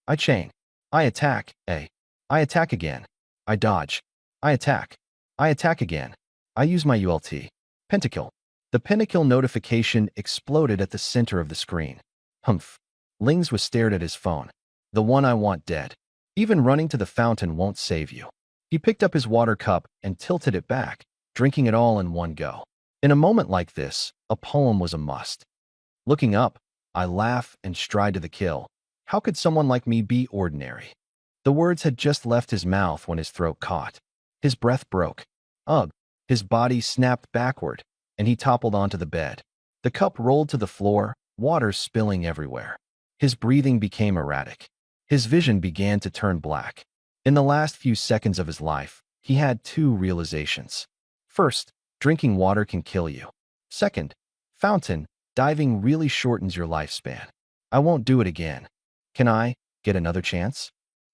I chain. I attack. A. I attack again. I dodge. I attack. I attack again. I use my ult. Pentakill. The pentakill notification exploded at the center of the screen. Humph. Lings was stared at his phone. The one I want dead. Even running to the fountain won't save you. He picked up his water cup and tilted it back, drinking it all in one go. In a moment like this, a poem was a must. Looking up, I laugh and stride to the kill. How could someone like me be ordinary? The words had just left his mouth when his throat caught. His breath broke. Ugh. His body snapped backward, and he toppled onto the bed. The cup rolled to the floor, water spilling everywhere. His breathing became erratic. His vision began to turn black. In the last few seconds of his life, he had two realizations. First, drinking water can kill you. Second, fountain, diving really shortens your lifespan. I won't do it again. Can I get another chance?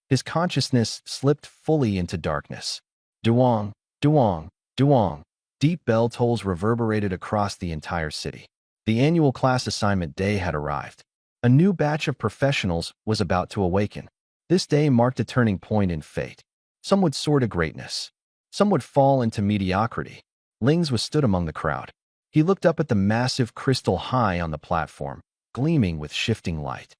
His consciousness slipped fully into darkness. Duong, duong, duong. Deep bell tolls reverberated across the entire city. The annual class assignment day had arrived. A new batch of professionals was about to awaken. This day marked a turning point in fate. Some would soar to greatness. Some would fall into mediocrity. Lings was stood among the crowd. He looked up at the massive crystal high on the platform, gleaming with shifting light.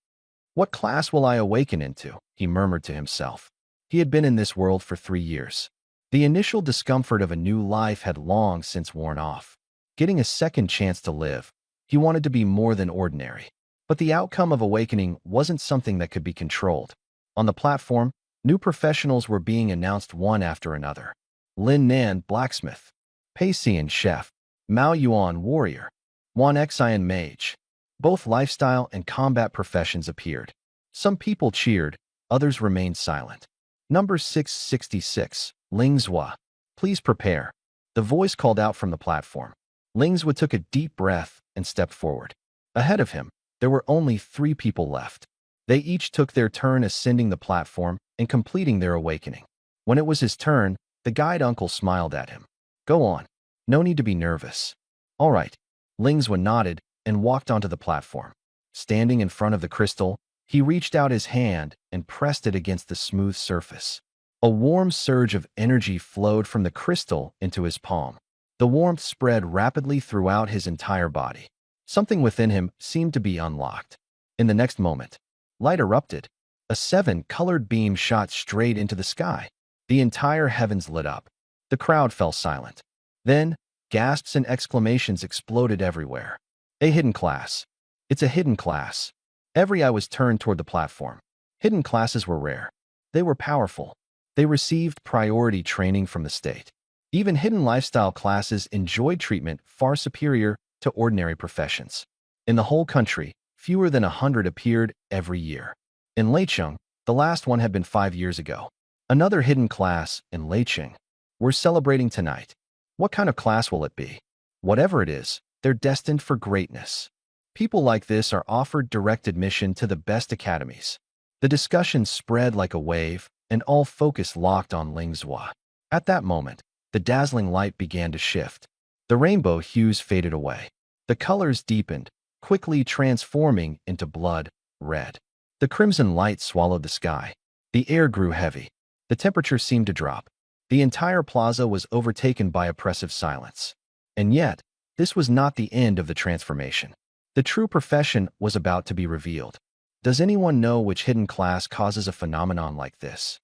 What class will I awaken into? He murmured to himself. He had been in this world for 3 years. The initial discomfort of a new life had long since worn off. Getting a second chance to live, he wanted to be more than ordinary. But the outcome of awakening wasn't something that could be controlled. On the platform, new professionals were being announced one after another. Lin Nan, blacksmith. Pei Xian, chef. Mao Yuan, warrior. Wan Xian, mage. Both lifestyle and combat professions appeared. Some people cheered, others remained silent. Number 666, Lingzhua. Please prepare. The voice called out from the platform. Lingzhua took a deep breath and stepped forward. Ahead of him, there were only 3 people left. They each took their turn ascending the platform and completing their awakening. When it was his turn, the guide uncle smiled at him. Go on. No need to be nervous. All right. Lingzhua nodded and walked onto the platform. Standing in front of the crystal, he reached out his hand and pressed it against the smooth surface. A warm surge of energy flowed from the crystal into his palm. The warmth spread rapidly throughout his entire body. Something within him seemed to be unlocked. In the next moment, light erupted. A 7-colored beam shot straight into the sky. The entire heavens lit up. The crowd fell silent. Then, gasps and exclamations exploded everywhere. A hidden class. It's a hidden class. Every eye was turned toward the platform. Hidden classes were rare. They were powerful. They received priority training from the state. Even hidden lifestyle classes enjoyed treatment far superior to ordinary professions. In the whole country, fewer than 100 appeared every year. In Leicheng, the last one had been 5 years ago. Another hidden class in Leicheng. We're celebrating tonight. What kind of class will it be? Whatever it is, they're destined for greatness. People like this are offered direct admission to the best academies. The discussion spread like a wave, and all focus locked on Lingzhua. At that moment, the dazzling light began to shift. The rainbow hues faded away. The colors deepened, quickly transforming into blood red. The crimson light swallowed the sky. The air grew heavy. The temperature seemed to drop. The entire plaza was overtaken by oppressive silence. And yet, this was not the end of the transformation. The true profession was about to be revealed. Does anyone know which hidden class causes a phenomenon like this?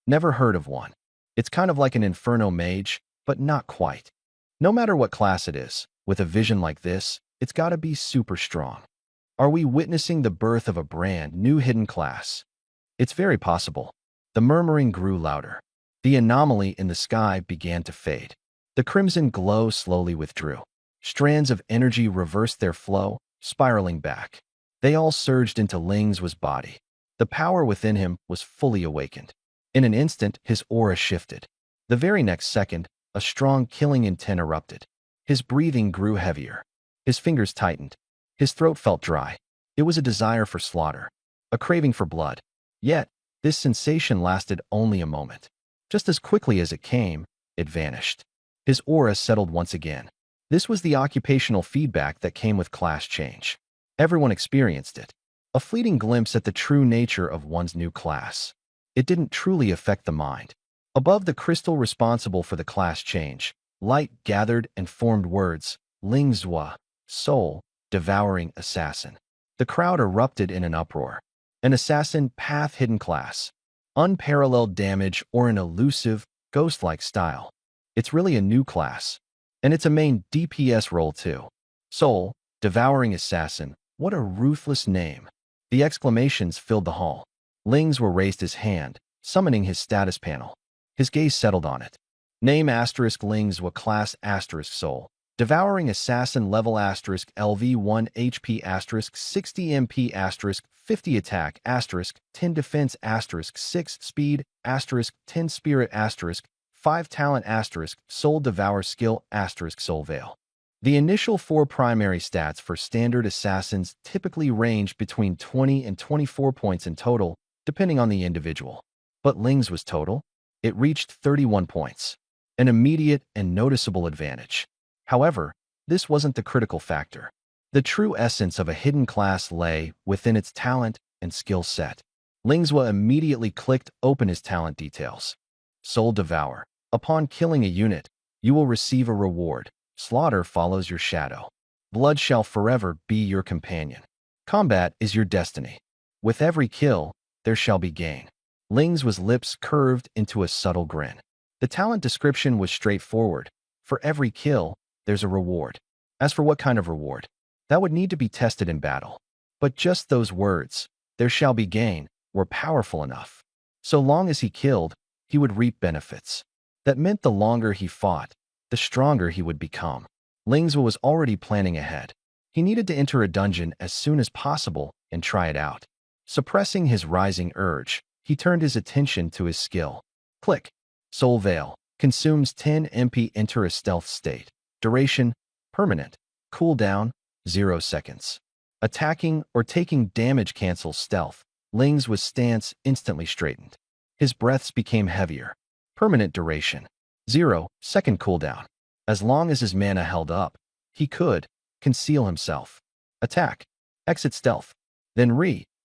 Never heard of one. It's kind of like an inferno mage, but not quite. No matter what class it is, with a vision like this, it's gotta be super strong. Are we witnessing the birth of a brand new hidden class? It's very possible. The murmuring grew louder. The anomaly in the sky began to fade. The crimson glow slowly withdrew. Strands of energy reversed their flow, spiraling back. They all surged into Lingzhua's body. The power within him was fully awakened. In an instant, his aura shifted. The very next second, a strong killing intent erupted. His breathing grew heavier. His fingers tightened. His throat felt dry. It was a desire for slaughter, a craving for blood. Yet, this sensation lasted only a moment. Just as quickly as it came, it vanished. His aura settled once again. This was the occupational feedback that came with class change. Everyone experienced it. A fleeting glimpse at the true nature of one's new class. It didn't truly affect the mind. Above the crystal responsible for the class change, light gathered and formed words, Lingzhua, soul, devouring assassin. The crowd erupted in an uproar. An assassin path hidden class. Unparalleled damage or an elusive, ghost-like style. It's really a new class. And it's a main DPS role too. Soul, devouring assassin, what a ruthless name. The exclamations filled the hall. Lingzhua raised his hand, summoning his status panel. His gaze settled on it. Name asterisk Lingzhua class asterisk soul. Devouring assassin level asterisk LV1 HP asterisk 60 MP asterisk 50 attack asterisk 10 defense asterisk 6 speed asterisk 10 spirit asterisk 5 talent asterisk soul devour skill asterisk soul veil. The initial 4 primary stats for standard assassins typically range between 20 and 24 points in total, depending on the individual. But Ling's was total. It reached 31 points. An immediate and noticeable advantage. However, this wasn't the critical factor. The true essence of a hidden class lay within its talent and skill set. Lingzhua immediately clicked open his talent details. Soul Devour. Upon killing a unit, you will receive a reward. Slaughter follows your shadow. Blood shall forever be your companion. Combat is your destiny. With every kill, there shall be gain. Lingzhua's lips curved into a subtle grin. The talent description was straightforward. For every kill, there's a reward. As for what kind of reward, that would need to be tested in battle. But just those words, there shall be gain, were powerful enough. So long as he killed, he would reap benefits. That meant the longer he fought, the stronger he would become. Lingzhua was already planning ahead. He needed to enter a dungeon as soon as possible and try it out. Suppressing his rising urge, he turned his attention to his skill. Click. Soul Veil. Consumes 10 MP. Enter a stealth state. Duration, permanent. Cooldown, 0 seconds. Attacking or taking damage cancels stealth. Lingzhua's stance instantly straightened. His breaths became heavier. Permanent duration. 0 second cooldown. As long as his mana held up, he could conceal himself. Attack. Exit stealth. Then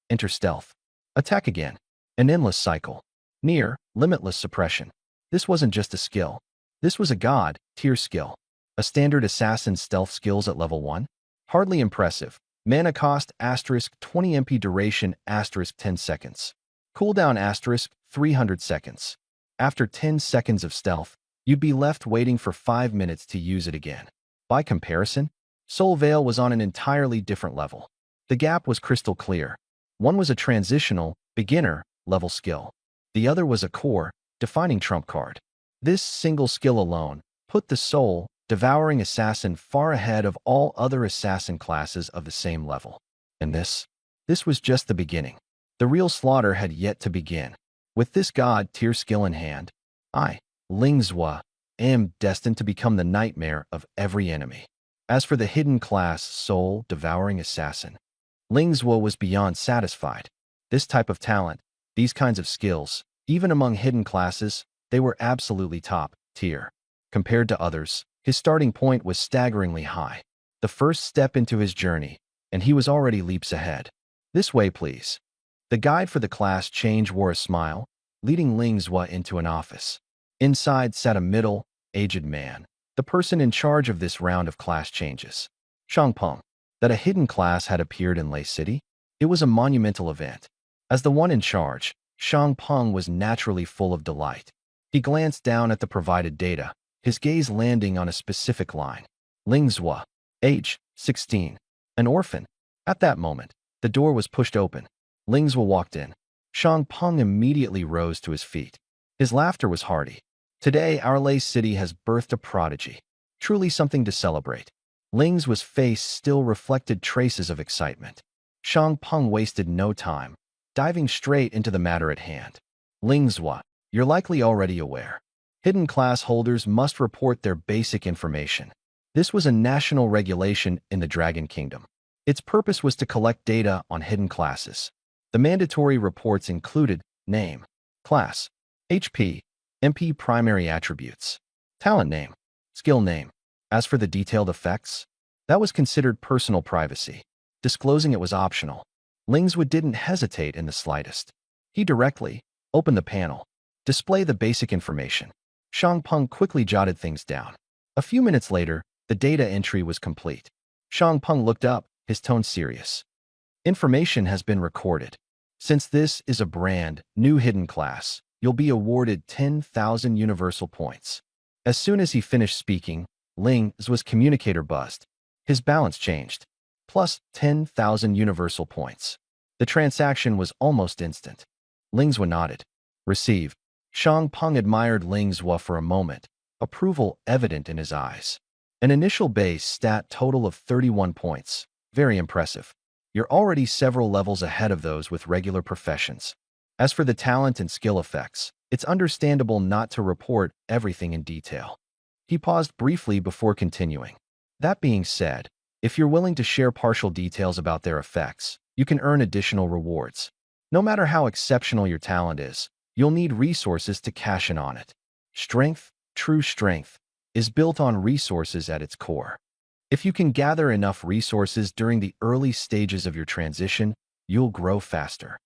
enter stealth. Attack again. An endless cycle. Near, limitless suppression. This wasn't just a skill. This was a god-tier skill. A standard assassin stealth skills at level 1? Hardly impressive. Mana cost asterisk 20 MP duration asterisk 10 seconds. Cooldown asterisk 300 seconds. After 10 seconds of stealth, you'd be left waiting for 5 minutes to use it again. By comparison, Soul Veil was on an entirely different level. The gap was crystal clear. One was a transitional, beginner, level skill. The other was a core, defining trump card. This single skill alone put the soul, devouring assassin far ahead of all other assassin classes of the same level. And this was just the beginning. The real slaughter had yet to begin. With this god-tier skill in hand, I, Lingzhua, am destined to become the nightmare of every enemy. As for the hidden class soul, devouring assassin, Lingzhua was beyond satisfied. This type of talent, these kinds of skills, even among hidden classes, they were absolutely top tier. Compared to others, his starting point was staggeringly high. The first step into his journey, and he was already leaps ahead. This way, please. The guide for the class change wore a smile, leading Lingzhua into an office. Inside sat a middle-aged man, the person in charge of this round of class changes. Shangpeng. That a hidden class had appeared in Lei City? It was a monumental event. As the one in charge, Shangpeng was naturally full of delight. He glanced down at the provided data, his gaze landing on a specific line. Lingzhua. Age, 16. An orphan. At that moment, the door was pushed open. Lingzhua walked in. Shangpeng immediately rose to his feet. His laughter was hearty. Today, our Lei City has birthed a prodigy. Truly something to celebrate. Lingzhua's face still reflected traces of excitement. Shangpeng wasted no time, diving straight into the matter at hand. Lingzhua, you're likely already aware. Hidden class holders must report their basic information. This was a national regulation in the Dragon Kingdom. Its purpose was to collect data on hidden classes. The mandatory reports included name, class, HP, MP primary attributes, talent name, skill name. As for the detailed effects, that was considered personal privacy. Disclosing it was optional. Lingzwa didn't hesitate in the slightest. He directly opened the panel. Display the basic information. Shang Peng quickly jotted things down. A few minutes later, the data entry was complete. Shang Peng looked up, his tone serious. Information has been recorded. Since this is a brand new hidden class, you'll be awarded 10,000 universal points. As soon as he finished speaking, Lingzwa's communicator buzzed. His balance changed. Plus 10,000 universal points. The transaction was almost instant. Lingzwa nodded. Receive. Shang Peng admired Lingzwa for a moment, approval evident in his eyes. An initial base stat total of 31 points. Very impressive. You're already several levels ahead of those with regular professions. As for the talent and skill effects, it's understandable not to report everything in detail. He paused briefly before continuing. That being said, if you're willing to share partial details about their effects, you can earn additional rewards. No matter how exceptional your talent is, you'll need resources to cash in on it. Strength, true strength, is built on resources at its core. If you can gather enough resources during the early stages of your transition, you'll grow faster.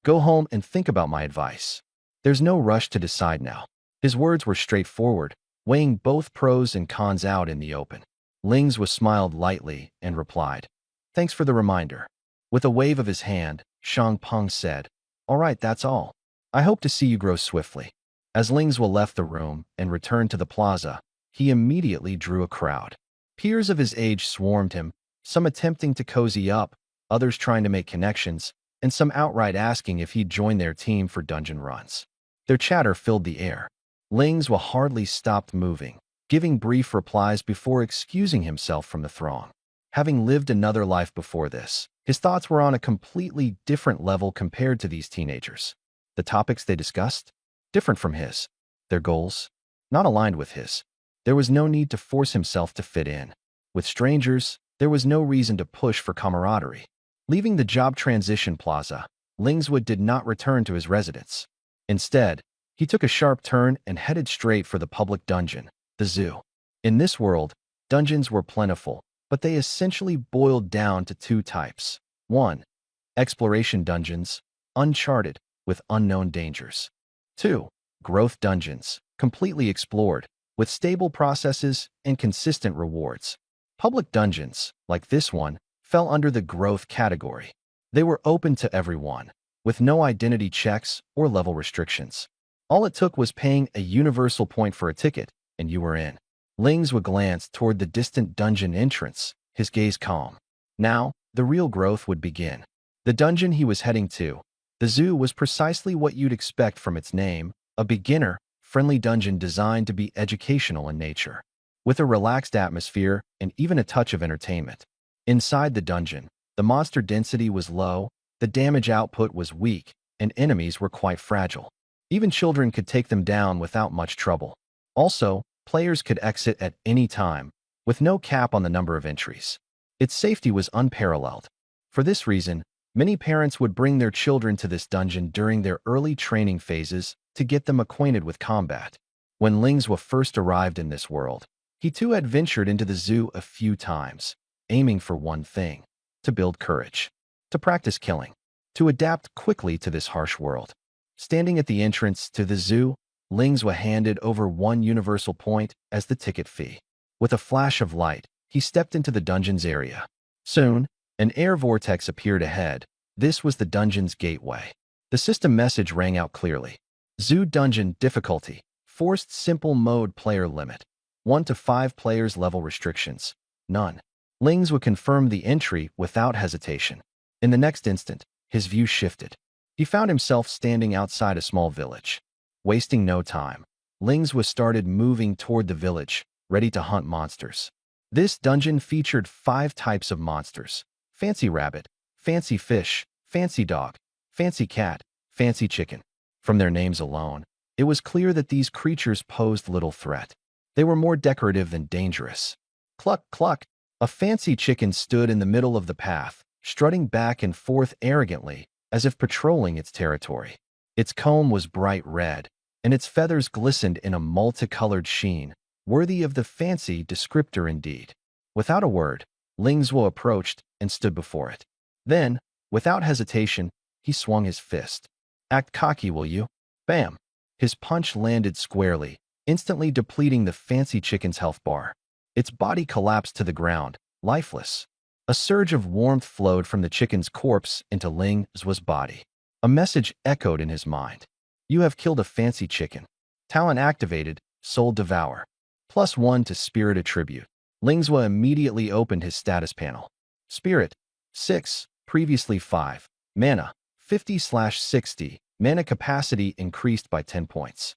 Go home and think about my advice. There's no rush to decide now. His words were straightforward, weighing both pros and cons out in the open. Lingzwa smiled lightly and replied, "Thanks for the reminder." With a wave of his hand, Shang Peng said, "All right, that's all. I hope to see you grow swiftly." As Lingzwa left the room and returned to the plaza, he immediately drew a crowd. Peers of his age swarmed him, some attempting to cozy up, others trying to make connections, and some outright asking if he'd join their team for dungeon runs. Their chatter filled the air. Lingzwa hardly stopped moving, giving brief replies before excusing himself from the throng. Having lived another life before this, his thoughts were on a completely different level compared to these teenagers. The topics they discussed? Different from his. Their goals? Not aligned with his. There was no need to force himself to fit in. With strangers, there was no reason to push for camaraderie. Leaving the job transition plaza, Lingzwa did not return to his residence. Instead, he took a sharp turn and headed straight for the public dungeon, the zoo. In this world, dungeons were plentiful, but they essentially boiled down to two types. 1. Exploration dungeons, uncharted, with unknown dangers. 2. Growth dungeons, completely explored, with stable processes and consistent rewards. Public dungeons, like this one, fell under the growth category. They were open to everyone, with no identity checks or level restrictions. All it took was paying a universal point for a ticket, and you were in. Lingzwa glanced toward the distant dungeon entrance, his gaze calm. Now, the real growth would begin. The dungeon he was heading to, the zoo, was precisely what you'd expect from its name, a beginner-friendly dungeon designed to be educational in nature, with a relaxed atmosphere and even a touch of entertainment. Inside the dungeon, the monster density was low, the damage output was weak, and enemies were quite fragile. Even children could take them down without much trouble. Also, players could exit at any time, with no cap on the number of entries. Its safety was unparalleled. For this reason, many parents would bring their children to this dungeon during their early training phases to get them acquainted with combat. When Lingzwa first arrived in this world, he too had ventured into the zoo a few times, aiming for one thing: to build courage, to practice killing, to adapt quickly to this harsh world. Standing at the entrance to the zoo, Lingzwa handed over 1 universal point as the ticket fee. With a flash of light, he stepped into the dungeon's area. Soon, an air vortex appeared ahead. This was the dungeon's gateway. The system message rang out clearly. Zoo Dungeon Difficulty. Forced Simple Mode Player Limit. 1 to 5 players level restrictions. None. Lingzwa confirmed the entry without hesitation. In the next instant, his view shifted. He found himself standing outside a small village. Wasting no time, Lingzwa started moving toward the village, ready to hunt monsters. This dungeon featured 5 types of monsters: fancy rabbit, fancy fish, fancy dog, fancy cat, fancy chicken. From their names alone, it was clear that these creatures posed little threat. They were more decorative than dangerous. Cluck, cluck! A fancy chicken stood in the middle of the path, strutting back and forth arrogantly, as if patrolling its territory. Its comb was bright red, and its feathers glistened in a multicolored sheen, worthy of the fancy descriptor indeed. Without a word, Lingzwa approached and stood before it. Then, Without hesitation, he swung his fist. Act cocky, will you? Bam! His punch landed squarely, instantly depleting the fancy chicken's health bar. Its body collapsed to the ground, lifeless. A surge of warmth flowed from the chicken's corpse into Ling Zuo's body. A message echoed in his mind. You have killed a fancy chicken. Talent activated, Soul Devour. +1 to Spirit Attribute. Ling Zuo immediately opened his status panel. Spirit, 6, previously 5. Mana, 50/60. Mana capacity increased by 10 points.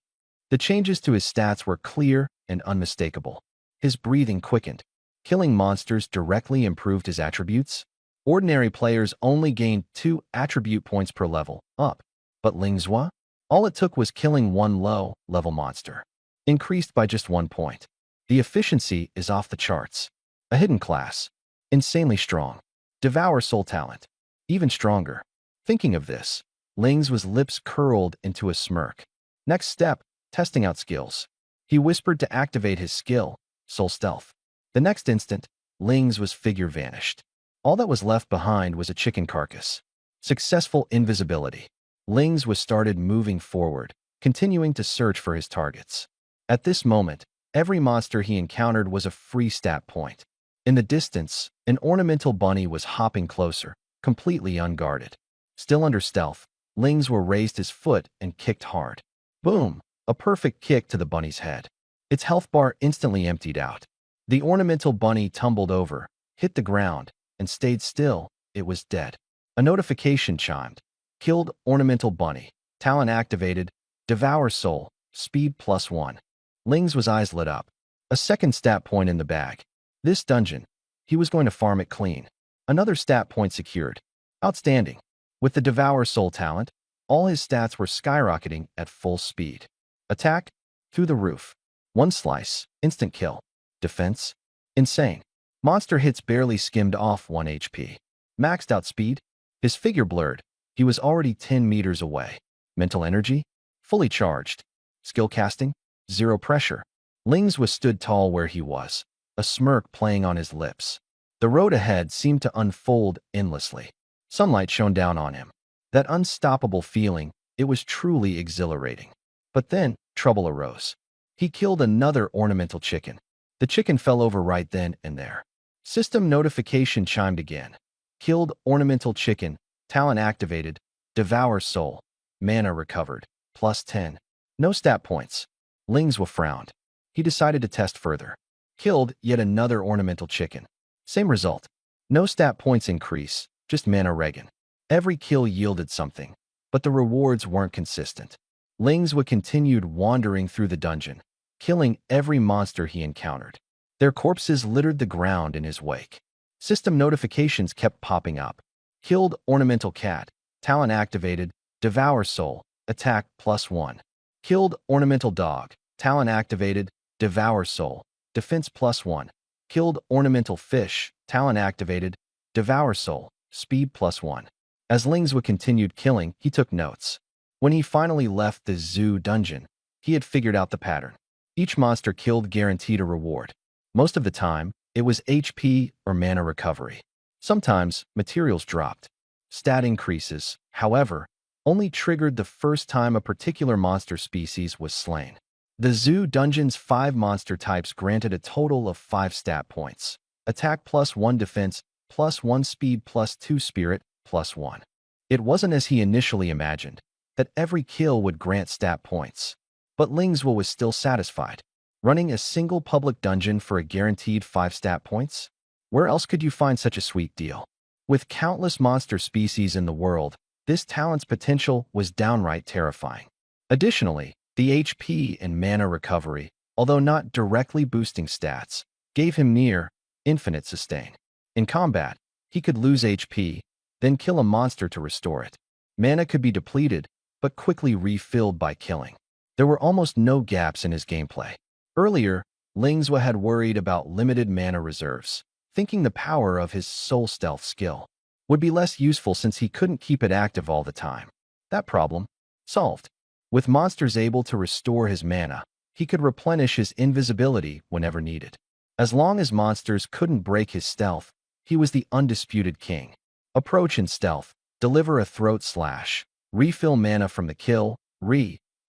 The changes to his stats were clear and unmistakable. His breathing quickened. Killing monsters directly improved his attributes. Ordinary players only gained 2 attribute points per level, up. But Ling Zuo? All it took was killing one low-level monster. Increased by just 1 point. The efficiency is off the charts. A hidden class. Insanely strong. Devour Soul Talent. Even stronger. Thinking of this, Ling Zuo's lips curled into a smirk. Next step, testing out skills. He whispered to activate his skill, Soul Stealth. The next instant, Ling Zuo's figure vanished. All that was left behind was a chicken carcass. Successful invisibility. Ling Zuo started moving forward, continuing to search for his targets. At this moment, every monster he encountered was a free stat point. In the distance, an ornamental bunny was hopping closer, completely unguarded. Still under stealth, Ling Zuo raised his foot and kicked hard. Boom! A perfect kick to the bunny's head. Its health bar instantly emptied out. The ornamental bunny tumbled over, hit the ground, and stayed still. It was dead. A notification chimed. Killed ornamental bunny. Talent activated. Devour Soul. Speed +1. Ling Zuo's eyes lit up. A second stat point in the bag. This dungeon. He was going to farm it clean. Another stat point secured. Outstanding. With the Devour Soul talent, all his stats were skyrocketing at full speed. Attack? Through the roof. One slice. Instant kill. Defense? Insane. Monster hits barely skimmed off 1 HP. Maxed out speed? His figure blurred. He was already 10 meters away. Mental energy? Fully charged. Skill casting? 0 pressure. Ling Zuo stood tall where he was, a smirk playing on his lips. The road ahead seemed to unfold endlessly. Sunlight shone down on him. That unstoppable feeling, it was truly exhilarating. But then, trouble arose. He killed another ornamental chicken. The chicken fell over right then and there. System notification chimed again. Killed ornamental chicken. Talent activated. Devour Soul. Mana recovered. +10. No stat points. Ling Zuo frowned. He decided to test further. Killed yet another ornamental chicken. Same result. No stat points increase, just mana regen. Every kill yielded something, but the rewards weren't consistent. Ling Zuo continued wandering through the dungeon, killing every monster he encountered. Their corpses littered the ground in his wake. System notifications kept popping up. Killed ornamental cat. Talent activated. Devour Soul. Attack +1. Killed ornamental dog. Talent activated. Devour Soul. Defense +1. Killed ornamental fish. Talent activated. Devour Soul. Speed +1. As Ling Zuo continued killing, he took notes. When he finally left the zoo dungeon, he had figured out the pattern. Each monster killed guaranteed a reward. Most of the time, it was HP or mana recovery. Sometimes, materials dropped. Stat increases, however, only triggered the first time a particular monster species was slain. The zoo dungeon's 5 monster types granted a total of 5 stat points. Attack +1 defense, +1 speed, +2 spirit, +1. It wasn't as he initially imagined, that every kill would grant stat points. But Ling Zuo was still satisfied. Running a single public dungeon for a guaranteed 5 stat points? Where else could you find such a sweet deal? With countless monster species in the world, this talent's potential was downright terrifying. Additionally, the HP and mana recovery, although not directly boosting stats, gave him near infinite sustain. In combat, he could lose HP, then kill a monster to restore it. Mana could be depleted, but quickly refilled by killing. There were almost no gaps in his gameplay. Earlier, Ling Zuo had worried about limited mana reserves, thinking the power of his soul stealth skill would be less useful since he couldn't keep it active all the time. That problem solved. With monsters able to restore his mana, he could replenish his invisibility whenever needed. As long as monsters couldn't break his stealth, he was the undisputed king. Approach in stealth, Deliver a throat slash. Refill mana from the kill.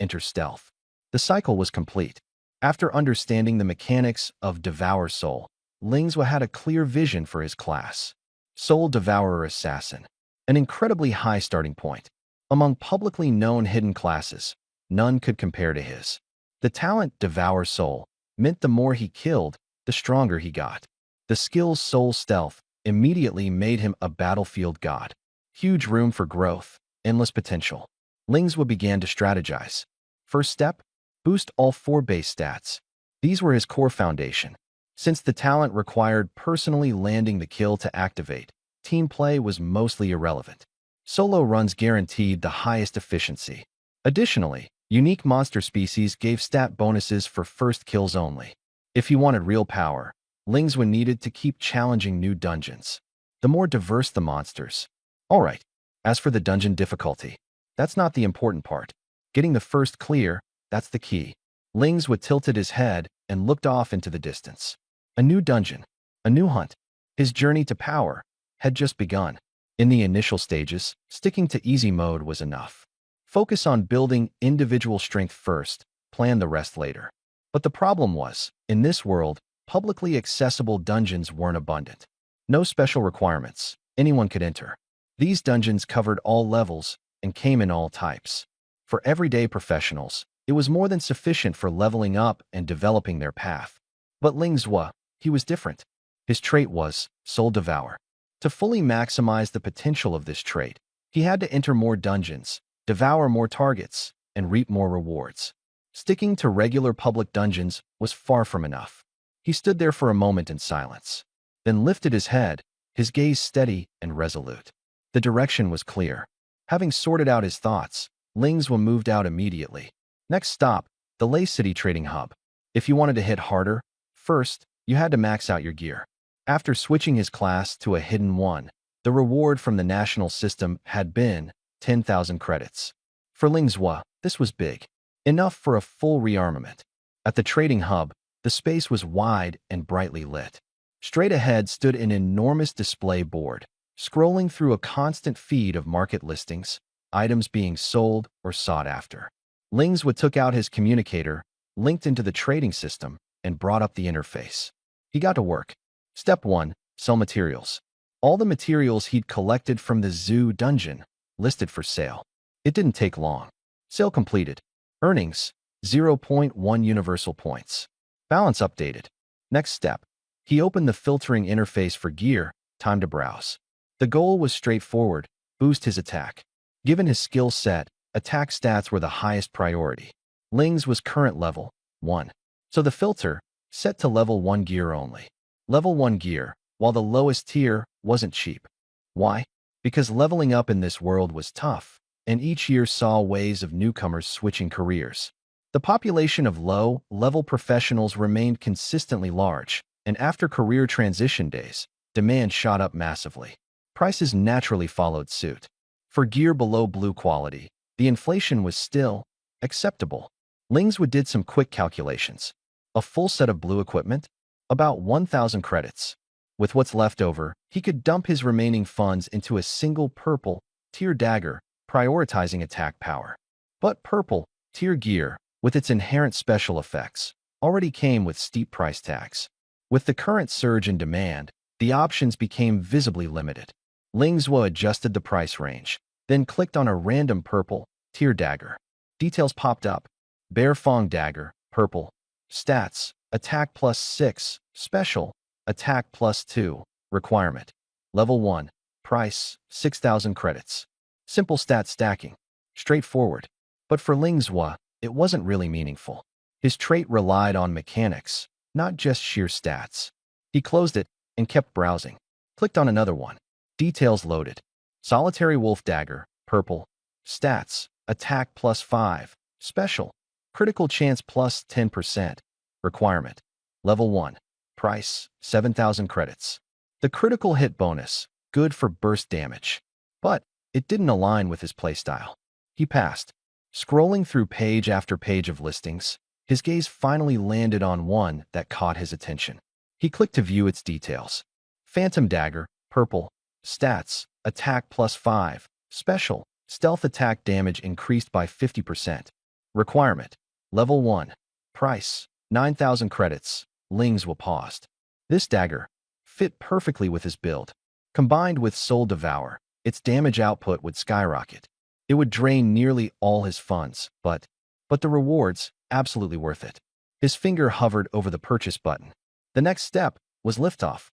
Enter stealth. The cycle was complete. After understanding the mechanics of Devour Soul, Lingzhou had a clear vision for his class. Soul Devourer Assassin. An incredibly high starting point. Among publicly known hidden classes, none could compare to his. The talent Devour Soul meant the more he killed, the stronger he got. The skill's Soul Stealth immediately made him a battlefield god. Huge room for growth, endless potential. Lingzhou began to strategize. First step, boost all 4 base stats. These were his core foundation. Since the talent required personally landing the kill to activate, team play was mostly irrelevant. Solo runs guaranteed the highest efficiency. Additionally, unique monster species gave stat bonuses for first kills only. If he wanted real power, Lingzhou needed to keep challenging new dungeons. The more diverse the monsters. Alright, as for the dungeon difficulty, that's not the important part. Getting the first clear, that's the key. Lingzhou tilted his head and looked off into the distance. A new dungeon, a new hunt. His journey to power had just begun. In the initial stages, sticking to easy mode was enough. Focus on building individual strength first, plan the rest later. But the problem was, in this world, publicly accessible dungeons weren't abundant. No special requirements, anyone could enter. These dungeons covered all levels and came in all types. For everyday professionals, it was more than sufficient for leveling up and developing their path. But Lingzhou, he was different. His trait was Soul Devour. To fully maximize the potential of this trait, he had to enter more dungeons, devour more targets, and reap more rewards. Sticking to regular public dungeons was far from enough. He stood there for a moment in silence, then lifted his head, his gaze steady and resolute. The direction was clear. Having sorted out his thoughts, Lingzhou moved out immediately. Next stop, the Lei City Trading Hub. If you wanted to hit harder, first, you had to max out your gear. After switching his class to a hidden one, the reward from the national system had been 10,000 credits. For Lingzhou, this was big. Enough for a full rearmament. At the trading hub, the space was wide and brightly lit. Straight ahead stood an enormous display board, scrolling through a constant feed of market listings, items being sold or sought after. Lingzhou took out his communicator, linked into the trading system, and brought up the interface. He got to work. Step 1. Sell materials. All the materials he'd collected from the zoo dungeon, listed for sale. It didn't take long. Sale completed. Earnings, 0.1 universal points. Balance updated. Next step. He opened the filtering interface for gear, time to browse. The goal was straightforward, boost his attack. Given his skill set, attack stats were the highest priority. Ling's was current level 1. So the filter, set to level 1 gear only. Level 1 gear, while the lowest tier, wasn't cheap. Why? Because leveling up in this world was tough, and each year saw waves of newcomers switching careers. The population of low-level professionals remained consistently large, and after career transition days, demand shot up massively. Prices naturally followed suit. For gear below blue quality, the inflation was still acceptable. Lingzhou did some quick calculations. A full set of blue equipment? About 1,000 credits. With what's left over, he could dump his remaining funds into a single purple tier dagger, prioritizing attack power. But purple tier gear, with its inherent special effects, already came with steep price tags. With the current surge in demand, the options became visibly limited. Lingzhou adjusted the price range, then clicked on a random purple tier dagger. Details popped up. Bear Fong Dagger, purple. Stats, attack +6, special, attack +2, requirement. Level 1, price, 6,000 credits. Simple stat stacking. Straightforward. But for Lingzhou, it wasn't really meaningful. His trait relied on mechanics, not just sheer stats. He closed it and kept browsing. Clicked on another one. Details loaded. Solitary Wolf Dagger, purple. Stats, attack +5, special. Critical chance +10%. Requirement. Level 1. Price, 7,000 credits. The critical hit bonus, good for burst damage. But it didn't align with his playstyle. He passed. Scrolling through page after page of listings, his gaze finally landed on one that caught his attention. He clicked to view its details. Phantom Dagger, purple. Stats, attack +5, Special. Stealth attack damage increased by 50%. Requirement. Level 1. Price. 9,000 credits. Lingzwa paused. This dagger fit perfectly with his build. Combined with Soul Devour, its damage output would skyrocket. It would drain nearly all his funds, but the rewards, absolutely worth it. His finger hovered over the purchase button. The next step was liftoff.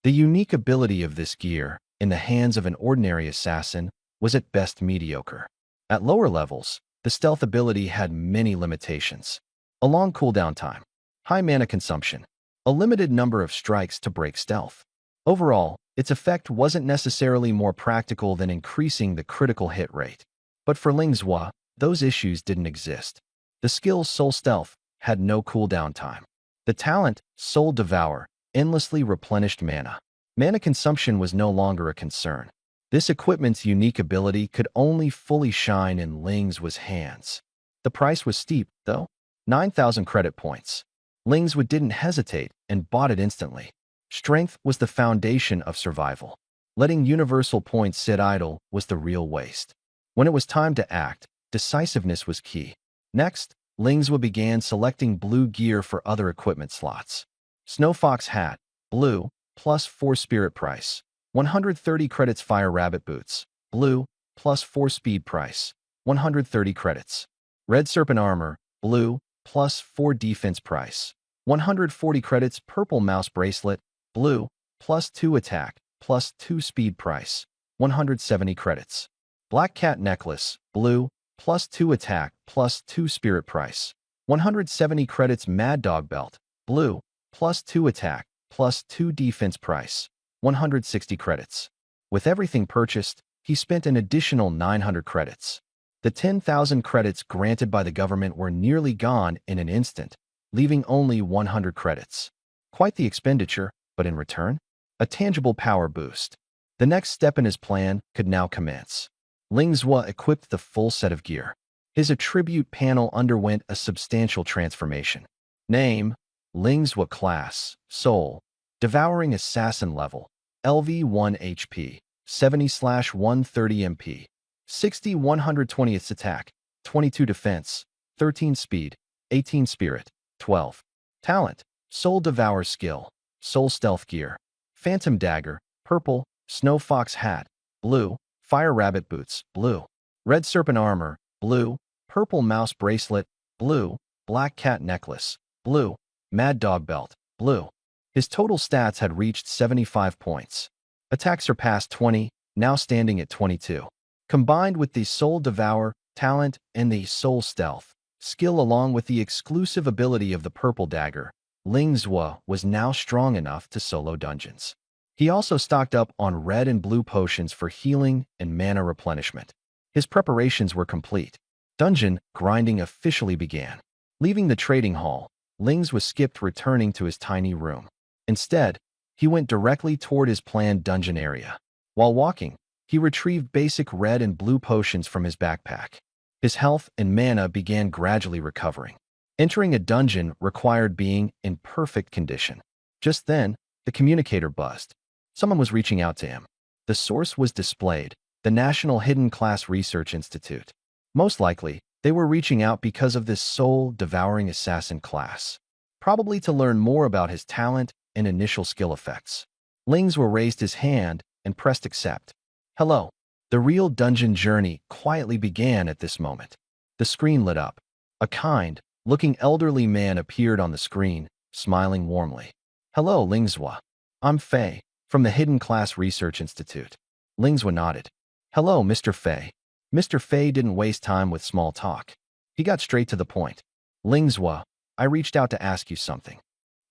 The unique ability of this gear, in the hands of an ordinary assassin, was at best mediocre. At lower levels, the stealth ability had many limitations. A long cooldown time, high mana consumption, a limited number of strikes to break stealth. Overall, its effect wasn't necessarily more practical than increasing the critical hit rate. But for Lingzwa, those issues didn't exist. The skill Soul Stealth had no cooldown time. The talent, Soul Devour, endlessly replenished mana. Mana consumption was no longer a concern. This equipment's unique ability could only fully shine in Lingzwa's hands. The price was steep, though. 9,000 credit points. Lingzwa didn't hesitate and bought it instantly. Strength was the foundation of survival. Letting universal points sit idle was the real waste. When it was time to act, decisiveness was key. Next, Lingzwa began selecting blue gear for other equipment slots. Snowfox hat, blue, plus 4 spirit price. 130 credits. Fire rabbit boots, blue, plus 4 speed price. 130 credits. Red serpent armor, blue, plus 4 defense price. 140 credits. Purple mouse bracelet, blue, plus 2 attack, plus 2 speed price. 170 credits. Black cat necklace, blue, plus 2 attack, plus 2 spirit price. 170 credits. Mad dog belt, blue, plus 2 attack, plus 2 defense price. 160 credits. With everything purchased, he spent an additional 900 credits. The 10,000 credits granted by the government were nearly gone in an instant, leaving only 100 credits. Quite the expenditure, but in return, a tangible power boost. The next step in his plan could now commence. Lingzwa equipped the full set of gear. His attribute panel underwent a substantial transformation. Name, Lingzwa class, Soul, Devouring Assassin level, LV 1 HP, 70/130 MP, 60 120th attack, 22 defense, 13 speed, 18 spirit, 12. Talent, Soul Devour skill, Soul Stealth gear, Phantom dagger, purple, Snow Fox hat, blue, Fire rabbit boots, blue, Red serpent armor, blue, Purple mouse bracelet, blue, Black cat necklace, blue, Mad dog belt, blue. His total stats had reached 75 points. Attack surpassed 20, now standing at 22. Combined with the Soul Devour talent and the Soul Stealth skill along with the exclusive ability of the purple dagger, Lingzwa was now strong enough to solo dungeons. He also stocked up on red and blue potions for healing and mana replenishment. His preparations were complete. Dungeon grinding officially began. Leaving the trading hall, Lingzwa skipped returning to his tiny room. Instead, he went directly toward his planned dungeon area. While walking, he retrieved basic red and blue potions from his backpack. His health and mana began gradually recovering. Entering a dungeon required being in perfect condition. Just then, the communicator buzzed. Someone was reaching out to him. The source was displayed, the National Hidden Class Research Institute. Most likely, they were reaching out because of this Soul Devouring Assassin class. Probably to learn more about his talent and initial skill effects. Lingzwa raised his hand and pressed accept. Hello. The real dungeon journey quietly began at this moment. The screen lit up. A kind, looking elderly man appeared on the screen, smiling warmly. Hello, Lingzwa. I'm Fei, from the Hidden Class Research Institute. Lingzwa nodded. Hello, Mr. Fei. Mr. Fei didn't waste time with small talk. He got straight to the point. Lingzwa, I reached out to ask you something.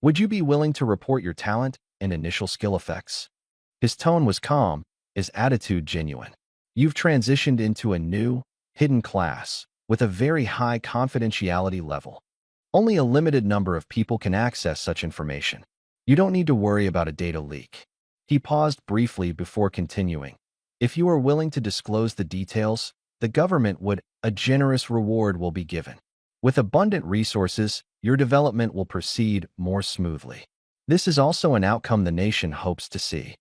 Would you be willing to report your talent and initial skill effects? His tone was calm, his attitude genuine. You've transitioned into a new, hidden class with a very high confidentiality level. Only a limited number of people can access such information. You don't need to worry about a data leak. He paused briefly before continuing. If you are willing to disclose the details, the government would, a generous reward will be given. With abundant resources, your development will proceed more smoothly. This is also an outcome the nation hopes to see.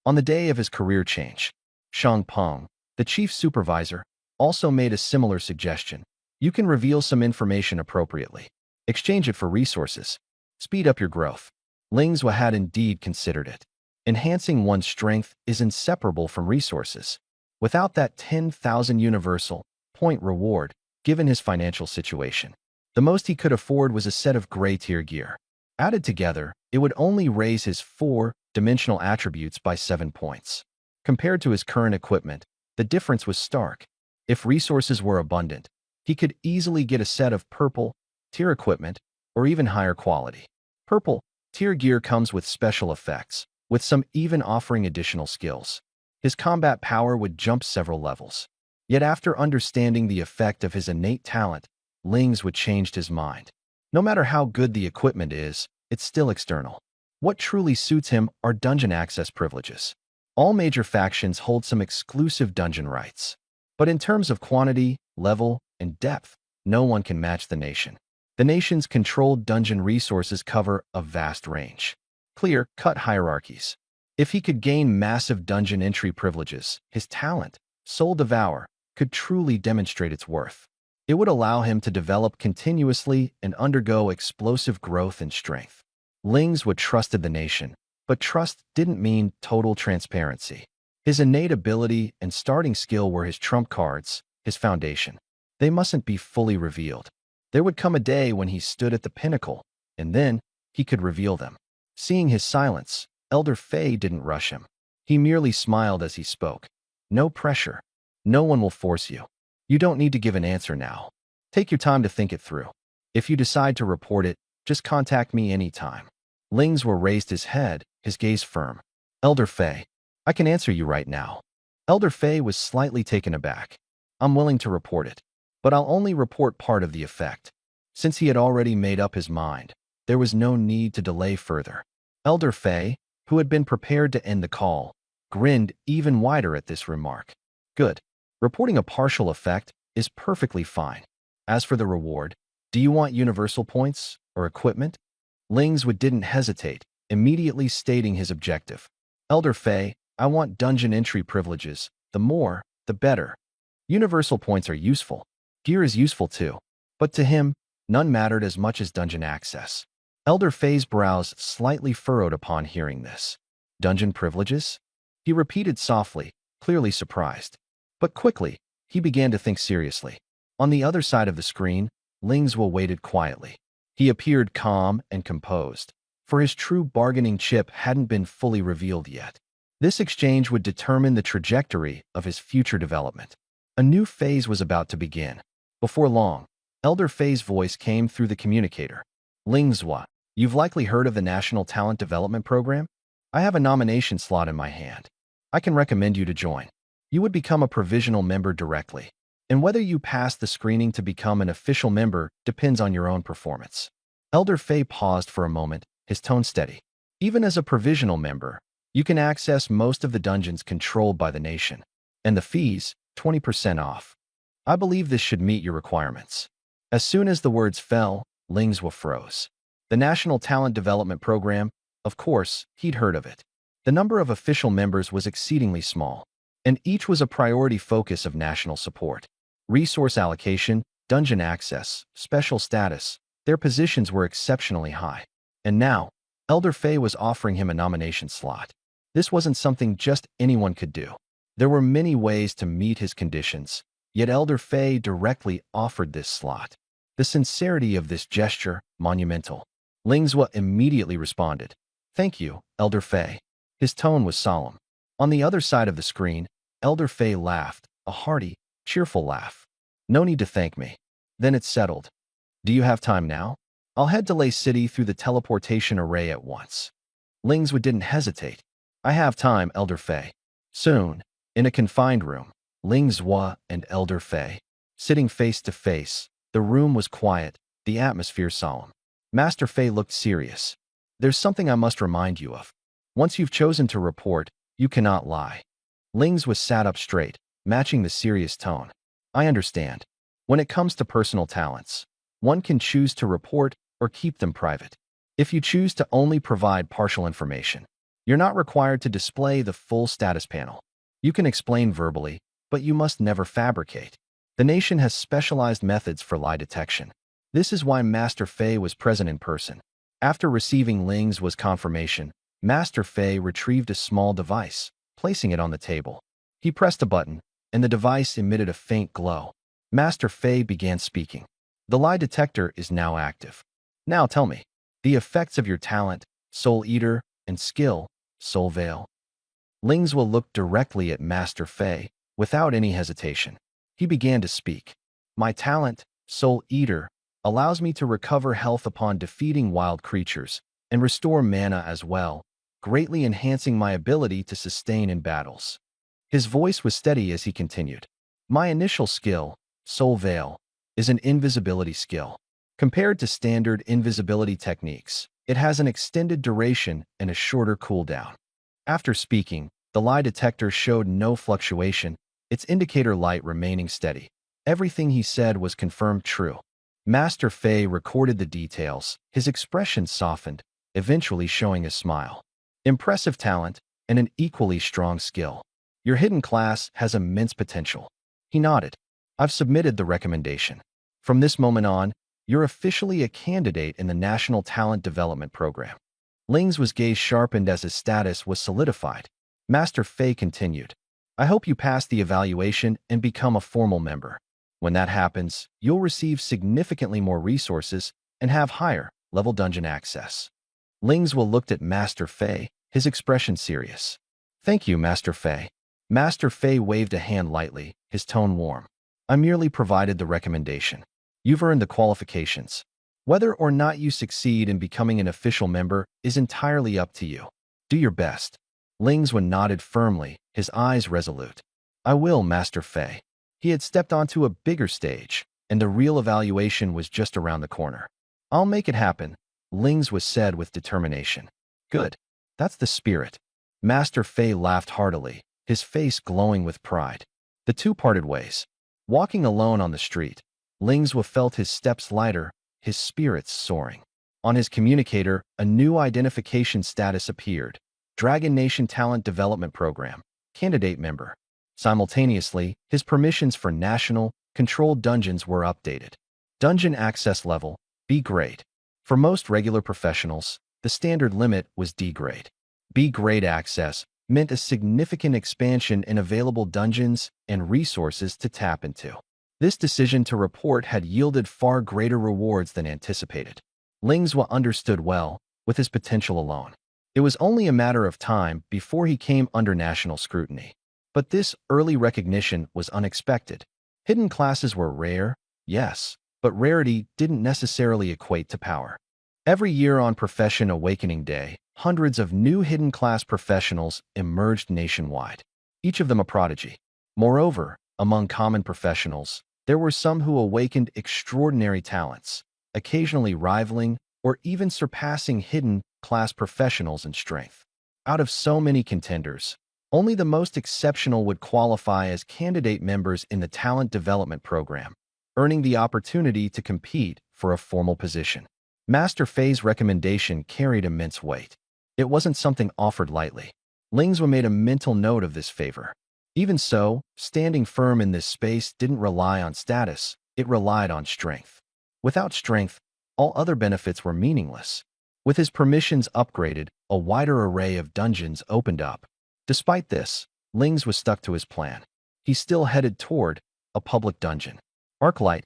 On the day of his career change, Shang Peng, The chief supervisor also made a similar suggestion. You can reveal some information appropriately. Exchange it for resources. Speed up your growth. Ling Zhua had indeed considered it. Enhancing one's strength is inseparable from resources. Without that 10,000 universal point reward, given his financial situation, the most he could afford was a set of gray-tier gear. Added together, it would only raise his 4-dimensional attributes by 7 points. Compared to his current equipment, the difference was stark. If resources were abundant, he could easily get a set of purple-tier equipment or even higher quality. Purple-tier gear comes with special effects, with some even offering additional skills. His combat power would jump several levels. Yet after understanding the effect of his innate talent, Ling Zhua changed his mind. No matter how good the equipment is, it's still external. What truly suits him are dungeon access privileges. All major factions hold some exclusive dungeon rights. But in terms of quantity, level, and depth, no one can match the nation. The nation's controlled dungeon resources cover a vast range. Clear-cut hierarchies. If he could gain massive dungeon entry privileges, his talent, Soul Devour, could truly demonstrate its worth. It would allow him to develop continuously and undergo explosive growth and strength. Ling Zhua trusted the nation, but trust didn't mean total transparency. His innate ability and starting skill were his trump cards, his foundation. They mustn't be fully revealed. There would come a day when he stood at the pinnacle, and then he could reveal them. Seeing his silence, Elder Fei didn't rush him. He merely smiled as he spoke. No pressure. No one will force you. You don't need to give an answer now. Take your time to think it through. If you decide to report it, just contact me anytime. Ling Zhua raised his head, his gaze firm. Elder Fei, I can answer you right now. Elder Fei was slightly taken aback. I'm willing to report it, but I'll only report part of the effect. Since he had already made up his mind, there was no need to delay further. Elder Fei, who had been prepared to end the call, grinned even wider at this remark. Good. Reporting a partial effect is perfectly fine. As for the reward, do you want universal points or equipment? Ling Zhua didn't hesitate, immediately stating his objective. Elder Fei, I want dungeon entry privileges. The more, the better. Universal points are useful. Gear is useful too. But to him, none mattered as much as dungeon access. Elder Fei's brows slightly furrowed upon hearing this. Dungeon privileges? He repeated softly, clearly surprised. But quickly, he began to think seriously. On the other side of the screen, Ling Zhua waited quietly. He appeared calm and composed, for his true bargaining chip hadn't been fully revealed yet. This exchange would determine the trajectory of his future development. A new phase was about to begin. Before long, Elder Fei's voice came through the communicator. Ling Zhua, you've likely heard of the National Talent Development Program? I have a nomination slot in my hand. I can recommend you to join. You would become a provisional member directly, and whether you pass the screening to become an official member depends on your own performance. Elder Fei paused for a moment, his tone steady. Even as a provisional member, you can access most of the dungeons controlled by the nation, and the fees, 20% off. I believe this should meet your requirements. As soon as the words fell, Ling Zhua froze. The National Talent Development Program, of course, he'd heard of it. The number of official members was exceedingly small, and each was a priority focus of national support. Resource allocation, dungeon access, special status, their positions were exceptionally high. And now, Elder Fei was offering him a nomination slot. This wasn't something just anyone could do. There were many ways to meet his conditions, yet Elder Fei directly offered this slot. The sincerity of this gesture, monumental. Ling Zhua immediately responded. Thank you, Elder Fei. His tone was solemn. On the other side of the screen, Elder Fei laughed, a hearty, cheerful laugh. No need to thank me. Then it's settled. Do you have time now? I'll head to Lei City through the teleportation array at once. Ling Zhua didn't hesitate. I have time, Elder Fei. Soon, in a confined room, Ling Zhua and Elder Fei, sitting face to face, the room was quiet, the atmosphere solemn. Master Fei looked serious. There's something I must remind you of. Once you've chosen to report, you cannot lie. Ling Zhua sat up straight, matching the serious tone. I understand. When it comes to personal talents, one can choose to report or keep them private. If you choose to only provide partial information, you're not required to display the full status panel. You can explain verbally, but you must never fabricate. The nation has specialized methods for lie detection. This is why Master Fei was present in person. After receiving Ling's confirmation, Master Fei retrieved a small device, placing it on the table. He pressed a button, and the device emitted a faint glow. Master Fei began speaking. The lie detector is now active. Now tell me, the effects of your talent, Soul Eater, and skill, Soul Veil. Lingzhou looked directly at Master Fei, without any hesitation. He began to speak. My talent, Soul Eater, allows me to recover health upon defeating wild creatures, and restore mana as well, greatly enhancing my ability to sustain in battles. His voice was steady as he continued. My initial skill, Soul Veil, is an invisibility skill. Compared to standard invisibility techniques, it has an extended duration and a shorter cooldown. After speaking, the lie detector showed no fluctuation, its indicator light remaining steady. Everything he said was confirmed true. Master Fei recorded the details, his expression softened, eventually showing a smile. Impressive talent and an equally strong skill. Your hidden class has immense potential. He nodded. I've submitted the recommendation. From this moment on, you're officially a candidate in the National Talent Development Program. Ling's gaze sharpened as his status was solidified. Master Fei continued. I hope you pass the evaluation and become a formal member. When that happens, you'll receive significantly more resources and have higher-level dungeon access. Lingzhou looked at Master Fei, his expression serious. Thank you, Master Fei. Master Fei waved a hand lightly, his tone warm. I merely provided the recommendation. You've earned the qualifications. Whether or not you succeed in becoming an official member is entirely up to you. Do your best. Lingzhou nodded firmly, his eyes resolute. I will, Master Fei. He had stepped onto a bigger stage, and the real evaluation was just around the corner. I'll make it happen, Lingzhou said with determination. Good. That's the spirit. Master Fei laughed heartily, his face glowing with pride. The two parted ways. Walking alone on the street, Lingzhou felt his steps lighter, his spirits soaring. On his communicator, a new identification status appeared. Dragon Nation Talent Development Program. Candidate member. Simultaneously, his permissions for national, controlled dungeons were updated. Dungeon access level, B grade. For most regular professionals, the standard limit was D grade. B grade access meant a significant expansion in available dungeons and resources to tap into. This decision to report had yielded far greater rewards than anticipated. Lingzhou understood well, with his potential alone. It was only a matter of time before he came under national scrutiny. But this early recognition was unexpected. Hidden classes were rare, yes, but rarity didn't necessarily equate to power. Every year on Profession Awakening Day, hundreds of new hidden class professionals emerged nationwide, each of them a prodigy. Moreover, among common professionals, there were some who awakened extraordinary talents, occasionally rivaling or even surpassing hidden class professionals in strength. Out of so many contenders, only the most exceptional would qualify as candidate members in the Talent Development Program, earning the opportunity to compete for a formal position. Master Fei's recommendation carried immense weight. It wasn't something offered lightly. Lingzhou made a mental note of this favor. Even so, standing firm in this space didn't rely on status, it relied on strength. Without strength, all other benefits were meaningless. With his permissions upgraded, a wider array of dungeons opened up. Despite this, Lingzhou was stuck to his plan. He still headed toward a public dungeon. Arclight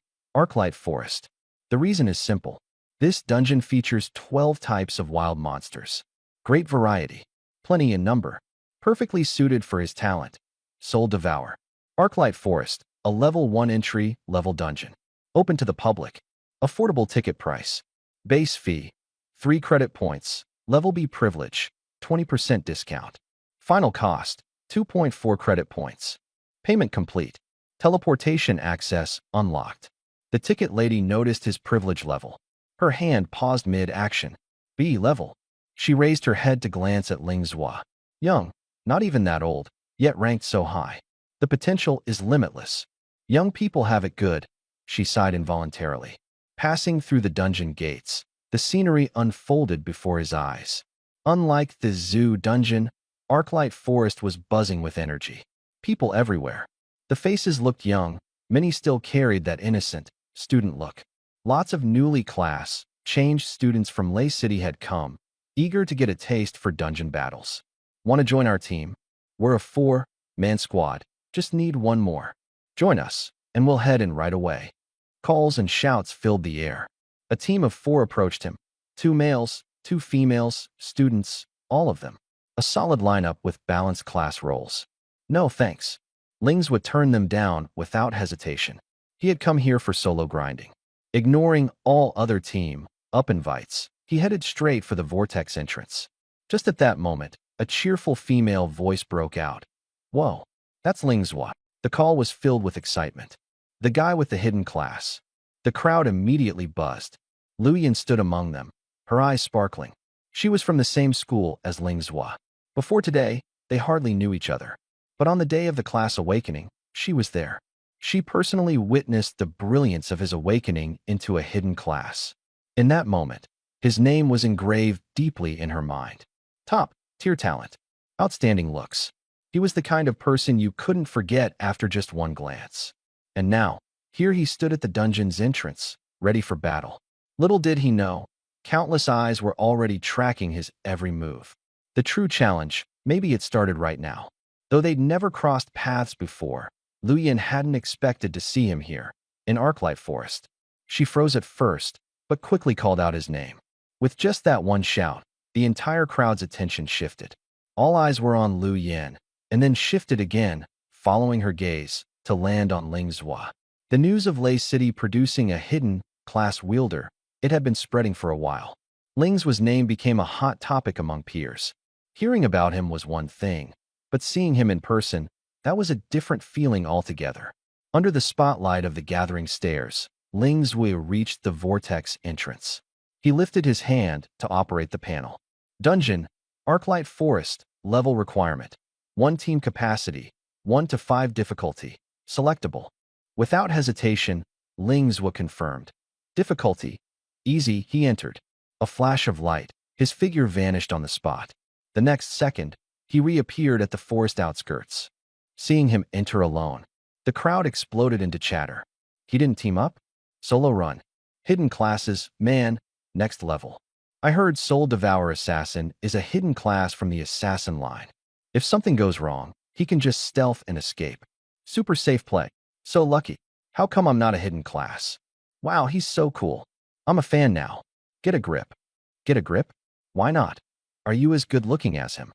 Forest. The reason is simple. This dungeon features 12 types of wild monsters. Great variety, plenty in number, perfectly suited for his talent. Soul Devour. Arclight Forest, a level 1 entry-level dungeon. Open to the public. Affordable ticket price. Base fee, 3 credit points. Level B privilege, 20% discount. Final cost, 2.4 credit points. Payment complete. Teleportation access unlocked. The ticket lady noticed his privilege level. Her hand paused mid-action. B level. She raised her head to glance at Lingzhou. Young, not even that old, yet ranked so high. The potential is limitless. Young people have it good, she sighed involuntarily. Passing through the dungeon gates, the scenery unfolded before his eyes. Unlike the zoo dungeon, Arclight Forest was buzzing with energy. People everywhere. The faces looked young, many still carried that innocent, student look. Lots of newly changed students from Lay City had come, eager to get a taste for dungeon battles. Want to join our team? We're a 4-man squad, just need one more. Join us, and we'll head in right away. Calls and shouts filled the air. A team of 4 approached him. 2 males, 2 females, students, all of them. A solid lineup with balanced class roles. No thanks. Lings would turn them down without hesitation. He had come here for solo grinding. Ignoring all other team up invites, he headed straight for the vortex entrance. Just at that moment, a cheerful female voice broke out. Whoa, that's Lingswa. The call was filled with excitement. The guy with the hidden class. The crowd immediately buzzed. Luyan stood among them, her eyes sparkling. She was from the same school as Lingswa. Before today, they hardly knew each other. But on the day of the class awakening, she was there. She personally witnessed the brilliance of his awakening into a hidden class. In that moment, his name was engraved deeply in her mind. Top-tier talent. Outstanding looks. He was the kind of person you couldn't forget after just one glance. And now, here he stood at the dungeon's entrance, ready for battle. Little did he know, countless eyes were already tracking his every move. The true challenge, maybe it started right now. Though they'd never crossed paths before, Luyan hadn't expected to see him here, in Arclight Forest. She froze at first, but quickly called out his name. With just that one shout, the entire crowd's attention shifted. All eyes were on Luyan, and then shifted again, following her gaze, to land on Lingswa. The news of Lay City producing a hidden class wielder, it had been spreading for a while. Lingswa's name became a hot topic among peers. Hearing about him was one thing, but seeing him in person, that was a different feeling altogether. Under the spotlight of the gathering stairs, Lingswa reached the vortex entrance. He lifted his hand to operate the panel. Dungeon, Arclight Forest, level requirement. 1 team capacity, 1 to 5 difficulty, selectable. Without hesitation, Lingswa confirmed. Difficulty, easy. He entered. A flash of light, his figure vanished on the spot. The next second, he reappeared at the forest outskirts. Seeing him enter alone, the crowd exploded into chatter. He didn't team up? Solo run. Hidden classes, man, next level. I heard SSS-level Assassin is a hidden class from the Assassin line. If something goes wrong, he can just stealth and escape. Super safe play. So lucky. How come I'm not a hidden class? Wow, he's so cool. I'm a fan now. Get a grip. Get a grip? Why not? Are you as good looking as him?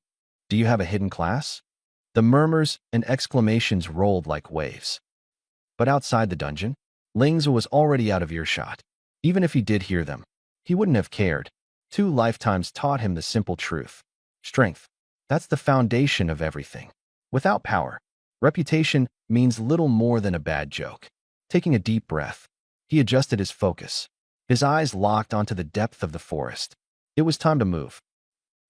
Do you have a hidden class? The murmurs and exclamations rolled like waves. But outside the dungeon, Lingswa was already out of earshot. Even if he did hear them, he wouldn't have cared. 2 lifetimes taught him the simple truth. Strength. That's the foundation of everything. Without power, reputation means little more than a bad joke. Taking a deep breath, he adjusted his focus. His eyes locked onto the depth of the forest. It was time to move.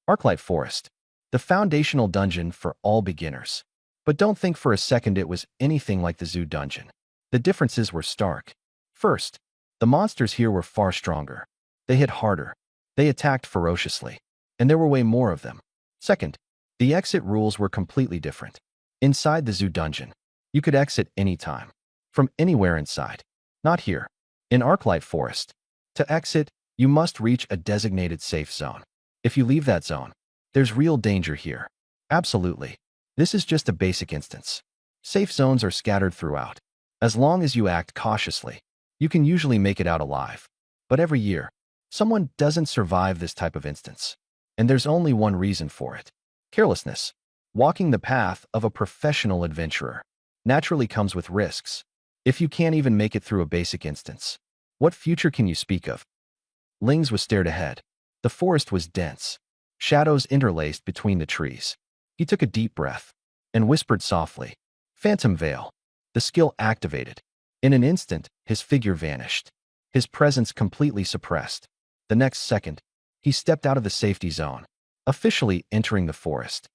Arclight Forest, the foundational dungeon for all beginners. But don't think for a second it was anything like the zoo dungeon. The differences were stark. First, the monsters here were far stronger. They hit harder. They attacked ferociously. And there were way more of them. Second, the exit rules were completely different. Inside the zoo dungeon, you could exit anytime. From anywhere inside. Not here. In Arclight Forest, to exit, you must reach a designated safe zone. If you leave that zone, there's real danger here. Absolutely. This is just a basic instance. Safe zones are scattered throughout. As long as you act cautiously, you can usually make it out alive. But every year, someone doesn't survive this type of instance. And there's only one reason for it. Carelessness. Walking the path of a professional adventurer naturally comes with risks. If you can't even make it through a basic instance, what future can you speak of? Lingswa stared ahead. The forest was dense. Shadows interlaced between the trees. He took a deep breath and whispered softly, Phantom Veil. The skill activated. In an instant, his figure vanished. His presence completely suppressed. The next second, he stepped out of the safety zone, officially entering the forest.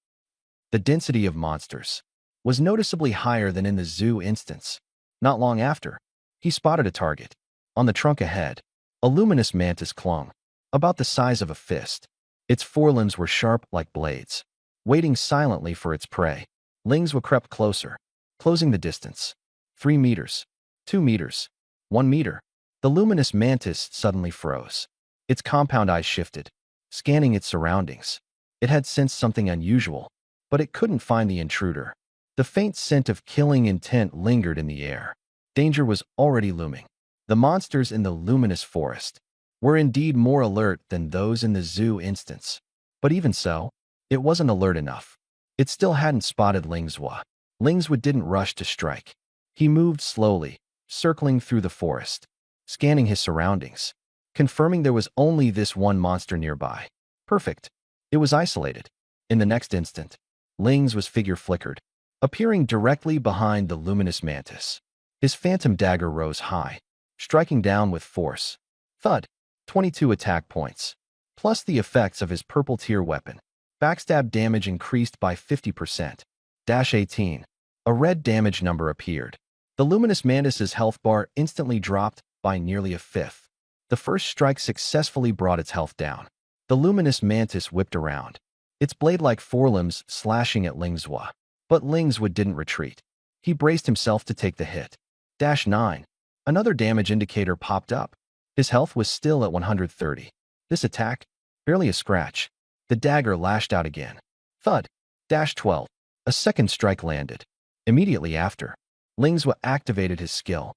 The density of monsters was noticeably higher than in the zoo instance. Not long after, he spotted a target. On the trunk ahead, a luminous mantis clung, about the size of a fist. Its forelimbs were sharp like blades, waiting silently for its prey. Lingswa crept closer. closing the distance. 3 meters. 2 meters. 1 meter. The luminous mantis suddenly froze. Its compound eyes shifted, scanning its surroundings. It had sensed something unusual, but it couldn't find the intruder. The faint scent of killing intent lingered in the air. Danger was already looming. The monsters in the luminous forest were indeed more alert than those in the zoo instance. But even so, it wasn't alert enough. It still hadn't spotted Lingzhua. Lingzhua didn't rush to strike. He moved slowly, circling through the forest, scanning his surroundings, confirming there was only this one monster nearby. Perfect. It was isolated. In the next instant, Lingzhua's figure flickered, appearing directly behind the luminous mantis. His phantom dagger rose high, striking down with force. Thud. 22 attack points, plus the effects of his purple tier weapon. Backstab damage increased by 50%. 18. A red damage number appeared. The luminous mantis's health bar instantly dropped by nearly a fifth. The first strike successfully brought its health down. The luminous mantis whipped around, its blade-like forelimbs slashing at Lingzhua. But Lingzhua didn't retreat. He braced himself to take the hit. 9. Another damage indicator popped up. His health was still at 130. This attack? Barely a scratch. The dagger lashed out again. Thud. 12. A second strike landed. Immediately after, Lingzhua activated his skill.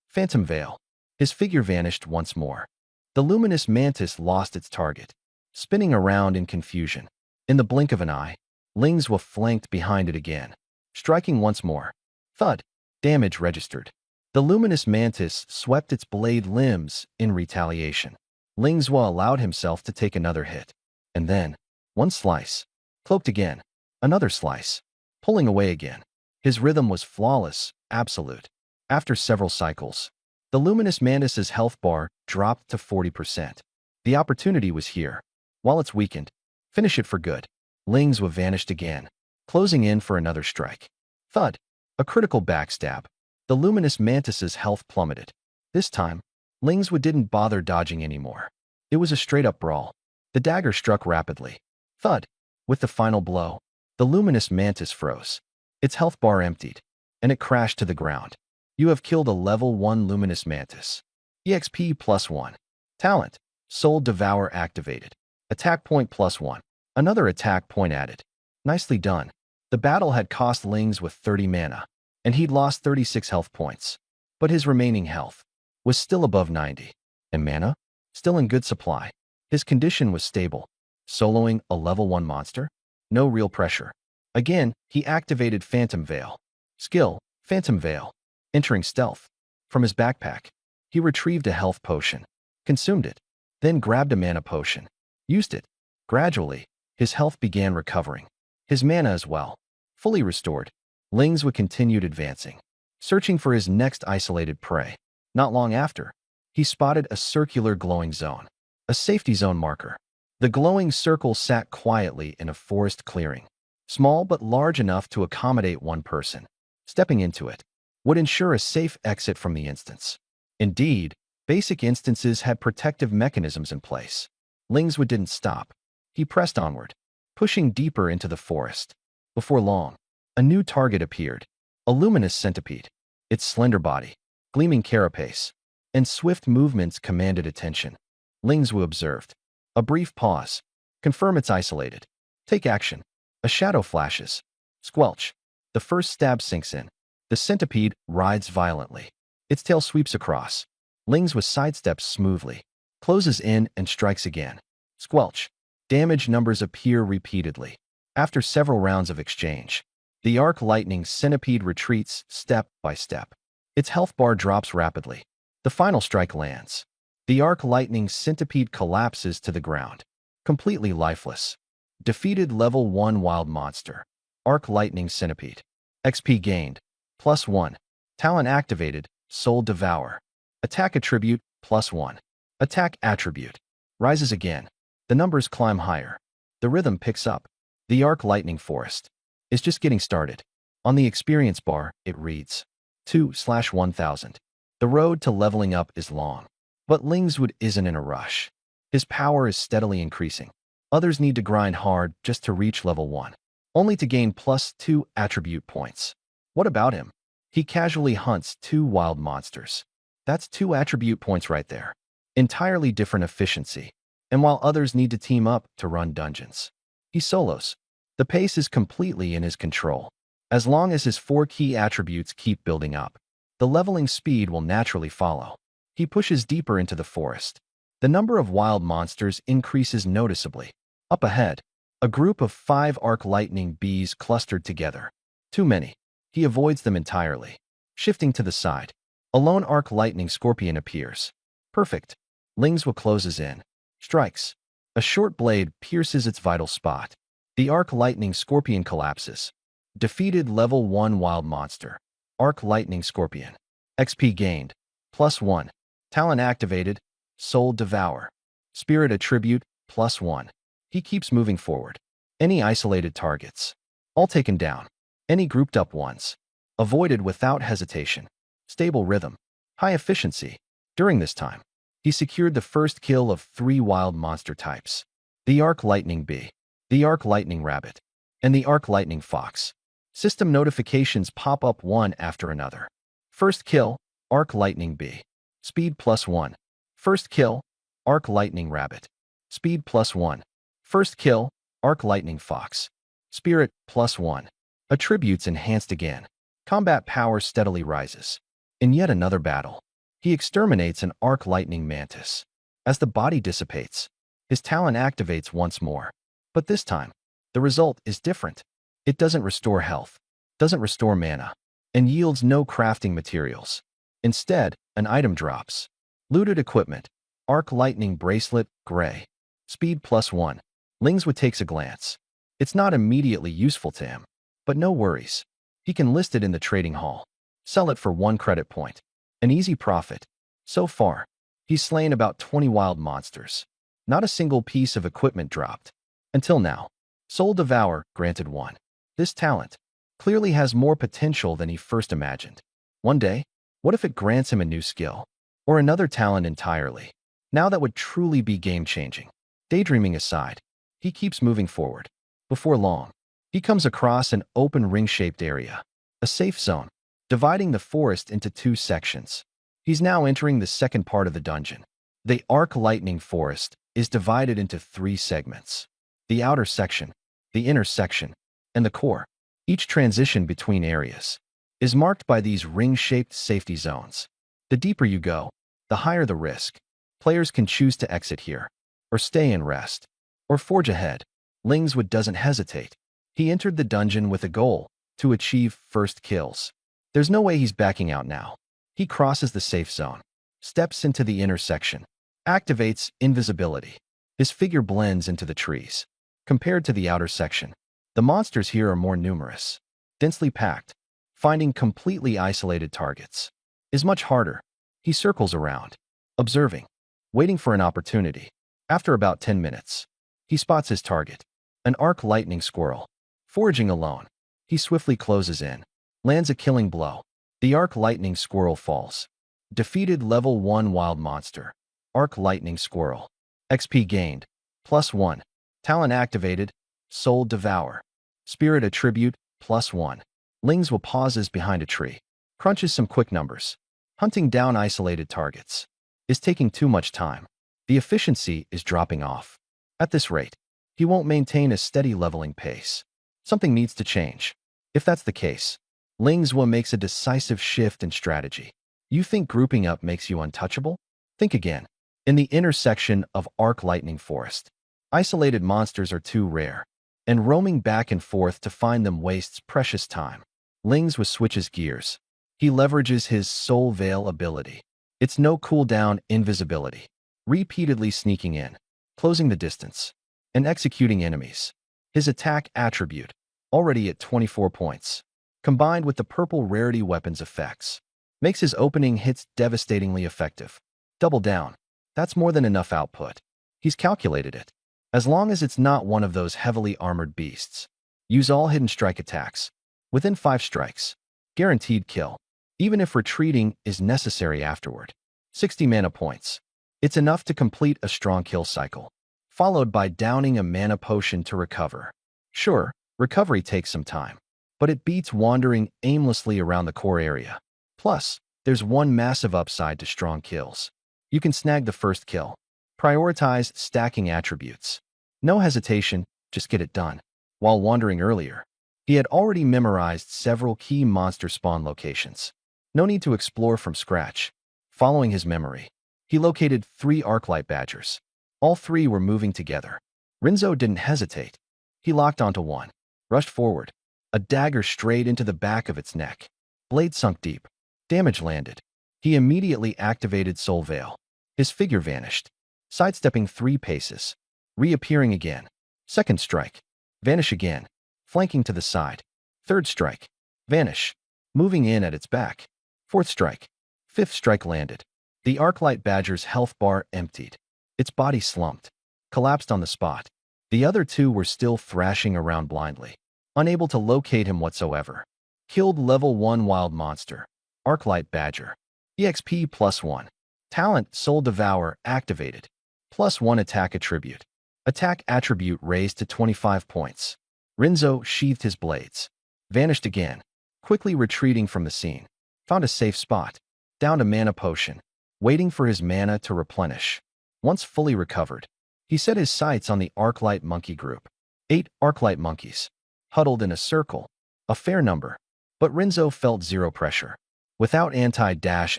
Phantom Veil. His figure vanished once more. The luminous mantis lost its target, spinning around in confusion. In the blink of an eye, Lingzhua flanked behind it again, striking once more. Thud. Damage registered. The luminous mantis swept its blade limbs in retaliation. Lingzhua allowed himself to take another hit. And then, one slice. Cloaked again. Another slice. Pulling away again. His rhythm was flawless, absolute. After several cycles, the luminous mantis's health bar dropped to 40%. The opportunity was here. While it's weakened, finish it for good. Lingzhua vanished again, closing in for another strike. Thud. A critical backstab. The luminous mantis's health plummeted. This time, Lingzhua didn't bother dodging anymore. It was a straight-up brawl. The dagger struck rapidly. Thud. With the final blow, the luminous mantis froze. Its health bar emptied, and it crashed to the ground. You have killed a level 1 luminous mantis. EXP +1. Talent. Soul Devour activated. Attack point +1. Another attack point added. Nicely done. The battle had cost Lingzhua 30 mana, and he'd lost 36 health points. But his remaining health was still above 90. And mana? Still in good supply. His condition was stable. Soloing a level 1 monster? No real pressure. Again, he activated Phantom Veil. Skill, Phantom Veil. Entering stealth. From his backpack, he retrieved a health potion, consumed it, then grabbed a mana potion, used it. Gradually, his health began recovering. His mana as well. Fully restored, Lingzhua continued advancing, searching for his next isolated prey. Not long after, he spotted a circular glowing zone, a safety zone marker. The glowing circle sat quietly in a forest clearing, small but large enough to accommodate one person. Stepping into it would ensure a safe exit from the instance. Indeed, basic instances had protective mechanisms in place. Lingzhua didn't stop. He pressed onward, pushing deeper into the forest. Before long, a new target appeared, a luminous centipede. Its slender body, gleaming carapace, and swift movements commanded attention. Lingzhua observed. A brief pause. Confirm it's isolated. Take action. A shadow flashes. Squelch. The first stab sinks in. The centipede rides violently. Its tail sweeps across. Lingzhua sidesteps smoothly, closes in and strikes again. Squelch. Damage numbers appear repeatedly. After several rounds of exchange, the arc lightning centipede retreats step by step. Its health bar drops rapidly. The final strike lands. The arc lightning centipede collapses to the ground, completely lifeless. Defeated level 1 wild monster. Arc lightning centipede. XP gained. +1. Talent activated. Soul Devour. Attack attribute. +1. Attack attribute. Rises again. The numbers climb higher. The rhythm picks up. The arc lightning forest is just getting started. On the experience bar, it reads 2/1000. The road to leveling up is long. But Lingzhua isn't in a rush. His power is steadily increasing. Others need to grind hard just to reach level 1, only to gain +2 attribute points. What about him? He casually hunts 2 wild monsters. That's 2 attribute points right there. Entirely different efficiency. And while others need to team up to run dungeons, he solos. The pace is completely in his control. As long as his 4 key attributes keep building up, the leveling speed will naturally follow. He pushes deeper into the forest. The number of wild monsters increases noticeably. Up ahead, a group of 5 arc lightning bees clustered together. Too many. He avoids them entirely. Shifting to the side, a lone arc lightning scorpion appears. Perfect. Lingzwa closes in. Strikes. A short blade pierces its vital spot. The arc lightning scorpion collapses. Defeated level 1 wild monster. Arc lightning scorpion. XP gained. +1. Talent activated. Soul devour. Spirit attribute. +1. He keeps moving forward. Any isolated targets. All taken down. Any grouped up ones. Avoided without hesitation. Stable rhythm. High efficiency. During this time, he secured the first kill of 3 wild monster types. The Arc Lightning Bee, the Arc Lightning Rabbit, and the Arc Lightning Fox. System notifications pop up one after another. First kill, Arc Lightning Bee. Speed +1. First kill, Arc Lightning Rabbit. Speed +1. First kill, Arc Lightning Fox. Spirit +1. Attributes enhanced again. Combat power steadily rises. In yet another battle, he exterminates an Arc Lightning Mantis. As the body dissipates, his talent activates once more. But this time, the result is different. It doesn't restore health, doesn't restore mana, and yields no crafting materials. Instead, an item drops. Looted equipment. Arc Lightning Bracelet, Gray. Speed +1. Lingzwa takes a glance. It's not immediately useful to him, but no worries. He can list it in the trading hall. Sell it for 1 credit point. An easy profit. So far, he's slain about 20 wild monsters. Not a single piece of equipment dropped. Until now. Soul Devour, granted 1. This talent clearly has more potential than he first imagined. One day, what if it grants him a new skill? Or another talent entirely? Now that would truly be game-changing. Daydreaming aside, he keeps moving forward. Before long, he comes across an open ring-shaped area. A safe zone, dividing the forest into 2 sections. He's now entering the second part of the dungeon. The Arc Lightning Forest is divided into 3 segments. The outer section, the inner section, and the core. Each transition between areas is marked by these ring-shaped safety zones. The deeper you go, the higher the risk. Players can choose to exit here, or stay and rest, or forge ahead. Lingzwa doesn't hesitate. He entered the dungeon with a goal to achieve first kills. There's no way he's backing out now. He crosses the safe zone, steps into the inner section, activates invisibility. His figure blends into the trees. Compared to the outer section, the monsters here are more numerous, densely packed. Finding completely isolated targets is much harder. He circles around, observing, waiting for an opportunity. After about 10 minutes, he spots his target, an arc lightning squirrel. Foraging alone, he swiftly closes in, lands a killing blow. The arc lightning squirrel falls. Defeated level 1 wild monster, arc lightning squirrel. XP gained, +1. Talent activated, soul devour. Spirit attribute, +1. Lingzwa pauses behind a tree, crunches some quick numbers. Hunting down isolated targets is taking too much time. The efficiency is dropping off. At this rate, he won't maintain a steady leveling pace. Something needs to change. If that's the case, Lingzwa makes a decisive shift in strategy. You think grouping up makes you untouchable? Think again. In the intersection of Arc Lightning Forest, isolated monsters are too rare, and roaming back and forth to find them wastes precious time. Lingzwa switches gears. He leverages his Soul Veil ability. It's no cooldown invisibility. Repeatedly sneaking in, closing the distance, and executing enemies. His attack attribute, already at 24 points, combined with the purple rarity weapons effects, makes his opening hits devastatingly effective. Double down. That's more than enough output. He's calculated it. As long as it's not one of those heavily armored beasts. Use all hidden strike attacks. Within 5 strikes. Guaranteed kill. Even if retreating is necessary afterward. 60 mana points. It's enough to complete a strong kill cycle, followed by downing a mana potion to recover. Sure, recovery takes some time, but it beats wandering aimlessly around the core area. Plus, there's one massive upside to strong kills. You can snag the first kill. Prioritize stacking attributes. No hesitation, just get it done. While wandering earlier, he had already memorized several key monster spawn locations. No need to explore from scratch. Following his memory, he located 3 Arclight Badgers. All 3 were moving together. Rinzo didn't hesitate. He locked onto one, rushed forward. A dagger strayed into the back of its neck. Blade sunk deep. Damage landed. He immediately activated Soul Veil. His figure vanished, sidestepping 3 paces, reappearing again. Second strike. Vanish again, flanking to the side. Third strike. Vanish, moving in at its back. Fourth strike. Fifth strike landed. The Arclight Badger's health bar emptied. Its body slumped, collapsed on the spot. The other 2 were still thrashing around blindly, unable to locate him whatsoever. Killed level 1 wild monster. Arclight Badger. EXP +1. Talent Soul Devour activated. +1 attack attribute. Attack attribute raised to 25 points. Rinzo sheathed his blades. Vanished again, quickly retreating from the scene. Found a safe spot. Downed a mana potion, waiting for his mana to replenish. Once fully recovered, he set his sights on the Arclight monkey group. 8 Arclight monkeys, huddled in a circle. A fair number, but Rinzo felt zero pressure. Without anti-veil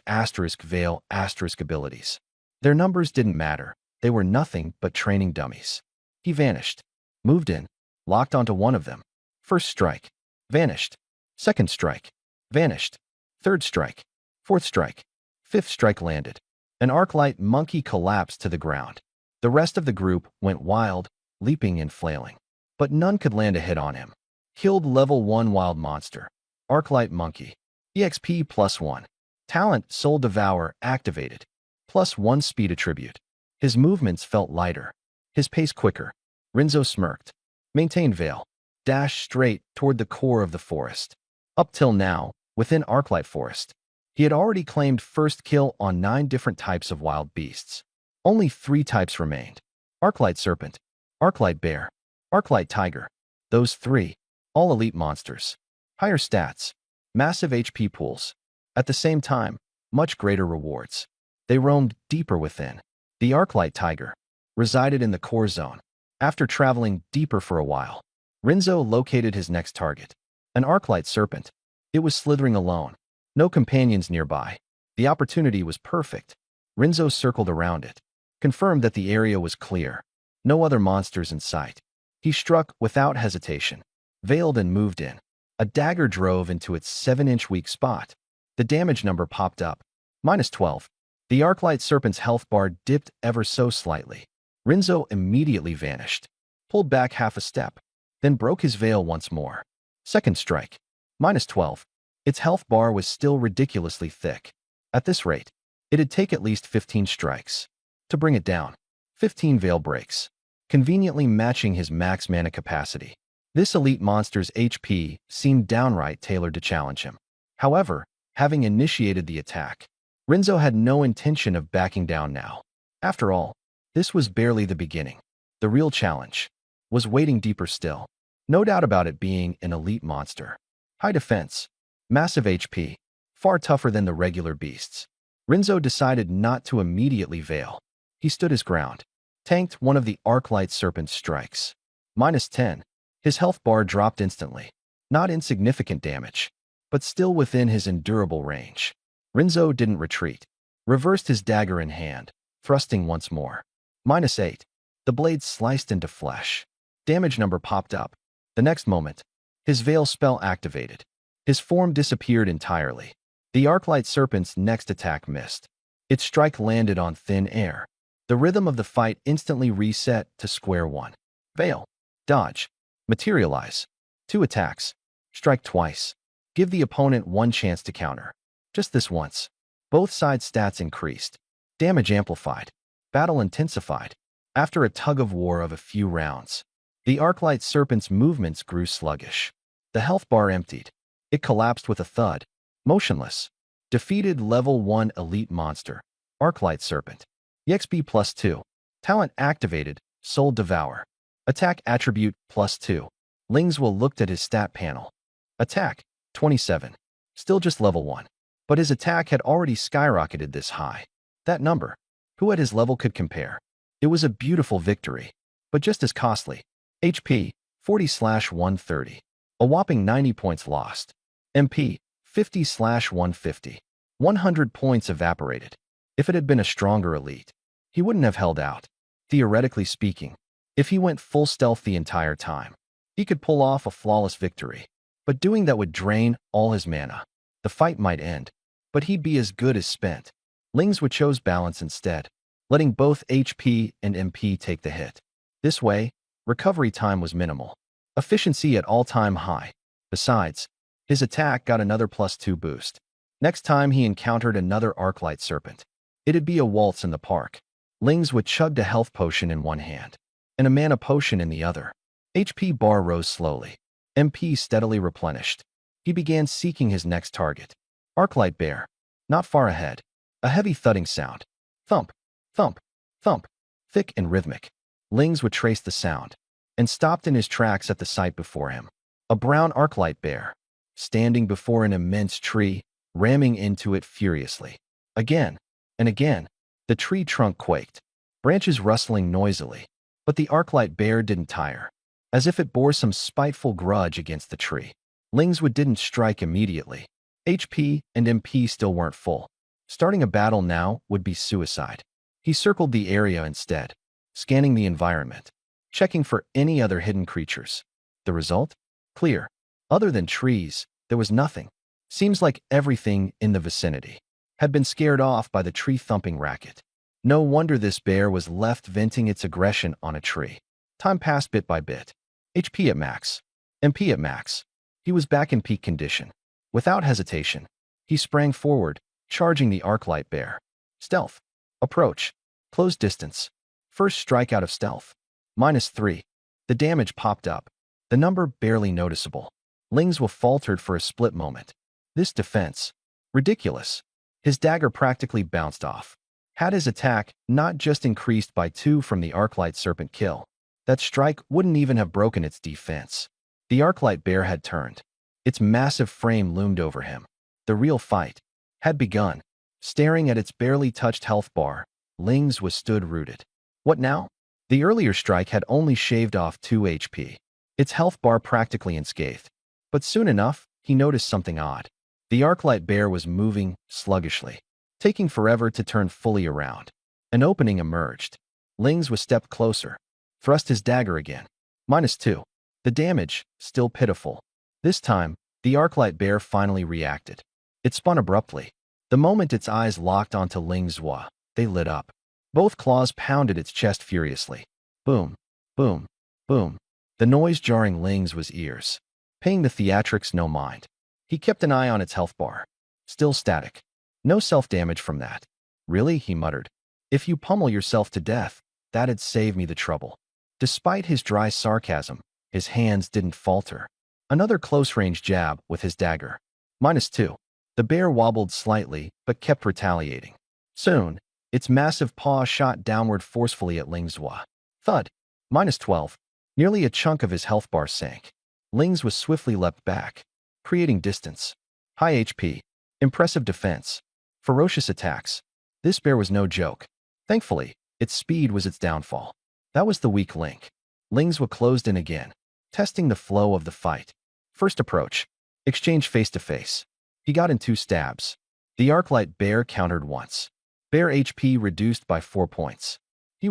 abilities, their numbers didn't matter. They were nothing but training dummies. He vanished, moved in, locked onto one of them. First strike. Vanished. Second strike. Vanished. Third strike. Fourth strike. Fifth strike landed. An Arclight monkey collapsed to the ground. The rest of the group went wild, leaping and flailing. But none could land a hit on him. Killed level 1 wild monster. Arclight monkey. EXP +1. Talent Soul Devour activated. +1 speed attribute. His movements felt lighter, his pace quicker. Rinzo smirked. Maintained Veil. Dashed straight toward the core of the forest. Up till now, within Arclight Forest, he had already claimed first kill on 9 different types of wild beasts. Only 3 types remained. Arclight Serpent, Arclight Bear, Arclight Tiger. Those 3, all elite monsters. Higher stats, massive HP pools. At the same time, much greater rewards. They roamed deeper within. The Arclight Tiger resided in the core zone. After traveling deeper for a while, Rinzo located his next target. An Arclight Serpent. It was slithering alone. No companions nearby. The opportunity was perfect. Rinzo circled around it, confirmed that the area was clear. No other monsters in sight. He struck without hesitation, veiled and moved in. A dagger drove into its 7-inch weak spot. The damage number popped up. -12. The Arclight Serpent's health bar dipped ever so slightly. Rinzo immediately vanished, pulled back half a step, then broke his veil once more. Second strike. -12. Its health bar was still ridiculously thick. At this rate, it'd take at least 15 strikes to bring it down. 15 veil breaks, conveniently matching his max mana capacity. This elite monster's HP seemed downright tailored to challenge him. However, having initiated the attack, Rinzo had no intention of backing down now. After all, this was barely the beginning. The real challenge was waiting deeper still. No doubt about it being an elite monster. High defense, massive HP, far tougher than the regular beasts. Rinzo decided not to immediately veil. He stood his ground, tanked one of the Arclight Serpent's strikes. -10. His health bar dropped instantly. Not insignificant damage, but still within his endurable range. Rinzo didn't retreat. Reversed his dagger in hand, thrusting once more. -8. The blade sliced into flesh. Damage number popped up. The next moment, his veil spell activated. His form disappeared entirely. The Arclight Serpent's next attack missed. Its strike landed on thin air. The rhythm of the fight instantly reset to square one. Veil. Dodge. Materialize. 2 attacks. Strike twice. Give the opponent 1 chance to counter. Just this once. Both sides' stats increased. Damage amplified. Battle intensified. After a tug-of-war of a few rounds, the Arclight Serpent's movements grew sluggish. The health bar emptied. It collapsed with a thud. Motionless. Defeated level 1 elite monster. Arclight Serpent. EXP +2. Talent activated. Soul Devour. Attack attribute +2. Lings will looked at his stat panel. Attack, 27. Still just level 1. But his attack had already skyrocketed this high. That number, who at his level could compare? It was a beautiful victory, but just as costly. HP, 40/130. A whopping 90 points lost. MP, 50/150. 100 points evaporated. If it had been a stronger elite, he wouldn't have held out. Theoretically speaking, if he went full stealth the entire time, he could pull off a flawless victory. But doing that would drain all his mana. The fight might end, but he'd be as good as spent. Lings would chose balance instead, letting both HP and MP take the hit. This way, recovery time was minimal. Efficiency at all-time high. Besides, his attack got another +2 boost. Next time he encountered another Arclight Serpent, it'd be a waltz in the park. Lings would chug a health potion in one hand and a mana potion in the other. HP bar rose slowly. MP steadily replenished. He began seeking his next target. Arclight Bear. Not far ahead. A heavy thudding sound. Thump, thump, thump. Thick and rhythmic. Lings would trace the sound and stopped in his tracks at the sight before him. A brown Arclight Bear, standing before an immense tree, ramming into it furiously. Again and again, the tree trunk quaked, branches rustling noisily. But the Arclight Bear didn't tire. As if it bore some spiteful grudge against the tree, Lingswood didn't strike immediately. HP and MP still weren't full. Starting a battle now would be suicide. He circled the area instead, scanning the environment, checking for any other hidden creatures. The result? Clear. Other than trees, there was nothing. Seems like everything in the vicinity had been scared off by the tree-thumping racket. No wonder this bear was left venting its aggression on a tree. Time passed bit by bit. HP at max. MP at max. He was back in peak condition. Without hesitation, he sprang forward, charging the Arclight Bear. Stealth. Approach. Close distance. First strike out of stealth. -3. The damage popped up. The number barely noticeable. Lingswa faltered for a split moment. This defense. Ridiculous. His dagger practically bounced off. Had his attack not just increased by 2 from the Arclight Serpent kill, that strike wouldn't even have broken its defense. The Arclight Bear had turned. Its massive frame loomed over him. The real fight had begun. Staring at its barely touched health bar, Lings was stood rooted. What now? The earlier strike had only shaved off 2 HP. Its health bar practically unscathed. But soon enough, he noticed something odd. The Arclight Bear was moving sluggishly, taking forever to turn fully around. An opening emerged. Lings was stepped closer, thrust his dagger again. -2. The damage, still pitiful. This time, the Arclight Bear finally reacted. It spun abruptly. The moment its eyes locked onto Lingswa, they lit up. Both claws pounded its chest furiously. Boom, boom, boom. The noise jarring Lingswa's ears, paying the theatrics no mind. He kept an eye on its health bar. Still static. No self-damage from that. Really, he muttered. If you pummel yourself to death, that'd save me the trouble. Despite his dry sarcasm, his hands didn't falter. Another close-range jab with his dagger. -2. The bear wobbled slightly, but kept retaliating. Soon, its massive paw shot downward forcefully at Lingswa. Thud. -12. Nearly a chunk of his health bar sank. Lingswa swiftly leapt back, creating distance. High HP. Impressive defense. Ferocious attacks. This bear was no joke. Thankfully, its speed was its downfall. That was the weak link. Lingswa closed in again, testing the flow of the fight. First approach. Exchange face-to-face. He got in 2 stabs. The Arclight Bear countered once. Bear HP reduced by 4 points. He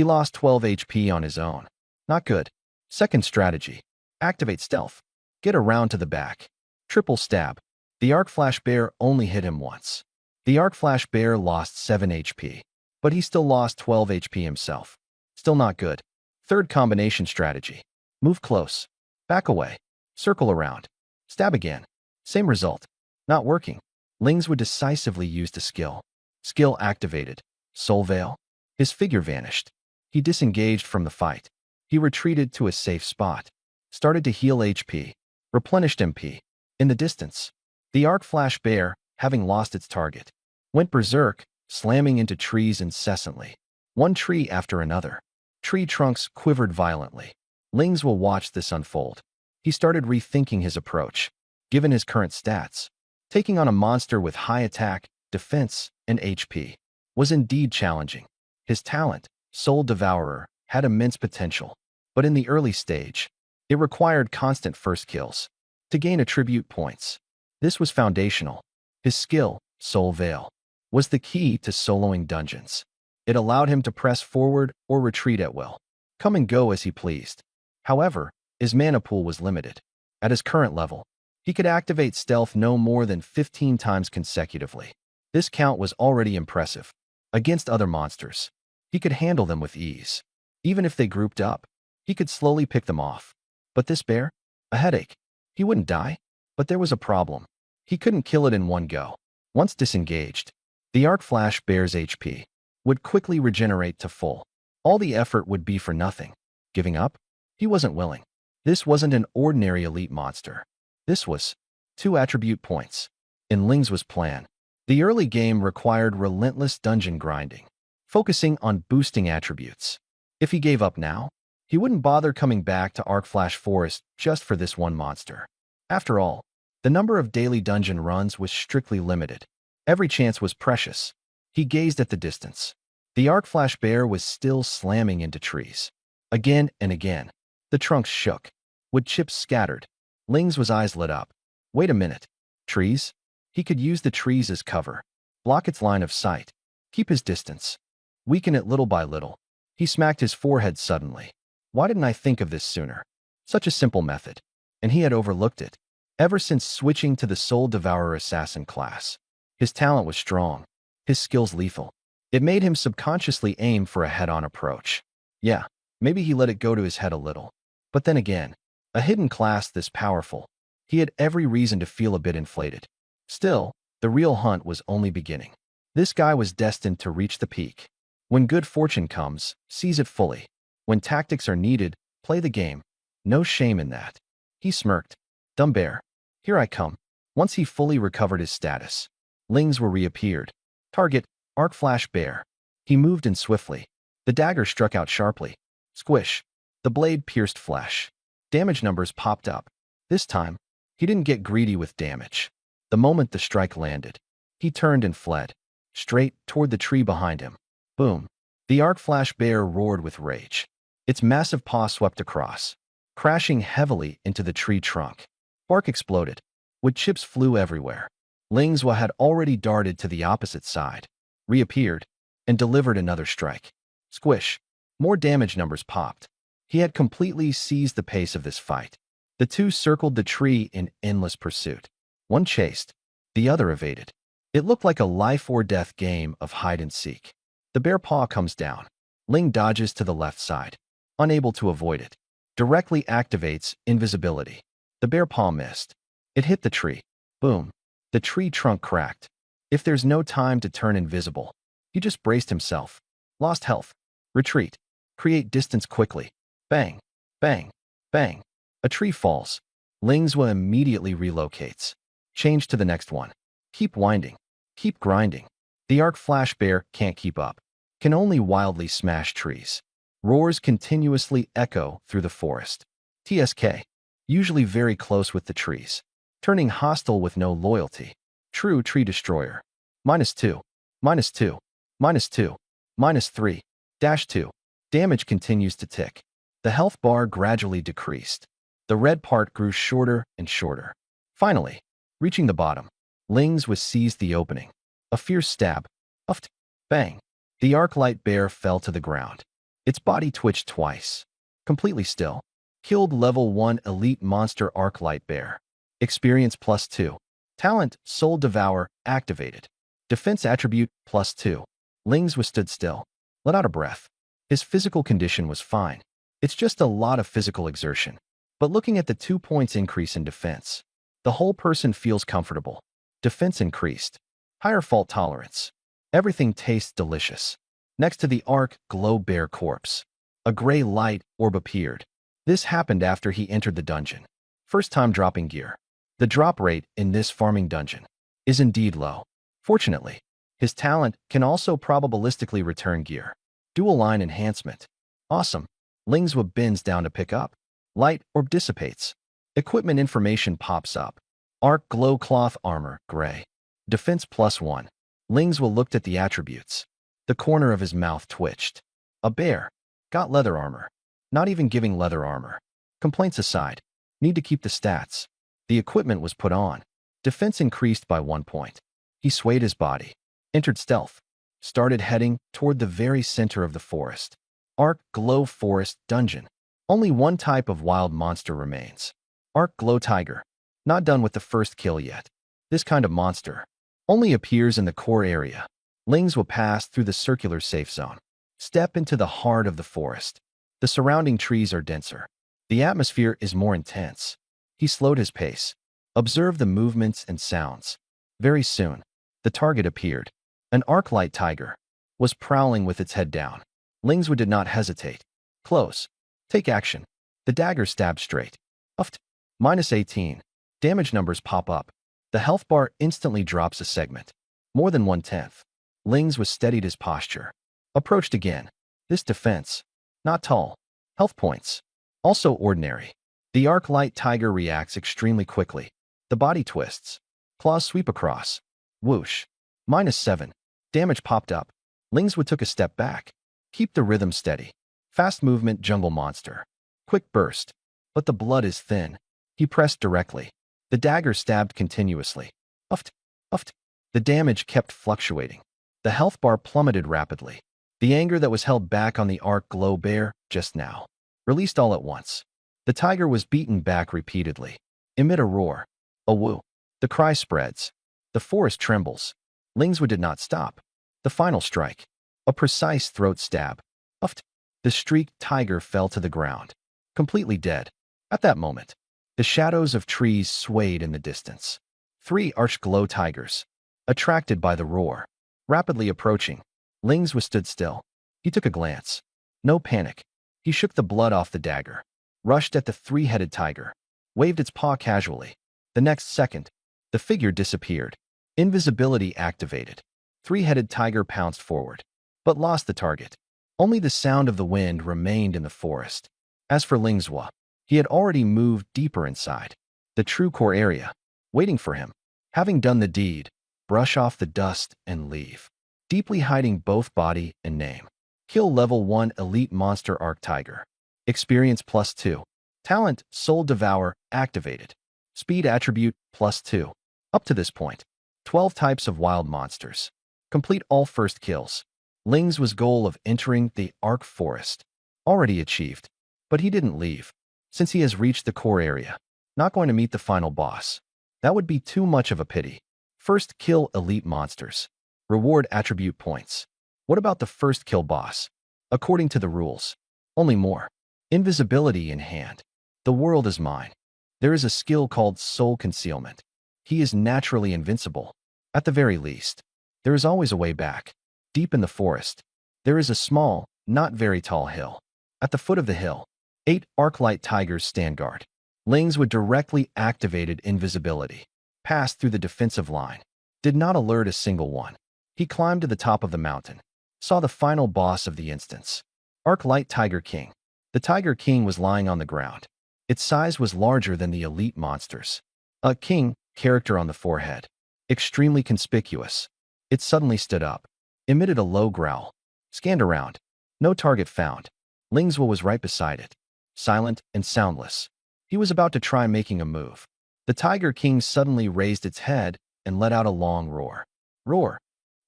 lost 12 HP on his own. Not good. Second strategy. Activate stealth. Get around to the back. Triple stab. The Arc Flash Bear only hit him once. The Arc Flash Bear lost 7 HP, but he still lost 12 HP himself. Still not good. Third combination strategy. Move close. Back away. Circle around. Stab again. Same result. Not working. Lingswood decisively used a skill. Skill activated. Soul Veil. His figure vanished. He disengaged from the fight. He retreated to a safe spot. Started to heal HP. Replenished MP. In the distance, the Arc Flash Bear, having lost its target, went berserk, slamming into trees incessantly. One tree after another. Tree trunks quivered violently. Lingswa watched this unfold. He started rethinking his approach. given his current stats. Taking on a monster with high attack, defense, and HP was indeed challenging. His talent, Soul Devourer, had immense potential, but in the early stage, it required constant first kills to gain attribute points. This was foundational. His skill, Soul Veil, was the key to soloing dungeons. It allowed him to press forward or retreat at will, come and go as he pleased. However, his mana pool was limited. At his current level, he could activate stealth no more than 15 times consecutively. This count was already impressive. Against other monsters, he could handle them with ease. Even if they grouped up, he could slowly pick them off. But this bear? A headache. He wouldn't die, but there was a problem. He couldn't kill it in one go. Once disengaged, the Arc Flash Bear's HP would quickly regenerate to full. All the effort would be for nothing. Giving up? He wasn't willing. This wasn't an ordinary elite monster. This was 2 attribute points. In Ling's plan, the early game required relentless dungeon grinding, focusing on boosting attributes. If he gave up now, he wouldn't bother coming back to Arc Flash Forest just for this one monster. After all, the number of daily dungeon runs was strictly limited. Every chance was precious. He gazed at the distance. The Arc Flash Bear was still slamming into trees. Again and again, the trunks shook. Wood chips scattered. Ling's eyes lit up. Wait a minute. Trees? He could use the trees as cover. Block its line of sight. Keep his distance. Weaken it little by little. He smacked his forehead suddenly. Why didn't I think of this sooner? Such a simple method. And he had overlooked it. Ever since switching to the Soul Devourer Assassin class, his talent was strong. His skills lethal. It made him subconsciously aim for a head-on approach. Yeah, maybe he let it go to his head a little. But then again, a hidden class this powerful, he had every reason to feel a bit inflated. Still, the real hunt was only beginning. This guy was destined to reach the peak. When good fortune comes, seize it fully. When tactics are needed, play the game. No shame in that. He smirked. Dumb bear. Here I come. Once he fully recovered his status, Ling's reappeared. Target, Arc Flash Bear. He moved in swiftly. The dagger struck out sharply. Squish. The blade pierced flesh. Damage numbers popped up. This time, he didn't get greedy with damage. The moment the strike landed, he turned and fled, straight toward the tree behind him. Boom. The Arc Flash Bear roared with rage. Its massive paw swept across, crashing heavily into the tree trunk. Bark exploded. Wood chips flew everywhere. Ling's had already darted to the opposite side, reappeared, and delivered another strike. Squish. More damage numbers popped. He had completely seized the pace of this fight. The two circled the tree in endless pursuit. One chased, the other evaded. It looked like a life-or-death game of hide-and-seek. The bear paw comes down. Ling dodges to the left side, unable to avoid it. Directly activates invisibility. The bear paw missed. It hit the tree. Boom. The tree trunk cracked. If there's no time to turn invisible, he just braced himself. Lost health. Retreat. Create distance quickly. Bang. Bang. Bang. A tree falls. Ling's immediately relocates. Change to the next one. Keep winding. Keep grinding. The Arc Flash Bear can't keep up. Can only wildly smash trees. Roars continuously echo through the forest. TSK. Usually very close with the trees. Turning hostile with no loyalty. True tree destroyer. -2. -2. -2. -3. -2. Damage continues to tick. The health bar gradually decreased. The red part grew shorter and shorter. Finally, reaching the bottom, Ling's seized the opening. A fierce stab. Uffed. Bang. The Arclight Bear fell to the ground. Its body twitched twice. Completely still. Killed level 1 elite monster Arclight Bear. Experience +2. Talent Soul Devour activated. Defense attribute +2. Ling's stood still. Let out a breath. His physical condition was fine. It's just a lot of physical exertion. But looking at the 2 points increase in defense, the whole person feels comfortable. Defense increased. Higher fault tolerance. Everything tastes delicious. Next to the Arc Glow Bear corpse, a gray light orb appeared. This happened after he entered the dungeon. First time dropping gear. The drop rate in this farming dungeon is indeed low. Fortunately, his talent can also probabilistically return gear. Dual line enhancement. Awesome. Ling's bends down to pick up. Light orb dissipates. Equipment information pops up. Arc Glow Cloth Armor, Gray. Defense +1. Lingzhou looked at the attributes. The corner of his mouth twitched. A bear. Got leather armor. Not even giving leather armor. Complaints aside, need to keep the stats. The equipment was put on. Defense increased by 1 point. He swayed his body. Entered stealth. Started heading toward the very center of the forest. Arc Glow Forest Dungeon. Only one type of wild monster remains. Arc Glow Tiger. Not done with the first kill yet. This kind of monster only appears in the core area. Lings will pass through the circular safe zone. Step into the heart of the forest. The surrounding trees are denser. The atmosphere is more intense. He slowed his pace. Observed the movements and sounds. Very soon, the target appeared. An arc-light tiger was prowling with its head down. Lingzhou did not hesitate. Close. Take action. The dagger stabbed straight. Uft. -18. Damage numbers pop up. The health bar instantly drops a segment. More than 1/10. Lingzhou steadied his posture. Approached again. This defense. Not tall. Health points. Also ordinary. The arc-light tiger reacts extremely quickly. The body twists. Claws sweep across. Whoosh. -7. Damage popped up. Lingzhou took a step back. Keep the rhythm steady. Fast movement jungle monster. Quick burst. But the blood is thin. He pressed directly. The dagger stabbed continuously. Uft. Uft. The damage kept fluctuating. The health bar plummeted rapidly. The anger that was held back on the Arc Glow Bear just now released all at once. The tiger was beaten back repeatedly. Emit a roar. A woo. The cry spreads. The forest trembles. Lingzhou did not stop. The final strike. A precise throat stab. Uft. The streaked tiger fell to the ground. Completely dead. At that moment, the shadows of trees swayed in the distance. 3 arch glow tigers. Attracted by the roar. Rapidly approaching. Lingzhou stood still. He took a glance. No panic. He shook the blood off the dagger. Rushed at the 3-headed tiger. Waved its paw casually. The next second, the figure disappeared. Invisibility activated. 3-headed tiger pounced forward, but lost the target. Only the sound of the wind remained in the forest. As for Lingzhou, he had already moved deeper inside the true core area, waiting for him. Having done the deed, brush off the dust and leave. Deeply hiding both body and name. Kill level 1 elite monster arc tiger. Experience +2. Talent Soul Devour activated. Speed attribute +2. Up to this point, 12 types of wild monsters. Complete all first kills. Lingzhou's goal of entering the Arc Forest already achieved, but he didn't leave. Since he has reached the core area, not going to meet the final boss. That would be too much of a pity. First kill elite monsters. Reward attribute points. What about the first kill boss? According to the rules, only more. Invisibility in hand. The world is mine. There is a skill called soul concealment. He is naturally invincible. At the very least, there is always a way back. Deep in the forest, there is a small, not very tall hill. At the foot of the hill, 8 arc-light tigers stand guard. Lingzhou directly activated invisibility. Passed through the defensive line. Did not alert a single one. He climbed to the top of the mountain. Saw the final boss of the instance. Arc-light Tiger King. The Tiger King was lying on the ground. Its size was larger than the elite monsters. A king character on the forehead. Extremely conspicuous. It suddenly stood up. Emitted a low growl. Scanned around. No target found. Lingzhou was right beside it. Silent and soundless. He was about to try making a move. The Tiger King suddenly raised its head and let out a long roar. Roar.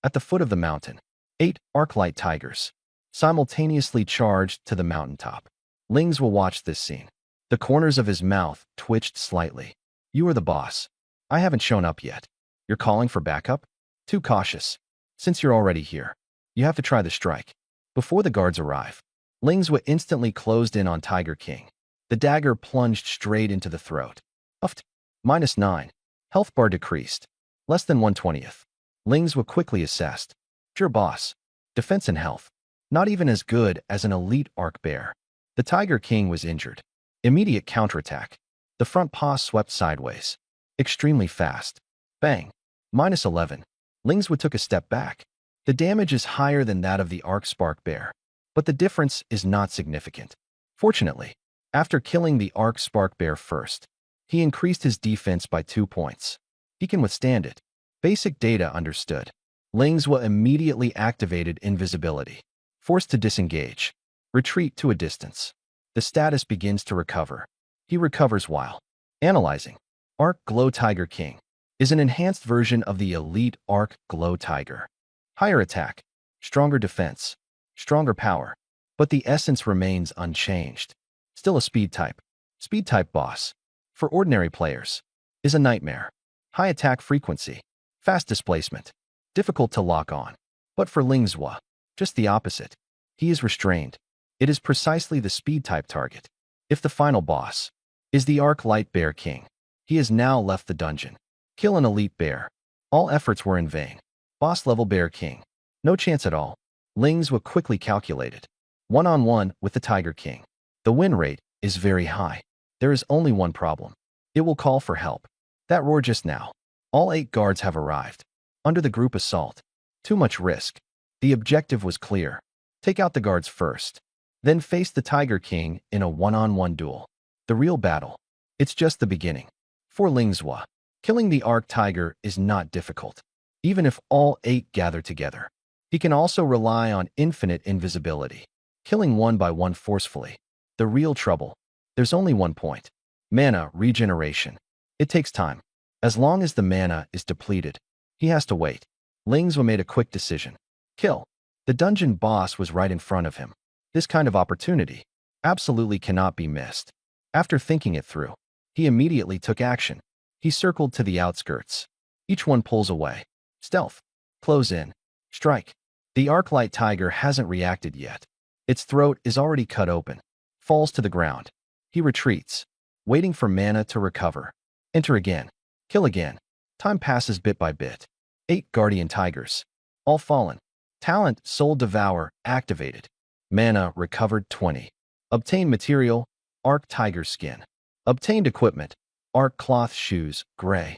At the foot of the mountain, 8 arc-light tigers simultaneously charged to the mountaintop. Lingzhou watched this scene. The corners of his mouth twitched slightly. You are the boss. I haven't shown up yet. You're calling for backup? Too cautious. Since you're already here, you have to try the strike. Before the guards arrive, Lingzhou instantly closed in on Tiger King. The dagger plunged straight into the throat. Uft. -9. Health bar decreased. Less than 1/20th. Lingzhou quickly assessed. Your boss. Defense and health. Not even as good as an elite arc bear. The Tiger King was injured. Immediate counterattack. The front paw swept sideways. Extremely fast. Bang. -11. Lingzhou took a step back. The damage is higher than that of the arc spark bear, but the difference is not significant. Fortunately, after killing the arc spark bear first, He increased his defense by 2 points. He can withstand it. Basic data understood. Lingzhou immediately activated invisibility. Forced to disengage. Retreat to a distance. The status begins to recover. He recovers while analyzing. Arc Glow Tiger King is an enhanced version of the elite Arc Glow Tiger. Higher attack, stronger defense, stronger power, but the essence remains unchanged. Still a speed type. Speed type boss, for ordinary players, is a nightmare. High attack frequency, fast displacement, difficult to lock on. But for Lingzhou, just the opposite. He is restrained. It is precisely the speed type target. If the final boss is the Arc Light Bear King, he has now left the dungeon. Kill an elite bear. All efforts were in vain. Boss level Bear King. No chance at all. Lingzhou quickly calculated. One-on-one with the Tiger King. The win rate is very high. There is only one problem. It will call for help. That roar just now. All 8 guards have arrived. Under the group assault. Too much risk. The objective was clear. Take out the guards first. Then face the Tiger King in a one-on-one duel. The real battle. It's just the beginning. For Lingzhou, killing the Arc Tiger is not difficult. Even if all 8 gather together. He can also rely on infinite invisibility. Killing one by one forcefully. The real trouble. There's only one point. Mana regeneration. It takes time. As long as the mana is depleted, he has to wait. Lingzhou made a quick decision. Kill. The dungeon boss was right in front of him. This kind of opportunity absolutely cannot be missed. After thinking it through, he immediately took action. He circled to the outskirts. Each one pulls away. Stealth. Close in. Strike. The Arclight Tiger hasn't reacted yet. Its throat is already cut open. Falls to the ground. He retreats, waiting for mana to recover. Enter again. Kill again. Time passes bit by bit. 8 Guardian Tigers. All fallen. Talent Soul Devour activated. Mana recovered 20. Obtained material, Arc Tiger Skin. Obtained equipment, Arc Cloth Shoes, Gray.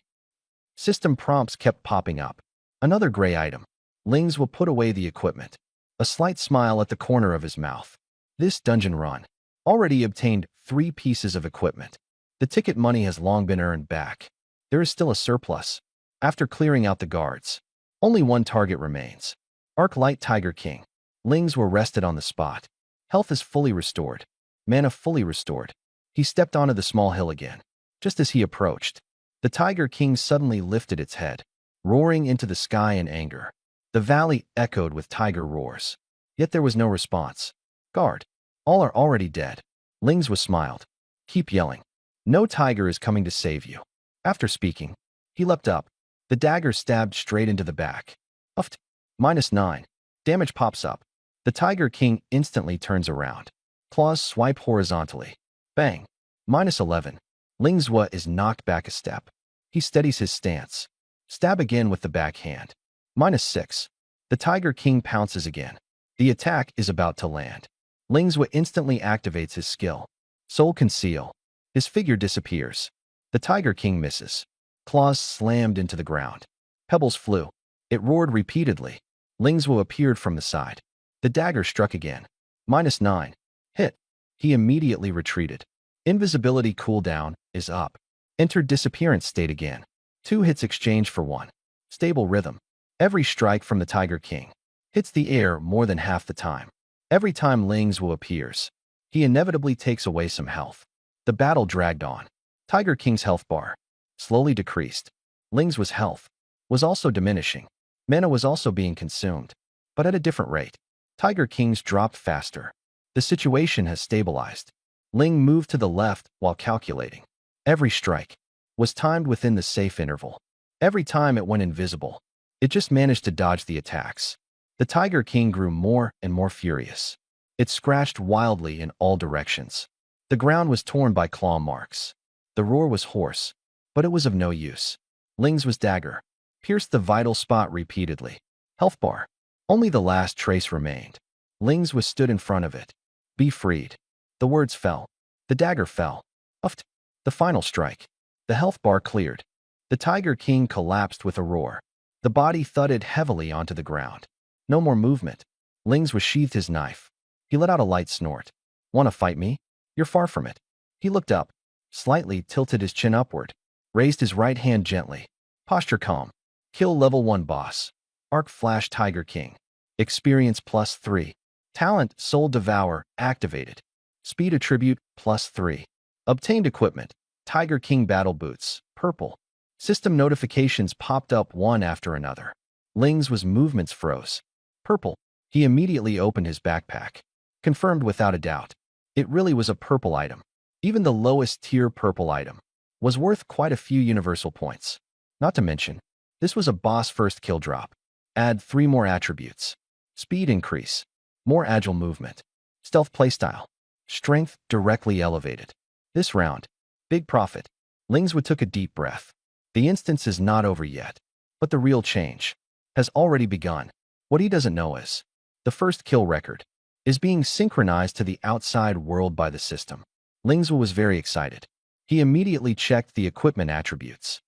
System prompts kept popping up. Another gray item. Lingzhou put away the equipment. A slight smile at the corner of his mouth. This dungeon run already obtained 3 pieces of equipment. The ticket money has long been earned back. There is still a surplus. After clearing out the guards, only one target remains. Arc Light Tiger King. Lingzhou rested on the spot. Health is fully restored. Mana fully restored. He stepped onto the small hill again. Just as he approached, the Tiger King suddenly lifted its head, roaring into the sky in anger. The valley echoed with tiger roars. Yet there was no response. Guard. All are already dead. Lingzhou smiled. Keep yelling. No tiger is coming to save you. After speaking, he leapt up. The dagger stabbed straight into the back. Uffed. -9. Damage pops up. The Tiger King instantly turns around. Claws swipe horizontally. Bang. -11. Lingzhou is knocked back a step. He steadies his stance. Stab again with the backhand. -6. The Tiger King pounces again. The attack is about to land. Lingzhou instantly activates his skill. Soul Conceal. His figure disappears. The Tiger King misses. Claws slammed into the ground. Pebbles flew. It roared repeatedly. Lingzhou appeared from the side. The dagger struck again. -9. Hit. He immediately retreated. Invisibility cooldown is up. Enter disappearance state again. 2 hits exchange for 1. Stable rhythm. Every strike from the Tiger King hits the air more than half the time. Every time Lingzhou appears, he inevitably takes away some health. The battle dragged on. Tiger King's health bar slowly decreased. Lingzhou's health was also diminishing. Mana was also being consumed, but at a different rate. Tiger King's dropped faster. The situation has stabilized. Ling moved to the left while calculating. Every strike was timed within the safe interval. Every time it went invisible, it just managed to dodge the attacks. The Tiger King grew more and more furious. It scratched wildly in all directions. The ground was torn by claw marks. The roar was hoarse, but it was of no use. Lingzhou's dagger pierced the vital spot repeatedly. Health bar. Only the last trace remained. Lingzhou stood in front of it. Be freed. The words fell. The dagger fell. Uffed. The final strike. The health bar cleared. The Tiger King collapsed with a roar. The body thudded heavily onto the ground. No more movement. Lingzhou sheathed his knife. He let out a light snort. Want to fight me? You're far from it. He looked up. Slightly tilted his chin upward, raised his right hand gently. Posture calm. Kill level 1 boss. Arc Flash Tiger King. Experience +3. Talent Soul Devour activated. Speed attribute +3. Obtained equipment. Tiger King Battle Boots, purple. System notifications popped up one after another. Ling's movements froze. Purple. He immediately opened his backpack. Confirmed without a doubt. It really was a purple item. Even the lowest tier purple item was worth quite a few universal points. Not to mention, this was a boss first kill drop. Add 3 more attributes. Speed increase. More agile movement. Stealth playstyle. Strength directly elevated. This round, big profit. Lingswood took a deep breath. The instance is not over yet, but the real change has already begun. What he doesn't know is, the first kill record is being synchronized to the outside world by the system. Lingswood was very excited. He immediately checked the equipment attributes.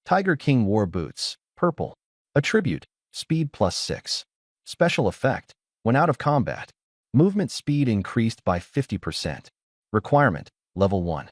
Tiger King War Boots, purple. Attribute, speed +6. Special effect, when out of combat, movement speed increased by 50%. Requirement, level 1.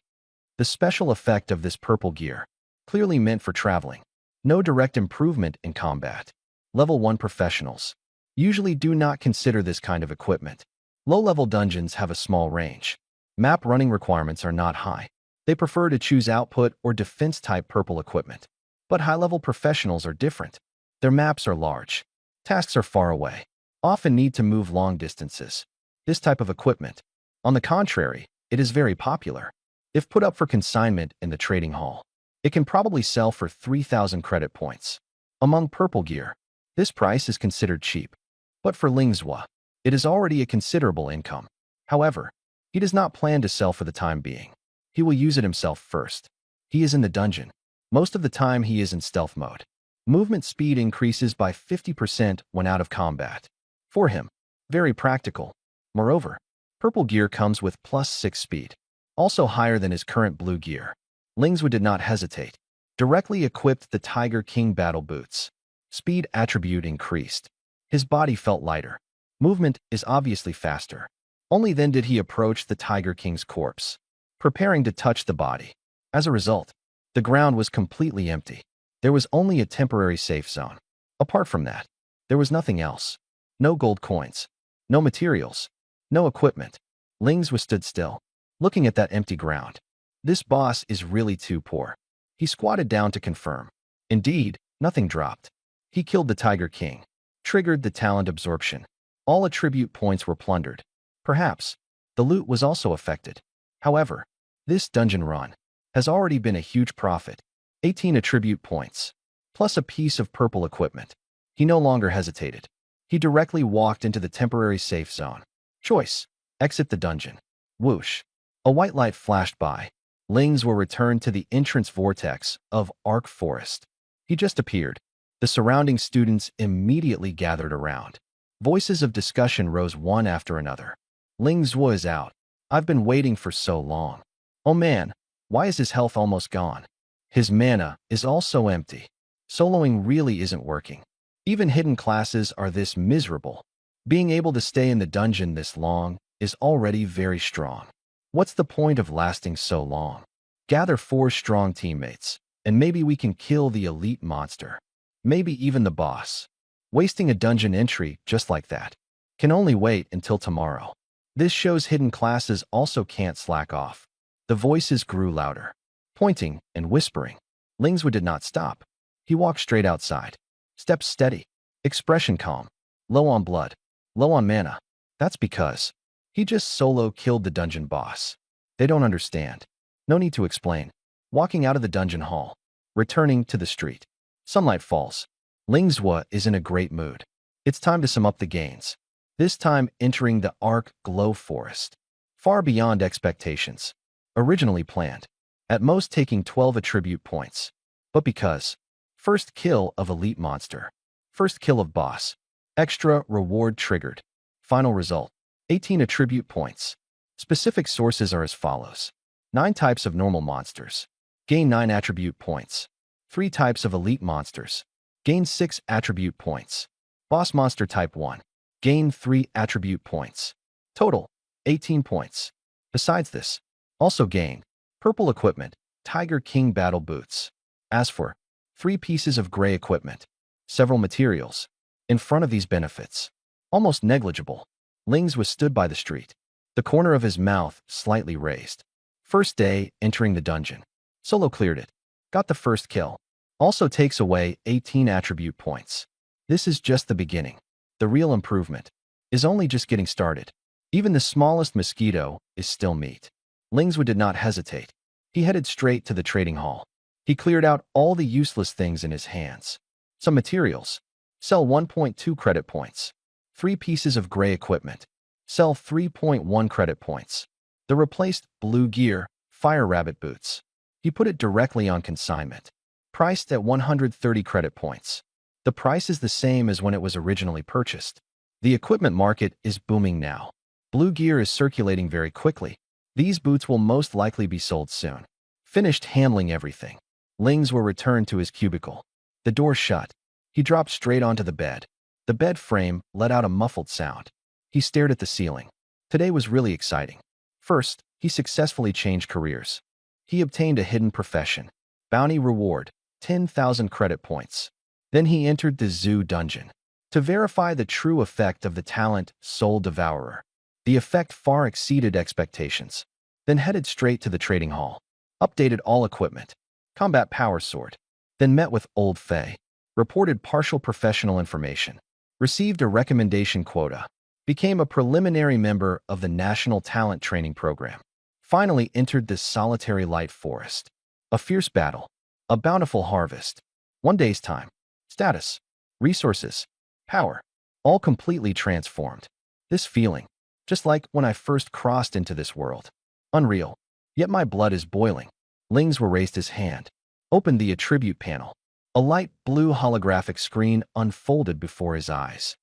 The special effect of this purple gear, clearly meant for traveling. No direct improvement in combat. Level 1 professionals usually do not consider this kind of equipment. Low-level dungeons have a small range. Map running requirements are not high. They prefer to choose output or defense-type purple equipment. But high-level professionals are different. Their maps are large. Tasks are far away. Often need to move long distances. This type of equipment, on the contrary, it is very popular. If put up for consignment in the trading hall, it can probably sell for 3,000 credit points. Among purple gear, this price is considered cheap. But for Lingswa, it is already a considerable income. However, he does not plan to sell for the time being. He will use it himself first. He is in the dungeon. Most of the time he is in stealth mode. Movement speed increases by 50% when out of combat. For him, very practical. Moreover, purple gear comes with +6 speed, also higher than his current blue gear. Lingswood did not hesitate. Directly equipped the Tiger King Battle Boots. Speed attribute increased. His body felt lighter. Movement is obviously faster. Only then did he approach the Tiger King's corpse, preparing to touch the body. As a result, the ground was completely empty. There was only a temporary safe zone. Apart from that, there was nothing else. No gold coins. No materials. No equipment. Lingswood stood still, looking at that empty ground. This boss is really too poor. He squatted down to confirm. Indeed, nothing dropped. He killed the Tiger King. Triggered the talent absorption. All attribute points were plundered. Perhaps, the loot was also affected. However, this dungeon run has already been a huge profit. 18 attribute points, plus a piece of purple equipment. He no longer hesitated. He directly walked into the temporary safe zone. Choice. Exit the dungeon. Whoosh. A white light flashed by. Lings were returned to the entrance vortex of Arc Forest. He just appeared. The surrounding students immediately gathered around. Voices of discussion rose one after another. Lingswa is out. I've been waiting for so long. Oh man, why is his health almost gone? His mana is also empty. Soloing really isn't working. Even hidden classes are this miserable. Being able to stay in the dungeon this long is already very strong. What's the point of lasting so long? Gather 4 strong teammates, and maybe we can kill the elite monster. Maybe even the boss. Wasting a dungeon entry just like that can only wait until tomorrow. This shows hidden classes also can't slack off. The voices grew louder, pointing and whispering. Lingswood did not stop. He walked straight outside. Steps steady. Expression calm. Low on blood. Low on mana. That's because he just solo killed the dungeon boss. They don't understand. No need to explain. Walking out of the dungeon hall. Returning to the street. Sunlight falls. Lingswa is in a great mood. It's time to sum up the gains. This time entering the Arc Glow Forest. Far beyond expectations. Originally planned. At most taking 12 attribute points. But because first kill of elite monster. First kill of boss. Extra reward triggered. Final result. 18 attribute points. Specific sources are as follows. 9 types of normal monsters. Gain 9 attribute points. 3 types of elite monsters. Gain 6 attribute points. Boss monster type 1. Gain 3 attribute points. Total, 18 points. Besides this, also gain Purple equipment, Tiger King battle boots. As for 3 pieces of gray equipment, several materials. In front of these benefits, almost negligible, Lings was stood by the street, the corner of his mouth slightly raised. First day entering the dungeon. Solo cleared it. Got the first kill. Also takes away 18 attribute points. This is just the beginning. The real improvement is only just getting started. Even the smallest mosquito is still meat. Lingswood did not hesitate. He headed straight to the trading hall. He cleared out all the useless things in his hands. Some materials. Sell 1.2 credit points. 3 pieces of gray equipment. Sell 3.1 credit points. The replaced blue gear, fire rabbit boots. He put it directly on consignment. Priced at 130 credit points. The price is the same as when it was originally purchased. The equipment market is booming now. Blue gear is circulating very quickly. These boots will most likely be sold soon. Finished handling everything, Lings will return to his cubicle. The door shut. He dropped straight onto the bed. The bed frame let out a muffled sound. He stared at the ceiling. Today was really exciting. First, he successfully changed careers. He obtained a hidden profession. Bounty reward, 10,000 credit points. Then he entered the zoo dungeon. To verify the true effect of the talent Soul Devourer. The effect far exceeded expectations. Then headed straight to the trading hall. Updated all equipment. Combat power sword. Then met with Old Faye. Reported partial professional information. Received a recommendation quota. Became a preliminary member of the National Talent Training Program. Finally entered this solitary light forest. A fierce battle. A bountiful harvest. 1 day's time. Status. Resources. Power. All completely transformed. This feeling. Just like when I first crossed into this world. Unreal. Yet my blood is boiling. Lings raised his hand. Opened the attribute panel. A light blue holographic screen unfolded before his eyes.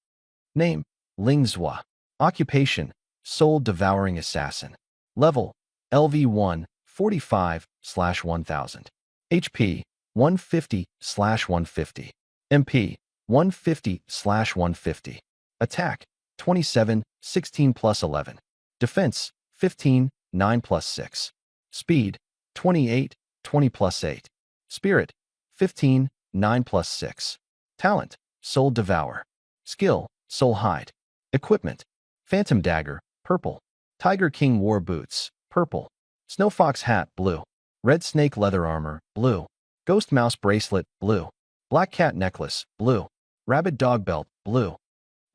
Name, Lingzhua. Occupation, Soul Devouring Assassin. Level, LV1, 45/1000. HP, 150/150. MP, 150/150. Attack, 27, 16 plus 11. Defense, 15, 9 plus 6. Speed, 28, 20 plus 8. Spirit, 15, 9 plus 6. Talent, Soul Devour. Skill, Soul Hide. Equipment, Phantom Dagger, purple. Tiger King War Boots, purple. Snow Fox Hat, blue. Red Snake Leather Armor, blue. Ghost Mouse Bracelet, blue. Black Cat Necklace, blue. Rabid Dog Belt, blue.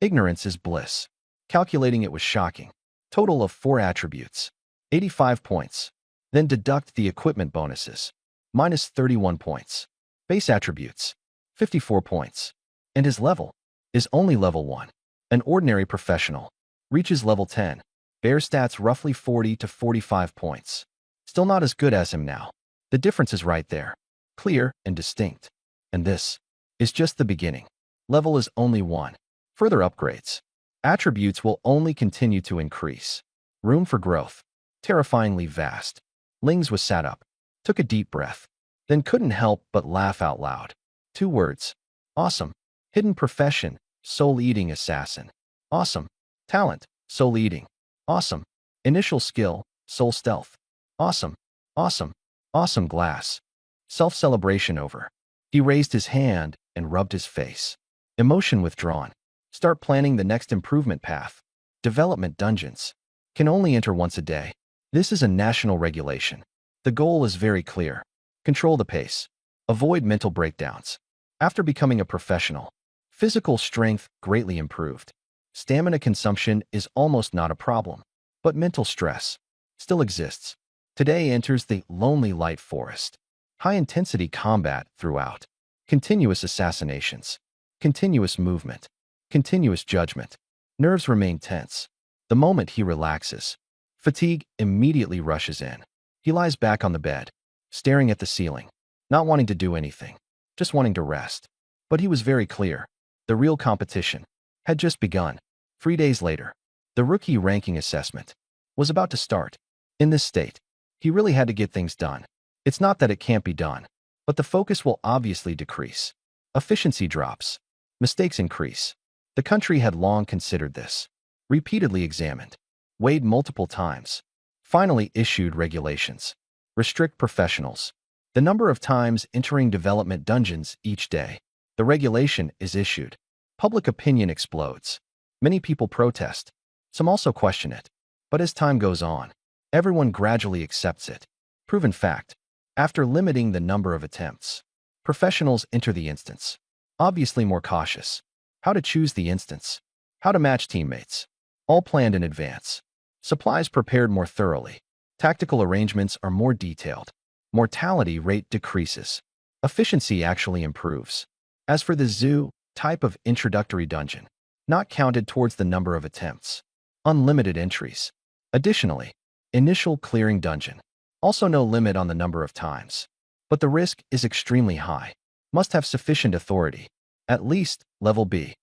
Ignorance is bliss. Calculating it was shocking. Total of 4 attributes. 85 points. Then deduct the equipment bonuses. Minus 31 points. Base attributes. 54 points. And his level is only level 1. An ordinary professional. Reaches level 10. Bear stats roughly 40 to 45 points. Still not as good as him now. The difference is right there. Clear and distinct. And this is just the beginning. Level is only 1. Further upgrades. Attributes will only continue to increase. Room for growth. Terrifyingly vast. Lings was sat up. Took a deep breath. Then couldn't help but laugh out loud. 2 words. Awesome. Hidden profession, soul-eating assassin. Awesome. Talent, soul-eating. Awesome. Initial skill, soul stealth. Awesome. Awesome. Awesome glass. Self-celebration over. He raised his hand and rubbed his face. Emotion withdrawn. Start planning the next improvement path. Development dungeons. Can only enter once a day. This is a national regulation. The goal is very clear. Control the pace. Avoid mental breakdowns. After becoming a professional, physical strength greatly improved. Stamina consumption is almost not a problem. But mental stress still exists. Today enters the lonely light forest. High-intensity combat throughout. Continuous assassinations. Continuous movement. Continuous judgment. Nerves remain tense. The moment he relaxes, fatigue immediately rushes in. He lies back on the bed, staring at the ceiling, not wanting to do anything, just wanting to rest. But he was very clear. The real competition had just begun. 3 days later, the rookie ranking assessment was about to start. In this state, he really had to get things done. It's not that it can't be done, but the focus will obviously decrease. Efficiency drops. Mistakes increase. The country had long considered this. Repeatedly examined. Weighed multiple times. Finally issued regulations. Restrict professionals. The number of times entering development dungeons each day. The regulation is issued. Public opinion explodes. Many people protest. Some also question it. But as time goes on, everyone gradually accepts it. Proven fact. After limiting the number of attempts, professionals enter the instance. Obviously more cautious. How to choose the instance. How to match teammates. All planned in advance. Supplies prepared more thoroughly. Tactical arrangements are more detailed. Mortality rate decreases. Efficiency actually improves. As for the zoo type of introductory dungeon, not counted towards the number of attempts. Unlimited entries. Additionally, initial clearing dungeon. Also no limit on the number of times. But the risk is extremely high. Must have sufficient authority. At least, level B.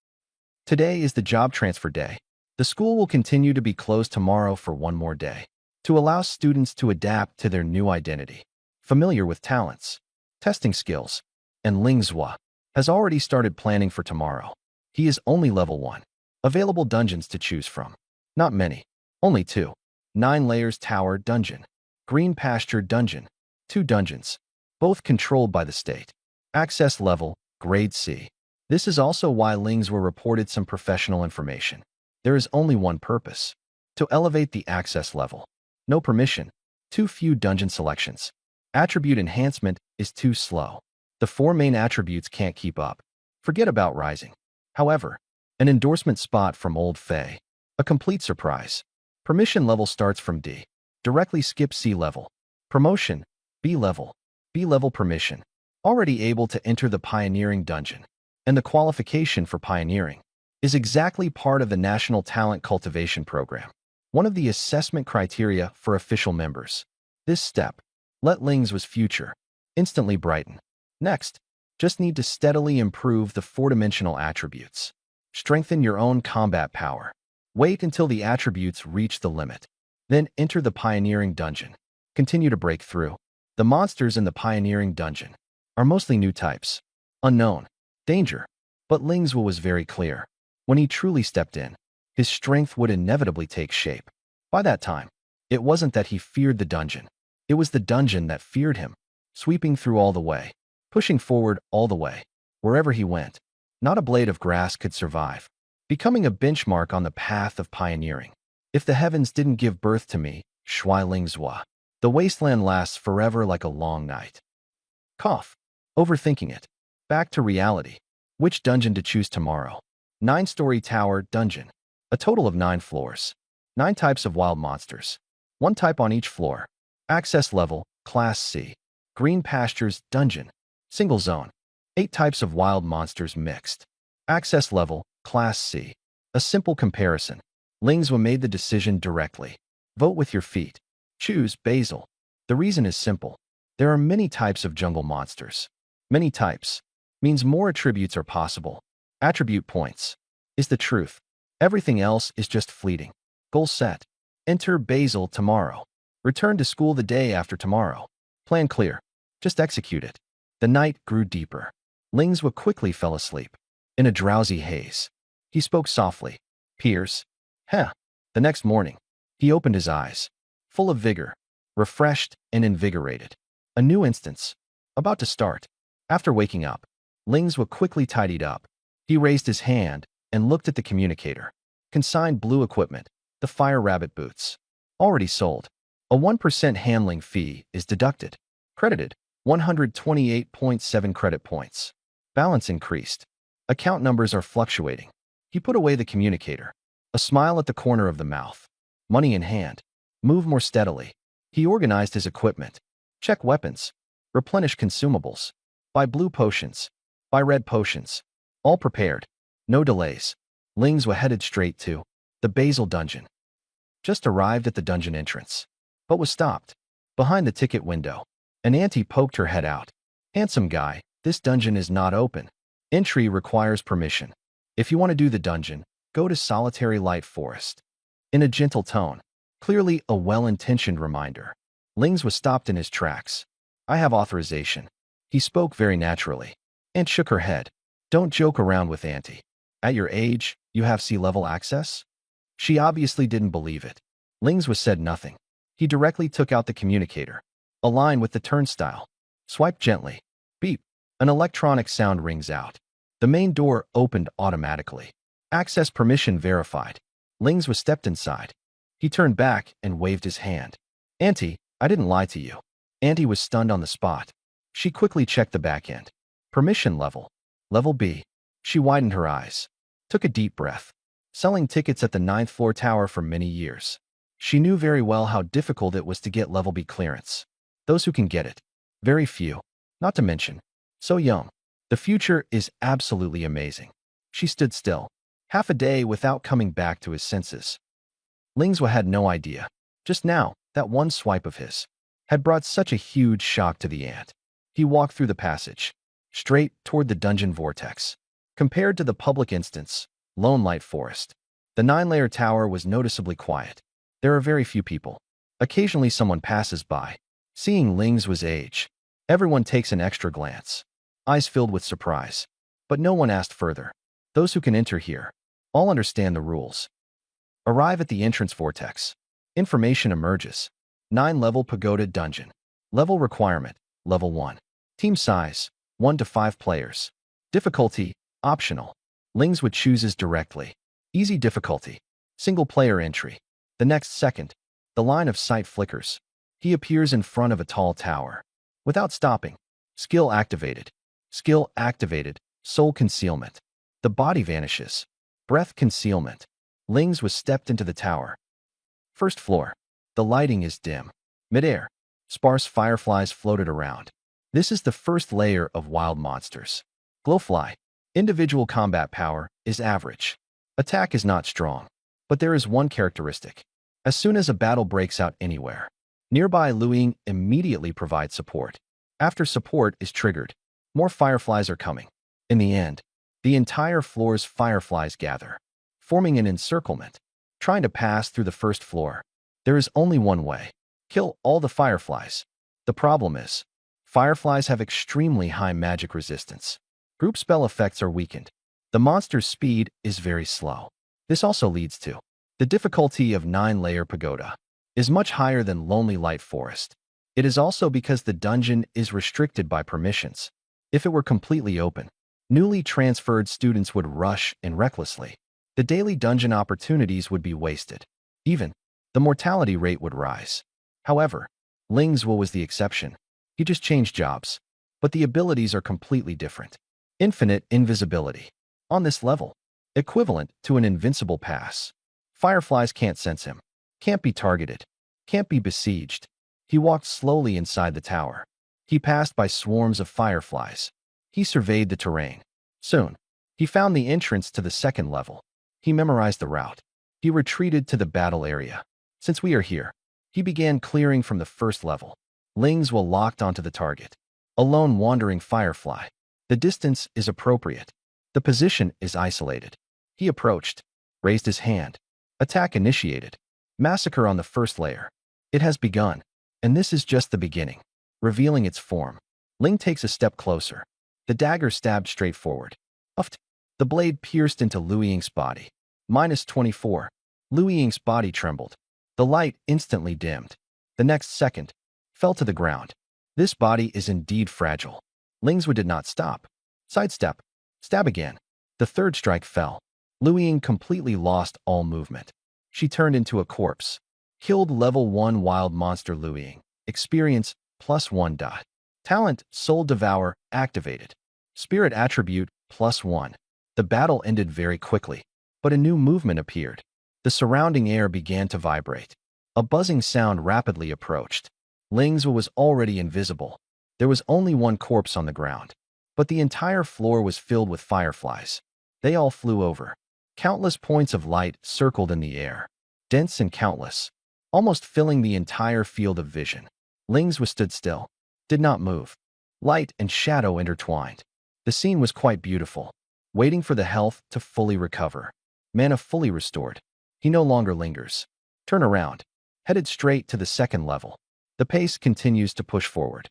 Today is the job transfer day. The school will continue to be closed tomorrow for one more day, to allow students to adapt to their new identity. Familiar with talents, testing skills, and Lingzhua has already started planning for tomorrow. He is only level 1. Available dungeons to choose from. Not many. Only 2. 9 layers tower dungeon. Green pasture dungeon. 2 dungeons. Both controlled by the state. Access level, grade C. This is also why Lingzhua reported some professional information. There is only one purpose. To elevate the access level. No permission. Too few dungeon selections. Attribute enhancement is too slow. The 4 main attributes can't keep up. Forget about rising. However, an endorsement spot from Old Fei. A complete surprise. Permission level starts from D. Directly skip C level. Promotion, B level. B level permission. Already able to enter the pioneering dungeon. And the qualification for pioneering is exactly part of the National Talent Cultivation Program. One of the assessment criteria for official members. This step, let Lingzhua's future instantly brighten. Next, just need to steadily improve the 4-dimensional attributes. Strengthen your own combat power. Wait until the attributes reach the limit. Then enter the pioneering dungeon. Continue to break through. The monsters in the pioneering dungeon are mostly new types. Unknown. Danger. But Lingzhua was very clear. When he truly stepped in, his strength would inevitably take shape. By that time, it wasn't that he feared the dungeon. It was the dungeon that feared him, sweeping through all the way, pushing forward all the way. Wherever he went, not a blade of grass could survive, becoming a benchmark on the path of pioneering. If the heavens didn't give birth to me, Shui Lingzhua, the wasteland lasts forever like a long night. Cough. Overthinking it. Back to reality. Which dungeon to choose tomorrow? 9-story tower dungeon. A total of 9 floors. 9 types of wild monsters. 1 type on each floor. Access level, Class C. Green pastures dungeon. Single zone. 8 types of wild monsters mixed. Access level, Class C. A simple comparison. Lingzhua made the decision directly. Vote with your feet. Choose Basil. The reason is simple. There are many types of jungle monsters. Many types means more attributes are possible. Attribute points is the truth. Everything else is just fleeting. Goal set. Enter Basil tomorrow. Return to school the day after tomorrow. Plan clear. Just execute it. The night grew deeper. Lingzhua quickly fell asleep. In a drowsy haze. He spoke softly. Peers. Heh. The next morning, he opened his eyes. Full of vigor. Refreshed and invigorated. A new instance. About to start. After waking up, Lingzhua quickly tidied up. He raised his hand and looked at the communicator. Consigned blue equipment. The fire rabbit boots. Already sold. A 1% handling fee is deducted. Credited. 128.7 credit points. Balance increased. Account numbers are fluctuating. He put away the communicator. A smile at the corner of the mouth. Money in hand. Move more steadily. He organized his equipment. Check weapons. Replenish consumables. Buy blue potions. Buy red potions. All prepared. No delays. Lingzhua headed straight to the Basil dungeon. Just arrived at the dungeon entrance, but was stopped. Behind the ticket window, an auntie poked her head out. Handsome guy, this dungeon is not open. Entry requires permission. If you want to do the dungeon, go to Solitary Light Forest. In a gentle tone, clearly a well-intentioned reminder. Lingzhua stopped in his tracks. I have authorization. He spoke very naturally. Aunt shook her head. Don't joke around with auntie. At your age, you have sea-level access? She obviously didn't believe it. Lingzhua said nothing. He directly took out the communicator. Align with the turnstile. Swipe gently. Beep. An electronic sound rings out. The main door opened automatically. Access permission verified. Lings was stepped inside. He turned back and waved his hand. Auntie, I didn't lie to you. Auntie was stunned on the spot. She quickly checked the back end. Permission level. Level B. She widened her eyes. Took a deep breath. Selling tickets at the 9th floor tower for many years. She knew very well how difficult it was to get level B clearance. Those who can get it. Very few. Not to mention. So young. The future is absolutely amazing. She stood still. Half a day without coming back to his senses. Lingswa had no idea. Just now, that one swipe of his had brought such a huge shock to the ant. He walked through the passage, straight toward the dungeon vortex. Compared to the public instance, Lone Light Forest, the 9-layer tower was noticeably quiet. There are very few people. Occasionally someone passes by. Seeing Lingswa's age, everyone takes an extra glance, eyes filled with surprise. But no one asked further. Those who can enter here all understand the rules. Arrive at the entrance vortex. Information emerges. 9-level pagoda dungeon. Level requirement, level 1. Team size, 1 to 5 players. Difficulty, optional. Lingswa chooses directly. Easy difficulty. Single player entry. The next second, the line of sight flickers. He appears in front of a tall tower. Without stopping. Skill activated. Skill activated. Soul concealment. The body vanishes. Breath concealment. Lingswa stepped into the tower. First floor. The lighting is dim. Midair. Sparse fireflies floated around. This is the first layer of wild monsters. Glowfly. Individual combat power is average. Attack is not strong. But there is one characteristic. As soon as a battle breaks out anywhere, nearby Luing immediately provides support. After support is triggered, more fireflies are coming. In the end, the entire floor's fireflies gather, forming an encirclement, trying to pass through the first floor. There is only one way. Kill all the fireflies. The problem is, fireflies have extremely high magic resistance. Group spell effects are weakened. The monster's speed is very slow. This also leads to the difficulty of 9-layer pagoda is much higher than Lonely Light Forest. It is also because the dungeon is restricted by permissions. If it were completely open, newly transferred students would rush in recklessly. The daily dungeon opportunities would be wasted. Even, the mortality rate would rise. However, Lingswa was the exception. He just changed jobs. But the abilities are completely different. Infinite invisibility. On this level, equivalent to an invincible pass. Fireflies can't sense him. Can't be targeted. Can't be besieged. He walked slowly inside the tower. He passed by swarms of fireflies. He surveyed the terrain. Soon, he found the entrance to the second level. He memorized the route. He retreated to the battle area. Since we are here, he began clearing from the first level. Lingswa locked onto the target. A lone wandering firefly. The distance is appropriate. The position is isolated. He approached, raised his hand. Attack initiated. Massacre on the first layer. It has begun, and this is just the beginning. Revealing its form, Ling takes a step closer. The dagger stabbed straight forward. Uffed. The blade pierced into Lu Ying's body. -24. Lu Ying's body trembled. The light instantly dimmed. The next second, fell to the ground. This body is indeed fragile. Lingswa did not stop. Sidestep. Stab again. The third strike fell. Lu Ying completely lost all movement. She turned into a corpse. Killed level 1 wild monster Lu Ying. Experience +1 dot. Talent Soul Devour activated. Spirit attribute +1. The battle ended very quickly, but a new movement appeared. The surrounding air began to vibrate. A buzzing sound rapidly approached. Lingswa was already invisible. There was only one corpse on the ground, but the entire floor was filled with fireflies. They all flew over. Countless points of light circled in the air, dense and countless, almost filling the entire field of vision. Lingswa stood still, did not move. Light and shadow intertwined. The scene was quite beautiful, waiting for the health to fully recover. Mana fully restored. He no longer lingers. Turn around. Headed straight to the second level. The pace continues to push forward.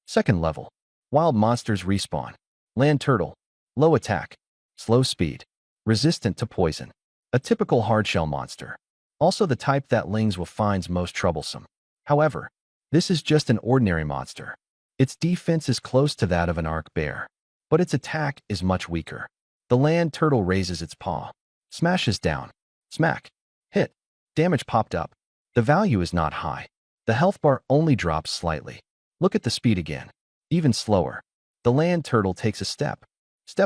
Second level. Wild monsters respawn. Land turtle. Low attack. Slow speed. Resistant to poison. A typical hardshell monster. Also the type that Lingswa finds most troublesome. However, This is just an ordinary monster. Its defense is close to that of an arc bear, but its attack is much weaker. The land turtle raises its paw, smashes down, smack, hit, damage popped up. The value is not high. The health bar only drops slightly. Look at the speed again, even slower. The land turtle takes a step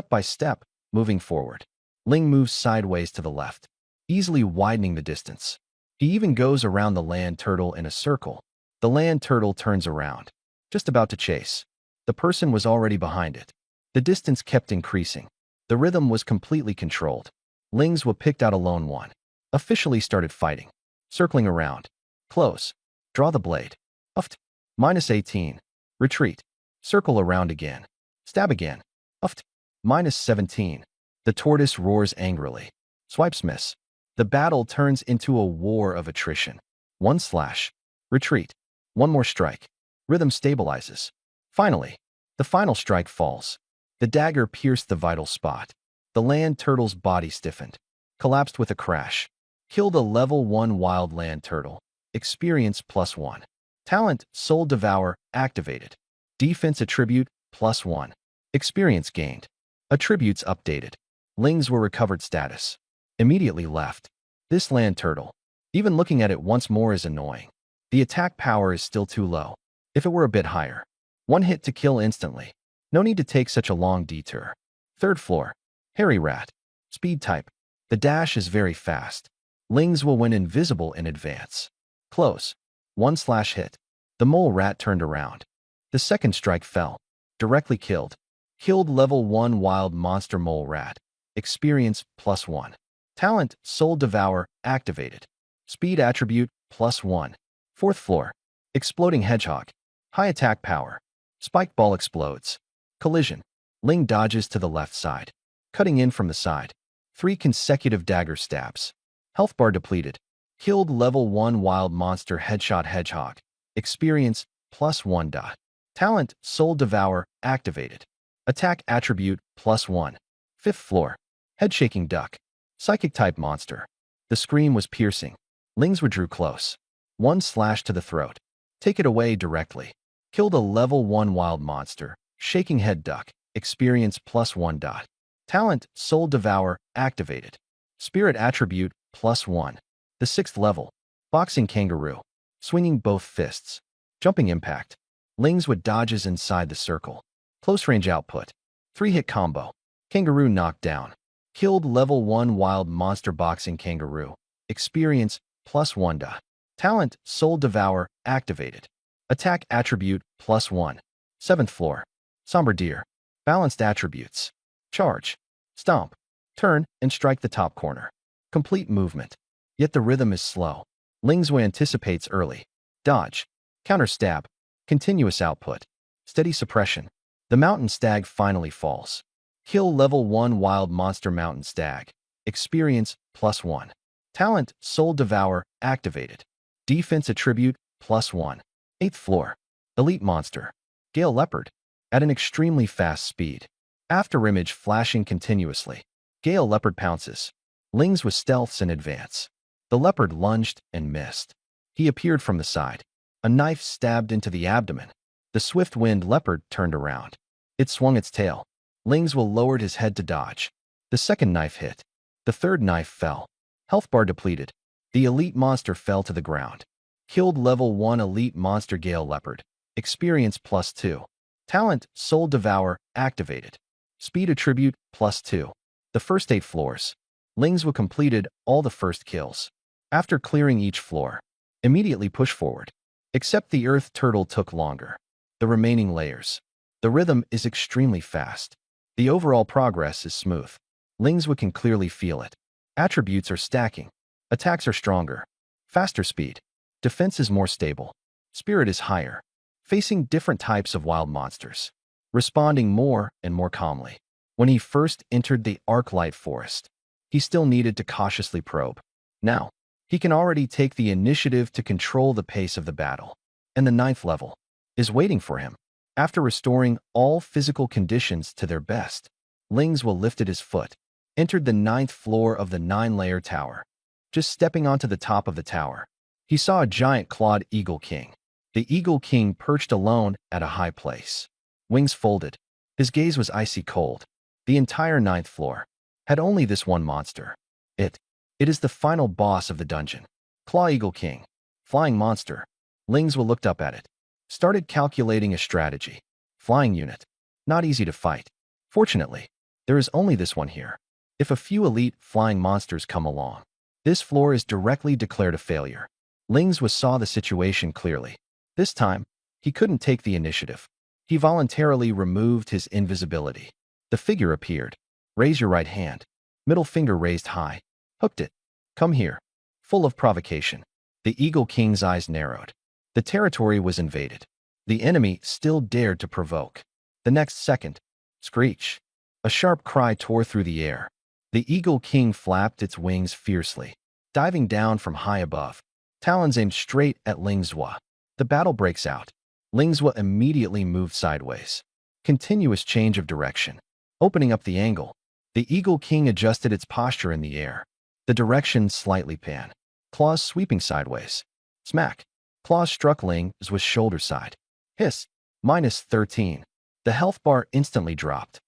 by step, moving forward. Ling moves sideways to the left, easily widening the distance. He even goes around the land turtle in a circle. The land turtle turns around, just about to chase. The person was already behind it. The distance kept increasing. The rhythm was completely controlled. Ling's Wu picked out a lone one. Officially started fighting. Circling around. Close. Draw the blade. Uft. -18. Retreat. Circle around again. Stab again. Uft. -17. The tortoise roars angrily. Swipes miss. The battle turns into a war of attrition. One slash. Retreat. One more strike. Rhythm stabilizes. Finally, the final strike falls. The dagger pierced the vital spot. The land turtle's body stiffened. Collapsed with a crash. Killed a level 1 wild land turtle. Experience +1. Talent Soul Devour activated. Defense attribute +1. Experience gained. Attributes updated. Ling's Wu recovered status. Immediately left. This land turtle, even looking at it once more, is annoying. The attack power is still too low. If it were a bit higher. One hit to kill instantly. No need to take such a long detour. Third floor. Hairy rat. Speed type. The dash is very fast. Ling's Wu went invisible in advance. Close. 1/hit. The mole rat turned around. The second strike fell. Directly killed. Killed level 1 wild monster mole rat. Experience +1. Talent Soul Devour activated. Speed attribute +1. Fourth floor. Exploding hedgehog. High attack power. Spike ball explodes. Collision. Ling dodges to the left side. Cutting in from the side. 3 consecutive dagger stabs. Health bar depleted. Killed level 1 wild monster headshot hedgehog. Experience +1. Talent Soul Devour activated. Attack attribute +1. Fifth floor. Head-shaking duck. Psychic type monster. The scream was piercing. Ling's Wu drew close. 1 slash to the throat. Take it away directly. Killed a level 1 wild monster. Shaking head duck. Experience +1. Talent Soul Devour activated. Spirit attribute +1. The 6th level. Boxing kangaroo. Swinging both fists. Jumping impact. Ling's Wu dodges inside the circle. Close range output. 3-hit combo. Kangaroo knocked down. Killed level 1 wild monster boxing kangaroo. Experience +1. Talent Soul Devour activated. Attack attribute +1. 7th floor. Somber deer. Balanced attributes. Charge. Stomp. Turn and strike the top corner. Complete movement. Yet the rhythm is slow. Ling's Wu anticipates early. Dodge. Counter stab. Continuous output. Steady suppression. The mountain stag finally falls. Kill level 1 wild monster mountain stag. Experience +1. Talent Soul Devour activated. Defense attribute +1. 8th floor. Elite monster. Gale leopard. At an extremely fast speed. After image flashing continuously. Gale leopard pounces. Ling's Wu stealths in advance. The leopard lunged and missed. He appeared from the side. A knife stabbed into the abdomen. The swift-winged leopard turned around. It swung its tail. Ling's Wu lowered his head to dodge. The second knife hit. The third knife fell. Health bar depleted. The elite monster fell to the ground. Killed level 1 elite monster Gale leopard. Experience +2. Talent Soul Devour activated. Speed attribute +2. The first 8 floors. Ling's Wu completed all the first kills. After clearing each floor, immediately push forward. Except the earth turtle took longer. The remaining layers. The rhythm is extremely fast. The overall progress is smooth. Ling's Wu can clearly feel it. Attributes are stacking. Attacks are stronger. Faster speed. Defense is more stable. Spirit is higher. Facing different types of wild monsters. Responding more and more calmly. When he first entered the Arclight Forest, he still needed to cautiously probe. Now, he can already take the initiative to control the pace of the battle. And the 9th level is waiting for him. After restoring all physical conditions to their best, Ling's Wu lifted his foot, entered the 9th floor of the 9-layer tower. Just stepping onto the top of the tower, he saw a giant clawed eagle king. The Eagle King perched alone at a high place. Wings folded. His gaze was icy cold. The entire ninth floor had only this one monster. It is the final boss of the dungeon. Claw Eagle King. Flying monster. Lingzwa looked up at it. Started calculating a strategy. Flying unit. Not easy to fight. Fortunately, there is only this one here. If a few elite flying monsters come along, this floor is directly declared a failure. Lingzwa saw the situation clearly. This time, he couldn't take the initiative. He voluntarily removed his invisibility. The figure appeared. Raise your right hand. Middle finger raised high. Hooked it. Come here. Full of provocation. The Eagle King's eyes narrowed. The territory was invaded. The enemy still dared to provoke. The next second, screech. A sharp cry tore through the air. The Eagle King flapped its wings fiercely, diving down from high above. Talons aimed straight at Lingzwa. The battle breaks out. Lingzwa immediately moved sideways. Continuous change of direction. Opening up the angle, the Eagle King adjusted its posture in the air. The direction slightly pan. Claws sweeping sideways. Smack. Claws struck Lingzwa's shoulder side. Hiss. -13. The health bar instantly dropped.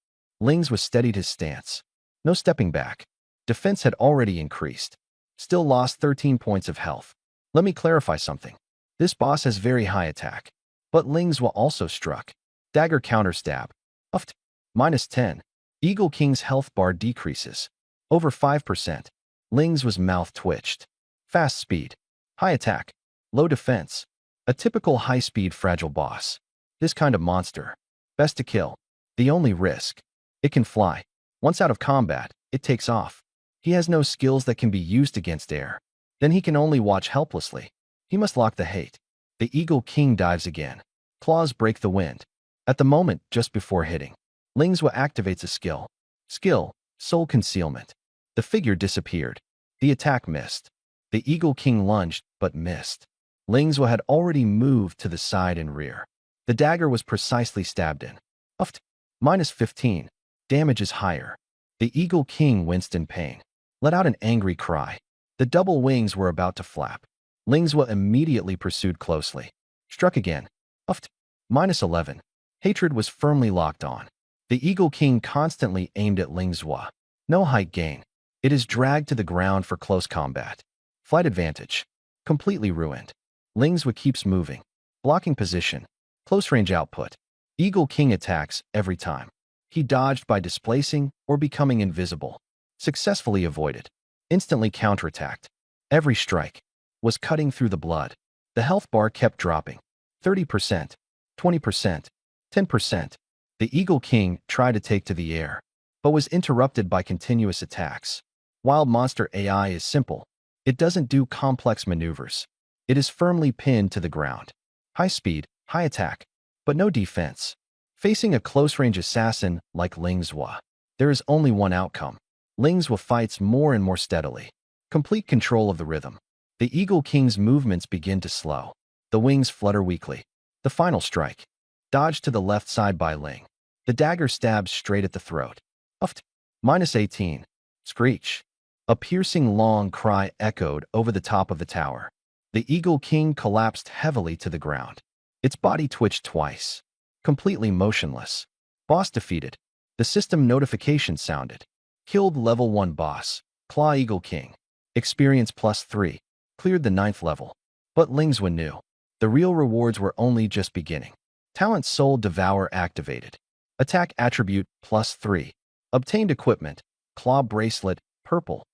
Lingzwa steadied his stance. No stepping back. Defense had already increased. Still lost 13 points of health. Let me clarify something. This boss has very high attack. But Lingzwa also struck. Dagger counter stab. Uffed. -10. Eagle King's health bar decreases. Over 5%. Lingzwa's mouth twitched. Fast speed. High attack. Low defense. A typical high-speed fragile boss. This kind of monster. Best to kill. The only risk. It can fly. Once out of combat, it takes off. He has no skills that can be used against air. Then he can only watch helplessly. He must lock the hate. The Eagle King dives again. Claws break the wind. At the moment just before hitting, Lingzwa activates a skill. Skill, Soul Concealment. The figure disappeared. The attack missed. The Eagle King lunged, but missed. Lingzwa had already moved to the side and rear. The dagger was precisely stabbed in. Uffed. -15. Damage is higher. The Eagle King winced in pain. Let out an angry cry. The double wings were about to flap. Lingzwa immediately pursued closely. Struck again. Uffed. -11. Hatred was firmly locked on. The Eagle King constantly aimed at Lingzwa. No height gain. It is dragged to the ground for close combat. Flight advantage. Completely ruined. Lingzwa keeps moving. Blocking position. Close range output. Eagle King attacks every time. He dodged by displacing or becoming invisible. Successfully avoided. Instantly counterattacked. Every strike was cutting through the blood. The health bar kept dropping. 30%, 20%, 10%. The Eagle King tried to take to the air, but was interrupted by continuous attacks. Wild Monster AI is simple. It doesn't do complex maneuvers. It is firmly pinned to the ground. High speed, high attack, but no defense. Facing a close-range assassin like Lingzwa, there is only one outcome. Lingzwa fights more and more steadily. Complete control of the rhythm. The Eagle King's movements begin to slow. The wings flutter weakly. The final strike. Dodged to the left side by Ling. The dagger stabs straight at the throat. Uffed. -18. Screech. A piercing long cry echoed over the top of the tower. The Eagle King collapsed heavily to the ground. Its body twitched twice. Completely motionless. Boss defeated. The system notification sounded. Killed level 1 boss. Claw Eagle King. Experience +3. Cleared the 9th level. But Lingzwa knew. The real rewards were only just beginning. Talent Soul Devour activated. Attack attribute +3. Obtained equipment. Claw bracelet, purple.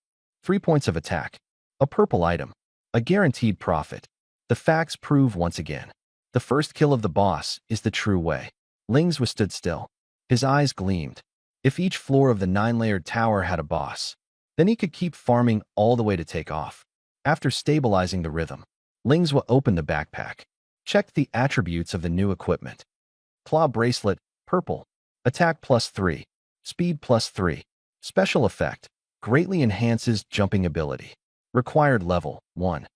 3 points of attack. A purple item. A guaranteed profit. The facts prove once again. The first kill of the boss is the true way. Lingzwa stood still. His eyes gleamed. If each floor of the 9-layered tower had a boss, then he could keep farming all the way to take off. After stabilizing the rhythm, Lingzwa opened the backpack. Checked the attributes of the new equipment. Claw bracelet, purple. Attack +3. Speed +3. Special effect. Greatly enhances jumping ability. Required level 1.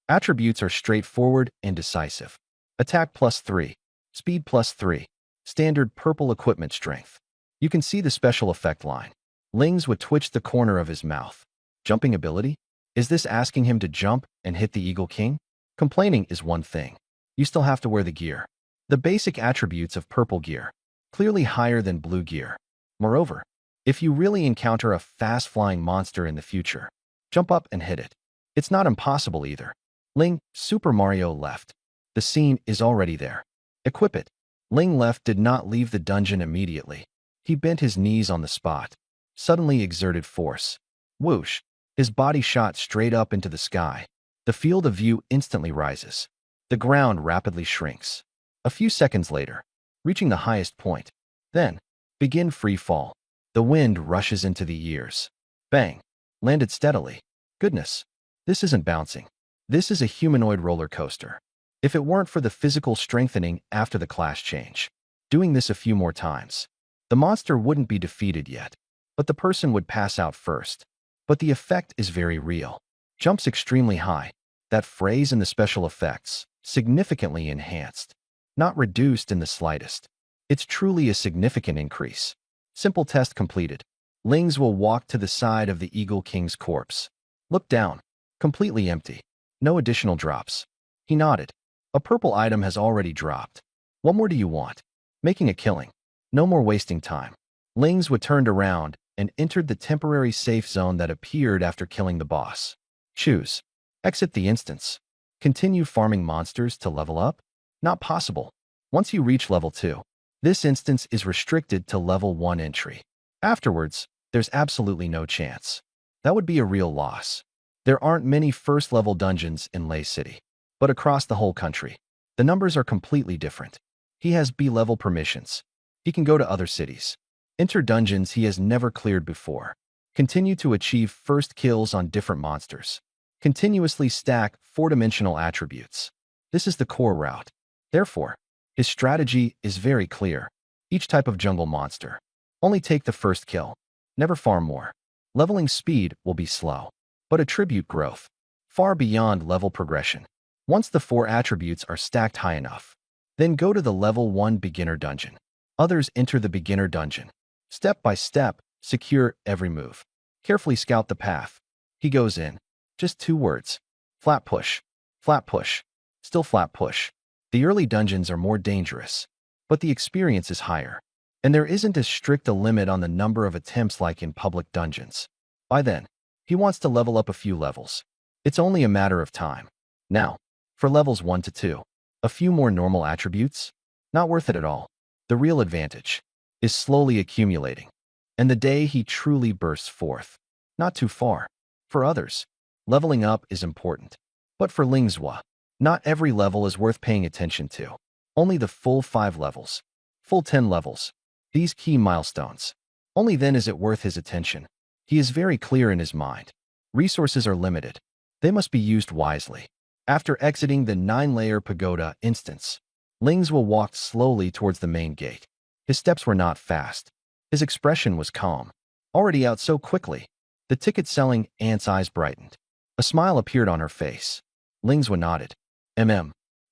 Attributes are straightforward and decisive. Attack +3. Speed +3. Standard purple equipment strength. You can see the special effect line. Lingzwa twitched the corner of his mouth. Jumping ability? Is this asking him to jump and hit the Eagle King? Complaining is one thing. You still have to wear the gear. The basic attributes of purple gear, clearly higher than blue gear. Moreover, if you really encounter a fast-flying monster in the future, jump up and hit it. It's not impossible either. Ling, Super Mario left. The scene is already there. Equip it. Ling left did not leave the dungeon immediately. He bent his knees on the spot. Suddenly exerted force. Whoosh! His body shot straight up into the sky. The field of view instantly rises. The ground rapidly shrinks. A few seconds later, reaching the highest point. Then, begin free fall. The wind rushes into the ears. Bang! Landed steadily. Goodness! This isn't bouncing. This is a humanoid roller coaster. If it weren't for the physical strengthening after the class change, doing this a few more times, the monster wouldn't be defeated yet, but the person would pass out first. But the effect is very real. Jumps extremely high. That phrase in the special effects, significantly enhanced. Not reduced in the slightest. It's truly a significant increase. Simple test completed. Lings will walk to the side of the Eagle King's corpse. Look down. Completely empty. No additional drops. He nodded. A purple item has already dropped. What more do you want? Making a killing. No more wasting time. Lings turned around and entered the temporary safe zone that appeared after killing the boss. Choose. Exit the instance. Continue farming monsters to level up? Not possible. Once you reach level 2, this instance is restricted to level 1 entry. Afterwards, there's absolutely no chance. That would be a real loss. There aren't many first-level dungeons in Lei City, but across the whole country, the numbers are completely different. He has B-level permissions. He can go to other cities. Enter dungeons he has never cleared before. Continue to achieve first kills on different monsters. Continuously stack 4-dimensional attributes. This is the core route. Therefore, his strategy is very clear. Each type of jungle monster. Only take the first kill. Never farm more. Leveling speed will be slow, but attribute growth far beyond level progression. Once the 4 attributes are stacked high enough, then go to the level 1 beginner dungeon. Others enter the beginner dungeon. Step by step, secure every move. Carefully scout the path. He goes in. Just 2 words. Flat push. Flat push. Still flat push. The early dungeons are more dangerous, but the experience is higher, and there isn't as strict a limit on the number of attempts like in public dungeons. By then, he wants to level up a few levels. It's only a matter of time. Now, for levels 1 to 2, a few more normal attributes? Not worth it at all. The real advantage is slowly accumulating, and the day he truly bursts forth. Not too far. For others, leveling up is important. But for Lingzhua, not every level is worth paying attention to. Only the full 5 levels. Full 10 levels. These key milestones. Only then is it worth his attention. He is very clear in his mind. Resources are limited. They must be used wisely. After exiting the 9-layer pagoda instance, Lingzhua walked slowly towards the main gate. His steps were not fast. His expression was calm. Already out so quickly. The ticket-selling ant's eyes brightened. A smile appeared on her face. Lingzhua nodded.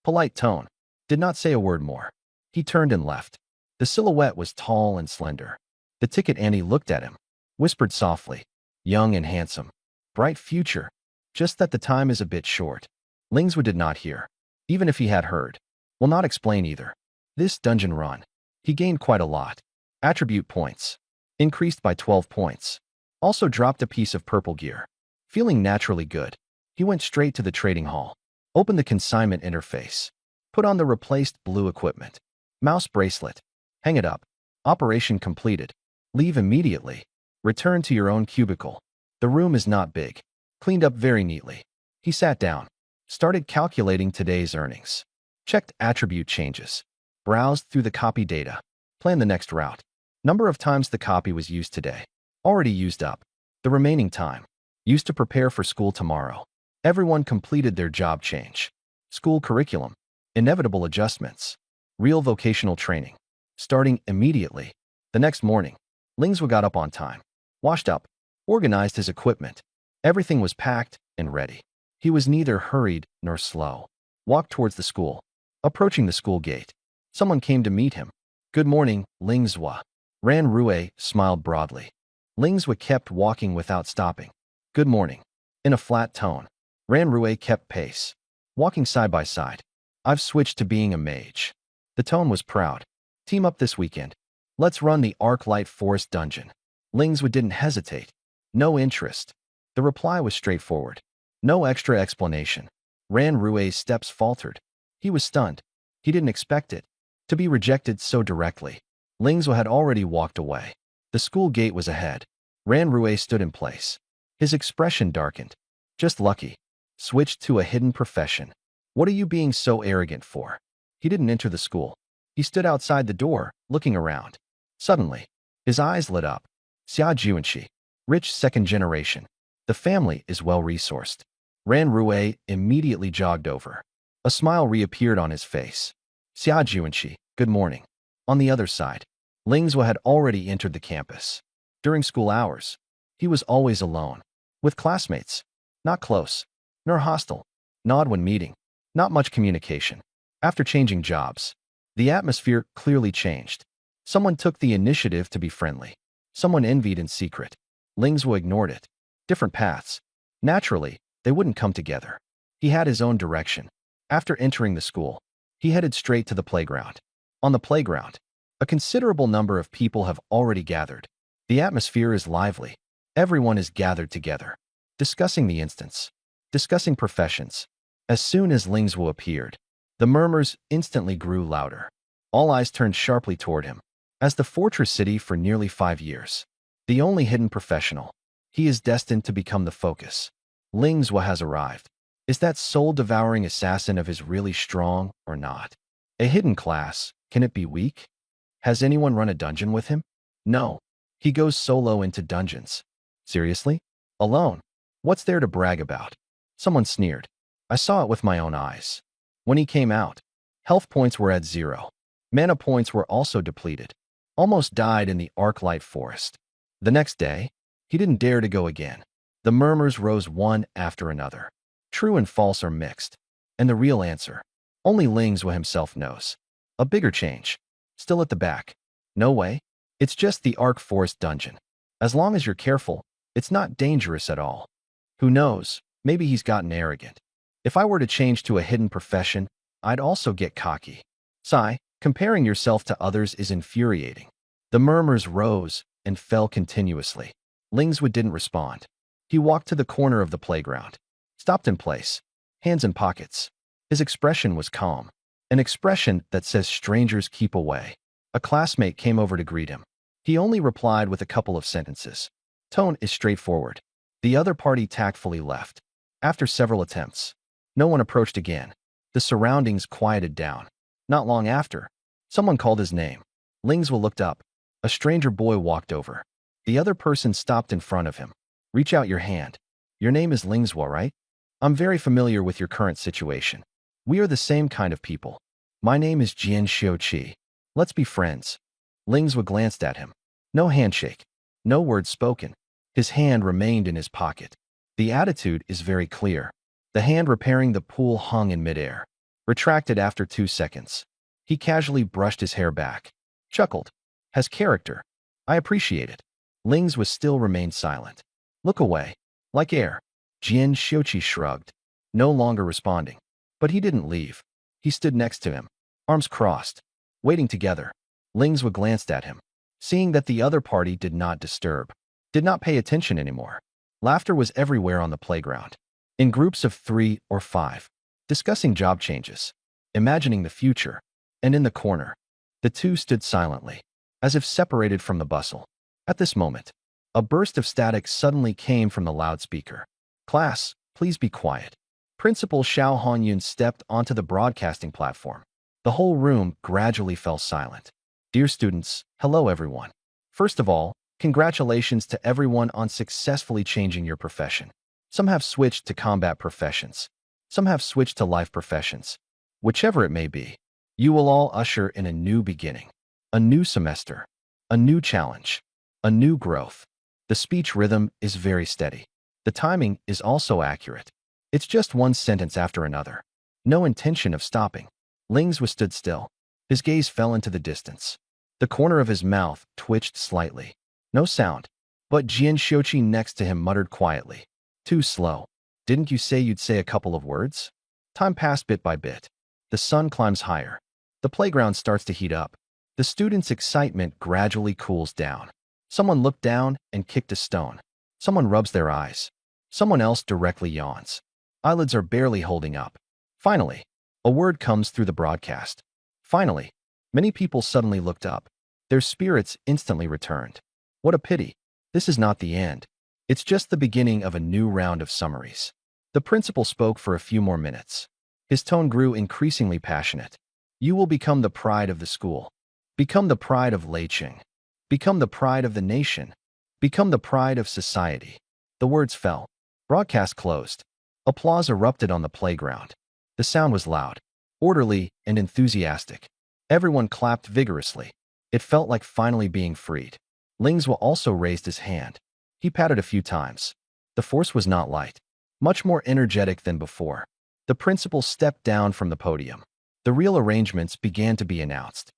Polite tone. Did not say a word more. He turned and left. The silhouette was tall and slender. The ticket ante looked at him. Whispered softly. Young and handsome. Bright future. Just that the time is a bit short. Lingzhua did not hear. Even if he had heard. Will not explain either. This dungeon run. He gained quite a lot. Attribute points. Increased by 12 points. Also dropped a piece of purple gear. Feeling naturally good, he went straight to the trading hall. Opened the consignment interface. Put on the replaced blue equipment. Mouse bracelet. Hang it up. Operation completed. Leave immediately. Return to your own cubicle. The room is not big. Cleaned up very neatly. He sat down. Started calculating today's earnings. Checked attribute changes. Browsed through the copy data. Planned the next route. Number of times the copy was used today. Already used up. The remaining time. Used to prepare for school tomorrow. Everyone completed their job change. School curriculum. Inevitable adjustments. Real vocational training. Starting immediately. The next morning, Lingzhua got up on time. Washed up. Organized his equipment. Everything was packed and ready. He was neither hurried nor slow. Walked towards the school. Approaching the school gate, someone came to meet him. Good morning, Lingzhua. Ran Rue smiled broadly. Lingzhua kept walking without stopping. Good morning. In a flat tone, Ran Rue kept pace. Walking side by side. I've switched to being a mage. The tone was proud. Team up this weekend. Let's run the Arclight Forest dungeon. Lingswood didn't hesitate. No interest. The reply was straightforward. No extra explanation. Ran Rue's steps faltered. He was stunned. He didn't expect it. To be rejected so directly. Lingswood had already walked away. The school gate was ahead. Ran Rue stood in place. His expression darkened. Just lucky. Switched to a hidden profession. What are you being so arrogant for? He didn't enter the school. He stood outside the door, looking around. Suddenly, his eyes lit up. Xia Juanqi, rich second generation. The family is well-resourced. Ran Rue immediately jogged over. A smile reappeared on his face. Xia Juanqi, good morning. On the other side, Lingswood had already entered the campus. During school hours, he was always alone. With classmates. Not close. Nor hostile. Not when meeting. Not much communication. After changing jobs, the atmosphere clearly changed. Someone took the initiative to be friendly. Someone envied in secret. Lingswood ignored it. Different paths. Naturally, they wouldn't come together. He had his own direction. After entering the school, he headed straight to the playground. On the playground, a considerable number of people have already gathered. The atmosphere is lively. Everyone is gathered together, discussing the instance, discussing professions. As soon as Lingswood appeared, the murmurs instantly grew louder. All eyes turned sharply toward him. As the fortress city for nearly 5 years, the only hidden professional, he is destined to become the focus. Lingswood has arrived. Is that soul-devouring assassin of his really strong or not? A hidden class, can it be weak? Has anyone run a dungeon with him? No. He goes solo into dungeons. Seriously? Alone? What's there to brag about? Someone sneered. I saw it with my own eyes. When he came out, health points were at 0. Mana points were also depleted. Almost died in the Arclight Forest. The next day, he didn't dare to go again. The murmurs rose one after another. True and false are mixed. And the real answer, only Lingswood himself knows. A bigger change. Still at the back. No way. It's just the Arc Forest dungeon. As long as you're careful, it's not dangerous at all. Who knows, maybe he's gotten arrogant. If I were to change to a hidden profession, I'd also get cocky. Sigh, comparing yourself to others is infuriating. The murmurs rose and fell continuously. Lingswood didn't respond. He walked to the corner of the playground. Stopped in place, hands in pockets. His expression was calm. An expression that says strangers keep away. A classmate came over to greet him. He only replied with a couple of sentences. Tone is straightforward. The other party tactfully left. After several attempts, no one approached again. The surroundings quieted down. Not long after, someone called his name. Lingswood looked up. A stranger boy walked over. The other person stopped in front of him. Reach out your hand. Your name is Lingswood, right? I'm very familiar with your current situation. We are the same kind of people. My name is Jian Xiuqi. Let's be friends. Lingswood glanced at him. No handshake. No words spoken. His hand remained in his pocket. The attitude is very clear. The hand repairing the pool hung in midair. Retracted after 2 seconds. He casually brushed his hair back. Chuckled. Has character. I appreciate it. Lingswood still remained silent. Look away. Like air. Jian Xiuqi shrugged. No longer responding. But he didn't leave. He stood next to him. Arms crossed. Waiting together. Lingswood glanced at him. Seeing that the other party did not disturb. Did not pay attention anymore. Laughter was everywhere on the playground. In groups of 3 or 5. Discussing job changes. Imagining the future. And in the corner, the two stood silently, as if separated from the bustle. At this moment, a burst of static suddenly came from the loudspeaker. Class, please be quiet. Principal Xiao Honyun stepped onto the broadcasting platform. The whole room gradually fell silent. Dear students, hello everyone. First of all, congratulations to everyone on successfully changing your profession. Some have switched to combat professions. Some have switched to life professions. Whichever it may be, you will all usher in a new beginning, a new semester, a new challenge, a new growth. The speech rhythm is very steady. The timing is also accurate. It's just one sentence after another. No intention of stopping. Lingswood stood still. His gaze fell into the distance. The corner of his mouth twitched slightly. No sound. But Jian Xiuqi next to him muttered quietly. Too slow. Didn't you say you'd say a couple of words? Time passed bit by bit. The sun climbs higher. The playground starts to heat up. The students' excitement gradually cools down. Someone looked down and kicked a stone. Someone rubs their eyes. Someone else directly yawns. Eyelids are barely holding up. Finally, a word comes through the broadcast. Finally, many people suddenly looked up. Their spirits instantly returned. What a pity. This is not the end. It's just the beginning of a new round of summaries. The principal spoke for a few more minutes. His tone grew increasingly passionate. You will become the pride of the school. Become the pride of Leicheng. Become the pride of the nation. Become the pride of society. The words fell. Broadcast closed. Applause erupted on the playground. The sound was loud, orderly, and enthusiastic. Everyone clapped vigorously. It felt like finally being freed. Lingzhua also raised his hand. He patted a few times. The force was not light, much more energetic than before. The principal stepped down from the podium. The real arrangements began to be announced.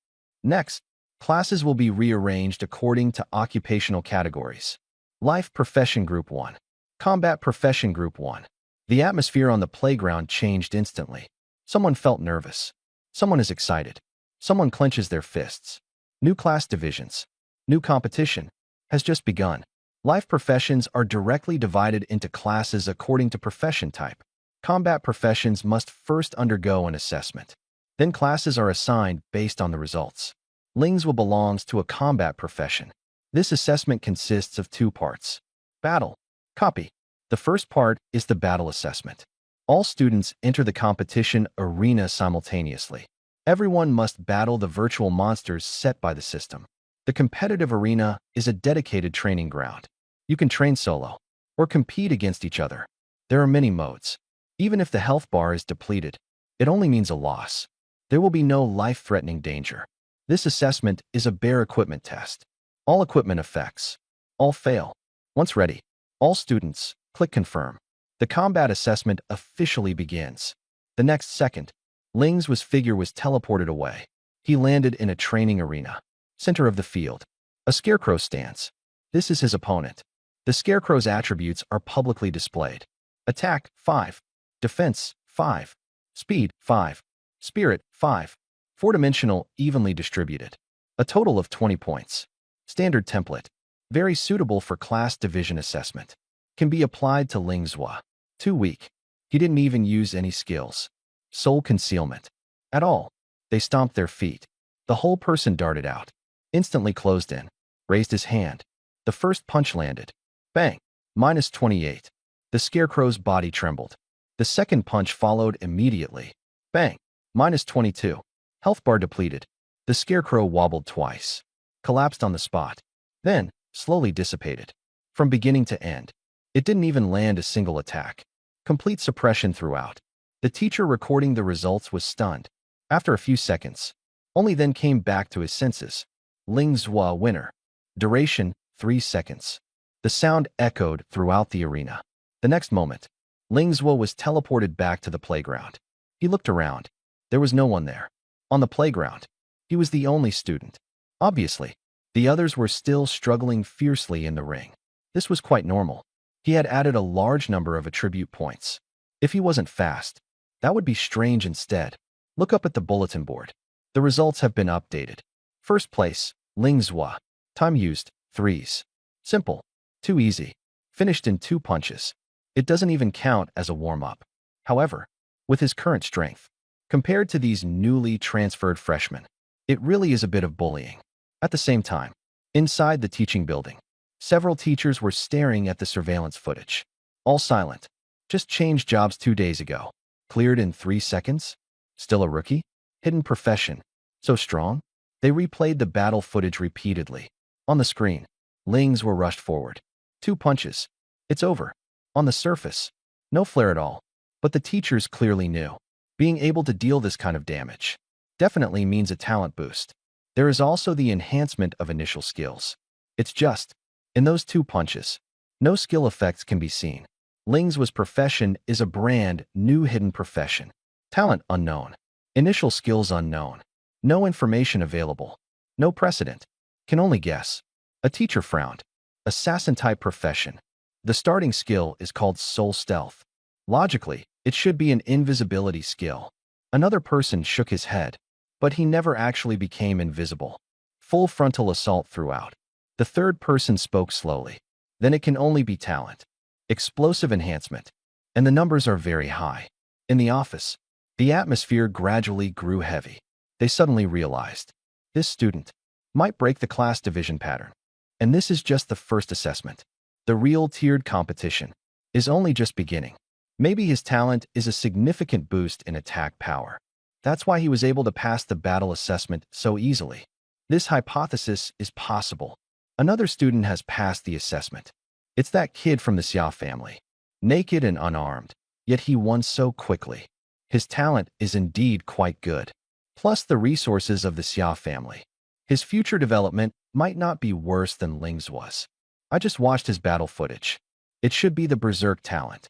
Next, classes will be rearranged according to occupational categories. Life Profession Group 1. Combat Profession Group 1. The atmosphere on the playground changed instantly. Someone felt nervous. Someone is excited. Someone clenches their fists. New class divisions. New competition has just begun. Life professions are directly divided into classes according to profession type. Combat professions must first undergo an assessment. Then classes are assigned based on the results. Lingzhua belongs to a combat profession. This assessment consists of two parts. Battle. Copy. The first part is the battle assessment. All students enter the competition arena simultaneously. Everyone must battle the virtual monsters set by the system. The competitive arena is a dedicated training ground. You can train solo or compete against each other. There are many modes. Even if the health bar is depleted, it only means a loss. There will be no life-threatening danger. This assessment is a bare equipment test. All equipment effects. All fail. Once ready, all students, click confirm. The combat assessment officially begins. The next second, Lingzhua's figure was teleported away. He landed in a training arena. Center of the field. A scarecrow stands. This is his opponent. The scarecrow's attributes are publicly displayed. Attack, 5. Defense, 5. Speed, 5. Spirit, 5. Four-dimensional, evenly distributed. A total of 20 points. Standard template. Very suitable for class division assessment. Can be applied to Lingzhua. Too weak. He didn't even use any skills. Soul concealment. At all. They stomped their feet. The whole person darted out. Instantly closed in. Raised his hand. The first punch landed. Bang. Minus 28. The scarecrow's body trembled. The second punch followed immediately. Bang. Minus 22. Health bar depleted. The scarecrow wobbled twice. Collapsed on the spot. Then, slowly dissipated. From beginning to end. It didn't even land a single attack. Complete suppression throughout. The teacher recording the results was stunned. After a few seconds, only then came back to his senses. Lingzhua winner. Duration, 3 seconds. The sound echoed throughout the arena. The next moment, Lingzhua was teleported back to the playground. He looked around. There was no one there. On the playground, he was the only student. Obviously, the others were still struggling fiercely in the ring. This was quite normal. He had added a large number of attribute points. If he wasn't fast, that would be strange instead. Look up at the bulletin board. The results have been updated. First place, Lingzhua. Time used, 3s. Simple. Too easy. Finished in 2 punches. It doesn't even count as a warm-up. However, with his current strength, compared to these newly transferred freshmen, it really is a bit of bullying. At the same time, inside the teaching building, several teachers were staring at the surveillance footage. All silent. Just changed jobs 2 days ago. Cleared in 3 seconds? Still a rookie? Hidden profession. So strong? They replayed the battle footage repeatedly. On the screen, Lingzhua rushed forward. 2 punches. It's over. On the surface, no flare at all. But the teachers clearly knew. Being able to deal this kind of damage definitely means a talent boost. There is also the enhancement of initial skills. It's just, in those 2 punches, no skill effects can be seen. Lingzhua's profession is a brand new hidden profession. Talent unknown. Initial skills unknown. No information available. No precedent. Can only guess. A teacher frowned. Assassin-type profession. The starting skill is called Soul Stealth. Logically, it should be an invisibility skill. Another person shook his head, but he never actually became invisible. Full frontal assault throughout. The third person spoke slowly. Then it can only be talent. Explosive enhancement. And the numbers are very high. In the office, the atmosphere gradually grew heavy. They suddenly realized this student might break the class division pattern. And this is just the first assessment. The real tiered competition is only just beginning. Maybe his talent is a significant boost in attack power. That's why he was able to pass the battle assessment so easily. This hypothesis is possible. Another student has passed the assessment. It's that kid from the Xia family. Naked and unarmed, yet he won so quickly. His talent is indeed quite good. Plus the resources of the Xia family. His future development might not be worse than Ling's was. I just watched his battle footage. It should be the berserk talent.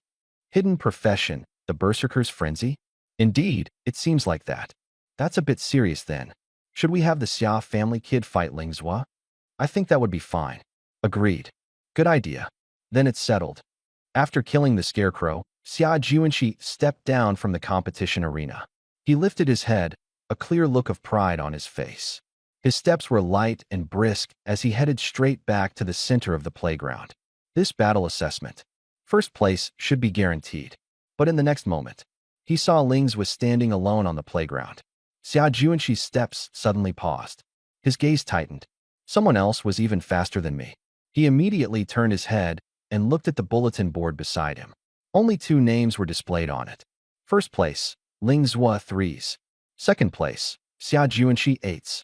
Hidden profession, the berserker's frenzy? Indeed, it seems like that. That's a bit serious then. Should we have the Xia family kid fight Lingzhua? I think that would be fine. Agreed. Good idea. Then it's settled. After killing the scarecrow, Xia Juanqi stepped down from the competition arena. He lifted his head, a clear look of pride on his face. His steps were light and brisk as he headed straight back to the center of the playground. This battle assessment. First place should be guaranteed. But in the next moment, he saw Ling's was standing alone on the playground. Xia Juanqi's steps suddenly paused. His gaze tightened. Someone else was even faster than me. He immediately turned his head and looked at the bulletin board beside him. Only 2 names were displayed on it. First place, Lingzhua 3s. Second place, Xia Juanqi 8s.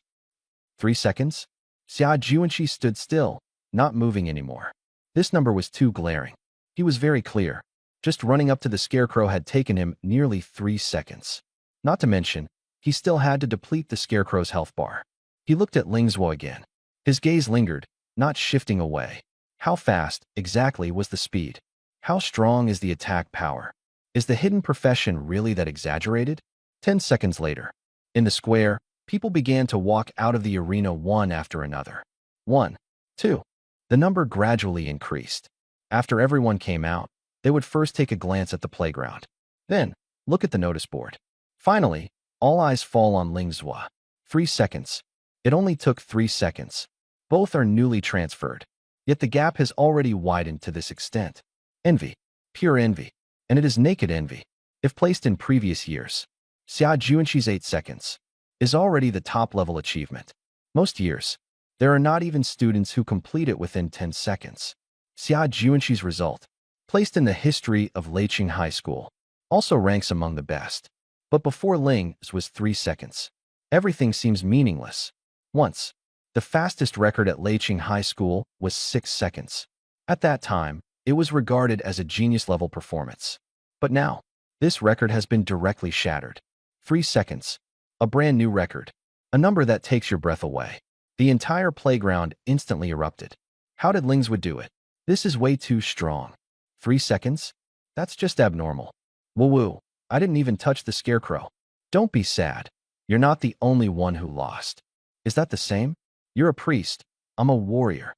3 seconds? Xia Juanqi stood still, not moving anymore. This number was too glaring. He was very clear. Just running up to the scarecrow had taken him nearly 3 seconds. Not to mention, he still had to deplete the scarecrow's health bar. He looked at Lingzhua again. His gaze lingered, not shifting away. How fast, exactly, was the speed? How strong is the attack power? Is the hidden profession really that exaggerated? 10 seconds later. In the square, people began to walk out of the arena one after another. 1, 2. The number gradually increased. After everyone came out, they would first take a glance at the playground. Then, look at the notice board. Finally, all eyes fall on Lingzhua. 3 seconds. It only took 3 seconds. Both are newly transferred. Yet the gap has already widened to this extent. Envy. Pure envy. And it is naked envy. If placed in previous years, Xia Juanqi's 8 seconds is already the top-level achievement. Most years, there are not even students who complete it within 10 seconds. Xia Juanqi's result, placed in the history of Leiqing High School, also ranks among the best. But before Ling's was 3 seconds. Everything seems meaningless. Once, the fastest record at Leiqing High School was 6 seconds. At that time, it was regarded as a genius-level performance. But now, this record has been directly shattered. 3 seconds. A brand new record. A number that takes your breath away. The entire playground instantly erupted. How did Lingzhua do it? This is way too strong. 3 seconds? That's just abnormal. Woo-woo, I didn't even touch the scarecrow. Don't be sad. You're not the only one who lost. Is that the same? You're a priest. I'm a warrior.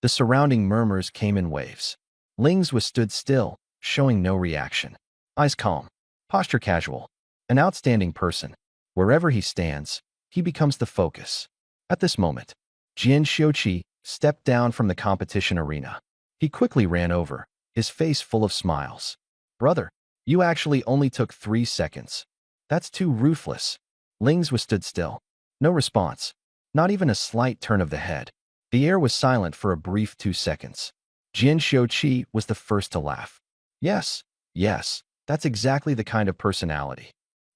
The surrounding murmurs came in waves. Lingzhua stood still, showing no reaction. Eyes calm. Posture casual. An outstanding person. Wherever he stands, he becomes the focus. At this moment, Jian Xiuqi stepped down from the competition arena. He quickly ran over, his face full of smiles. Brother, you actually only took 3 seconds. That's too ruthless. Lingzhua stood still. No response. Not even a slight turn of the head. The air was silent for a brief 2 seconds. Jian Xiuqi was the first to laugh. Yes, that's exactly the kind of personality.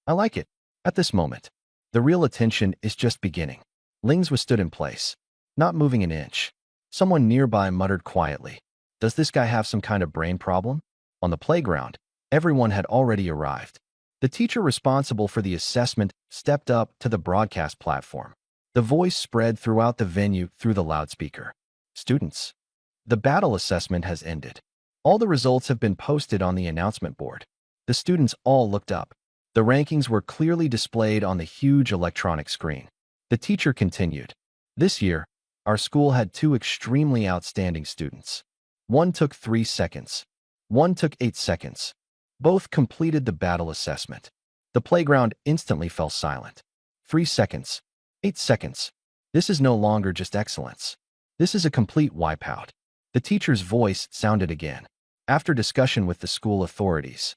I like it. At this moment, the real attention is just beginning. Lingzhua stood in place, not moving an inch. Someone nearby muttered quietly, "Does this guy have some kind of brain problem?" On the playground, everyone had already arrived. The teacher responsible for the assessment stepped up to the broadcast platform. The voice spread throughout the venue through the loudspeaker. Students, the battle assessment has ended. All the results have been posted on the announcement board. The students all looked up. The rankings were clearly displayed on the huge electronic screen. The teacher continued. This year, our school had 2 extremely outstanding students. One took 3 seconds. One took 8 seconds. Both completed the battle assessment. The playground instantly fell silent. 3 seconds. 8 seconds. This is no longer just excellence. This is a complete wipeout. The teacher's voice sounded again. After discussion with the school authorities,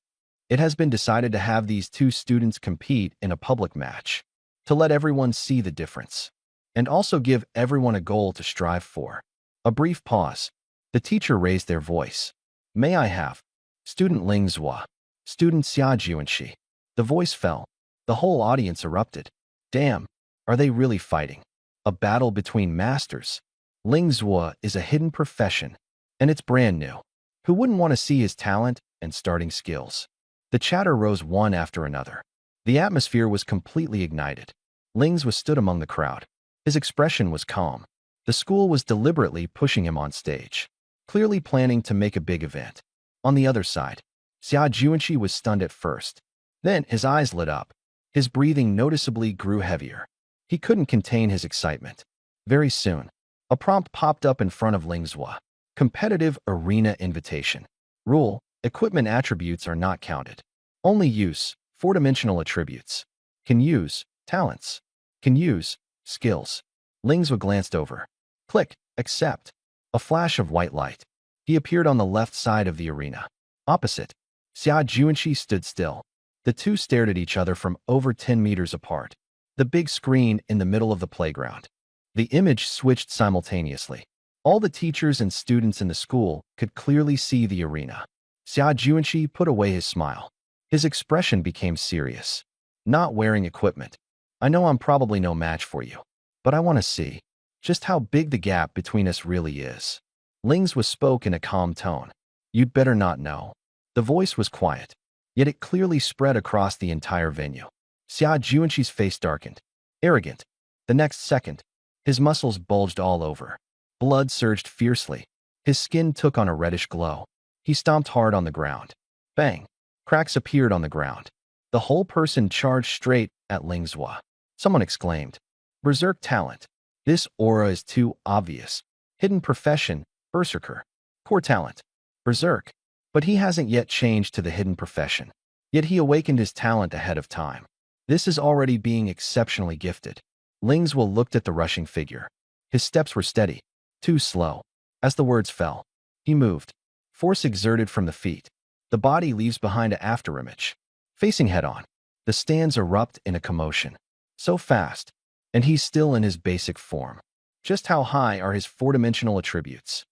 it has been decided to have these two students compete in a public match to let everyone see the difference and also give everyone a goal to strive for. A brief pause. The teacher raised their voice. May I have? Student Ling Zhua. Student Xia Juanxi. The voice fell. The whole audience erupted. Damn, are they really fighting? A battle between masters. Ling Zhua is a hidden profession, and it's brand new. Who wouldn't want to see his talent and starting skills? The chatter rose one after another. The atmosphere was completely ignited. Ling's was stood among the crowd. His expression was calm. The school was deliberately pushing him on stage, clearly planning to make a big event. On the other side, Xia Juanxi was stunned at first. Then his eyes lit up. His breathing noticeably grew heavier. He couldn't contain his excitement. Very soon, a prompt popped up in front of Ling Zhua. Competitive Arena Invitation. Rule: equipment attributes are not counted. Only use 4-dimensional attributes. Can use talents. Can use skills. Ling Zhua glanced over. Click. Accept. A flash of white light. He appeared on the left side of the arena. Opposite, Xia Juanxi stood still. The two stared at each other from over 10 meters apart. The big screen in the middle of the playground. The image switched simultaneously. All the teachers and students in the school could clearly see the arena. Xia Juanxi put away his smile. His expression became serious. Not wearing equipment. I know I'm probably no match for you, but I want to see just how big the gap between us really is. Ling's was spoke in a calm tone. You'd better not know. The voice was quiet, yet it clearly spread across the entire venue. Xia Juanxi's face darkened. Arrogant. The next second, his muscles bulged all over. Blood surged fiercely. His skin took on a reddish glow. He stomped hard on the ground. Bang! Cracks appeared on the ground. The whole person charged straight at Ling Zhua. Someone exclaimed, Berserk talent. This aura is too obvious. Hidden profession, Berserker. Core talent, Berserk. But he hasn't yet changed to the hidden profession. Yet he awakened his talent ahead of time. This is already being exceptionally gifted. Ling Zhua looked at the rushing figure. His steps were steady, too slow. As the words fell, he moved. Force exerted from the feet. The body leaves behind an afterimage. Facing head-on, the stands erupt in a commotion. So fast, and he's still in his basic form. Just how high are his 4-dimensional attributes?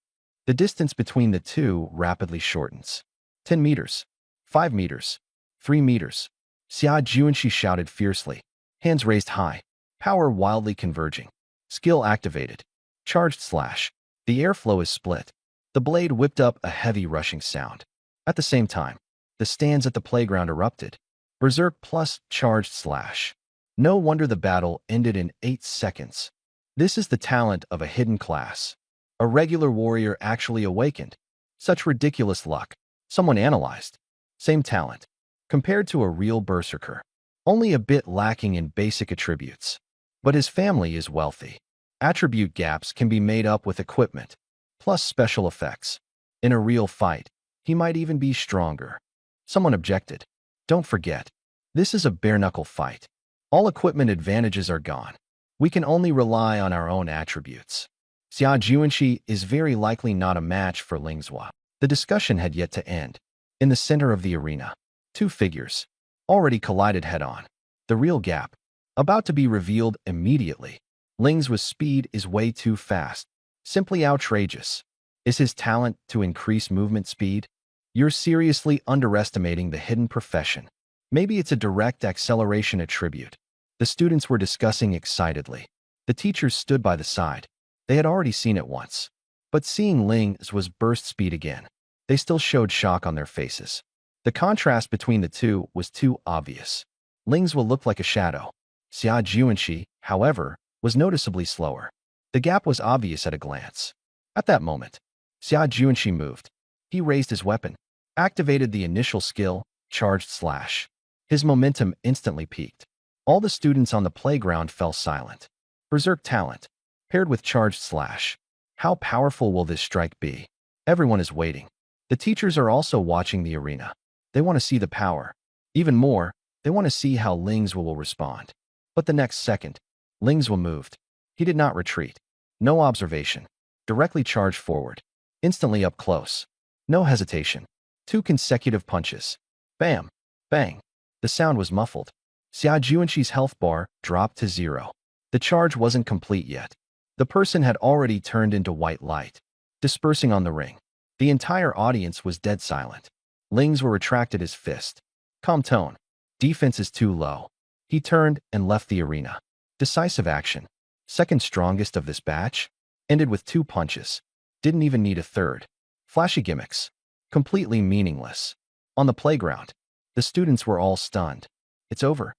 The distance between the two rapidly shortens. 10 meters. 5 meters. 3 meters. Xia Juanxi shouted fiercely. Hands raised high. Power wildly converging. Skill activated. Charged slash. The airflow is split. The blade whipped up a heavy rushing sound. At the same time, the stands at the playground erupted. Berserk plus charged slash. No wonder the battle ended in 8 seconds. This is the talent of a hidden class. A regular warrior actually awakened. Such ridiculous luck. Someone analyzed. Same talent. Compared to a real berserker. Only a bit lacking in basic attributes. But his family is wealthy. Attribute gaps can be made up with equipment, plus special effects. In a real fight, he might even be stronger. Someone objected. Don't forget, this is a bare-knuckle fight. All equipment advantages are gone. We can only rely on our own attributes. Xia Juanxi is very likely not a match for Ling Zhua. The discussion had yet to end. In the center of the arena, two figures already collided head-on. The real gap, about to be revealed immediately. Ling Zhua's speed is way too fast. Simply outrageous. Is his talent to increase movement speed? You're seriously underestimating the hidden profession. Maybe it's a direct acceleration attribute. The students were discussing excitedly. The teachers stood by the side. They had already seen it once. But seeing Ling Zhua's burst speed again, they still showed shock on their faces. The contrast between the two was too obvious. Ling Zhua looked like a shadow. Xia Juanxi, however, was noticeably slower. The gap was obvious at a glance. At that moment, Xia Juanxi moved. He raised his weapon, activated the initial skill, charged slash. His momentum instantly peaked. All the students on the playground fell silent. Berserk talent, paired with charged slash. How powerful will this strike be? Everyone is waiting. The teachers are also watching the arena. They want to see the power. Even more, They want to see how Lingzhou will respond. But the next second, Lingzhou moved. He did not retreat. No observation. Directly charged forward. Instantly up close. No hesitation. 2 consecutive punches. Bam! Bang! The sound was muffled. Xia Juanqi's health bar dropped to 0. The charge wasn't complete yet. The person had already turned into white light, dispersing on the ring. The entire audience was dead silent. Lingzhou retracted his fist. Calm tone. Defense is too low. He turned and left the arena. Decisive action. Second strongest of this batch. Ended with 2 punches. Didn't even need a third. Flashy gimmicks. Completely meaningless. On the playground, the students were all stunned. It's over.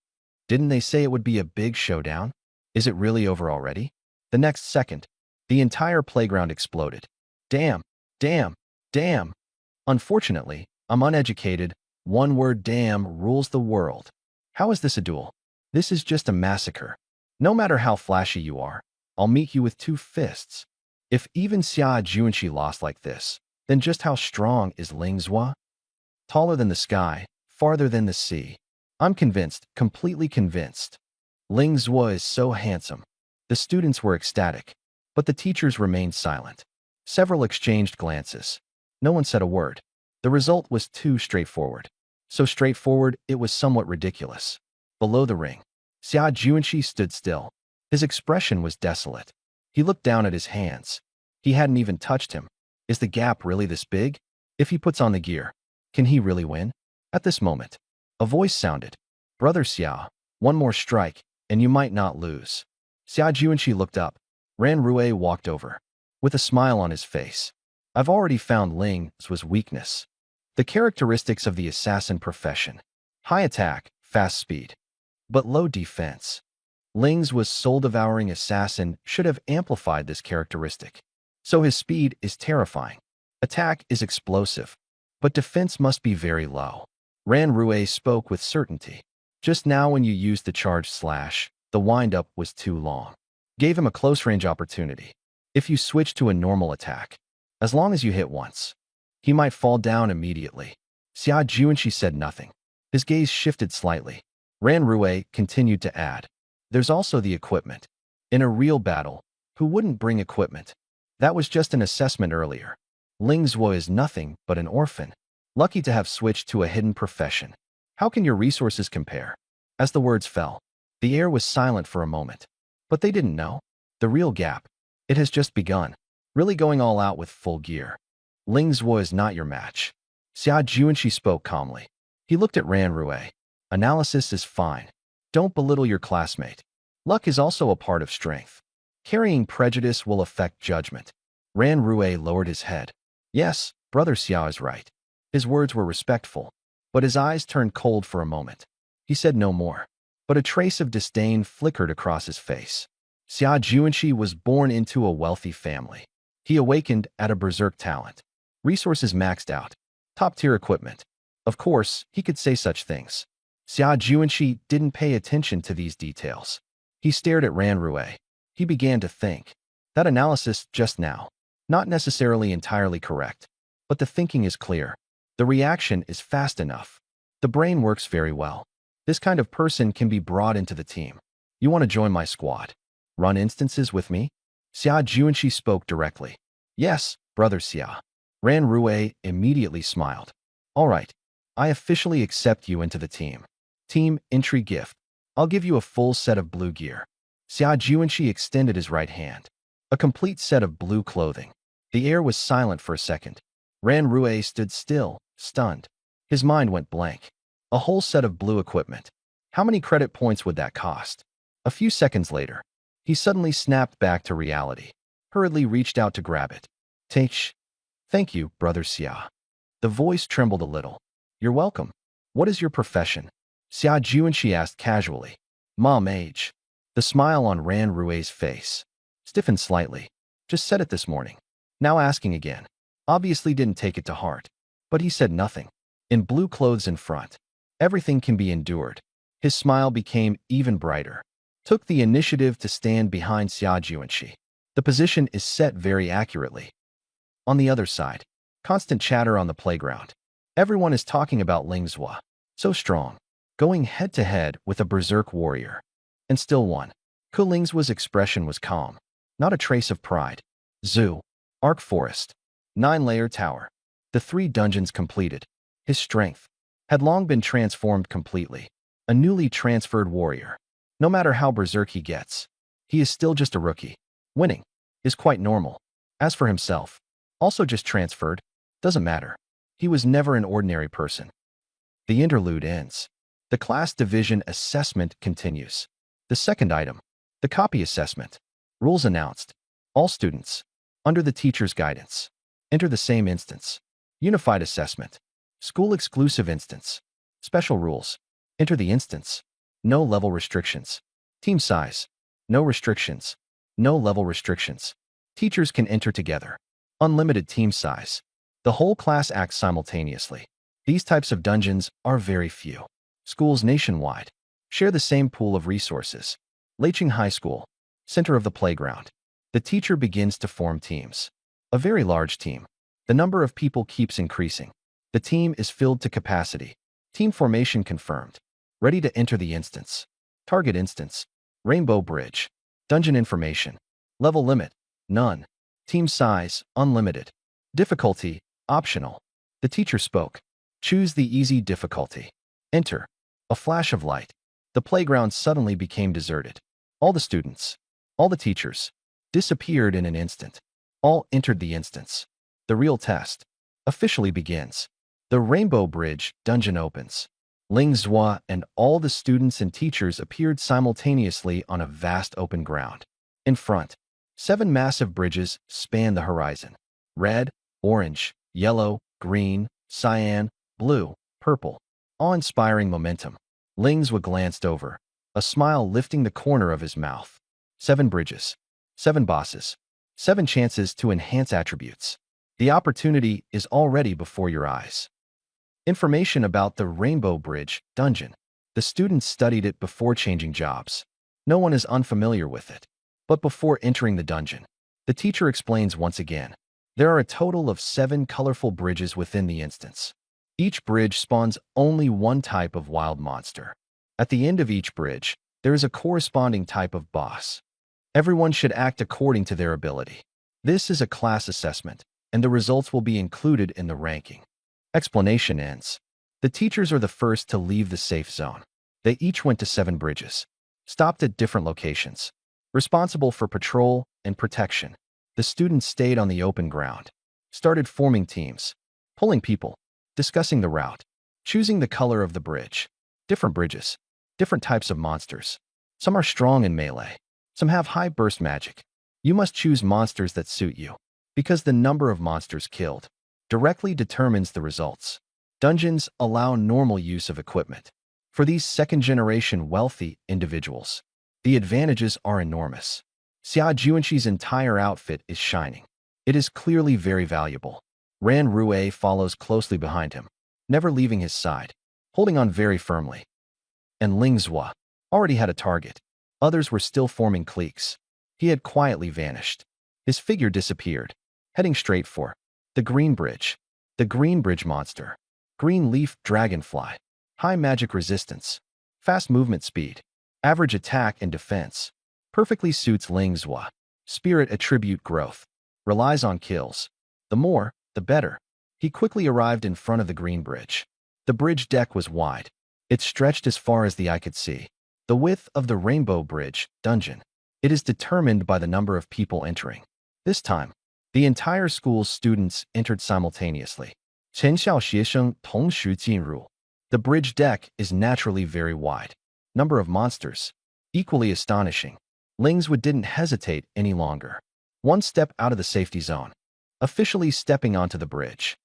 Didn't they say it would be a big showdown? Is it really over already? The next second, the entire playground exploded. Damn, damn, damn. Unfortunately, I'm uneducated. One word damn rules the world. How is this a duel? This is just a massacre. No matter how flashy you are, I'll meet you with 2 fists. If even Xia Juanqi lost like this, then just how strong is Lingzhou? Taller than the sky, farther than the sea. I'm convinced, completely convinced. Lingzhou is so handsome. The students were ecstatic, but the teachers remained silent. Several exchanged glances. No one said a word. The result was too straightforward. So straightforward, it was somewhat ridiculous. Below the ring, Xia Juanqi stood still. His expression was desolate. He looked down at his hands. He hadn't even touched him. Is the gap really this big? If he puts on the gear, can he really win? At this moment, a voice sounded. Brother Xia, one more strike, and you might not lose. Xia Juanqi looked up. Ran Rui walked over. With a smile on his face. I've already found Ling's weakness. The characteristics of the assassin profession. High attack, fast speed. But low defense. Ling's soul-devouring assassin should have amplified this characteristic. So his speed is terrifying. Attack is explosive. But defense must be very low. Ran Rui spoke with certainty. Just now when you used the charge slash, the wind-up was too long. Gave him a close-range opportunity. If you switch to a normal attack, as long as you hit once, he might fall down immediately. Xia Juanqi said nothing. His gaze shifted slightly. Ran Rui continued to add. There's also the equipment. In a real battle, who wouldn't bring equipment? That was just an assessment earlier. Lingzhou is nothing but an orphan. Lucky to have switched to a hidden profession. How can your resources compare? As the words fell, the air was silent for a moment. But they didn't know. The real gap. It has just begun. Really going all out with full gear. Lingzhou is not your match. Xia Juanqi spoke calmly. He looked at Ran Rui. Analysis is fine. Don't belittle your classmate. Luck is also a part of strength. Carrying prejudice will affect judgment. Ran Rui lowered his head. Yes, Brother Xia is right. His words were respectful, but his eyes turned cold for a moment. He said no more, but a trace of disdain flickered across his face. Xia Juanqi was born into a wealthy family. He awakened at a berserk talent. Resources maxed out. Top-tier equipment. Of course, he could say such things. Xia Juanqi didn't pay attention to these details. He stared at Ran Rui. He began to think. That analysis just now, not necessarily entirely correct, but the thinking is clear. The reaction is fast enough. The brain works very well. This kind of person can be brought into the team. You want to join my squad? Run instances with me? Xia Juanqi spoke directly. Yes, Brother Xia. Ran Rui immediately smiled. All right. I officially accept you into the team. Team entry gift. I'll give you a full set of blue gear. Xia Juanqi extended his right hand. A complete set of blue clothing. The air was silent for a second. Ran Rui stood still, stunned. His mind went blank. A whole set of blue equipment. How many credit points would that cost? A few seconds later, he suddenly snapped back to reality. Hurriedly reached out to grab it. Thank you, Brother Xia. The voice trembled a little. You're welcome. What is your profession? Xia Juanqi asked casually. Mage. The smile on Ran Rui's face stiffened slightly. Just said it this morning. Now asking again. Obviously didn't take it to heart. But he said nothing. In blue clothes in front. Everything can be endured. His smile became even brighter. Took the initiative to stand behind Xia Juanqi. The position is set very accurately. On the other side, constant chatter on the playground. Everyone is talking about Lingzhou. So strong. going head-to-head with a berserk warrior. And still won. Kuling's expression was calm. Not a trace of pride. Zoo. Arc Forest. 9-layer tower. The 3 dungeons completed. His strength had long been transformed completely. A newly transferred warrior. No matter how berserk he gets, he is still just a rookie. Winning is quite normal. As for himself, also just transferred, doesn't matter. He was never an ordinary person. The interlude ends. The class division assessment continues. The second item, the copy assessment. Rules announced. All students, under the teacher's guidance, enter the same instance. Unified assessment. School-exclusive instance. Special rules. Enter the instance. No level restrictions. Team size. No restrictions. No level restrictions. Teachers can enter together. Unlimited team size. The whole class acts simultaneously. These types of dungeons are very few. Schools nationwide share the same pool of resources. Leiching High School, center of the playground. The teacher begins to form teams. A very large team. The number of people keeps increasing. The team is filled to capacity. Team formation confirmed. Ready to enter the instance. Target instance. Rainbow Bridge. Dungeon information. Level limit. None. Team size. Unlimited. Difficulty. Optional. The teacher spoke. Choose the easy difficulty. Enter. A flash of light. The playground suddenly became deserted. All the students, all the teachers, disappeared in an instant. All entered the instance. The real test officially begins. The Rainbow Bridge dungeon opens. Ling Zhua and all the students and teachers appeared simultaneously on a vast open ground. In front, 7 massive bridges span the horizon. Red, orange, yellow, green, cyan, blue, purple. Awe-inspiring momentum. Ling Zhua glanced over, a smile lifting the corner of his mouth. 7 bridges. 7 bosses. 7 chances to enhance attributes. The opportunity is already before your eyes. Information about the Rainbow Bridge dungeon. The students studied it before changing jobs. No one is unfamiliar with it. But before entering the dungeon, the teacher explains once again. There are a total of 7 colorful bridges within the instance. Each bridge spawns only one type of wild monster. At the end of each bridge, there is a corresponding type of boss. Everyone should act according to their ability. This is a class assessment, and the results will be included in the ranking. Explanation ends. The teachers are the first to leave the safe zone. They each went to 7 bridges, stopped at different locations, responsible for patrol and protection. The students stayed on the open ground, started forming teams, pulling people, discussing the route, choosing the color of the bridge. Different bridges, different types of monsters. Some are strong in melee. Some have high burst magic. You must choose monsters that suit you, because the number of monsters killed directly determines the results. Dungeons allow normal use of equipment. For these second-generation wealthy individuals, the advantages are enormous. Xia Juanxi's entire outfit is shining. It is clearly very valuable. Ran Rue follows closely behind him, never leaving his side, holding on very firmly. And Ling Zhua already had a target. Others were still forming cliques. He had quietly vanished. His figure disappeared, heading straight for the Green Bridge. The Green Bridge monster. Green Leaf Dragonfly. High magic resistance. Fast movement speed. Average attack and defense. Perfectly suits Ling Zhua. Spirit attribute growth. Relies on kills. The more, the better. He quickly arrived in front of the Green Bridge. The bridge deck was wide. It stretched as far as the eye could see. The width of the Rainbow Bridge dungeon. It is determined by the number of people entering. This time, the entire school's students entered simultaneously. 全校学生同时进入. The bridge deck is naturally very wide. Number of monsters. Equally astonishing. Ling Zhua didn't hesitate any longer. One step out of the safety zone. Officially stepping onto the bridge.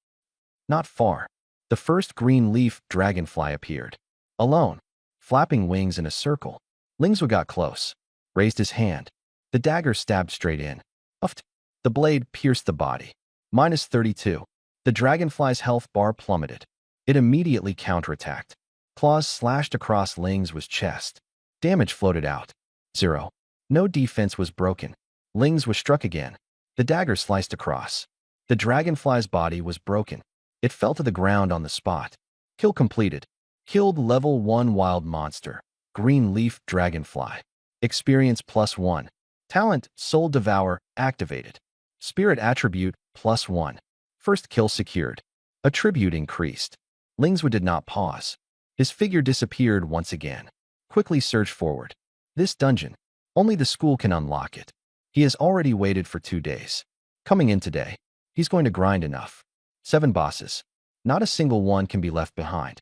Not far. The first green leaf dragonfly appeared. Alone. Flapping wings in a circle. Ling Zhua got close. Raised his hand. The dagger stabbed straight in. Uffed. The blade pierced the body. -32. The dragonfly's health bar plummeted. It immediately counterattacked. Claws slashed across Ling Zhua's chest. Damage floated out. 0. No defense was broken. Ling Zhua struck again. The dagger sliced across. The dragonfly's body was broken. It fell to the ground on the spot. Kill completed. Killed level 1 wild monster. Green leaf dragonfly. Experience +1. Talent Soul Devour activated. Spirit attribute +1. First kill secured. Attribute increased. Lingzwa did not pause. His figure disappeared once again. Quickly surged forward. This dungeon. Only the school can unlock it. He has already waited for 2 days. Coming in today, he's going to grind enough. 7 bosses. Not a single one can be left behind.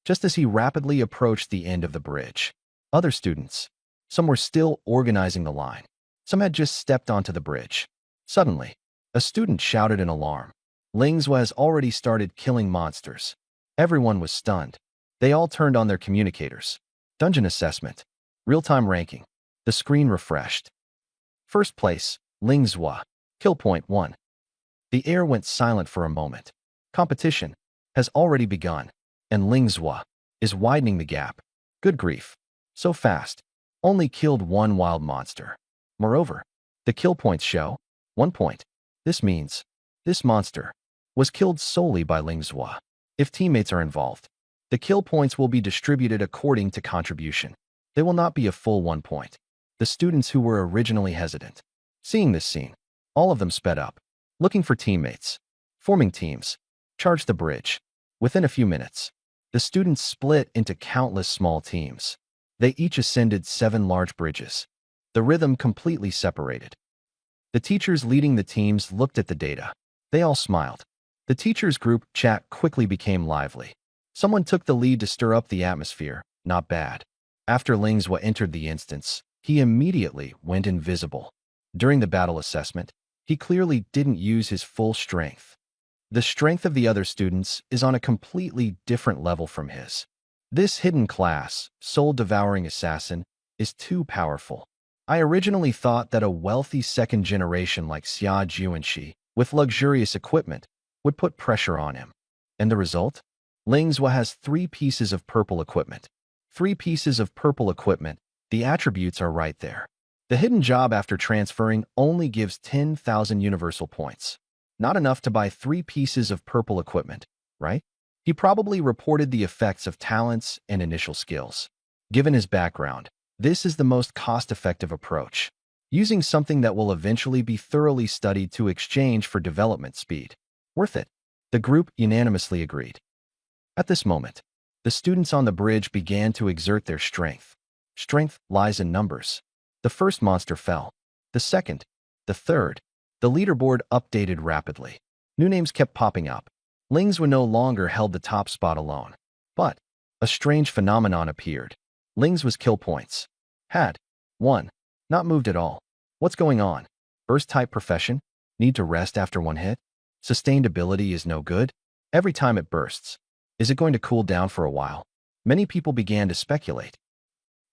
Just as he rapidly approached the end of the bridge, other students, some were still organizing the line. Some had just stepped onto the bridge. Suddenly, a student shouted in alarm. Lingzwa has already started killing monsters. Everyone was stunned. They all turned on their communicators. Dungeon assessment. Real-time ranking. The screen refreshed. First place, Lingzwa. Kill point 1. The air went silent for a moment. Competition has already begun, and Lingzwa is widening the gap. Good grief. So fast. Only killed 1 wild monster. Moreover, the kill points show 1 point. This means this monster was killed solely by Lingzwa. If teammates are involved, the kill points will be distributed according to contribution. They will not be a full 1 point. The students who were originally hesitant, seeing this scene, all of them sped up, looking for teammates, forming teams, charged the bridge. Within a few minutes, the students split into countless small teams. They each ascended 7 large bridges. The rhythm completely separated. The teachers leading the teams looked at the data. They all smiled. The teachers' group chat quickly became lively. Someone took the lead to stir up the atmosphere. Not bad. After Lingzwa entered the instance, he immediately went invisible. During the battle assessment, he clearly didn't use his full strength. The strength of the other students is on a completely different level from his. This hidden class, soul-devouring assassin, is too powerful. I originally thought that a wealthy second generation like Xia Juanxi, with luxurious equipment, would put pressure on him. And the result? Lingzwa has 3 pieces of purple equipment. 3 pieces of purple equipment, the attributes are right there. The hidden job after transferring only gives 10,000 universal points. Not enough to buy 3 pieces of purple equipment, right? He probably reported the effects of talents and initial skills. Given his background, this is the most cost-effective approach, using something that will eventually be thoroughly studied to exchange for development speed. Worth it. The group unanimously agreed. At this moment, the students on the bridge began to exert their strength. Strength lies in numbers. The first monster fell. The second, the third. The leaderboard updated rapidly. New names kept popping up. Lingzwa no longer held the top spot alone. But a strange phenomenon appeared. Lingzwa's kill points had 1. Not moved at all. What's going on? Burst-type profession? Need to rest after 1 hit? Sustained ability is no good? Every time it bursts. Is it going to cool down for a while? Many people began to speculate.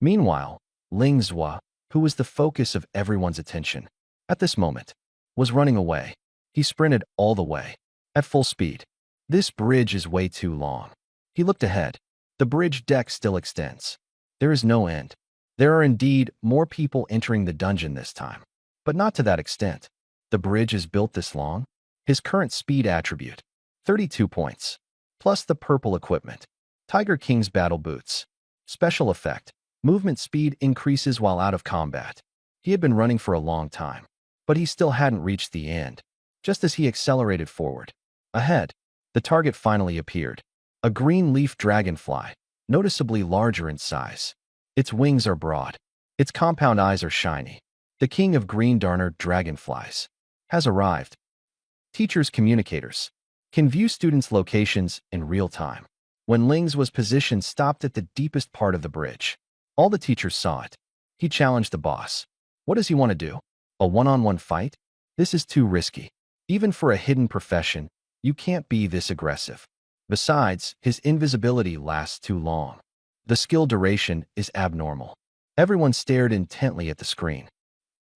Meanwhile, Lingzwa, who was the focus of everyone's attention at this moment, was running away. He sprinted all the way, at full speed. This bridge is way too long. He looked ahead. The bridge deck still extends. There is no end. There are indeed more people entering the dungeon this time, but not to that extent. The bridge is built this long. His current speed attribute, 32 points, plus the purple equipment. Tiger King's battle boots. Special effect. Movement speed increases while out of combat. He had been running for a long time, but he still hadn't reached the end. Just as he accelerated forward, ahead, the target finally appeared. A green leaf dragonfly, noticeably larger in size. Its wings are broad. Its compound eyes are shiny. The king of green darner dragonflies has arrived. Teachers' communicators can view students' locations in real time. When Lingzwa's position stopped at the deepest part of the bridge, all the teachers saw it. He challenged the boss. What does he want to do? A one-on-one fight? This is too risky. Even for a hidden profession, you can't be this aggressive. Besides, his invisibility lasts too long. The skill duration is abnormal. Everyone stared intently at the screen.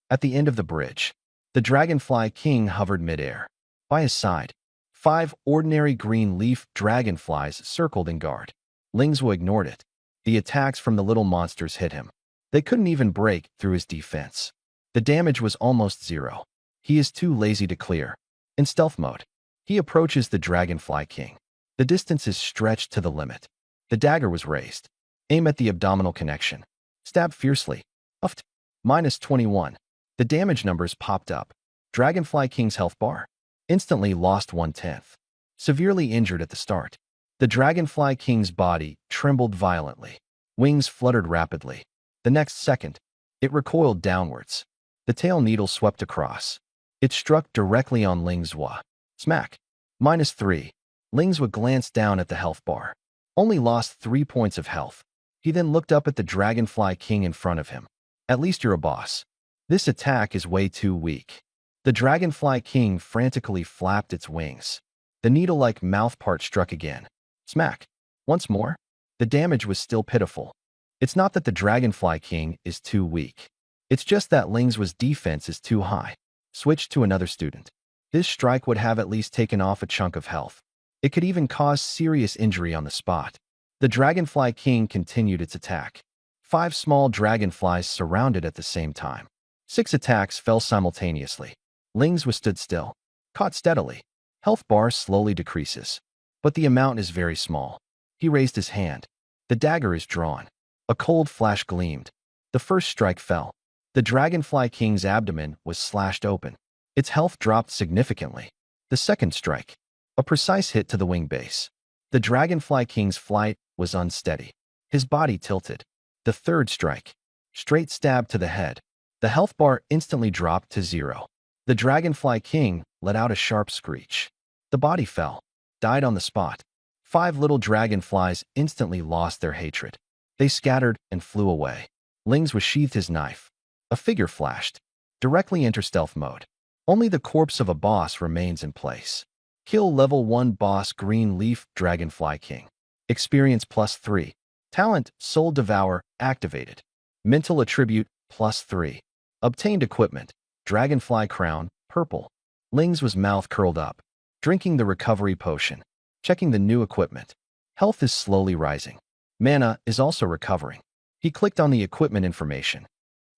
At the end of the bridge, the Dragonfly King hovered midair. By his side, 5 ordinary green leaf dragonflies circled in guard. Lingzwa ignored it. The attacks from the little monsters hit him. They couldn't even break through his defense. The damage was almost 0. He is too lazy to clear. In stealth mode, he approaches the Dragonfly King. The distance is stretched to the limit. The dagger was raised. Aim at the abdominal connection. Stab fiercely. Uft. -21. The damage numbers popped up. Dragonfly King's health bar. Instantly lost 1/10. Severely injured at the start. The Dragonfly King's body trembled violently. Wings fluttered rapidly. The next second, it recoiled downwards. The tail needle swept across. It struck directly on Ling Zhua. Smack. -3. Ling Zhua glanced down at the health bar. Only lost 3 points of health. He then looked up at the Dragonfly King in front of him. At least you're a boss. This attack is way too weak. The Dragonfly King frantically flapped its wings. The needle-like mouthpart struck again. Smack. Once more. The damage was still pitiful. It's not that the Dragonfly King is too weak. It's just that Ling Zhua's defense is too high. Switch to another student. This strike would have at least taken off a chunk of health. It could even cause serious injury on the spot. The Dragonfly King continued its attack. 5 small dragonflies surrounded at the same time. 6 attacks fell simultaneously. Ling Zhua stood still, caught steadily. Health bar slowly decreases, but the amount is very small. He raised his hand. The dagger is drawn. A cold flash gleamed. The first strike fell. The Dragonfly King's abdomen was slashed open. Its health dropped significantly. The second strike. A precise hit to the wing base. The Dragonfly King's flight was unsteady. His body tilted. The third strike. Straight stab to the head. The health bar instantly dropped to 0. The Dragonfly King let out a sharp screech. The body fell. Died on the spot. 5 little dragonflies instantly lost their hatred. They scattered and flew away. Ling Zhua sheathed his knife. A figure flashed. Directly enter stealth mode. Only the corpse of a boss remains in place. Kill level 1 boss Green Leaf Dragonfly King. Experience +3. Talent Soul Devour activated. Mental attribute +3. Obtained equipment. Dragonfly Crown, purple. Ling Zhua's mouth curled up. Drinking the recovery potion. Checking the new equipment. Health is slowly rising. Mana is also recovering. He clicked on the equipment information.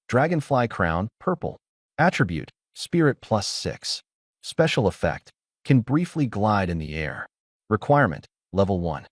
Dragonfly Crown, purple. Attribute, Spirit +6. Special effect, can briefly glide in the air. Requirement, level 1.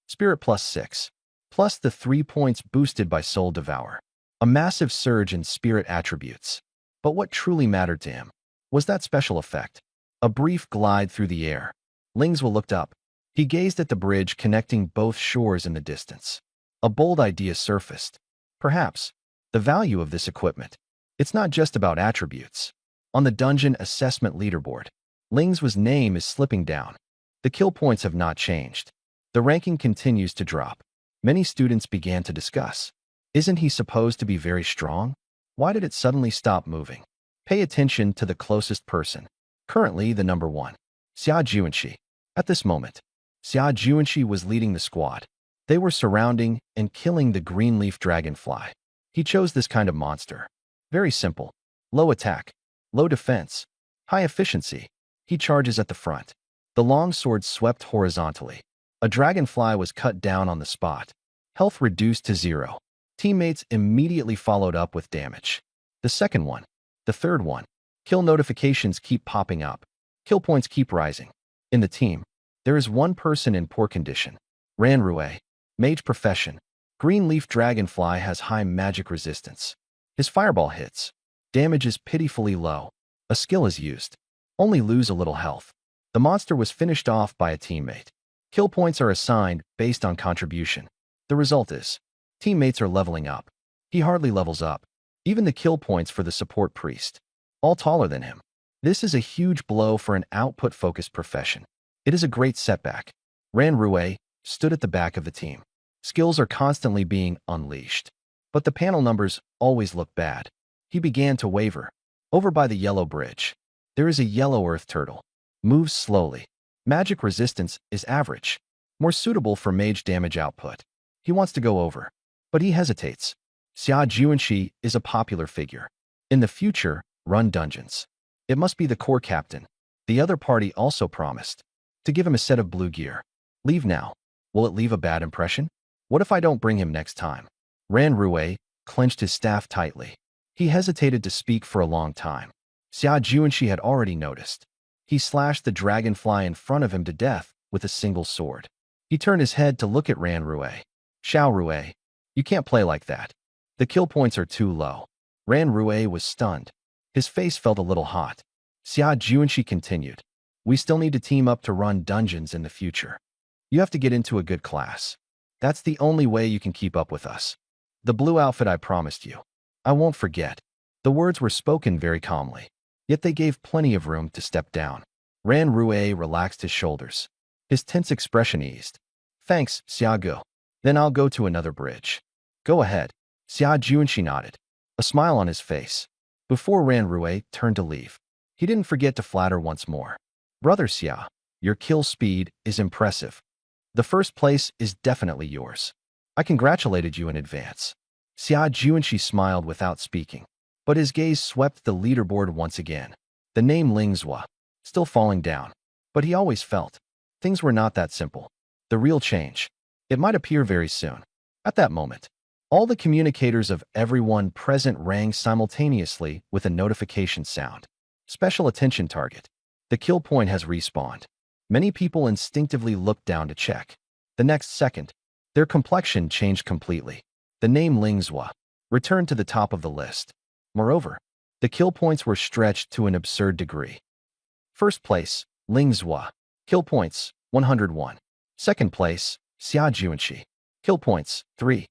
Spirit +6. Plus the 3 points boosted by Soul Devour. A massive surge in spirit attributes. But what truly mattered to him was that special effect. A brief glide through the air. Ling Zhua looked up. He gazed at the bridge connecting both shores in the distance. A bold idea surfaced. Perhaps, the value of this equipment. It's not just about attributes. On the dungeon assessment leaderboard, Ling Zhua's name is slipping down. The kill points have not changed. The ranking continues to drop. Many students began to discuss. Isn't he supposed to be very strong? Why did it suddenly stop moving? Pay attention to the closest person. Currently the number 1. Xia Juanxi. At this moment, Xia Juanxi was leading the squad. They were surrounding and killing the green leaf dragonfly. He chose this kind of monster. Very simple. Low attack, low defense, high efficiency. He charges at the front. The long sword swept horizontally. A dragonfly was cut down on the spot. Health reduced to 0. Teammates immediately followed up with damage. The second one. The third one. Kill notifications keep popping up. Kill points keep rising. In the team, there is one person in poor condition. Ran Rue. Mage profession. Green leaf dragonfly has high magic resistance. His fireball hits. Damage is pitifully low. A skill is used. Only lose a little health. The monster was finished off by a teammate. Kill points are assigned based on contribution. The result is, teammates are leveling up. He hardly levels up. Even the kill points for the support priest. All taller than him. This is a huge blow for an output-focused profession. It is a great setback. Ran Rue stood at the back of the team. Skills are constantly being unleashed. But the panel numbers always look bad. He began to waver. Over by the yellow bridge, there is a yellow earth turtle. Moves slowly. Magic resistance is average. More suitable for mage damage output. He wants to go over, but he hesitates. Xia Juanxi is a popular figure. In the future, run dungeons. It must be the core captain. The other party also promised to give him a set of blue gear. Leave now. Will it leave a bad impression? What if I don't bring him next time? Ran Rue clenched his staff tightly. He hesitated to speak for a long time. Xia Juanxi had already noticed. He slashed the dragonfly in front of him to death with a single sword. He turned his head to look at Ran Rue. Xiao Rue, you can't play like that. The kill points are too low. Ran Rue was stunned. His face felt a little hot. Xia Juanxi continued. We still need to team up to run dungeons in the future. You have to get into a good class. That's the only way you can keep up with us. The blue outfit I promised you. I won't forget. The words were spoken very calmly, yet they gave plenty of room to step down. Ran Rue relaxed his shoulders. His tense expression eased. Thanks, Xiaogu. Then I'll go to another bridge. Go ahead. Xia Juanxi nodded, a smile on his face. Before Ran Rue turned to leave, he didn't forget to flatter once more. Brother Xia, your kill speed is impressive. The first place is definitely yours. I congratulated you in advance. Xia Juanxi smiled without speaking, but his gaze swept the leaderboard once again. The name Lingzhua, still falling down. But he always felt things were not that simple. The real change, it might appear very soon. At that moment, all the communicators of everyone present rang simultaneously with a notification sound. Special attention target. The kill point has respawned. Many people instinctively looked down to check. The next second, their complexion changed completely. The name Lingzhua returned to the top of the list. Moreover, the kill points were stretched to an absurd degree. First place, Lingzhua. Kill points, 101. Second place, Xia Juanxi. Kill points, 3.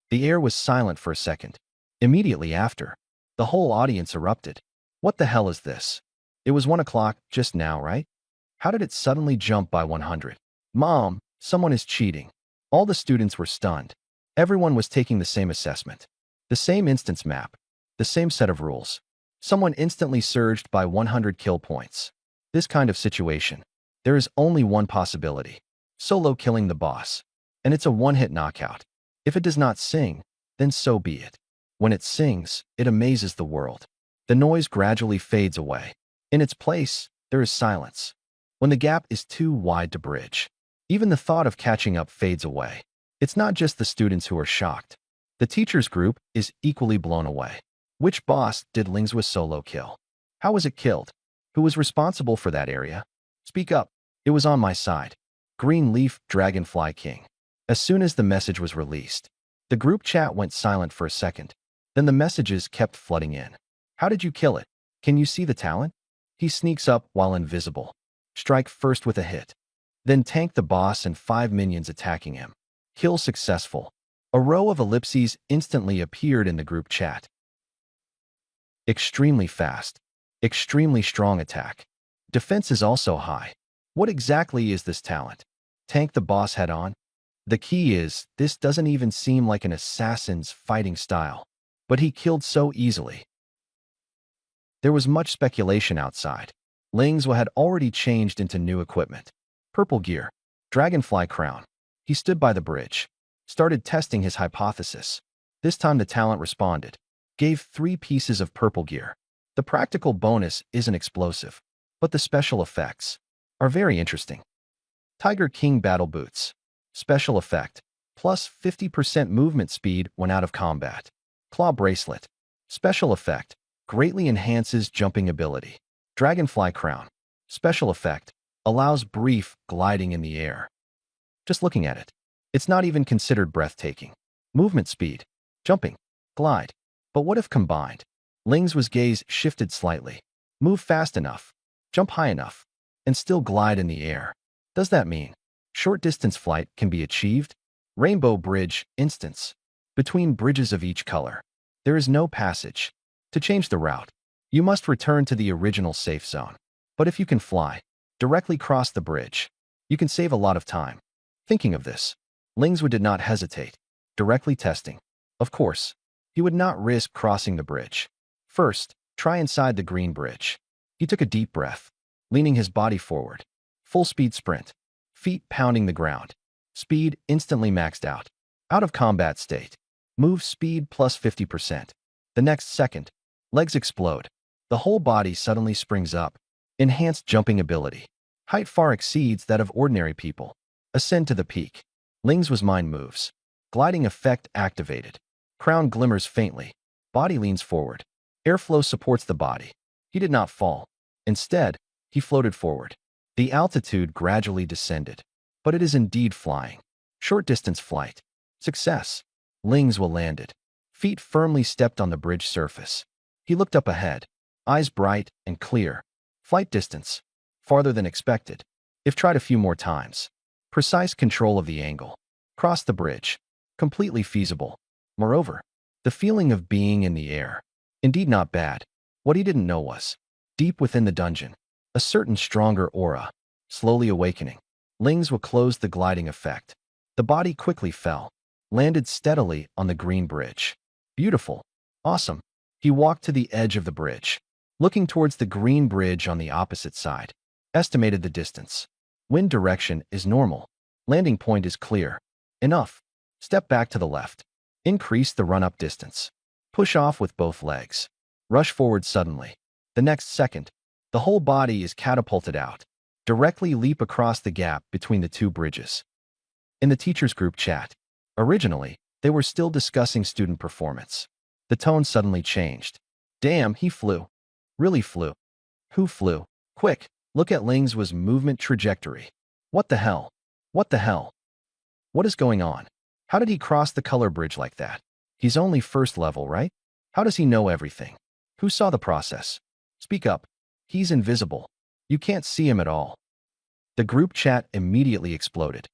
The air was silent for a second. Immediately after, the whole audience erupted. What the hell is this? It was 1 o'clock just now, right? How did it suddenly jump by 100? Mom, someone is cheating. All the students were stunned. Everyone was taking the same assessment. The same instance map. The same set of rules. Someone instantly surged by 100 kill points. This kind of situation, there is only one possibility. Solo killing the boss. And it's a one-hit knockout. If it does not sing, then so be it. When it sings, it amazes the world. The noise gradually fades away. In its place, there is silence. When the gap is too wide to bridge, even the thought of catching up fades away. It's not just the students who are shocked. The teachers' group is equally blown away. Which boss did Lingzhua solo kill? How was it killed? Who was responsible for that area? Speak up. It was on my side. Green Leaf Dragonfly King. As soon as the message was released, the group chat went silent for a second. Then the messages kept flooding in. How did you kill it? Can you see the talent? He sneaks up while invisible. Strike first with a hit. Then tank the boss and 5 minions attacking him. Kill successful. A row of ellipses instantly appeared in the group chat. Extremely fast. Extremely strong attack. Defense is also high. What exactly is this talent? Tank the boss head on? The key is, this doesn't even seem like an assassin's fighting style. But he killed so easily. There was much speculation outside. Lingzhua had already changed into new equipment. Purple gear. Dragonfly crown. He stood by the bridge. Started testing his hypothesis. This time the talent responded. Gave 3 pieces of purple gear. The practical bonus isn't explosive, but the special effects are very interesting. Tiger King Battle Boots. Special effect. Plus 50% movement speed when out of combat. Claw Bracelet. Special effect. Greatly enhances jumping ability. Dragonfly Crown. Special effect. Allows brief gliding in the air. Just looking at it, it's not even considered breathtaking. Movement speed. Jumping. Glide. But what if combined? Lingzhua's gaze shifted slightly. Move fast enough. Jump high enough. And still glide in the air. Does that mean short-distance flight can be achieved? Rainbow Bridge instance. Between bridges of each color, there is no passage. To change the route, you must return to the original safe zone. But if you can fly, directly cross the bridge, you can save a lot of time. Thinking of this, Lingzhua did not hesitate. Directly testing. Of course, he would not risk crossing the bridge. First, try inside the green bridge. He took a deep breath, leaning his body forward. Full speed sprint. Feet pounding the ground. Speed instantly maxed out. Out of combat state. Move speed plus 50%. The next second, legs explode. The whole body suddenly springs up. Enhanced jumping ability. Height far exceeds that of ordinary people. Ascend to the peak. Lingzhua's mind moves. Gliding effect activated. Crown glimmers faintly. Body leans forward. Airflow supports the body. He did not fall. Instead, he floated forward. The altitude gradually descended. but it is indeed flying. Short distance flight. Success. Lingzwa landed. Feet firmly stepped on the bridge surface. He looked up ahead, eyes bright and clear. Flight distance. Farther than expected. If tried a few more times. Precise control of the angle. Cross the bridge. Completely feasible. Moreover, the feeling of being in the air. Indeed not bad. What he didn't know was, deep within the dungeon, a certain stronger aura, slowly awakening. Lingzwa closed the gliding effect. The body quickly fell, landed steadily on the green bridge. Beautiful. Awesome. He walked to the edge of the bridge, looking towards the green bridge on the opposite side. Estimated the distance. Wind direction is normal. Landing point is clear. Enough. Step back to the left. Increase the run-up distance. Push off with both legs. Rush forward suddenly. The next second, the whole body is catapulted out. Directly leap across the gap between the two bridges. In the teacher's group chat, originally, they were still discussing student performance. The tone suddenly changed. Damn, he flew. Really flew. Who flew? Quick, look at Lingzwa's movement trajectory. What the hell? What the hell? What is going on? How did he cross the color bridge like that? He's only first level, right? How does he know everything? Who saw the process? Speak up. He's invisible. You can't see him at all. The group chat immediately exploded.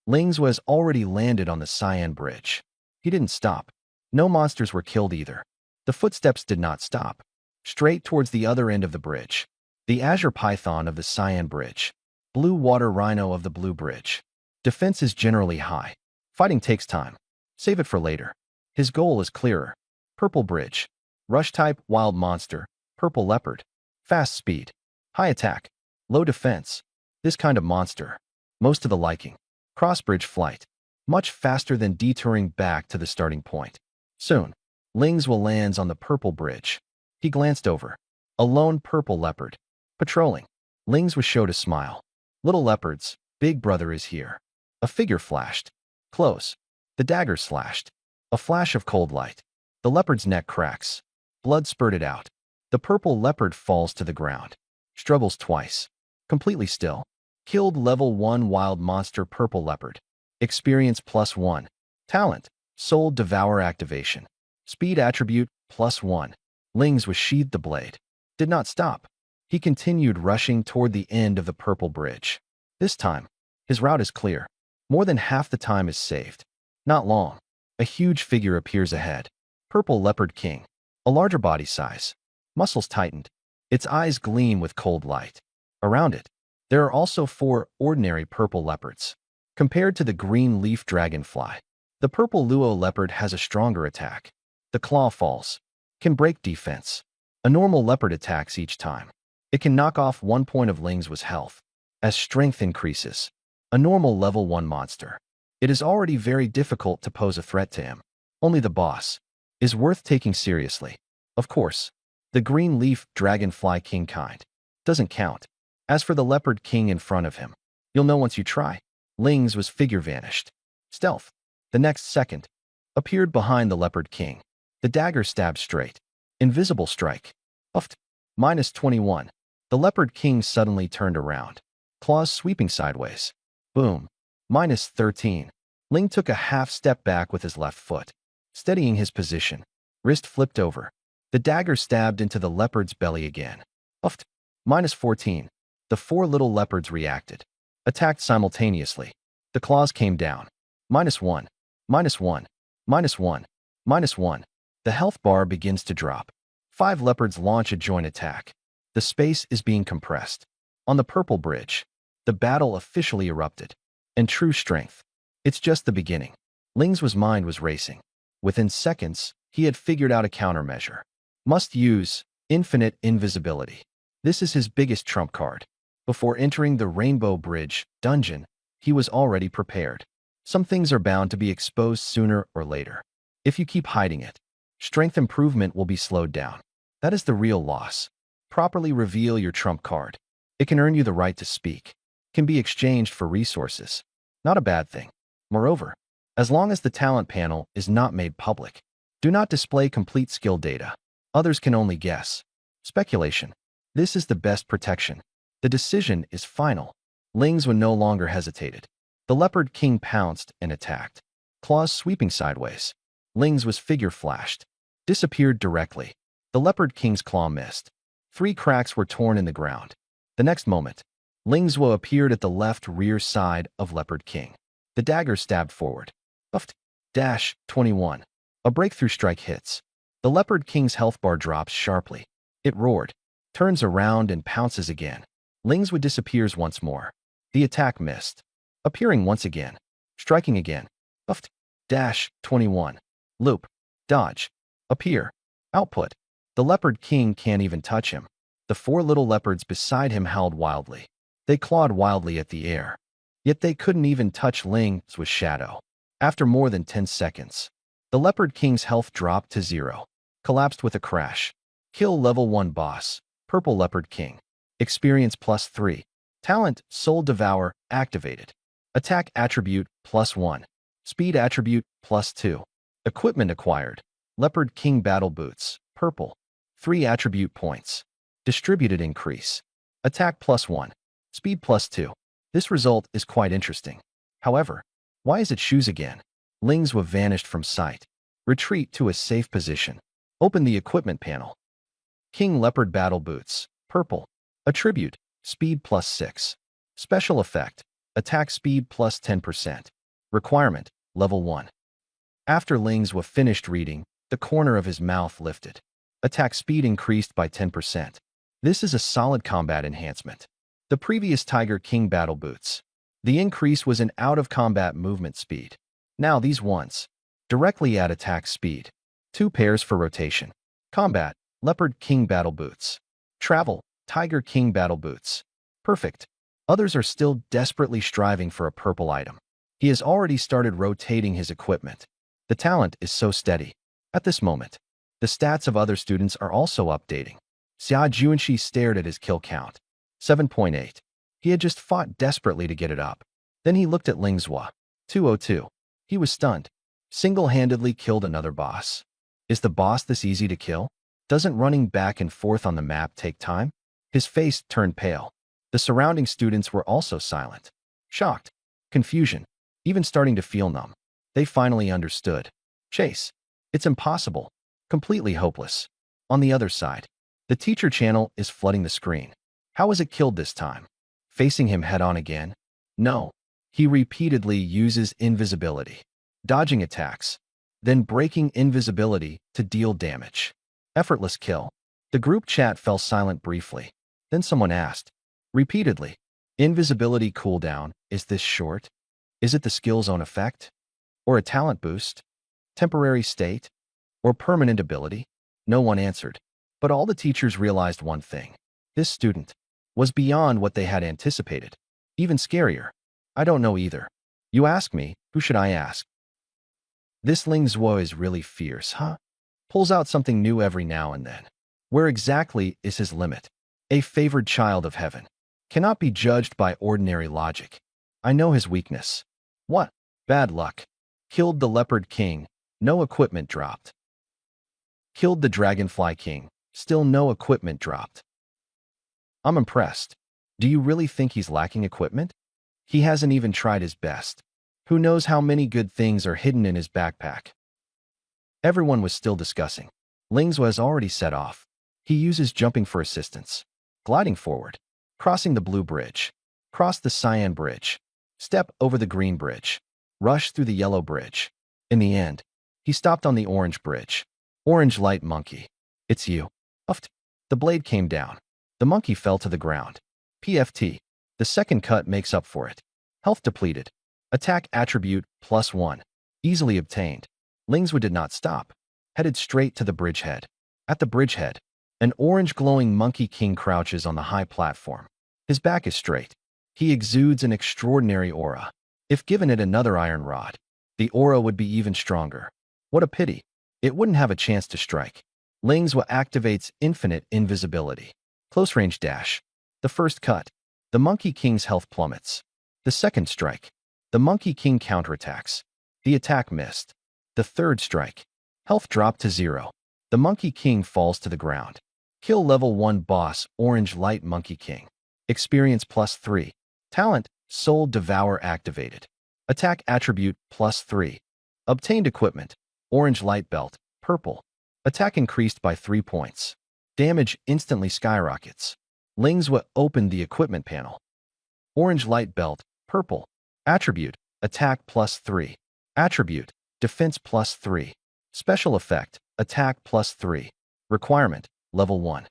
Lingzwa has already landed on the cyan bridge. He didn't stop. No monsters were killed either. The footsteps did not stop. Straight towards the other end of the bridge. The azure python of the cyan bridge. Blue water rhino of the blue bridge. Defense is generally high. Fighting takes time. Save it for later. His goal is clearer. Purple bridge. Rush type, wild monster. Purple leopard. Fast speed. High attack. Low defense. This kind of monster. Most to the liking. Cross-bridge flight. Much faster than detouring back to the starting point. Soon, Lingzwa lands on the purple bridge. He glanced over. A lone purple leopard. Patrolling. Lingzwa showed a smile. Little leopards, big brother is here. A figure flashed. Close. The dagger slashed. A flash of cold light. The leopard's neck cracks. Blood spurted out. The purple leopard falls to the ground. Struggles twice. Completely still. Killed level 1 wild monster purple leopard. Experience +1. Talent. Soul Devour activation. Speed attribute +1. Lingzwa sheathed the blade. Did not stop. He continued rushing toward the end of the purple bridge. This time, his route is clear. More than half the time is saved. Not long. A huge figure appears ahead. Purple leopard king. A larger body size. Muscles tightened. Its eyes gleam with cold light. Around it, there are also 4 ordinary purple leopards. Compared to the green leaf dragonfly, the purple luo leopard has a stronger attack. The claw falls. Can break defense. A normal leopard attacks each time. It can knock off 1 point of Lingzwa's health. As strength increases, a normal level 1 monster. It is already very difficult to pose a threat to him. Only the boss is worth taking seriously. Of course, the green leaf dragonfly king kind doesn't count. As for the leopard king in front of him, you'll know once you try. Lingzwa's figure vanished. Stealth. The next second, appeared behind the leopard king. The dagger stabbed straight. Invisible strike. Uffed. -21. The leopard king suddenly turned around. Claws sweeping sideways. Boom. -13. Ling took a half step back with his left foot, steadying his position. Wrist flipped over. The dagger stabbed into the leopard's belly again. Uffed. -14. The 4 little leopards reacted. Attacked simultaneously. The claws came down. -1. -1. -1. -1. The health bar begins to drop. 5 leopards launch a joint attack. The space is being compressed. On the purple bridge, the battle officially erupted. And true strength. It's just the beginning. Lingzwa's mind was racing. Within seconds, he had figured out a countermeasure. Must use infinite invisibility. This is his biggest trump card. Before entering the Rainbow Bridge dungeon, he was already prepared. Some things are bound to be exposed sooner or later. If you keep hiding it, strength improvement will be slowed down. That is the real loss. Properly reveal your trump card. It can earn you the right to speak. Can be exchanged for resources. Not a bad thing. Moreover, as long as the talent panel is not made public, do not display complete skill data. Others can only guess. Speculation. This is the best protection. The decision is final. Lingzwa no longer hesitated. The Leopard King pounced and attacked. Claws sweeping sideways. Ling's was figure flashed. Disappeared directly. The Leopard King's claw missed. 3 cracks were torn in the ground. The next moment, Ling's appeared at the left rear side of Leopard King. The dagger stabbed forward. Buffed. 21. A breakthrough strike hits. The Leopard King's health bar drops sharply. It roared, turns around and pounces again. Ling's disappears once more. The attack missed. Appearing once again. Striking again. Buffed. 21. Loop. Dodge. Appear. Output. The Leopard King can't even touch him. The 4 little leopards beside him howled wildly. They clawed wildly at the air. Yet they couldn't even touch Ling's with shadow. After more than 10 seconds, the Leopard King's health dropped to 0. Collapsed with a crash. Kill level 1 boss. Purple Leopard King. Experience +3. Talent Soul Devour activated. Attack attribute +1. Speed attribute +2. Equipment acquired. Leopard King Battle Boots. Purple. 3 attribute points. Distributed increase. Attack +1. Speed +2. This result is quite interesting. However, why is it shoes again? Ling's vanished from sight. Retreat to a safe position. Open the equipment panel. King Leopard Battle Boots. Purple. Attribute. Speed +6. Special effect. Attack speed +10%. Requirement. Level 1. After Ling's finished reading, the corner of his mouth lifted. Attack speed increased by 10%. This is a solid combat enhancement. The previous Tiger King Battle Boots. The increase was in out-of-combat movement speed. Now these ones directly add attack speed. 2 pairs for rotation. Combat. Leopard King Battle Boots. Travel. Tiger King Battle Boots. Perfect. Others are still desperately striving for a purple item. He has already started rotating his equipment. The talent is so steady. At this moment, the stats of other students are also updating. Xia Juanxi stared at his kill count. 7.8. He had just fought desperately to get it up. Then he looked at Ling's 202. He was stunned. Single-handedly killed another boss. Is the boss this easy to kill? Doesn't running back and forth on the map take time? His face turned pale. The surrounding students were also silent. Shocked. Confusion. Even starting to feel numb. They finally understood. Chase. It's impossible. Completely hopeless. On the other side, the teacher channel is flooding the screen. How is it killed this time? Facing him head-on again? No. He repeatedly uses invisibility. Dodging attacks. Then breaking invisibility to deal damage. Effortless kill. The group chat fell silent briefly. Then someone asked, repeatedly, invisibility cooldown, is this short? Is it the skill zone effect? Or a talent boost? Temporary state? Or permanent ability? No one answered. But all the teachers realized one thing. This student was beyond what they had anticipated. Even scarier. I don't know either. You ask me, who should I ask? This Ling Zuo is really fierce, huh? Pulls out something new every now and then. Where exactly is his limit? A favored child of heaven. Cannot be judged by ordinary logic. I know his weakness. What? Bad luck. Killed the Leopard King. No equipment dropped. Killed the Dragonfly King. Still no equipment dropped. I'm impressed. Do you really think he's lacking equipment? He hasn't even tried his best. Who knows how many good things are hidden in his backpack? Everyone was still discussing. Ling Zuo has already set off. He uses jumping for assistance. Gliding forward. Crossing the blue bridge. Cross the cyan bridge. Step over the green bridge. Rush through the yellow bridge. In the end, he stopped on the orange bridge. Orange light monkey. It's you. Uffed. The blade came down. The monkey fell to the ground. PFT. The second cut makes up for it. Health depleted. Attack attribute +1. Easily obtained. Ling Zuo did not stop. Headed straight to the bridgehead. At the bridgehead, an orange glowing monkey king crouches on the high platform. His back is straight. He exudes an extraordinary aura. If given it another iron rod, the aura would be even stronger. What a pity. It wouldn't have a chance to strike. Ling Zuo activates infinite invisibility. Close range dash. The first cut. The Monkey King's health plummets. The second strike. The Monkey King counterattacks. The attack missed. The third strike. Health dropped to 0. The Monkey King falls to the ground. Kill level 1 boss, Orange Light Monkey King. Experience +3. Talent, Soul Devour activated. Attack attribute +3. Obtained equipment. Orange light belt, purple. Attack increased by 3 points. Damage instantly skyrockets. Lingswa opened the equipment panel. Orange light belt, purple. Attribute, attack +3. Attribute, defense +3. Special effect, attack +3. Requirement, level 1.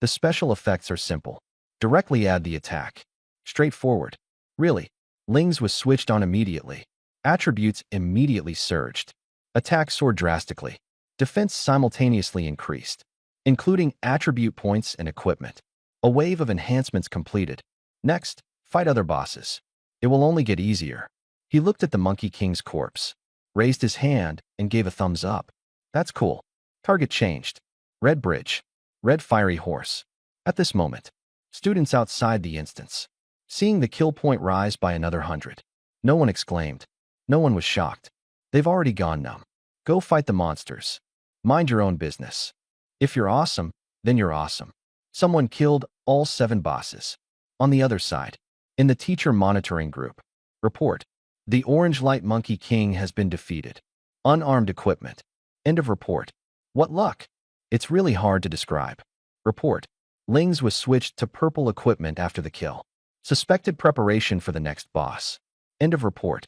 The special effects are simple. Directly add the attack. Straightforward. Really. Lings was switched on immediately. Attributes immediately surged. Attack soared drastically. Defense simultaneously increased, including attribute points and equipment. A wave of enhancements completed. Next, fight other bosses. It will only get easier. He looked at the Monkey King's corpse, raised his hand, and gave a thumbs up. That's cool. Target changed. Red bridge. Red fiery horse. At this moment, students outside the instance, seeing the kill point rise by another 100. No one exclaimed. No one was shocked. They've already gone numb. Go fight the monsters. Mind your own business. If you're awesome, then you're awesome. Someone killed all 7 bosses. On the other side, in the teacher monitoring group, report. The Orange Light Monkey King has been defeated. Unarmed equipment. End of report. What luck. It's really hard to describe. Report. Lings was switched to purple equipment after the kill. Suspected preparation for the next boss. End of report.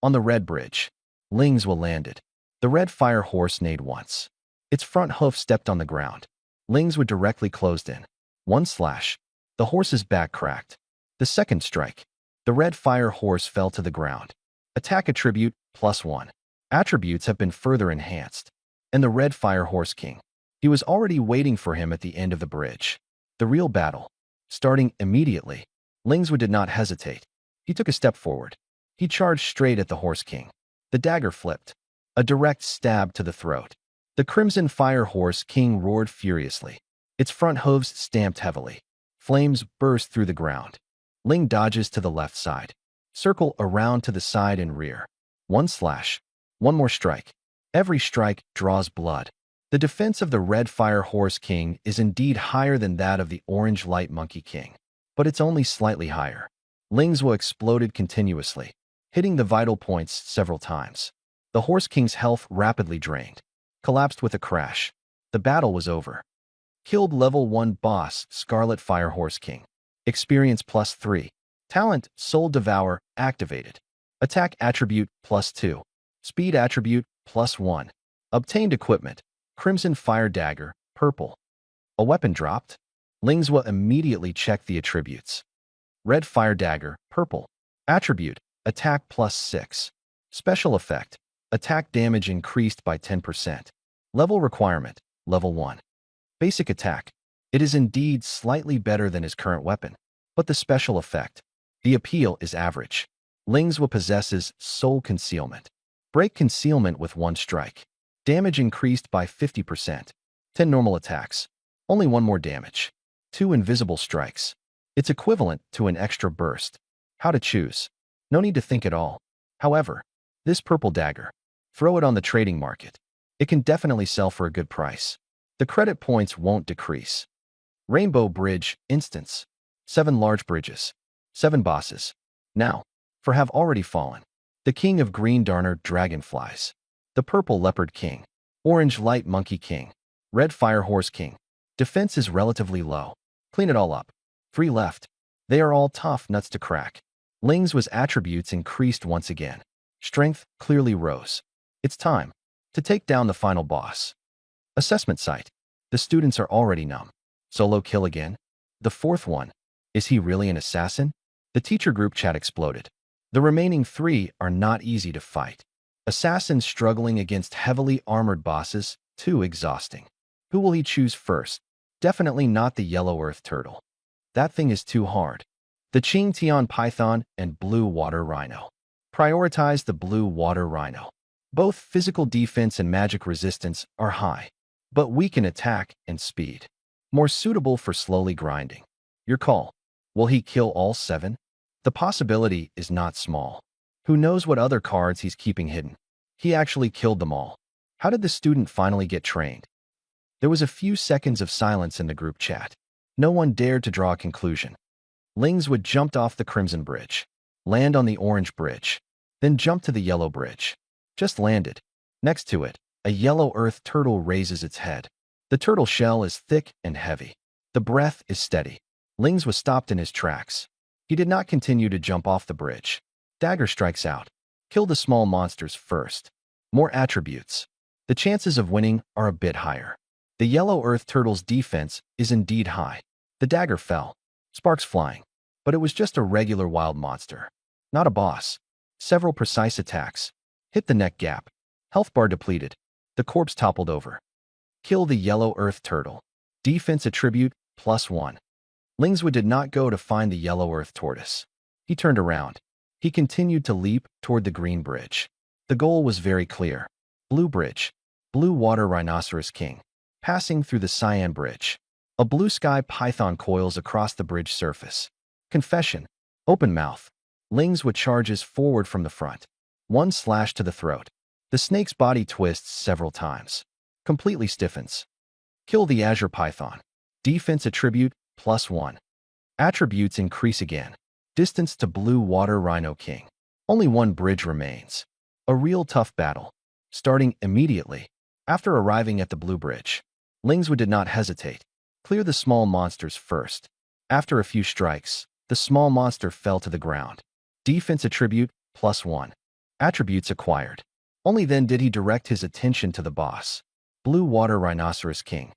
On the red bridge, Lingswa landed. The red fire horse neighed once. Its front hoof stepped on the ground. Lingswa directly closed in. 1 slash. The horse's back cracked. The second strike. The red fire horse fell to the ground. Attack attribute +1. Attributes have been further enhanced. And the red fire horse king. He was already waiting for him at the end of the bridge. The real battle. Starting immediately. Lingswa did not hesitate. He took a step forward. He charged straight at the horse king. The dagger flipped. A direct stab to the throat. The crimson fire horse king roared furiously. Its front hooves stamped heavily. Flames burst through the ground. Ling dodges to the left side. Circle around to the side and rear. 1 slash. 1 more strike. Every strike draws blood. The defense of the red fire horse king is indeed higher than that of the orange light monkey king. But it's only slightly higher. Lingswa exploded continuously, hitting the vital points several times. The horse king's health rapidly drained. Collapsed with a crash. The battle was over. Killed level 1 boss, Scarlet Fire Horse King. Experience +3. Talent, Soul Devour, activated. Attack attribute +2. Speed attribute +1. Obtained equipment, Crimson Fire Dagger, purple. A weapon dropped. Lingswa immediately checked the attributes. Red Fire Dagger, purple. Attribute, attack +6. Special effect, attack damage increased by 10%. Level requirement, level 1. Basic attack. It is indeed slightly better than his current weapon, but the special effect, the appeal is average. Lingswa possesses Soul Concealment. Break concealment with 1 strike. Damage increased by 50%. 10 normal attacks. Only 1 more damage. 2 invisible strikes. It's equivalent to an extra burst. How to choose? No need to think at all. However, this purple dagger, throw it on the trading market. It can definitely sell for a good price. The credit points won't decrease. Rainbow Bridge, instance. 7 large bridges. 7 bosses. Now, for have already fallen. The King of Green Darner Dragonflies. The Purple Leopard King. Orange Light Monkey King. Red Fire Horse King. Defense is relatively low. Clean it all up. 3 left. They are all tough nuts to crack. Lingswa's attributes increased once again. Strength clearly rose. It's time to take down the final boss. Assessment site. The students are already numb. Solo kill again? The 4th one. Is he really an assassin? The teacher group chat exploded. The remaining 3 are not easy to fight. Assassins struggling against heavily armored bosses, too exhausting. Who will he choose first? Definitely not the yellow earth turtle. That thing is too hard. The Qing Tian python and blue water rhino. Prioritize the blue water rhino. Both physical defense and magic resistance are high, but weak in attack and speed. More suitable for slowly grinding. Your call. Will he kill all 7? The possibility is not small. Who knows what other cards he's keeping hidden? He actually killed them all. How did the student finally get trained? There was a few seconds of silence in the group chat. No one dared to draw a conclusion. Lingswa jumped off the Crimson Bridge. Land on the orange bridge. Then jump to the yellow bridge. Just landed. Next to it, a yellow earth turtle raises its head. The turtle shell is thick and heavy. The breath is steady. Lings was stopped in his tracks. He did not continue to jump off the bridge. Dagger strikes out. Kill the small monsters first. More attributes. The chances of winning are a bit higher. The yellow earth turtle's defense is indeed high. The dagger fell. Sparks flying. But it was just a regular wild monster. Not a boss. Several precise attacks. Hit the neck gap. Health bar depleted. The corpse toppled over. Kill the yellow earth turtle. Defense attribute +1. Lingswood did not go to find the yellow earth tortoise. He turned around. He continued to leap toward the green bridge. The goal was very clear. Blue bridge. Blue water rhinoceros king. Passing through the cyan bridge. A blue sky python coils across the bridge surface. Confession. Open mouth. Lingswood charges forward from the front. One slash to the throat. The snake's body twists several times. Completely stiffens. Kill the azure python. Defense attribute +1. Attributes increase again. Distance to blue water rhino king. Only one bridge remains. A real tough battle. Starting immediately. After arriving at the blue bridge, Lingswood did not hesitate. Clear the small monsters first. After a few strikes, the small monster fell to the ground. Defense attribute +1. Attributes acquired. Only then did he direct his attention to the boss. Blue water rhinoceros king.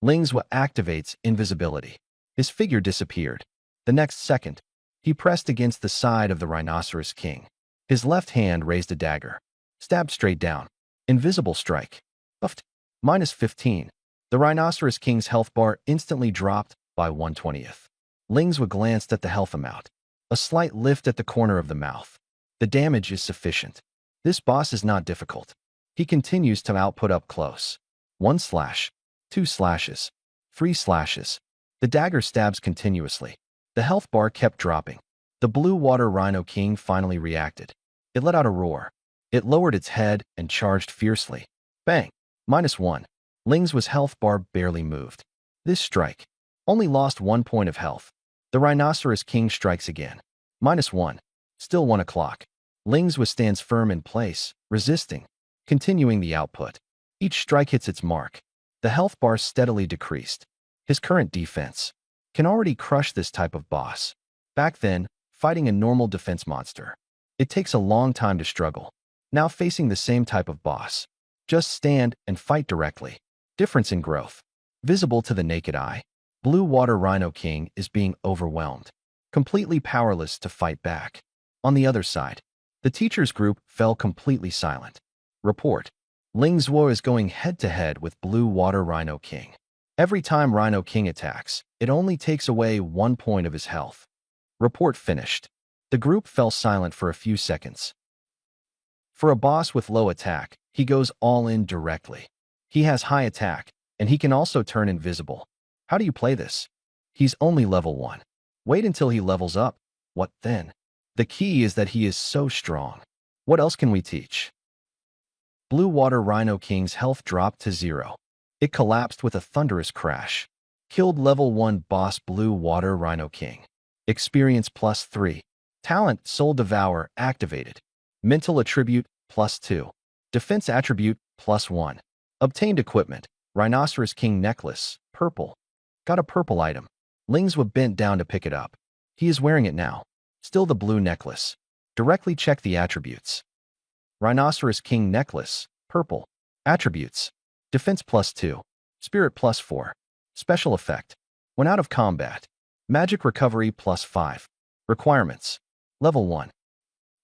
Lingswood activates invisibility. His figure disappeared. The next second, he pressed against the side of the rhinoceros king. His left hand raised a dagger. Stabbed straight down. Invisible strike. Buffed. -15. The rhinoceros king's health bar instantly dropped by 1/20th. Lingswood glanced at the health amount. A slight lift at the corner of the mouth. The damage is sufficient. This boss is not difficult. He continues to output up close. 1 slash. 2 slashes. 3 slashes. The dagger stabs continuously. The health bar kept dropping. The blue water rhino king finally reacted. It let out a roar. It lowered its head and charged fiercely. Bang! -1. Lingswood's health bar barely moved. This strike only lost 1 point of health. The rhinoceros king strikes again. -1. Still 1 o'clock. Lingswood stands firm in place, resisting, continuing the output. Each strike hits its mark. The health bar steadily decreased. His current defense can already crush this type of boss. Back then, fighting a normal defense monster, it takes a long time to struggle. Now facing the same type of boss, just stand and fight directly. Difference in growth. Visible to the naked eye. Blue water rhino king is being overwhelmed, completely powerless to fight back. On the other side, the teacher's group fell completely silent. Report. Lingswood is going head-to-head with blue water rhino king. Every time Rhino King attacks, it only takes away 1 point of his health. Report finished. The group fell silent for a few seconds. For a boss with low attack, he goes all in directly. He has high attack, and he can also turn invisible. How do you play this? He's only level 1. Wait until he levels up. What then? The key is that he is so strong. What else can we teach? Blue water rhino king's health dropped to 0. It collapsed with a thunderous crash. Killed level 1 boss blue water rhino king. Experience +3. Talent soul devour activated. Mental attribute +2. Defense attribute +1. Obtained equipment. Rhinoceros king necklace, purple. Got a purple item. Lingswood bent down to pick it up. He is wearing it now. Still the blue necklace. Directly check the attributes. Rhinoceros king necklace, purple. Attributes. Defense +2. Spirit +4. Special effect. When out of combat. Magic recovery +5. Requirements. Level 1.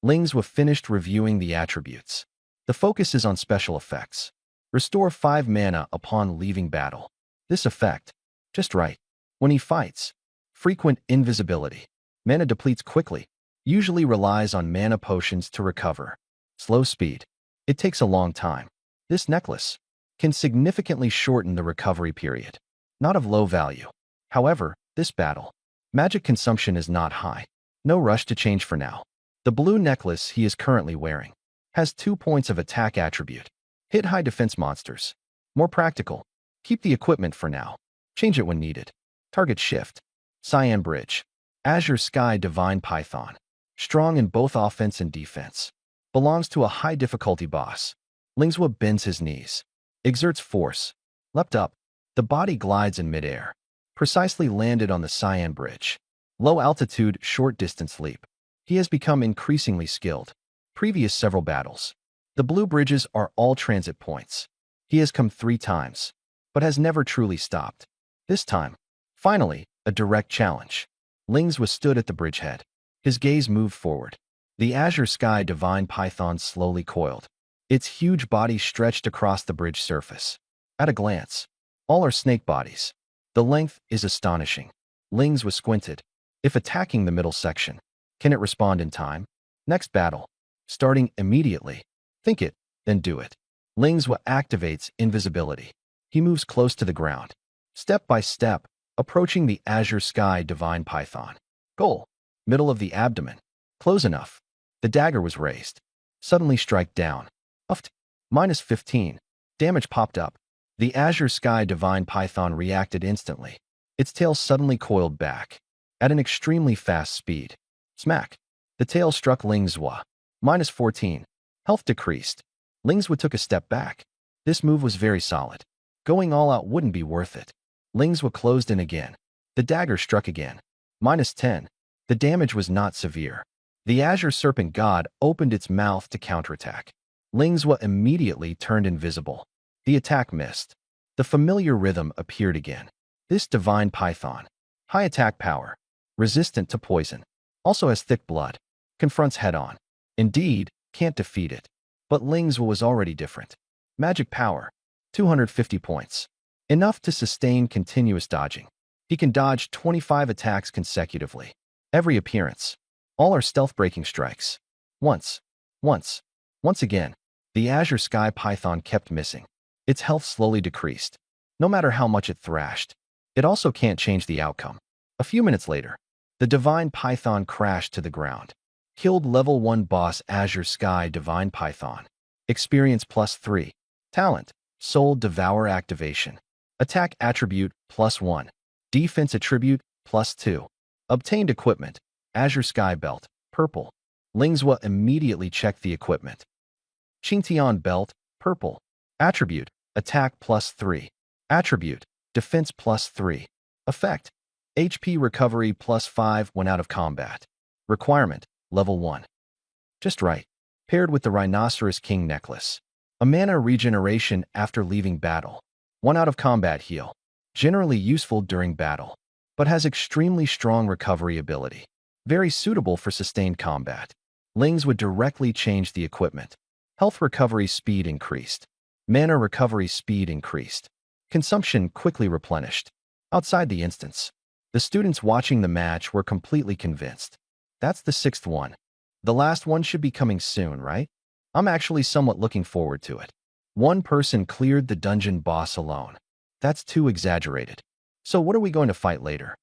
Lingswood finished reviewing the attributes. The focus is on special effects. Restore 5 mana upon leaving battle. This effect. Just right. When he fights. Frequent invisibility. Mana depletes quickly. Usually relies on mana potions to recover. Slow speed. It takes a long time. This necklace can significantly shorten the recovery period. Not of low value. However, this battle. Magic consumption is not high. No rush to change for now. The blue necklace he is currently wearing has 2 points of attack attribute. Hit high defense monsters. More practical. Keep the equipment for now. Change it when needed. Target shift. Cyan Bridge. Azure Sky Divine Python. strong in both offense and defense. Belongs to a high difficulty boss. Lingzwa bends his knees, exerts force, leapt up. The body glides in midair, precisely landed on the Cyan Bridge. Low altitude, short distance leap. He has become increasingly skilled. Previous several battles. The blue bridges are all transit points. He has come 3 times, but has never truly stopped. This time, finally, a direct challenge. Lingzwa stood at the bridgehead. His gaze moved forward. The azure sky divine python slowly coiled. Its huge body stretched across the bridge surface. At a glance, all are snake bodies. The length is astonishing. Lingzwa squinted. If attacking the middle section, can it respond in time? Next battle. Starting immediately. Think it, then do it. Lingzwa activates invisibility. He moves close to the ground, step by step, approaching the azure sky divine python. Goal. Middle of the abdomen. Close enough. The dagger was raised. Suddenly strike down. Uft. -15. Damage popped up. The azure sky divine python reacted instantly. Its tail suddenly coiled back. At an extremely fast speed. Smack. The tail struck Lingzwa. -14. Health decreased. Lingzwa took a step back. This move was very solid. Going all out wouldn't be worth it. Lingzwa closed in again. The dagger struck again. -10. The damage was not severe. The azure serpent god opened its mouth to counterattack. Lingzwa immediately turned invisible. The attack missed. The familiar rhythm appeared again. This divine python. High attack power. Resistant to poison. Also has thick blood. Confronts head-on. Indeed, can't defeat it. But Lingzwa was already different. Magic power. 250 points. Enough to sustain continuous dodging. He can dodge 25 attacks consecutively. Every appearance. All are stealth-breaking strikes. Once again. The azure sky python kept missing. Its health slowly decreased. No matter how much it thrashed. It also can't change the outcome. A few minutes later, the divine python crashed to the ground. Killed level 1 boss azure sky divine python. Experience +3. Talent. Soul Devour activation. Attack attribute +1. Defense attribute +2. Obtained equipment. Azure Sky Belt. Purple. Lingzwa immediately checked the equipment. Qingtian Belt. Purple. Attribute. Attack +3. Attribute. Defense +3. Effect. HP recovery +5 when out of combat. Requirement. Level 1. Just right. Paired with the Rhinoceros King necklace. A mana regeneration after leaving battle. 1 out of combat heal. Generally useful during battle, but has extremely strong recovery ability. Very suitable for sustained combat. Lingzwa directly changed the equipment. Health recovery speed increased. Mana recovery speed increased. Consumption quickly replenished. Outside the instance, the students watching the match were completely convinced. That's the 6th one. The last one should be coming soon, right? I'm actually somewhat looking forward to it. One person cleared the dungeon boss alone. That's too exaggerated. So what are we going to fight later?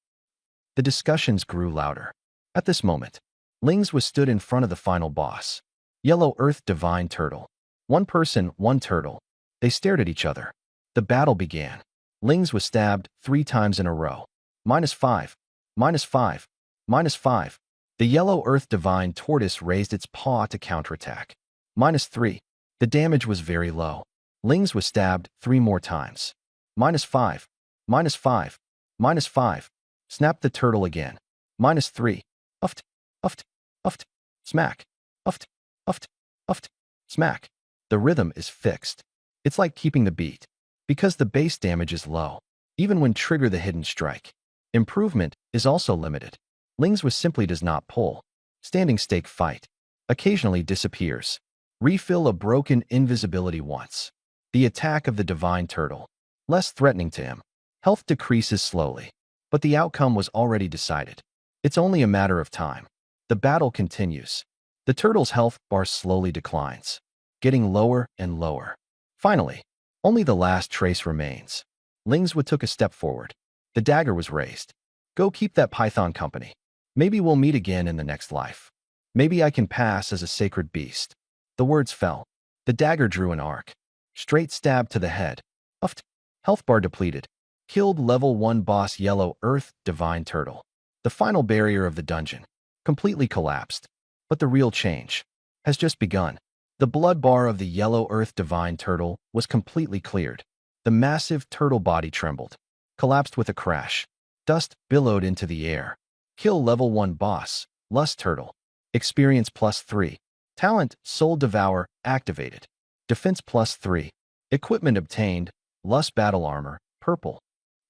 The discussions grew louder. At this moment, Lingzwa stood in front of the final boss. Yellow Earth Divine Turtle. One person, one turtle. They stared at each other. The battle began. Lingzwa stabbed 3 times in a row. -5. -5. -5. The Yellow Earth Divine Tortoise raised its paw to counterattack. -3. The damage was very low. Lingzwa stabbed 3 more times. -5. -5. -5. Snapped the turtle again. -3. Uft. Uft. Uft. Smack. Uft. Uft. Uft. Smack. The rhythm is fixed. It's like keeping the beat. Because the base damage is low, even when trigger the hidden strike. Improvement is also limited. Lingzwa simply does not pull. Standing stake fight. Occasionally disappears. Refill a broken invisibility once. The attack of the divine turtle. Less threatening to him. Health decreases slowly. But the outcome was already decided. It's only a matter of time. The battle continues. The turtle's health bar slowly declines, getting lower and lower. Finally, only the last trace remains. Lingzwa took a step forward. The dagger was raised. Go keep that python company. Maybe we'll meet again in the next life. Maybe I can pass as a sacred beast. The words fell. The dagger drew an arc. Straight stab to the head. Uft. Health bar depleted. Killed level 1 boss Yellow Earth Divine Turtle. The final barrier of the dungeon. Completely collapsed. But the real change has just begun. The blood bar of the yellow earth divine turtle was completely cleared. The massive turtle body trembled, collapsed with a crash. Dust billowed into the air. Kill level 1 boss, Lust Turtle. Experience +3. Talent, Soul Devour, activated. Defense +3. Equipment obtained, Lust Battle Armor, purple.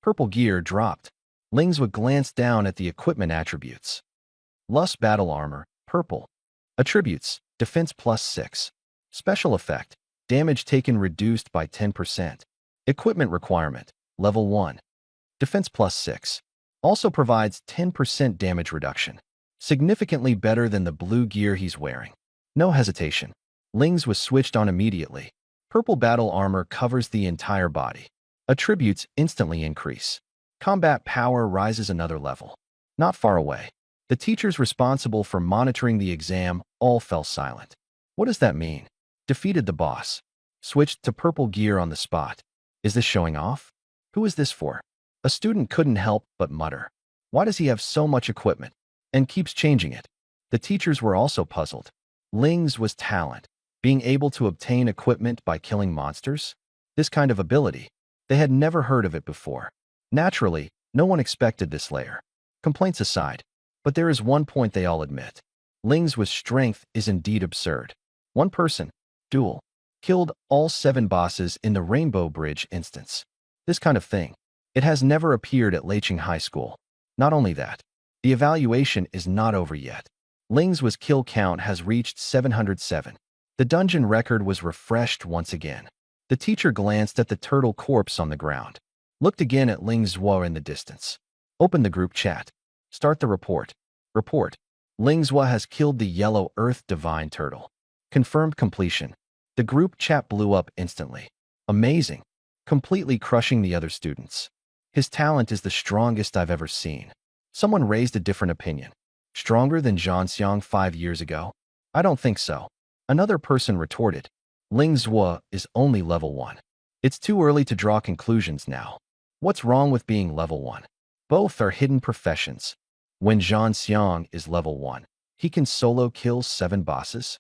Purple gear dropped. Lingswa glanced down at the equipment attributes. Lust Battle Armor, purple. Attributes, defense +6. Special effect, damage taken reduced by 10%. Equipment requirement, level 1. Defense +6. Also provides 10% damage reduction. Significantly better than the blue gear he's wearing. No hesitation. Lings was switched on immediately. Purple battle armor covers the entire body. Attributes instantly increase. Combat power rises another level. Not far away. The teachers responsible for monitoring the exam all fell silent. What does that mean? Defeated the boss. Switched to purple gear on the spot. Is this showing off? Who is this for? A student couldn't help but mutter. Why does he have so much equipment? And keeps changing it. The teachers were also puzzled. Ling's was talent. Being able to obtain equipment by killing monsters? This kind of ability. They had never heard of it before. Naturally, no one expected this layer. Complaints aside. But there is one point they all admit. Ling's with strength is indeed absurd. One person, duel, killed all 7 bosses in the Rainbow Bridge instance. This kind of thing. It has never appeared at Leching High School. Not only that, the evaluation is not over yet. Ling's was kill count has reached 707. The dungeon record was refreshed once again. The teacher glanced at the turtle corpse on the ground. Looked again at Ling's Zhuo in the distance. Opened the group chat. Start the report. Report. Lingzhua has killed the yellow earth divine turtle. Confirmed completion. The group chat blew up instantly. Amazing. Completely crushing the other students. His talent is the strongest I've ever seen. Someone raised a different opinion. Stronger than Zhanxiang 5 years ago? I don't think so. Another person retorted. Lingzhua is only level 1. It's too early to draw conclusions now. What's wrong with being level 1? Both are hidden professions. When Zhanxiang is level 1, he can solo kill 7 bosses?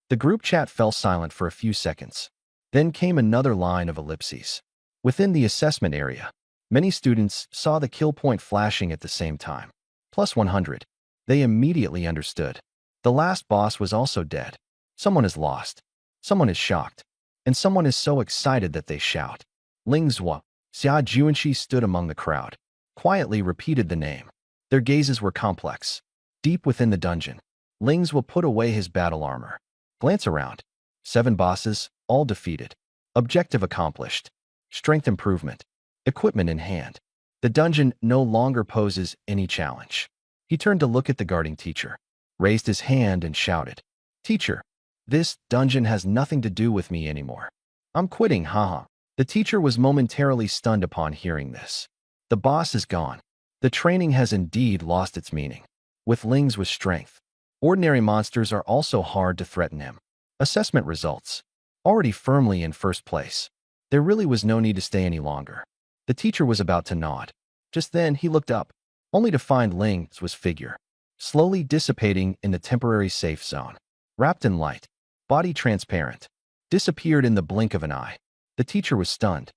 The group chat fell silent for a few seconds. Then came another line of ellipses. Within the assessment area, many students saw the kill point flashing at the same time. +100. They immediately understood. The last boss was also dead. Someone is lost. Someone is shocked. And someone is so excited that they shout. Lingzhua. Xia Juanxi stood among the crowd. Quietly repeated the name. Their gazes were complex. Deep within the dungeon, Lingzhua put away his battle armor. Glance around. 7 bosses, all defeated. Objective accomplished. Strength improvement. Equipment in hand. The dungeon no longer poses any challenge. He turned to look at the guarding teacher, raised his hand and shouted, "Teacher, this dungeon has nothing to do with me anymore. I'm quitting, haha." The teacher was momentarily stunned upon hearing this. The boss is gone. The training has indeed lost its meaning. With Ling's with strength, ordinary monsters are also hard to threaten him. Assessment results. Already firmly in first place. There really was no need to stay any longer. The teacher was about to nod. Just then he looked up, only to find Ling's was figure, slowly dissipating in the temporary safe zone. Wrapped in light, body transparent, disappeared in the blink of an eye. The teacher was stunned.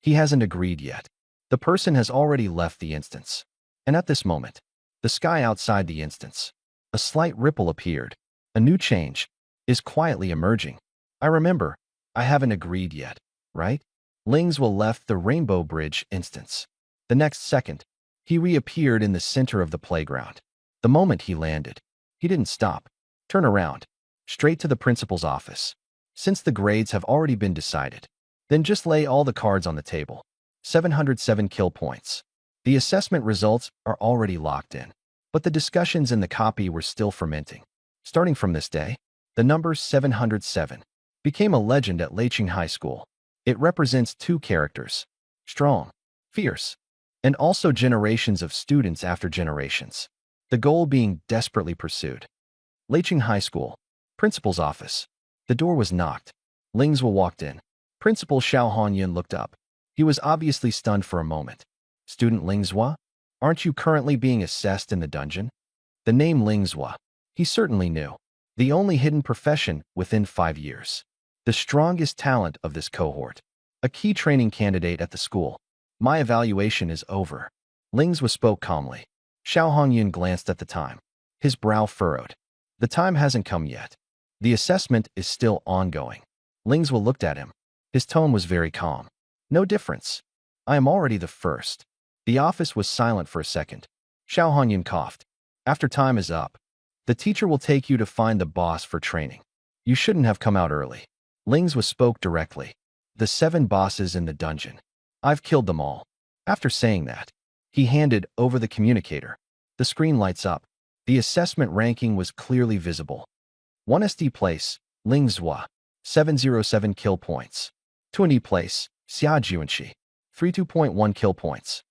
He hasn't agreed yet. The person has already left the instance. And at this moment, the sky outside the instance, a slight ripple appeared. A new change is quietly emerging. I remember, I haven't agreed yet, right? Lingzhua left the Rainbow Bridge instance. The next second, he reappeared in the center of the playground. The moment he landed, he didn't stop. Turn around. Straight to the principal's office. Since the grades have already been decided, then just lay all the cards on the table. 707 kill points. The assessment results are already locked in, but the discussions in the copy were still fermenting. Starting from this day, the number 707 became a legend at Leching High School. It represents 2 characters, strong, fierce, and also generations of students after generations. The goal being desperately pursued. Leching High School, principal's office. The door was knocked. Lingzhua walked in. Principal Xiao Hongyan looked up. He was obviously stunned for a moment. Student Lingzhua? Aren't you currently being assessed in the dungeon? The name Lingzhua. He certainly knew. The only hidden profession within 5 years. The strongest talent of this cohort. A key training candidate at the school. My evaluation is over. Lingzhou spoke calmly. Xiao Hongyun glanced at the time. His brow furrowed. The time hasn't come yet. The assessment is still ongoing. Lingzhou looked at him. His tone was very calm. No difference. I am already the first. The office was silent for a second. Xiao Hongyun coughed. After time is up, the teacher will take you to find the boss for training. You shouldn't have come out early. Lingzhou spoke directly. The 7 bosses in the dungeon. I've killed them all. After saying that, he handed over the communicator. The screen lights up. The assessment ranking was clearly visible. 1 SD place, Lingzhou, 707 kill points. 2 ND place, Xia Juanxi, 32.1 kill points.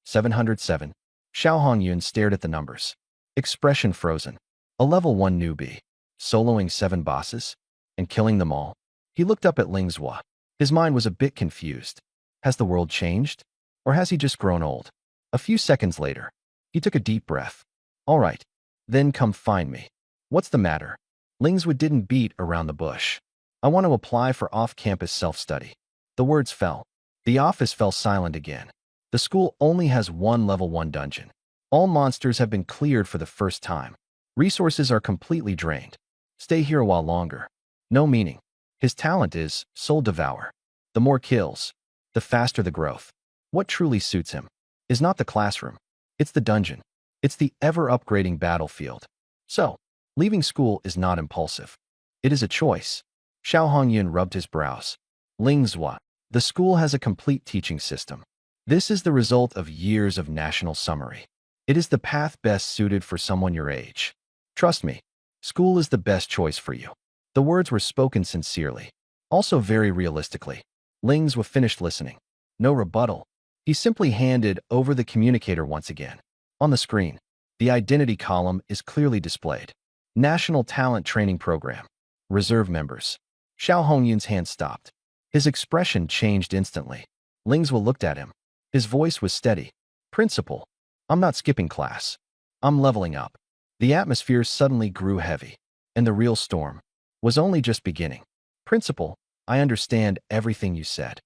707. Xiao Hongyun stared at the numbers. Expression frozen. A level 1 newbie, soloing 7 bosses, and killing them all. He looked up at Lingzhou. His mind was a bit confused. Has the world changed? Or has he just grown old? A few seconds later, he took a deep breath. All right, then come find me. What's the matter? Lingzhou didn't beat around the bush. I want to apply for off-campus self-study. The words fell. The office fell silent again. The school only has 1 level 1 dungeon. All monsters have been cleared for the first time. Resources are completely drained. Stay here a while longer. No meaning. His talent is soul devour. The more kills, the faster the growth. What truly suits him is not the classroom. It's the dungeon. It's the ever-upgrading battlefield. So, leaving school is not impulsive. It is a choice. Xiao Hongyun rubbed his brows. Lingzhou, the school has a complete teaching system. This is the result of years of national summary. It is the path best suited for someone your age. Trust me, school is the best choice for you. The words were spoken sincerely, also very realistically. Lingzhou finished listening. No rebuttal. He simply handed over the communicator once again. On the screen, the identity column is clearly displayed. National Talent Training Program. Reserve members. Xiao Hongyun's hand stopped. His expression changed instantly. Lingzhou looked at him. His voice was steady. Principal, I'm not skipping class. I'm leveling up. The atmosphere suddenly grew heavy, and the real storm was only just beginning. Principal, I understand everything you said,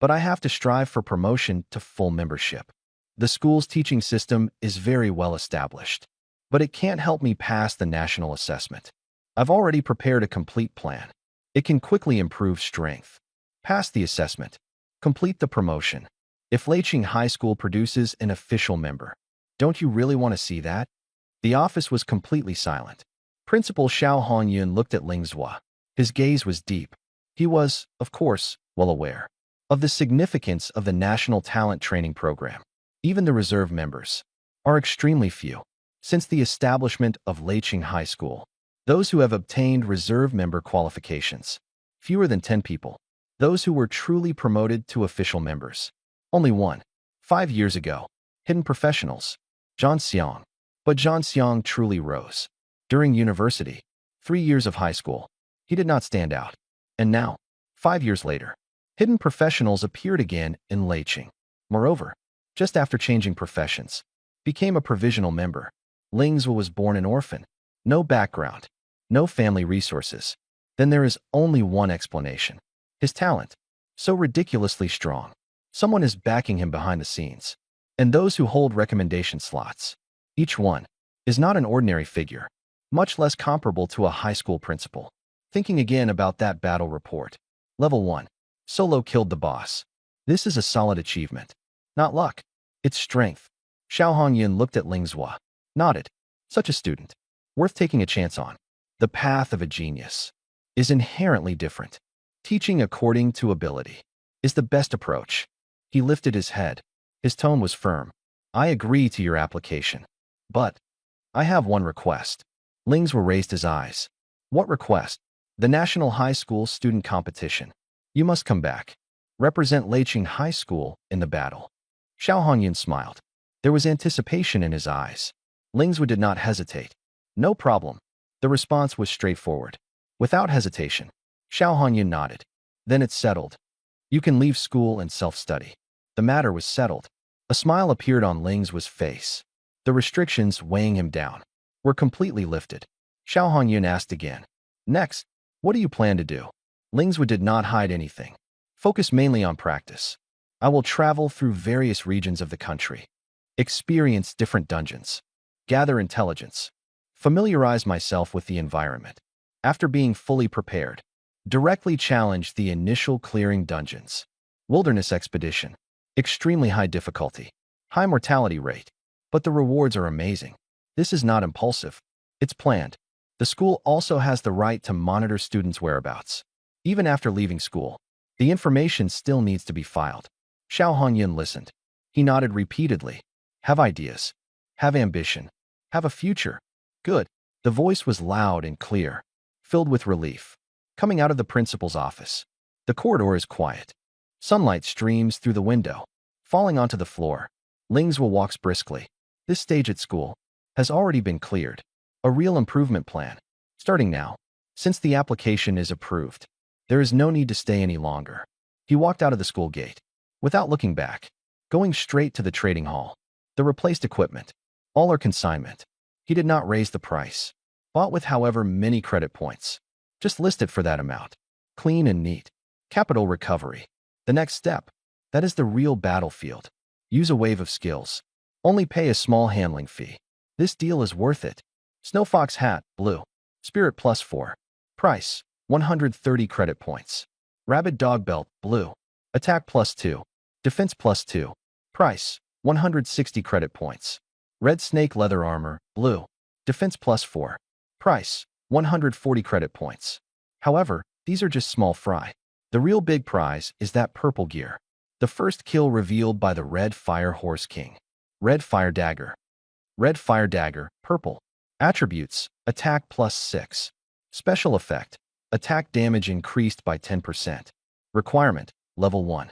but I have to strive for promotion to full membership. The school's teaching system is very well established, but it can't help me pass the national assessment. I've already prepared a complete plan. It can quickly improve strength. Pass the assessment. Complete the promotion. If Leiqing High School produces an official member, don't you really want to see that? The office was completely silent. Principal Xiao Hongyun looked at Lingzhou. His gaze was deep. He was, of course, well aware of the significance of the National Talent Training Program. Even the reserve members are extremely few. Since the establishment of Leiqing High School, those who have obtained reserve member qualifications, fewer than 10 people. Those who were truly promoted to official members, only 1. 5 years ago, hidden professionals, Zhang Xiang. But Zhang Xiang truly rose. During university, 3 years of high school, he did not stand out. And now, 5 years later, hidden professionals appeared again in Leiqing. Moreover, just after changing professions, became a provisional member. Lingzhou was born an orphan. No background, no family resources. Then there is only one explanation. His talent, so ridiculously strong. Someone is backing him behind the scenes. And those who hold recommendation slots, each one, is not an ordinary figure, much less comparable to a high school principal. Thinking again about that battle report. Level 1. Solo killed the boss. This is a solid achievement. Not luck. It's strength. Xiao Hongyun looked at Lingzhou. Nodded. Such a student. Worth taking a chance on. The path of a genius is inherently different. Teaching according to ability is the best approach. He lifted his head. His tone was firm. I agree to your application. But I have one request. Lingzhou raised his eyes. What request? The National High School Student Competition. You must come back. Represent Leiqing High School in the battle. Xiao Hongyun smiled. There was anticipation in his eyes. Lingzhou did not hesitate. No problem. The response was straightforward. Without hesitation, Xiao Hongyun nodded. Then it's settled. You can leave school and self-study. The matter was settled. A smile appeared on Lingzhou's face. The restrictions weighing him down were completely lifted. Xiao Hongyun asked again. Next, what do you plan to do? Lingzhou did not hide anything. Focus mainly on practice. I will travel through various regions of the country, experience different dungeons, gather intelligence, familiarize myself with the environment. After being fully prepared, directly challenge the initial clearing dungeons. Wilderness expedition. Extremely high difficulty. High mortality rate. But the rewards are amazing. This is not impulsive. It's planned. The school also has the right to monitor students' whereabouts. Even after leaving school, the information still needs to be filed. Xiao Hongyun listened. He nodded repeatedly. Have ideas. Have ambition. Have a future. Good. The voice was loud and clear, filled with relief. Coming out of the principal's office. The corridor is quiet. Sunlight streams through the window, falling onto the floor. Lingzhou walks briskly. This stage at school has already been cleared. A real improvement plan. Starting now, since the application is approved, there is no need to stay any longer. He walked out of the school gate, without looking back, going straight to the trading hall. The replaced equipment, all are consignment. He did not raise the price. Bought with however many credit points. Just list it for that amount. Clean and neat. Capital recovery. The next step. That is the real battlefield. Use a wave of skills. Only pay a small handling fee. This deal is worth it. Snowfox hat, blue. Spirit +4. Price, 130 credit points. Rabid dog belt, blue. Attack +2. Defense +2. Price, 160 credit points. Red snake leather armor, blue. Defense +4. Price, 140 credit points. However, these are just small fry. The real big prize is that purple gear. The first kill revealed by the Red Fire Horse King. Red Fire Dagger. Red Fire Dagger, purple. Attributes, attack +6. Special effect, attack damage increased by 10%. Requirement, level 1.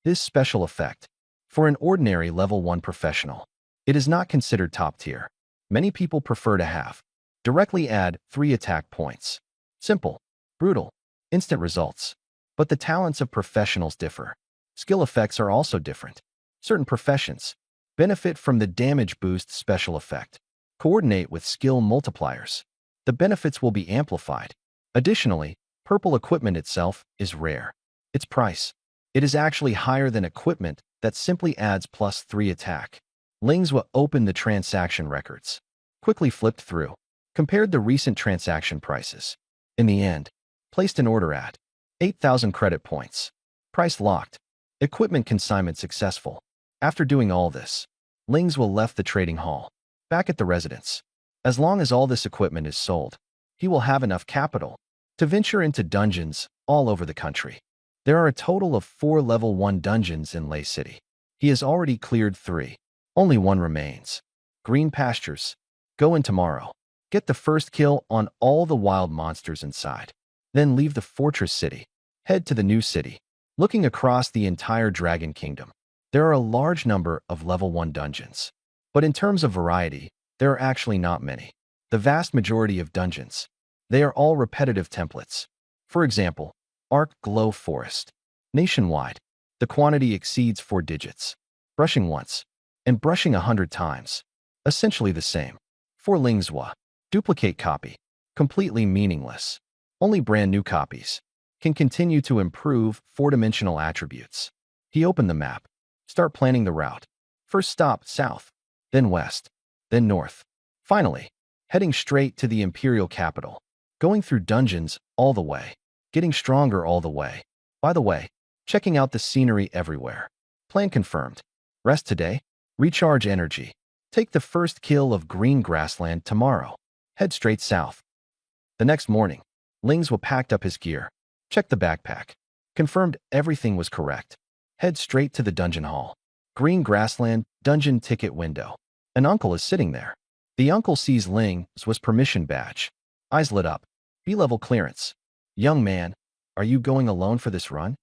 This special effect, for an ordinary level 1 professional, it is not considered top tier. Many people prefer to have. Directly add 3 attack points. Simple, brutal, instant results. But the talents of professionals differ. Skill effects are also different. Certain professions benefit from the damage boost special effect. Coordinate with skill multipliers. The benefits will be amplified. Additionally, purple equipment itself is rare. Its price. It is actually higher than equipment that simply adds +3 attack. Lingzhou opened the transaction records. Quickly flipped through. Compared the recent transaction prices. In the end, placed an order at 8,000 credit points. Price locked. Equipment consignment successful. After doing all this, Lingzhou left the trading hall. Back at the residence. As long as all this equipment is sold, he will have enough capital to venture into dungeons all over the country. There are a total of 4 level 1 dungeons in Lei City. He has already cleared 3. Only 1 remains. Green pastures. Go in tomorrow. Get the first kill on all the wild monsters inside. Then leave the fortress city. Head to the new city. Looking across the entire Dragon Kingdom, there are a large number of level 1 dungeons. But in terms of variety, there are actually not many. The vast majority of dungeons, they are all repetitive templates. For example, Arc Glow Forest. Nationwide, the quantity exceeds 4 digits. Brushing once, and brushing 100 times. Essentially the same. For Lingzhou, duplicate copy. Completely meaningless. Only brand new copies can continue to improve 4-dimensional attributes. He opened the map. Start planning the route. First stop, south. Then west. Then north. Finally, heading straight to the imperial capital. Going through dungeons all the way. Getting stronger all the way. By the way, checking out the scenery everywhere. Plan confirmed. Rest today. Recharge energy. Take the first kill of green grassland tomorrow. Head straight south. The next morning, Lingzhou packed up his gear. Checked the backpack. Confirmed everything was correct. Head straight to the dungeon hall. Green grassland, dungeon ticket window. An uncle is sitting there. The uncle sees Ling's permission badge. Eyes lit up. B-level clearance. Young man, are you going alone for this run?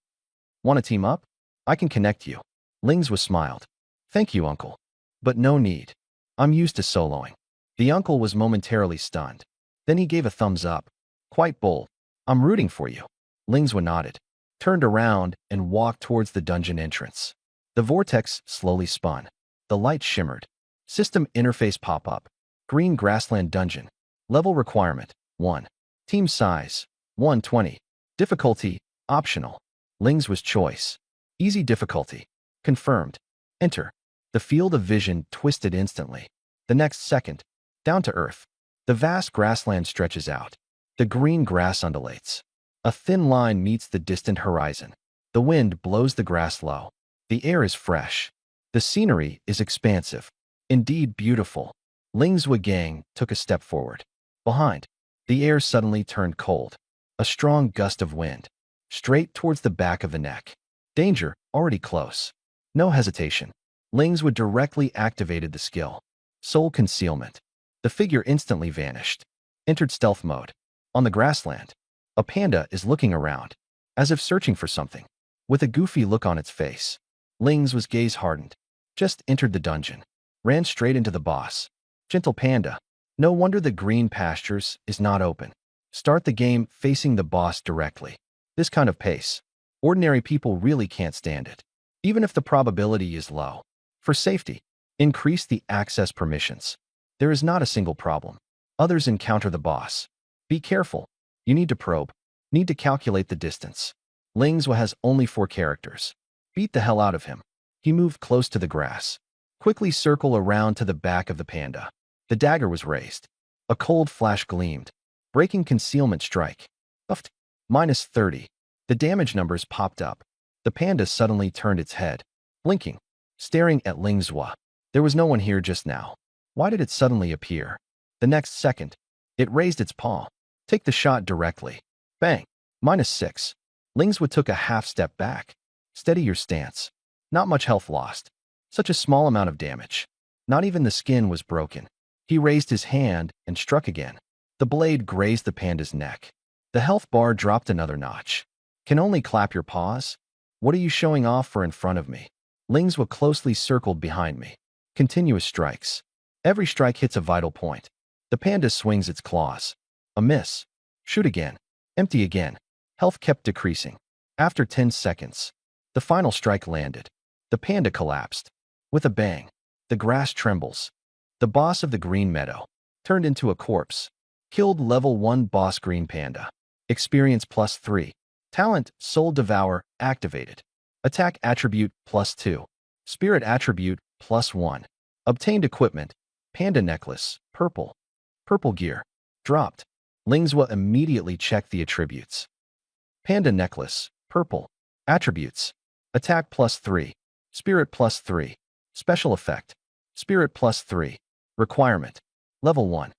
Want to team up? I can connect you. Lingzhou smiled. Thank you, uncle. But no need. I'm used to soloing. The uncle was momentarily stunned. Then he gave a thumbs up. Quite bold. I'm rooting for you. Lingzhou nodded, turned around, and walked towards the dungeon entrance. The vortex slowly spun. The light shimmered. System interface pop-up. Green grassland dungeon. Level requirement, 1. Team size, 120. Difficulty, optional. Ling's was choice. Easy difficulty. Confirmed. Enter. The field of vision twisted instantly. The next second, down to earth. The vast grassland stretches out. The green grass undulates. A thin line meets the distant horizon. The wind blows the grass low. The air is fresh. The scenery is expansive. Indeed beautiful. Ling's gang took a step forward. Behind, the air suddenly turned cold. A strong gust of wind. Straight towards the back of the neck. Danger, already close. No hesitation. Ling's directly activated the skill. Soul concealment. The figure instantly vanished. Entered stealth mode. On the grassland, a panda is looking around, as if searching for something. With a goofy look on its face. Ling's gaze hardened. Just entered the dungeon. Ran straight into the boss. Gentle panda. No wonder the green pastures is not open. Start the game facing the boss directly. This kind of pace. Ordinary people really can't stand it. Even if the probability is low. For safety, increase the access permissions. There is not a single problem. Others encounter the boss. Be careful. You need to probe. Need to calculate the distance. Ling's has only 4 characters. Beat the hell out of him. He moved close to the grass. Quickly circle around to the back of the panda. The dagger was raised. A cold flash gleamed. Breaking concealment strike. Buffed. -30. The damage numbers popped up. The panda suddenly turned its head. Blinking. Staring at Ling's. There was no one here just now. Why did it suddenly appear? The next second, it raised its paw. Take the shot directly. Bang. -6. Ling's took a half step back. Steady your stance. Not much health lost. Such a small amount of damage. Not even the skin was broken. He raised his hand and struck again. The blade grazed the panda's neck. The health bar dropped another notch. Can only clap your paws? What are you showing off for in front of me? Ling's closely circled behind me. Continuous strikes. Every strike hits a vital point. The panda swings its claws. A miss. Shoot again. Empty again. Health kept decreasing. After 10 seconds, the final strike landed. The panda collapsed. With a bang, the grass trembles. The boss of the green meadow turned into a corpse. Killed level 1 boss green panda. Experience +3. Talent Soul Devour activated. Attack attribute +2. Spirit attribute +1. Obtained equipment. Panda necklace, purple. Purple gear. Dropped. Ling's immediately checked the attributes. Panda necklace, purple. Attributes. Attack +3. Spirit +3. Special effect. Spirit +3. Requirement. Level 1.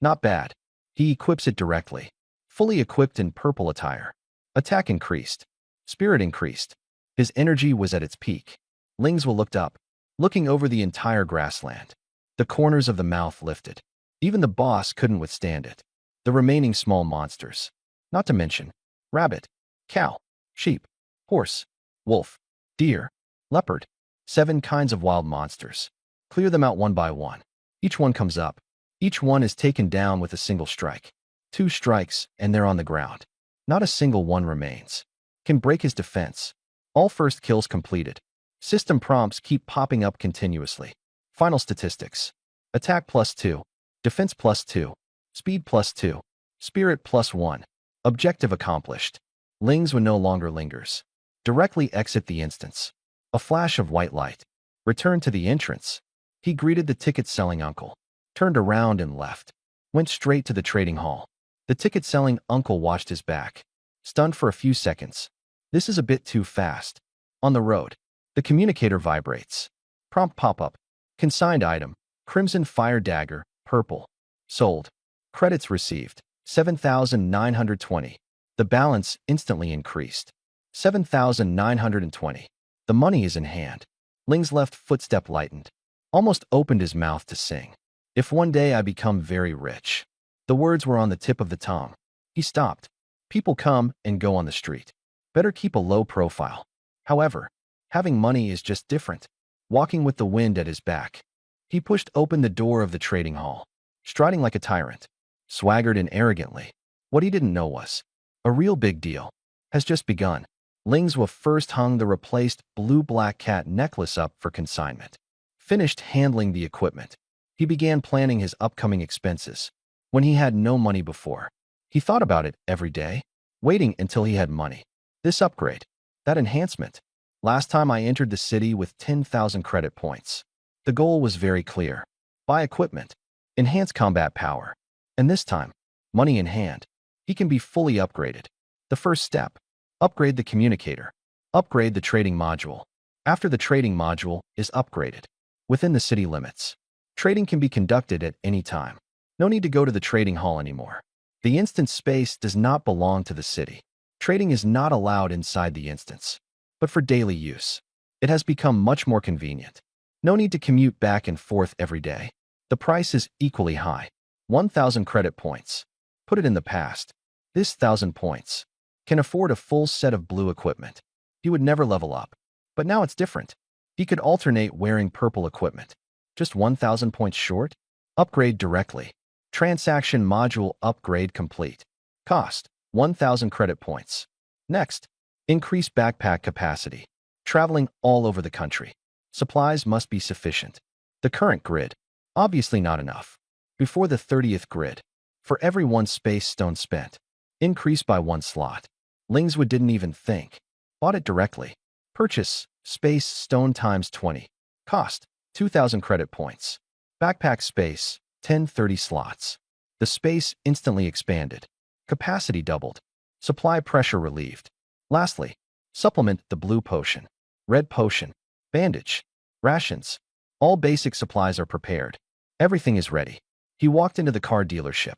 Not bad. He equips it directly. Fully equipped in purple attire. Attack increased. Spirit increased. His energy was at its peak. Ling's looked up, looking over the entire grassland. The corners of the mouth lifted. Even the boss couldn't withstand it. The remaining small monsters. Not to mention rabbit, cow, sheep, horse, wolf, deer, leopard. 7 kinds of wild monsters. Clear them out one by one. Each one comes up. Each one is taken down with a single strike. 2 strikes, and they're on the ground. Not a single one remains. Can break his defense. All first kills completed. System prompts keep popping up continuously. Final statistics. Attack +2. Defense +2. Speed +2. Spirit +1. Objective accomplished. Ling's no longer lingers. Directly exit the instance. A flash of white light. Returned to the entrance. He greeted the ticket-selling uncle. Turned around and left. Went straight to the trading hall. The ticket-selling uncle watched his back. Stunned for a few seconds. This is a bit too fast. On the road, the communicator vibrates. Prompt pop-up. Consigned item. Crimson Fire Dagger, purple. Sold. Credits received. 7,920. The balance instantly increased. 7,920. The money is in hand. Ling's left footstep lightened. Almost opened his mouth to sing. If one day I become very rich. The words were on the tip of the tongue. He stopped. People come and go on the street. Better keep a low profile. However, having money is just different. Walking with the wind at his back. He pushed open the door of the trading hall. Striding like a tyrant. Swaggered and arrogantly. What he didn't know was, a real big deal has just begun. Ling's first hung the replaced blue-black cat necklace up for consignment. Finished handling the equipment. He began planning his upcoming expenses. when he had no money before. He thought about it every day, waiting until he had money. This upgrade, that enhancement. Last time I entered the city with 10,000 credit points. The goal was very clear. Buy equipment, enhance combat power, and this time, money in hand, he can be fully upgraded. The first step, upgrade the communicator, upgrade the trading module. After the trading module is upgraded, within the city limits, trading can be conducted at any time. No need to go to the trading hall anymore. The instance space does not belong to the city. Trading is not allowed inside the instance, but for daily use. It has become much more convenient. No need to commute back and forth every day. The price is equally high. 1,000 credit points. Put it in the past. This 1,000 points can afford a full set of blue equipment. He would never level up. But now it's different. He could alternate wearing purple equipment. Just 1,000 points short? Upgrade directly. Transaction module upgrade complete. Cost, 1,000 credit points. Next, increase backpack capacity. Traveling all over the country. Supplies must be sufficient. The current grid, obviously not enough. Before the 30th grid, for every 1 space stone spent, increase by 1 slot. Lingswood didn't even think. Bought it directly. Purchase, space stone times 20. Cost, 2,000 credit points. Backpack space, 1030 slots. The space instantly expanded. Capacity doubled. Supply pressure relieved. Lastly, supplement the blue potion, red potion, bandage, rations. All basic supplies are prepared. Everything is ready. He walked into the car dealership.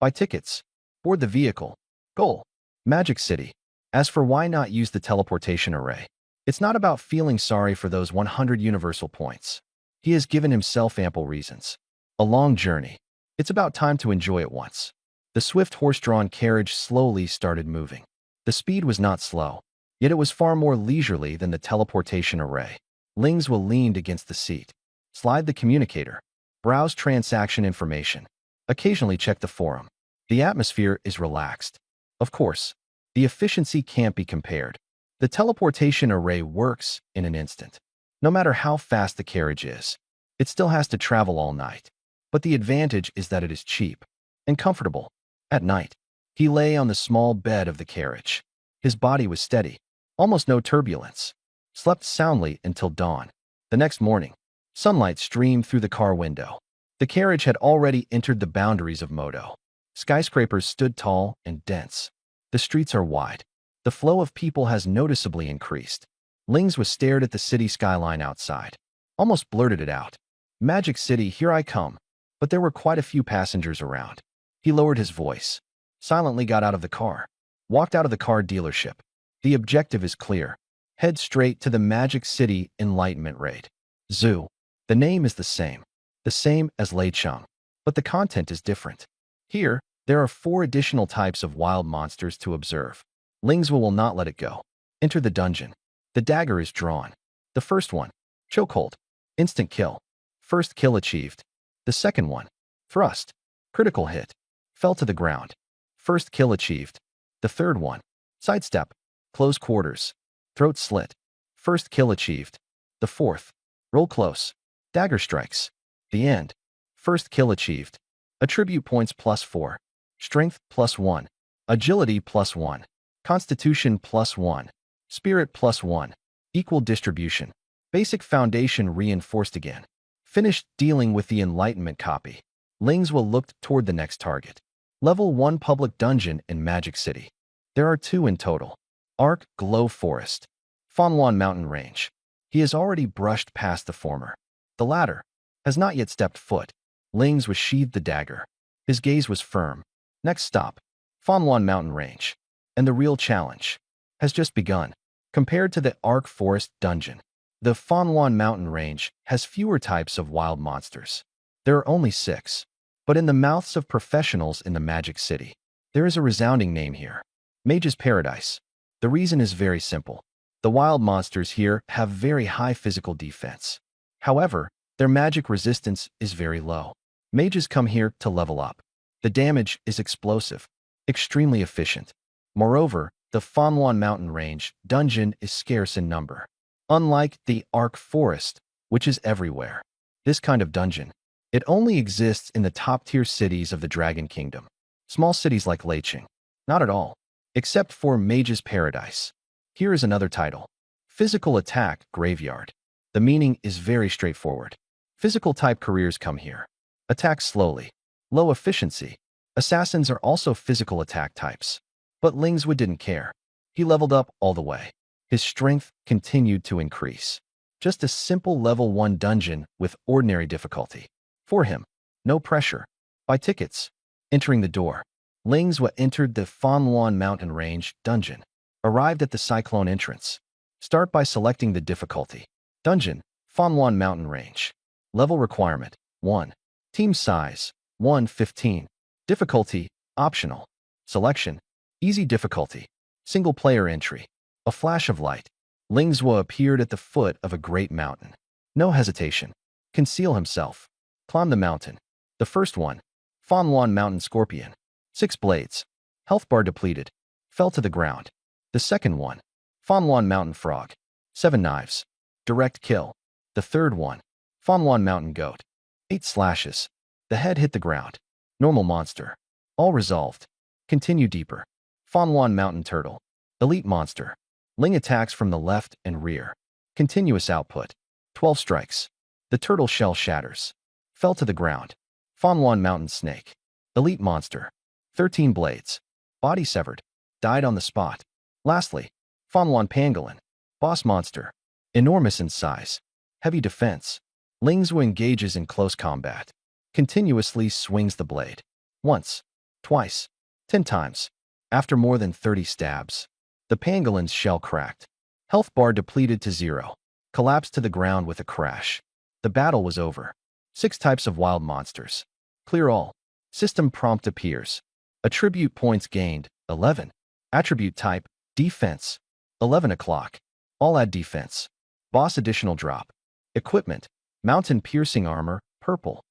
Buy tickets. Board the vehicle. Goal. Magic City. As for why not use the teleportation array, it's not about feeling sorry for those 100 universal points. He has given himself ample reasons. A long journey. It's about time to enjoy it once. The swift horse-drawn carriage slowly started moving. The speed was not slow, yet it was far more leisurely than the teleportation array. Lingswood leaned against the seat. Slide the communicator. Browse transaction information. Occasionally check the forum. The atmosphere is relaxed. Of course, the efficiency can't be compared. The teleportation array works in an instant. No matter how fast the carriage is, it still has to travel all night. But the advantage is that it is cheap and comfortable. At night, he lay on the small bed of the carriage. His body was steady, almost no turbulence. Slept soundly until dawn. The next morning, sunlight streamed through the car window. The carriage had already entered the boundaries of Moto. Skyscrapers stood tall and dense. The streets are wide. The flow of people has noticeably increased. Lingswood stared at the city skyline outside, almost blurted it out. Magic City, here I come. But there were quite a few passengers around. He lowered his voice, silently got out of the car, walked out of the car dealership. The objective is clear. Head straight to the Magic City Enlightenment Raid. Zoo. The name is the same as Leicheng, but the content is different. Here, there are 4 additional types of wild monsters to observe. Lingswood will not let it go. Enter the dungeon. The dagger is drawn. The first one, chokehold, instant kill. First kill achieved. The second one, thrust, critical hit, fell to the ground. First kill achieved. The third one, sidestep, close quarters, throat slit. First kill achieved. The fourth, roll close, dagger strikes. The end. First kill achieved. Attribute points +4, strength +1, agility +1, constitution +1, spirit +1, equal distribution. Basic foundation reinforced again. Finished dealing with the Enlightenment copy. Lingswood looked toward the next target. Level 1 public dungeon in Magic City. There are 2 in total. Arc Glow Forest. Fanwan Mountain Range. He has already brushed past the former. The latter has not yet stepped foot. Lingswood sheathed the dagger. His gaze was firm. Next stop, Fanwan Mountain Range. And the real challenge has just begun. Compared to the Arc Forest dungeon, the Fanwan Mountain Range has fewer types of wild monsters. There are only 6. But in the mouths of professionals in the Magic City, there is a resounding name here. Mage's Paradise. The reason is very simple. The wild monsters here have very high physical defense. However, their magic resistance is very low. Mages come here to level up. The damage is explosive, extremely efficient. Moreover, the Fanwan Mountain Range dungeon is scarce in number. Unlike the Arc Forest, which is everywhere, this kind of dungeon It only exists in the top-tier cities of the Dragon Kingdom. Small cities like Leicheng. Not at all. Except for Mage's Paradise. Here is another title. Physical Attack Graveyard. The meaning is very straightforward. Physical type careers come here. Attack slowly. Low efficiency. Assassins are also physical attack types. But Lingzwa didn't care. He leveled up all the way. His strength continued to increase. Just a simple level 1 dungeon with ordinary difficulty. For him, no pressure. Buy tickets. Entering the door, Lingzwa entered the Fanluan Mountain Range dungeon. Arrived at the Cyclone entrance. Start by selecting the difficulty. Dungeon, Fanluan Mountain Range. Level requirement, 1. Team size, 1:15. Difficulty, optional. Selection, easy difficulty. Single player entry. A flash of light. Lingzwa appeared at the foot of a great mountain. No hesitation. Conceal himself. Climb the mountain. The first one, Fanluan Mountain Scorpion. 6 blades. Health bar depleted. Fell to the ground. The second one, Fanluan Mountain Frog. 7 knives. Direct kill. The third one, Fanluan Mountain Goat. 8 slashes. The head hit the ground. Normal monster. All resolved. Continue deeper. Fanluan Mountain Turtle. Elite monster. Ling attacks from the left and rear. Continuous output. 12 strikes. The turtle shell shatters. Fell to the ground. Fanluan Mountain Snake. Elite monster. 13 blades. Body severed. Died on the spot. Lastly, Fanluan Pangolin. Boss monster. Enormous in size. Heavy defense. Lingzwa engages in close combat. Continuously swings the blade. Once. Twice. 10 times. After more than 30 stabs, the pangolin's shell cracked. Health bar depleted to 0. Collapsed to the ground with a crash. The battle was over. 6 types of wild monsters. Clear all. System prompt appears. Attribute points gained, 11. Attribute type, defense. 11 o'clock. All add defense. Boss additional drop. Equipment, mountain piercing armor, purple.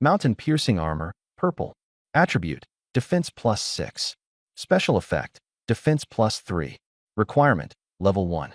Mountain piercing armor, purple. Attribute, defense plus 6. Special effect, defense plus 3. Requirement, level 1.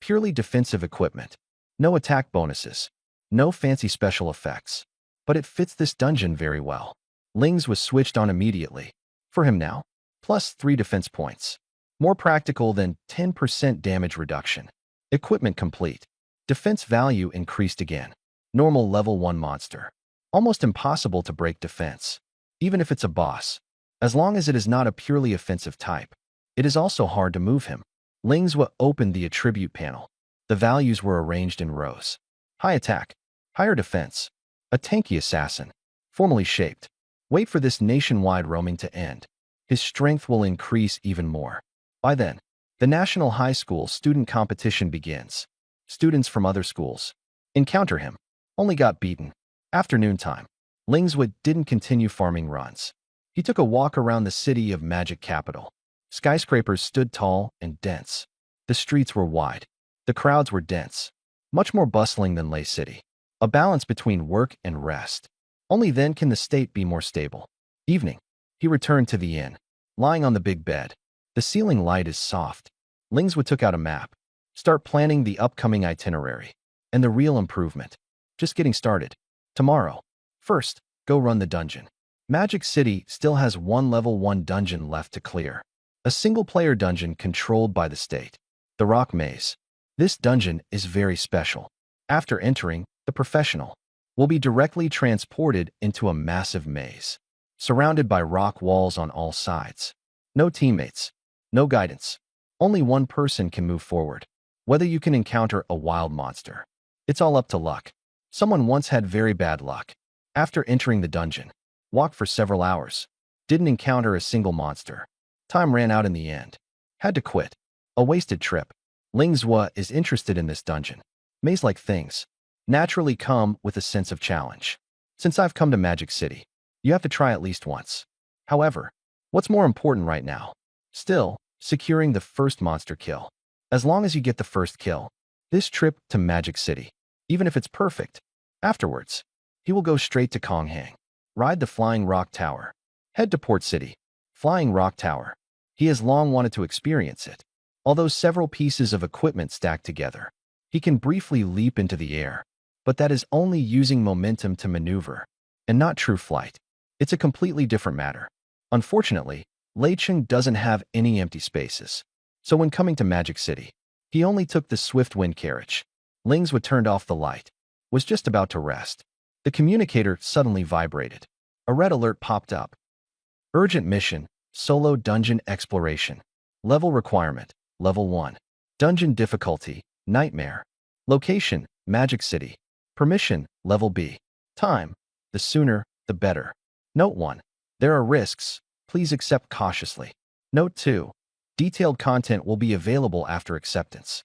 Purely defensive equipment. No attack bonuses. No fancy special effects. But it fits this dungeon very well. Ling's was switched on immediately. For him now, plus 3 defense points. More practical than 10% damage reduction. Equipment complete. Defense value increased again. Normal level 1 monster. Almost impossible to break defense. Even if it's a boss. As long as it is not a purely offensive type. It is also hard to move him. Lingzwa opened the attribute panel. The values were arranged in rows. High attack. Higher defense. A tanky assassin. Formally shaped. Wait for this nationwide roaming to end. His strength will increase even more. By then, the National High School student competition begins. Students from other schools encounter him. Only got beaten. Afternoon time. Lingzwa didn't continue farming runs. He took a walk around the city of Magic Capital. Skyscrapers stood tall and dense. The streets were wide. The crowds were dense. Much more bustling than Lei City. A balance between work and rest. Only then can the state be more stable. Evening. He returned to the inn. Lying on the big bed. The ceiling light is soft. Lingzwa took out a map. Start planning the upcoming itinerary. And the real improvement. Just getting started. Tomorrow. First, go run the dungeon. Magic City still has one level 1 dungeon left to clear. A single-player dungeon controlled by the state. The Rock Maze. This dungeon is very special. After entering, the professional will be directly transported into a massive maze, surrounded by rock walls on all sides. No teammates. No guidance. Only one person can move forward. Whether you can encounter a wild monster. It's all up to luck. Someone once had very bad luck. After entering the dungeon, walked for several hours. Didn't encounter a single monster. Time ran out in the end. Had to quit. A wasted trip. Lingzwa is interested in this dungeon. Maze-like things naturally come with a sense of challenge. Since I've come to Magic City, you have to try at least once. However, what's more important right now? Still, securing the first monster kill. As long as you get the first kill, this trip to Magic City, even if it's perfect, afterwards, he will go straight to Konghang. Ride the Flying Rock Tower. Head to Port City. Flying Rock Tower. He has long wanted to experience it. Although several pieces of equipment stacked together, he can briefly leap into the air. but that is only using momentum to maneuver, and not true flight. It's a completely different matter. Unfortunately, Lei Cheng doesn't have any empty spaces. So when coming to Magic City, he only took the swift wind carriage. Lingzwa turned off the light, was just about to rest. The communicator suddenly vibrated. A red alert popped up. Urgent mission, solo dungeon exploration. Level requirement, level 1. Dungeon difficulty, nightmare. Location, Magic City. Permission, level B. Time, the sooner, the better. Note 1. There are risks. Please accept cautiously. Note 2. Detailed content will be available after acceptance.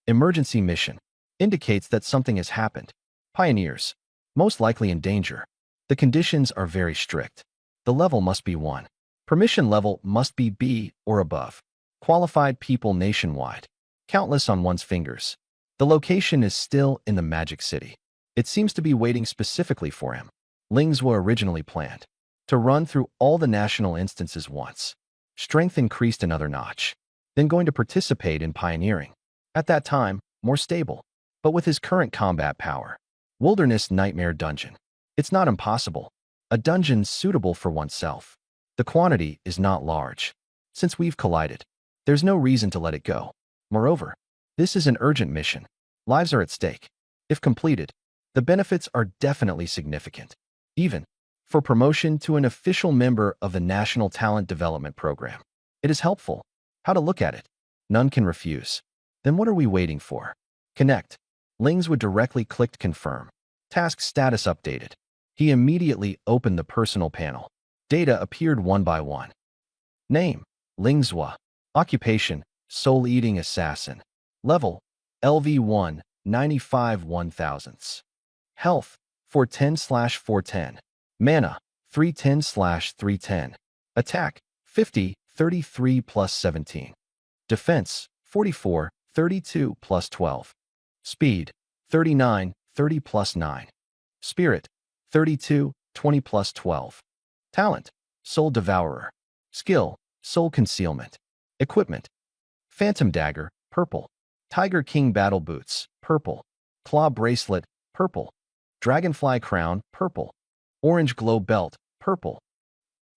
Emergency mission. Indicates that something has happened. Pioneers. Most likely in danger. The conditions are very strict. The level must be 1. Permission level must be B or above. Qualified people nationwide. Countless on one's fingers. The location is still in the Magic City. It seems to be waiting specifically for him. Lingzwa originally planned to run through all the national instances once. Strength increased another notch. Then going to participate in pioneering. At that time, more stable. But with his current combat power. Wilderness Nightmare Dungeon. It's not impossible. A dungeon suitable for oneself. The quantity is not large. Since we've collided, there's no reason to let it go. Moreover, this is an urgent mission. Lives are at stake. If completed, the benefits are definitely significant. Even for promotion to an official member of the National Talent Development Program. It is helpful. How to look at it? None can refuse. Then what are we waiting for? Connect. Lingzwa directly clicked confirm. Task status updated. He immediately opened the personal panel. Data appeared one by one. Name, Lingzwa. Occupation, soul-eating assassin. Level, LV1, 95 1,000ths. Health, 410/410. Mana, 310/310. Attack, 50, 33 plus 17. Defense, 44, 32 plus 12. Speed, 39, 30 plus 9. Spirit, 32, 20 plus 12. Talent, Soul Devourer. Skill, Soul Concealment. Equipment, Phantom Dagger, purple. Tiger King Battle Boots, purple. Claw Bracelet, purple. Dragonfly Crown, purple. Orange Glow Belt, purple.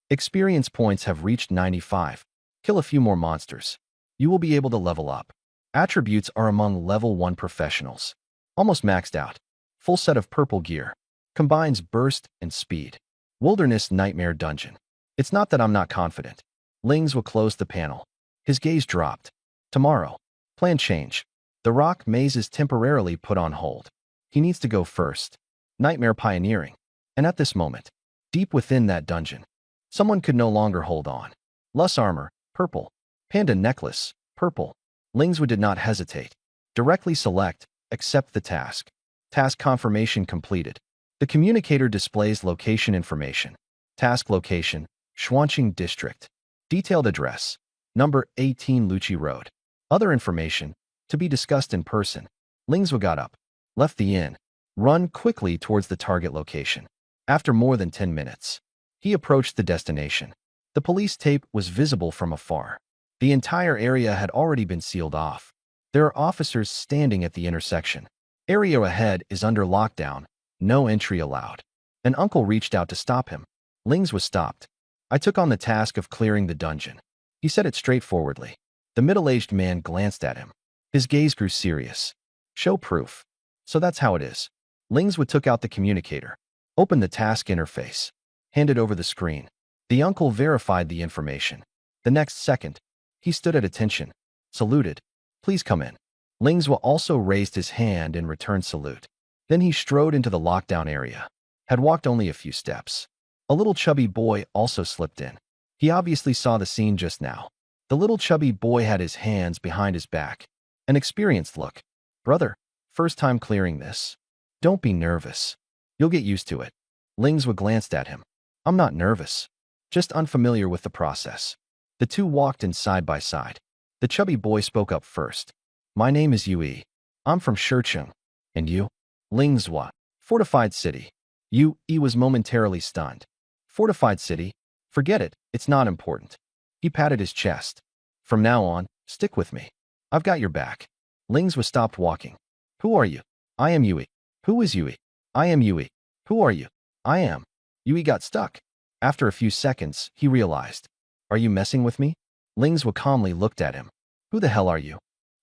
Experience points have reached 95. Kill a few more monsters. You will be able to level up. Attributes are among level 1 professionals. Almost maxed out. Full set of purple gear. Combines burst and speed. Wilderness Nightmare Dungeon. It's not that I'm not confident. Lingzwa closed the panel. His gaze dropped. Tomorrow. Plan change. The rock maze is temporarily put on hold. He needs to go first. Nightmare pioneering. And at this moment, deep within that dungeon, someone could no longer hold on. Luss armor, purple. Panda necklace, purple. Lingzwa did not hesitate. Directly select, accept the task. Task confirmation completed. The communicator displays location information. Task location, Xuanqing District. Detailed address, number 18 Lucci Road. Other information, to be discussed in person. Lingzwa got up, left the inn, run quickly towards the target location. After more than 10 minutes, he approached the destination. The police tape was visible from afar. The entire area had already been sealed off. There are officers standing at the intersection. Area ahead is under lockdown. No entry allowed. An uncle reached out to stop him. Lingzwa stopped. I took on the task of clearing the dungeon. He said it straightforwardly. The middle-aged man glanced at him. His gaze grew serious. Show proof. So that's how it is. Lingzwa took out the communicator. Opened the task interface. Handed over the screen. The uncle verified the information. The next second, he stood at attention. Saluted. Please come in. Lingzwa also raised his hand in return salute. Then he strode into the lockdown area. Had walked only a few steps. A little chubby boy also slipped in. He obviously saw the scene just now. The little chubby boy had his hands behind his back. An experienced look. Brother, first time clearing this. Don't be nervous. You'll get used to it. Lingzwa glanced at him. I'm not nervous. Just unfamiliar with the process. The two walked in side by side. The chubby boy spoke up first. My name is Yue. I'm from Shicheng. And you? Lingzwa. Fortified city. Yue was momentarily stunned. Fortified city? Forget it. It's not important. He patted his chest. From now on, stick with me. I've got your back. Lingzwa stopped walking. Who are you? I am Yue. Who is Yui? I am Yui. Who are you? I am. Yui got stuck. After a few seconds, he realized. Are you messing with me? Lingzhou calmly looked at him. Who the hell are you?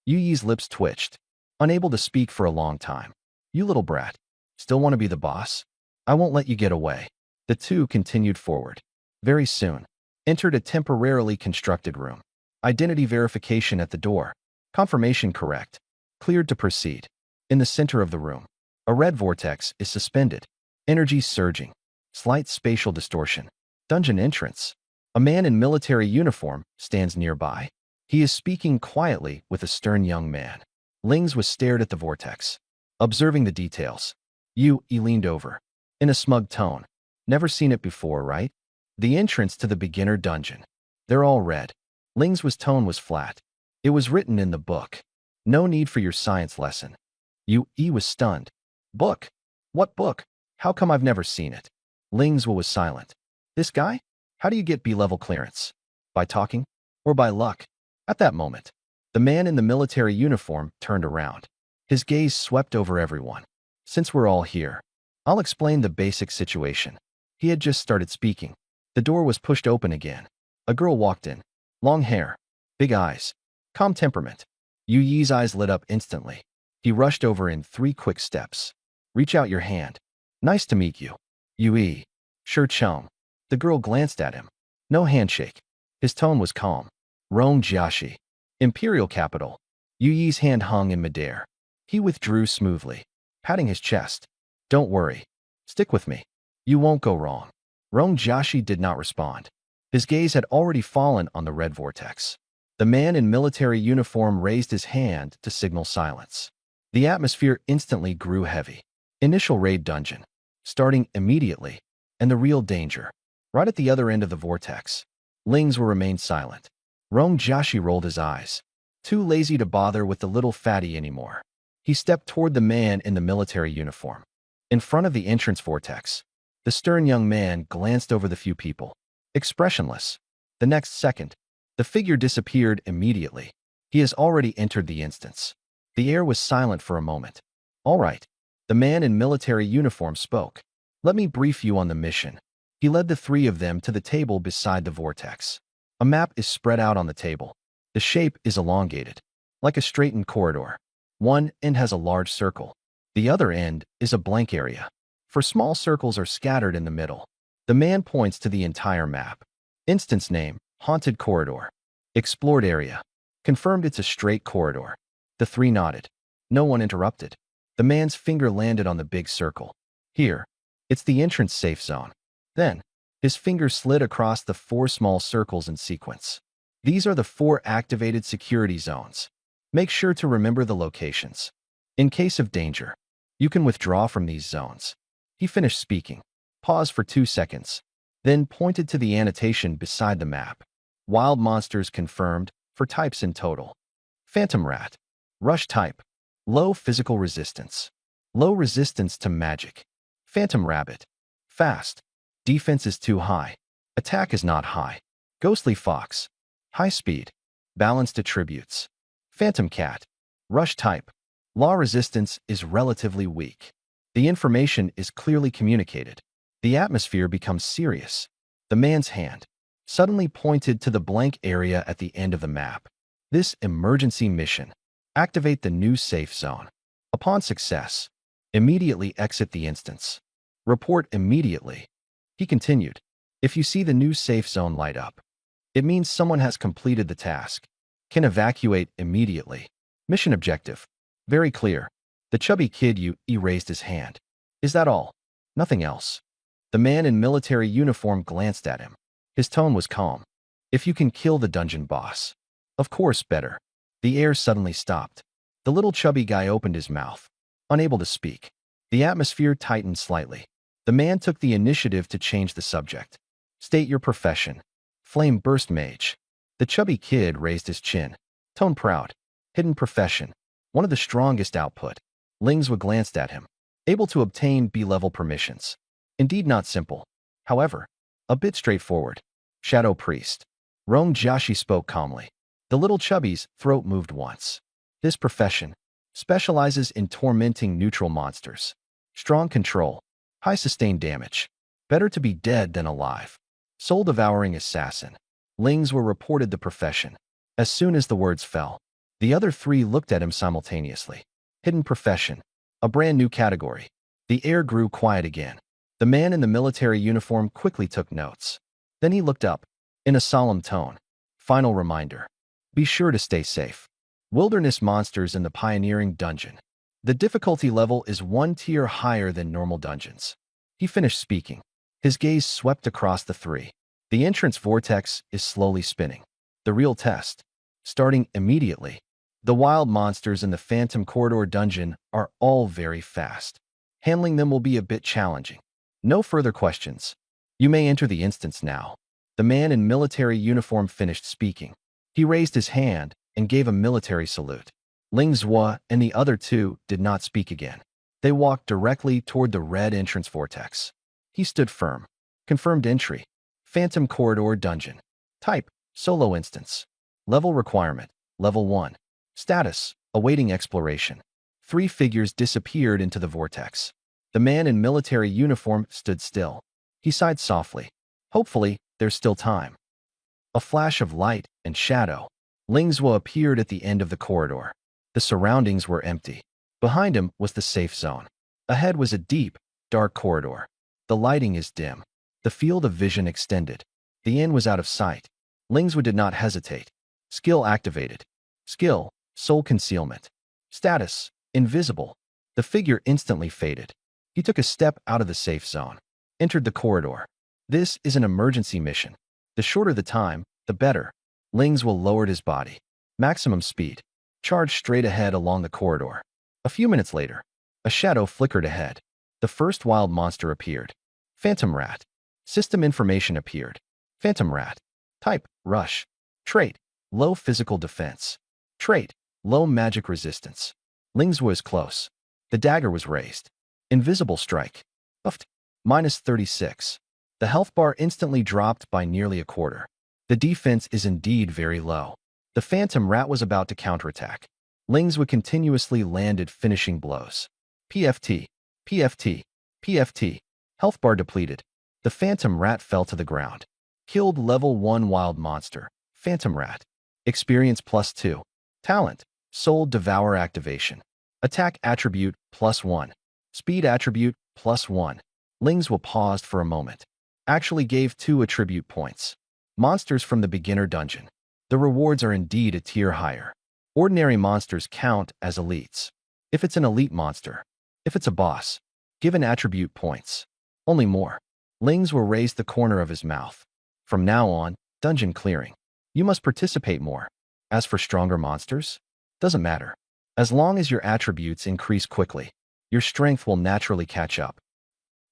Yui's lips twitched, unable to speak for a long time. You little brat. Still want to be the boss? I won't let you get away. The two continued forward. Very soon, entered a temporarily constructed room. Identity verification at the door. Confirmation correct. Cleared to proceed. In the center of the room, a red vortex is suspended. Energy surging. Slight spatial distortion. Dungeon entrance. A man in military uniform stands nearby. He is speaking quietly with a stern young man. Lingzhou stared at the vortex, observing the details. He leaned over. In a smug tone. Never seen it before, right? The entrance to the beginner dungeon. They're all red. Lingzhou's tone was flat. It was written in the book. No need for your science lesson. He was stunned. Book? What book? How come I've never seen it? Lingzhou was silent. This guy? How do you get B-level clearance? By talking? Or by luck? At that moment, the man in the military uniform turned around. His gaze swept over everyone. Since we're all here, I'll explain the basic situation. He had just started speaking. The door was pushed open again. A girl walked in. Long hair, big eyes, calm temperament. Yui's eyes lit up instantly. He rushed over in 3 quick steps. Reach out your hand. Nice to meet you. Yui. Sure chum. The girl glanced at him. No handshake. His tone was calm. Rome Jiashi. Imperial capital. Yui's hand hung in midair. He withdrew smoothly, patting his chest. Don't worry. Stick with me. You won't go wrong. Rome Jiashi did not respond. His gaze had already fallen on the red vortex. The man in military uniform raised his hand to signal silence. The atmosphere instantly grew heavy. Initial raid dungeon. Starting immediately. And the real danger. Right at the other end of the vortex. Lingzhou remained silent. Rome Jiashi rolled his eyes. Too lazy to bother with the little fatty anymore. He stepped toward the man in the military uniform. In front of the entrance vortex, the stern young man glanced over the few people. Expressionless. The next second, the figure disappeared immediately. He has already entered the instance. The air was silent for a moment. All right. The man in military uniform spoke. Let me brief you on the mission. He led the 3 of them to the table beside the vortex. A map is spread out on the table. The shape is elongated, like a straightened corridor. One end has a large circle. The other end is a blank area. For small circles are scattered in the middle. The man points to the entire map. Instance name, haunted corridor. Explored area. Confirmed it's a straight corridor. The 3 nodded. No one interrupted. The man's finger landed on the big circle. Here. It's the entrance safe zone. Then, his finger slid across the 4 small circles in sequence. These are the 4 activated security zones. Make sure to remember the locations. In case of danger, you can withdraw from these zones. He finished speaking, paused for 2 seconds, then pointed to the annotation beside the map. Wild monsters confirmed, for types in total. Phantom rat. Rush type. Low physical resistance. Low resistance to magic. Phantom rabbit. Fast. Defense is too high. Attack is not high. Ghostly fox. High speed. Balanced attributes. Phantom cat. Rush type. Law resistance is relatively weak. The information is clearly communicated. The atmosphere becomes serious. The man's hand suddenly pointed to the blank area at the end of the map. This emergency mission. Activate the new safe zone. Upon success, immediately exit the instance. Report immediately. He continued. If you see the new safe zone light up, it means someone has completed the task. Can evacuate immediately. Mission objective. Very clear. The chubby kid raised his hand. Is that all? Nothing else. The man in military uniform glanced at him. His tone was calm. If you can kill the dungeon boss. Of course, better. The air suddenly stopped. The little chubby guy opened his mouth, unable to speak. The atmosphere tightened slightly. The man took the initiative to change the subject. State your profession. Flame burst mage. The chubby kid raised his chin. Tone proud. Hidden profession. One of the strongest output. Lingzhou glanced at him. Able to obtain B-level permissions. Indeed not simple. However, a bit straightforward. Shadow priest. Rome Jiashi spoke calmly. The little chubby's throat moved once. This profession specializes in tormenting neutral monsters. Strong control. High sustained damage. Better to be dead than alive. Soul-devouring assassin. Lings were reported the profession. As soon as the words fell, the other three looked at him simultaneously. Hidden profession. A brand new category. The air grew quiet again. The man in the military uniform quickly took notes. Then he looked up, in a solemn tone. Final reminder. Be sure to stay safe. Wilderness monsters in the pioneering dungeon. The difficulty level is 1 tier higher than normal dungeons. He finished speaking. His gaze swept across the three. The entrance vortex is slowly spinning. The real test. Starting immediately. The wild monsters in the Phantom Corridor dungeon are all very fast. Handling them will be a bit challenging. No further questions. You may enter the instance now. The man in military uniform finished speaking. He raised his hand and gave a military salute. Ling Zhua and the other two did not speak again. They walked directly toward the red entrance vortex. He stood firm. Confirmed entry. Phantom Corridor dungeon. Type, solo instance. Level requirement, level 1. Status, awaiting exploration. 3 figures disappeared into the vortex. The man in military uniform stood still. He sighed softly. Hopefully, there's still time. A flash of light and shadow. Ling Zhua appeared at the end of the corridor. The surroundings were empty. Behind him was the safe zone. Ahead was a deep, dark corridor. The lighting is dim. The field of vision extended. The end was out of sight. Ling Zhua did not hesitate. Skill activated. Skill, soul concealment. Status, invisible. The figure instantly faded. He took a step out of the safe zone. Entered the corridor. This is an emergency mission. The shorter the time, the better. Ling Zhua lowered his body. Maximum speed. Charged straight ahead along the corridor. A few minutes later, a shadow flickered ahead. The first wild monster appeared. Phantom Rat. System information appeared. Phantom Rat. Type, rush. Trait, low physical defense. Trait, low magic resistance. Ling Zhua is close. The dagger was raised. Invisible strike. Buffed. -36. The health bar instantly dropped by nearly a quarter. The defense is indeed very low. The Phantom Rat was about to counterattack. Ling Zhua continuously landed finishing blows. PFT. PFT. PFT. Health bar depleted. The Phantom Rat fell to the ground. Killed level 1 wild monster. Phantom Rat. Experience +2. Talent. Soul Devour activation. Attack attribute +1. Speed attribute +1. Ling Zhua paused for a moment. Actually gave 2 attribute points. Monsters from the beginner dungeon. The rewards are indeed a tier higher. Ordinary monsters count as elites. If it's an elite monster. If it's a boss. Given attribute points. Only more. Ling Zhua raised the corner of his mouth. From now on, dungeon clearing. You must participate more. As for stronger monsters, doesn't matter. As long as your attributes increase quickly, your strength will naturally catch up.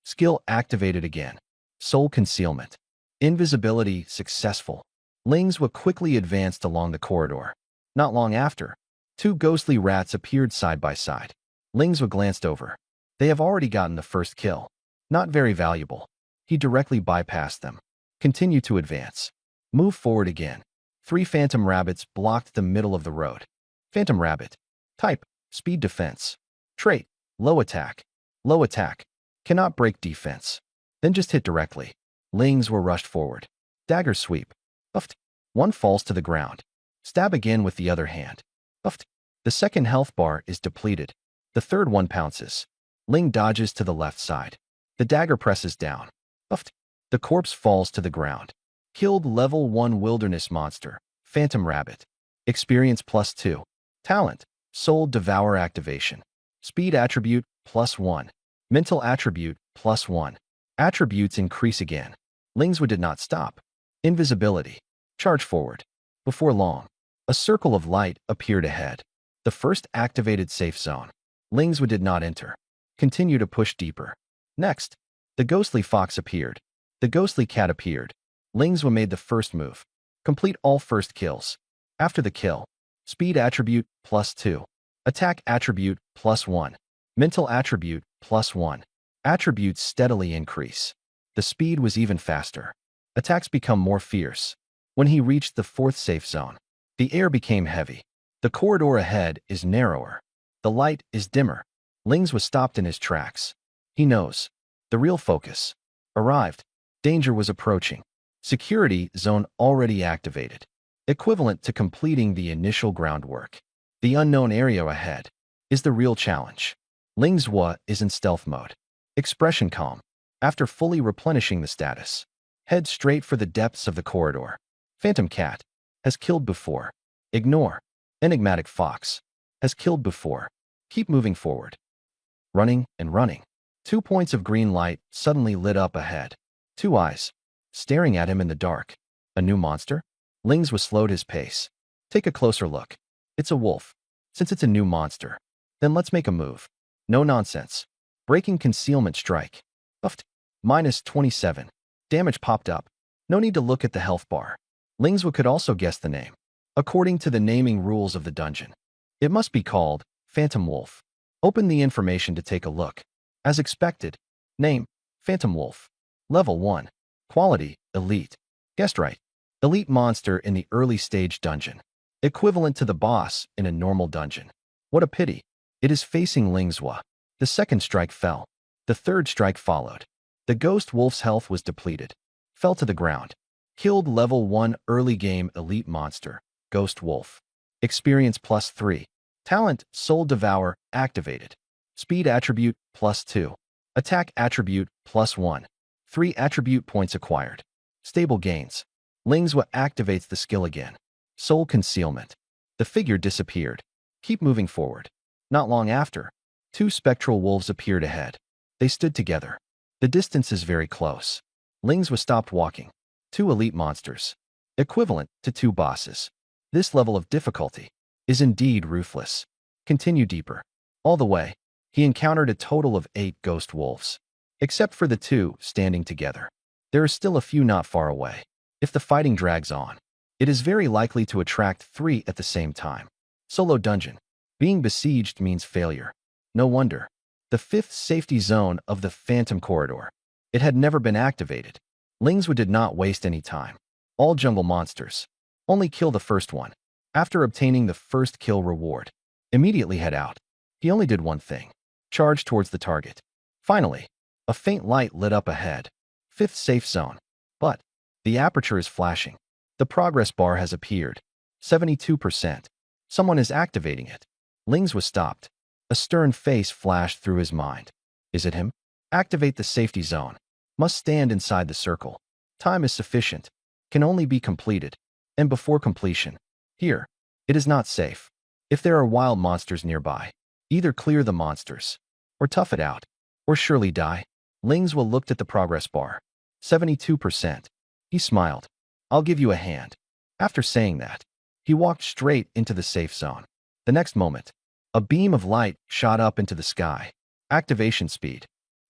Skill activated again. Soul concealment. Invisibility successful. Ling Zhua quickly advanced along the corridor. Not long after, 2 ghostly rats appeared side by side. Ling Zhua glanced over. They have already gotten the first kill. Not very valuable. He directly bypassed them. Continue to advance. Move forward again. 3 phantom rabbits blocked the middle of the road. Phantom rabbit. Type, speed defense. Trait, low attack. Low attack. Cannot break defense. Then just hit directly. Ling Zhua rushed forward. Dagger sweep. Buffed. 1 falls to the ground. Stab again with the other hand. Buffed. The second health bar is depleted. The third one pounces. Ling dodges to the left side. The dagger presses down. Buffed. The corpse falls to the ground. Killed level 1 wilderness monster. Phantom Rabbit. Experience +2. Talent. Soul Devour activation. Speed attribute +1. Mental attribute +1. Attributes increase again. Ling Zhua did not stop. Invisibility. Charge forward. Before long, a circle of light appeared ahead. The first activated safe zone. Ling Zhua did not enter. Continue to push deeper. Next, the ghostly fox appeared. The ghostly cat appeared. Ling Zhua made the first move. Complete all first kills. After the kill, speed attribute +2. Attack attribute +1. Mental attribute +1. Attributes steadily increase. The speed was even faster. Attacks become more fierce. When he reached the 4th safe zone, the air became heavy. The corridor ahead is narrower. The light is dimmer. Ling Zhua stopped in his tracks. He knows. The real focus. Arrived. Danger was approaching. Security zone already activated. Equivalent to completing the initial groundwork. The unknown area ahead is the real challenge. Ling Zhuo is in stealth mode. Expression calm. After fully replenishing the status, head straight for the depths of the corridor. Phantom cat. Has killed before. Ignore. Enigmatic fox. Has killed before. Keep moving forward. Running and running. 2 points of green light suddenly lit up ahead. 2 eyes. Staring at him in the dark. A new monster? Ling's was slowed his pace. Take a closer look. It's a wolf. Since it's a new monster, then let's make a move. No nonsense. Breaking concealment strike. Buffed. -27. Damage popped up. No need to look at the health bar. Lingswa could also guess the name. According to the naming rules of the dungeon, it must be called Phantom Wolf. Open the information to take a look. As expected. Name, Phantom Wolf. Level 1. Quality, Elite. Guessed right. Elite monster in the early stage dungeon. Equivalent to the boss in a normal dungeon. What a pity. It is facing Lingzhua. The second strike fell. The third strike followed. The ghost wolf's health was depleted. Fell to the ground. Killed level 1 early game elite monster, Ghost Wolf. Experience +3. Talent, Soul Devour, activated. Speed attribute, +2. Attack attribute, +1. 3 attribute points acquired. Stable gains. Lingzhua activates the skill again. Soul Concealment. The figure disappeared. Keep moving forward. Not long after, 2 spectral wolves appeared ahead. They stood together. The distance is very close. Lingzhua stopped walking. 2 elite monsters. Equivalent to 2 bosses. This level of difficulty is indeed ruthless. Continue deeper. All the way, he encountered a total of 8 ghost wolves. Except for the 2 standing together. There are still a few not far away. If the fighting drags on, it is very likely to attract 3 at the same time. Solo dungeon. Being besieged means failure. No wonder. The 5th safety zone of the Phantom Corridor. It had never been activated. Lingzhua did not waste any time. All jungle monsters. Only kill the first one. After obtaining the first kill reward, immediately head out. He only did one thing. Charge towards the target. Finally, a faint light lit up ahead. 5th safe zone. But the aperture is flashing. The progress bar has appeared. 72%. Someone is activating it. Lingzhua stopped. A stern face flashed through his mind. Is it him? Activate the safety zone. Must stand inside the circle. Time is sufficient. Can only be completed. And before completion. Here. It is not safe. If there are wild monsters nearby, either clear the monsters, or tough it out, or surely die. Lingzhua looked at the progress bar. 72%. He smiled. I'll give you a hand. After saying that, he walked straight into the safe zone. The next moment, a beam of light shot up into the sky. Activation speed.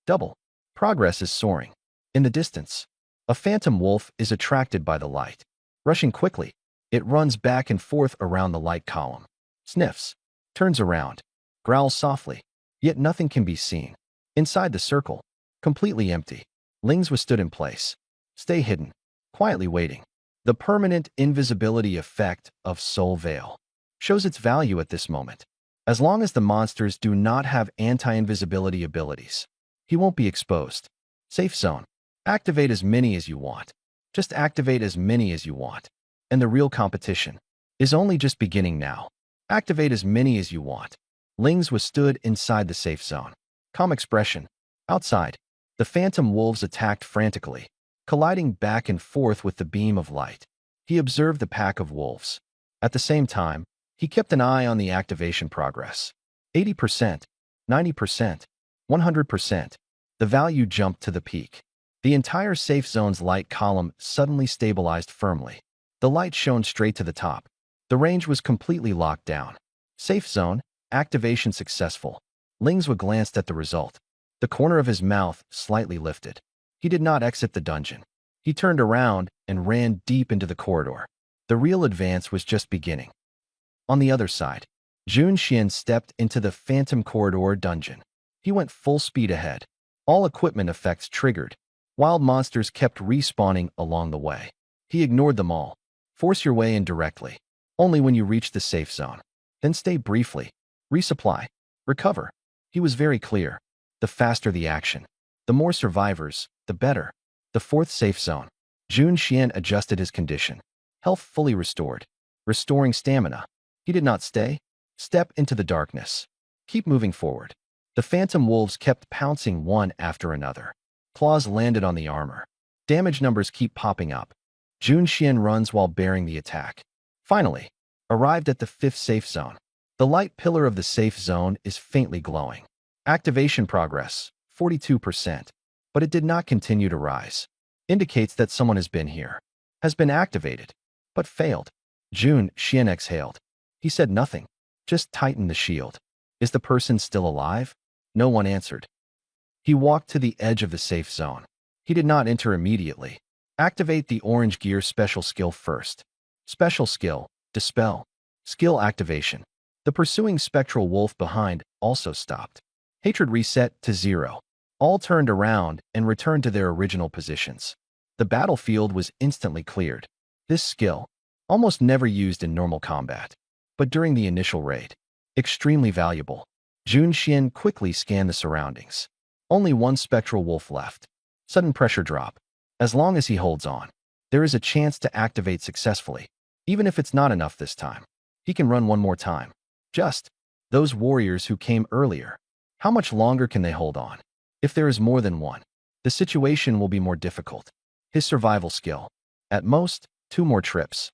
Double. Progress is soaring. In the distance, a phantom wolf is attracted by the light. Rushing quickly, it runs back and forth around the light column. Sniffs. Turns around. Growls softly. Yet nothing can be seen. Inside the circle, completely empty. Lingzhua stood in place. Stay hidden. Quietly waiting. The permanent invisibility effect of Soul Veil shows its value at this moment. As long as the monsters do not have anti-invisibility abilities, he won't be exposed. Safe zone. Activate as many as you want. Just activate as many as you want. And the real competition is only just beginning now. Activate as many as you want. Lingzhua stood inside the safe zone. Calm expression. Outside, the phantom wolves attacked frantically, colliding back and forth with the beam of light. He observed the pack of wolves. At the same time, he kept an eye on the activation progress. 80%, 90%, 100%. The value jumped to the peak. The entire safe zone's light column suddenly stabilized firmly. The light shone straight to the top. The range was completely locked down. Safe zone, activation successful. Lingzhua glanced at the result. The corner of his mouth slightly lifted. He did not exit the dungeon. He turned around and ran deep into the corridor. The real advance was just beginning. On the other side, Jun Xian stepped into the Phantom Corridor dungeon. He went full speed ahead. All equipment effects triggered. Wild monsters kept respawning along the way. He ignored them all. Force your way in directly. Only when you reach the safe zone. Then stay briefly. Resupply. Recover. He was very clear. the faster the action. The more survivors, the better. The fourth safe zone. Jun Xian adjusted his condition. Health fully restored. Restoring stamina. He did not stay. Step into the darkness. Keep moving forward. The phantom wolves kept pouncing one after another. Claws landed on the armor. Damage numbers keep popping up. Jun Xian runs while bearing the attack. Finally, arrived at the fifth safe zone. The light pillar of the safe zone is faintly glowing. Activation progress, 42%. But it did not continue to rise. Indicates that someone has been here. Has been activated, but failed. Jun Xian exhaled. He said nothing. Just tightened the shield. Is the person still alive? No one answered. He walked to the edge of the safe zone. He did not enter immediately. Activate the orange gear special skill first. Special skill, Dispel. Skill activation. The pursuing spectral wolf behind also stopped. Hatred reset to 0. All turned around and returned to their original positions. The battlefield was instantly cleared. This skill, almost never used in normal combat, but during the initial raid, extremely valuable. Jun Xian quickly scanned the surroundings. Only one spectral wolf left. Sudden pressure drop. As long as he holds on, there is a chance to activate successfully. Even if it's not enough this time, he can run one more time. Just those warriors who came earlier. How much longer can they hold on? If there is more than one, the situation will be more difficult. His survival skill. At most, 2 more trips.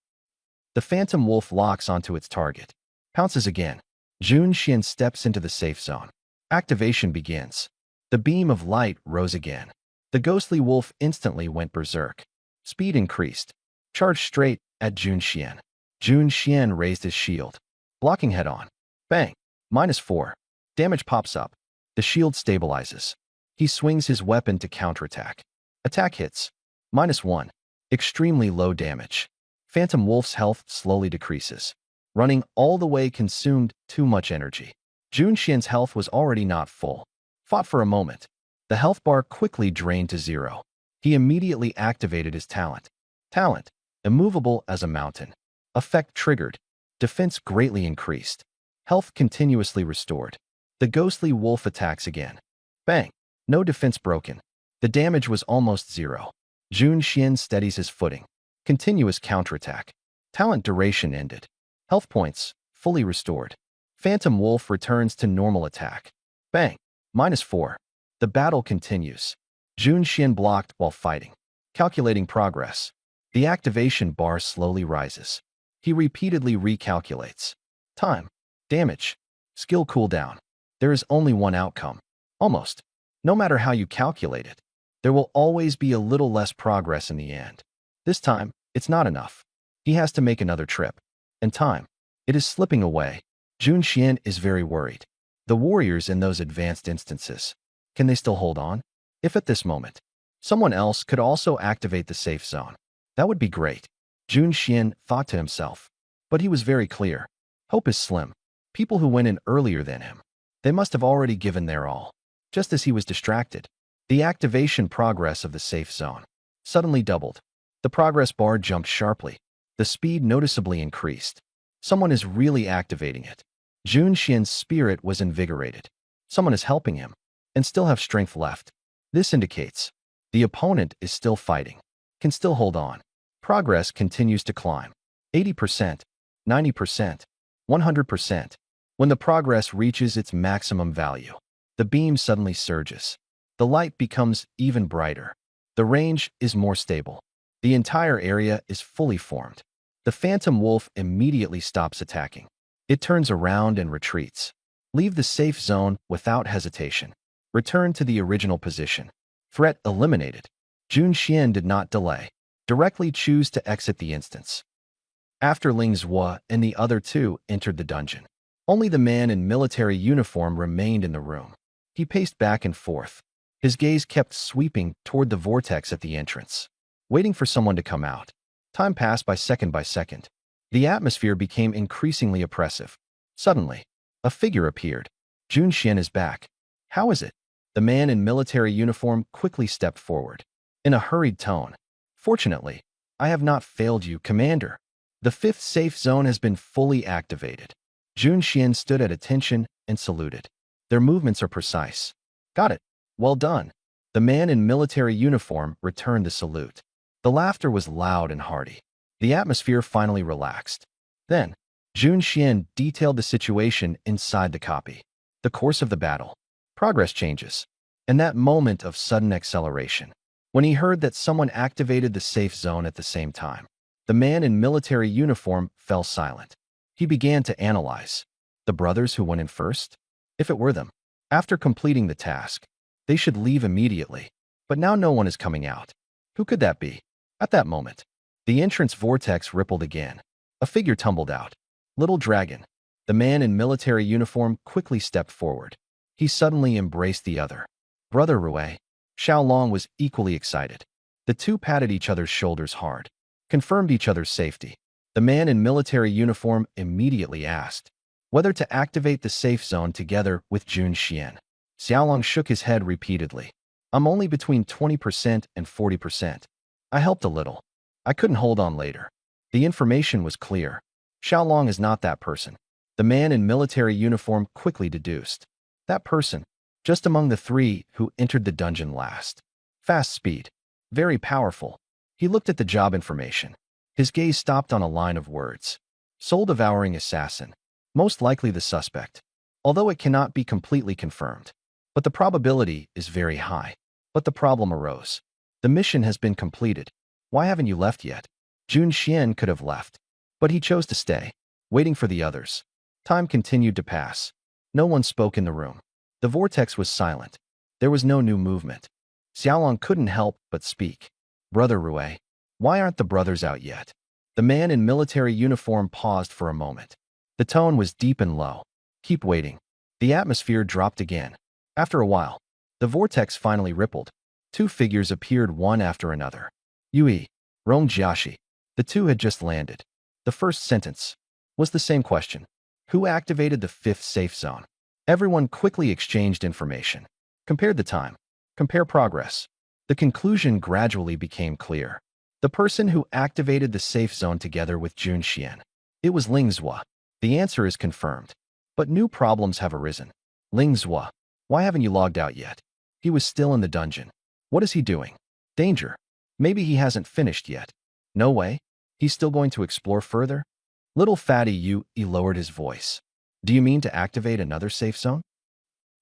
The phantom wolf locks onto its target. Pounces again. Jun Xian steps into the safe zone. Activation begins. The beam of light rose again. The ghostly wolf instantly went berserk. Speed increased. Charged straight at Jun Xian. Jun Xian raised his shield. Blocking head-on. Bang. -4. Damage pops up. The shield stabilizes. He swings his weapon to counterattack. Attack hits. -1. Extremely low damage. Phantom Wolf's health slowly decreases. Running all the way consumed too much energy. Jun Xian's health was already not full. Fought for a moment. The health bar quickly drained to 0. He immediately activated his talent. Talent. Immovable as a mountain. Effect triggered. Defense greatly increased. Health continuously restored. The ghostly wolf attacks again. Bang. No defense broken. The damage was almost 0. Jun Xian steadies his footing. Continuous counterattack. Talent duration ended. Health points, fully restored. Phantom Wolf returns to normal attack. Bang. -4. The battle continues. Jun Xian blocked while fighting. Calculating progress. The activation bar slowly rises. He repeatedly recalculates. Time. Damage. Skill cooldown. There is only one outcome. Almost. No matter how you calculate it, there will always be a little less progress in the end. This time, it's not enough. He has to make another trip. And time. It is slipping away. Jun Xian is very worried. The warriors in those advanced instances. Can they still hold on? If at this moment, someone else could also activate the safe zone, that would be great. Jun Xian thought to himself. But he was very clear. Hope is slim. People who went in earlier than him, they must have already given their all. Just as he was distracted, the activation progress of the safe zone suddenly doubled. The progress bar jumped sharply. The speed noticeably increased. Someone is really activating it. Jun Xian's spirit was invigorated. Someone is helping him, and still have strength left. This indicates the opponent is still fighting, can still hold on. Progress continues to climb. 80%, 90%, 100%. When the progress reaches its maximum value, the beam suddenly surges. The light becomes even brighter. The range is more stable. The entire area is fully formed. The phantom wolf immediately stops attacking. It turns around and retreats. Leave the safe zone without hesitation. Return to the original position. Threat eliminated. Jun Xian did not delay. Directly choose to exit the instance. After Ling Zhuo and the other two entered the dungeon, only the man in military uniform remained in the room. He paced back and forth. His gaze kept sweeping toward the vortex at the entrance, waiting for someone to come out. Time passed by second. The atmosphere became increasingly oppressive. Suddenly, a figure appeared. Jun Xian is back. How is it? The man in military uniform quickly stepped forward. In a hurried tone. Fortunately, I have not failed you, Commander. The fifth safe zone has been fully activated. Jun Xian stood at attention and saluted. Their movements are precise. Got it. Well done. The man in military uniform returned the salute. The laughter was loud and hearty. The atmosphere finally relaxed. Then, Jun Xian detailed the situation inside the copy. The course of the battle. Progress changes. And that moment of sudden acceleration. When he heard that someone activated the safe zone at the same time, the man in military uniform fell silent. He began to analyze. The brothers who went in first? If it were them. After completing the task, they should leave immediately. But now no one is coming out. Who could that be? At that moment, the entrance vortex rippled again. A figure tumbled out. Little Dragon. The man in military uniform quickly stepped forward. He suddenly embraced the other. Brother Rui. Xiaolong was equally excited. The two patted each other's shoulders hard, confirmed each other's safety. The man in military uniform immediately asked whether to activate the safe zone together with Jun Xian. Xiaolong shook his head repeatedly. I'm only between 20% and 40%. I helped a little. I couldn't hold on later. The information was clear. Xiaolong is not that person. The man in military uniform quickly deduced. That person, just among the three who entered the dungeon last. Fast speed. Very powerful. He looked at the job information. His gaze stopped on a line of words. Soul-devouring assassin. Most likely the suspect. Although it cannot be completely confirmed. But the probability is very high. But the problem arose. The mission has been completed. Why haven't you left yet? Jun Xian could have left. But he chose to stay, waiting for the others. Time continued to pass. No one spoke in the room. The vortex was silent. There was no new movement. Xiaolong couldn't help but speak. Brother Rui, why aren't the brothers out yet? The man in military uniform paused for a moment. The tone was deep and low. Keep waiting. The atmosphere dropped again. After a while, the vortex finally rippled. Two figures appeared one after another. Yui, Rong Jiaxi. The two had just landed. The first sentence was the same question. Who activated the fifth safe zone? Everyone quickly exchanged information. Compared the time. Compare progress. The conclusion gradually became clear. The person who activated the safe zone together with Jun Xian. It was Ling Zhuo. The answer is confirmed. But new problems have arisen. Ling Zhuo, why haven't you logged out yet? He was still in the dungeon. What is he doing? Danger. Maybe he hasn't finished yet. No way. He's still going to explore further? Little fatty Yui lowered his voice. Do you mean to activate another safe zone?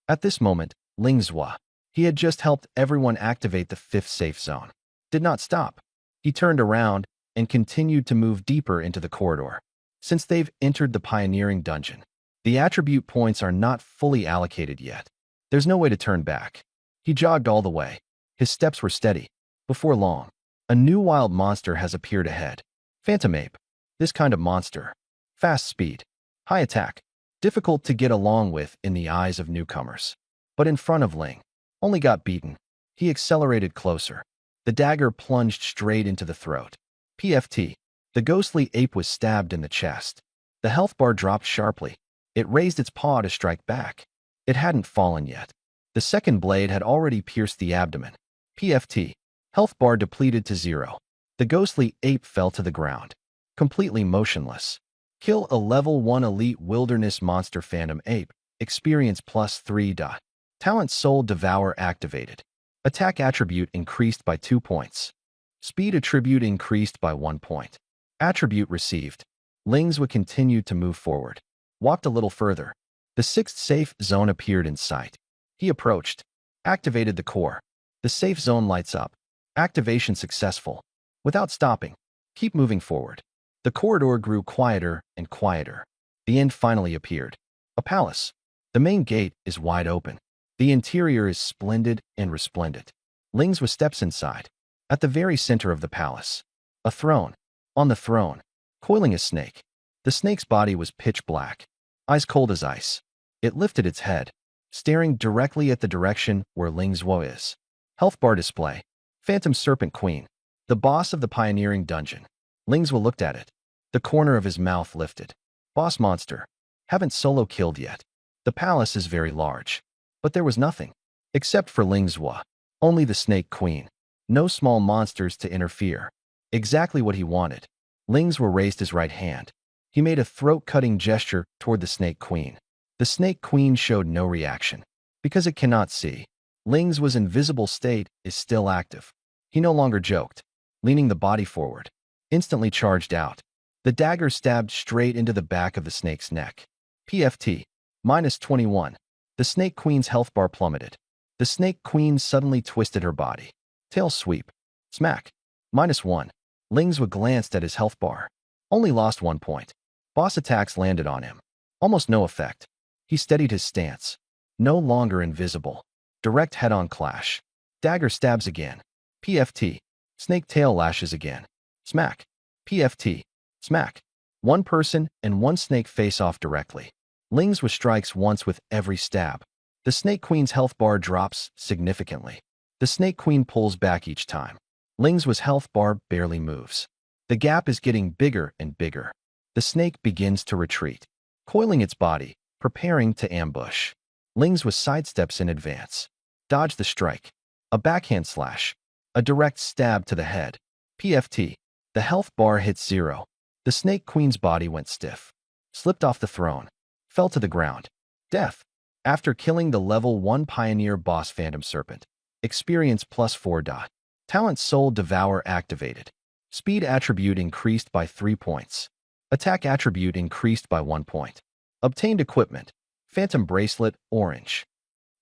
At this moment, Ling Zhuo, he had just helped everyone activate the fifth safe zone, did not stop. He turned around and continued to move deeper into the corridor. Since they've entered the pioneering dungeon, the attribute points are not fully allocated yet. There's no way to turn back. He jogged all the way. His steps were steady. Before long, a new wild monster has appeared ahead. Phantom ape. This kind of monster. Fast speed. High attack. Difficult to get along with in the eyes of newcomers. But in front of Ling, only got beaten. He accelerated closer. The dagger plunged straight into the throat. PFT. The ghostly ape was stabbed in the chest. The health bar dropped sharply. It raised its paw to strike back. It hadn't fallen yet. The second blade had already pierced the abdomen. PFT. Health bar depleted to 0. The ghostly ape fell to the ground, completely motionless. Kill a level 1 elite wilderness monster phantom ape. Experience +3. Talent Soul Devour activated. Attack attribute increased by 2 points. Speed attribute increased by 1 point. Attribute received. Ling Zhuo continued to move forward. Walked a little further. The sixth safe zone appeared in sight. He approached. Activated the core. The safe zone lights up. Activation successful. Without stopping. Keep moving forward. The corridor grew quieter and quieter. The end finally appeared. A palace. The main gate is wide open. The interior is splendid and resplendent. Ling Zhuo steps inside. At the very center of the palace, a throne. On the throne, coiling a snake. The snake's body was pitch black, eyes cold as ice. It lifted its head, staring directly at the direction where Ling Zhuo is. Health bar display. Phantom Serpent Queen. The boss of the pioneering dungeon. Ling Zhuo looked at it. The corner of his mouth lifted. Boss monster. Haven't solo killed yet. The palace is very large. But there was nothing. Except for Ling Zhuo. Only the Snake Queen. No small monsters to interfere. Exactly what he wanted. Ling Zhuo raised his right hand. He made a throat-cutting gesture toward the Snake Queen. The Snake Queen showed no reaction. Because it cannot see. Ling's was invisible state is still active. He no longer joked, leaning the body forward, instantly charged out. The dagger stabbed straight into the back of the snake's neck. PFT, -21. The Snake Queen's health bar plummeted. The Snake Queen suddenly twisted her body. Tail sweep. Smack. -1. Lingswa glanced at his health bar. Only lost 1 point. Boss attacks landed on him. Almost no effect. He steadied his stance. No longer invisible. Direct head-on clash. Dagger stabs again. PFT. Snake tail lashes again. Smack. PFT. Smack. One person and one snake face off directly. Lingswa strikes once with every stab. The Snake Queen's health bar drops significantly. The Snake Queen pulls back each time. Lingswa's health bar barely moves. The gap is getting bigger and bigger. The snake begins to retreat, coiling its body, preparing to ambush. Lingswa sidesteps in advance. Dodge the strike. A backhand slash. A direct stab to the head. PFT. The health bar hits 0. The Snake Queen's body went stiff. Slipped off the throne. Fell to the ground. Death. After killing the level 1 Pioneer boss Phantom Serpent. Experience +4. Talent Soul Devour activated. Speed attribute increased by 3 points. Attack attribute increased by 1 point. Obtained equipment. Phantom Bracelet, orange.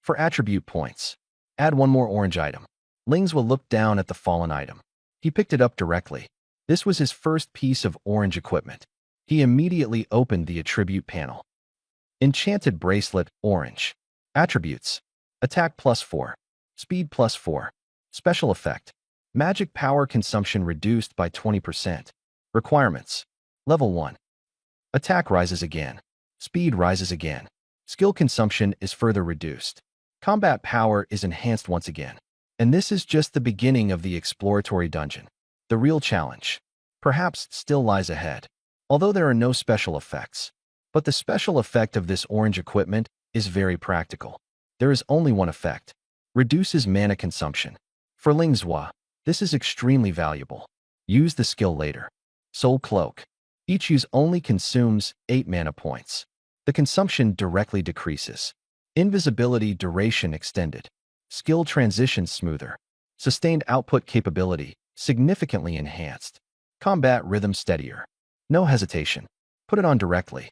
For attribute points, add 1 more orange item. Lingswa looked down at the fallen item. He picked it up directly. This was his first piece of orange equipment. He immediately opened the attribute panel. Enchanted Bracelet, orange. Attributes. Attack +4. Speed +4. Special effect. Magic power consumption reduced by 20%. Requirements. Level 1. Attack rises again. Speed rises again. Skill consumption is further reduced. Combat power is enhanced once again. And this is just the beginning of the exploratory dungeon. The real challenge, perhaps, still lies ahead. Although there are no special effects. But the special effect of this orange equipment is very practical. There is only one effect. Reduces mana consumption. For Lingswa, this is extremely valuable. Use the skill later. Soul Cloak. Each use only consumes 8 mana points. The consumption directly decreases. Invisibility duration extended. Skill transition smoother. Sustained output capability significantly enhanced. Combat rhythm steadier. No hesitation. Put it on directly.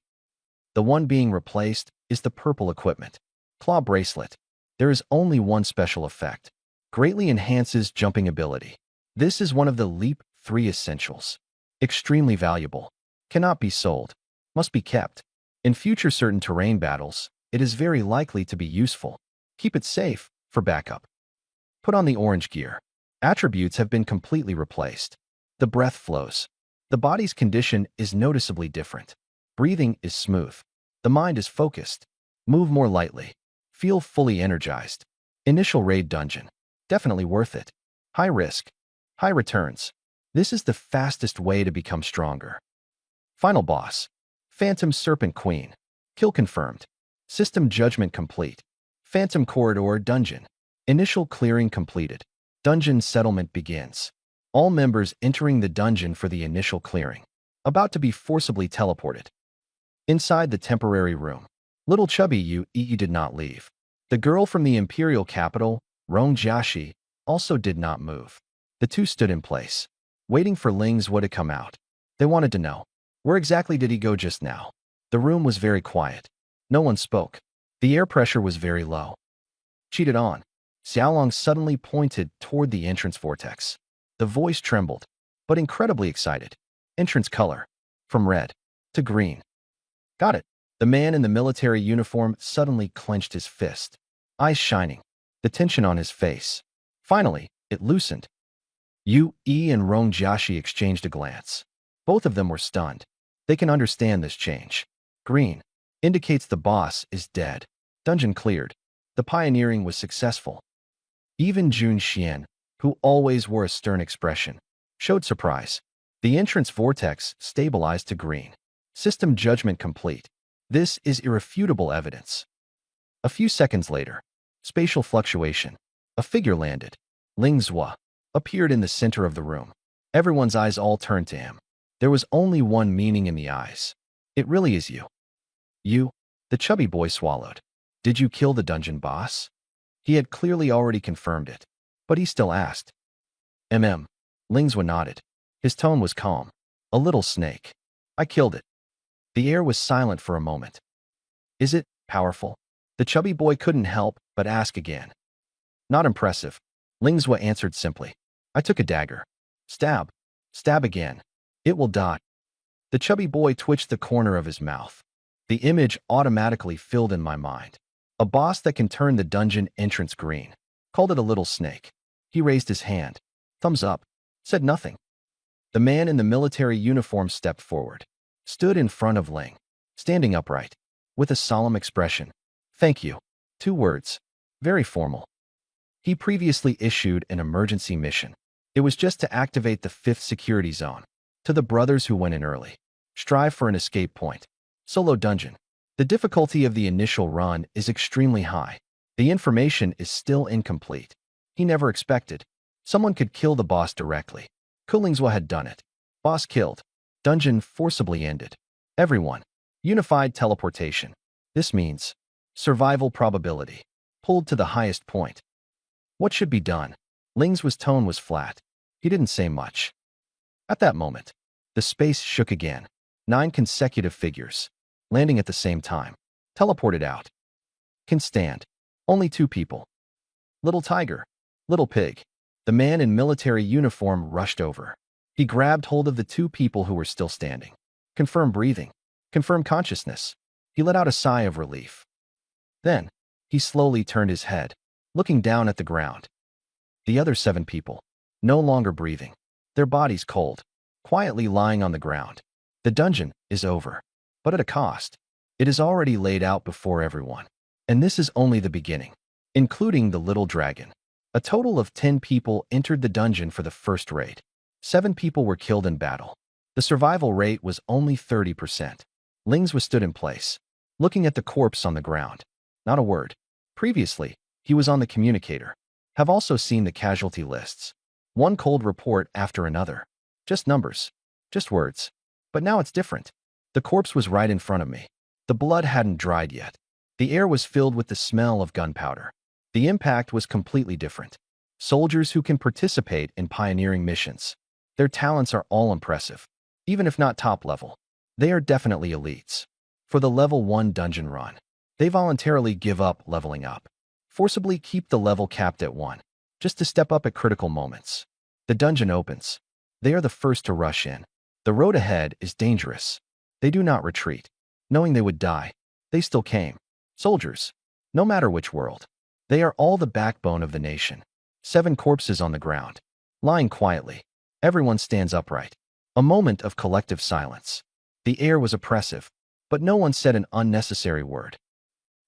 The one being replaced is the purple equipment. Claw Bracelet. There is only one special effect. Greatly enhances jumping ability. This is one of the Leap 3 essentials. Extremely valuable. Cannot be sold. Must be kept. In future certain terrain battles, it is very likely to be useful. Keep it safe for backup. Put on the orange gear. Attributes have been completely replaced. The breath flows. The body's condition is noticeably different. Breathing is smooth. The mind is focused. Move more lightly. Feel fully energized. Initial raid dungeon. Definitely worth it. High risk. High returns. This is the fastest way to become stronger. Final boss. Phantom Serpent Queen. Kill confirmed. System judgment complete. Phantom Corridor dungeon. Initial clearing completed. Dungeon settlement begins. All members entering the dungeon for the initial clearing. About to be forcibly teleported. Inside the temporary room. Little chubby Yu did not leave. The girl from the imperial capital, Rongjiashi, also did not move. The two stood in place, waiting for Lingswa to come out. They wanted to know, where exactly did he go just now? The room was very quiet. No one spoke. The air pressure was very low. Cheated on. Xiaolong suddenly pointed toward the entrance vortex. The voice trembled, but incredibly excited. Entrance color. From red to green. Got it. The man in the military uniform suddenly clenched his fist. Eyes shining. The tension on his face. Finally, it loosened. Yu and Rongjiashi exchanged a glance. Both of them were stunned. They can understand this change. Green indicates the boss is dead. Dungeon cleared. The pioneering was successful. Even Jun Xian, who always wore a stern expression, showed surprise. The entrance vortex stabilized to green. System judgment complete. This is irrefutable evidence. A few seconds later, spatial fluctuation. A figure landed. Lingswa appeared in the center of the room. Everyone's eyes all turned to him. There was only one meaning in the eyes. It really is you. You, the chubby boy swallowed. Did you kill the dungeon boss? He had clearly already confirmed it, but he still asked. Lingzhua nodded. His tone was calm. A little snake. I killed it. The air was silent for a moment. Is it powerful? The chubby boy couldn't help but ask again. Not impressive. Lingzhua answered simply. I took a dagger. Stab. Stab again. It will die. The chubby boy twitched the corner of his mouth. The image automatically filled in my mind. A boss that can turn the dungeon entrance green. Called it a little snake. He raised his hand. Thumbs up. Said nothing. The man in the military uniform stepped forward. Stood in front of Ling. Standing upright. With a solemn expression. Thank you. 2 words. Very formal. He previously issued an emergency mission. It was just to activate the 5th security zone. To the brothers who went in early. Strive for an escape point. Solo dungeon. The difficulty of the initial run is extremely high. The information is still incomplete. He never expected. Someone could kill the boss directly. Lingzhua had done it. Boss killed. Dungeon forcibly ended. Everyone. Unified teleportation. This means survival probability. Pulled to the highest point. What should be done? Lingzhua's tone was flat. He didn't say much. At that moment, the space shook again. 9 consecutive figures. Landing at the same time. Teleported out. Can stand. Only 2 people. Little tiger. Little pig. The man in military uniform rushed over. He grabbed hold of the 2 people who were still standing. Confirm breathing. Confirm consciousness. He let out a sigh of relief. Then, he slowly turned his head, looking down at the ground. The other 7 people, no longer breathing. Their bodies cold, quietly lying on the ground. The dungeon is over, but at a cost. It is already laid out before everyone. And this is only the beginning, including the little dragon. A total of 10 people entered the dungeon for the first raid. 7 people were killed in battle. The survival rate was only 30%. Lingzhua stood in place, looking at the corpse on the ground. Not a word. Previously, he was on the communicator. Have also seen the casualty lists. One cold report after another. Just numbers. Just words. But now it's different. The corpse was right in front of me. The blood hadn't dried yet. The air was filled with the smell of gunpowder. The impact was completely different. Soldiers who can participate in pioneering missions. Their talents are all impressive. Even if not top level, they are definitely elites. For the level 1 dungeon run, they voluntarily give up leveling up. Forcibly keep the level capped at 1, just to step up at critical moments. The dungeon opens. They are the first to rush in. The road ahead is dangerous. They do not retreat. Knowing they would die, they still came. Soldiers, no matter which world. They are all the backbone of the nation. 7 corpses on the ground, lying quietly. Everyone stands upright. A moment of collective silence. The air was oppressive, but no one said an unnecessary word.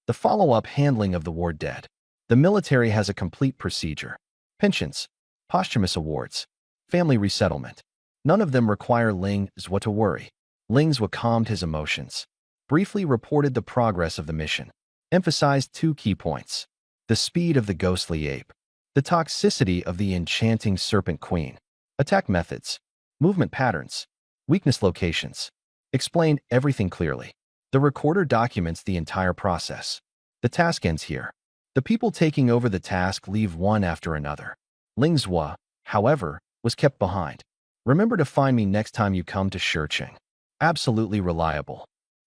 The follow-up handling of the war dead. The military has a complete procedure. Pensions, posthumous awards, family resettlement. None of them require Lingzhua to worry. Lingzhua calmed his emotions. Briefly reported the progress of the mission. Emphasized 2 key points. The speed of the ghostly ape. The toxicity of the enchanting serpent queen. Attack methods. Movement patterns. Weakness locations. Explained everything clearly. The recorder documents the entire process. The task ends here. The people taking over the task leave one after another. Lingzhua, however, was kept behind. Remember to find me next time you come to Shicheng. Absolutely reliable.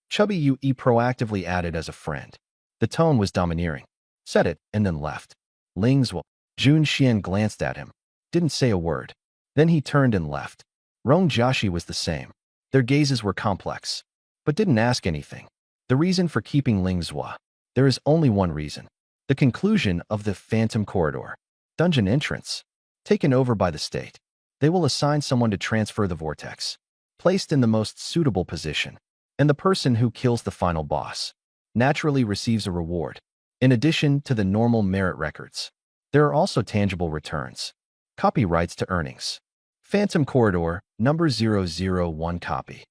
Chubby Yue proactively added as a friend. The tone was domineering. Said it and then left. Lingzhua. Jun Xian glanced at him. Didn't say a word. Then he turned and left. Rong Jiaxi was the same. Their gazes were complex, but didn't ask anything. The reason for keeping Lingzhua. There is only one reason. The conclusion of the Phantom Corridor. Dungeon entrance. Taken over by the state. They will assign someone to transfer the vortex. Placed in the most suitable position. And the person who kills the final boss naturally receives a reward. In addition to the normal merit records, there are also tangible returns. Copyrights to earnings. Phantom Corridor, number 001 copy.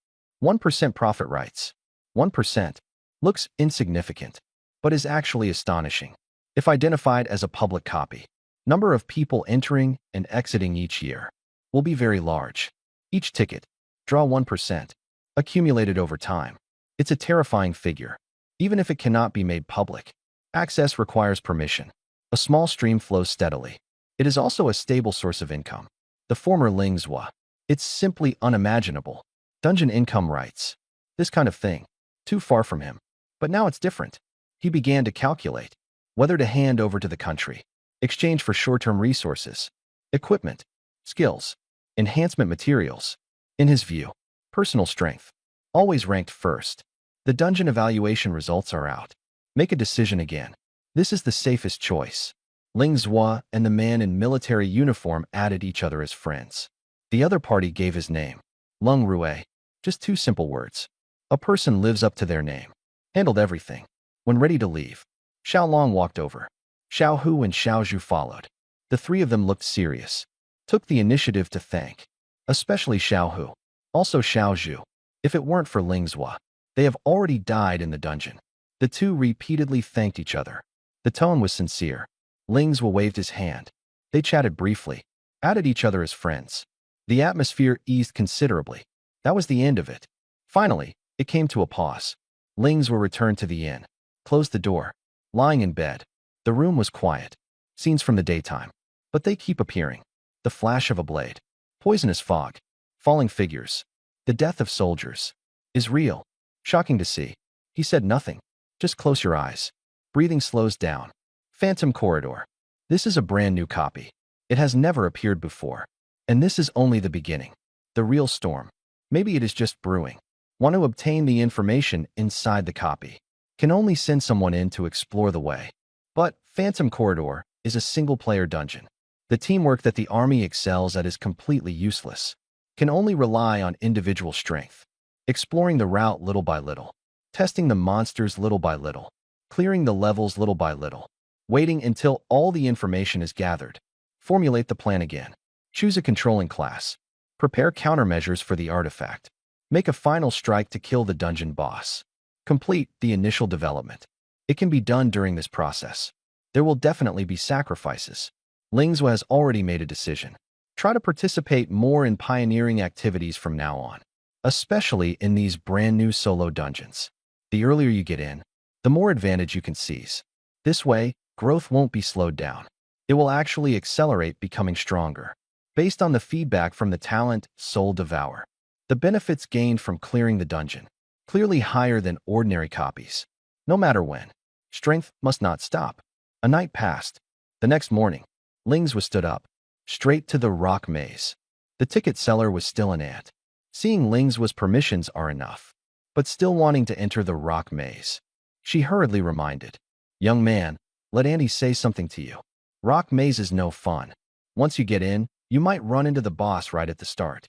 1% profit rights. 1%. Looks insignificant, but is actually astonishing. If identified as a public copy, number of people entering and exiting each year will be very large. Each ticket, draw 1%, accumulated over time. It's a terrifying figure. Even if it cannot be made public, access requires permission. A small stream flows steadily. It is also a stable source of income. The former Ling Zhua. It's simply unimaginable. Dungeon income rights. This kind of thing. Too far from him. But now it's different. He began to calculate whether to hand over to the country, exchange for short-term resources, equipment, skills, enhancement materials. In his view, personal strength always ranked first. The dungeon evaluation results are out. Make a decision again. This is the safest choice. Ling Zhua and the man in military uniform added each other as friends. The other party gave his name. Lung Rue. Just two simple words. A person lives up to their name. Handled everything. When ready to leave, Xiao Long walked over. Xiao Hu and Xiao Zhu followed. The three of them looked serious. Took the initiative to thank. Especially Xiao Hu. Also Xiao Zhu. If it weren't for Ling Zhua, they have already died in the dungeon. The two repeatedly thanked each other. The tone was sincere. Ling Zhua waved his hand. They chatted briefly. Added each other as friends. The atmosphere eased considerably. That was the end of it. Finally, it came to a pause. Ling Zhua returned to the inn. Closed the door. Lying in bed. The room was quiet. Scenes from the daytime. But they keep appearing. The flash of a blade. Poisonous fog. Falling figures. The death of soldiers. Is real. Shocking to see. He said nothing. Just close your eyes. Breathing slows down. Phantom Corridor. This is a brand new copy. It has never appeared before. And this is only the beginning. The real storm. Maybe it is just brewing. Want to obtain the information inside the copy. Can only send someone in to explore the way. But Phantom Corridor is a single-player dungeon. The teamwork that the army excels at is completely useless. Can only rely on individual strength. Exploring the route little by little. Testing the monsters little by little. Clearing the levels little by little. Waiting until all the information is gathered. Formulate the plan again. Choose a controlling class. Prepare countermeasures for the artifact. Make a final strike to kill the dungeon boss. Complete the initial development. It can be done during this process. There will definitely be sacrifices. Ling Zhua has already made a decision. Try to participate more in pioneering activities from now on, especially in these brand new solo dungeons. The earlier you get in, the more advantage you can seize. This way, growth won't be slowed down. It will actually accelerate, becoming stronger. Based on the feedback from the talent Soul Devour, the benefits gained from clearing the dungeon, clearly higher than ordinary copies. No matter when, strength must not stop. A night passed. The next morning, Ling Zhua stood up, straight to the rock maze. The ticket seller was still an ant. Seeing Ling Zhua's permissions are enough, but still wanting to enter the rock maze. She hurriedly reminded, "Young man, let Andy say something to you. Rock maze is no fun. Once you get in, you might run into the boss right at the start.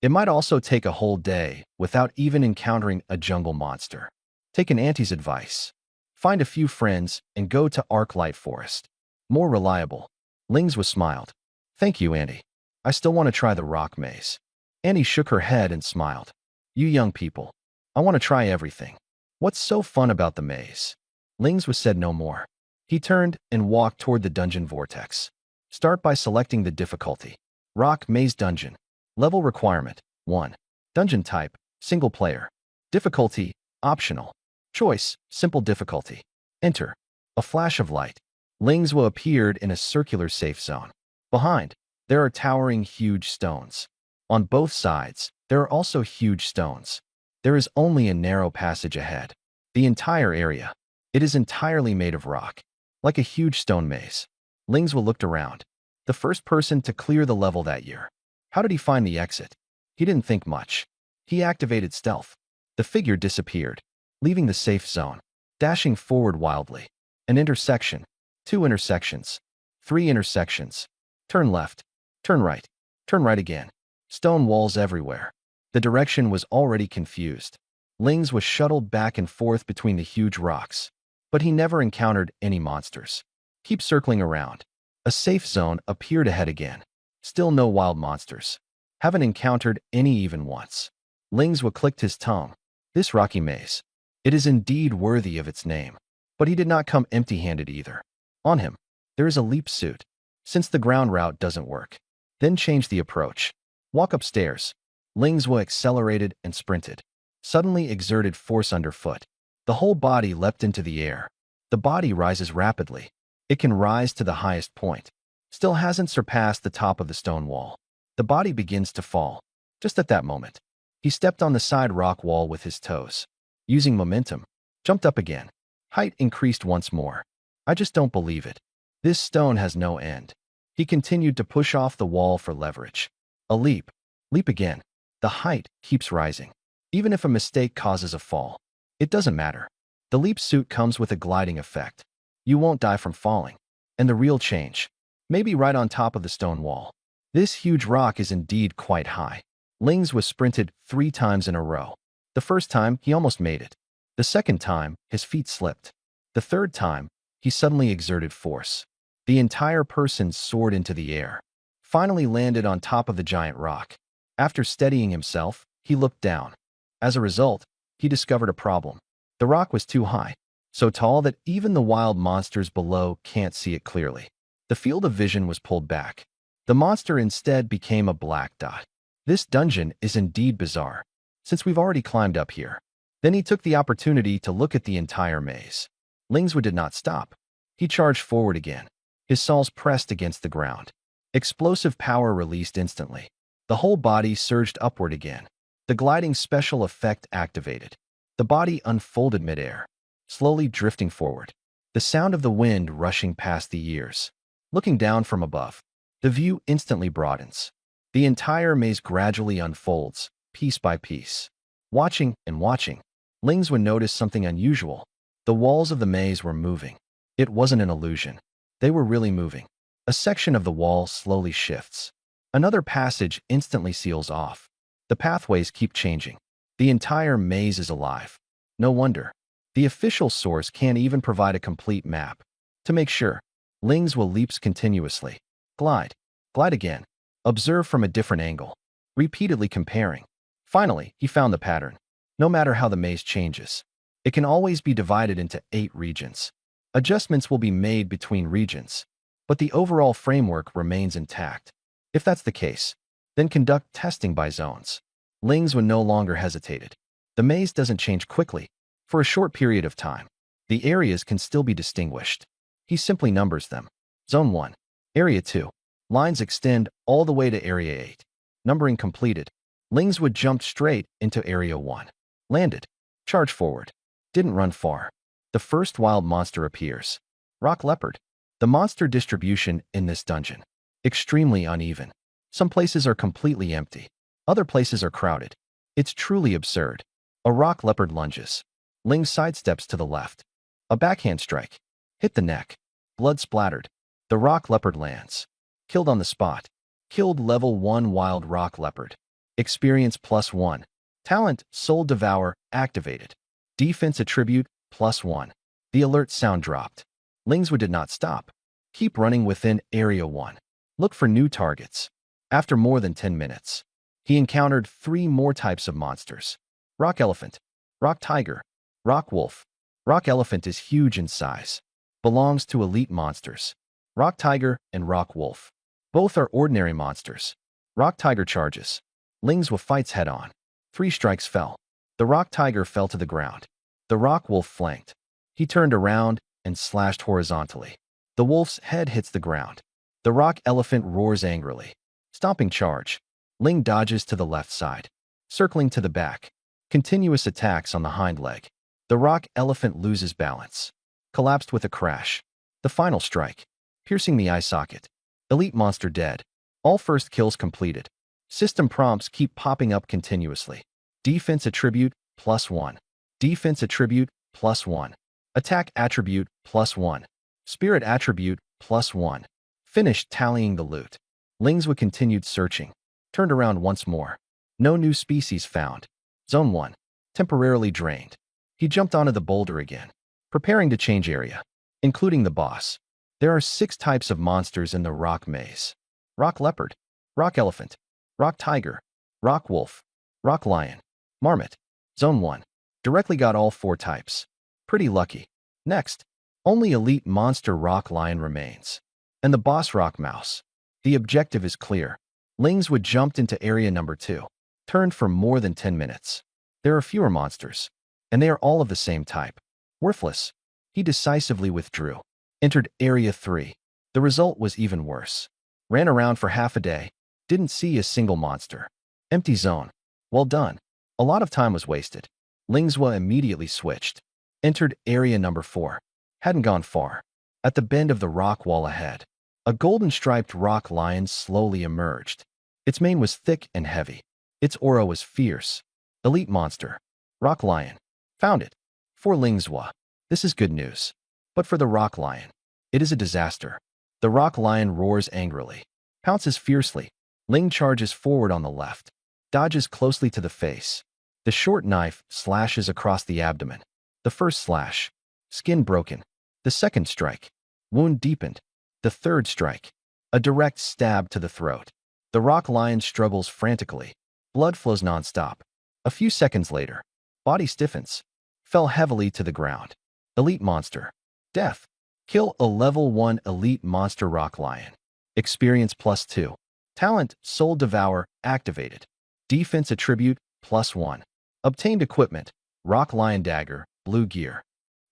It might also take a whole day without even encountering a jungle monster. Take an auntie's advice. Find a few friends and go to Arclight Forest. More reliable." Ling Zhua smiled. "Thank you, Auntie. I still want to try the rock maze." Annie shook her head and smiled. "You young people, I want to try everything. What's so fun about the maze?" Ling Zhua said no more. He turned and walked toward the dungeon vortex. Start by selecting the difficulty. Rock Maze Dungeon. Level requirement, 1. Dungeon type, single player. Difficulty, optional. Choice, simple difficulty. Enter. A flash of light. Ling Zhua appeared in a circular safe zone. Behind, there are towering huge stones. On both sides, there are also huge stones. There is only a narrow passage ahead. The entire area. It is entirely made of rock. Like a huge stone maze. Ling Zhua looked around. The first person to clear the level that year. How did he find the exit? He didn't think much. He activated stealth. The figure disappeared, leaving the safe zone, dashing forward wildly. An intersection. 2 intersections. 3 intersections. Turn left. Turn right. Turn right again. Stone walls everywhere. The direction was already confused. Ling Zhua was shuttled back and forth between the huge rocks. But he never encountered any monsters. Keep circling around. A safe zone appeared ahead again. Still no wild monsters. Haven't encountered any even once. Ling Zhua clicked his tongue. This rocky maze. It is indeed worthy of its name. But he did not come empty-handed either. On him, there is a leap suit. Since the ground route doesn't work, then change the approach. Walk upstairs. Ling Zhua accelerated and sprinted. Suddenly exerted force underfoot. The whole body leapt into the air. The body rises rapidly. It can rise to the highest point. Still hasn't surpassed the top of the stone wall. The body begins to fall. Just at that moment, he stepped on the side rock wall with his toes. Using momentum, jumped up again. Height increased once more. I just don't believe it. This stone has no end. He continued to push off the wall for leverage. A leap. Leap again. The height keeps rising. Even if a mistake causes a fall, it doesn't matter. The leap suit comes with a gliding effect. You won't die from falling. And the real change, maybe right on top of the stone wall. This huge rock is indeed quite high. Ling's was sprinted 3 times in a row. The first time, he almost made it. The second time, his feet slipped. The third time, he suddenly exerted force. The entire person soared into the air, finally landed on top of the giant rock. After steadying himself, he looked down. As a result, he discovered a problem. The rock was too high, so tall that even the wild monsters below can't see it clearly. The field of vision was pulled back. The monster instead became a black dot. This dungeon is indeed bizarre, since we've already climbed up here. Then he took the opportunity to look at the entire maze. Lingswood did not stop. He charged forward again. His soles pressed against the ground. Explosive power released instantly. The whole body surged upward again. The gliding special effect activated. The body unfolded midair, slowly drifting forward. The sound of the wind rushing past the ears. Looking down from above, the view instantly broadens. The entire maze gradually unfolds, piece by piece. Watching and watching, Lingswood noticed something unusual. The walls of the maze were moving. It wasn't an illusion. They were really moving. A section of the wall slowly shifts. Another passage instantly seals off. The pathways keep changing. The entire maze is alive. No wonder. The official source can't even provide a complete map. To make sure, Lingswood leaps continuously. Glide. Glide again. Observe from a different angle. Repeatedly comparing. Finally, he found the pattern. No matter how the maze changes, it can always be divided into 8 regions. Adjustments will be made between regions, but the overall framework remains intact. If that's the case, then conduct testing by zones. Lingswood no longer hesitated. The maze doesn't change quickly. For a short period of time, the areas can still be distinguished. He simply numbers them. Zone 1. Area 2. Lines extend all the way to Area 8. Numbering completed. Lingswood jumped straight into Area 1. Landed. Charged forward. Didn't run far. The first wild monster appears. Rock leopard. The monster distribution in this dungeon. Extremely uneven. Some places are completely empty. Other places are crowded. It's truly absurd. A rock leopard lunges. Ling sidesteps to the left. A backhand strike. Hit the neck. Blood splattered. The rock leopard lands. Killed on the spot. Killed level 1 wild rock leopard. Experience +1. Talent Soul Devour activated. Defense attribute +1. The alert sound dropped. Lingswood did not stop. Keep running within Area 1. Look for new targets. After more than 10 minutes, he encountered 3 more types of monsters. Rock elephant. Rock tiger. Rock wolf. Rock elephant is huge in size. Belongs to elite monsters. Rock tiger and rock wolf. Both are ordinary monsters. Rock tiger charges. Lingswood fights head-on. 3 strikes fell. The rock tiger fell to the ground. The rock wolf flanked. He turned around and slashed horizontally. The wolf's head hits the ground. The rock elephant roars angrily. Stomping charge. Ling dodges to the left side. Circling to the back. Continuous attacks on the hind leg. The rock elephant loses balance. Collapsed with a crash. The final strike. Piercing the eye socket. Elite monster dead. All first kills completed. System prompts keep popping up continuously. Defense attribute +1. Defense attribute +1. Attack attribute +1. Spirit attribute +1. Finished tallying the loot. Lingswood continued searching. Turned around once more. No new species found. Zone 1. Temporarily drained. He jumped onto the boulder again, preparing to change area, including the boss. There are 6 types of monsters in the rock maze. Rock leopard. Rock elephant. Rock tiger. Rock wolf. Rock lion. Marmot. Zone 1. Directly got all 4 types. Pretty lucky. Next, only elite monster rock lion remains. And the boss rock mouse. The objective is clear. Lingswood jumped into area number 2. Turned for more than 10 minutes. There are fewer monsters, and they are all of the same type. Worthless. He decisively withdrew. Entered Area 3. The result was even worse. Ran around for half a day. Didn't see a single monster. Empty zone. Well done. A lot of time was wasted. Lingzhua immediately switched. Entered Area number 4. Hadn't gone far. At the bend of the rock wall ahead, a golden-striped rock lion slowly emerged. Its mane was thick and heavy. Its aura was fierce. Elite monster. Rock lion. Found it. For Lingzhua, this is good news. But for the rock lion, it is a disaster. The rock lion roars angrily, pounces fiercely. Ling charges forward on the left, dodges closely to the face. The short knife slashes across the abdomen. The first slash, skin broken. The second strike, wound deepened. The third strike, a direct stab to the throat. The rock lion struggles frantically. Blood flows non-stop. A few seconds later, body stiffens, fell heavily to the ground. Elite monster. Death. Kill a level 1 elite monster rock lion. Experience +2. Talent Soul Devour activated. Defense attribute +1. Obtained equipment. Rock lion dagger, blue gear.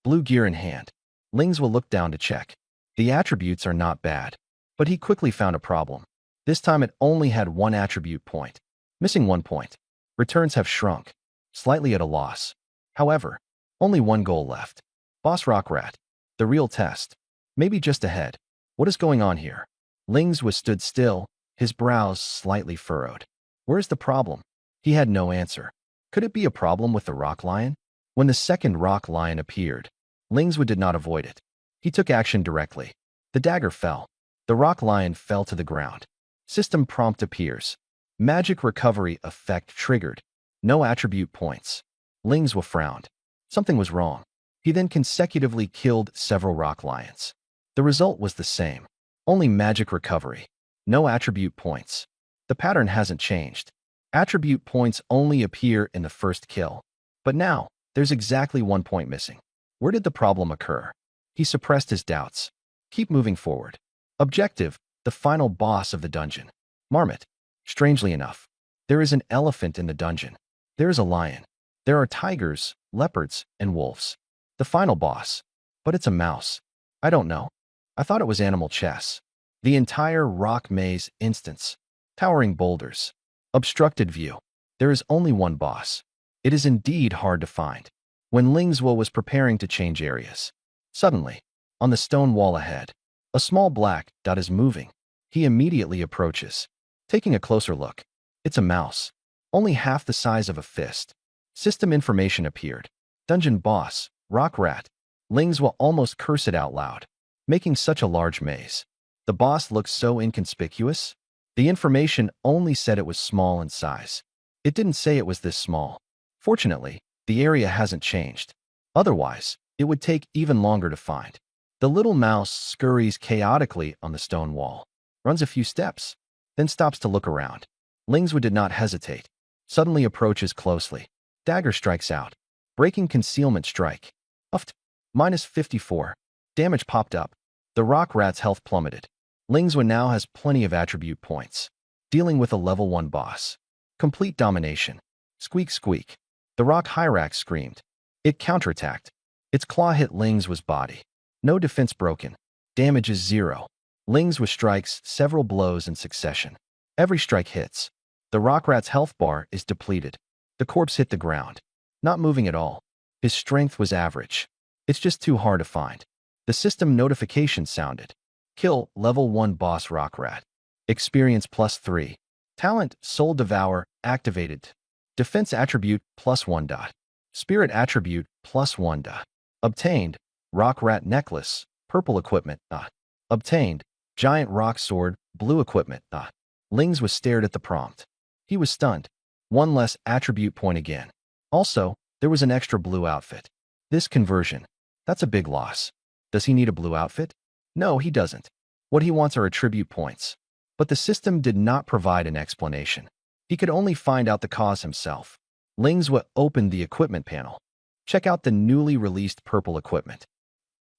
Blue gear in hand. Lingzhua looked down to check. The attributes are not bad, but he quickly found a problem. This time it only had one attribute point. Missing 1 point. Returns have shrunk. Slightly at a loss. However, only one goal left. Boss Rock Rat. The real test. Maybe just ahead. What is going on here? Lingzhua stood still, his brows slightly furrowed. Where's the problem? He had no answer. Could it be a problem with the rock lion? When the second rock lion appeared, Lingzhua did not avoid it. He took action directly. The dagger fell. The rock lion fell to the ground. System prompt appears. Magic recovery effect triggered. No attribute points. Lingzhua frowned. Something was wrong. He then consecutively killed several rock lions. The result was the same. Only magic recovery. No attribute points. The pattern hasn't changed. Attribute points only appear in the first kill. But now, there's exactly 1 point missing. Where did the problem occur? He suppressed his doubts. Keep moving forward. Objective, the final boss of the dungeon. Marmot. Strangely enough, there is an elephant in the dungeon. There is a lion. There are tigers, leopards, and wolves. The final boss. But it's a mouse. I don't know. I thought it was animal chess. The entire rock maze instance. Towering boulders. Obstructed view. There is only one boss. It is indeed hard to find. When Lingzhua was preparing to change areas, suddenly, on the stone wall ahead, a small black dot is moving. He immediately approaches. Taking a closer look, it's a mouse. Only half the size of a fist. System information appeared. Dungeon boss, rock rat. Lingzhua almost cursed it out loud. Making such a large maze. The boss looked so inconspicuous. The information only said it was small in size. It didn't say it was this small. Fortunately, the area hasn't changed. Otherwise, it would take even longer to find. The little mouse scurries chaotically on the stone wall, runs a few steps, then stops to look around. Lingzhua did not hesitate. Suddenly approaches closely. Dagger strikes out. Breaking concealment strike. Uffed. -54. Damage popped up. The rock rat's health plummeted. Lingzhua now has plenty of attribute points. Dealing with a level 1 boss. Complete domination. Squeak squeak. The rock hyrax screamed. It counterattacked. Its claw hit Lingzhua's body. No defense broken. Damage is 0. Lingzhua strikes several blows in succession. Every strike hits. The rock rat's health bar is depleted. The corpse hit the ground. Not moving at all. His strength was average. It's just too hard to find. The system notification sounded. Kill level 1 boss rock rat. Experience +3. Talent Soul Devour activated. Defense attribute +1 dot. Spirit attribute +1 dot. Obtained rock rat necklace, purple equipment dot. Obtained giant rock sword, blue equipment dot. Lingzhua stared at the prompt. He was stunned. One less attribute point again. Also, there was an extra blue outfit. This conversion. That's a big loss. Does he need a blue outfit? No, he doesn't. What he wants are attribute points. But the system did not provide an explanation. He could only find out the cause himself. Lingzhua opened the equipment panel. Check out the newly released purple equipment.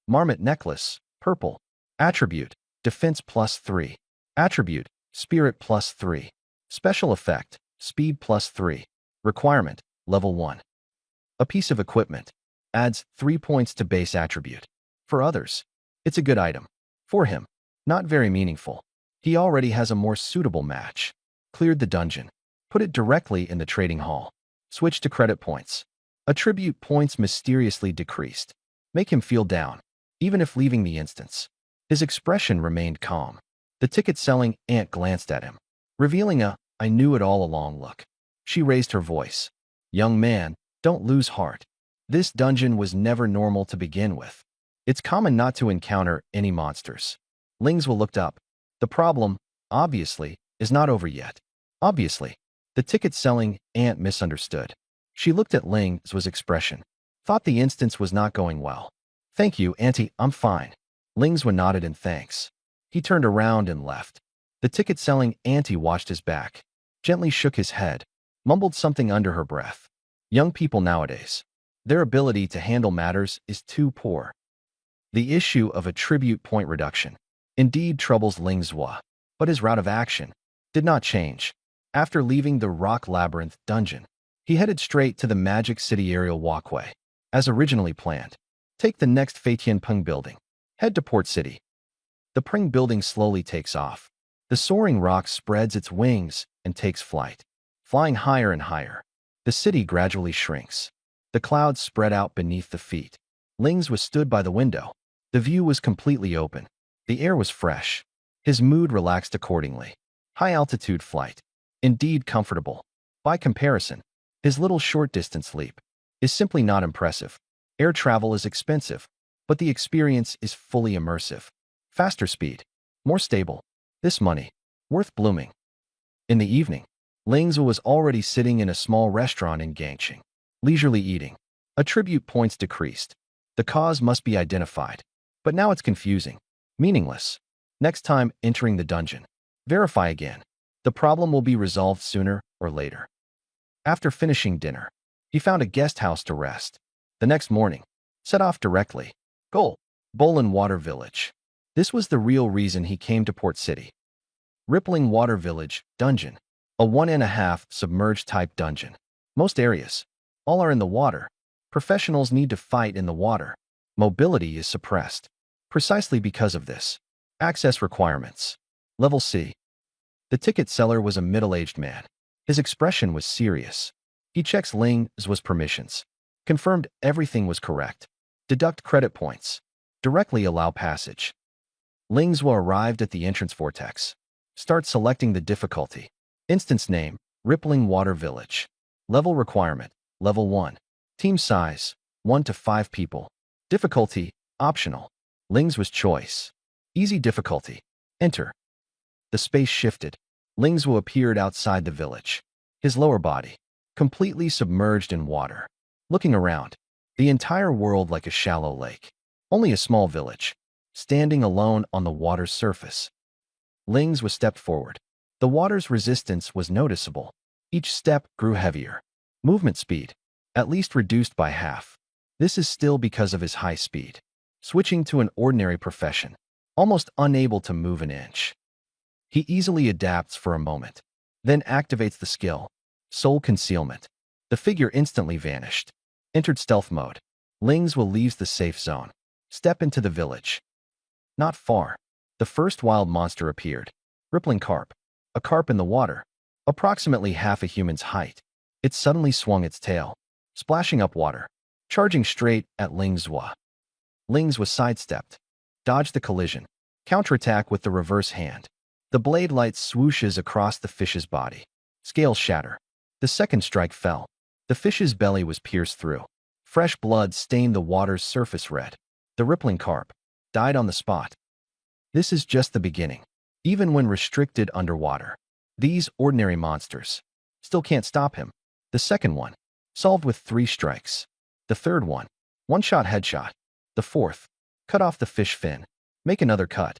Marmot necklace, purple. Attribute, defense +3. Attribute, spirit +3. Special effect, speed +3. Requirement, level 1. A piece of equipment. Adds 3 points to base attribute. For others, It's a good item. For him. Not very meaningful. He already has a more suitable match. Cleared the dungeon. Put it directly in the trading hall. Switch to credit points. Attribute points mysteriously decreased. Make him feel down, even if leaving the instance. His expression remained calm. The ticket-selling aunt glanced at him, revealing a "I knew it all along" look. She raised her voice. "Young man, don't lose heart. This dungeon was never normal to begin with. It's common not to encounter any monsters." Lingswa looked up. The problem, obviously, is not over yet. Obviously. The ticket-selling aunt misunderstood. She looked at Lingswa's expression. Thought the instance was not going well. "Thank you, Auntie, I'm fine." Lingswa nodded in thanks. He turned around and left. The ticket-selling auntie watched his back, gently shook his head, mumbled something under her breath. Young people nowadays, their ability to handle matters is too poor. The issue of attribute point reduction indeed troubles Lingswa, but his route of action did not change. After leaving the Rock Labyrinth dungeon, he headed straight to the Magic City aerial walkway. As originally planned, take the next Feitian Peng building. Head to Port City. The Peng building slowly takes off. The soaring rock spreads its wings and takes flight. Flying higher and higher, the city gradually shrinks. The clouds spread out beneath the feet. Lingswa stood by the window. The view was completely open. The air was fresh. His mood relaxed accordingly. High-altitude flight. Indeed comfortable. By comparison, his little short-distance leap is simply not impressive. Air travel is expensive, but the experience is fully immersive. Faster speed. More stable. This money. Worth blooming. In the evening, Lingswa was already sitting in a small restaurant in Gangcheng, leisurely eating. Attribute points decreased. The cause must be identified. But now it's confusing. Meaningless. Next time entering the dungeon, verify again. The problem will be resolved sooner or later. After finishing dinner, he found a guest house to rest. The next morning, set off directly. Goal. Bolin Water Village. This was the real reason he came to Port City. Rippling Water Village, dungeon. A 1.5 submerged type dungeon. Most areas. All are in the water. Professionals need to fight in the water. Mobility is suppressed. Precisely because of this. Access requirements. Level C. The ticket seller was a middle-aged man. His expression was serious. He checks Lingswa's permissions. Confirmed everything was correct. Deduct credit points. Directly allow passage. Lingswa arrived at the entrance vortex. Start selecting the difficulty. Instance name, Rippling Water Village. Level requirement, Level 1. Team size, 1 to 5 people. Difficulty, optional. Lingswa's choice. Easy difficulty. Enter. The space shifted. Lingswa appeared outside the village. His lower body, completely submerged in water. Looking around, the entire world like a shallow lake. Only a small village, standing alone on the water's surface. Lingswa stepped forward. The water's resistance was noticeable. Each step grew heavier. Movement speed, at least reduced by half. This is still because of his high speed. Switching to an ordinary profession, almost unable to move an inch. He easily adapts for a moment, then activates the skill, Soul Concealment. The figure instantly vanished. Entered stealth mode. Lingswa leaves the safe zone. Step into the village. Not far. The first wild monster appeared. Rippling carp. A carp in the water. Approximately half a human's height. It suddenly swung its tail, splashing up water, charging straight at Lingswa. Lingswa sidestepped. Dodged the collision. Counterattack with the reverse hand. The blade light swooshes across the fish's body. Scales shatter. The second strike fell. The fish's belly was pierced through. Fresh blood stained the water's surface red. The rippling carp died on the spot. This is just the beginning. Even when restricted underwater, these ordinary monsters still can't stop him. The second one, solved with 3 strikes. The third one, one-shot headshot. The fourth, cut off the fish fin. Make another cut.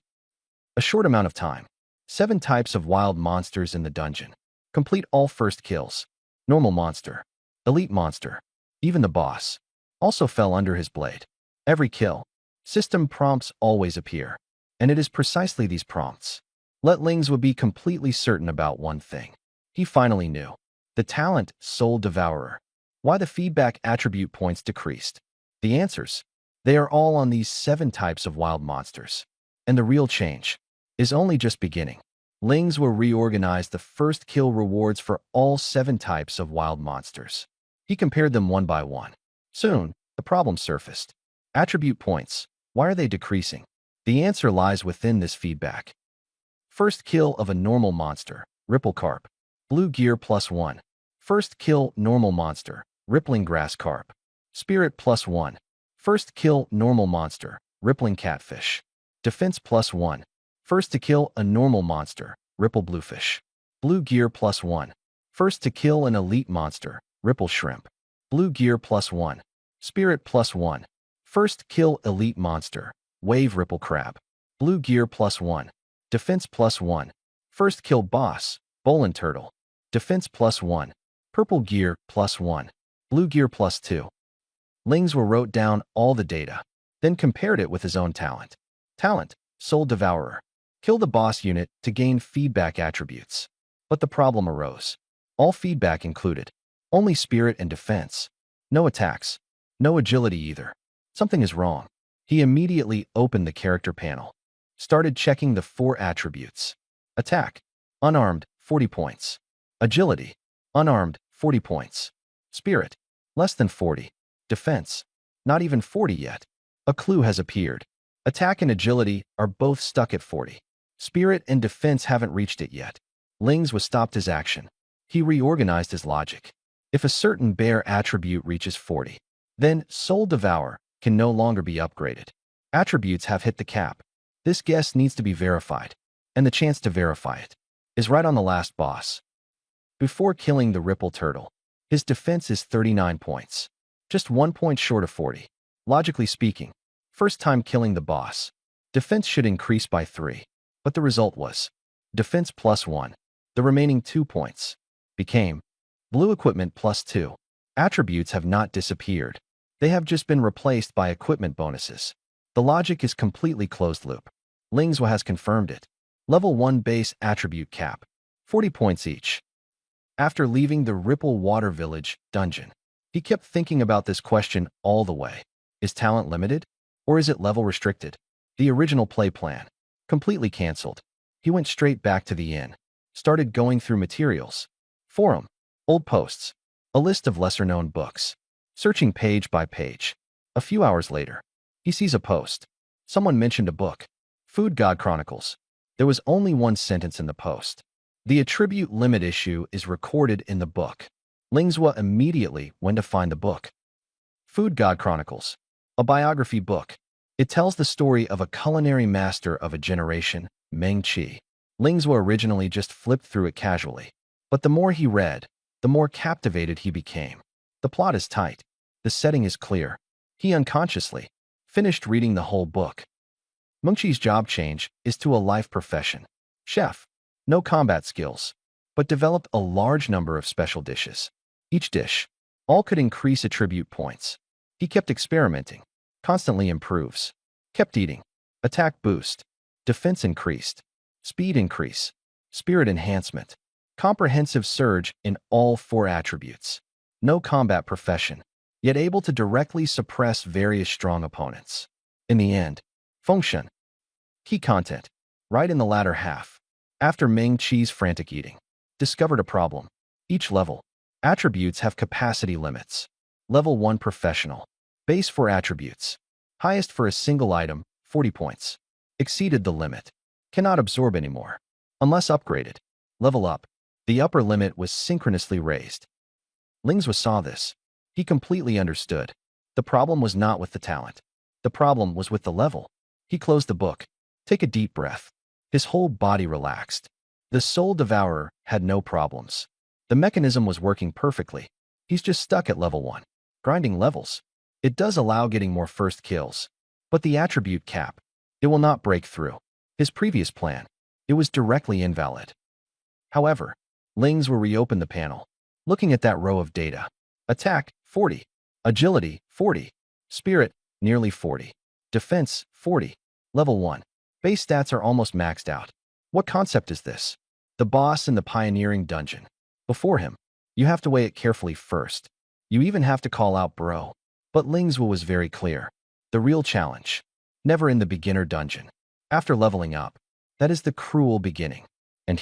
A short amount of time. 7 types of wild monsters in the dungeon. Complete all first kills. Normal monster. Elite monster. Even the boss also fell under his blade. Every kill. System prompts always appear. And it is precisely these prompts. Let Lingswa be completely certain about one thing. He finally knew. The talent, Soul Devourer. Why the feedback attribute points decreased. The answers. They are all on these 7 types of wild monsters. And the real change is only just beginning. Lings will reorganize the first kill rewards for all 7 types of wild monsters. He compared them one by one. Soon, the problem surfaced. Attribute points. Why are they decreasing? The answer lies within this feedback. First kill of a normal monster, Ripple Carp. Blue gear +1. First kill normal monster, Rippling Grass Carp. Spirit +1. First kill normal monster, Rippling Catfish. Defense +1. First to kill a normal monster, Ripple Bluefish. Blue gear +1. First to kill an elite monster, Ripple Shrimp. Blue gear +1. Spirit +1. First kill elite monster, Wave Ripple Crab. Blue gear +1. Defense +1. First kill boss, Bowlin Turtle. Defense +1. Purple gear +1. Blue gear +2. Lings wrote down all the data, then compared it with his own talent. Talent, Soul Devourer. Kill the boss unit to gain feedback attributes. But the problem arose. All feedback included only spirit and defense. No attacks. No agility either. Something is wrong. He immediately opened the character panel. Started checking the 4 attributes. Attack. Unarmed, 40 points. Agility. Unarmed, 40 points. Spirit. Less than 40. Defense. Not even 40 yet. A clue has appeared. Attack and agility are both stuck at 40. Spirit and defense haven't reached it yet. Lings stopped his action. He reorganized his logic. If a certain bear attribute reaches 40, then Soul Devour can no longer be upgraded. Attributes have hit the cap. This guess needs to be verified, and the chance to verify it is right on the last boss. Before killing the Ripple Turtle, his defense is 39 points, just 1 point short of 40. Logically speaking, first time killing the boss, defense should increase by 3, but the result was defense +1. The remaining 2 points became blue equipment +2. Attributes have not disappeared. They have just been replaced by equipment bonuses. The logic is completely closed loop. Lings has confirmed it. Level 1 base attribute cap, 40 points each. After leaving the Ripple Water Village dungeon, he kept thinking about this question all the way. Is talent limited? Or is it level restricted? The original play plan, completely canceled. He went straight back to the inn, started going through materials, forum, old posts, a list of lesser-known books, searching page by page. A few hours later, he sees a post. Someone mentioned a book, Food God Chronicles. There was only one sentence in the post. The attribute limit issue is recorded in the book. Lingswa immediately went to find the book. Food God Chronicles, a biography book. It tells the story of a culinary master of a generation, Meng Qi. Lingswa originally just flipped through it casually, but the more he read, the more captivated he became. The plot is tight. The setting is clear. He unconsciously finished reading the whole book. Meng Qi's job change is to a life profession. Chef. No combat skills, but developed a large number of special dishes. Each dish, all could increase attribute points. He kept experimenting, constantly improves. Kept eating. Attack boost. Defense increased. Speed increase. Spirit enhancement. Comprehensive surge in all 4 attributes. No combat profession, yet able to directly suppress various strong opponents. In the end, function. Key content. Right in the latter half. After Meng Qi's frantic eating, discovered a problem. Each level, attributes have capacity limits. Level 1 Professional. Base 4 attributes. Highest for a single item, 40 points. Exceeded the limit. Cannot absorb anymore. Unless upgraded. Level up. The upper limit was synchronously raised. Lingswa saw this. He completely understood. The problem was not with the talent. The problem was with the level. He closed the book. Take a deep breath. His whole body relaxed. The Soul Devourer had no problems. The mechanism was working perfectly. He's just stuck at level 1. Grinding levels. It does allow getting more first kills. But the attribute cap, it will not break through. His previous plan, it was directly invalid. However, Lings will reopen the panel, looking at that row of data. Attack, 40. Agility, 40. Spirit, nearly 40. Defense, 40. Level 1. Base stats are almost maxed out. What concept is this? The boss in the pioneering dungeon. Before him, you have to weigh it carefully first. You even have to call out bro. But Lingswa was very clear. The real challenge. Never in the beginner dungeon. After leveling up, that is the cruel beginning. And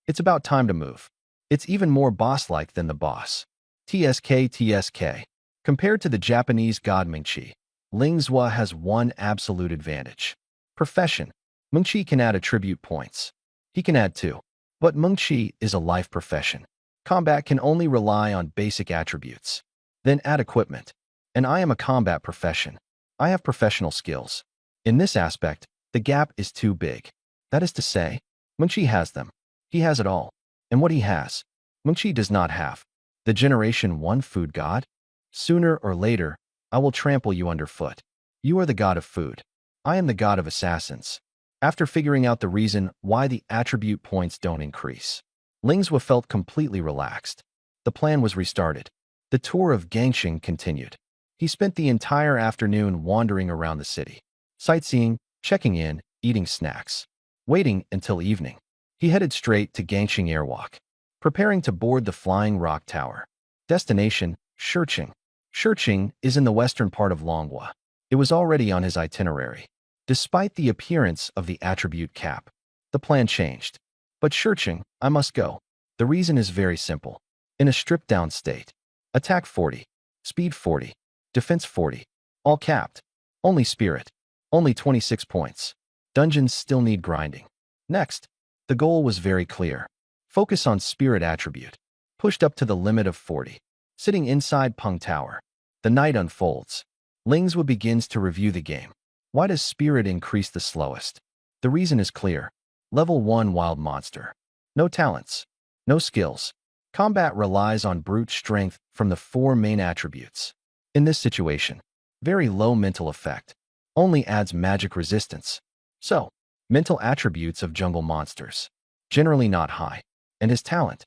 it's about time to move. It's even more boss-like than the boss. TSK. Compared to the Japanese god Mengqi, Lingzhua has one absolute advantage. Profession. Mengqi can add attribute points. He can add two. But Mengqi is a life profession. Combat can only rely on basic attributes. Then add equipment. And I am a combat profession. I have professional skills. In this aspect, the gap is too big. That is to say, Mengqi has them. He has it all. And what he has, Mengqi does not have. The Generation 1 food god? Sooner or later, I will trample you underfoot. You are the god of food. I am the god of assassins. After figuring out the reason why the attribute points don't increase, Lingzhua felt completely relaxed. The plan was restarted. The tour of Gangxing continued. He spent the entire afternoon wandering around the city, sightseeing, checking in, eating snacks. Waiting until evening, he headed straight to Gangxing Airwalk, preparing to board the Flying Rock Tower. Destination, Shiqing. Shiqing is in the western part of Longhua. It was already on his itinerary. Despite the appearance of the attribute cap, the plan changed. But Shiqing, I must go. The reason is very simple. In a stripped-down state, attack 40, speed 40, defense 40, all capped. Only spirit, only 26 points. Dungeons still need grinding. Next, the goal was very clear. Focus on spirit attribute. Pushed up to the limit of 40. Sitting inside Peng Tower. The night unfolds. Lingzhua begins to review the game. Why does spirit increase the slowest? The reason is clear. Level 1 wild monster. No talents. No skills. Combat relies on brute strength from the 4 main attributes. In this situation, very low mental effect. Only adds magic resistance. So, mental attributes of jungle monsters. Generally not high. And his talent.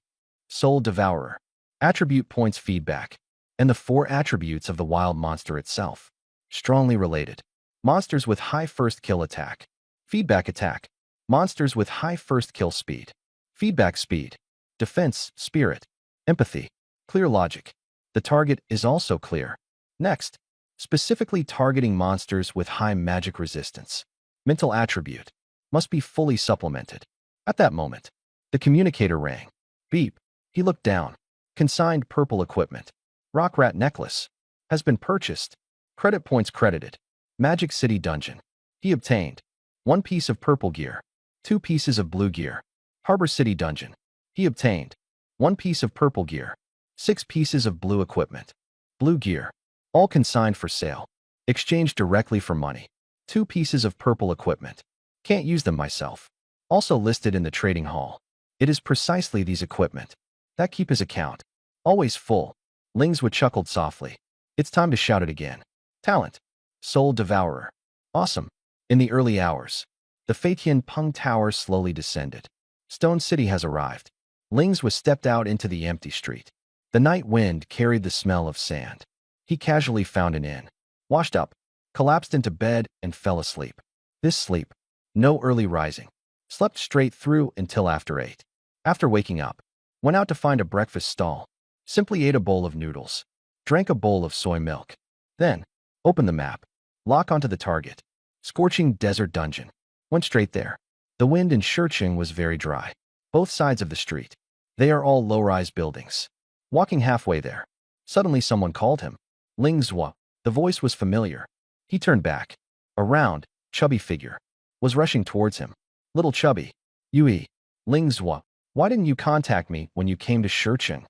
Soul Devourer. Attribute points feedback. And the 4 attributes of the wild monster itself. Strongly related. Monsters with high first kill attack. Feedback attack. Monsters with high first kill speed. Feedback speed. Defense, spirit. Empathy. Clear logic. The target is also clear. Next, specifically targeting monsters with high magic resistance. Mental attribute. Must be fully supplemented. At that moment, the communicator rang. Beep. He looked down. Consigned purple equipment. Rock rat necklace. Has been purchased. Credit points credited. Magic City Dungeon. He obtained 1 piece of purple gear. 2 pieces of blue gear. Harbor City Dungeon. He obtained 1 piece of purple gear. 6 pieces of blue equipment. Blue gear. All consigned for sale. Exchanged directly for money. 2 pieces of purple equipment. Can't use them myself. Also listed in the trading hall. It is precisely these equipment that keep his account always full. Lingzhua chuckled softly. It's time to shout it again. Talent. Soul Devourer. Awesome. In the early hours, the Feitian Peng Tower slowly descended. Stone City has arrived. Lingzhua stepped out into the empty street. The night wind carried the smell of sand. He casually found an inn. Washed up, collapsed into bed, and fell asleep. This sleep. No early rising. Slept straight through until after 8. After waking up, went out to find a breakfast stall. Simply ate a bowl of noodles. Drank a bowl of soy milk. Then, opened the map. Lock onto the target. Scorching desert dungeon. Went straight there. The wind in Shiqing was very dry. Both sides of the street. They are all low-rise buildings. Walking halfway there, suddenly someone called him. Lingzhua. The voice was familiar. He turned back. A round, chubby figure was rushing towards him. Little chubby. Yui. Lingzhua. Why didn't you contact me when you came to Shiqing?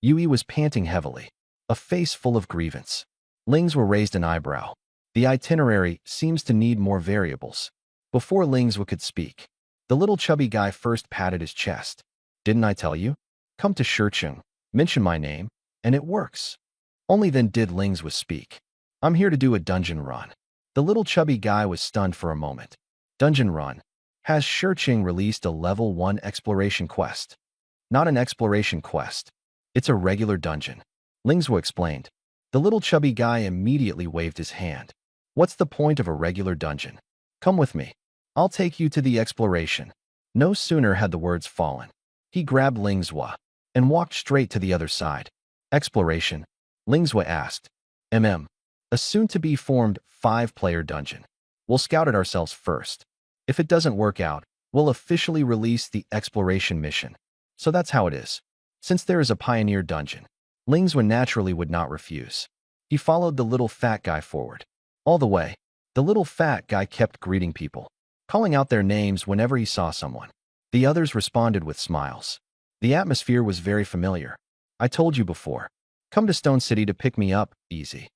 Yui was panting heavily. A face full of grievance. Lingzhua raised an eyebrow. The itinerary seems to need more variables. Before Lingzhua could speak, the little chubby guy first patted his chest. Didn't I tell you? Come to Shiqing, mention my name, and it works. Only then did Lingzhua speak. I'm here to do a dungeon run. The little chubby guy was stunned for a moment. Dungeon run. Has Shiqing released a level 1 exploration quest? Not an exploration quest. It's a regular dungeon. Lingzhua explained. The little chubby guy immediately waved his hand. What's the point of a regular dungeon? Come with me. I'll take you to the exploration. No sooner had the words fallen. He grabbed Lingzhua and walked straight to the other side. Exploration? Lingzhua asked. A soon-to-be formed 5-player dungeon. We'll scout it ourselves first. If it doesn't work out, we'll officially release the exploration mission. So that's how it is. Since there is a pioneer dungeon, Lingswa naturally would not refuse. He followed the little fat guy forward. All the way, the little fat guy kept greeting people, calling out their names whenever he saw someone. The others responded with smiles. The atmosphere was very familiar. I told you before. Come to Stone City to pick me up, easy.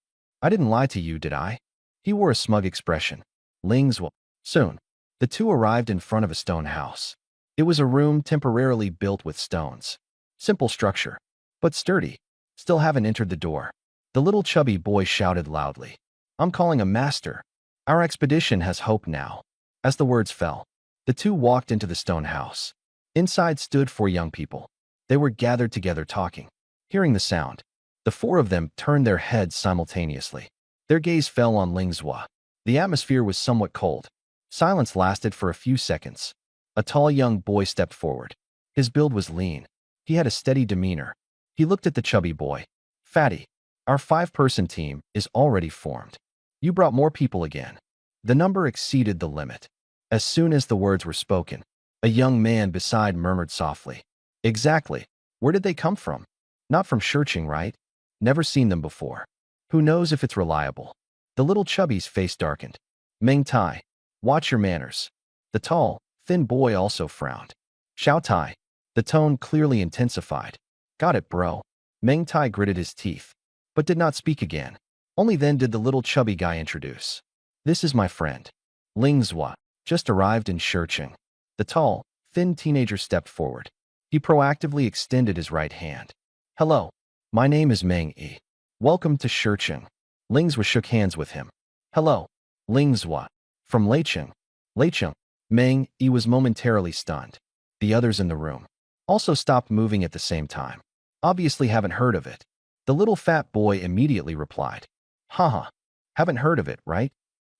I didn't lie to you, did I? He wore a smug expression. Lingswa. Soon, the two arrived in front of a stone house. It was a room temporarily built with stones. Simple structure, but sturdy. Still haven't entered the door. The little chubby boy shouted loudly. I'm calling a master. Our expedition has hope now. As the words fell, the two walked into the stone house. Inside stood 4 young people. They were gathered together talking. Hearing the sound, the 4 of them turned their heads simultaneously. Their gaze fell on Lingswa. The atmosphere was somewhat cold. Silence lasted for a few seconds. A tall young boy stepped forward. His build was lean. He had a steady demeanor. He looked at the chubby boy. Fatty, our 5-person team is already formed. You brought more people again. The number exceeded the limit. As soon as the words were spoken, a young man beside murmured softly. Exactly. Where did they come from? Not from Shurching, right? Never seen them before. Who knows if it's reliable? The little chubby's face darkened. Meng Tai, watch your manners. The tall, thin boy also frowned. Xiao Tai. The tone clearly intensified. Got it, bro. Meng Tai gritted his teeth, but did not speak again. Only then did the little chubby guy introduce. This is my friend. Lingswa, just arrived in Shurching. The tall, thin teenager stepped forward. He proactively extended his right hand. Hello. My name is Meng Yi. Welcome to Shurching. Lingswa shook hands with him. Hello. Lingswa. From Leicheng. Leicheng. Meng Yi was momentarily stunned. The others in the room also stopped moving at the same time. Obviously haven't heard of it. The little fat boy immediately replied. Haha. Haven't heard of it, right?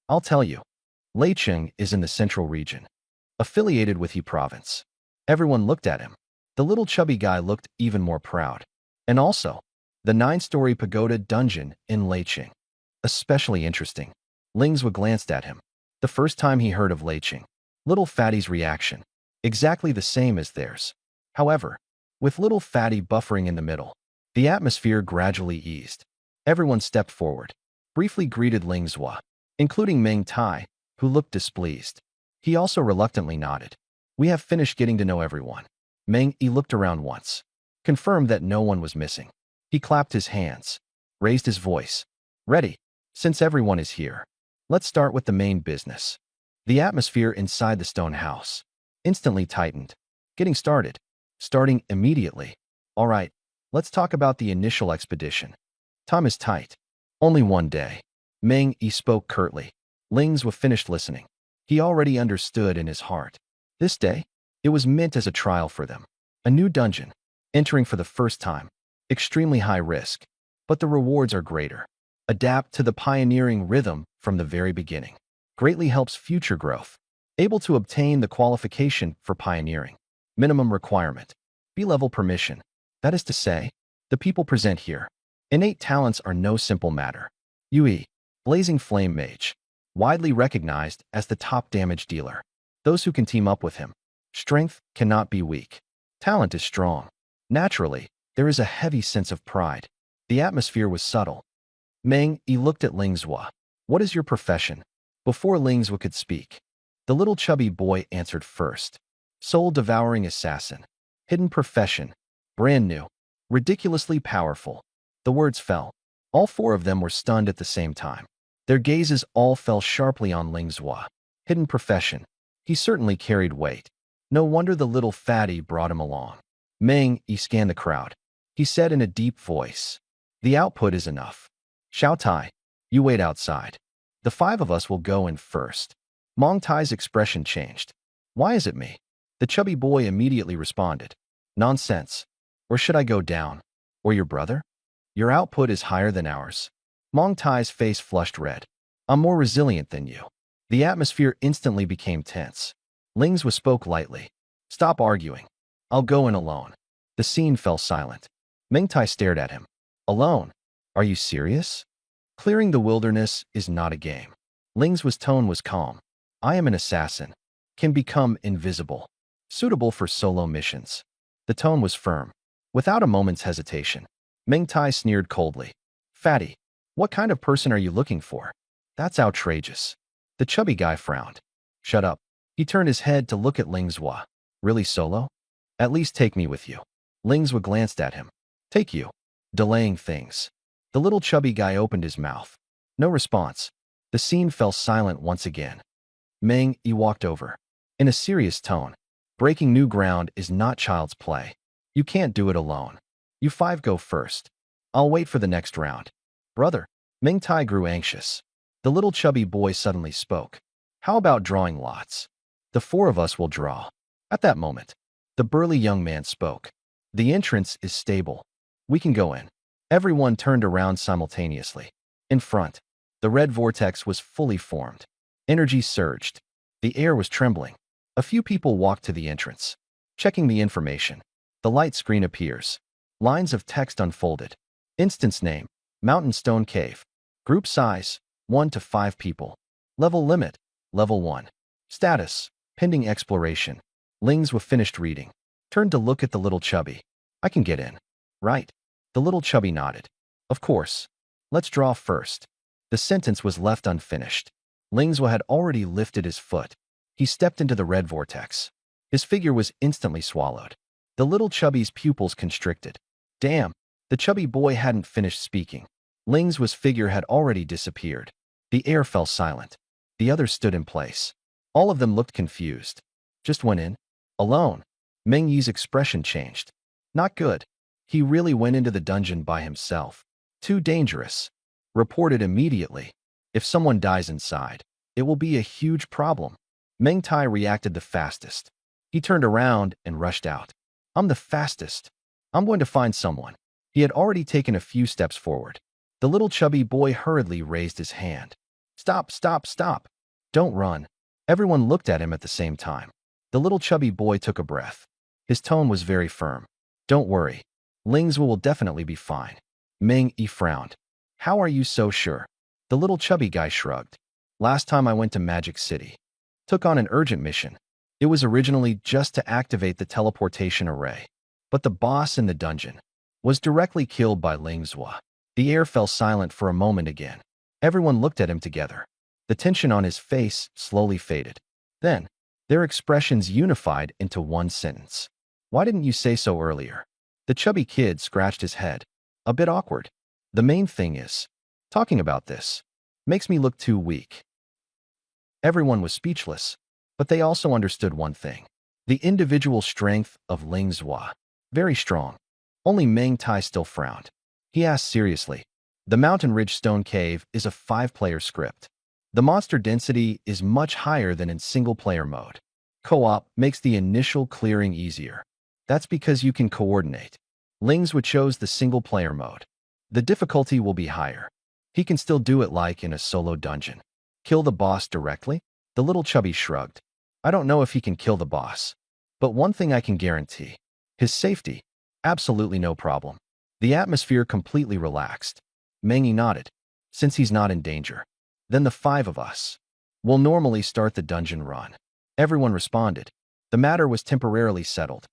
I'll tell you. Leicheng is in the central region, affiliated with He province. Everyone looked at him. The little chubby guy looked even more proud. And also, the 9-story pagoda dungeon in Leicheng. Especially interesting. Lingswa glanced at him. The first time he heard of Leicheng, little fatty's reaction, exactly the same as theirs. However, with little fatty buffering in the middle, the atmosphere gradually eased. Everyone stepped forward, briefly greeted Lingswa, including Meng Tai, who looked displeased. He also reluctantly nodded. We have finished getting to know everyone. Meng Yi looked around once, confirmed that no one was missing. He clapped his hands, raised his voice. Ready. Since everyone is here, let's start with the main business. The atmosphere inside the stone house instantly tightened. Getting started. Starting immediately. All right, let's talk about the initial expedition. Time is tight. Only 1 day. Meng Yi spoke curtly. Lingswa finished listening. He already understood in his heart. This day, it was meant as a trial for them. A new dungeon, entering for the first time. Extremely high risk, but the rewards are greater. Adapt to the pioneering rhythm from the very beginning. Greatly helps future growth. Able to obtain the qualification for pioneering. Minimum requirement. B-level permission. That is to say, the people present here. Innate talents are no simple matter. Yue, Blazing Flame Mage. Widely recognized as the top damage dealer. Those who can team up with him. Strength cannot be weak. Talent is strong. Naturally, there is a heavy sense of pride. The atmosphere was subtle. Meng Yi looked at Lingswa. What is your profession? Before Lingswa could speak, the little chubby boy answered first. Soul-devouring assassin. Hidden profession. Brand new. Ridiculously powerful. The words fell. All 4 of them were stunned at the same time. Their gazes all fell sharply on Lingswa. Hidden profession. He certainly carried weight. No wonder the little fatty brought him along. Meng Yi scanned the crowd. He said in a deep voice, the output is enough. Xiao Tai, you wait outside. The 5 of us will go in first. Meng Tai's expression changed. Why is it me? The chubby boy immediately responded. Nonsense. Or should I go down? Or your brother? Your output is higher than ours. Meng Tai's face flushed red. I'm more resilient than you. The atmosphere instantly became tense. Lingswa spoke lightly. Stop arguing. I'll go in alone. The scene fell silent. Meng Tai stared at him. Alone? Are you serious? Clearing the wilderness is not a game. Ling's tone was calm. I am an assassin. Can become invisible. Suitable for solo missions. The tone was firm. Without a moment's hesitation, Meng Tai sneered coldly. Fatty, what kind of person are you looking for? That's outrageous. The chubby guy frowned. Shut up. He turned his head to look at Ling Zhua. Really solo? At least take me with you. Ling Zhua glanced at him. Take you. Delaying things. The little chubby guy opened his mouth. No response. The scene fell silent once again. Meng Yi walked over. In a serious tone. Breaking new ground is not child's play. You can't do it alone. You five go first. I'll wait for the next round. Brother. Meng Tai grew anxious. The little chubby boy suddenly spoke. How about drawing lots? The four of us will draw. At that moment, the burly young man spoke. The entrance is stable. We can go in. Everyone turned around simultaneously. In front, the red vortex was fully formed. Energy surged. The air was trembling. A few people walked to the entrance. Checking the information. The light screen appears. Lines of text unfolded. Instance name, Mountain Stone Cave. Group size, 1 to 5 people. Level limit, level 1. Status, pending exploration. Ling Zhua finished reading. Turned to look at the little chubby. I can get in. Right. The little chubby nodded. Of course. Let's draw first. The sentence was left unfinished. Ling Zhua had already lifted his foot. He stepped into the red vortex. His figure was instantly swallowed. The little chubby's pupils constricted. Damn, the chubby boy hadn't finished speaking. Ling Zhua's figure had already disappeared. The air fell silent. The others stood in place. All of them looked confused. Just went in? Alone? Meng Yi's expression changed. Not good. He really went into the dungeon by himself. Too dangerous. Reported immediately. If someone dies inside, it will be a huge problem. Meng Tai reacted the fastest. He turned around and rushed out. I'm the fastest. I'm going to find someone. He had already taken a few steps forward. The little chubby boy hurriedly raised his hand. Stop, stop, stop. Don't run. Everyone looked at him at the same time. The little chubby boy took a breath. His tone was very firm. Don't worry. Ling Zhua will definitely be fine. Meng Yi frowned. How are you so sure? The little chubby guy shrugged. Last time I went to Magic City. Took on an urgent mission. It was originally just to activate the teleportation array. But the boss in the dungeon was directly killed by Ling Zhua. The air fell silent for a moment again. Everyone looked at him together. The tension on his face slowly faded. Then, their expressions unified into one sentence. Why didn't you say so earlier? The chubby kid scratched his head. A bit awkward. The main thing is, talking about this makes me look too weak. Everyone was speechless, but they also understood one thing. The individual strength of Ling Zhua. Very strong. Only Meng Tai still frowned. He asked seriously. The Mountain Ridge Stone Cave is a 5-player script. The monster density is much higher than in single-player mode. Co-op makes the initial clearing easier. That's because you can coordinate. Ling Zhua chose the single-player mode. The difficulty will be higher. He can still do it like in a solo dungeon. Kill the boss directly? The little chubby shrugged. I don't know if he can kill the boss. But one thing I can guarantee. His safety. Absolutely no problem. The atmosphere completely relaxed. Meng Yi nodded. Since he's not in danger, then the 5 of us will normally start the dungeon run. Everyone responded. The matter was temporarily settled.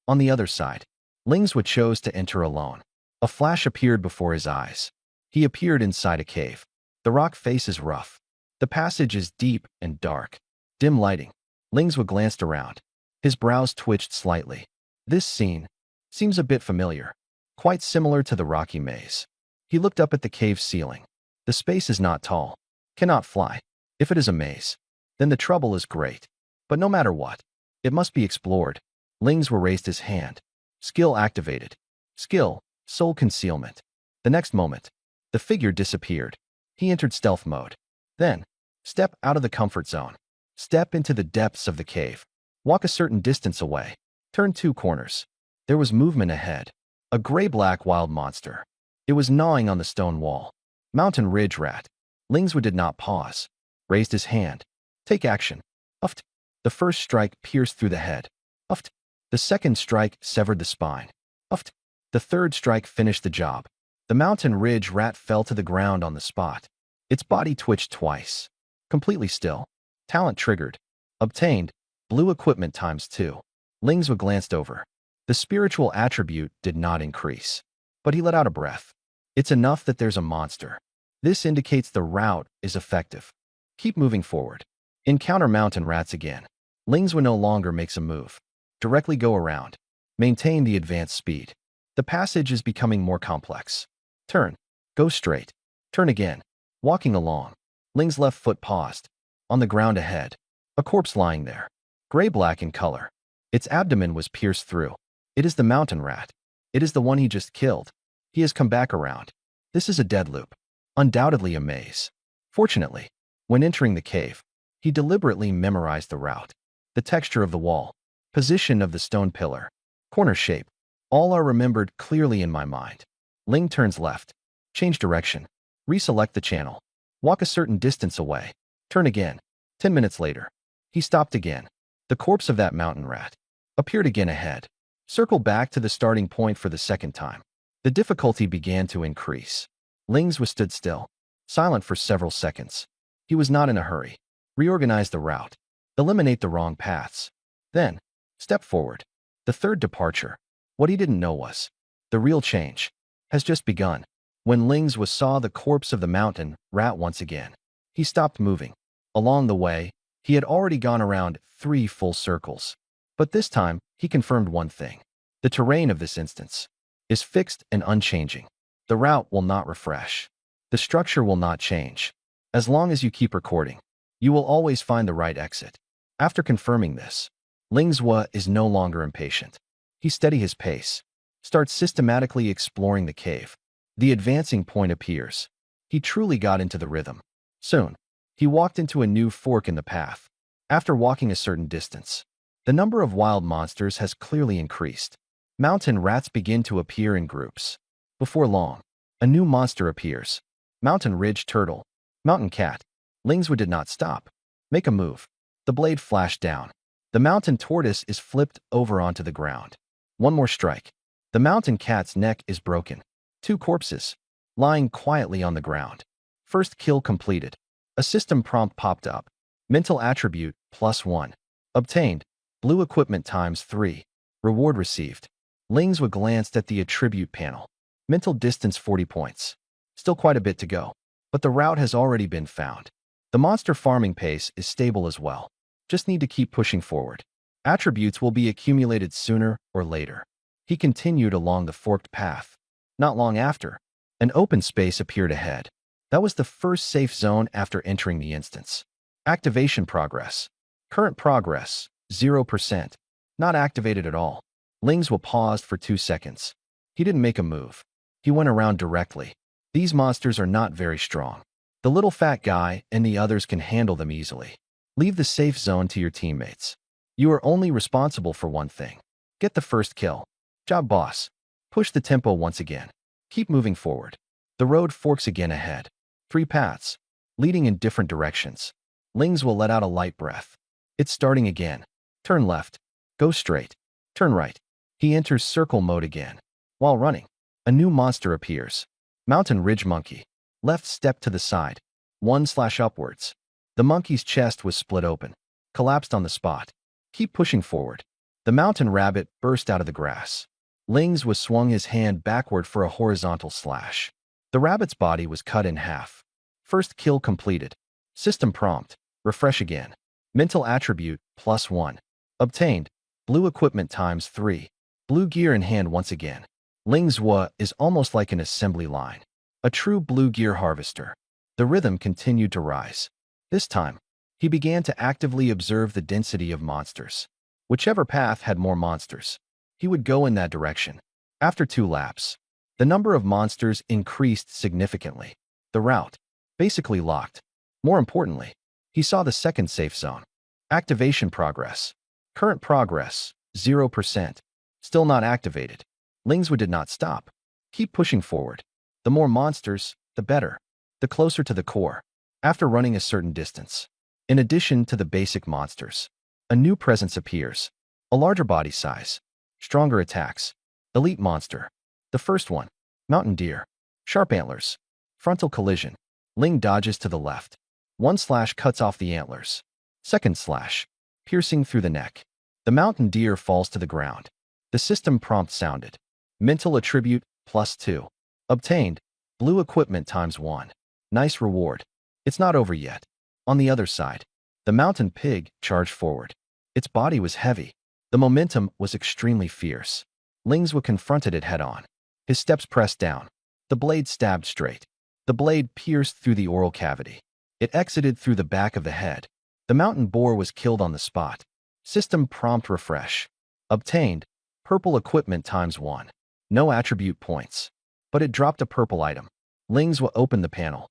On the other side, Ling Zhua chose to enter alone. A flash appeared before his eyes. He appeared inside a cave. The rock face is rough. The passage is deep and dark. Dim lighting. Ling Zhua glanced around. His brows twitched slightly. This scene seems a bit familiar. Quite similar to the rocky maze. He looked up at the cave ceiling. The space is not tall. Cannot fly. If it is a maze, then the trouble is great. But no matter what, it must be explored. Ling Zhua raised his hand. Skill activated. Skill, soul concealment. The next moment, the figure disappeared. He entered stealth mode. Then, step out of the comfort zone. Step into the depths of the cave. Walk a certain distance away. Turn 2 corners. There was movement ahead. A gray-black wild monster. It was gnawing on the stone wall. Mountain Ridge rat. Ling Zhua did not pause. Raised his hand. Take action. Uft. The first strike pierced through the head. Uft. The second strike severed the spine. Uft. The third strike finished the job. The mountain ridge rat fell to the ground on the spot. Its body twitched twice. Completely still. Talent triggered. Obtained. Blue equipment ×2. Lingzwa glanced over. The spiritual attribute did not increase. But he let out a breath. It's enough that there's a monster. This indicates the route is effective. Keep moving forward. Encounter mountain rats again. Lingzwa no longer makes a move. Directly go around. Maintain the advanced speed. The passage is becoming more complex. Turn. Go straight. Turn again. Walking along. Ling's left foot paused. On the ground ahead. A corpse lying there. Gray-black in color. Its abdomen was pierced through. It is the mountain rat. It is the one he just killed. He has come back around. This is a dead loop. Undoubtedly a maze. Fortunately, when entering the cave, he deliberately memorized the route. The texture of the wall. Position of the stone pillar. Corner shape. All are remembered clearly in my mind. Ling turns left. Change direction. Reselect the channel. Walk a certain distance away. Turn again. 10 minutes later. He stopped again. The corpse of that mountain rat appeared again ahead. Circle back to the starting point for the second time. The difficulty began to increase. Lingzwa stood still, silent for several seconds. He was not in a hurry. Reorganize the route. Eliminate the wrong paths. Then, step forward. The third departure. What he didn't know was, the real change has just begun. When Lingzwa saw the corpse of the mountain rat once again, he stopped moving. Along the way, he had already gone around 3 full circles. But this time, he confirmed one thing. The terrain of this instance is fixed and unchanging. The route will not refresh. The structure will not change. As long as you keep recording, you will always find the right exit. After confirming this, Lingzwa is no longer impatient. He steadies his pace, starts systematically exploring the cave. The advancing point appears. He truly got into the rhythm. Soon, he walked into a new fork in the path. After walking a certain distance, the number of wild monsters has clearly increased. Mountain rats begin to appear in groups. Before long, a new monster appears. Mountain ridge turtle. Mountain cat. Lingzwa did not stop. Make a move. The blade flashed down. The mountain tortoise is flipped over onto the ground. One more strike. The mountain cat's neck is broken. 2 corpses, lying quietly on the ground. First kill completed. A system prompt popped up. Mental attribute +1. Obtained. Blue equipment ×3. Reward received. Lingzwa glanced at the attribute panel. Mental distance 40 points. Still quite a bit to go. But the route has already been found. The monster farming pace is stable as well. Just need to keep pushing forward. Attributes will be accumulated sooner or later. He continued along the forked path. Not long after, an open space appeared ahead. That was the first safe zone after entering the instance. Activation progress. Current progress, 0%. Not activated at all. Lingzwa paused for 2 seconds. He didn't make a move. He went around directly. These monsters are not very strong. The little fat guy and the others can handle them easily. Leave the safe zone to your teammates. You are only responsible for one thing. Get the first kill. Job, boss. Push the tempo once again. Keep moving forward. The road forks again ahead. 3 paths, leading in different directions. Lingzwa let out a light breath. It's starting again. Turn left. Go straight. Turn right. He enters circle mode again. While running, a new monster appears. Mountain ridge monkey. Left step to the side. 1/upwards. The monkey's chest was split open. Collapsed on the spot. Keep pushing forward. The mountain rabbit burst out of the grass. Lingzwa swung his hand backward for a horizontal slash. The rabbit's body was cut in half. First kill completed. System prompt. Refresh again. Mental attribute +1. Obtained. Blue equipment ×3. Blue gear in hand once again. Lingzwa is almost like an assembly line. A true blue gear harvester. The rhythm continued to rise. This time, he began to actively observe the density of monsters. Whichever path had more monsters, he would go in that direction. After 2 laps, the number of monsters increased significantly. The route, basically locked. More importantly, he saw the second safe zone. Activation progress. Current progress, 0%. Still not activated. Lingzwa did not stop. Keep pushing forward. The more monsters, the better. The closer to the core. After running a certain distance, in addition to the basic monsters, a new presence appears. A larger body size. Stronger attacks. Elite monster. The first one. Mountain deer. Sharp antlers. Frontal collision. Ling dodges to the left. One slash cuts off the antlers. Second slash. Piercing through the neck. The mountain deer falls to the ground. The system prompt sounded. Mental attribute, +2. Obtained. Blue equipment ×1. Nice reward. It's not over yet. On the other side, the mountain pig charged forward. Its body was heavy. The momentum was extremely fierce. Lingswa confronted it head-on. His steps pressed down. The blade stabbed straight. The blade pierced through the oral cavity. It exited through the back of the head. The mountain boar was killed on the spot. System prompt refresh. Obtained. Purple equipment ×1. No attribute points. But it dropped a purple item. Lingswa opened the panel.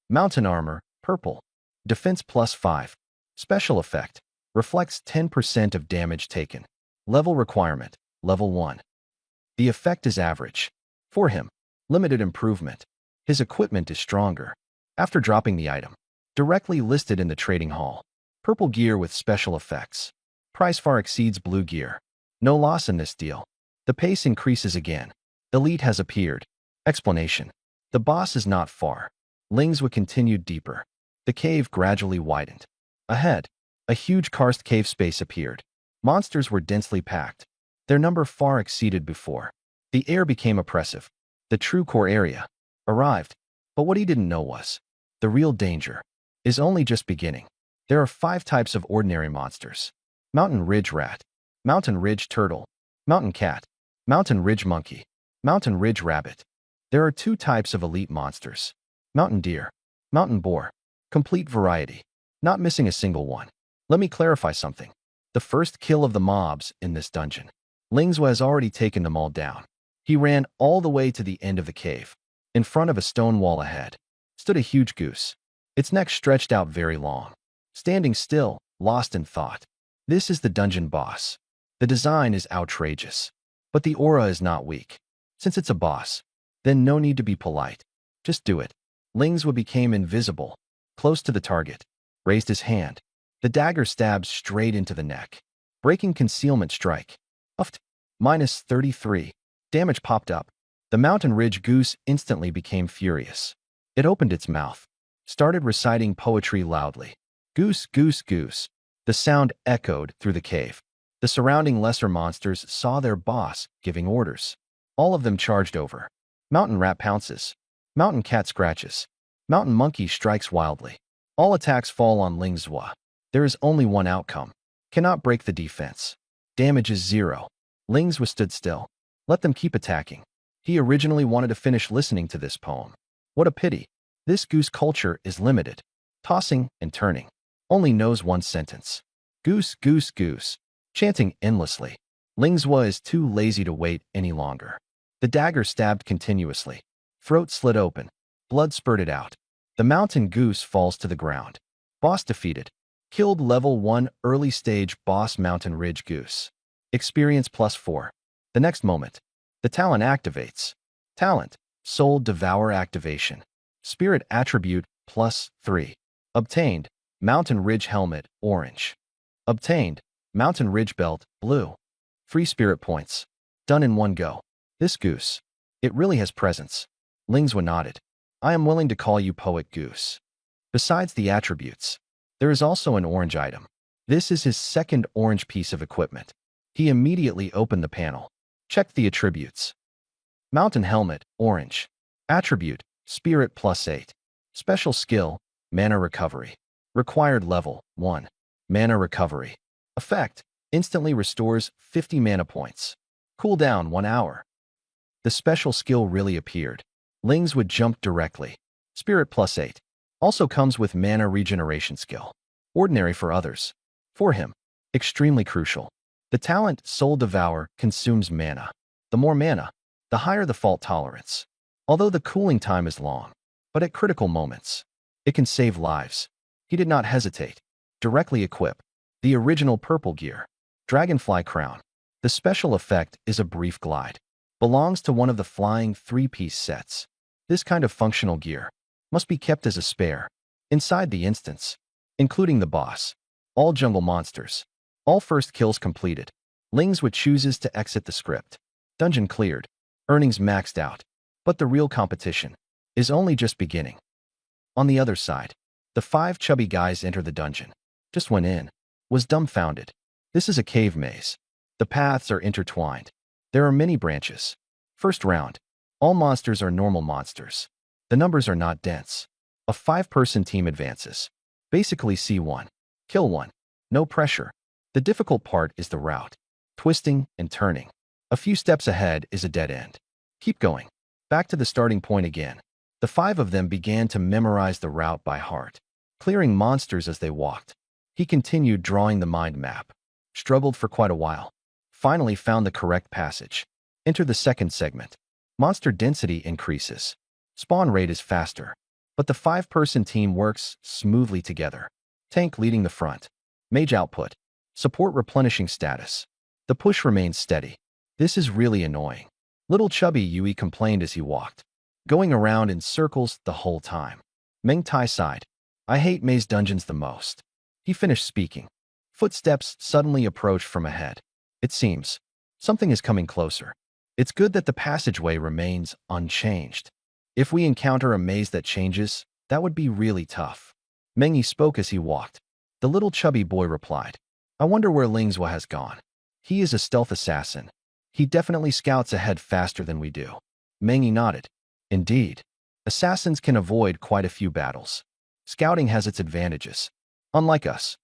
Mountain armor, purple. Defense +5. Special effect. Reflects 10% of damage taken. Level requirement, level 1. The effect is average. For him, limited improvement. His equipment is stronger. After dropping the item, directly listed in the trading hall. Purple gear with special effects. Price far exceeds blue gear. No loss in this deal. The pace increases again. Elite has appeared. Explanation. The boss is not far. Lingswa continued deeper. The cave gradually widened. Ahead, a huge karst cave space appeared. Monsters were densely packed. Their number far exceeded before. The air became oppressive. The true core area arrived. But what he didn't know was, the real danger is only just beginning. There are 5 types of ordinary monsters. Mountain ridge rat, mountain ridge turtle, mountain cat, mountain ridge monkey, mountain ridge rabbit. There are 2 types of elite monsters. Mountain deer, mountain boar. Complete variety. Not missing a single one. Let me clarify something. The first kill of the mobs in this dungeon. Lingswa has already taken them all down. He ran all the way to the end of the cave. In front of a stone wall ahead stood a huge goose. Its neck stretched out very long. Standing still, lost in thought. This is the dungeon boss. The design is outrageous. But the aura is not weak. Since it's a boss, then no need to be polite. Just do it. Lingswa became invisible, close to the target. Raised his hand. The dagger stabbed straight into the neck. Breaking concealment strike. Uffed. -33. Damage popped up. The mountain ridge goose instantly became furious. It opened its mouth. Started reciting poetry loudly. Goose, goose, goose. The sound echoed through the cave. The surrounding lesser monsters saw their boss giving orders. All of them charged over. Mountain rat pounces. Mountain cat scratches. Mountain monkey strikes wildly. All attacks fall on Lingswa. There is only one outcome. Cannot break the defense. Damage is 0. Lingswa stood still. Let them keep attacking. He originally wanted to finish listening to this poem. What a pity. This goose culture is limited. Tossing and turning. Only knows one sentence. Goose, goose, goose. Chanting endlessly. Lingswa is too lazy to wait any longer. The dagger stabbed continuously. Throat slit open. Blood spurted out. The mountain goose falls to the ground. Boss defeated. Killed level 1 early stage boss mountain ridge goose. Experience +4. The next moment, the talent activates. Talent, soul devour activation. Spirit attribute +3. Obtained, mountain ridge helmet, orange. Obtained, mountain ridge belt, blue. 3 spirit points. Done in one go. This goose, it really has presence. Lingswa nodded. I am willing to call you Poet Goose. Besides the attributes, there is also an orange item. This is his second orange piece of equipment. He immediately opened the panel. Checked the attributes. Mountain helmet, orange. Attribute, spirit +8. Special skill, mana recovery. Required level, 1. Mana recovery. Effect, instantly restores 50 mana points. Cooldown 1 hour. The special skill really appeared. Lingswa jumped directly. Spirit +8. Also comes with mana regeneration skill. Ordinary for others. For him, extremely crucial. The talent Soul Devour consumes mana. The more mana, the higher the fault tolerance. Although the cooling time is long, but at critical moments, it can save lives. He did not hesitate. Directly equip. The original purple gear. Dragonfly Crown. The special effect is a brief glide. Belongs to one of the flying 3-piece sets. This kind of functional gear must be kept as a spare. Inside the instance, including the boss, all jungle monsters, all first kills completed. Lingswa chooses to exit the script. Dungeon cleared. Earnings maxed out. But the real competition is only just beginning. On the other side, the 5 chubby guys enter the dungeon. Just went in, was dumbfounded. This is a cave maze. The paths are intertwined. There are many branches. First round. All monsters are normal monsters. The numbers are not dense. A 5-person team advances. Basically C1. Kill 1. No pressure. The difficult part is the route. Twisting and turning. A few steps ahead is a dead end. Keep going. Back to the starting point again. The 5 of them began to memorize the route by heart, clearing monsters as they walked. He continued drawing the mind map. Struggled for quite a while. Finally found the correct passage. Enter the second segment. Monster density increases. Spawn rate is faster. But the 5-person team works smoothly together. Tank leading the front. Mage output. Support replenishing status. The push remains steady. This is really annoying. Little chubby Yui complained as he walked, going around in circles the whole time. Meng Tai sighed. I hate maze dungeons the most. He finished speaking. Footsteps suddenly approached from ahead. It seems something is coming closer. It's good that the passageway remains unchanged. If we encounter a maze that changes, that would be really tough. Mengi spoke as he walked. The little chubby boy replied, I wonder where Lingzhua has gone. He is a stealth assassin. He definitely scouts ahead faster than we do. Mengi nodded. Indeed. Assassins can avoid quite a few battles. Scouting has its advantages. Unlike us,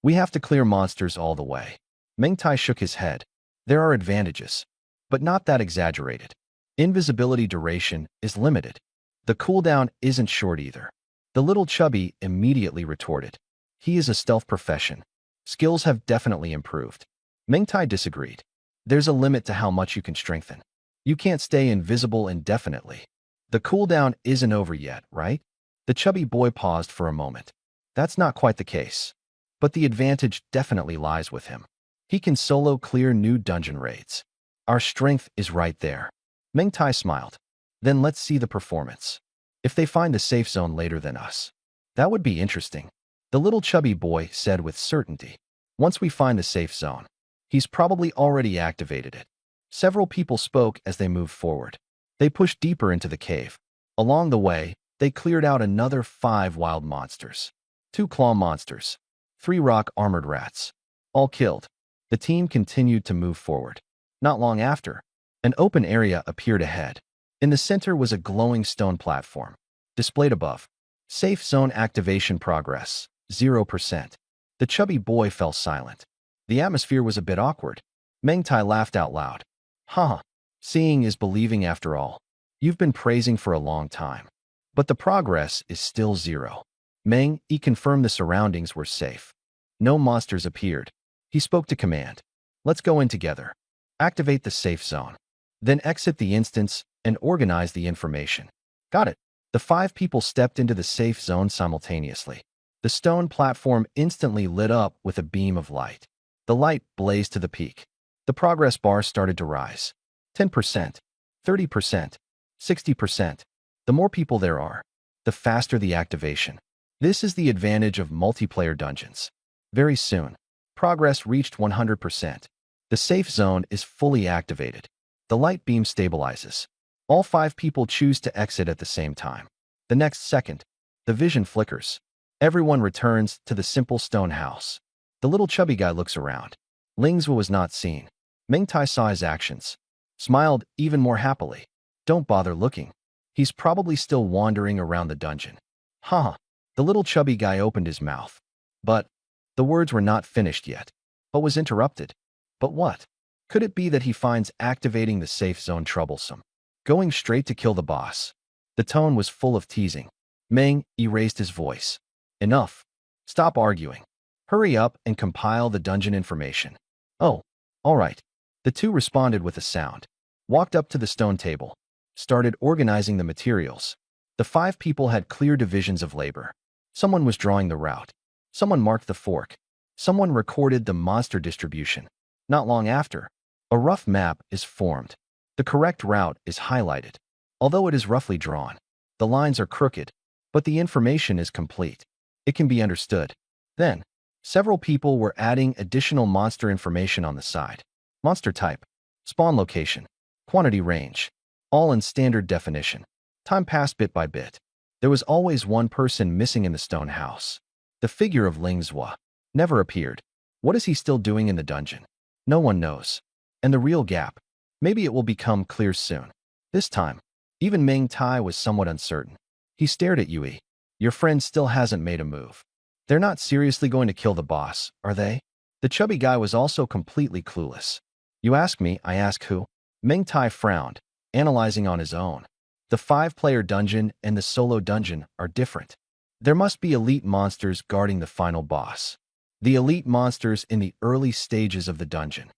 we have to clear monsters all the way. Meng Tai shook his head. There are advantages, but not that exaggerated. Invisibility duration is limited. The cooldown isn't short either. The little chubby immediately retorted. He is a stealth profession. Skills have definitely improved. Meng Tai disagreed. There's a limit to how much you can strengthen. You can't stay invisible indefinitely. The cooldown isn't over yet, right? The chubby boy paused for a moment. That's not quite the case. But the advantage definitely lies with him. He can solo clear new dungeon raids. Our strength is right there. Meng Tai smiled. Then let's see the performance. If they find the safe zone later than us, that would be interesting. The little chubby boy said with certainty. Once we find the safe zone, he's probably already activated it. Several people spoke as they moved forward. They pushed deeper into the cave. Along the way, they cleared out another 5 wild monsters. 2 claw monsters. 3 rock armored rats. All killed. The team continued to move forward. Not long after, an open area appeared ahead. In the center was a glowing stone platform. Displayed above. Safe zone activation progress, 0%. The chubby boy fell silent. The atmosphere was a bit awkward. Meng Tai laughed out loud. Haha, seeing is believing after all. You've been praising for a long time. But the progress is still 0. Meng Yi confirmed the surroundings were safe. No monsters appeared. He spoke to command. Let's go in together. Activate the safe zone. Then exit the instance and organize the information. Got it. The 5 people stepped into the safe zone simultaneously. The stone platform instantly lit up with a beam of light. The light blazed to the peak. The progress bar started to rise. 10%, 30%, 60%. The more people there are, the faster the activation. This is the advantage of multiplayer dungeons. Very soon, progress reached 100%. The safe zone is fully activated. The light beam stabilizes. All 5 people choose to exit at the same time. The next second, the vision flickers. Everyone returns to the simple stone house. The little chubby guy looks around. Lingzhua was not seen. Meng Tai saw his actions. Smiled even more happily. Don't bother looking. He's probably still wandering around the dungeon. Haha. The little chubby guy opened his mouth. But the words were not finished yet. But was interrupted. But what? Could it be that he finds activating the safe zone troublesome? Going straight to kill the boss. The tone was full of teasing. Meng Yi raised his voice. Enough. Stop arguing. Hurry up and compile the dungeon information. Oh, all right. The 2 responded with a sound. Walked up to the stone table. Started organizing the materials. The 5 people had clear divisions of labor. Someone was drawing the route. Someone marked the fork. Someone recorded the monster distribution. Not long after, a rough map is formed. The correct route is highlighted. Although it is roughly drawn, the lines are crooked, but the information is complete. It can be understood. Then, several people were adding additional monster information on the side. Monster type, spawn location, quantity range. all in standard definition. Time passed bit by bit. There was always one person missing in the stone house. The figure of Ling Zhua never appeared. What is he still doing in the dungeon? No one knows. And the real gap? Maybe it will become clear soon. This time, even Meng Tai was somewhat uncertain. He stared at Yui. Your friend still hasn't made a move. They're not seriously going to kill the boss, are they? The chubby guy was also completely clueless. You ask me, I ask who? Meng Tai frowned, analyzing on his own. The 5-player dungeon and the solo dungeon are different. There must be elite monsters guarding the final boss. The elite monsters in the early stages of the dungeon.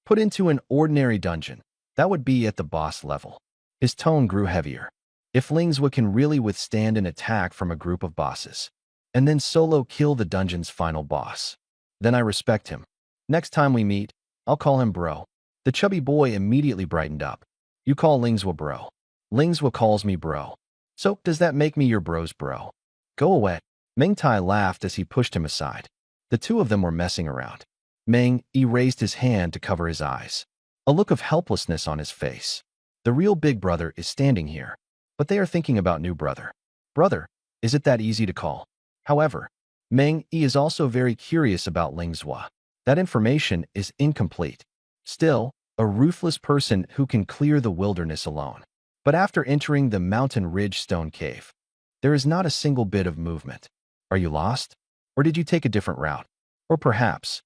Put into an ordinary dungeon, that would be at the boss level. His tone grew heavier. If Ling Zhua can really withstand an attack from a group of bosses, and then solo kill the dungeon's final boss, then I respect him. Next time we meet, I'll call him bro. The chubby boy immediately brightened up. You call Ling Zhua bro. Ling Zhua calls me bro. So, does that make me your bro's bro? Go away. Meng Tai laughed as he pushed him aside. The two of them were messing around. Meng Yi raised his hand to cover his eyes. A look of helplessness on his face. The real big brother is standing here. But they are thinking about new brother. Brother, is it that easy to call? However, Meng Yi is also very curious about Ling Zhua. That information is incomplete. Still, a ruthless person who can clear the wilderness alone. But after entering the mountain ridge stone cave, there is not a single bit of movement. Are you lost? Or did you take a different route? Or perhaps,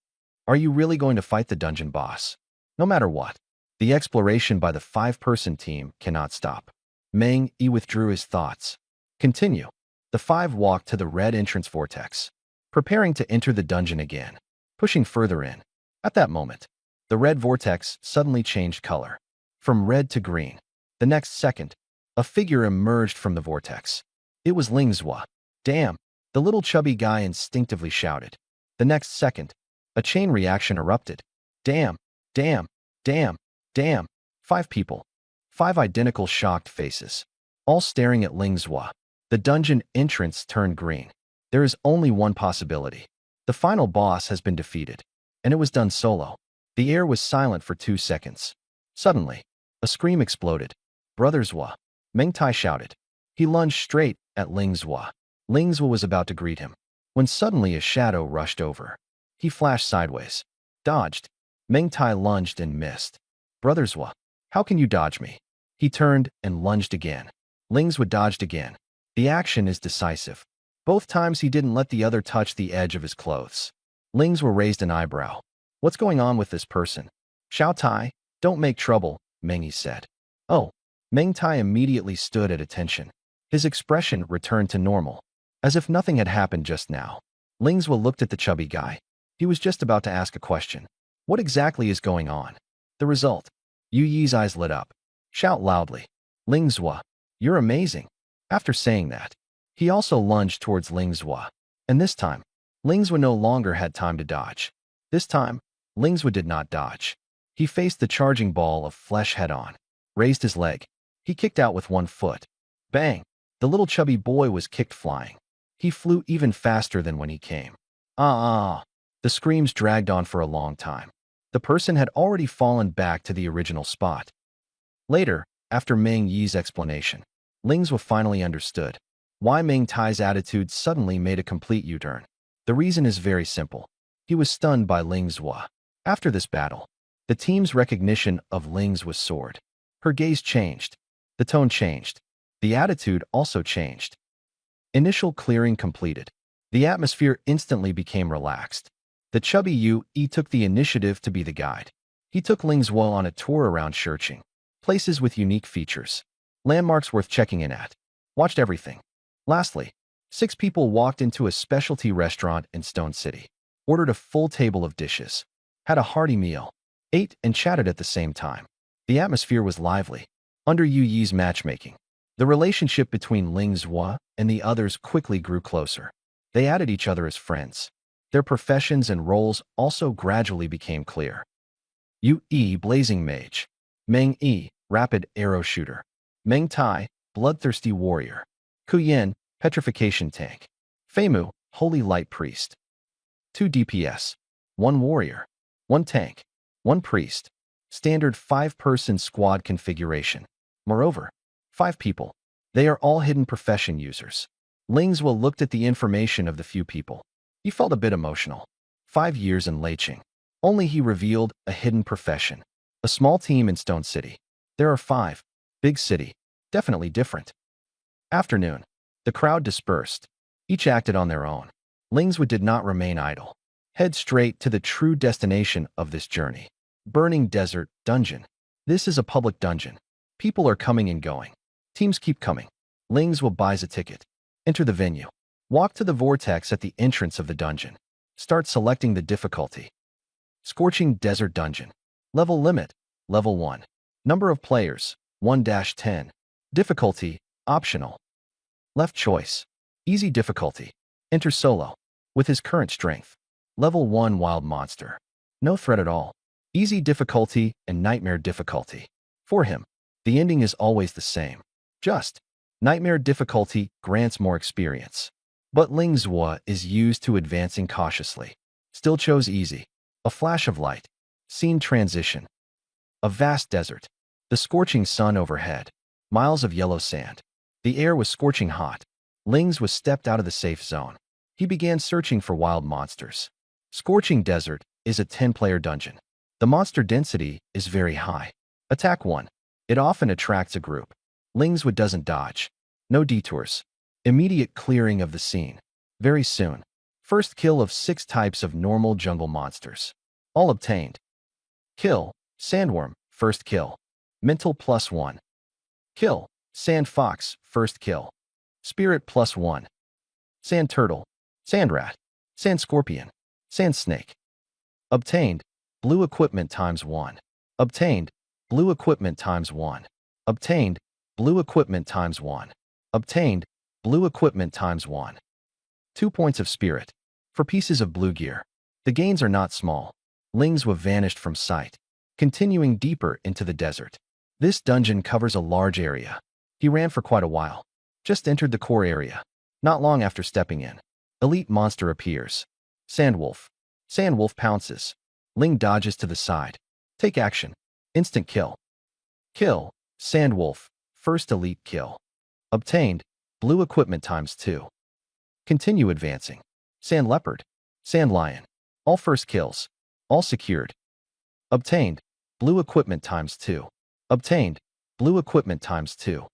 are you really going to fight the dungeon boss? No matter what, the exploration by the 5-person team cannot stop. Meng Yi withdrew his thoughts. Continue. The 5 walked to the red entrance vortex, preparing to enter the dungeon again, pushing further in. At that moment, the red vortex suddenly changed color, from red to green. The next second, a figure emerged from the vortex. It was Ling Zhua. Damn, the little chubby guy instinctively shouted. The next second, a chain reaction erupted. Damn, damn, damn, damn. 5 people. 5 identical shocked faces, all staring at Ling Zhua. The dungeon entrance turned green. There is only one possibility. The final boss has been defeated, and it was done solo. The air was silent for 2 seconds. Suddenly, a scream exploded. Brother Zhua, Meng Tai shouted. He lunged straight at Ling Zhua. Ling Zhua was about to greet him, when suddenly a shadow rushed over. He flashed sideways. Dodged. Meng Tai lunged and missed. Brother Zhua, how can you dodge me? He turned and lunged again. Ling Zhua dodged again. The action is decisive. Both times he didn't let the other touch the edge of his clothes. Ling Zhua raised an eyebrow. What's going on with this person? Xiao Tai, don't make trouble, Meng Yi said. Oh. Meng Tai immediately stood at attention. His expression returned to normal, as if nothing had happened just now. Ling Zhua looked at the chubby guy. He was just about to ask a question. What exactly is going on? The result. Yu Yi's eyes lit up. Shout loudly. Ling Zhua, you're amazing. After saying that, he also lunged towards Ling Zhua. And this time, Ling Zhua no longer had time to dodge. This time, Ling Zhua did not dodge. He faced the charging ball of flesh head-on, raised his leg. He kicked out with one foot. Bang! The little chubby boy was kicked flying. He flew even faster than when he came. Ah! The screams dragged on for a long time. The person had already fallen back to the original spot. Later, after Meng Yi's explanation, Ling Zhua finally understood why Meng Tai's attitude suddenly made a complete U-turn. The reason is very simple. He was stunned by Ling Zhua. After this battle, the team's recognition of Ling Zhua's sword. Her gaze changed. The tone changed. The attitude also changed. Initial clearing completed. The atmosphere instantly became relaxed. The chubby Yu Yi took the initiative to be the guide. He took Ling Zhua on a tour around Shurqing, places with unique features, landmarks worth checking in at. Watched everything. Lastly, 6 people walked into a specialty restaurant in Stone City, ordered a full table of dishes, had a hearty meal, ate and chatted at the same time. The atmosphere was lively. Under Yu Yi's matchmaking, the relationship between Ling Zhua and the others quickly grew closer. They added each other as friends. Their professions and roles also gradually became clear. Yu Yi, blazing mage. Meng Yi, rapid arrow shooter. Meng Tai, bloodthirsty warrior. Ku Yin, petrification tank. Fei Mu, holy light priest. 2 DPS, 1 warrior, 1 tank, 1 priest. Standard 5-person squad configuration. Moreover, 5 people. They are all hidden profession users. Lingzhou looked at the information of the few people. He felt a bit emotional. 5 years in Leiching. Only he revealed a hidden profession. A small team in Stone City. There are 5. Big city. Definitely different. Afternoon. The crowd dispersed. Each acted on their own. Lingzhou did not remain idle. Head straight to the true destination of this journey. Burning Desert Dungeon. This is a public dungeon. People are coming and going. Teams keep coming. Lingzhou buys a ticket. Enter the venue. Walk to the vortex at the entrance of the dungeon. Start selecting the difficulty. Scorching Desert Dungeon. Level limit, level 1. Number of players, 1-10. Difficulty, optional. Left choice. Easy difficulty. Enter solo. With his current strength. Level 1 wild monster. No threat at all. Easy difficulty and nightmare difficulty. For him, the ending is always the same. Just. Nightmare difficulty grants more experience. But Lingzhou is used to advancing cautiously. Still chose easy. A flash of light. Scene transition. A vast desert. The scorching sun overhead. Miles of yellow sand. The air was scorching hot. Lingzhou stepped out of the safe zone. He began searching for wild monsters. Scorching Desert is a 10-player dungeon. The monster density is very high. Attack 1. It often attracts a group. Lingzhou doesn't dodge. No detours. Immediate clearing of the scene. Very soon. First kill of 6 types of normal jungle monsters. All obtained. Kill. Sandworm. First kill. Mental +1. Kill. Sand Fox. First kill. Spirit +1. Sand Turtle. Sand Rat. Sand Scorpion. Sand Snake. Obtained. Blue equipment ×1. Obtained. Blue equipment ×1. Obtained. Blue equipment ×1. Obtained. Blue equipment ×1. 2 points of spirit. For pieces of blue gear. The gains are not small. Lingzhou vanished from sight. Continuing deeper into the desert. This dungeon covers a large area. He ran for quite a while. Just entered the core area. Not long after stepping in. Elite monster appears. Sandwolf. Sandwolf pounces. Ling dodges to the side. Take action. Instant kill. Kill. Sandwolf. First elite kill. Obtained. Blue equipment ×2. Continue advancing. Sand Leopard. Sand Lion. All first kills. All secured. Obtained. Blue equipment ×2. Obtained. Blue equipment ×2.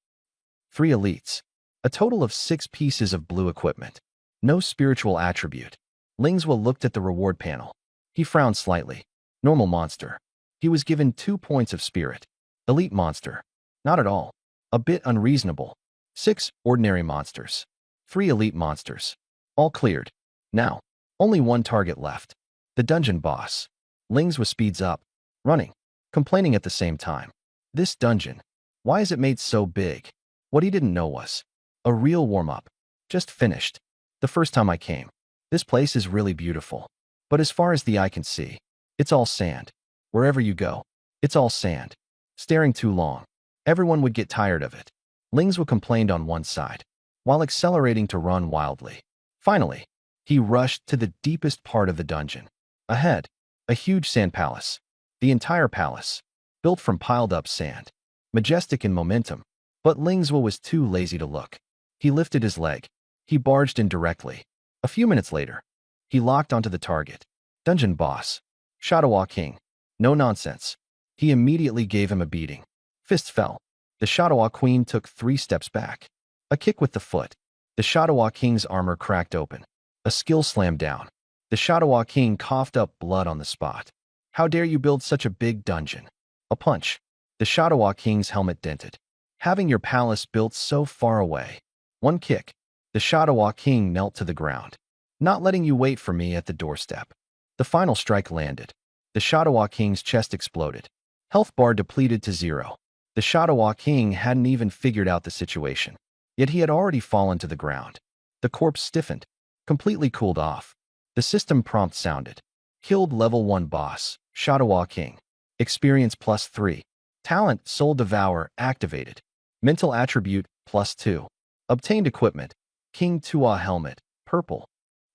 3 elites. A total of 6 pieces of blue equipment. No spiritual attribute. Lingzhou looked at the reward panel. He frowned slightly. Normal monster. He was given 2 points of spirit. Elite monster. Not at all. A bit unreasonable. 6 ordinary monsters. 3 elite monsters. All cleared. Now, only 1 target left. The dungeon boss. Lingzhou speeds up. Running. Complaining at the same time. This dungeon. Why is it made so big? What he didn't know was a real warm-up. Just finished. The first time I came. This place is really beautiful. But as far as the eye can see, it's all sand. Wherever you go, it's all sand. Staring too long. Everyone would get tired of it. Lingzhou complained on one side, while accelerating to run wildly. Finally, he rushed to the deepest part of the dungeon. Ahead, a huge sand palace. The entire palace, built from piled-up sand. Majestic in momentum, but Lingzhou was too lazy to look. He lifted his leg. He barged in directly. A few minutes later, he locked onto the target. Dungeon boss. Shadawa King. No nonsense. He immediately gave him a beating. Fist fell. The Shadawa Queen took 3 steps back. A kick with the foot. The Shadawa King's armor cracked open. A skill slammed down. The Shadawa King coughed up blood on the spot. How dare you build such a big dungeon? A punch. The Shadawa King's helmet dented. Having your palace built so far away. 1 kick. The Shadawa King knelt to the ground. Not letting you wait for me at the doorstep. The final strike landed. The Shadawa King's chest exploded. Health bar depleted to 0. The Shadawa King hadn't even figured out the situation. Yet he had already fallen to the ground. The corpse stiffened. Completely cooled off. The system prompt sounded. Killed level 1 boss, Shadawa King. Experience +3. Talent Soul Devour activated. Mental attribute +2. Obtained equipment. King Tua helmet, purple.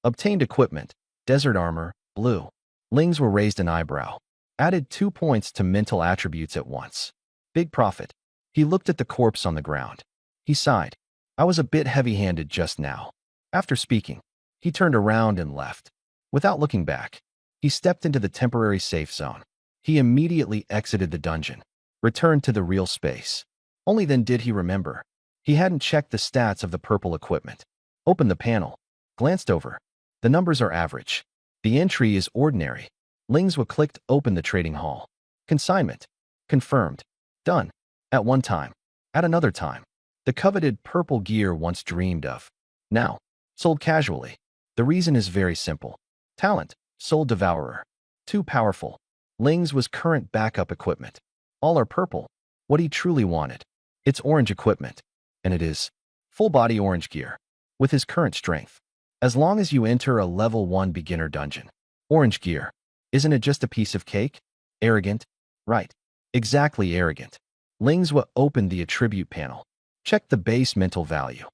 Obtained equipment. Desert armor, blue. Lingzhou raised an eyebrow. Added 2 points to mental attributes at once. Big profit. He looked at the corpse on the ground. He sighed. I was a bit heavy-handed just now. After speaking, he turned around and left. Without looking back, he stepped into the temporary safe zone. He immediately exited the dungeon, returned to the real space. Only then did he remember. He hadn't checked the stats of the purple equipment. Opened the panel, glanced over. The numbers are average. The entry is ordinary. Lingswa clicked open the trading hall. Consignment. Confirmed. Done. At one time. At another time. The coveted purple gear once dreamed of. Now. Sold casually. The reason is very simple. Talent. Soul Devourer. Too powerful. Lingswa's current backup equipment. All are purple. What he truly wanted. It's orange equipment. And it is. Full body orange gear. With his current strength. As long as you enter a level 1 beginner dungeon. Orange gear. Isn't it just a piece of cake? Arrogant? Right. Exactly arrogant. Lingswa opened the attribute panel. Checked the base mental value.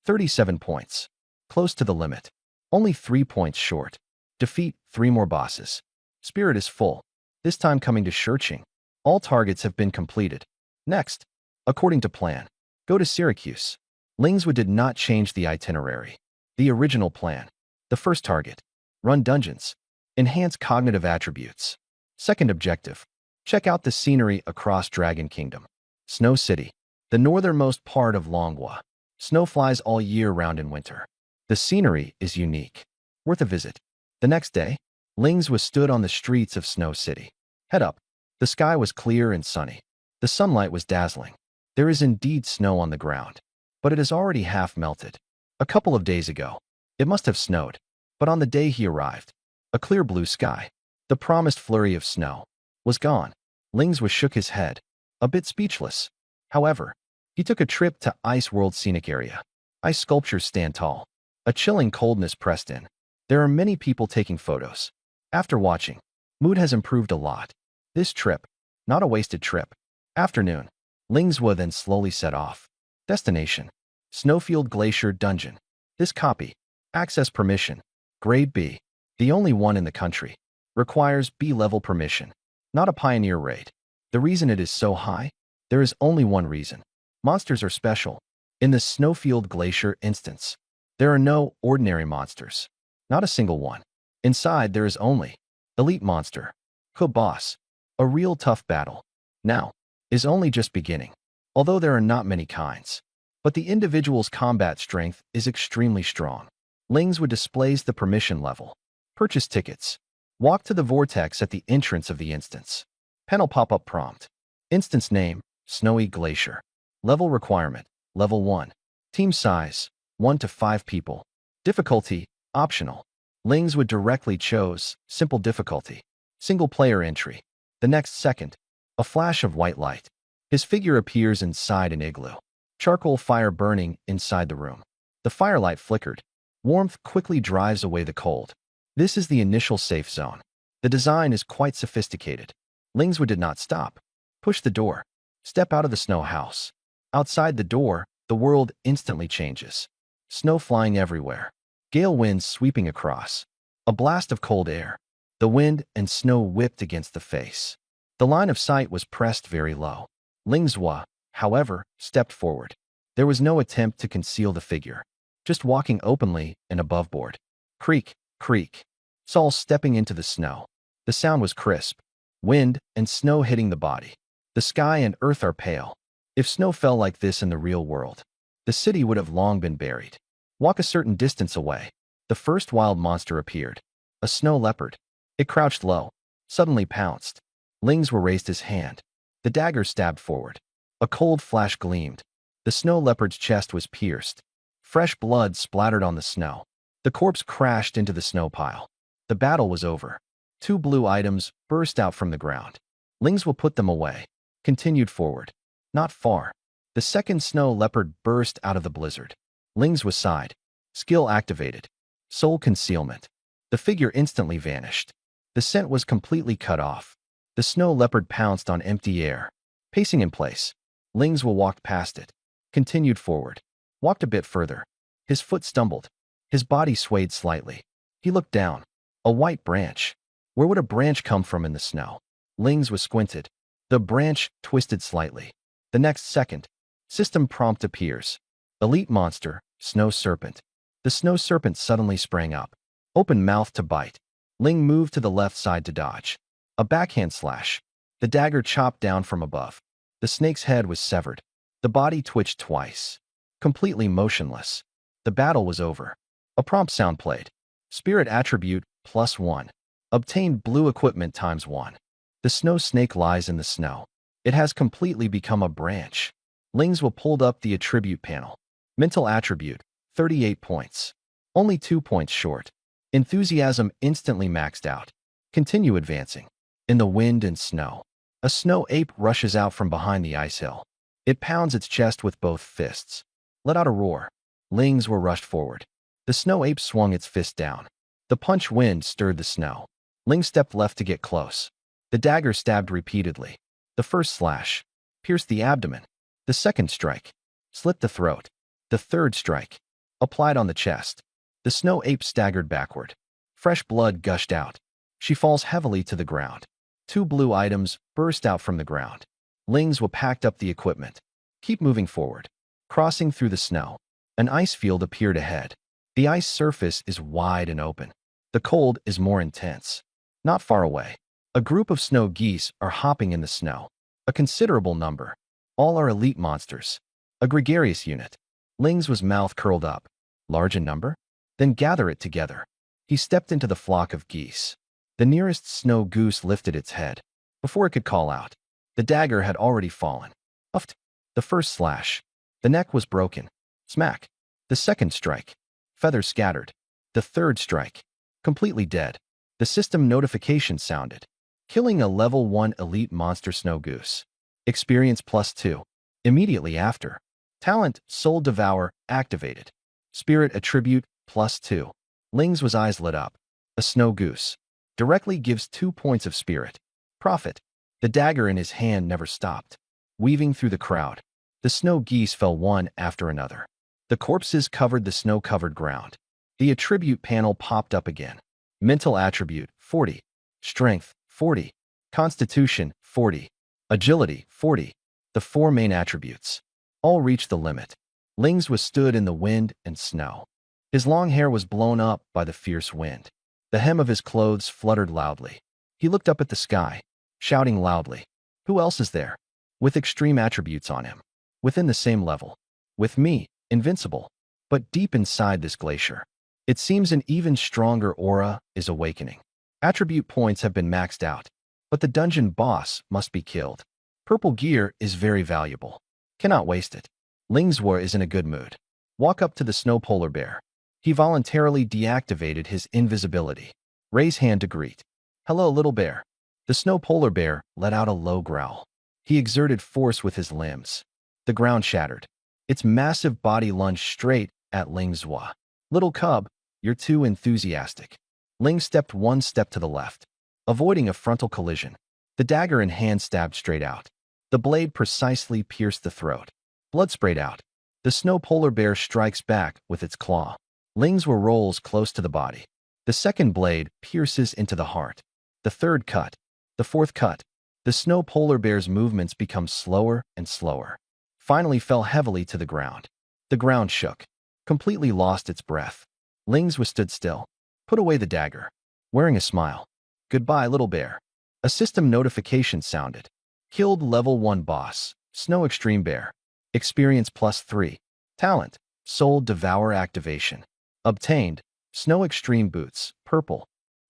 37 points. Close to the limit. Only 3 points short. Defeat 3 more bosses. Spirit is full. This time coming to Shurching. All targets have been completed. Next. According to plan. Go to Syracuse. Lingswa did not change the itinerary. The original plan. The first target. Run dungeons. Enhance cognitive attributes. Second objective. Check out the scenery across Dragon Kingdom. Snow City. The northernmost part of Longwa. Snow flies all year round in winter. The scenery is unique. Worth a visit. The next day, Lingswa stood on the streets of Snow City. Head up. The sky was clear and sunny. The sunlight was dazzling. There is indeed snow on the ground, but it has already half melted. A couple of days ago, it must have snowed, but on the day he arrived, a clear blue sky, the promised flurry of snow, was gone. Lingswa shook his head, a bit speechless. However, he took a trip to Ice World Scenic Area. Ice sculptures stand tall. A chilling coldness pressed in. There are many people taking photos. After watching, mood has improved a lot. This trip, not a wasted trip. Afternoon, Lingswa then slowly set off. Destination, Snowfield Glacier Dungeon. This copy, access permission, grade B, the only one in the country, requires B-level permission, not a pioneer raid. The reason it is so high? There is only one reason. Monsters are special. In the Snowfield Glacier instance, there are no ordinary monsters. Not a single one. Inside there is only elite monster, boss. A real tough battle. Now, is only just beginning. Although there are not many kinds. But the individual's combat strength is extremely strong. Lingswa displays the permission level. Purchase tickets. Walk to the vortex at the entrance of the instance. Panel pop-up prompt. Instance name, Snowy Glacier. Level requirement, level 1. Team size, 1 to 5 people. Difficulty, optional. Lingswa directly chose simple difficulty. Single player entry. The next second, a flash of white light. His figure appears inside an igloo. Charcoal fire burning inside the room. The firelight flickered. Warmth quickly drives away the cold. This is the initial safe zone. The design is quite sophisticated. Lingswa did not stop. Push the door. Step out of the snow house. Outside the door, the world instantly changes. Snow flying everywhere. Gale winds sweeping across. A blast of cold air. The wind and snow whipped against the face. The line of sight was pressed very low. Lingswa, however, stepped forward. There was no attempt to conceal the figure. Just walking openly and above board. Creak, creak. Saul stepping into the snow. The sound was crisp. Wind and snow hitting the body. The sky and earth are pale. If snow fell like this in the real world, the city would have long been buried. Walk a certain distance away. The first wild monster appeared. A snow leopard. It crouched low. Suddenly pounced. Lingswa raised his hand. The dagger stabbed forward. A cold flash gleamed. The snow leopard's chest was pierced. Fresh blood splattered on the snow. The corpse crashed into the snow pile. The battle was over. 2 blue items burst out from the ground. Lingswa put them away. Continued forward. Not far. The second snow leopard burst out of the blizzard. Lingswa sighed. Skill activated. Soul concealment. The figure instantly vanished. The scent was completely cut off. The snow leopard pounced on empty air. Pacing in place, Lingswa walked past it. Continued forward. Walked a bit further. His foot stumbled. His body swayed slightly. He looked down. A white branch. Where would a branch come from in the snow? Lingswa squinted. The branch twisted slightly. The next second, system prompt appears. Elite monster, Snow Serpent. The Snow Serpent suddenly sprang up. Open mouth to bite. Ling moved to the left side to dodge. A backhand slash. The dagger chopped down from above. The snake's head was severed. The body twitched twice. Completely motionless. The battle was over. A prompt sound played. Spirit attribute, +1. Obtained blue equipment ×1. The snow snake lies in the snow. It has completely become a branch. Ling's will pulled up the attribute panel. Mental attribute, 38 points. Only 2 points short. Enthusiasm instantly maxed out. Continue advancing. In the wind and snow. A snow ape rushes out from behind the ice hill. It pounds its chest with both fists. Let out a roar. Ling's were rushed forward. The snow ape swung its fist down. The punch wind stirred the snow. Ling stepped left to get close. The dagger stabbed repeatedly. The first slash pierced the abdomen. The second strike slit the throat. The third strike applied on the chest. The snow ape staggered backward. Fresh blood gushed out. She falls heavily to the ground. 2 blue items burst out from the ground. Ling's will packed up the equipment. Keep moving forward. Crossing through the snow. An ice field appeared ahead. The ice surface is wide and open. The cold is more intense. Not far away, a group of snow geese are hopping in the snow. A considerable number. All are elite monsters. A gregarious unit. Ling's was mouth curled up. Large in number? Then gather it together. He stepped into the flock of geese. The nearest snow goose lifted its head. Before it could call out, the dagger had already fallen. Uffed. The first slash. The neck was broken. Smack. The second strike. Feathers scattered. The third strike. Completely dead. The system notification sounded. Killing a level 1 elite monster snow goose. Experience +2. Immediately after. Talent, Soul Devour, activated. Spirit attribute, +2. Ling's was eyes lit up. A snow goose. Directly gives 2 points of spirit. Profit. The dagger in his hand never stopped. Weaving through the crowd. The snow geese fell one after another. The corpses covered the snow-covered ground. The attribute panel popped up again. Mental attribute, 40. Strength, 40. Constitution, 40. Agility, 40. The 4 main attributes. All reached the limit. Ling's was stood in the wind and snow. His long hair was blown up by the fierce wind. The hem of his clothes fluttered loudly. He looked up at the sky, shouting loudly. Who else is there? With extreme attributes on him. Within the same level. With me, invincible. But deep inside this glacier, it seems an even stronger aura is awakening. Attribute points have been maxed out, but the dungeon boss must be killed. Purple gear is very valuable. Cannot waste it. Lingzwa is in a good mood. Walk up to the snow polar bear. He voluntarily deactivated his invisibility. Raise hand to greet. Hello, little bear. The snow polar bear let out a low growl. He exerted force with his limbs. The ground shattered. Its massive body lunged straight at Lingzwa. Little cub, you're too enthusiastic. Ling stepped 1 step to the left, avoiding a frontal collision. The dagger in hand stabbed straight out. The blade precisely pierced the throat. Blood sprayed out. The snow polar bear strikes back with its claw. Lingzwa rolls close to the body. The second blade pierces into the heart. The third cut. The fourth cut. The snow polar bear's movements become slower and slower. Finally fell heavily to the ground. The ground shook. Completely lost its breath. Lingzwa stood still. Put away the dagger. Wearing a smile. Goodbye, little bear. A system notification sounded. Killed level 1 boss. Snow Extreme Bear. Experience +3. Talent. Soul Devour activation. Obtained. Snow Extreme Boots. Purple.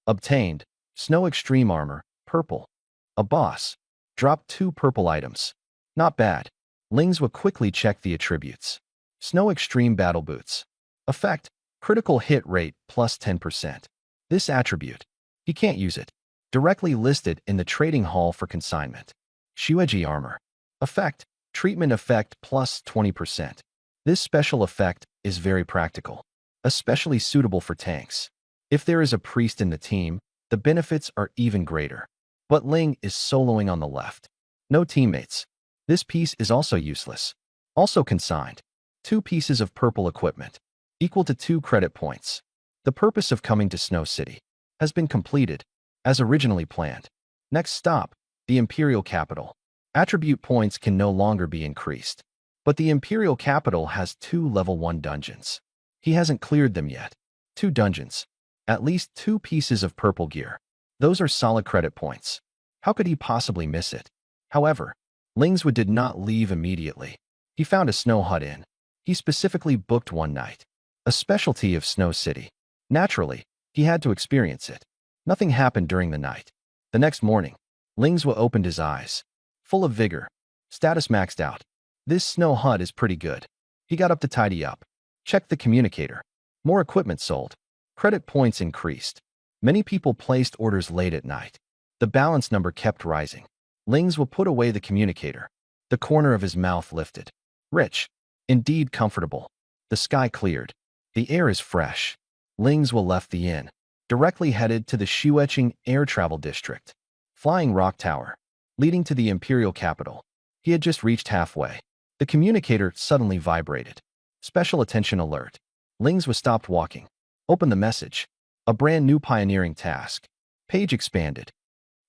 Obtained. Snow Extreme Armor. Purple. A boss. Dropped 2 purple items. Not bad. Lingzwa quickly checked the attributes. Snow Extreme Battle Boots. Effect. Critical hit rate +10%. This attribute. He can't use it. Directly listed in the trading hall for consignment. Shueji Armor. Effect. Treatment effect +20%. This special effect is very practical. Especially suitable for tanks. If there is a priest in the team, the benefits are even greater. But Ling is soloing on the left. No teammates. This piece is also useless. Also consigned. 2 pieces of purple equipment. Equal to 2 credit points. The purpose of coming to Snow City has been completed, as originally planned. Next stop, the Imperial Capital. Attribute points can no longer be increased. But the Imperial capital has 2 level 1 dungeons. He hasn't cleared them yet. 2 dungeons. At least 2 pieces of purple gear. Those are solid credit points. How could he possibly miss it? However, Lingswood did not leave immediately. He found a snow hut inn. He specifically booked one night. A specialty of Snow City. Naturally, he had to experience it. Nothing happened during the night. The next morning, Lingswood opened his eyes. Full of vigor. Status maxed out. This snow hut is pretty good. He got up to tidy up. Checked the communicator. More equipment sold. Credit points increased. Many people placed orders late at night. The balance number kept rising. Lingswood put away the communicator. The corner of his mouth lifted. Rich. Indeed comfortable. The sky cleared. The air is fresh. Lingswood left the inn. Directly headed to the Shueching Air Travel District. Flying Rock Tower. Leading to the Imperial capital. He had just reached halfway. The communicator suddenly vibrated. Special attention alert. Lingswood stopped walking. Opened the message. A brand new pioneering task. Page expanded.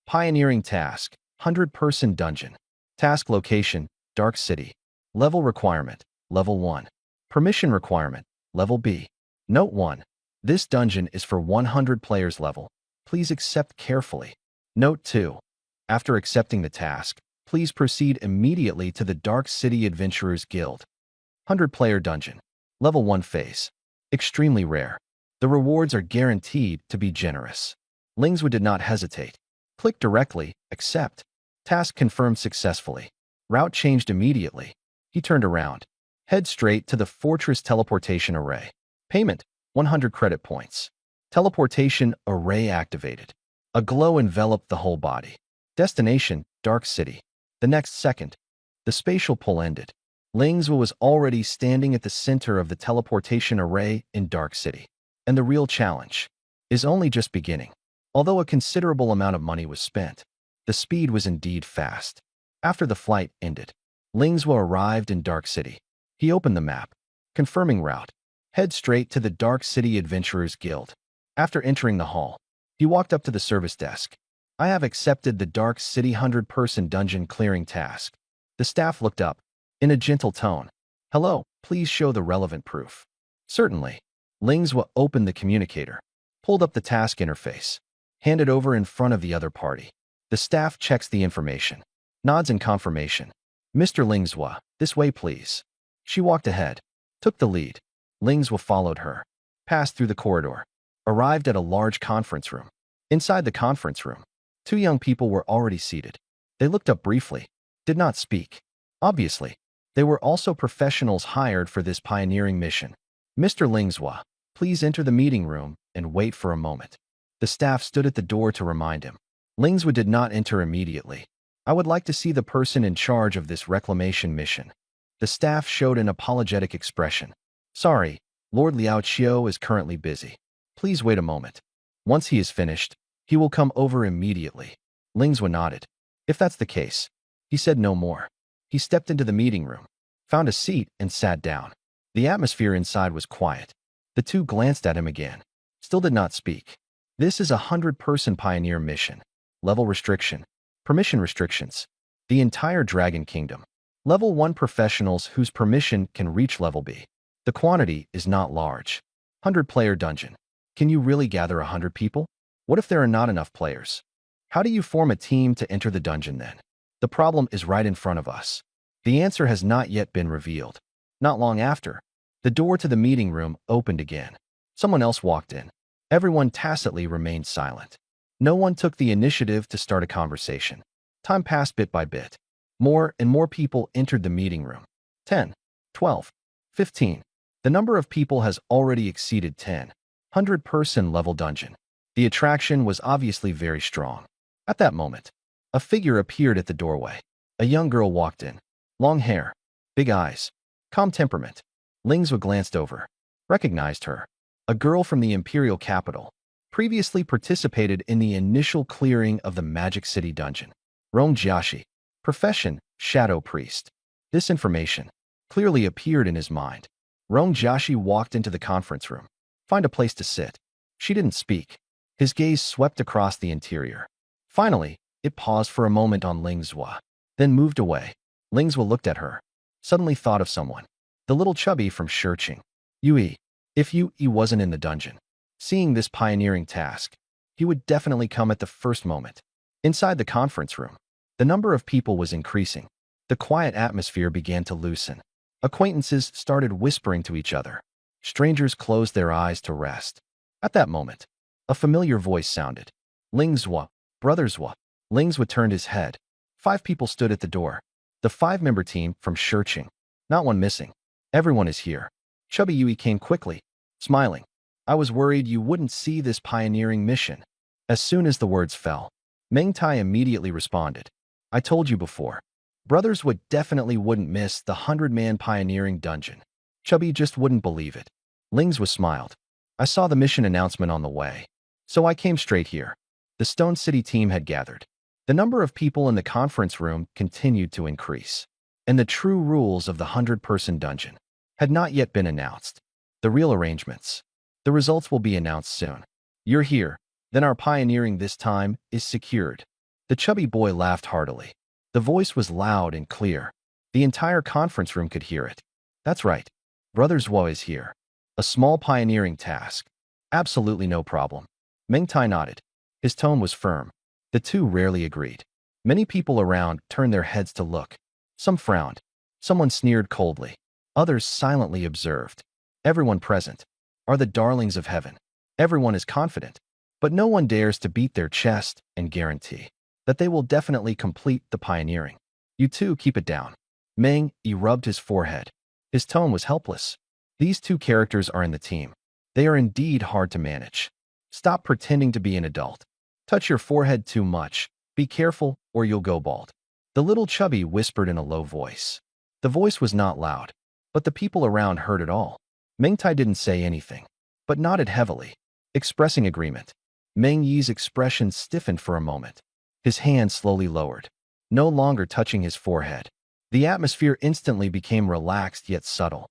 Pioneering task. 100-person dungeon. Task location. Dark City. Level requirement. Level 1. Permission requirement. Level B. Note 1. This dungeon is for 100 players level. Please accept carefully. Note 2. After accepting the task, please proceed immediately to the Dark City Adventurers Guild. 100-player dungeon. Level 1 phase. Extremely rare. The rewards are guaranteed to be generous. Lingswood did not hesitate. Click directly, accept. Task confirmed successfully. Route changed immediately. He turned around. Head straight to the Fortress Teleportation Array. Payment, 100 credit points. Teleportation Array activated. A glow enveloped the whole body. Destination, Dark City. The next second, the spatial pull ended. Lingswood was already standing at the center of the teleportation array in Dark City. And the real challenge is only just beginning. Although a considerable amount of money was spent, the speed was indeed fast. After the flight ended, Lingswood arrived in Dark City. He opened the map, confirming route. Head straight to the Dark City Adventurers Guild. After entering the hall, he walked up to the service desk. I have accepted the Dark City 100-person dungeon clearing task. The staff looked up. In a gentle tone. Hello, please show the relevant proof. Certainly. Lingswood opened the communicator. Pulled up the task interface. Handed over in front of the other party. The staff checks the information. Nods in confirmation. Mr. Lingswood, this way please. She walked ahead. Took the lead. Lingswood followed her. Passed through the corridor. Arrived at a large conference room. Inside the conference room, 2 young people were already seated. They looked up briefly. Did not speak. Obviously, they were also professionals hired for this pioneering mission. Mr. Lingswood, please enter the meeting room and wait for a moment. The staff stood at the door to remind him. Lingswood did not enter immediately. I would like to see the person in charge of this reclamation mission. The staff showed an apologetic expression. Sorry, Lord Liao Qiu is currently busy. Please wait a moment. Once he is finished, he will come over immediately. Lingswood nodded. If that's the case. He said no more. He stepped into the meeting room, found a seat, and sat down. The atmosphere inside was quiet. The 2 glanced at him again. Still did not speak. This is a 100-person pioneer mission. Level restriction. Permission restrictions. The entire Dragon Kingdom. Level 1 professionals whose permission can reach level B. The quantity is not large. 100-player dungeon. Can you really gather 100 people? What if there are not enough players? How do you form a team to enter the dungeon then? The problem is right in front of us. The answer has not yet been revealed. Not long after, the door to the meeting room opened again. Someone else walked in. Everyone tacitly remained silent. No one took the initiative to start a conversation. Time passed bit by bit. More and more people entered the meeting room. 10, 12, 15. The number of people has already exceeded 10. 100-person level dungeon. The attraction was obviously very strong. At that moment, a figure appeared at the doorway. A young girl walked in. Long hair, big eyes, calm temperament. Lingswood glanced over. Recognized her. A girl from the Imperial capital. Previously participated in the initial clearing of the Magic City dungeon. Rong Jiaxi. Profession, Shadow Priest. This information clearly appeared in his mind. Rong Jiaxi walked into the conference room. Find a place to sit. She didn't speak. His gaze swept across the interior. Finally, it paused for a moment on Lingswood. then moved away. Lingzhua looked at her, suddenly thought of someone. The little chubby from Shiqing. Yue. If Yue wasn't in the dungeon, seeing this pioneering task, he would definitely come at the first moment. Inside the conference room, the number of people was increasing. The quiet atmosphere began to loosen. Acquaintances started whispering to each other. Strangers closed their eyes to rest. At that moment, a familiar voice sounded. Lingzhua, Brotherswa. Lingzhua turned his head. 5 people stood at the door. The 5-member team from Shiqing. Not one missing. Everyone is here. Chubby Yue came quickly, smiling. I was worried you wouldn't see this pioneering mission. As soon as the words fell, Meng Tai immediately responded. I told you before. Brothers would definitely wouldn't miss the 100-man pioneering dungeon. Chubby just wouldn't believe it. Lingzhua smiled. I saw the mission announcement on the way, so I came straight here. The Stone City team had gathered. The number of people in the conference room continued to increase, and the true rules of the 100-person dungeon had not yet been announced. The real arrangements. The results will be announced soon. You're here, then our pioneering this time is secured. The chubby boy laughed heartily. The voice was loud and clear. The entire conference room could hear it. That's right. Brothers Wo is here. A small pioneering task. Absolutely no problem. Meng Tai nodded. His tone was firm. The two rarely agreed. Many people around turned their heads to look. Some frowned. Someone sneered coldly. Others silently observed. Everyone present are the darlings of heaven. Everyone is confident, but no one dares to beat their chest and guarantee that they will definitely complete the pioneering. You two keep it down. Meng Yi rubbed his forehead. His tone was helpless. These 2 characters are in the team. They are indeed hard to manage. Stop pretending to be an adult. Touch your forehead too much. Be careful or you'll go bald. The little chubby whispered in a low voice. The voice was not loud, but the people around heard it all. Meng Tai didn't say anything, but nodded heavily, expressing agreement. Meng Yi's expression stiffened for a moment. His hand slowly lowered, no longer touching his forehead. The atmosphere instantly became relaxed yet subtle.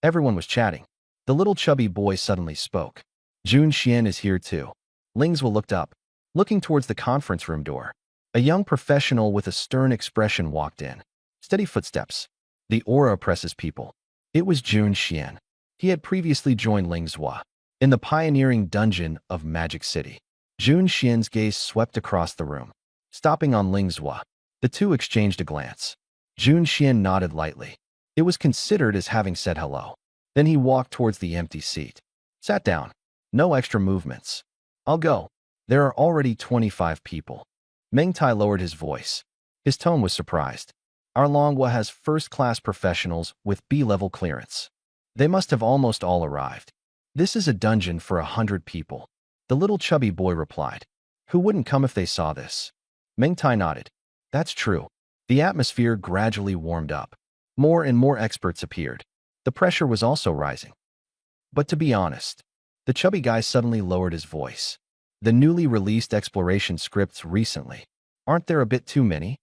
Everyone was chatting. The little chubby boy suddenly spoke. Jun Xian is here too. Lingzhua looked up, looking towards the conference room door. A young professional with a stern expression walked in. Steady footsteps. The aura oppresses people. It was Jun Xian. He had previously joined Lingzhua in the pioneering dungeon of Magic City. Jun Xian's gaze swept across the room, stopping on Lingzhua. The two exchanged a glance. Jun Xian nodded lightly. It was considered as having said hello. Then he walked towards the empty seat. Sat down. No extra movements. I'll go. There are already 25 people. Meng Tai lowered his voice. His tone was surprised. Our Longhua has first-class professionals with B-level clearance. They must have almost all arrived. This is a dungeon for 100 people. The little chubby boy replied. Who wouldn't come if they saw this? Meng Tai nodded. That's true. The atmosphere gradually warmed up. More and more experts appeared. The pressure was also rising. But to be honest, the chubby guy suddenly lowered his voice. The newly released exploration scripts recently. Aren't there a bit too many?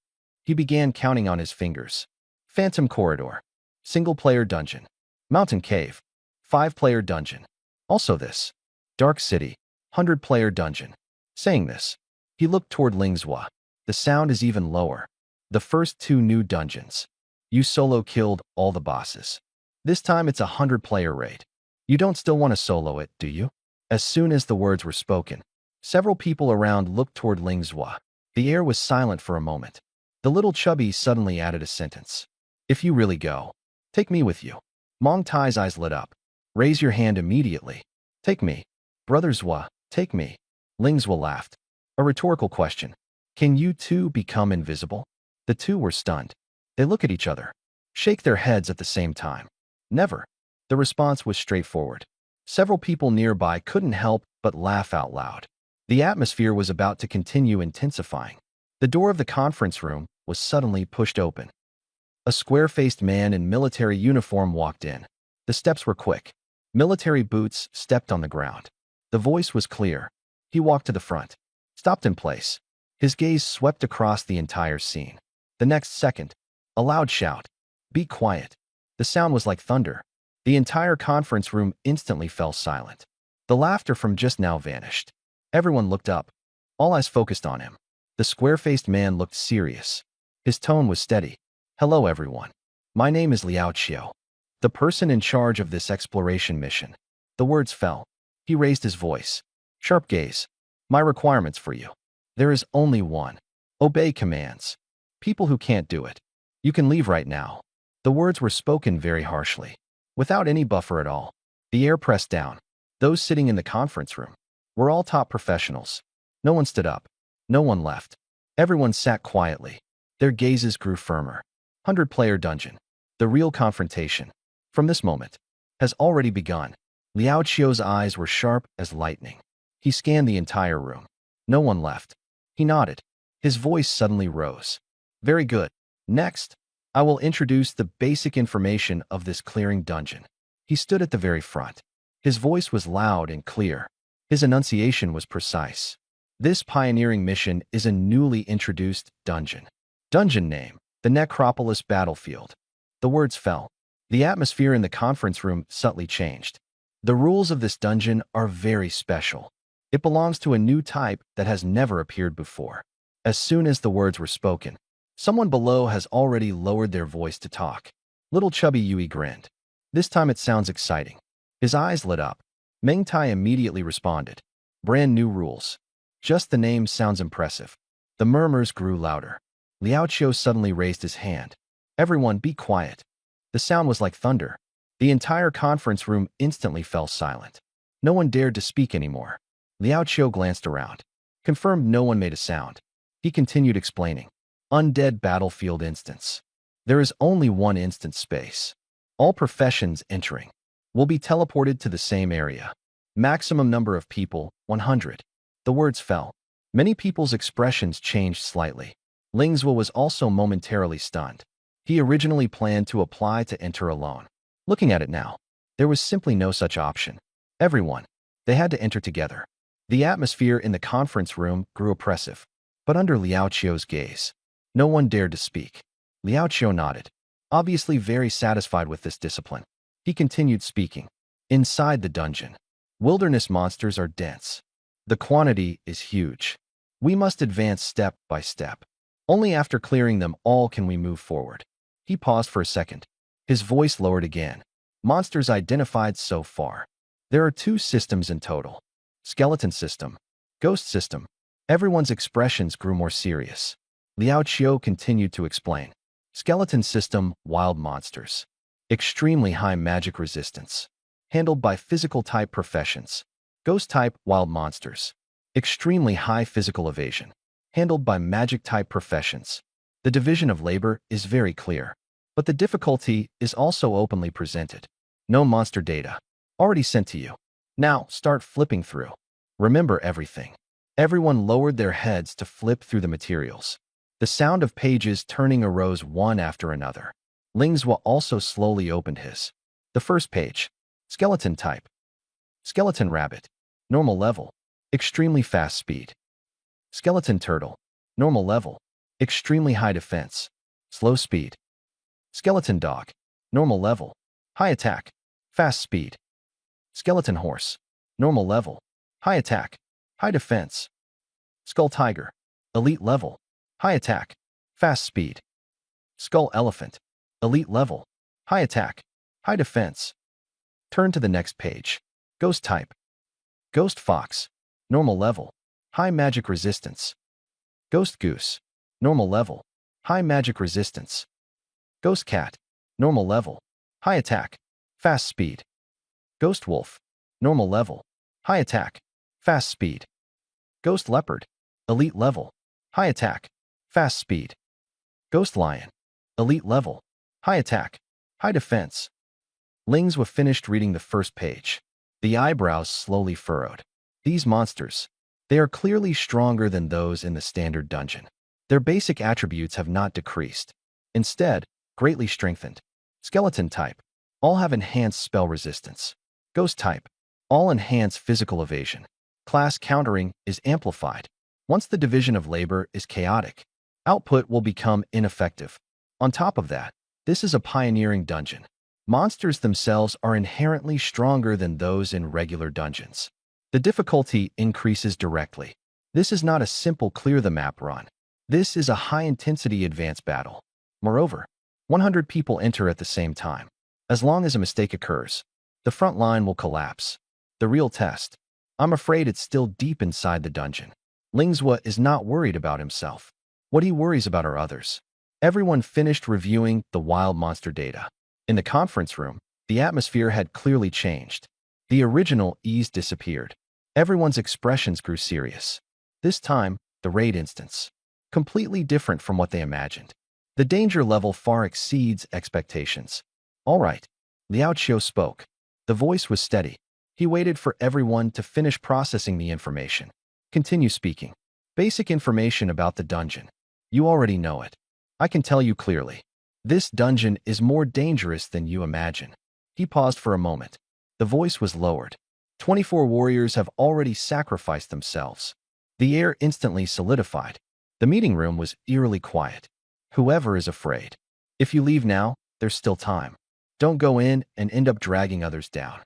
He began counting on his fingers. Phantom Corridor. Single-player dungeon. Mountain Cave. 5-player dungeon. Also this. Dark City. 100-player dungeon. Saying this, he looked toward Lingzhua. The sound is even lower. The first 2 new dungeons. You solo killed all the bosses. This time it's a 100-player raid. You don't still want to solo it, do you? As soon as the words were spoken, several people around looked toward Lingzhua. The air was silent for a moment. The little chubby suddenly added a sentence. If you really go, take me with you. Meng Tai's eyes lit up. Raise your hand immediately. Take me. Brothers Zhua, take me. Lingzhua laughed. A rhetorical question. Can you two become invisible? The two were stunned. They look at each other, shake their heads at the same time. Never. The response was straightforward. Several people nearby couldn't help but laugh out loud. The atmosphere was about to continue intensifying. The door of the conference room was suddenly pushed open. A square-faced man in military uniform walked in. The steps were quick. Military boots stepped on the ground. The voice was clear. He walked to the front, stopped in place. His gaze swept across the entire scene. The next second, a loud shout. Be quiet. The sound was like thunder. The entire conference room instantly fell silent. The laughter from just now vanished. Everyone looked up. All eyes focused on him. The square-faced man looked serious. His tone was steady. Hello, everyone. My name is Liao Qiu, the person in charge of this exploration mission. The words fell. He raised his voice. Sharp gaze. My requirements for you. There is only one. Obey commands. People who can't do it. You can leave right now. The words were spoken very harshly, without any buffer at all. The air pressed down. Those sitting in the conference room were all top professionals. No one stood up. No one left. Everyone sat quietly. Their gazes grew firmer. 100-player dungeon. The real confrontation, from this moment, has already begun. Liao Qiu's eyes were sharp as lightning. He scanned the entire room. No one left. He nodded. His voice suddenly rose. Very good. Next, I will introduce the basic information of this clearing dungeon. He stood at the very front. His voice was loud and clear. His enunciation was precise. This pioneering mission is a newly introduced dungeon. Dungeon name, the Necropolis Battlefield. The words fell. The atmosphere in the conference room subtly changed. The rules of this dungeon are very special. It belongs to a new type that has never appeared before. As soon as the words were spoken, someone below has already lowered their voice to talk. Little chubby Yui grinned. This time it sounds exciting. His eyes lit up. Meng Tai immediately responded. Brand new rules. Just the name sounds impressive. The murmurs grew louder. Liao Qiu suddenly raised his hand. Everyone be quiet. The sound was like thunder. The entire conference room instantly fell silent. No one dared to speak anymore. Liao Qiu glanced around. Confirmed no one made a sound. He continued explaining. Undead battlefield instance. There is only one instance space. All professions entering will be teleported to the same area. Maximum number of people, 100. The words fell. Many people's expressions changed slightly. Ling Zhuo was also momentarily stunned. He originally planned to apply to enter alone. Looking at it now, there was simply no such option. Everyone, they had to enter together. The atmosphere in the conference room grew oppressive. But under Liao Qiu's gaze, no one dared to speak. Liao Qiu nodded, obviously very satisfied with this discipline. He continued speaking. Inside the dungeon, wilderness monsters are dense. The quantity is huge. We must advance step by step. Only after clearing them all can we move forward. He paused for a second. His voice lowered again. Monsters identified so far. There are 2 systems in total. Skeleton system. Ghost system. Everyone's expressions grew more serious. Liao Qiu continued to explain. Skeleton system, wild monsters. Extremely high magic resistance. Handled by physical type professions. Ghost type, wild monsters. Extremely high physical evasion. Handled by magic type professions. The division of labor is very clear. But the difficulty is also openly presented. No monster data. Already sent to you. Now, start flipping through. Remember everything. Everyone lowered their heads to flip through the materials. The sound of pages turning arose one after another. Ling Zhuo also slowly opened his. The first page. Skeleton type. Skeleton rabbit. Normal level. Extremely fast speed. Skeleton turtle. Normal level. Extremely high defense. Slow speed. Skeleton dog. Normal level. High attack. Fast speed. Skeleton horse. Normal level. High attack. High defense. Skull tiger. Elite level. High attack. Fast speed. Skull elephant. Elite level. High attack. High defense. Turn to the next page. Ghost type. Ghost fox. Normal level. High magic resistance. Ghost goose. Normal level. High magic resistance. Ghost cat. Normal level. High attack. Fast speed. Ghost wolf. Normal level. High attack. Fast speed. Ghost leopard. Elite level. High attack. Fast speed. Ghost lion. Elite level. High attack. High defense. Ling Zhuo finished reading the first page. The eyebrows slowly furrowed. These monsters, they are clearly stronger than those in the standard dungeon. Their basic attributes have not decreased. Instead, greatly strengthened. Skeleton type. All have enhanced spell resistance. Ghost type. All enhance physical evasion. Class countering is amplified. Once the division of labor is chaotic, output will become ineffective. On top of that, this is a pioneering dungeon. Monsters themselves are inherently stronger than those in regular dungeons. The difficulty increases directly. This is not a simple clear the map run. This is a high-intensity advanced battle. Moreover, 100 people enter at the same time. As long as a mistake occurs, the front line will collapse. The real test. I'm afraid it's still deep inside the dungeon. Lingzhua is not worried about himself. What he worries about are others. Everyone finished reviewing the wild monster data. In the conference room, the atmosphere had clearly changed. The original ease disappeared. Everyone's expressions grew serious. This time, the raid instance. Completely different from what they imagined. The danger level far exceeds expectations. All right, Liao Qiu spoke. The voice was steady. He waited for everyone to finish processing the information. Continue speaking. Basic information about the dungeon. You already know it. I can tell you clearly. This dungeon is more dangerous than you imagine. He paused for a moment. The voice was lowered. 24 warriors have already sacrificed themselves. The air instantly solidified. The meeting room was eerily quiet. Whoever is afraid. If you leave now, there's still time. Don't go in and end up dragging others down.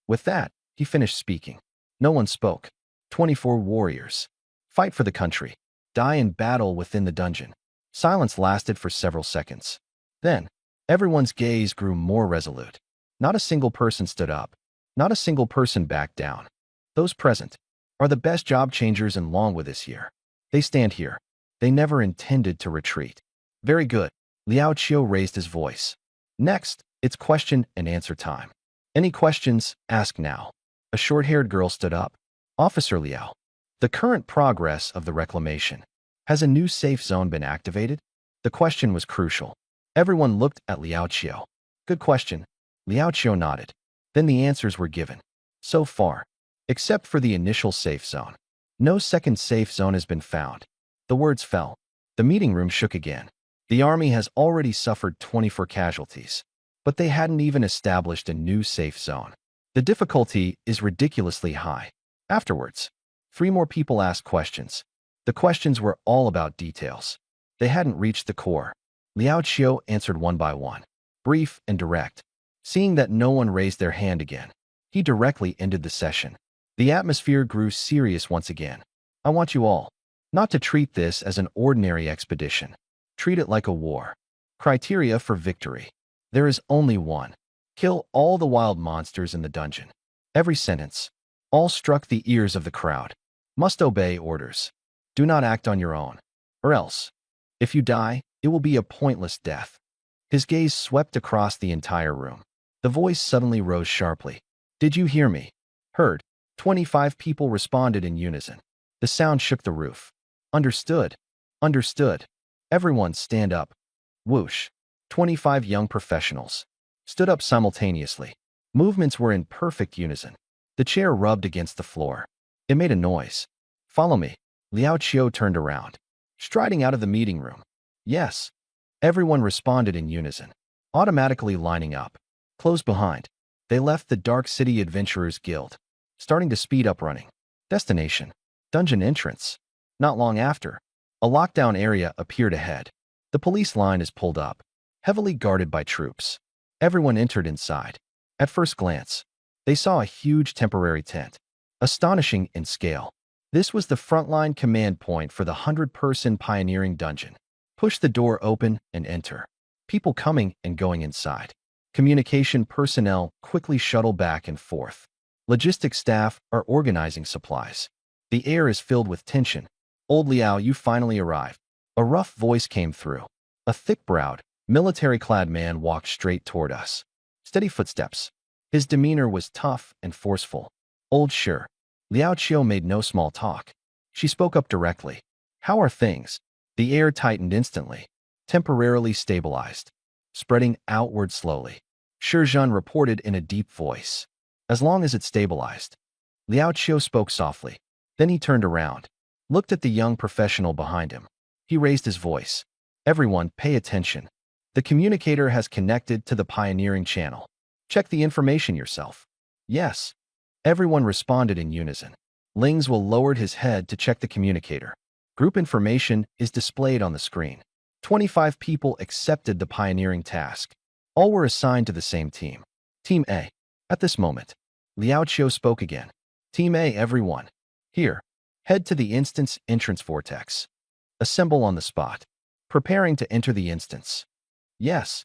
With that, he finished speaking. No one spoke. 24 warriors. Fight for the country. Die in battle within the dungeon. Silence lasted for several seconds. Then, everyone's gaze grew more resolute. Not a single person stood up. Not a single person backed down. Those present are the best job changers in Longwood this year. They stand here. They never intended to retreat. Very good. Liao Qiu raised his voice. Next, it's question and answer time. Any questions, ask now. A short-haired girl stood up. Officer Liao, the current progress of the reclamation. Has a new safe zone been activated? The question was crucial. Everyone looked at Liao Qiu. Good question. Liao Qiu nodded. Then the answers were given. So far, except for the initial safe zone, no second safe zone has been found. The words fell. The meeting room shook again. The army has already suffered 24 casualties, but they hadn't even established a new safe zone. The difficulty is ridiculously high. Afterwards, 3 more people asked questions. The questions were all about details. They hadn't reached the core. Liao Qiu answered one by one, brief and direct. Seeing that no one raised their hand again, he directly ended the session. The atmosphere grew serious once again. I want you all not to treat this as an ordinary expedition. Treat it like a war. Criteria for victory. There is only one. Kill all the wild monsters in the dungeon. Every sentence. All struck the ears of the crowd. Must obey orders. Do not act on your own. Or else, if you die, it will be a pointless death. His gaze swept across the entire room. The voice suddenly rose sharply. Did you hear me? Heard. 25 people responded in unison. The sound shook the roof. Understood. Understood. Everyone stand up. Whoosh. 25 young professionals stood up simultaneously. Movements were in perfect unison. The chair rubbed against the floor. It made a noise. Follow me. Liao Qiu turned around, striding out of the meeting room. Yes. Everyone responded in unison, automatically lining up. Close behind. They left the Dark City Adventurers Guild, starting to speed up running. Destination. Dungeon entrance. Not long after, a lockdown area appeared ahead. The police line is pulled up, heavily guarded by troops. Everyone entered inside. At first glance, they saw a huge temporary tent, astonishing in scale. This was the frontline command point for the 100-person pioneering dungeon. Push the door open and enter. People coming and going inside. Communication personnel quickly shuttle back and forth. Logistics staff are organizing supplies. The air is filled with tension. Old Liao, you finally arrived. A rough voice came through. A thick-browed, military-clad man walked straight toward us. Steady footsteps. His demeanor was tough and forceful. Old sure. Liao Qiu made no small talk. She spoke up directly. How are things? The air tightened instantly, temporarily stabilized, spreading outward slowly. Shizhan reported in a deep voice. As long as it stabilized. Liao Qiu spoke softly. Then he turned around, looked at the young professional behind him. He raised his voice. Everyone, pay attention. The communicator has connected to the pioneering channel. Check the information yourself. Yes. Everyone responded in unison. Lingzhua lowered his head to check the communicator. Group information is displayed on the screen. 25 people accepted the pioneering task. All were assigned to the same team. Team A. At this moment, Liao Qiu spoke again. Team A, everyone. Here. Head to the instance entrance vortex. Assemble on the spot. Preparing to enter the instance. Yes.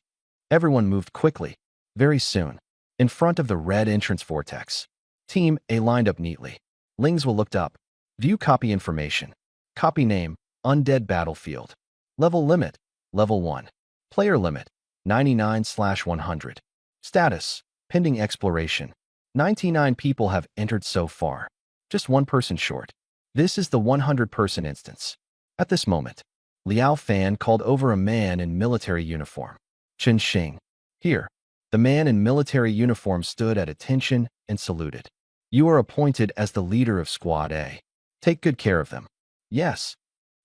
Everyone moved quickly. Very soon. In front of the red entrance vortex. Team A lined up neatly. Lingswa looked up. View copy information. Copy name, Undead Battlefield. Level limit, level 1. Player limit, 99/100. Status, pending exploration. 99 people have entered so far. Just one person short. This is the 100-person instance. At this moment, Liao Fan called over a man in military uniform. Chen Xing. Here. The man in military uniform stood at attention and saluted. You are appointed as the leader of Squad A. Take good care of them. Yes.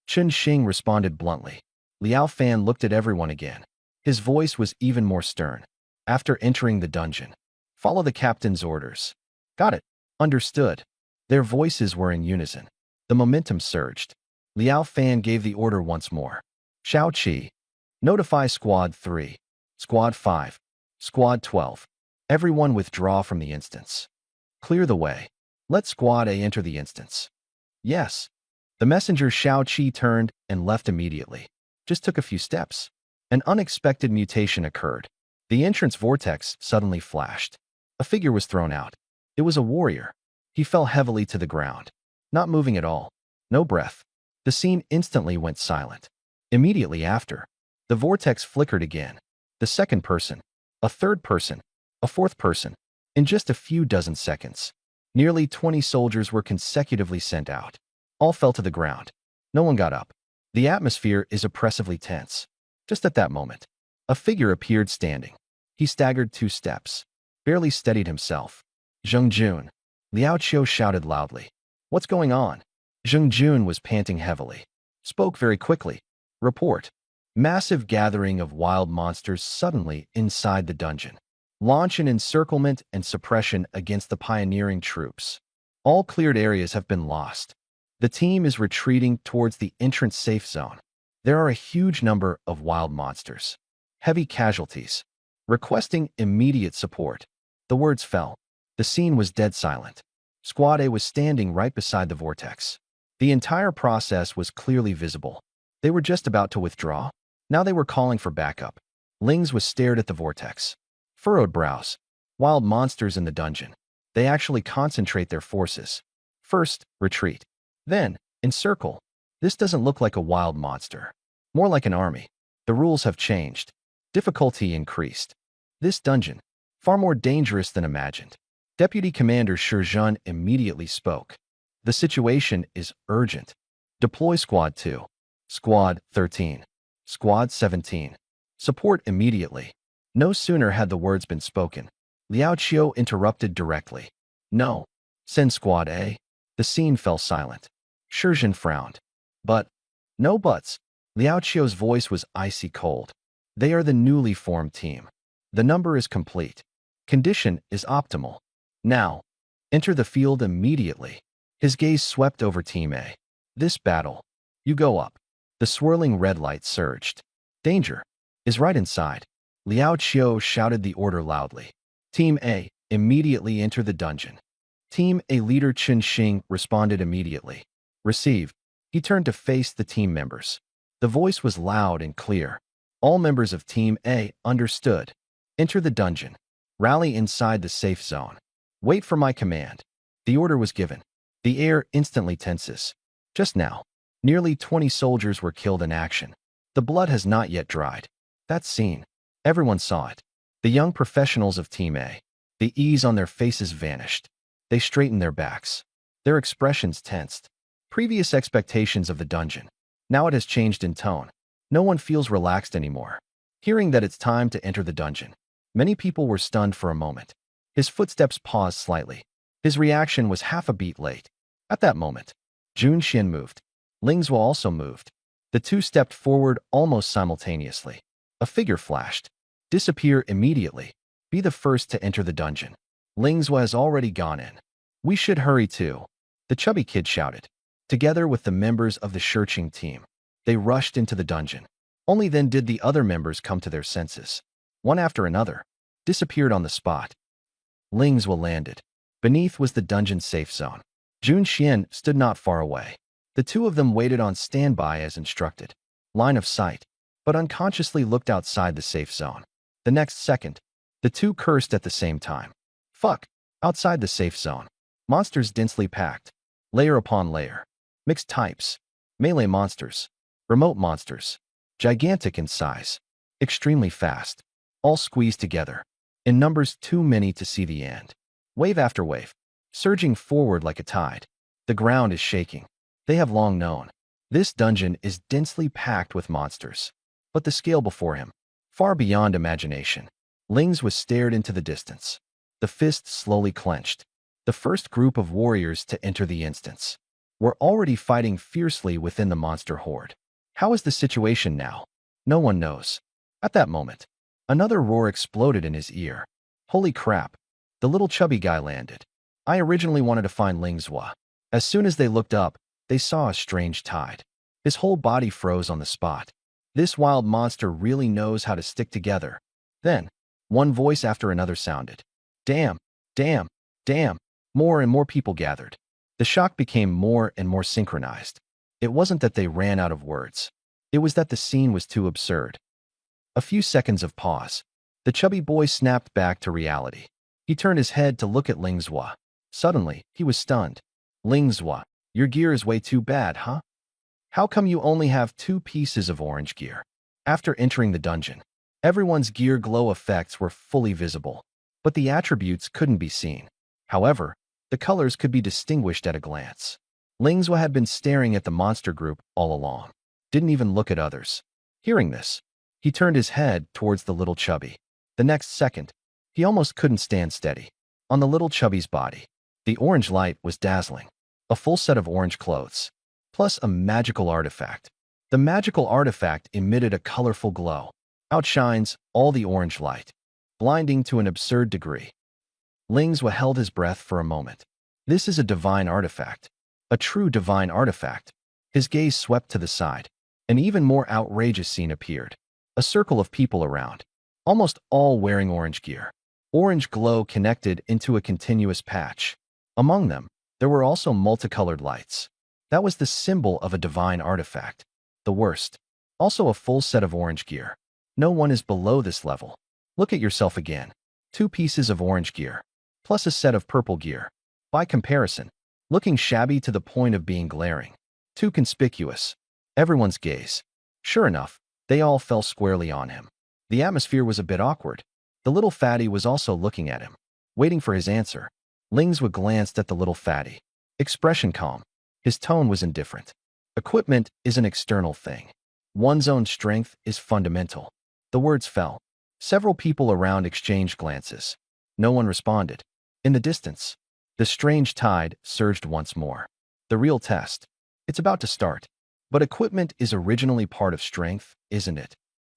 Chen Xing responded bluntly. Liao Fan looked at everyone again. His voice was even more stern. After entering the dungeon, follow the captain's orders. Got it. Understood. Their voices were in unison. The momentum surged. Liao Fan gave the order once more. Shao Qi. Notify Squad 3. Squad 5. Squad 12. Everyone withdraw from the instance. Clear the way. Let Squad A enter the instance. Yes. The messenger Shao Qi turned and left immediately. Just took a few steps. An unexpected mutation occurred. The entrance vortex suddenly flashed. A figure was thrown out. It was a warrior. He fell heavily to the ground. Not moving at all. No breath. The scene instantly went silent. Immediately after, the vortex flickered again. The second person, a third person, a fourth person. In just a few dozen seconds, nearly 20 soldiers were consecutively sent out. All fell to the ground. No one got up. The atmosphere is oppressively tense. Just at that moment, a figure appeared standing. He staggered 2 steps, barely steadied himself. Zheng Jun. Liao Qiu shouted loudly. What's going on? Zheng Jun was panting heavily. Spoke very quickly. Report. Massive gathering of wild monsters suddenly inside the dungeon. Launch an encirclement and suppression against the pioneering troops. All cleared areas have been lost. The team is retreating towards the entrance safe zone. There are a huge number of wild monsters. Heavy casualties. Requesting immediate support. The words fell. The scene was dead silent. Squad A was standing right beside the vortex. The entire process was clearly visible. They were just about to withdraw. Now they were calling for backup. Lings was stared at the vortex. Furrowed brows. Wild monsters in the dungeon. They actually concentrate their forces. First, retreat. Then, encircle. This doesn't look like a wild monster. More like an army. The rules have changed. Difficulty increased. This dungeon, far more dangerous than imagined. Deputy Commander Shizhen immediately spoke. The situation is urgent. Deploy Squad 2. Squad 13. Squad 17. Support immediately. No sooner had the words been spoken. Liao Qiu interrupted directly. No. Send Squad A. The scene fell silent. Shizhen frowned. But. No buts. Liao Qiu's voice was icy cold. They are the newly formed team. The number is complete. Condition is optimal. Now. Enter the field immediately. His gaze swept over Team A. This battle. You go up. The swirling red light surged. Danger. Is right inside. Liao Qiu shouted the order loudly. Team A, immediately enter the dungeon. Team A leader Chen Xing responded immediately. Received. He turned to face the team members. The voice was loud and clear. All members of Team A understood. Enter the dungeon. Rally inside the safe zone. Wait for my command. The order was given. The air instantly tenses. Just now, nearly 20 soldiers were killed in action. The blood has not yet dried. That scene. Everyone saw it. The young professionals of Team A. The ease on their faces vanished. They straightened their backs. Their expressions tensed. Previous expectations of the dungeon. Now it has changed in tone. No one feels relaxed anymore. Hearing that it's time to enter the dungeon, many people were stunned for a moment. His footsteps paused slightly. His reaction was half a beat late. At that moment, Jun Xian moved. Lingswa also moved. The two stepped forward almost simultaneously. A figure flashed. Disappear immediately. Be the first to enter the dungeon. Lingswa has already gone in. We should hurry too. The chubby kid shouted. Together with the members of the Shirqing team, they rushed into the dungeon. Only then did the other members come to their senses. One after another, disappeared on the spot. Lingswa landed. Beneath was the dungeon safe zone. Jun Xian stood not far away. The two of them waited on standby as instructed. Line of sight, but unconsciously looked outside the safe zone. The next second, the two cursed at the same time. Fuck! Outside the safe zone. Monsters densely packed. Layer upon layer. Mixed types. Melee monsters. Remote monsters. Gigantic in size. Extremely fast. All squeezed together. In numbers too many to see the end. Wave after wave. Surging forward like a tide. The ground is shaking. They have long known. This dungeon is densely packed with monsters. But the scale before him, far beyond imagination. Lings was stared into the distance. The fist slowly clenched. The first group of warriors to enter the instance were already fighting fiercely within the monster horde. How is the situation now? No one knows. At that moment, another roar exploded in his ear. Holy crap. The little chubby guy landed. I originally wanted to find Lingzhua. As soon as they looked up, they saw a strange tide. His whole body froze on the spot. This wild monster really knows how to stick together. Then, one voice after another sounded. Damn, damn, damn. More and more people gathered. The shock became more and more synchronized. It wasn't that they ran out of words. It was that the scene was too absurd. A few seconds of pause. The chubby boy snapped back to reality. He turned his head to look at Lingzhua. Suddenly, he was stunned. Lingzhua, your gear is way too bad, huh? How come you only have 2 pieces of orange gear? After entering the dungeon, everyone's gear glow effects were fully visible, but the attributes couldn't be seen. However, the colors could be distinguished at a glance. Lingzhua had been staring at the monster group all along. Didn't even look at others. Hearing this, he turned his head towards the little chubby. The next second, he almost couldn't stand steady. On the little chubby's body, the orange light was dazzling. A full set of orange clothes, plus a magical artifact. The magical artifact emitted a colorful glow. Outshines all the orange light, blinding to an absurd degree. Lingzhua held his breath for a moment. This is a divine artifact. A true divine artifact. His gaze swept to the side. An even more outrageous scene appeared. A circle of people around, almost all wearing orange gear. Orange glow connected into a continuous patch. Among them, there were also multicolored lights. That was the symbol of a divine artifact. The worst. Also a full set of orange gear. No one is below this level. Look at yourself again. 2 pieces of orange gear, plus a set of purple gear. By comparison, looking shabby to the point of being glaring. Too conspicuous. Everyone's gaze. Sure enough, they all fell squarely on him. The atmosphere was a bit awkward. The little fatty was also looking at him, waiting for his answer. Lingzhua glanced at the little fatty. Expression calm. His tone was indifferent. Equipment is an external thing. One's own strength is fundamental. The words fell. Several people around exchanged glances. No one responded. In the distance, the strange tide surged once more. The real test. It's about to start. But equipment is originally part of strength, isn't it?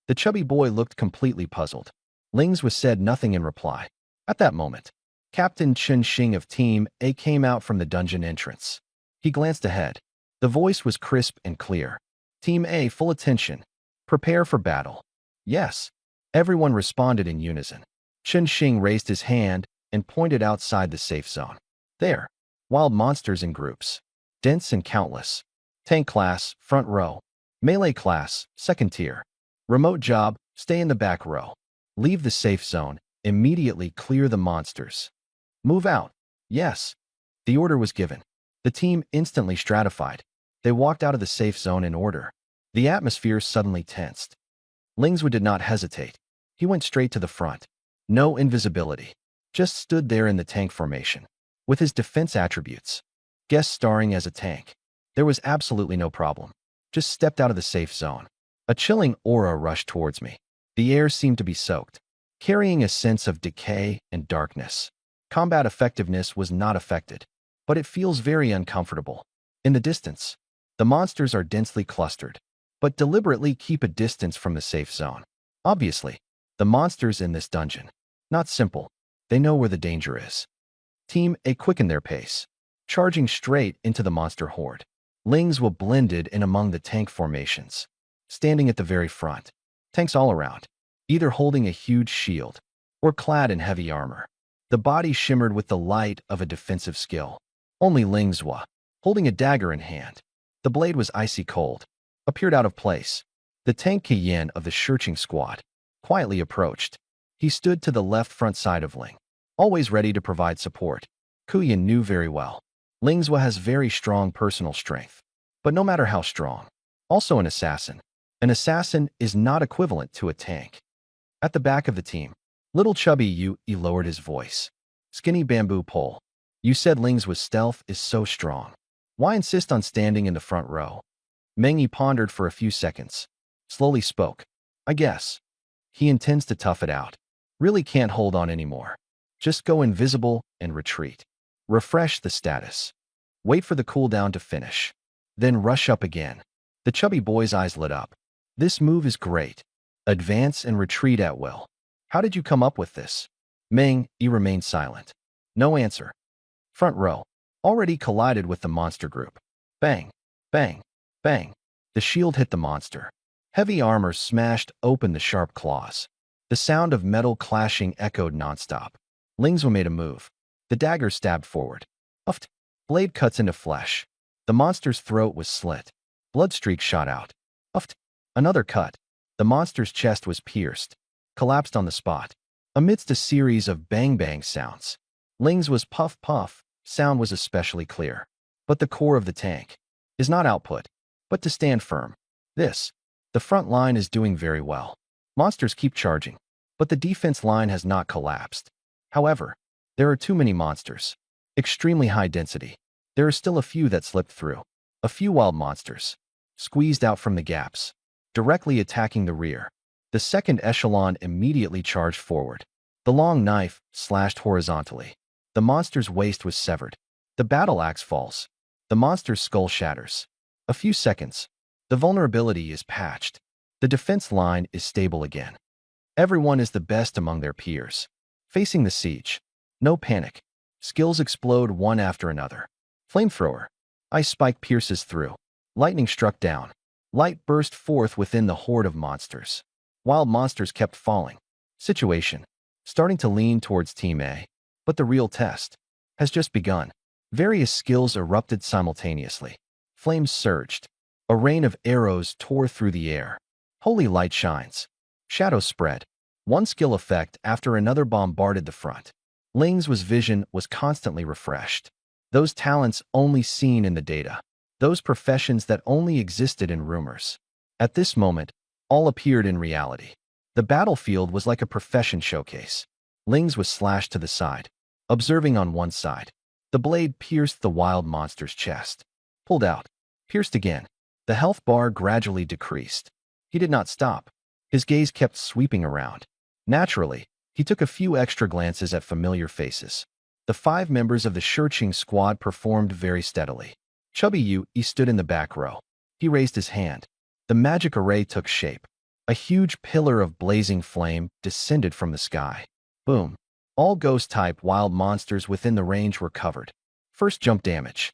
The chubby boy looked completely puzzled. Lingzhua said nothing in reply. At that moment, Captain Chen Xing of Team A came out from the dungeon entrance. He glanced ahead. The voice was crisp and clear. Team A, full attention. Prepare for battle. Yes. Everyone responded in unison. Chen Xing raised his hand and pointed outside the safe zone. There, wild monsters in groups. Dense and countless. Tank class, front row. Melee class, second tier. Remote job, stay in the back row. Leave the safe zone, immediately clear the monsters. Move out. Yes. The order was given. The team instantly stratified. They walked out of the safe zone in order. The atmosphere suddenly tensed. Lingzhua did not hesitate. He went straight to the front. No invisibility. Just stood there in the tank formation. With his defense attributes. Guest starring as a tank. There was absolutely no problem. Just stepped out of the safe zone. A chilling aura rushed towards me. The air seemed to be soaked, carrying a sense of decay and darkness. Combat effectiveness was not affected, but it feels very uncomfortable. In the distance, the monsters are densely clustered, but deliberately keep a distance from the safe zone. Obviously, the monsters in this dungeon. Not simple. They know where the danger is. Team A quickened their pace, charging straight into the monster horde. Lingzhua blended in among the tank formations, standing at the very front. Tanks all around, either holding a huge shield or clad in heavy armor. The body shimmered with the light of a defensive skill. Only Lingzhua, holding a dagger in hand. The blade was icy cold, appeared out of place. The tank Kiyan of the searching squad quietly approached. He stood to the left front side of Ling, always ready to provide support. Kuyan knew very well. Lingzhua has very strong personal strength, but no matter how strong, also an assassin is not equivalent to a tank. At the back of the team, little chubby Yu lowered his voice. Skinny bamboo pole. You said Lingzhua's stealth is so strong. Why insist on standing in the front row? Meng Yi pondered for a few seconds, slowly spoke. I guess. He intends to tough it out. Really can't hold on anymore. Just go invisible and retreat. Refresh the status. Wait for the cooldown to finish. Then rush up again. The chubby boy's eyes lit up. This move is great. Advance and retreat at will. How did you come up with this? Meng Yi remained silent. No answer. Front row. Already collided with the monster group. Bang, bang, bang. The shield hit the monster. Heavy armor smashed open the sharp claws. The sound of metal clashing echoed nonstop. Lingzhua made a move. The dagger stabbed forward. Uffed. Blade cuts into flesh. The monster's throat was slit. Blood streaks shot out. Uffed. Another cut. The monster's chest was pierced. Collapsed on the spot. Amidst a series of bang-bang sounds, Lingzhua's puff-puff sound was especially clear. But the core of the tank is not output, but to stand firm. The front line is doing very well. Monsters keep charging, but the defense line has not collapsed. However, there are too many monsters. Extremely high density. There are still a few that slipped through. A few wild monsters, squeezed out from the gaps, directly attacking the rear. The second echelon immediately charged forward. The long knife slashed horizontally. The monster's waist was severed. The battle axe falls. The monster's skull shatters. A few seconds. The vulnerability is patched. The defense line is stable again. Everyone is the best among their peers. Facing the siege. No panic. Skills explode one after another. Flamethrower. Ice spike pierces through. Lightning struck down. Light burst forth within the horde of monsters. Wild monsters kept falling. Situation. Starting to lean towards Team A. But the real test has just begun. Various skills erupted simultaneously. Flames surged. A rain of arrows tore through the air. Holy light shines. Shadows spread. One skill effect after another bombarded the front. Lingzhua's vision was constantly refreshed. Those talents only seen in the data. Those professions that only existed in rumors. At this moment, all appeared in reality. The battlefield was like a profession showcase. Lingzhua was slashed to the side. Observing on one side. The blade pierced the wild monster's chest. Pulled out. Pierced again. The health bar gradually decreased. He did not stop. His gaze kept sweeping around. Naturally, he took a few extra glances at familiar faces. The 5 members of the searching squad performed very steadily. Chubby Yu stood in the back row. He raised his hand. The magic array took shape. A huge pillar of blazing flame descended from the sky. Boom. All ghost-type wild monsters within the range were covered. First jump damage.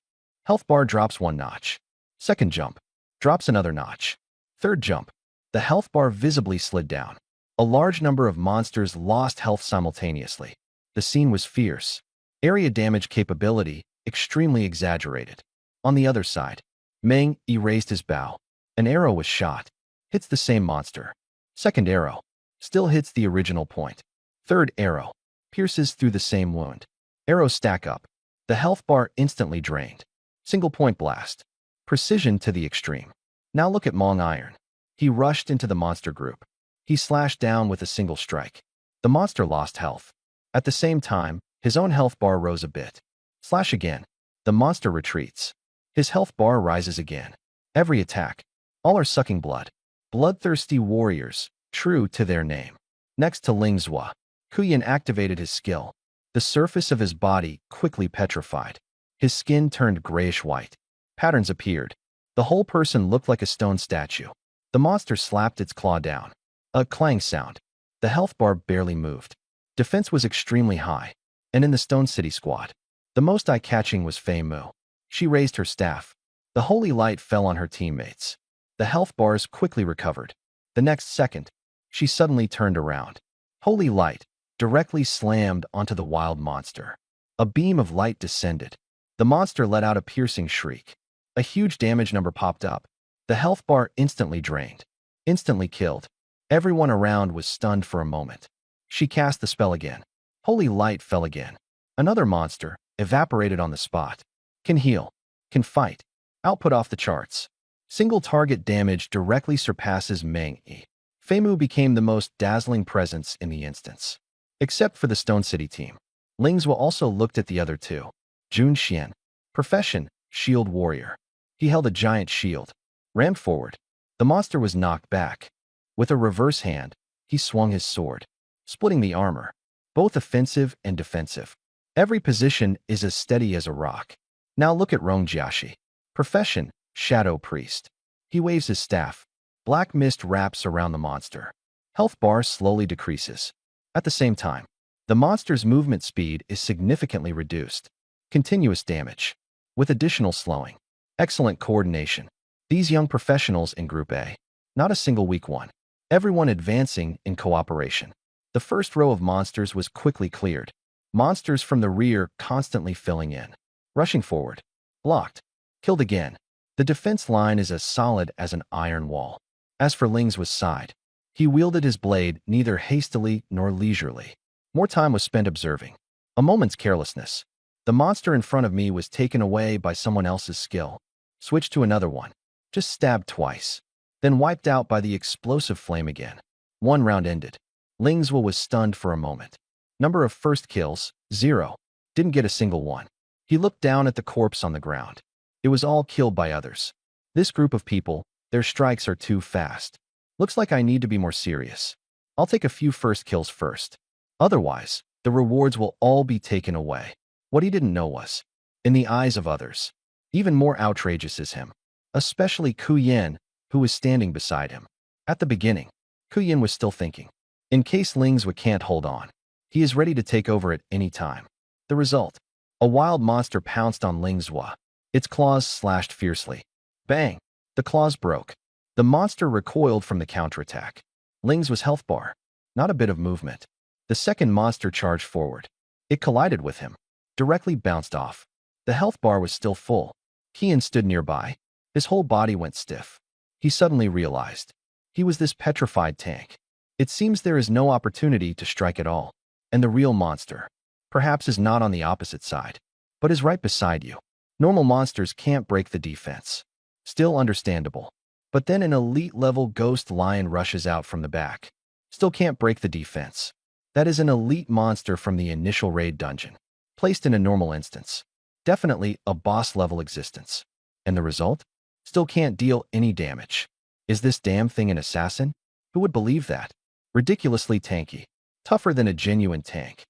Health bar drops 1 notch. Second jump. Drops another notch. Third jump. The health bar visibly slid down. A large number of monsters lost health simultaneously. The scene was fierce. Area damage capability extremely exaggerated. On the other side, Meng Yi raised his bow. An arrow was shot. Hits the same monster. Second arrow. Still hits the original point. Third arrow. Pierces through the same wound. Arrows stack up. The health bar instantly drained. Single point blast. Precision to the extreme. Now look at Mong Iron. He rushed into the monster group. He slashed down with a single strike. The monster lost health. At the same time, his own health bar rose a bit. Slash again. The monster retreats. His health bar rises again. Every attack. All are sucking blood. Bloodthirsty warriors, true to their name. Next to Lingzhua, Kuyan activated his skill. The surface of his body quickly petrified. His skin turned grayish-white. Patterns appeared. The whole person looked like a stone statue. The monster slapped its claw down. A clang sound. The health bar barely moved. Defense was extremely high. And in the Stone City squad, the most eye-catching was Fei Mu. She raised her staff. The holy light fell on her teammates. The health bars quickly recovered. The next second, she suddenly turned around. Holy light directly slammed onto the wild monster. A beam of light descended. The monster let out a piercing shriek. A huge damage number popped up. The health bar instantly drained. Instantly killed. Everyone around was stunned for a moment. She cast the spell again. Holy light fell again. Another monster, evaporated on the spot. Can heal. Can fight. Output off the charts. Single target damage directly surpasses Meng Yi. Feimu became the most dazzling presence in the instance. Except for the Stone City team. Lingzhou also looked at the other two. Jun Xian. Profession, shield warrior. He held a giant shield. Rammed forward. The monster was knocked back. With a reverse hand, he swung his sword, splitting the armor. Both offensive and defensive. Every position is as steady as a rock. Now look at Rong Jiaxi. Profession, shadow priest. He waves his staff. Black mist wraps around the monster. Health bar slowly decreases. At the same time, the monster's movement speed is significantly reduced. Continuous damage. With additional slowing. Excellent coordination. These young professionals in Group A. Not a single weak one. Everyone advancing in cooperation. The first row of monsters was quickly cleared. Monsters from the rear constantly filling in. Rushing forward. Blocked. Killed again. The defense line is as solid as an iron wall. As for Ling's side, he wielded his blade neither hastily nor leisurely. More time was spent observing. A moment's carelessness. The monster in front of me was taken away by someone else's skill. Switched to another one. Just stabbed twice. Then wiped out by the explosive flame again. One round ended. Lingzhou was stunned for a moment. Number of first kills, 0. Didn't get a single one. He looked down at the corpse on the ground. It was all killed by others. This group of people, their strikes are too fast. Looks like I need to be more serious. I'll take a few first kills first. Otherwise, the rewards will all be taken away. What he didn't know was, in the eyes of others, even more outrageous is him. Especially Ku Yan, who was standing beside him. At the beginning, Ku Yan was still thinking. In case Lingzhou can't hold on, he is ready to take over at any time. The result, a wild monster pounced on Lingzhou. Its claws slashed fiercely. Bang! The claws broke. The monster recoiled from the counterattack. Lingzhou's health bar. Not a bit of movement. The second monster charged forward. It collided with him. Directly bounced off. The health bar was still full. Qian stood nearby. His whole body went stiff. He suddenly realized. He was this petrified tank. It seems there is no opportunity to strike at all. And the real monster, perhaps is not on the opposite side, but is right beside you. Normal monsters can't break the defense. Still understandable. But then an elite-level ghost lion rushes out from the back. Still can't break the defense. That is an elite monster from the initial raid dungeon. Placed in a normal instance. Definitely a boss-level existence. And the result? Still can't deal any damage. Is this damn thing an assassin? Who would believe that? Ridiculously tanky. Tougher than a genuine tank.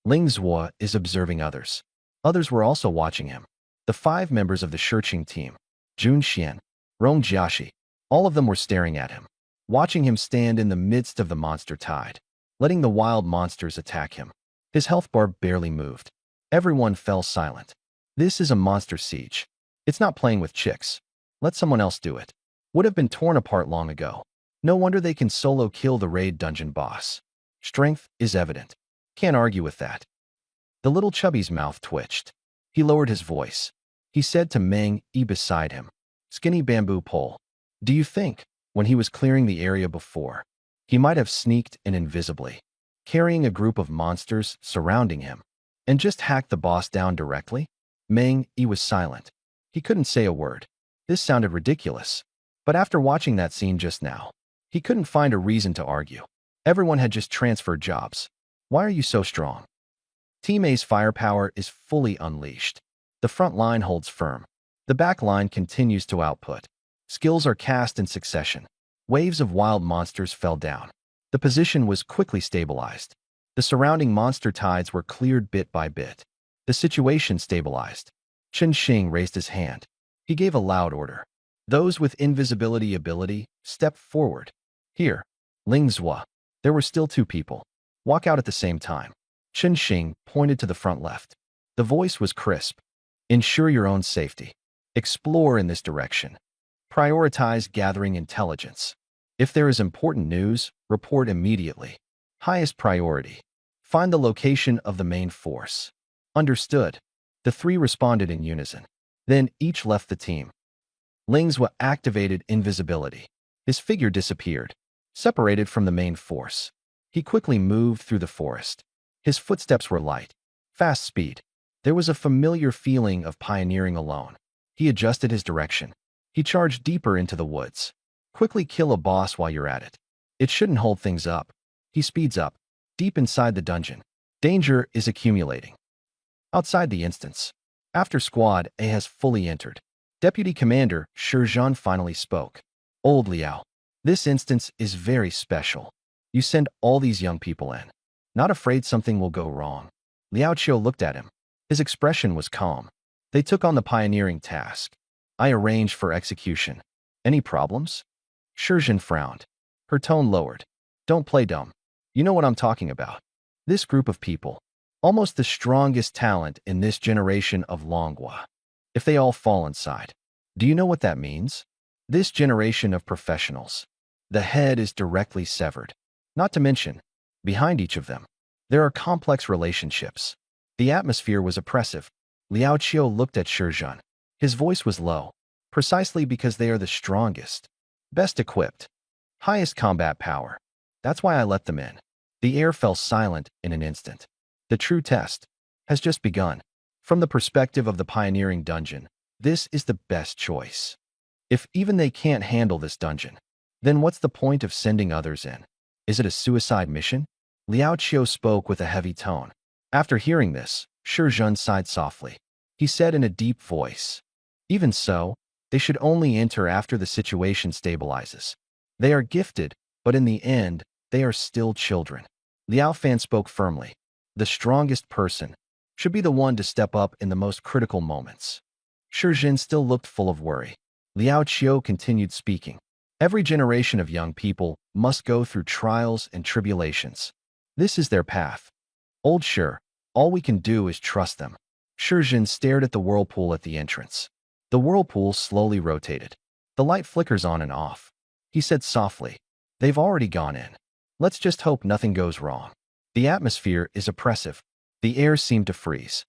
Lingzhou is observing others. Others were also watching him. The 5 members of the Shiqing team. Jun Xian, Rong Jiaxi. All of them were staring at him. Watching him stand in the midst of the monster tide. Letting the wild monsters attack him. His health bar barely moved. Everyone fell silent. This is a monster siege. It's not playing with chicks. Let someone else do it. Would have been torn apart long ago. No wonder they can solo kill the raid dungeon boss. Strength is evident. Can't argue with that. The little chubby's mouth twitched. He lowered his voice. He said to Meng Yi beside him, skinny bamboo pole. Do you think, when he was clearing the area before, he might have sneaked in invisibly, carrying a group of monsters surrounding him, and just hacked the boss down directly? Meng Yi was silent. He couldn't say a word. This sounded ridiculous. But after watching that scene just now, he couldn't find a reason to argue. Everyone had just transferred jobs. Why are you so strong? Team A's firepower is fully unleashed. The front line holds firm. The back line continues to output. Skills are cast in succession. Waves of wild monsters fell down. The position was quickly stabilized. The surrounding monster tides were cleared bit by bit. The situation stabilized. Chen Xing raised his hand. He gave a loud order. Those with invisibility ability, step forward. Here. Lingzhou. There were still 2 people. Walk out at the same time. Chen Xing pointed to the front left. The voice was crisp. Ensure your own safety. Explore in this direction. Prioritize gathering intelligence. If there is important news, report immediately. Highest priority. Find the location of the main force. Understood. The 3 responded in unison. Then each left the team. Lingzhua activated invisibility. His figure disappeared, separated from the main force. He quickly moved through the forest. His footsteps were light, fast speed. There was a familiar feeling of pioneering alone. He adjusted his direction. He charged deeper into the woods. Quickly kill a boss while you're at it. It shouldn't hold things up. He speeds up, deep inside the dungeon. Danger is accumulating. Outside the instance, after Squad A has fully entered, Deputy Commander Shizhan finally spoke. Old Liao, this instance is very special. You send all these young people in, not afraid something will go wrong. Liao Qiu looked at him. His expression was calm. They took on the pioneering task. I arranged for execution. Any problems? Shizhan frowned. Her tone lowered. Don't play dumb. You know what I'm talking about. This group of people, almost the strongest talent in this generation of Longhua. If they all fall inside, do you know what that means? This generation of professionals, the head is directly severed. Not to mention, behind each of them, there are complex relationships. The atmosphere was oppressive. Liao Qiu looked at Shizhan. His voice was low, precisely because they are the strongest, best equipped, highest combat power. That's why I let them in. The air fell silent in an instant. The true test has just begun. From the perspective of the pioneering dungeon, this is the best choice. If even they can't handle this dungeon, then what's the point of sending others in? Is it a suicide mission? Liao Qiu spoke with a heavy tone. After hearing this, Shizhan sighed softly. He said in a deep voice, even so, they should only enter after the situation stabilizes. They are gifted, but in the end, they are still children. Liao Fan spoke firmly. The strongest person should be the one to step up in the most critical moments. Shizhan still looked full of worry. Liao Qiu continued speaking. Every generation of young people must go through trials and tribulations. This is their path. Old Shi, all we can do is trust them. Shizhan stared at the whirlpool at the entrance. The whirlpool slowly rotated. The light flickers on and off. He said softly, they've already gone in. Let's just hope nothing goes wrong. The atmosphere is oppressive. The air seemed to freeze.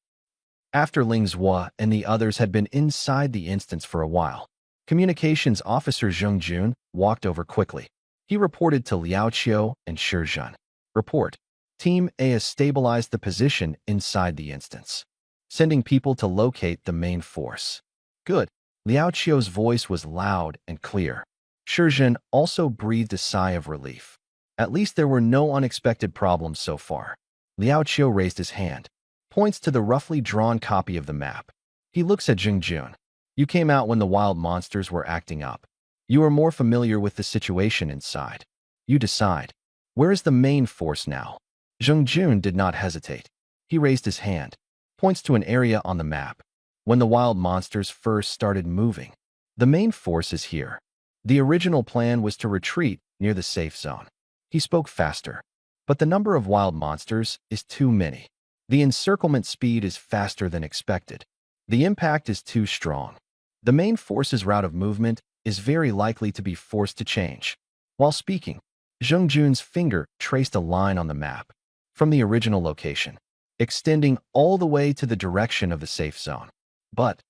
After Lingzhua and the others had been inside the instance for a while, Communications Officer Zheng Jun walked over quickly. He reported to Liao Qiu and Shizhan. Report. Team A has stabilized the position inside the instance, sending people to locate the main force. Good. Liao Qiu's voice was loud and clear. Shizhan also breathed a sigh of relief. At least there were no unexpected problems so far. Liao Qiu raised his hand, points to the roughly drawn copy of the map. He looks at Zheng Jun. You came out when the wild monsters were acting up. You are more familiar with the situation inside. You decide. Where is the main force now? Zheng Jun did not hesitate. He raised his hand, points to an area on the map. When the wild monsters first started moving, the main force is here. The original plan was to retreat near the safe zone. He spoke faster, but the number of wild monsters is too many. The encirclement speed is faster than expected. The impact is too strong. The main force's route of movement is very likely to be forced to change. While speaking, Zheng Jun's finger traced a line on the map from the original location, extending all the way to the direction of the safe zone. But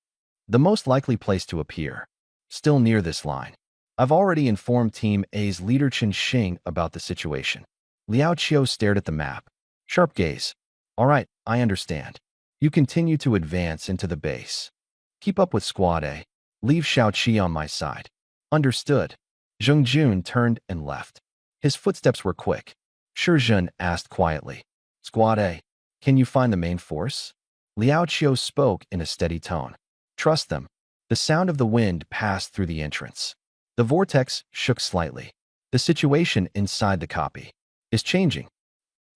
the most likely place to appear, still near this line. I've already informed Team A's leader Chen Xing about the situation. Liao Qiu stared at the map. Sharp gaze. All right, I understand. You continue to advance into the base. Keep up with Squad A. Leave Shaoqi on my side. Understood. Zheng Jun turned and left. His footsteps were quick. Shizhan asked quietly, Squad A, can you find the main force? Liao Qiu spoke in a steady tone. Trust them. The sound of the wind passed through the entrance. The vortex shook slightly. The situation inside the copy is changing.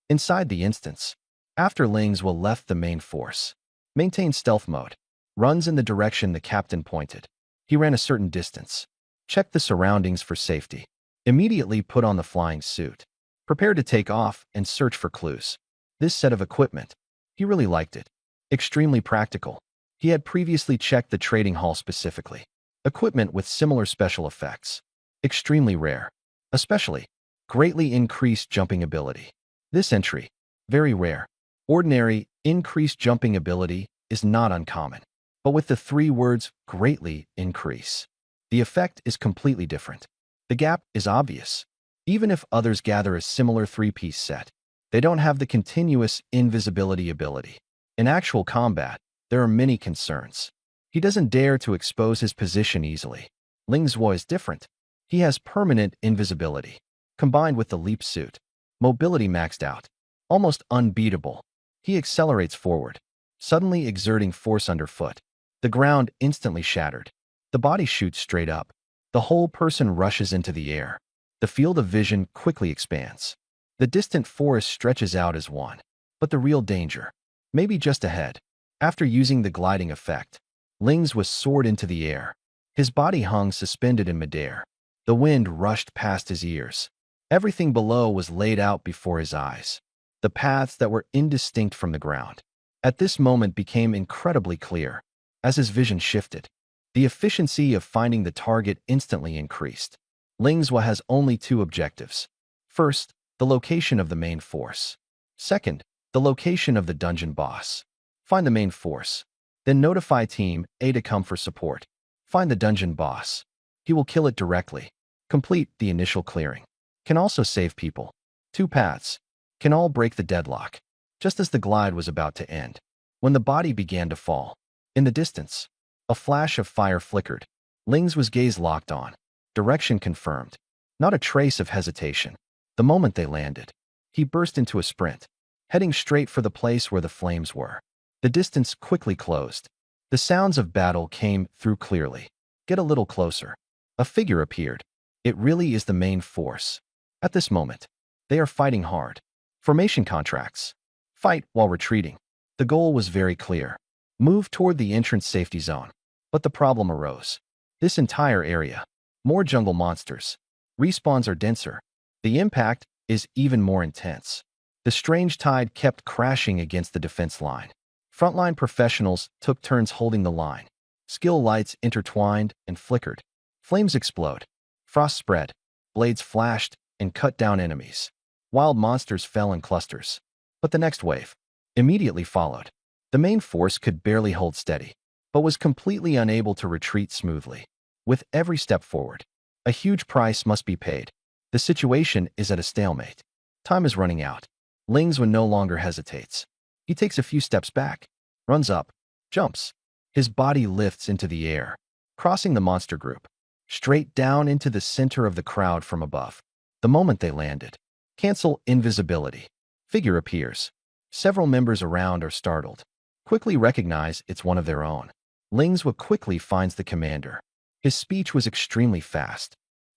Inside the instance, after Lingzhua left the main force, maintained stealth mode, runs in the direction the captain pointed. He ran a certain distance, checked the surroundings for safety, immediately put on the flying suit, prepared to take off and search for clues. This set of equipment, he really liked it. Extremely practical. He had previously checked the trading hall specifically. Equipment with similar special effects. Extremely rare. Especially, greatly increased jumping ability. This entry, very rare. Ordinary, increased jumping ability is not uncommon. but with the three words greatly increase. The effect is completely different. The gap is obvious. Even if others gather a similar three-piece set, they don't have the continuous invisibility ability. In actual combat, there are many concerns. He doesn't dare to expose his position easily. Ling Zuo is different. He has permanent invisibility, combined with the leap suit. Mobility maxed out. Almost unbeatable. He accelerates forward, suddenly exerting force underfoot. The ground instantly shattered. The body shoots straight up. The whole person rushes into the air. The field of vision quickly expands. The distant forest stretches out as one. But the real danger, maybe just ahead. After using the gliding effect, Ling's was soared into the air. His body hung suspended in midair. The wind rushed past his ears. Everything below was laid out before his eyes. The paths that were indistinct from the ground at this moment became incredibly clear. As his vision shifted, the efficiency of finding the target instantly increased. Ling Zuo has only two objectives. First, the location of the main force. Second, the location of the dungeon boss. Find the main force. Then notify Team A to come for support. Find the dungeon boss. He will kill it directly. Complete the initial clearing. Can also save people. Two paths. Can all break the deadlock. Just as the glide was about to end, when the body began to fall. In the distance, a flash of fire flickered. Ling's was gaze locked on. Direction confirmed. Not a trace of hesitation. The moment they landed, he burst into a sprint, heading straight for the place where the flames were. The distance quickly closed. The sounds of battle came through clearly. Get a little closer. A figure appeared. It really is the main force. At this moment, they are fighting hard. Formation contracts. Fight while retreating. The goal was very clear. Move toward the entrance safety zone. But the problem arose. This entire area. More jungle monsters. Respawns are denser. The impact is even more intense. The strange tide kept crashing against the defense line. Frontline professionals took turns holding the line. Skill lights intertwined and flickered. Flames explode. Frost spread. Blades flashed and cut down enemies. Wild monsters fell in clusters. But the next wave immediately followed. The main force could barely hold steady, but was completely unable to retreat smoothly. With every step forward, a huge price must be paid. The situation is at a stalemate. Time is running out. Ling Zuo no longer hesitates. He takes a few steps back, runs up, jumps. His body lifts into the air, crossing the monster group, straight down into the center of the crowd from above. The moment they landed, cancel invisibility. Figure appears. Several members around are startled. Quickly recognize it's one of their own. Ling Zuo quickly finds the commander. His speech was extremely fast.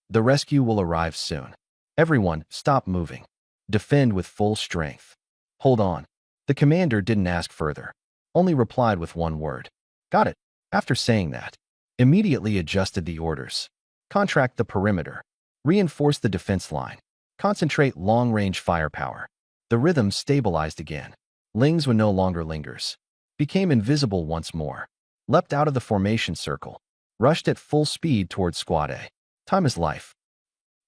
The rescue will arrive soon. Everyone, stop moving. Defend with full strength. Hold on. The commander didn't ask further, only replied with one word. Got it. After saying that, immediately adjusted the orders. Contract the perimeter. Reinforce the defense line. Concentrate long-range firepower. The rhythm stabilized again. Ling Zuo no longer lingers. Became invisible once more. Leapt out of the formation circle. Rushed at full speed towards Squad A. Time is life.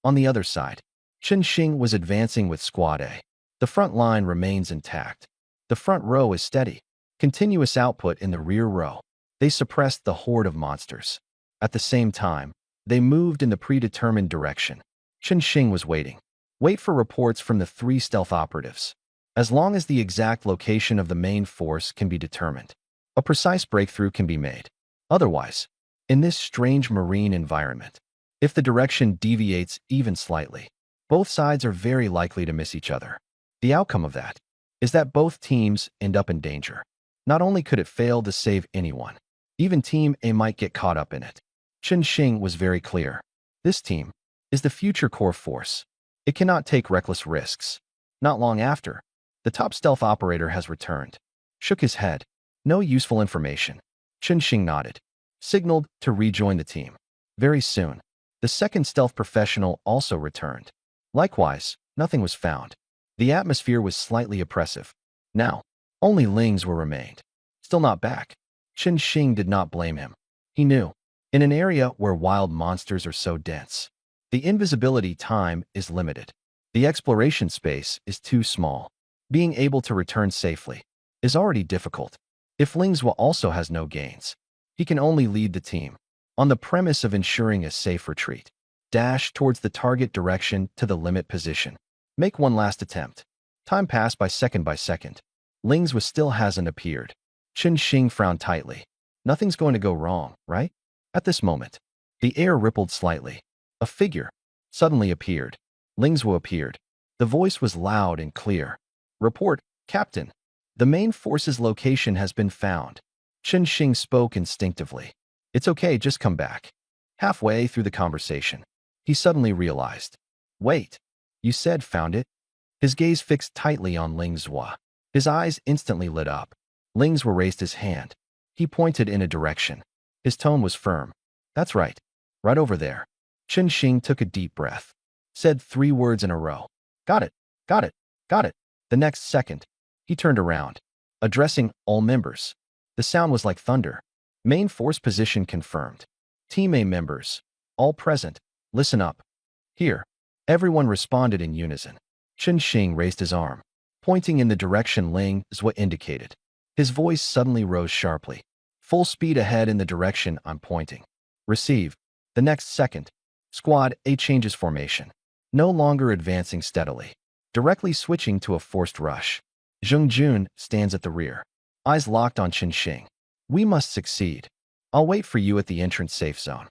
On the other side, Chen Xing was advancing with Squad A. The front line remains intact. The front row is steady. Continuous output in the rear row. They suppressed the horde of monsters. At the same time, they moved in the predetermined direction. Chen Xing was waiting. Wait for reports from the 3 stealth operatives. As long as the exact location of the main force can be determined, a precise breakthrough can be made. Otherwise, in this strange marine environment, if the direction deviates even slightly, both sides are very likely to miss each other. The outcome of that is that both teams end up in danger. Not only could it fail to save anyone, even Team A might get caught up in it. Chen Xing was very clear. This team is the future core force. It cannot take reckless risks. Not long after, the top stealth operator has returned. Shook his head. No useful information. Chen Xing nodded. Signaled to rejoin the team. Very soon, the second stealth professional also returned. Likewise, nothing was found. The atmosphere was slightly oppressive. Now, only Ling Zuo remained. Still not back. Chen Xing did not blame him. He knew, in an area where wild monsters are so dense, the invisibility time is limited. The exploration space is too small. Being able to return safely is already difficult. If Ling Zuo also has no gains, He can only lead the team on the premise of ensuring a safe retreat. Dash towards the target direction to the limit position. Make one last attempt. Time passed by second. Ling's still hasn't appeared. Chen Xing frowned tightly. Nothing's going to go wrong, right? At this moment, the air rippled slightly. A figure suddenly appeared. Lingzhou appeared. The voice was loud and clear. Report, Captain. The main force's location has been found. Chen Xing spoke instinctively. It's okay, just come back. Halfway through the conversation, he suddenly realized. Wait, you said found it? His gaze fixed tightly on Lingzhou. His eyes instantly lit up. Lingzhou raised his hand. He pointed in a direction. His tone was firm. That's right. Right over there. Chen Xing took a deep breath. Said 3 words in a row. Got it. Got it. Got it. The next second, he turned around, addressing all members. The sound was like thunder. Main force position confirmed. Team A members, all present, listen up. Here. Everyone responded in unison. Chen Xing raised his arm, pointing in the direction Lingzhou indicated. His voice suddenly rose sharply. Full speed ahead in the direction I'm pointing. Receive. The next second, Squad A changes formation. No longer advancing steadily. Directly switching to a forced rush. Zheng Jun stands at the rear. Eyes locked on Chen Xing. We must succeed. I'll wait for you at the entrance safe zone.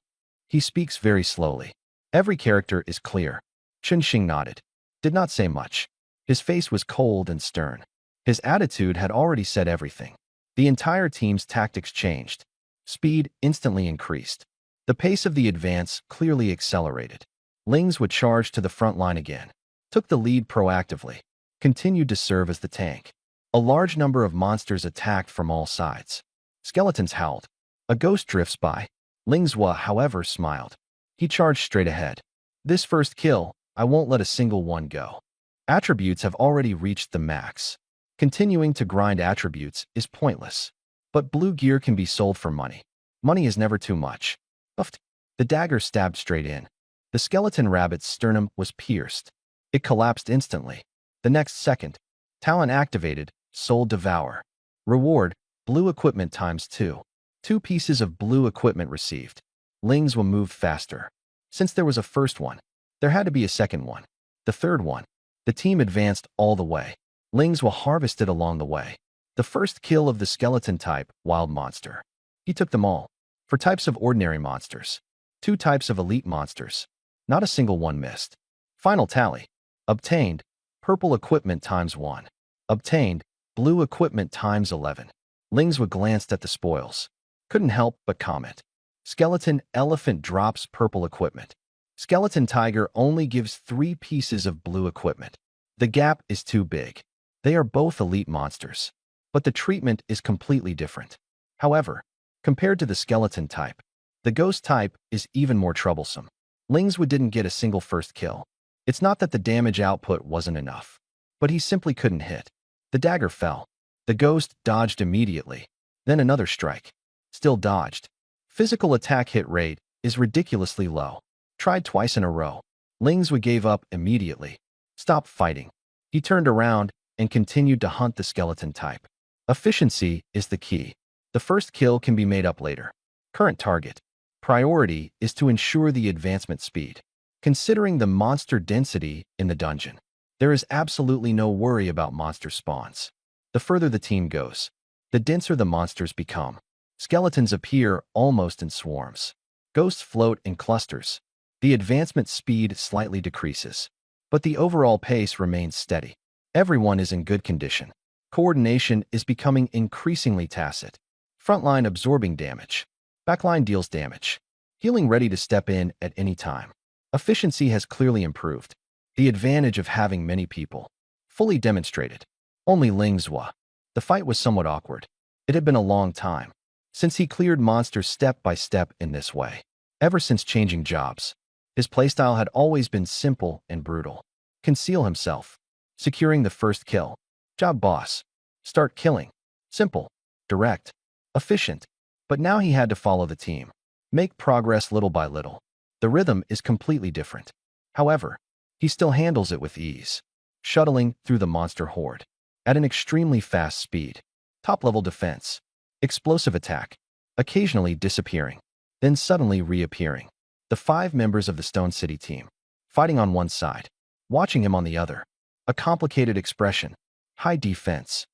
He speaks very slowly. Every character is clear. Chen Xing nodded. Did not say much. His face was cold and stern. His attitude had already said everything. The entire team's tactics changed. Speed instantly increased. The pace of the advance clearly accelerated. Lings would charge to the front line again. Took the lead proactively. Continued to serve as the tank. A large number of monsters attacked from all sides. Skeletons howled. A ghost drifts by. Lingzhou, however, smiled. He charged straight ahead. This first kill, I won't let a single one go. Attributes have already reached the max. Continuing to grind attributes is pointless. But blue gear can be sold for money. Money is never too much. Uffed. The dagger stabbed straight in. The skeleton rabbit's sternum was pierced. It collapsed instantly. The next second, talent activated, soul devour. Reward, blue equipment times 2. 2 pieces of blue equipment received. Lingzhou moved faster. Since there was a first one, there had to be a second one. The third one. The team advanced all the way. Lingzhou harvested along the way. The first kill of the skeleton type, wild monster. He took them all. For types of ordinary monsters. 2 types of elite monsters. Not a single one missed. Final tally. Obtained, purple equipment times 1. Obtained, blue equipment times 11. Lingzhou glanced at the spoils. Couldn't help but comment. Skeleton elephant drops purple equipment. Skeleton tiger only gives 3 pieces of blue equipment. The gap is too big. They are both elite monsters. But the treatment is completely different. However, compared to the skeleton type, the ghost type is even more troublesome. Lingzhou didn't get a single first kill. It's not that the damage output wasn't enough, but he simply couldn't hit. The dagger fell. The ghost dodged immediately. Then another strike. Still dodged. Physical attack hit rate is ridiculously low. Tried twice in a row. Lingzhou gave up immediately. Stopped fighting. He turned around and continued to hunt the skeleton type. Efficiency is the key. The first kill can be made up later. Current target. Priority is to ensure the advancement speed. Considering the monster density in the dungeon, there is absolutely no worry about monster spawns. The further the team goes, the denser the monsters become. Skeletons appear almost in swarms. Ghosts float in clusters. The advancement speed slightly decreases, but the overall pace remains steady. Everyone is in good condition. Coordination is becoming increasingly tacit. Frontline absorbing damage. Backline deals damage. Healing ready to step in at any time. Efficiency has clearly improved. The advantage of having many people. Fully demonstrated. Only Lingzhou. The fight was somewhat awkward. It had been a long time since he cleared monsters step by step in this way. Ever since changing jobs, his playstyle had always been simple and brutal. Conceal himself. Securing the first kill. Job boss. Start killing. Simple. Direct. Efficient. But now he had to follow the team. Make progress little by little. The rhythm is completely different. However, he still handles it with ease. Shuttling through the monster horde. At an extremely fast speed. Top-level defense. Explosive attack. occasionally disappearing, then suddenly reappearing. The 5 members of the Stone City team, fighting on one side, watching him on the other. A complicated expression, high defense,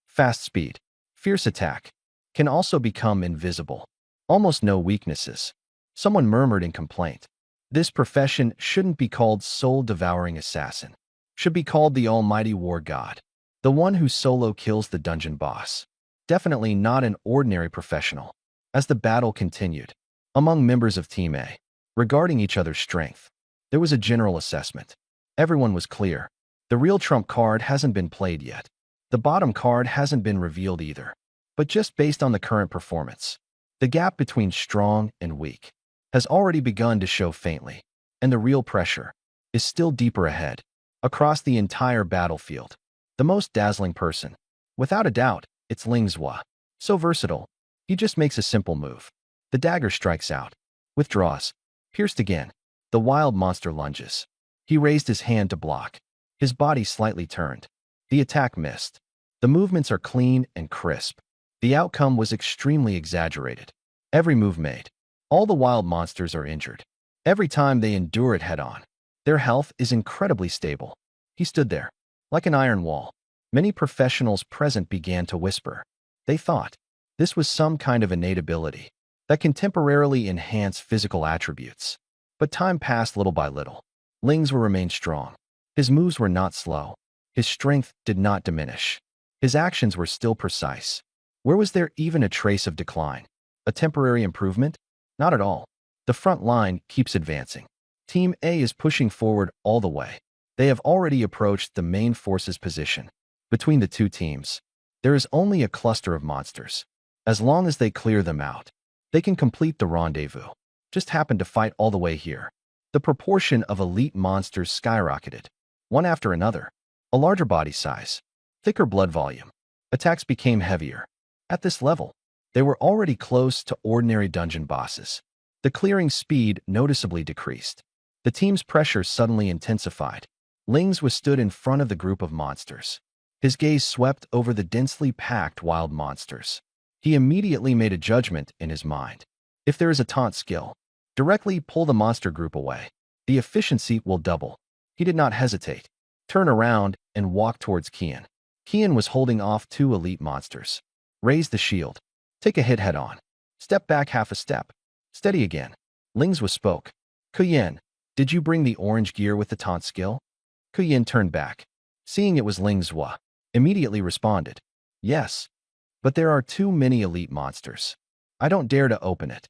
fast speed, fierce attack, can also become invisible. Almost no weaknesses. Someone murmured in complaint. This profession shouldn't be called soul-devouring assassin. Should be called the almighty war god. The one who solo kills the dungeon boss. Definitely not an ordinary professional. As the battle continued, among members of Team A, regarding each other's strength, there was a general assessment. Everyone was clear. The real trump card hasn't been played yet. The bottom card hasn't been revealed either. But just based on the current performance, the gap between strong and weak has already begun to show faintly, and the real pressure is still deeper ahead. Across the entire battlefield, the most dazzling person, without a doubt, it's Ling Zhua. So versatile, he just makes a simple move. The dagger strikes out, withdraws, pierced again. The wild monster lunges. He raised his hand to block. His body slightly turned. The attack missed. The movements are clean and crisp. The outcome was extremely exaggerated. Every move made. All the wild monsters are injured. Every time they endure it head-on. Their health is incredibly stable. He stood there, like an iron wall. Many professionals present began to whisper. They thought this was some kind of innate ability that can temporarily enhance physical attributes. But time passed little by little. Ling Zhua remained strong. His moves were not slow. His strength did not diminish. His actions were still precise. Where was there even a trace of decline? A temporary improvement? Not at all. The front line keeps advancing. Team A is pushing forward all the way. They have already approached the main forces position. Between the two teams, there is only a cluster of monsters. As long as they clear them out, they can complete the rendezvous. Just happened to fight all the way here. The proportion of elite monsters skyrocketed, one after another. A larger body size, thicker blood volume. Attacks became heavier. At this level, they were already close to ordinary dungeon bosses. The clearing speed noticeably decreased. The team's pressure suddenly intensified. Ling Zhua stood in front of the group of monsters. His gaze swept over the densely packed wild monsters. He immediately made a judgment in his mind. If there is a taunt skill, directly pull the monster group away. The efficiency will double. He did not hesitate. Turn around and walk towards Qian. Qian was holding off 2 elite monsters. Raise the shield. Take a hit head-on. Step back half a step. Steady again. Ling Zhua spoke. Qian, did you bring the orange gear with the taunt skill? Qian turned back. Seeing it was Ling Zhua, immediately responded. Yes. But there are too many elite monsters. I don't dare to open it.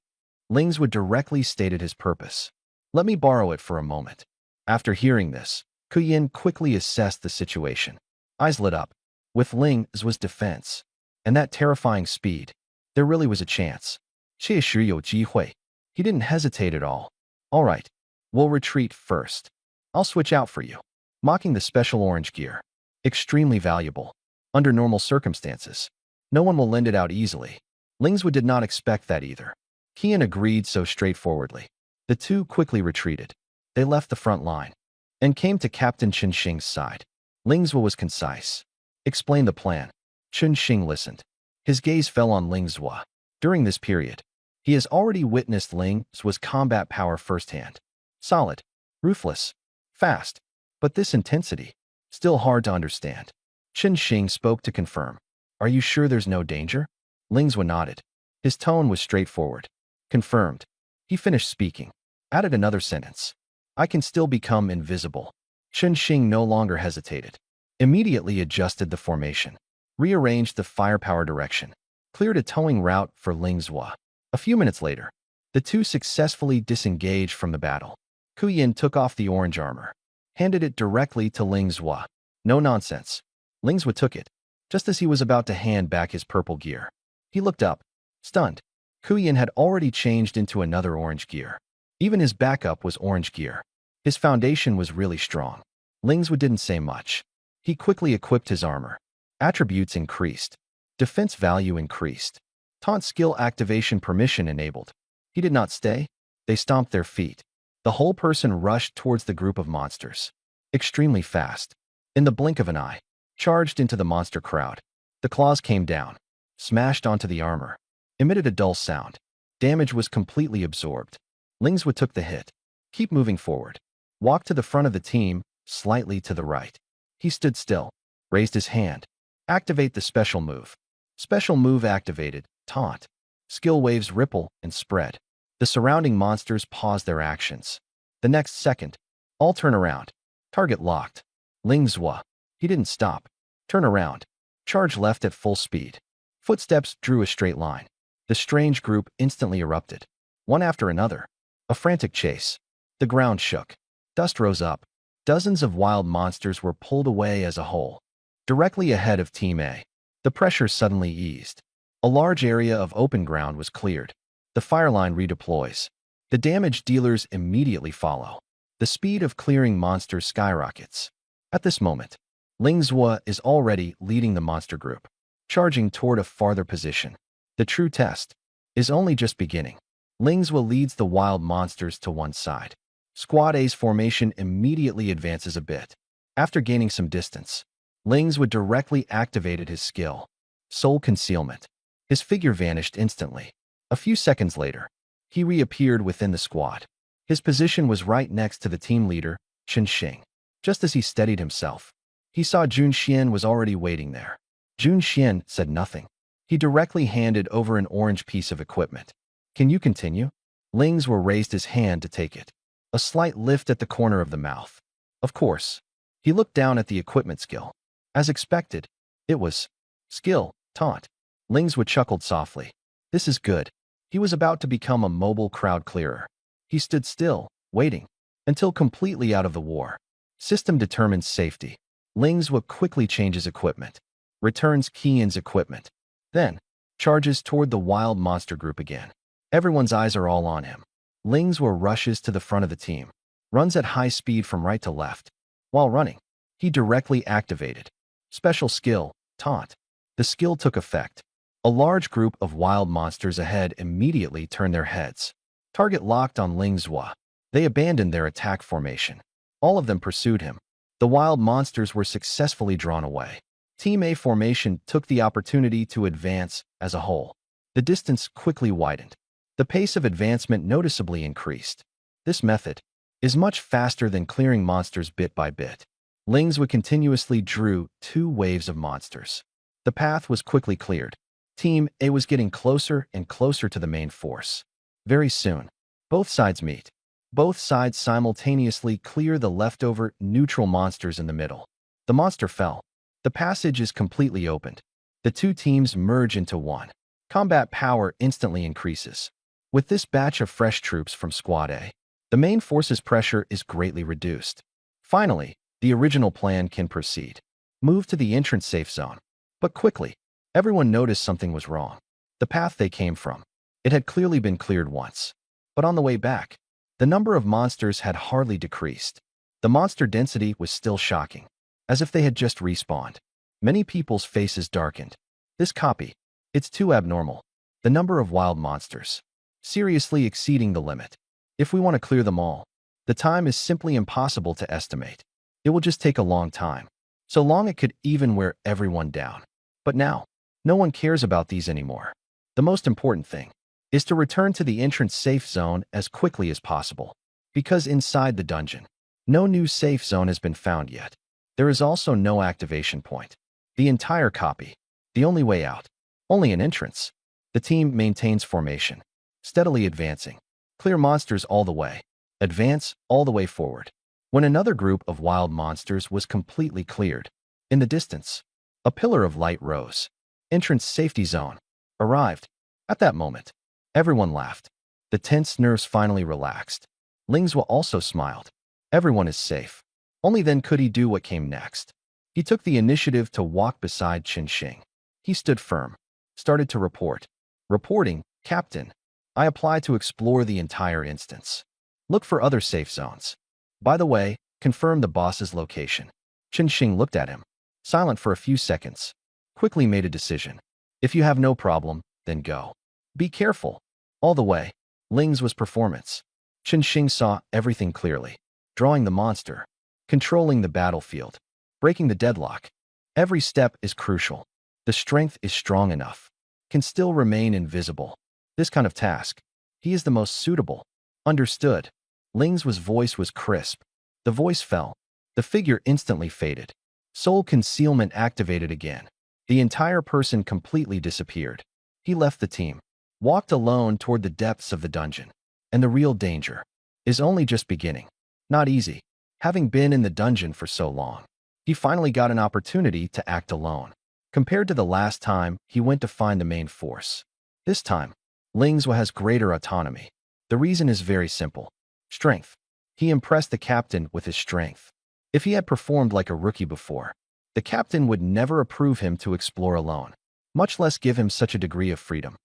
Ling Zhua directly stated his purpose. Let me borrow it for a moment. After hearing this, Qian quickly assessed the situation. Eyes lit up. With Ling Zhua's defense and that terrifying speed, there really was a chance. 确实有机会. He didn't hesitate at all. All right, we'll retreat first. I'll switch out for you. Mocking the special orange gear. Extremely valuable. Under normal circumstances, no one will lend it out easily. Ling Zhua did not expect that either. Qian agreed so straightforwardly. The two quickly retreated. They left the front line and came to Captain Chen Xing's side. Ling Zhua was concise. Explain the plan. Chen Xing listened. His gaze fell on Ling Zhua. During this period, he has already witnessed Ling Zhua's combat power firsthand. Solid, ruthless, fast. But this intensity, still hard to understand. Chen Xing spoke to confirm. Are you sure there's no danger? Ling Zhua nodded. His tone was straightforward. Confirmed. He finished speaking. Added another sentence. I can still become invisible. Chen Xing no longer hesitated. Immediately adjusted the formation. Rearranged the firepower direction. Cleared a towing route for Ling Zhua. A few minutes later, the two successfully disengaged from the battle. Qian took off the orange armor. Handed it directly to Ling Zhua. No nonsense. Ling Zhua took it, just as he was about to hand back his purple gear. He looked up, stunned. Qian had already changed into another orange gear. Even his backup was orange gear. His foundation was really strong. Ling Zhua didn't say much. He quickly equipped his armor. Attributes increased. Defense value increased. Taunt skill activation permission enabled. He did not stay. They stomped their feet. The whole person rushed towards the group of monsters. Extremely fast. In the blink of an eye, charged into the monster crowd. The claws came down, smashed onto the armor. emitted a dull sound. Damage was completely absorbed. Lingzhou took the hit. Keep moving forward. Walk to the front of the team, slightly to the right. He stood still, raised his hand. Activate the special move. Special move activated. Taunt. Skill waves ripple and spread. The surrounding monsters pause their actions. The next second, all turn around. Target locked. Lingzhou. He didn't stop. Turn around. Charge left at full speed. Footsteps drew a straight line. The strange group instantly erupted. One after another. A frantic chase. The ground shook. Dust rose up. Dozens of wild monsters were pulled away as a whole. Directly ahead of Team A. The pressure suddenly eased. A large area of open ground was cleared. The fire line redeploys. The damage dealers immediately follow. The speed of clearing monsters skyrockets. At this moment, Lingzhou is already leading the monster group, charging toward a farther position. The true test is only just beginning. Lingzhou leads the wild monsters to one side. Squad A's formation immediately advances a bit. After gaining some distance, Lingzhou directly activated his skill, Soul Concealment. His figure vanished instantly. A few seconds later, he reappeared within the squad. His position was right next to the team leader, Chen Xing. Just as he steadied himself, he saw Jun Xian was already waiting there. Jun Xian said nothing. He directly handed over an orange piece of equipment. Can you continue? Lingzhou raised his hand to take it. A slight lift at the corner of the mouth. Of course. He looked down at the equipment skill. As expected, it was skill, taunt. Lingzhou chuckled softly. This is good. He was about to become a mobile crowd clearer. He stood still, waiting, until completely out of the war. System determines safety. Lingzhou quickly changes equipment. Returns Qian's equipment. Then, charges toward the wild monster group again. Everyone's eyes are all on him. Lingzhou rushes to the front of the team. Runs at high speed from right to left. While running, he directly activated special skill, taunt. The skill took effect. A large group of wild monsters ahead immediately turned their heads. Target locked on Lingzhou. They abandoned their attack formation. All of them pursued him. The wild monsters were successfully drawn away. Team A formation took the opportunity to advance as a whole. The distance quickly widened. The pace of advancement noticeably increased. This method is much faster than clearing monsters bit by bit. Lingzhou continuously drew 2 waves of monsters. The path was quickly cleared. Team A was getting closer and closer to the main force. Very soon, both sides meet. Both sides simultaneously clear the leftover neutral monsters in the middle. The monster fell. The passage is completely opened. The 2 teams merge into one. Combat power instantly increases. With this batch of fresh troops from Squad A, the main force's pressure is greatly reduced. Finally, the original plan can proceed. Move to the entrance safe zone. But quickly, everyone noticed something was wrong. The path they came from. It had clearly been cleared once. But on the way back, the number of monsters had hardly decreased. The monster density was still shocking, as if they had just respawned. Many people's faces darkened. This copy, it's too abnormal. The number of wild monsters, seriously exceeding the limit. If we want to clear them all, the time is simply impossible to estimate. It will just take a long time. So long it could even wear everyone down. But now, no one cares about these anymore. The most important thing is to return to the entrance safe zone as quickly as possible. Because inside the dungeon, no new safe zone has been found yet. There is also no activation point. The entire copy. The only way out. Only an entrance. The team maintains formation. Steadily advancing. Clear monsters all the way. Advance all the way forward. When another group of wild monsters was completely cleared, in the distance, a pillar of light rose. Entrance safety zone. Arrived. At that moment, everyone laughed. The tense nerves finally relaxed. Lingzhou also smiled. Everyone is safe. Only then could he do what came next. He took the initiative to walk beside Chen Xing. He stood firm. Started to report. Reporting, Captain. I apply to explore the entire instance. Look for other safe zones. By the way, confirm the boss's location. Chen Xing looked at him, silent for a few seconds. Quickly made a decision. If you have no problem, then go. Be careful. All the way. Ling's performance. Chen Xing saw everything clearly. Drawing the monster. Controlling the battlefield. Breaking the deadlock. Every step is crucial. The strength is strong enough. can still remain invisible. This kind of task, he is the most suitable. Understood. Ling's voice was crisp. The voice fell. The figure instantly faded. Soul concealment activated again. The entire person completely disappeared. He left the team, walked alone toward the depths of the dungeon. And the real danger is only just beginning. Not easy. Having been in the dungeon for so long, he finally got an opportunity to act alone. Compared to the last time he went to find the main force, this time, Lingzwa has greater autonomy. The reason is very simple. Strength. He impressed the captain with his strength. If he had performed like a rookie before, the captain would never approve him to explore alone, much less give him such a degree of freedom.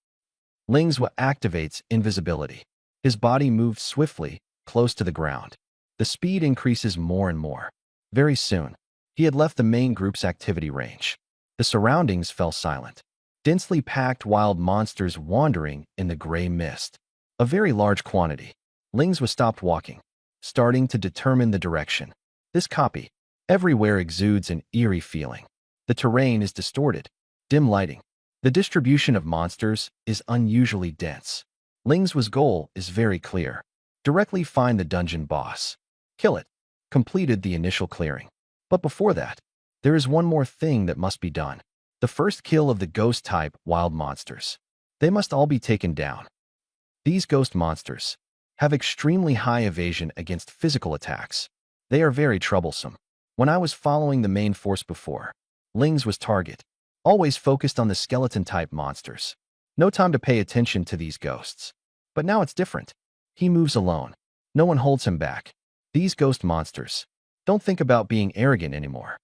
Lingzwa activates invisibility. His body moved swiftly, close to the ground. The speed increases more and more. Very soon, he had left the main group's activity range. The surroundings fell silent. Densely packed wild monsters wandering in the gray mist. A very large quantity. Lingzwa stopped walking, starting to determine the direction. This copy everywhere exudes an eerie feeling. The terrain is distorted. Dim lighting. The distribution of monsters is unusually dense. Lingzwa's goal is very clear. Directly find the dungeon boss. Kill it. Completed the initial clearing. But before that, there is one more thing that must be done. The first kill of the ghost-type wild monsters. They must all be taken down. These ghost monsters have extremely high evasion against physical attacks. They are very troublesome. When I was following the main force before, Lingzwa's target always focused on the skeleton-type monsters. No time to pay attention to these ghosts. But now it's different. He moves alone. No one holds him back. These ghost monsters don't think about being arrogant anymore.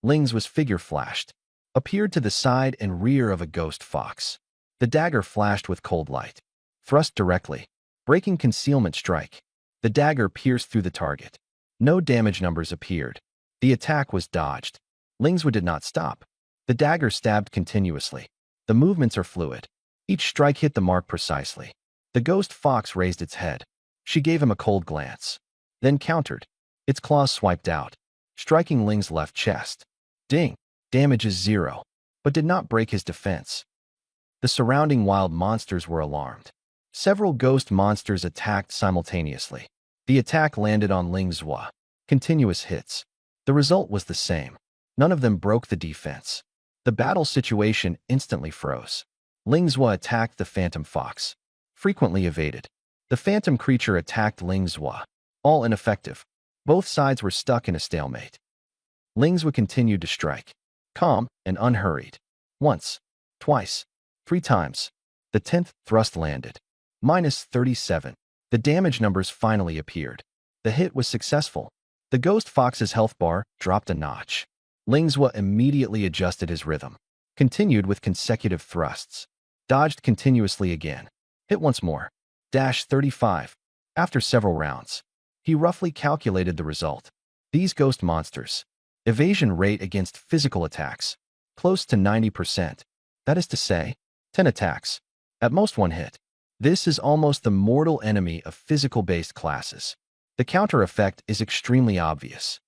Lingzwa's figure flashed, appeared to the side and rear of a ghost fox. The dagger flashed with cold light. Thrust directly, breaking concealment strike. The dagger pierced through the target. No damage numbers appeared. The attack was dodged. Lingzwa did not stop. The dagger stabbed continuously. The movements are fluid. Each strike hit the mark precisely. The ghost fox raised its head. She gave him a cold glance, then countered. Its claws swiped out, striking Ling's left chest. Ding! Damage is 0, but did not break his defense. The surrounding wild monsters were alarmed. Several ghost monsters attacked simultaneously. The attack landed on Lingzwa. Continuous hits. The result was the same. None of them broke the defense. The battle situation instantly froze. Lingzwa attacked the phantom fox. Frequently evaded. The phantom creature attacked Lingzwa. All ineffective. Both sides were stuck in a stalemate. Lingzwa continued to strike. Calm and unhurried. Once. Twice. 3 times. The 10th thrust landed. -37. The damage numbers finally appeared. The hit was successful. The ghost fox's health bar dropped a notch. Lingzwa immediately adjusted his rhythm. Continued with consecutive thrusts. Dodged continuously again. Hit once more. -35. After several rounds, he roughly calculated the result. These ghost monsters. Evasion rate against physical attacks. Close to 90%. That is to say, 10 attacks. At most 1 hit. This is almost the mortal enemy of physical-based classes. The counter effect is extremely obvious.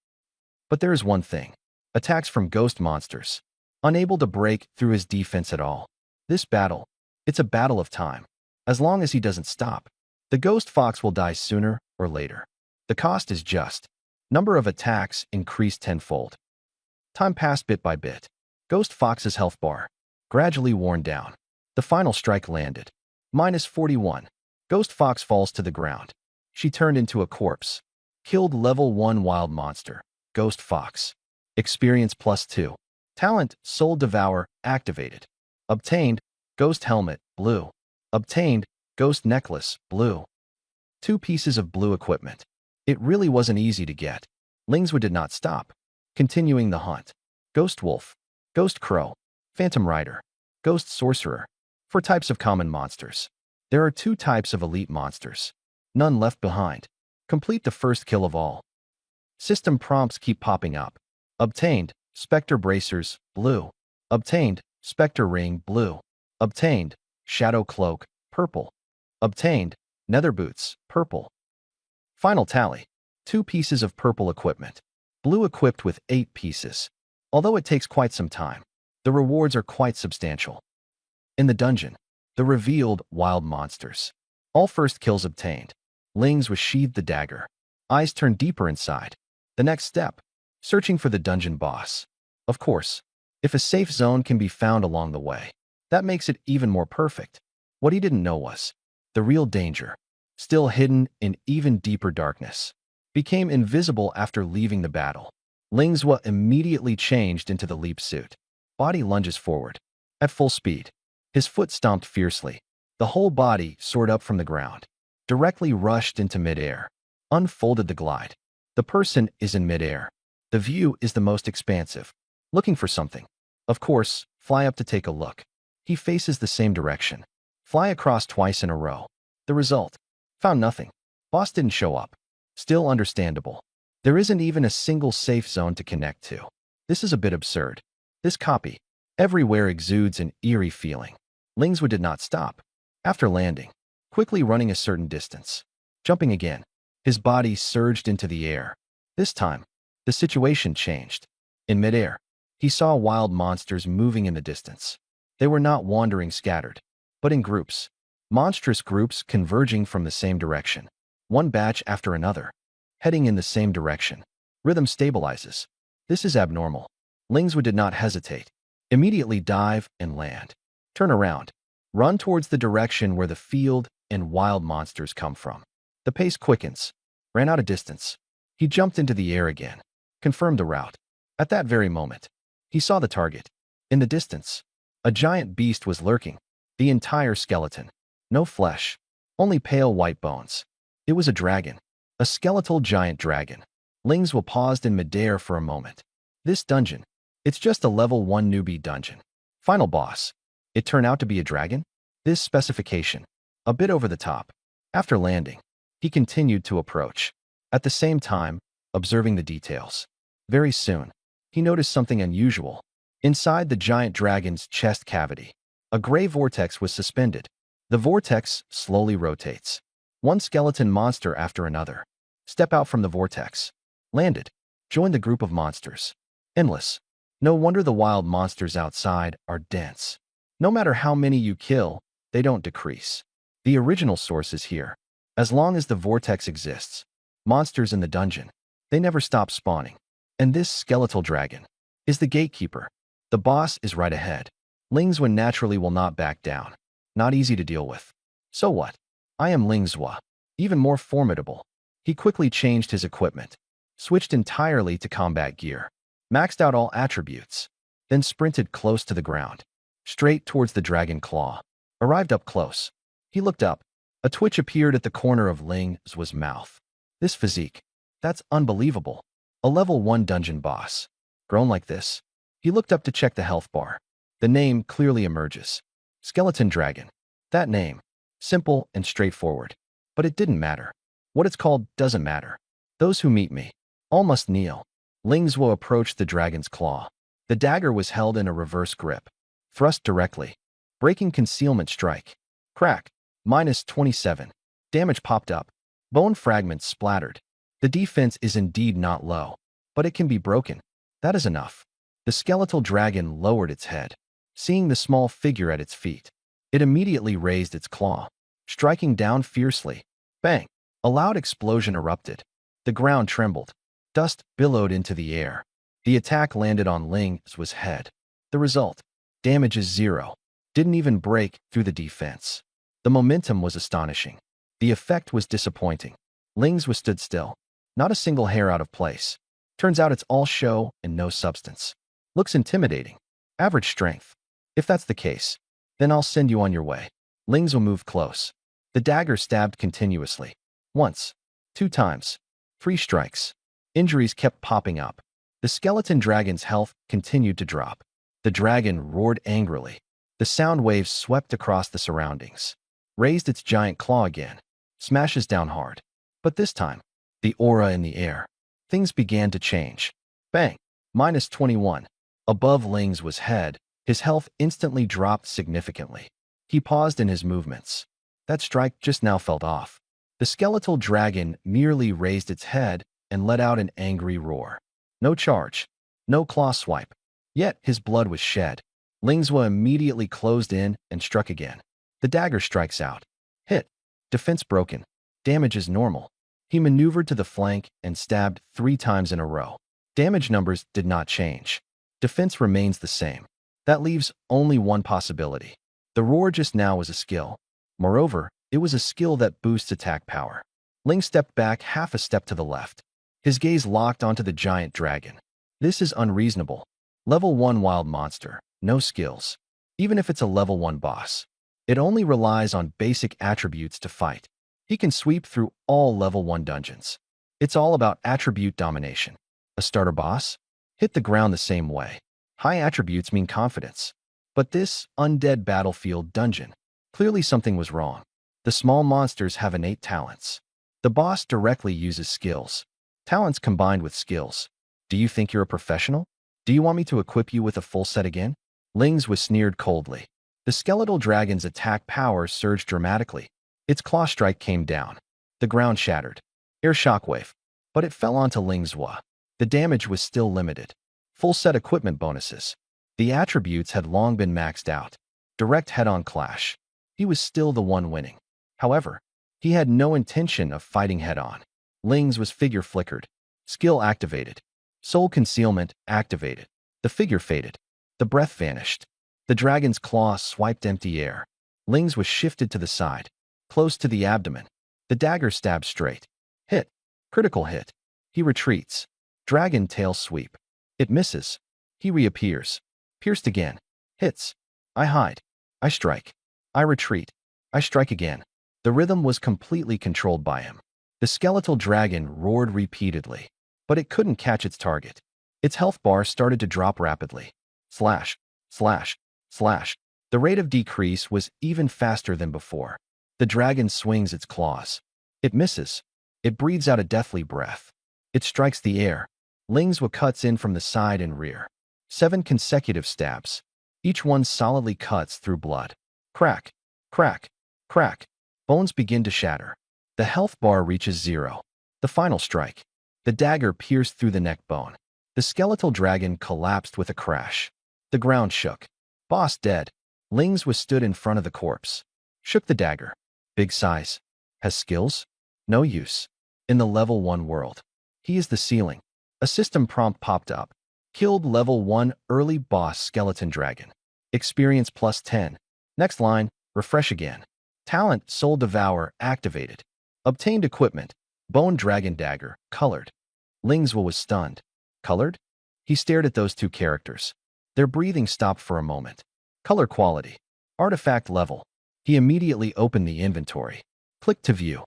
But there is one thing. Attacks from ghost monsters. Unable to break through his defense at all. This battle, it's a battle of time. As long as he doesn't stop, the ghost fox will die sooner or later. The cost is just. Number of attacks increased tenfold. Time passed bit by bit. Ghost fox's health bar gradually worn down. The final strike landed. -41. Ghost fox falls to the ground. She turned into a corpse. Killed level 1 wild monster. Ghost fox. Experience +2. Talent Soul Devour activated. Obtained Ghost Helmet blue. Obtained Ghost Necklace blue. 2 pieces of blue equipment. It really wasn't easy to get. Lingzwa did not stop. Continuing the hunt. Ghost Wolf. Ghost Crow. Phantom Rider. Ghost Sorcerer. For types of common monsters, there are 2 types of elite monsters. None left behind. Complete the first kill of all. System prompts keep popping up. Obtained Spectre Bracers blue. Obtained Spectre Ring blue. Obtained Shadow Cloak purple. Obtained Nether Boots purple. Final tally. 2 pieces of purple equipment. Blue equipped with 8 pieces. Although it takes quite some time, the rewards are quite substantial. In the dungeon, the revealed wild monsters. All first kills obtained. Ling's was sheathed the dagger. Eyes turned deeper inside. The next step, searching for the dungeon boss. Of course, if a safe zone can be found along the way, that makes it even more perfect. What he didn't know was, the real danger, still hidden in even deeper darkness, became invisible after leaving the battle. Ling's immediately changed into the leap suit. Body lunges forward. At full speed. His foot stomped fiercely. The whole body soared up from the ground. Directly rushed into midair. Unfolded the glide. The person is in midair. The view is the most expansive. Looking for something. Of course, fly up to take a look. He faces the same direction. Fly across twice in a row. The result. Found nothing. Boss didn't show up. Still understandable. There isn't even a single safe zone to connect to. This is a bit absurd. This copy. Everywhere exudes an eerie feeling. Lingswood did not stop. After landing, quickly running a certain distance. Jumping again. His body surged into the air. This time, the situation changed. In midair, he saw wild monsters moving in the distance. They were not wandering scattered, but in groups. Monstrous groups converging from the same direction. One batch after another. Heading in the same direction. Rhythm stabilizes. This is abnormal. Lingswood did not hesitate. Immediately dive and land. Turn around. Run towards the direction where the field and wild monsters come from. The pace quickens. Ran out of distance. He jumped into the air again. Confirmed the route. At that very moment, he saw the target. In the distance, a giant beast was lurking. The entire skeleton. No flesh. Only pale white bones. It was a dragon. A skeletal giant dragon. Lingswood paused in midair for a moment. This dungeon. It's just a level 1 newbie dungeon. Final boss. It turned out to be a dragon? This specification. A bit over the top. After landing, he continued to approach. At the same time, observing the details. Very soon, he noticed something unusual. Inside the giant dragon's chest cavity, a gray vortex was suspended. The vortex slowly rotates. One skeleton monster after another. Step out from the vortex. Landed. Join the group of monsters. Endless. No wonder the wild monsters outside are dense. No matter how many you kill, they don't decrease. The original source is here. As long as the vortex exists, monsters in the dungeon, they never stop spawning. And this skeletal dragon is the gatekeeper. The boss is right ahead. Lingswood naturally will not back down. Not easy to deal with. So what? I am Lingswood. Even more formidable. He quickly changed his equipment. Switched entirely to combat gear. Maxed out all attributes. Then sprinted close to the ground. Straight towards the dragon claw. Arrived up close. He looked up. A twitch appeared at the corner of Lingswood's mouth. This physique. That's unbelievable. A level 1 dungeon boss. Grown like this. He looked up to check the health bar. The name clearly emerges. Skeleton Dragon. That name. Simple and straightforward. But it didn't matter. What it's called doesn't matter. Those who meet me, all must kneel. Lingswood approached the dragon's claw. The dagger was held in a reverse grip. Thrust directly. Breaking concealment strike. Crack. -27. Damage popped up. Bone fragments splattered. The defense is indeed not low, but it can be broken. That is enough. The skeletal dragon lowered its head. Seeing the small figure at its feet, it immediately raised its claw, striking down fiercely. Bang! A loud explosion erupted. The ground trembled. Dust billowed into the air. The attack landed on Lingswood's head. The result? Damage is 0. Didn't even break through the defense. The momentum was astonishing. The effect was disappointing. Lingswood stood still. Not a single hair out of place. Turns out it's all show and no substance. Looks intimidating. Average strength. If that's the case, then I'll send you on your way. Lingswood moved close. The dagger stabbed continuously. Once. 2 times. 3 strikes. Injuries kept popping up. The skeleton dragon's health continued to drop. The dragon roared angrily. The sound waves swept across the surroundings. Raised its giant claw again. Smashes down hard. But this time, the aura in the air. Things began to change. Bang! -21. Above Lingswood's head, his health instantly dropped significantly. He paused in his movements. That strike just now felt off. The skeletal dragon merely raised its head and let out an angry roar. No charge. No claw swipe. Yet his blood was shed. Ling Zhuo immediately closed in and struck again. The dagger strikes out. Hit. Defense broken. Damage is normal. He maneuvered to the flank and stabbed 3 times in a row. Damage numbers did not change. Defense remains the same. That leaves only one possibility. The roar just now was a skill. Moreover, it was a skill that boosts attack power. Ling stepped back half a step to the left. His gaze locked onto the giant dragon. This is unreasonable. Level 1 wild monster, no skills. Even if it's a level 1 boss, it only relies on basic attributes to fight. He can sweep through all level 1 dungeons. It's all about attribute domination. A starter boss? Hit the ground the same way. High attributes mean confidence. But this undead battlefield dungeon, clearly something was wrong. The small monsters have innate talents. The boss directly uses skills. Talents combined with skills. Do you think you're a professional? Do you want me to equip you with a full set again? Ling's was sneered coldly. The skeletal dragon's attack power surged dramatically. Its claw strike came down. The ground shattered. Air shockwave. But it fell onto Ling Zhuo. The damage was still limited. Full set equipment bonuses. The attributes had long been maxed out. Direct head-on clash. He was still the one winning. However, he had no intention of fighting head-on. Ling's was figure flickered. Skill activated. Soul concealment activated. The figure faded. The breath vanished. The dragon's claw swiped empty air. Ling's was shifted to the side, close to the abdomen. The dagger stabbed straight. Hit. Critical hit. He retreats. Dragon tail sweep. It misses. He reappears. Pierced again. Hits. I hide. I strike. I retreat. I strike again. The rhythm was completely controlled by him. The skeletal dragon roared repeatedly, but it couldn't catch its target. Its health bar started to drop rapidly. Slash, slash, slash. The rate of decrease was even faster than before. The dragon swings its claws. It misses. It breathes out a deathly breath. It strikes the air. Ling Zhuo cuts in from the side and rear. 7 consecutive stabs. Each one solidly cuts through blood. Crack, crack, crack. Bones begin to shatter. The health bar reaches 0. The final strike. The dagger pierced through the neck bone. The skeletal dragon collapsed with a crash. The ground shook. Boss dead. Ling Zhuo stood in front of the corpse. Shook the dagger. Big size. Has skills? No use. In the level 1 world. He is the ceiling. A system prompt popped up. Killed level 1 early boss skeleton dragon. Experience plus 10. Next line, refresh again. Talent Soul Devour activated. Obtained equipment. Bone Dragon Dagger, colored. Ling Zhuo was stunned. Colored? He stared at those 2 characters. Their breathing stopped for a moment. Color quality. Artifact level. He immediately opened the inventory. Click to view.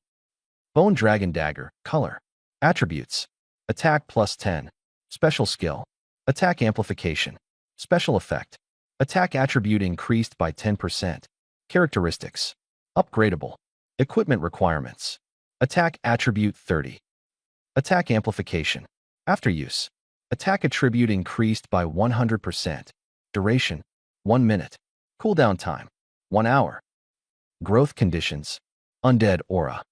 Bone Dragon Dagger, color. Attributes. Attack plus 10. Special skill. Attack amplification. Special effect. Attack attribute increased by 10%. Characteristics. Upgradable. Equipment requirements. Attack attribute 30. Attack amplification. After use. Attack attribute increased by 100%. Duration. 1 minute. Cooldown time. 1 hour. Growth conditions. Undead aura.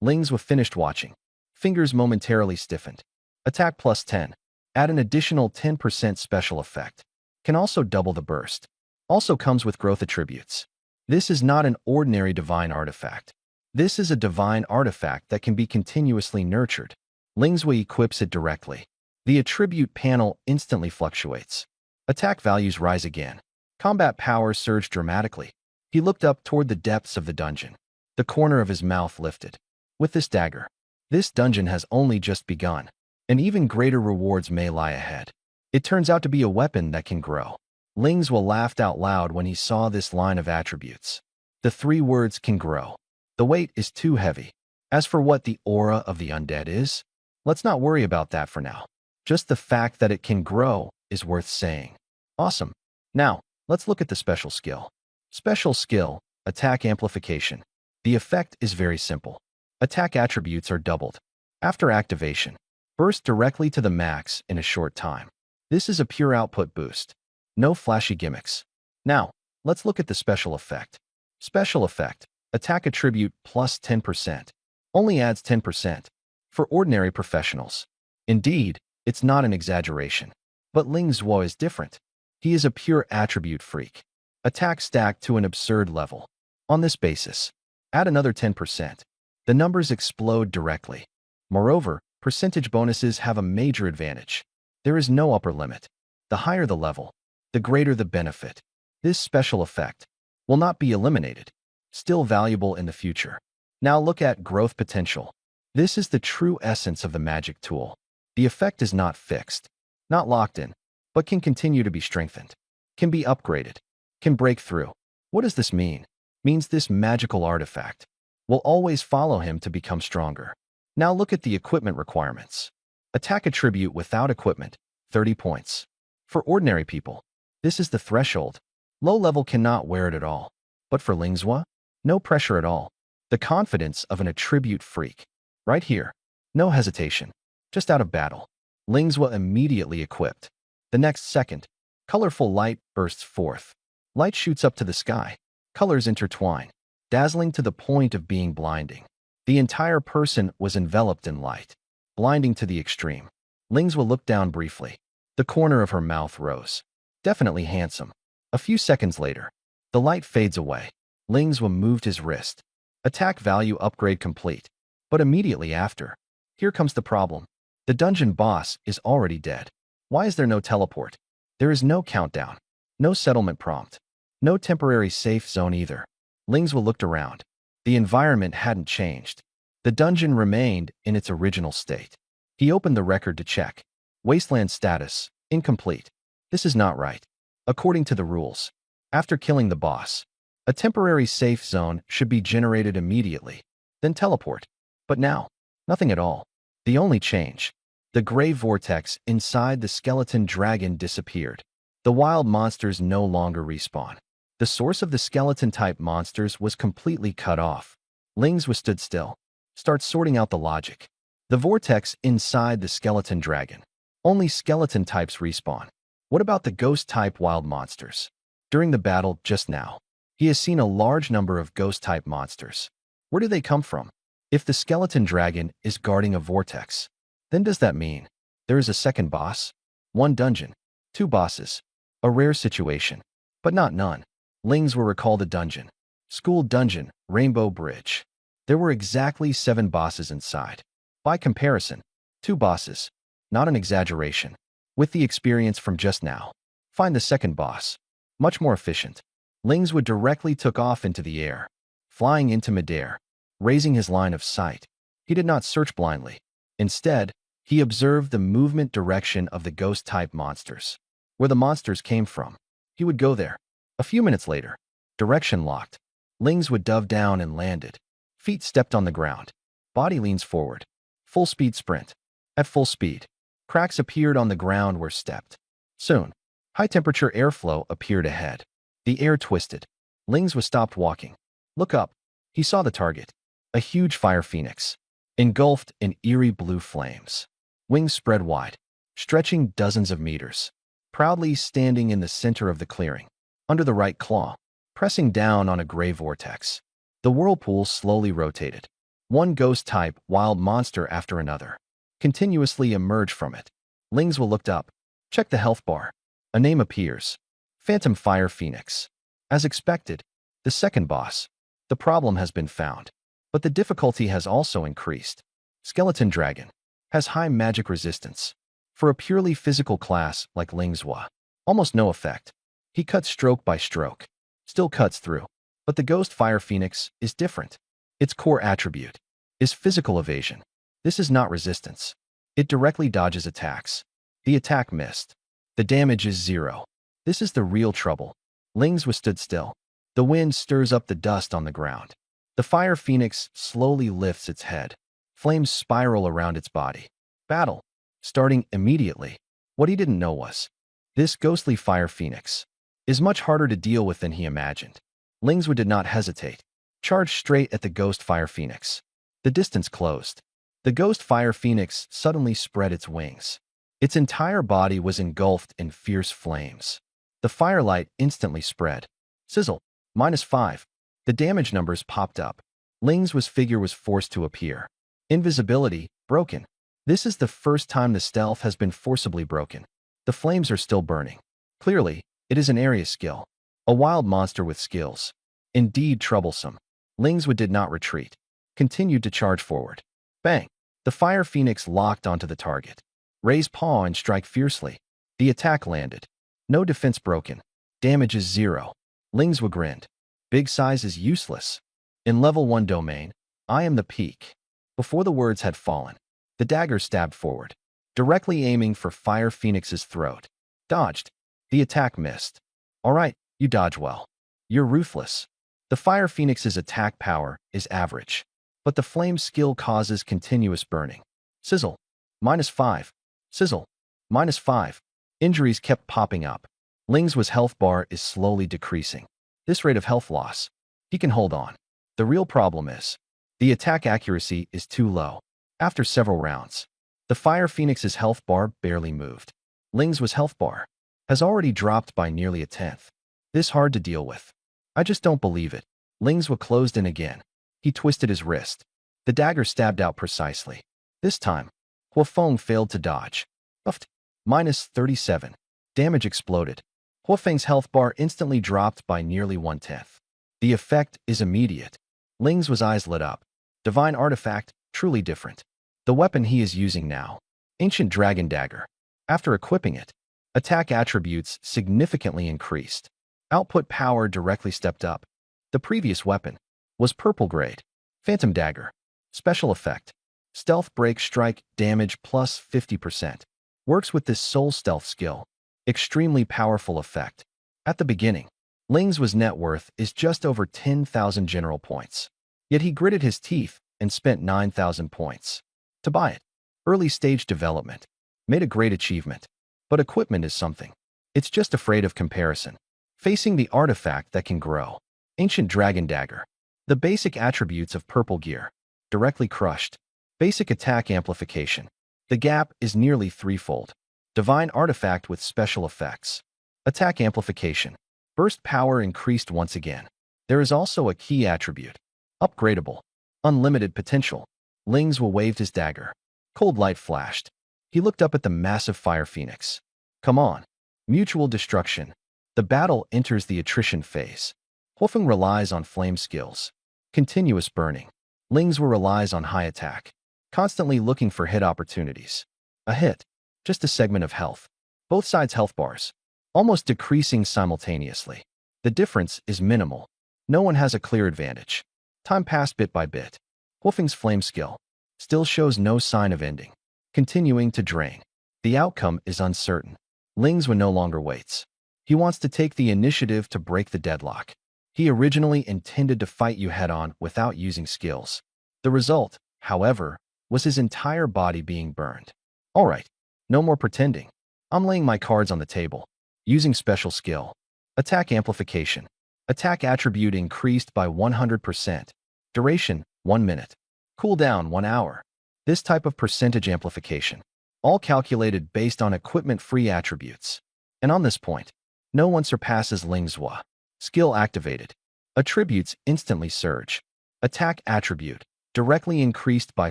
Ling Zhuo finished watching. Fingers momentarily stiffened. Attack plus 10. Add an additional 10% special effect. Can also double the burst. Also comes with growth attributes. This is not an ordinary divine artifact. This is a divine artifact that can be continuously nurtured. Ling Zhuo equips it directly. The attribute panel instantly fluctuates. Attack values rise again. Combat power surged dramatically. He looked up toward the depths of the dungeon. The corner of his mouth lifted. With this dagger, this dungeon has only just begun, and even greater rewards may lie ahead. It turns out to be a weapon that can grow. Ling Zhuo laughed out loud when he saw this line of attributes. The 3 words can grow. The weight is too heavy. As for what the aura of the undead is, let's not worry about that for now. Just the fact that it can grow is worth saying. Awesome. Now, let's look at the special skill. Special skill, attack amplification. The effect is very simple. Attack attributes are doubled. After activation, burst directly to the max in a short time. This is a pure output boost. No flashy gimmicks. Now, let's look at the special effect. Special effect, attack attribute plus 10%. Only adds 10%. For ordinary professionals. Indeed, it's not an exaggeration. But Ling Zhuo is different. He is a pure attribute freak. Attack stacked to an absurd level. On this basis, add another 10%. The numbers explode directly. Moreover, percentage bonuses have a major advantage. There is no upper limit. The higher the level, the greater the benefit. This special effect will not be eliminated, still valuable in the future. Now look at growth potential. This is the true essence of the magic tool. The effect is not fixed, not locked in, but can continue to be strengthened, can be upgraded, can break through. What does this mean? Means this magical artifact will always follow him to become stronger. Now look at the equipment requirements. Attack attribute without equipment, 30 points. For ordinary people, this is the threshold. Low level cannot wear it at all. But for Lingzhua, no pressure at all. The confidence of an attribute freak. Right here, no hesitation, just out of battle. Lingzhua immediately equipped. The next second, colorful light bursts forth. Light shoots up to the sky. Colors intertwine, dazzling to the point of being blinding. The entire person was enveloped in light, blinding to the extreme. Lingzhua looked down briefly. The corner of her mouth rose. Definitely handsome. A few seconds later, the light fades away. Lingzhua moved his wrist. Attack value upgrade complete. But immediately after, here comes the problem. The dungeon boss is already dead. Why is there no teleport? There is no countdown, no settlement prompt, no temporary safe zone either. Lingzhua looked around. The environment hadn't changed. The dungeon remained in its original state. He opened the record to check. Wasteland status, incomplete. This is not right. According to the rules, after killing the boss, a temporary safe zone should be generated immediately, then teleport. But now, nothing at all. The only change, the gray vortex inside the skeleton dragon disappeared. The wild monsters no longer respawn. The source of the skeleton-type monsters was completely cut off. Lingzhua stood still, starts sorting out the logic. The vortex inside the skeleton dragon. Only skeleton types respawn. What about the ghost-type wild monsters? During the battle just now, he has seen a large number of ghost-type monsters. Where do they come from? If the skeleton dragon is guarding a vortex, then does that mean there is a second boss? One dungeon, two bosses. A rare situation, but not none. Lingzhua recalled a dungeon. School dungeon, Rainbow Bridge. There were exactly 7 bosses inside. By comparison, 2 bosses. Not an exaggeration. With the experience from just now, find the second boss. Much more efficient. Lingzhua directly took off into the air, flying into midair, raising his line of sight. He did not search blindly. Instead, he observed the movement direction of the ghost-type monsters. Where the monsters came from, he would go there. A few minutes later, direction locked. Lingzhua dove down and landed. Feet stepped on the ground. Body leans forward. Full speed sprint. At full speed, cracks appeared on the ground where stepped. Soon, high-temperature airflow appeared ahead. The air twisted. Lingzhua stopped walking. Look up. He saw the target. A huge fire phoenix, engulfed in eerie blue flames. Wings spread wide, stretching dozens of meters. Proudly standing in the center of the clearing, under the right claw, pressing down on a gray vortex. The whirlpool slowly rotated. One ghost-type wild monster after another continuously emerged from it. Lingzhua looked up. Check the health bar. A name appears. Phantom Fire Phoenix. As expected, the second boss. The problem has been found, but the difficulty has also increased. Skeleton Dragon has high magic resistance. For a purely physical class like Lingzhua, almost no effect. He cuts stroke by stroke, still cuts through. But the Ghost Fire Phoenix is different. Its core attribute is physical evasion. This is not resistance. It directly dodges attacks. The attack missed. The damage is 0. This is the real trouble. Lingzhua stood still. The wind stirs up the dust on the ground. The Fire Phoenix slowly lifts its head. Flames spiral around its body. Battle. Starting immediately. What he didn't know was, this ghostly Fire Phoenix is much harder to deal with than he imagined. Lingzhua did not hesitate. Charged straight at the Ghost Fire Phoenix. The distance closed. The Ghost Fire Phoenix suddenly spread its wings. Its entire body was engulfed in fierce flames. The firelight instantly spread. Sizzle. -5. The damage numbers popped up. Lingzhua's figure was forced to appear. Invisibility, broken. This is the first time the stealth has been forcibly broken. The flames are still burning. Clearly, It is an area skill. A wild monster with skills. Indeed troublesome. Lingswa did not retreat. Continued to charge forward. Bang! The Fire Phoenix locked onto the target. Raise paw and strike fiercely. The attack landed. No defense broken. Damage is 0. Lingswa grinned. Big size is useless. In level 1 domain, I am the peak. Before the words had fallen, the dagger stabbed forward, directly aiming for Fire Phoenix's throat. Dodged. The attack missed. Alright, you dodge well. You're ruthless. The Fire Phoenix's attack power is average, but the flame skill causes continuous burning. Sizzle. -5. Sizzle. -5. Injuries kept popping up. Lingswa's health bar is slowly decreasing. This rate of health loss. He can hold on. The real problem is, the attack accuracy is too low. After several rounds, the Fire Phoenix's health bar barely moved. Lingswa's health bar has already dropped by nearly a tenth. This hard to deal with. I just don't believe it. Lingswa closed in again. He twisted his wrist. The dagger stabbed out precisely. This time, Huafeng failed to dodge. Buffed. -37. Damage exploded. Huafeng's health bar instantly dropped by nearly 1/10. The effect is immediate. Lingswa's eyes lit up. Divine artifact, truly different. The weapon he is using now. Ancient Dragon Dagger. After equipping it, attack attributes significantly increased. Output power directly stepped up. The previous weapon was purple grade. Phantom Dagger. Special effect. Stealth break strike damage plus 50%. Works with this soul stealth skill. Extremely powerful effect. At the beginning, Lingswa's net worth is just over 10,000 general points. Yet he gritted his teeth and spent 9,000 points to buy it. Early stage development. Made a great achievement. But equipment is something. It's just afraid of comparison. Facing the artifact that can grow. Ancient Dragon Dagger. The basic attributes of purple gear. Directly crushed. Basic attack amplification. The gap is nearly threefold. Divine artifact with special effects. Attack amplification. Burst power increased once again. There is also a key attribute. Upgradable. Unlimited potential. Lingswa waved his dagger. Cold light flashed. He looked up at the massive Fire Phoenix. Come on. Mutual destruction. The battle enters the attrition phase. Huafeng relies on flame skills. Continuous burning. Lingswa relies on high attack. Constantly looking for hit opportunities. A hit. Just a segment of health. Both sides' health bars. Almost decreasing simultaneously. The difference is minimal. No one has a clear advantage. Time passed bit by bit. Huafeng's flame skill still shows no sign of ending. Continuing to drain. The outcome is uncertain. Lingswa no longer waits. He wants to take the initiative to break the deadlock. He originally intended to fight you head-on without using skills. The result, however, was his entire body being burned. Alright, no more pretending. I'm laying my cards on the table. Using special skill. Attack amplification. Attack attribute increased by 100%. Duration, 1 minute. Cooldown, 1 hour. This type of percentage amplification. All calculated based on equipment-free attributes. And on this point, no one surpasses Lingswa. Skill activated. Attributes instantly surge. Attack attribute, directly increased by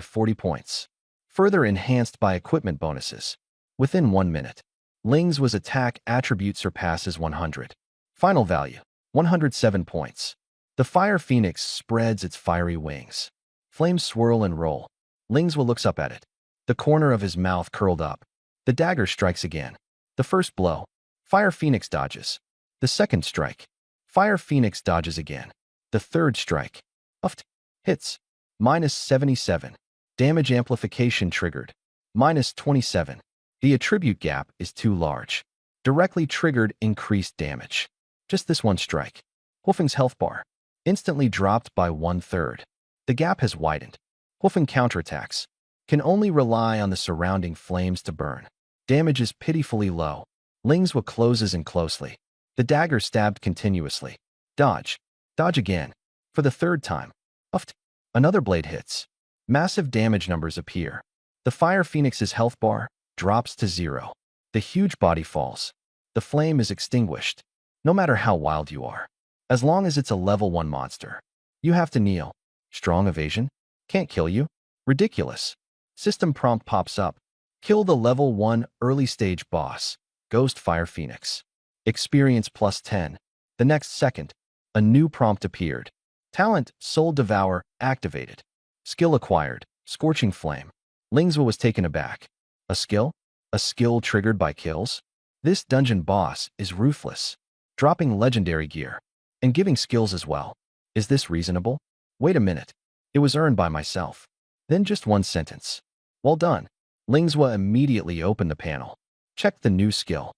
40 points. Further enhanced by equipment bonuses. Within 1 minute, Lingswa's attack attribute surpasses 100. Final value, 107 points. The Fire Phoenix spreads its fiery wings. Flames swirl and roll. Lingswa looks up at it. The corner of his mouth curled up. The dagger strikes again. The first blow. Fire Phoenix dodges. The second strike. Fire Phoenix dodges again. The third strike. Uffed. Hits. -77. Damage amplification triggered. -27. The attribute gap is too large. Directly triggered increased damage. Just this one strike. Huafeng's health bar instantly dropped by 1/3. The gap has widened. Huafeng counterattacks. Can only rely on the surrounding flames to burn. Damage is pitifully low. Lingswa closes in closely. The dagger stabbed continuously. Dodge. Dodge again. For the third time. Uffed. Another blade hits. Massive damage numbers appear. The Fire Phoenix's health bar drops to 0. The huge body falls. The flame is extinguished. No matter how wild you are. As long as it's a level 1 monster. You have to kneel. Strong evasion? Can't kill you? Ridiculous. System prompt pops up. Kill the level 1 early stage boss. Ghost Fire Phoenix. Experience plus 10. The next second, a new prompt appeared. Talent, Soul Devour, activated. Skill acquired, Scorching Flame. Lingzhou was taken aback. A skill? A skill triggered by kills? This dungeon boss is ruthless, dropping legendary gear and giving skills as well. Is this reasonable? Wait a minute. It was earned by myself. Then just one sentence. Well done. Lingzhou immediately opened the panel. Check the new skill.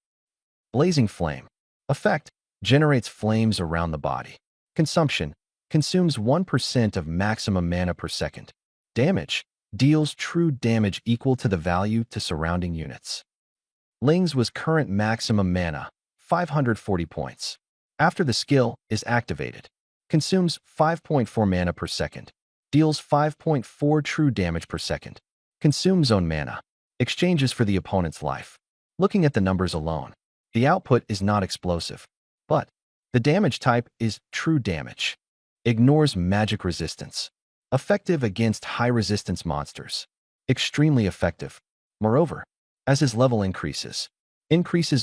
Blazing Flame. Effect. Generates flames around the body. Consumption. Consumes 1% of maximum mana per second. Damage. Deals true damage equal to the value to surrounding units. Lingzhou's current maximum mana, 540 points. After the skill is activated, consumes 5.4 mana per second. Deals 5.4 true damage per second. Consumes own mana. Exchanges for the opponent's life. Looking at the numbers alone, the output is not explosive, but the damage type is true damage. Ignores magic resistance. Effective against high-resistance monsters. Extremely effective. Moreover, as his level increases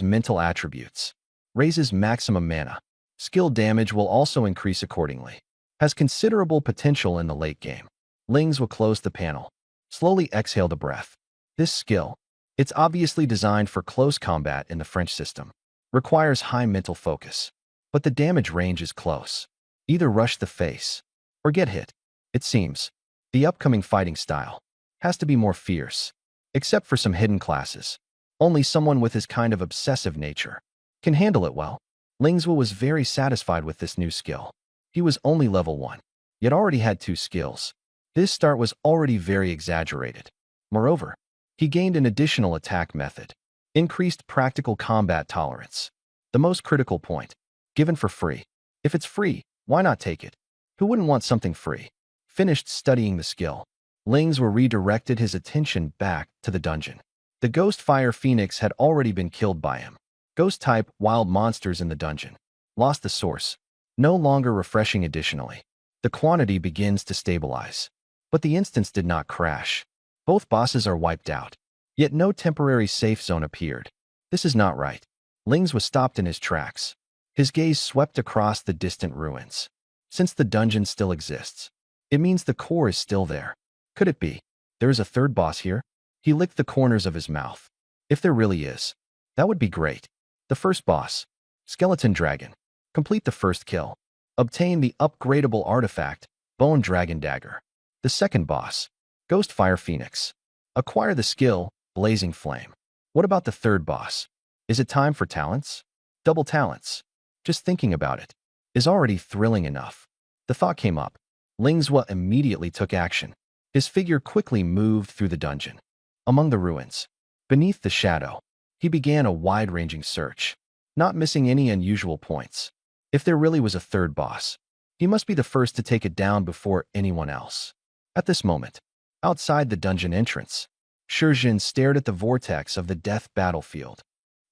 mental attributes. Raises maximum mana. Skill damage will also increase accordingly. Has considerable potential in the late game. Lingzhou will close the panel. Slowly exhale the breath. This skill, it's obviously designed for close combat in the French system. Requires high mental focus. But the damage range is close. Either rush the face or get hit. It seems the upcoming fighting style has to be more fierce, except for some hidden classes. Only someone with his kind of obsessive nature can handle it well. Lingzhou was very satisfied with this new skill. He was only level 1, yet already had 2 skills. This start was already very exaggerated. Moreover, he gained an additional attack method. Increased practical combat tolerance. The most critical point. Given for free. If it's free, why not take it? Who wouldn't want something free? Finished studying the skill, Lingzhou redirected his attention back to the dungeon. The Ghost Fire Phoenix had already been killed by him. Ghost-type wild monsters in the dungeon. Lost the source. No longer refreshing additionally. The quantity begins to stabilize. But the instance did not crash. Both bosses are wiped out. Yet no temporary safe zone appeared. This is not right. Lingzhou was stopped in his tracks. His gaze swept across the distant ruins. Since the dungeon still exists, it means the core is still there. Could it be? There is a third boss here? He licked the corners of his mouth. If there really is, that would be great. The first boss, Skeleton Dragon. Complete the first kill. Obtain the upgradable artifact, Bone Dragon Dagger. The second boss, Ghost Fire Phoenix. Acquire the skill, Blazing Flame. What about the third boss? Is it time for talents? Double talents. Just thinking about it is already thrilling enough. The thought came up. Lingzhou immediately took action. His figure quickly moved through the dungeon. Among the ruins, beneath the shadow, he began a wide-ranging search, not missing any unusual points. If there really was a third boss, he must be the first to take it down before anyone else. At this moment, outside the dungeon entrance, Shijin stared at the vortex of the death battlefield.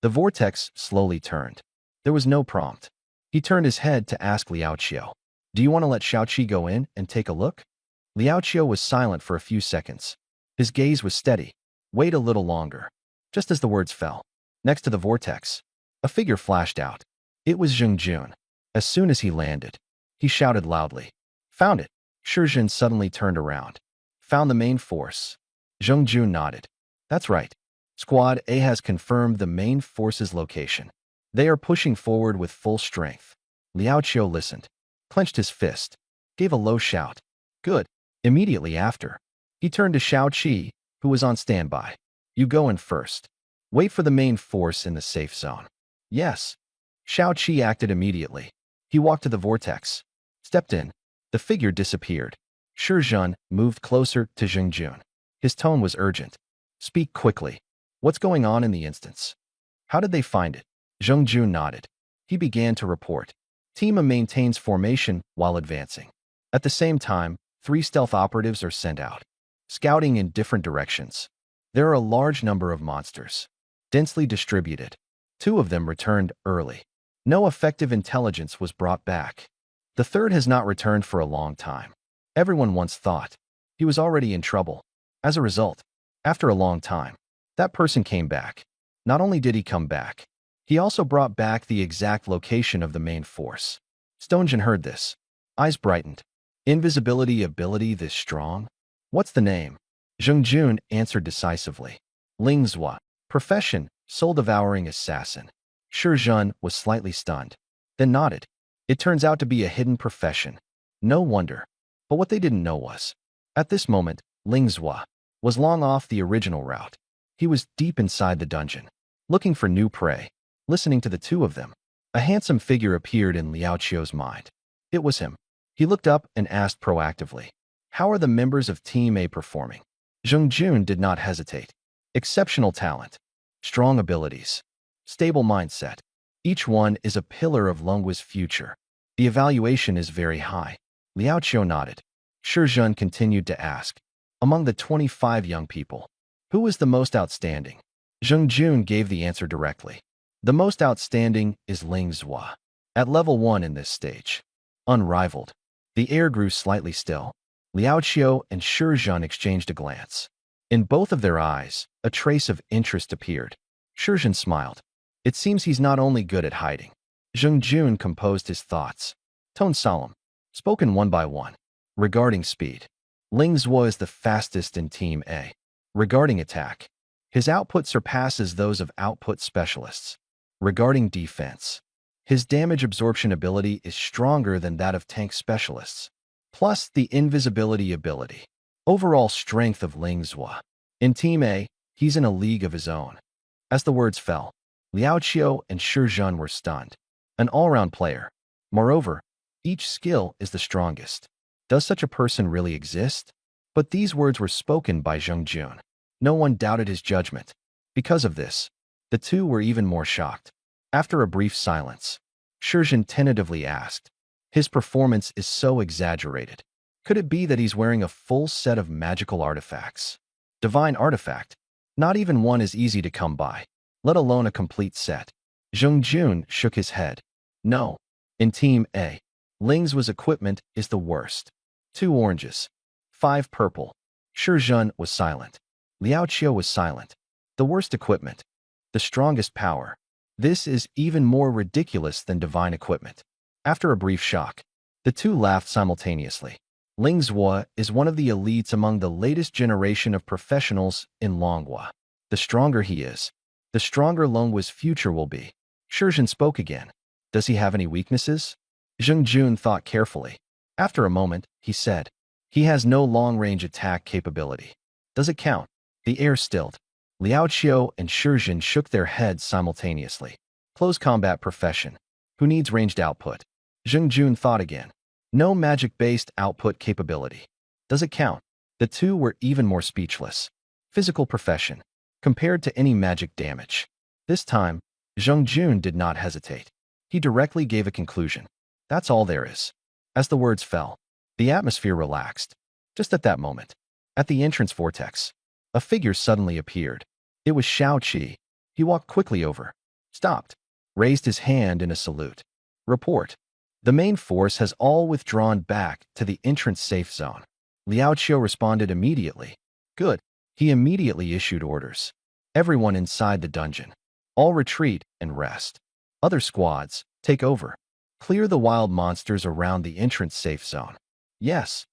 The vortex slowly turned. There was no prompt. He turned his head to ask Liao Qiu, "Do you want to let Xiaoqi go in and take a look?" Liao Qiu was silent for a few seconds. His gaze was steady. Wait a little longer. Just as the words fell, next to the vortex, a figure flashed out. It was Zheng Jun. As soon as he landed, he shouted loudly, "Found it!" Shijin suddenly turned around. "Found the main force." Zheng Jun nodded. "That's right. Squad A has confirmed the main force's location. They are pushing forward with full strength." Liao Qiu listened, clenched his fist, gave a low shout. "Good." Immediately after, he turned to Xiaoqi, who was on standby. "You go in first. Wait for the main force in the safe zone." "Yes." Xiaoqi acted immediately. He walked to the vortex, stepped in. The figure disappeared. Shijin moved closer to Zheng Jun. His tone was urgent. "Speak quickly. What's going on in the instance? How did they find it?" Zheng Jun nodded. He began to report. Team A maintains formation while advancing. At the same time, 3 stealth operatives are sent out, scouting in different directions. There are a large number of monsters, densely distributed. 2 of them returned early. No effective intelligence was brought back. The third has not returned for a long time. Everyone once thought he was already in trouble. As a result, after a long time, that person came back. Not only did he come back, He also brought back the exact location of the main force. Stonejin heard this. Eyes brightened. Invisibility ability this strong? What's the name? Zheng Jun answered decisively. Ling Zhua. Profession, soul-devouring assassin. Shi Jun was slightly stunned, then nodded. It turns out to be a hidden profession. No wonder. But what they didn't know was, at this moment, Ling Zhua was long off the original route. He was deep inside the dungeon, looking for new prey. Listening to the two of them, a handsome figure appeared in Liao Qiu's mind. It was him. He looked up and asked proactively, "How are the members of Team A performing?" Zheng Jun did not hesitate. Exceptional talent, strong abilities, stable mindset. Each one is a pillar of Longwa's future. The evaluation is very high. Liao Qiu nodded. Shi Jun continued to ask, "Among the 25 young people, who is the most outstanding?" Zheng Jun gave the answer directly. The most outstanding is Ling Zhua. At level 1 in this stage. Unrivaled. The air grew slightly still. Liao Qiu and Shi Jun exchanged a glance. In both of their eyes, a trace of interest appeared. Shi Jun smiled. It seems he's not only good at hiding. Zheng Jun composed his thoughts. Tone solemn. Spoken one by one. Regarding speed, Ling Zhua is the fastest in Team A. Regarding attack, his output surpasses those of output specialists. Regarding defense, his damage absorption ability is stronger than that of tank specialists, plus the invisibility ability. Overall strength of Ling Zhua. In Team A, he's in a league of his own. As the words fell, Liao Qiu and Shi Jun were stunned. An all-round player. Moreover, each skill is the strongest. Does such a person really exist? But these words were spoken by Zheng Jun. No one doubted his judgment. Because of this, the two were even more shocked. After a brief silence, Shi Jun tentatively asked, "His performance is so exaggerated. Could it be that he's wearing a full set of magical artifacts? Divine artifact? Not even one is easy to come by, let alone a complete set." Zheng Jun shook his head. No. In Team A, Ling Zhua's equipment is the worst. 2 oranges. 5 purple. Shi Jun was silent. Liao Qiu was silent. The worst equipment. The strongest power. This is even more ridiculous than divine equipment. After a brief shock, the two laughed simultaneously. Ling Zhua is one of the elites among the latest generation of professionals in Longwa. The stronger he is, the stronger Longwa's future will be. Shi Jun spoke again. Does he have any weaknesses? Zheng Jun thought carefully. After a moment, he said, "He has no long-range attack capability." Does it count? The air stilled. Liao Qiu and Shi Jun shook their heads simultaneously. Close combat profession. Who needs ranged output? Zheng Jun thought again. No magic-based output capability. Does it count? The two were even more speechless. Physical profession. Compared to any magic damage. This time, Zheng Jun did not hesitate. He directly gave a conclusion. That's all there is. As the words fell, the atmosphere relaxed. Just at that moment, at the entrance vortex, a figure suddenly appeared. It was Shao Qi. He walked quickly over, stopped, raised his hand in a salute. Report. The main force has all withdrawn back to the entrance safe zone. Liao Qiu responded immediately. Good. He immediately issued orders. Everyone inside the dungeon. All retreat and rest. Other squads, take over. Clear the wild monsters around the entrance safe zone. Yes.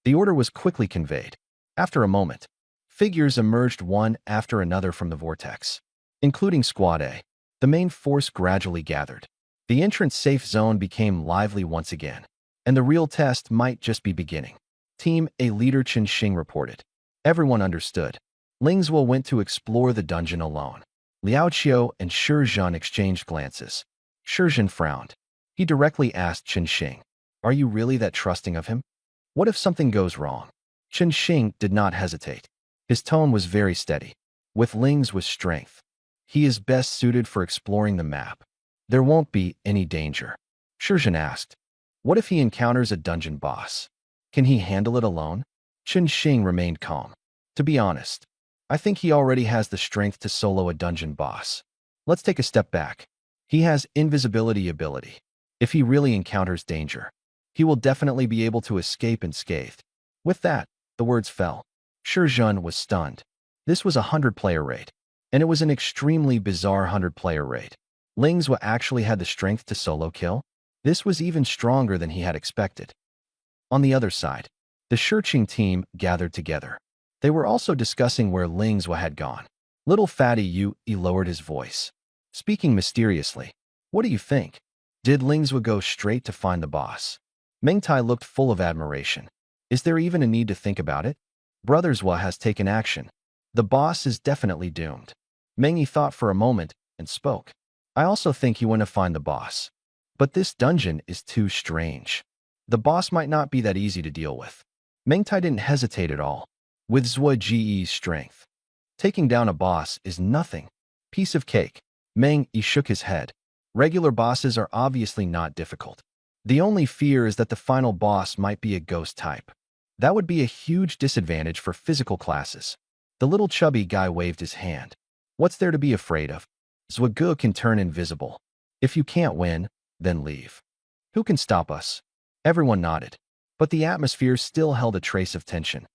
The order was quickly conveyed. After a moment, figures emerged one after another from the vortex, including Squad A. The main force gradually gathered. The entrance safe zone became lively once again, and the real test might just be beginning. Team A leader Chen Xing reported. Everyone understood. Ling Zhua went to explore the dungeon alone. Liao Qiu and Shi Jun exchanged glances. Shi Jun frowned. He directly asked Chen Xing, "Are you really that trusting of him? What if something goes wrong?" Chen Xing did not hesitate. His tone was very steady. With Ling Zhua's strength, he is best suited for exploring the map. There won't be any danger. Shi Jun asked, "What if he encounters a dungeon boss? Can he handle it alone?" Chen Xing remained calm. To be honest, I think he already has the strength to solo a dungeon boss. Let's take a step back. He has invisibility ability. If he really encounters danger, he will definitely be able to escape unscathed. With that, the words fell. Shi Jun was stunned. This was a 100-player raid, and it was an extremely bizarre 100-player raid. Ling Zhua actually had the strength to solo kill. This was even stronger than he had expected. On the other side, the Shiqing team gathered together. They were also discussing where Ling Zhua had gone. Little fatty Yu lowered his voice, speaking mysteriously. What do you think? Did Ling Zhua go straight to find the boss? Meng Tai looked full of admiration. Is there even a need to think about it? Brother Zhua has taken action. The boss is definitely doomed. Meng Yi thought for a moment and spoke. I also think he went to find the boss. But this dungeon is too strange. The boss might not be that easy to deal with. Meng Tai didn't hesitate at all. With Zhua Ji's strength, taking down a boss is nothing. Piece of cake. Meng Yi shook his head. Regular bosses are obviously not difficult. The only fear is that the final boss might be a ghost type. That would be a huge disadvantage for physical classes. The little chubby guy waved his hand. What's there to be afraid of? Zhuge can turn invisible. If you can't win, then leave. Who can stop us? Everyone nodded, but the atmosphere still held a trace of tension.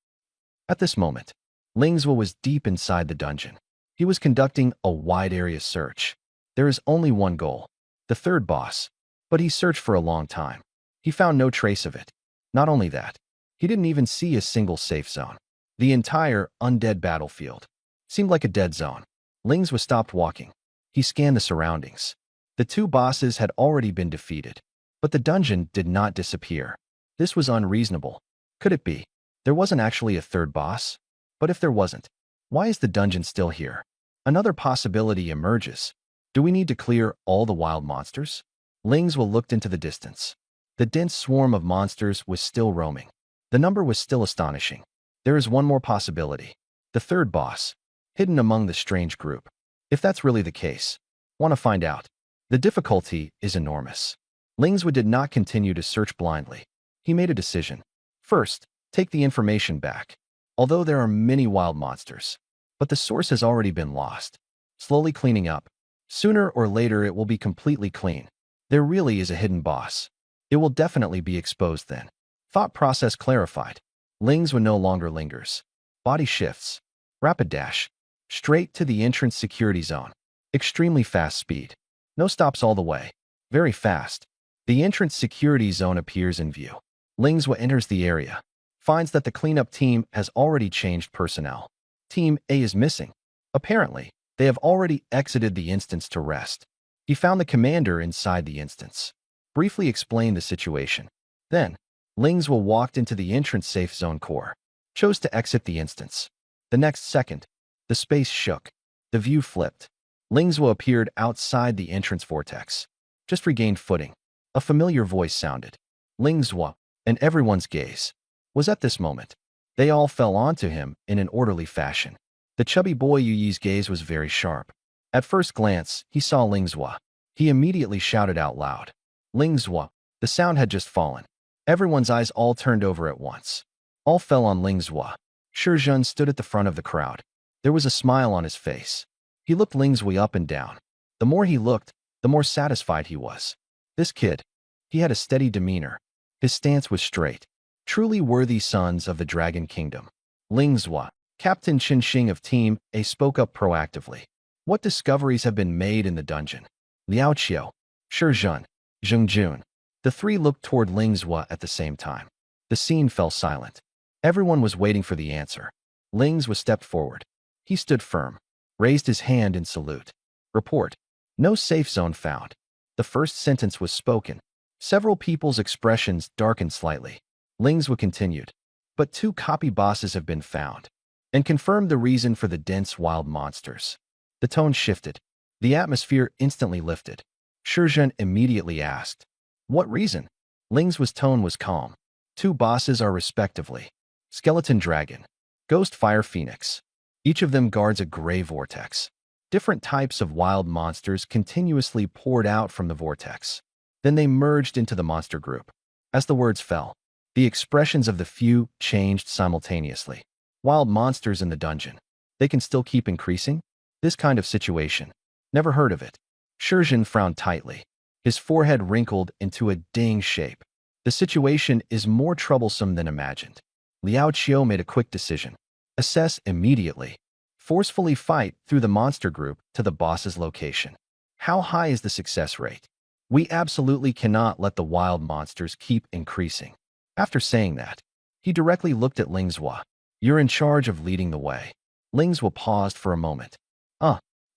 At this moment, Ling Zhua was deep inside the dungeon. He was conducting a wide-area search. There is only one goal, the third boss, but he searched for a long time. He found no trace of it. Not only that, he didn't even see a single safe zone. The entire undead battlefield seemed like a dead zone. Ling Zhua stopped walking. He scanned the surroundings. The two bosses had already been defeated, but the dungeon did not disappear. This was unreasonable. Could it be? There wasn't actually a third boss? But if there wasn't, why is the dungeon still here? Another possibility emerges. Do we need to clear all the wild monsters? Ling Zhua looked into the distance. The dense swarm of monsters was still roaming. The number was still astonishing. There is one more possibility. The third boss, hidden among the strange group. If that's really the case, want to find out. The difficulty is enormous. Ling Zhua did not continue to search blindly. He made a decision. First, take the information back. Although there are many wild monsters, but the source has already been lost. Slowly cleaning up. Sooner or later it will be completely clean. There really is a hidden boss. It will definitely be exposed then. Thought process clarified. Ling Zhua no longer lingers. Body shifts. Rapid dash. Straight to the entrance security zone. Extremely fast speed. No stops all the way. Very fast. The entrance security zone appears in view. Ling Zhua enters the area. Finds that the cleanup team has already changed personnel. Team A is missing. Apparently, they have already exited the instance to rest. He found the commander inside the instance. Briefly explained the situation. Then, Ling Zhua walked into the entrance safe zone core. Chose to exit the instance. The next second, the space shook. The view flipped. Ling Zhua appeared outside the entrance vortex. Just regained footing. A familiar voice sounded. Ling Zhua, and everyone's gaze was at this moment. They all fell onto him in an orderly fashion. The chubby boy Yu Yi's gaze was very sharp. At first glance, he saw Ling Zhua. He immediately shouted out loud. Ling Zhua. The sound had just fallen. Everyone's eyes all turned over at once. All fell on Ling Zhua. Shizhen stood at the front of the crowd. There was a smile on his face. He looked Ling Zhua up and down. The more he looked, the more satisfied he was. This kid. He had a steady demeanor. His stance was straight. Truly worthy sons of the Dragon Kingdom. Ling Zhua, Captain Qinxing of Team A, spoke up proactively. What discoveries have been made in the dungeon? Liao Qiu, Shizhen, Zheng Jun. The three looked toward Ling Zhua at the same time. The scene fell silent. Everyone was waiting for the answer. Ling Zhua stepped forward. He stood firm, raised his hand in salute. Report. No safe zone found. The first sentence was spoken. Several people's expressions darkened slightly. Ling Zhua continued. But 2 copy bosses have been found, and confirmed the reason for the dense wild monsters. The tone shifted. The atmosphere instantly lifted. Shizhen immediately asked, what reason? Ling Zhua's tone was calm. 2 bosses are respectively Skeleton Dragon, Ghost Fire Phoenix. Each of them guards a gray vortex. Different types of wild monsters continuously poured out from the vortex. Then they merged into the monster group. As the words fell, the expressions of the few changed simultaneously. Wild monsters in the dungeon. They can still keep increasing? This kind of situation. Never heard of it. Shizhen frowned tightly. His forehead wrinkled into a ding shape. The situation is more troublesome than imagined. Liao Qiu made a quick decision. Assess immediately. Forcefully fight through the monster group to the boss's location. How high is the success rate? We absolutely cannot let the wild monsters keep increasing. After saying that, he directly looked at Lingzhua. You're in charge of leading the way. Lingzhua paused for a moment.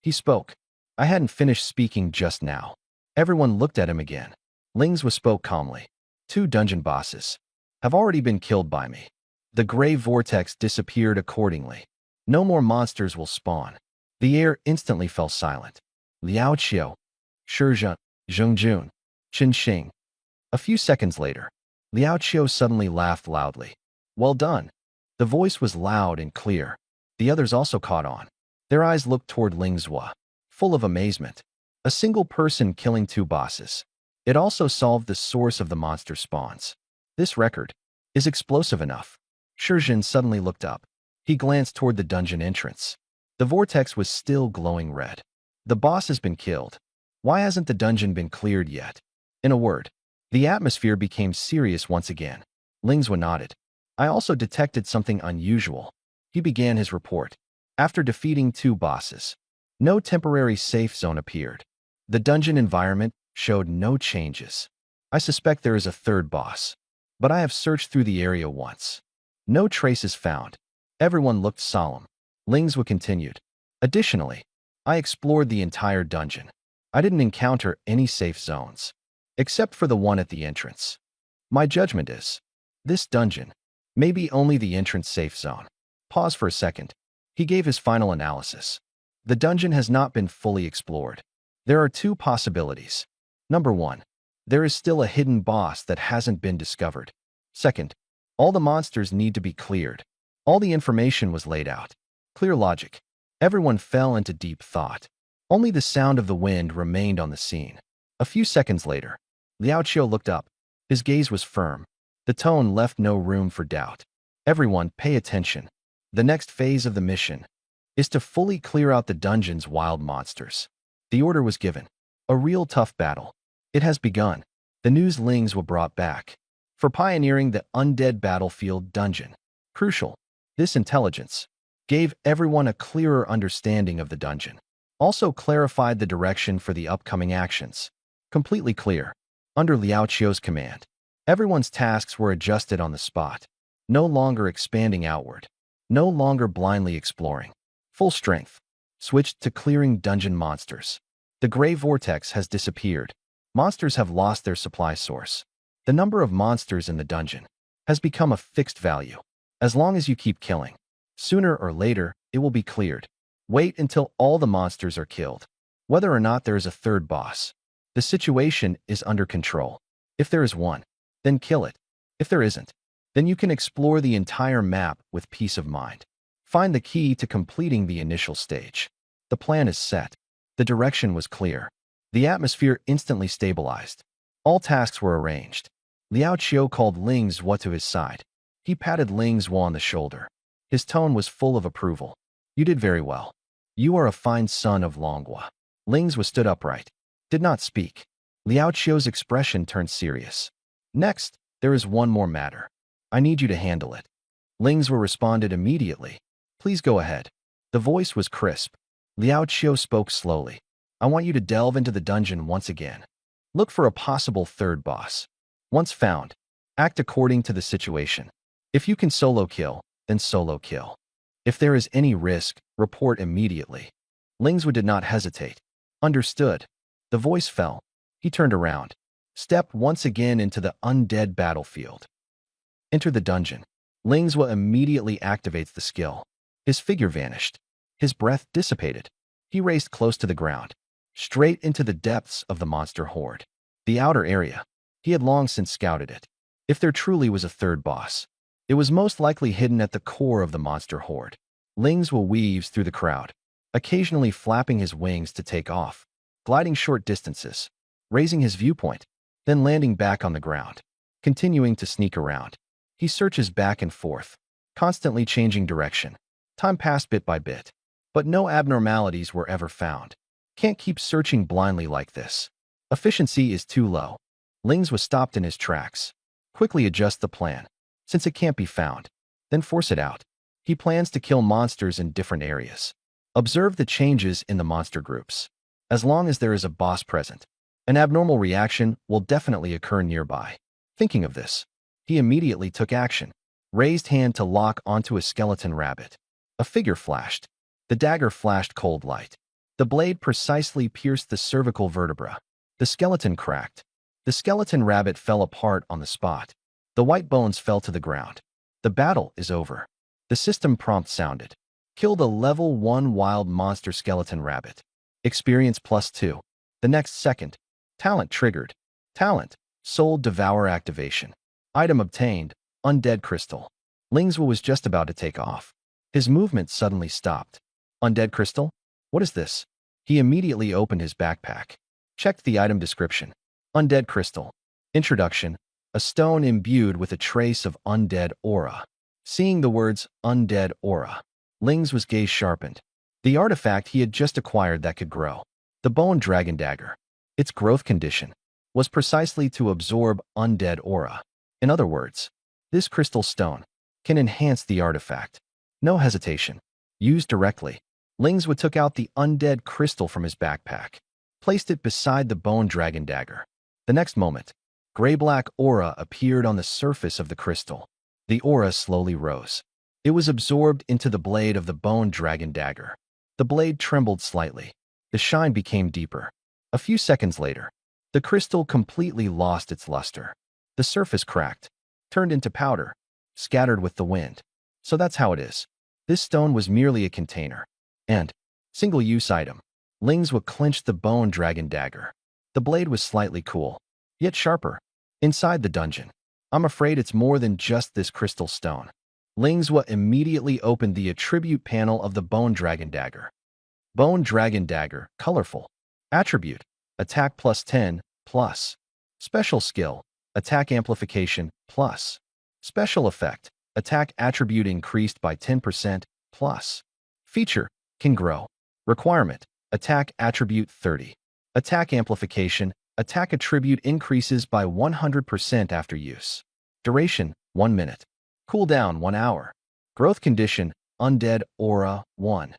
He spoke. I hadn't finished speaking just now. Everyone looked at him again. Lingzhua spoke calmly. 2 dungeon bosses have already been killed by me. The gray vortex disappeared accordingly. No more monsters will spawn. The air instantly fell silent. Liao Qiu, Shizhe, Zhongjun, Qin Xing. A few seconds later, Liao Qiu suddenly laughed loudly. Well done. The voice was loud and clear. The others also caught on. Their eyes looked toward Lingzhua, full of amazement. A single person killing 2 bosses. It also solved the source of the monster spawns. This record is explosive enough. Shizhen suddenly looked up. He glanced toward the dungeon entrance. The vortex was still glowing red. The boss has been killed. Why hasn't the dungeon been cleared yet? In a word, the atmosphere became serious once again. Lingzhua nodded. I also detected something unusual. He began his report. After defeating 2 bosses, no temporary safe zone appeared. The dungeon environment showed no changes. I suspect there is a 3rd boss, but I have searched through the area once. No traces found. Everyone looked solemn. Lingzhua continued. Additionally, I explored the entire dungeon. I didn't encounter any safe zones, except for the one at the entrance. My judgment is, this dungeon may be only the entrance safe zone. Pause for a second. He gave his final analysis. The dungeon has not been fully explored. There are 2 possibilities. Number 1, there is still a hidden boss that hasn't been discovered. Second, all the monsters need to be cleared. All the information was laid out. Clear logic. Everyone fell into deep thought. Only the sound of the wind remained on the scene. A few seconds later, Liao Qiu looked up. His gaze was firm. The tone left no room for doubt. Everyone, pay attention. The next phase of the mission is to fully clear out the dungeon's wild monsters. The order was given. A real tough battle. It has begun. The newslings were brought back for pioneering the undead battlefield dungeon. Crucial. This intelligence gave everyone a clearer understanding of the dungeon. Also clarified the direction for the upcoming actions. Completely clear. Under Liao Qiu's command, everyone's tasks were adjusted on the spot. No longer expanding outward. No longer blindly exploring. Full strength. Switched to clearing dungeon monsters. The gray vortex has disappeared. Monsters have lost their supply source. The number of monsters in the dungeon has become a fixed value. As long as you keep killing, sooner or later, it will be cleared. Wait until all the monsters are killed. Whether or not there is a 3rd boss, the situation is under control. If there is one, then kill it. If there isn't, then you can explore the entire map with peace of mind. Find the key to completing the initial stage. The plan is set. The direction was clear. The atmosphere instantly stabilized. All tasks were arranged. Liao Qiu called Lingzhua to his side. He patted Lingzhua on the shoulder. His tone was full of approval. You did very well. You are a fine son of Longhua. Lingzhua stood upright. Did not speak. Liao Qiu's expression turned serious. Next, there is one more matter. I need you to handle it. Lingzhua responded immediately. Please go ahead. The voice was crisp. Liao Qiu spoke slowly. I want you to delve into the dungeon once again. Look for a possible 3rd boss. Once found, act according to the situation. If you can solo kill, then solo kill. If there is any risk, report immediately. Lingzhua did not hesitate. Understood. The voice fell. He turned around. Stepped once again into the undead battlefield. Enter the dungeon. Lingzhua immediately activates the skill. His figure vanished. His breath dissipated. He raced close to the ground, straight into the depths of the monster horde. The outer area. He had long since scouted it. If there truly was a 3rd boss, it was most likely hidden at the core of the monster horde. Lingzhua weaves through the crowd, occasionally flapping his wings to take off, gliding short distances, raising his viewpoint, then landing back on the ground, continuing to sneak around. He searches back and forth, constantly changing direction. Time passed bit by bit, but no abnormalities were ever found. Can't keep searching blindly like this. Efficiency is too low. Lingzhua stopped in his tracks. Quickly adjust the plan. Since it can't be found, then force it out. He plans to kill monsters in different areas. Observe the changes in the monster groups. As long as there is a boss present, an abnormal reaction will definitely occur nearby. Thinking of this, he immediately took action, raised hand to lock onto a skeleton rabbit. A figure flashed. The dagger flashed cold light. The blade precisely pierced the cervical vertebra. The skeleton cracked. The skeleton rabbit fell apart on the spot. The white bones fell to the ground. The battle is over. The system prompt sounded. Kill the level 1 wild monster skeleton rabbit. Experience +2. The next second. Talent triggered. Talent. Soul Devour activation. Item obtained. Undead crystal. Lingzhu was just about to take off. His movement suddenly stopped. Undead crystal? What is this? He immediately opened his backpack. Checked the item description. Undead crystal. Introduction. A stone imbued with a trace of undead aura. Seeing the words undead aura, Ling's gaze sharpened. The artifact he had just acquired that could grow. The bone dragon dagger. Its growth condition was precisely to absorb undead aura. In other words, this crystal stone can enhance the artifact. No hesitation. Used directly. Lingzhu took out the undead crystal from his backpack, placed it beside the bone dragon dagger. The next moment, gray-black aura appeared on the surface of the crystal. The aura slowly rose. It was absorbed into the blade of the bone dragon dagger. The blade trembled slightly. The shine became deeper. A few seconds later, the crystal completely lost its luster. The surface cracked, turned into powder, scattered with the wind. So that's how it is. This stone was merely a container. And single-use item. Lingzhu clenched the bone dragon dagger. The blade was slightly cool, yet sharper. Inside the dungeon, I'm afraid it's more than just this crystal stone. Lingzhu immediately opened the attribute panel of the bone dragon dagger. Bone dragon dagger, colorful. Attribute, attack +10, plus. Special skill, attack amplification, plus. Special effect, attack attribute increased by 10%, plus. Feature, can grow. Requirement, attack attribute 30. Attack amplification, attack attribute increases by 100% after use. Duration, 1 minute. Cooldown, 1 hour. Growth condition, undead aura, 1.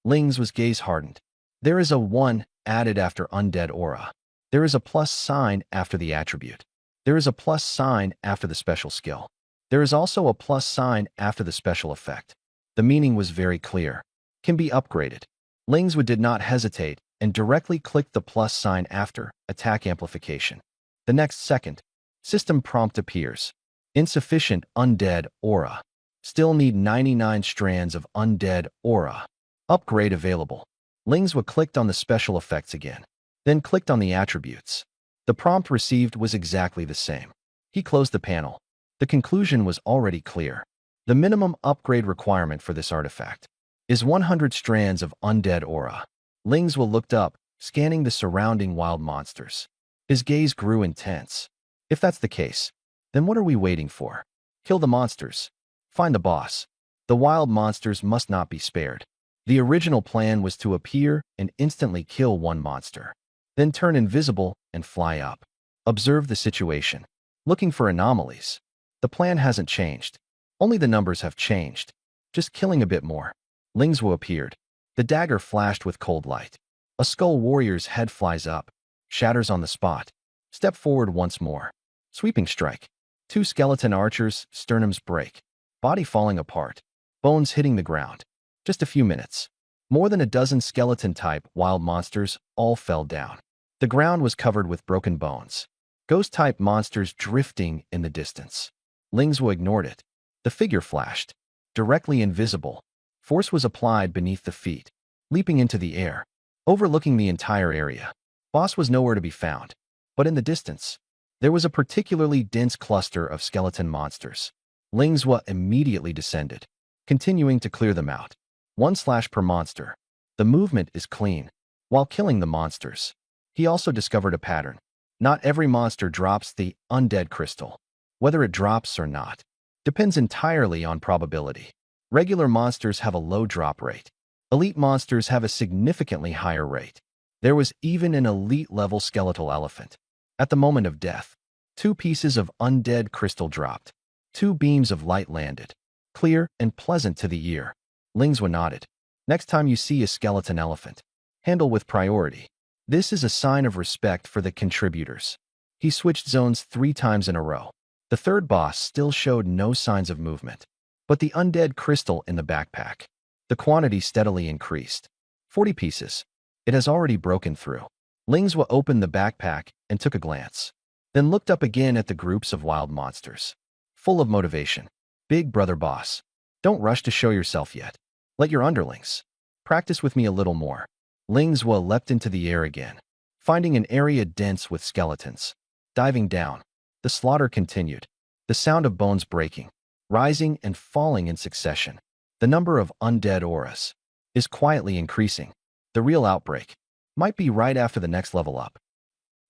Ling's gaze hardened. There is a 1 added after undead aura. There is a plus sign after the attribute. There is a plus sign after the special skill. There is also a plus sign after the special effect. The meaning was very clear. Can be upgraded. Lingzhu did not hesitate and directly clicked the plus sign after attack amplification. The next second, system prompt appears. Insufficient undead aura. Still need 99 strands of undead aura. Upgrade available. Lingzhu clicked on the special effects again, then clicked on the attributes. The prompt received was exactly the same. He closed the panel. The conclusion was already clear. The minimum upgrade requirement for this artifact is 100 strands of undead aura. Lingzhu looked up, scanning the surrounding wild monsters. His gaze grew intense. If that's the case, then what are we waiting for? Kill the monsters. Find the boss. The wild monsters must not be spared. The original plan was to appear and instantly kill one monster, then turn invisible and fly up. Observe the situation. Looking for anomalies. The plan hasn't changed. Only the numbers have changed. Just killing a bit more. Lingzhu appeared. The dagger flashed with cold light. A skull warrior's head flies up, shatters on the spot. Step forward once more. Sweeping strike. 2 skeleton archers, sternums break. Body falling apart. Bones hitting the ground. Just a few minutes. More than a dozen skeleton-type wild monsters all fell down. The ground was covered with broken bones. Ghost-type monsters drifting in the distance. Lingzhu ignored it. The figure flashed. Directly invisible. Force was applied beneath the feet, leaping into the air, overlooking the entire area. Boss was nowhere to be found, but in the distance, there was a particularly dense cluster of skeleton monsters. Lingzhu immediately descended, continuing to clear them out. 1 slash per monster. The movement is clean. While killing the monsters, he also discovered a pattern. Not every monster drops the undead crystal. Whether it drops or not depends entirely on probability. Regular monsters have a low drop rate. Elite monsters have a significantly higher rate. There was even an elite-level skeletal elephant. At the moment of death, 2 pieces of undead crystal dropped. 2 beams of light landed, clear and pleasant to the ear. Lingzhu nodded. Next time you see a skeleton elephant, handle with priority. This is a sign of respect for the contributors. He switched zones 3 times in a row. The third boss still showed no signs of movement. But the undead crystal in the backpack. The quantity steadily increased. 40 pieces. It has already broken through. Lingzhou opened the backpack and took a glance. Then looked up again at the groups of wild monsters. Full of motivation. Big brother boss. Don't rush to show yourself yet. Let your underlings practice with me a little more. Lingzhou leapt into the air again, finding an area dense with skeletons. Diving down, the slaughter continued. The sound of bones breaking, rising and falling in succession. The number of undead auras is quietly increasing. The real outbreak might be right after the next level up.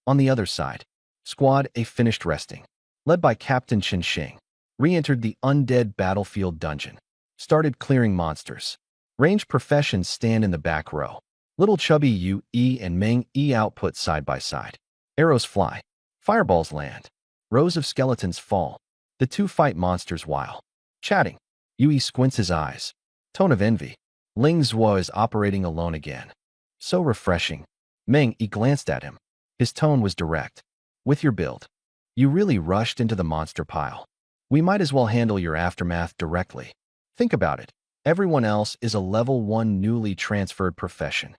On the other side, Squad A finished resting, led by Captain Qinxing, re-entered the undead battlefield dungeon, started clearing monsters. Ranged professions stand in the back row. Little chubby Yu E and Meng E output side by side. Arrows fly. Fireballs land. Rows of skeletons fall. The two fight monsters while chatting. Yui squints his eyes. Tone of envy. Lingzhou is operating alone again. So refreshing. Meng E glanced at him. His tone was direct. With your build, you really rushed into the monster pile. We might as well handle your aftermath directly. Think about it. Everyone else is a level 1 newly transferred profession.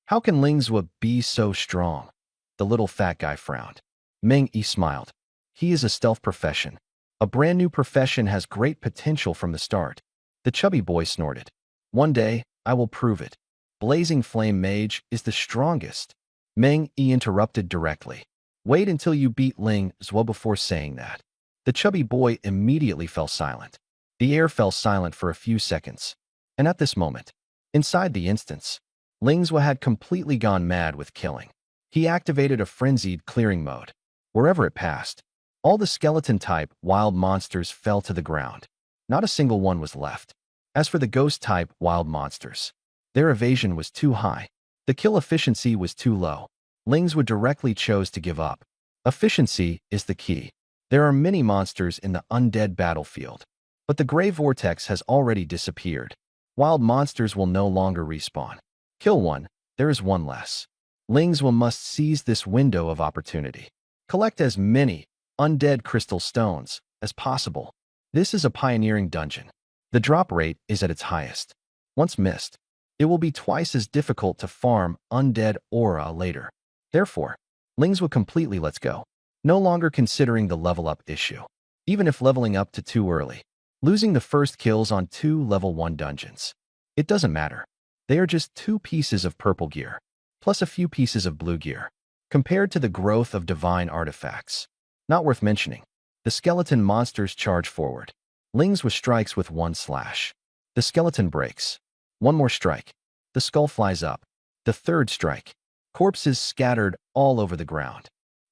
How can Lingzhou be so strong? The little fat guy frowned. Meng Yi smiled. He is a stealth profession. A brand new profession has great potential from the start. The chubby boy snorted. One day, I will prove it. Blazing Flame Mage is the strongest. Meng Yi interrupted directly. Wait until you beat Lingzhou before saying that. The chubby boy immediately fell silent. The air fell silent for a few seconds. And at this moment, inside the instance, Lingzhou had completely gone mad with killing. He activated a frenzied clearing mode. Wherever it passed, all the skeleton-type wild monsters fell to the ground. Not a single one was left. As for the ghost-type wild monsters, their evasion was too high. The kill efficiency was too low. Lingzhou directly chose to give up. Efficiency is the key. There are many monsters in the undead battlefield, but the gray vortex has already disappeared. Wild monsters will no longer respawn. Kill one, there is one less. Lingzhou must seize this window of opportunity. Collect as many undead crystal stones as possible. This is a pioneering dungeon. The drop rate is at its highest. Once missed, it will be twice as difficult to farm undead aura later. Therefore, Lingzhou completely lets go, no longer considering the level up issue. Even if leveling up to too early, losing the first kills on 2 level 1 dungeons. It doesn't matter. They are just 2 pieces of purple gear, plus a few pieces of blue gear, compared to the growth of divine artifacts. Not worth mentioning. The skeleton monsters charge forward. Lingzhou strikes with 1 slash. The skeleton breaks. 1 more strike. The skull flies up. The 3rd strike. Corpses scattered all over the ground.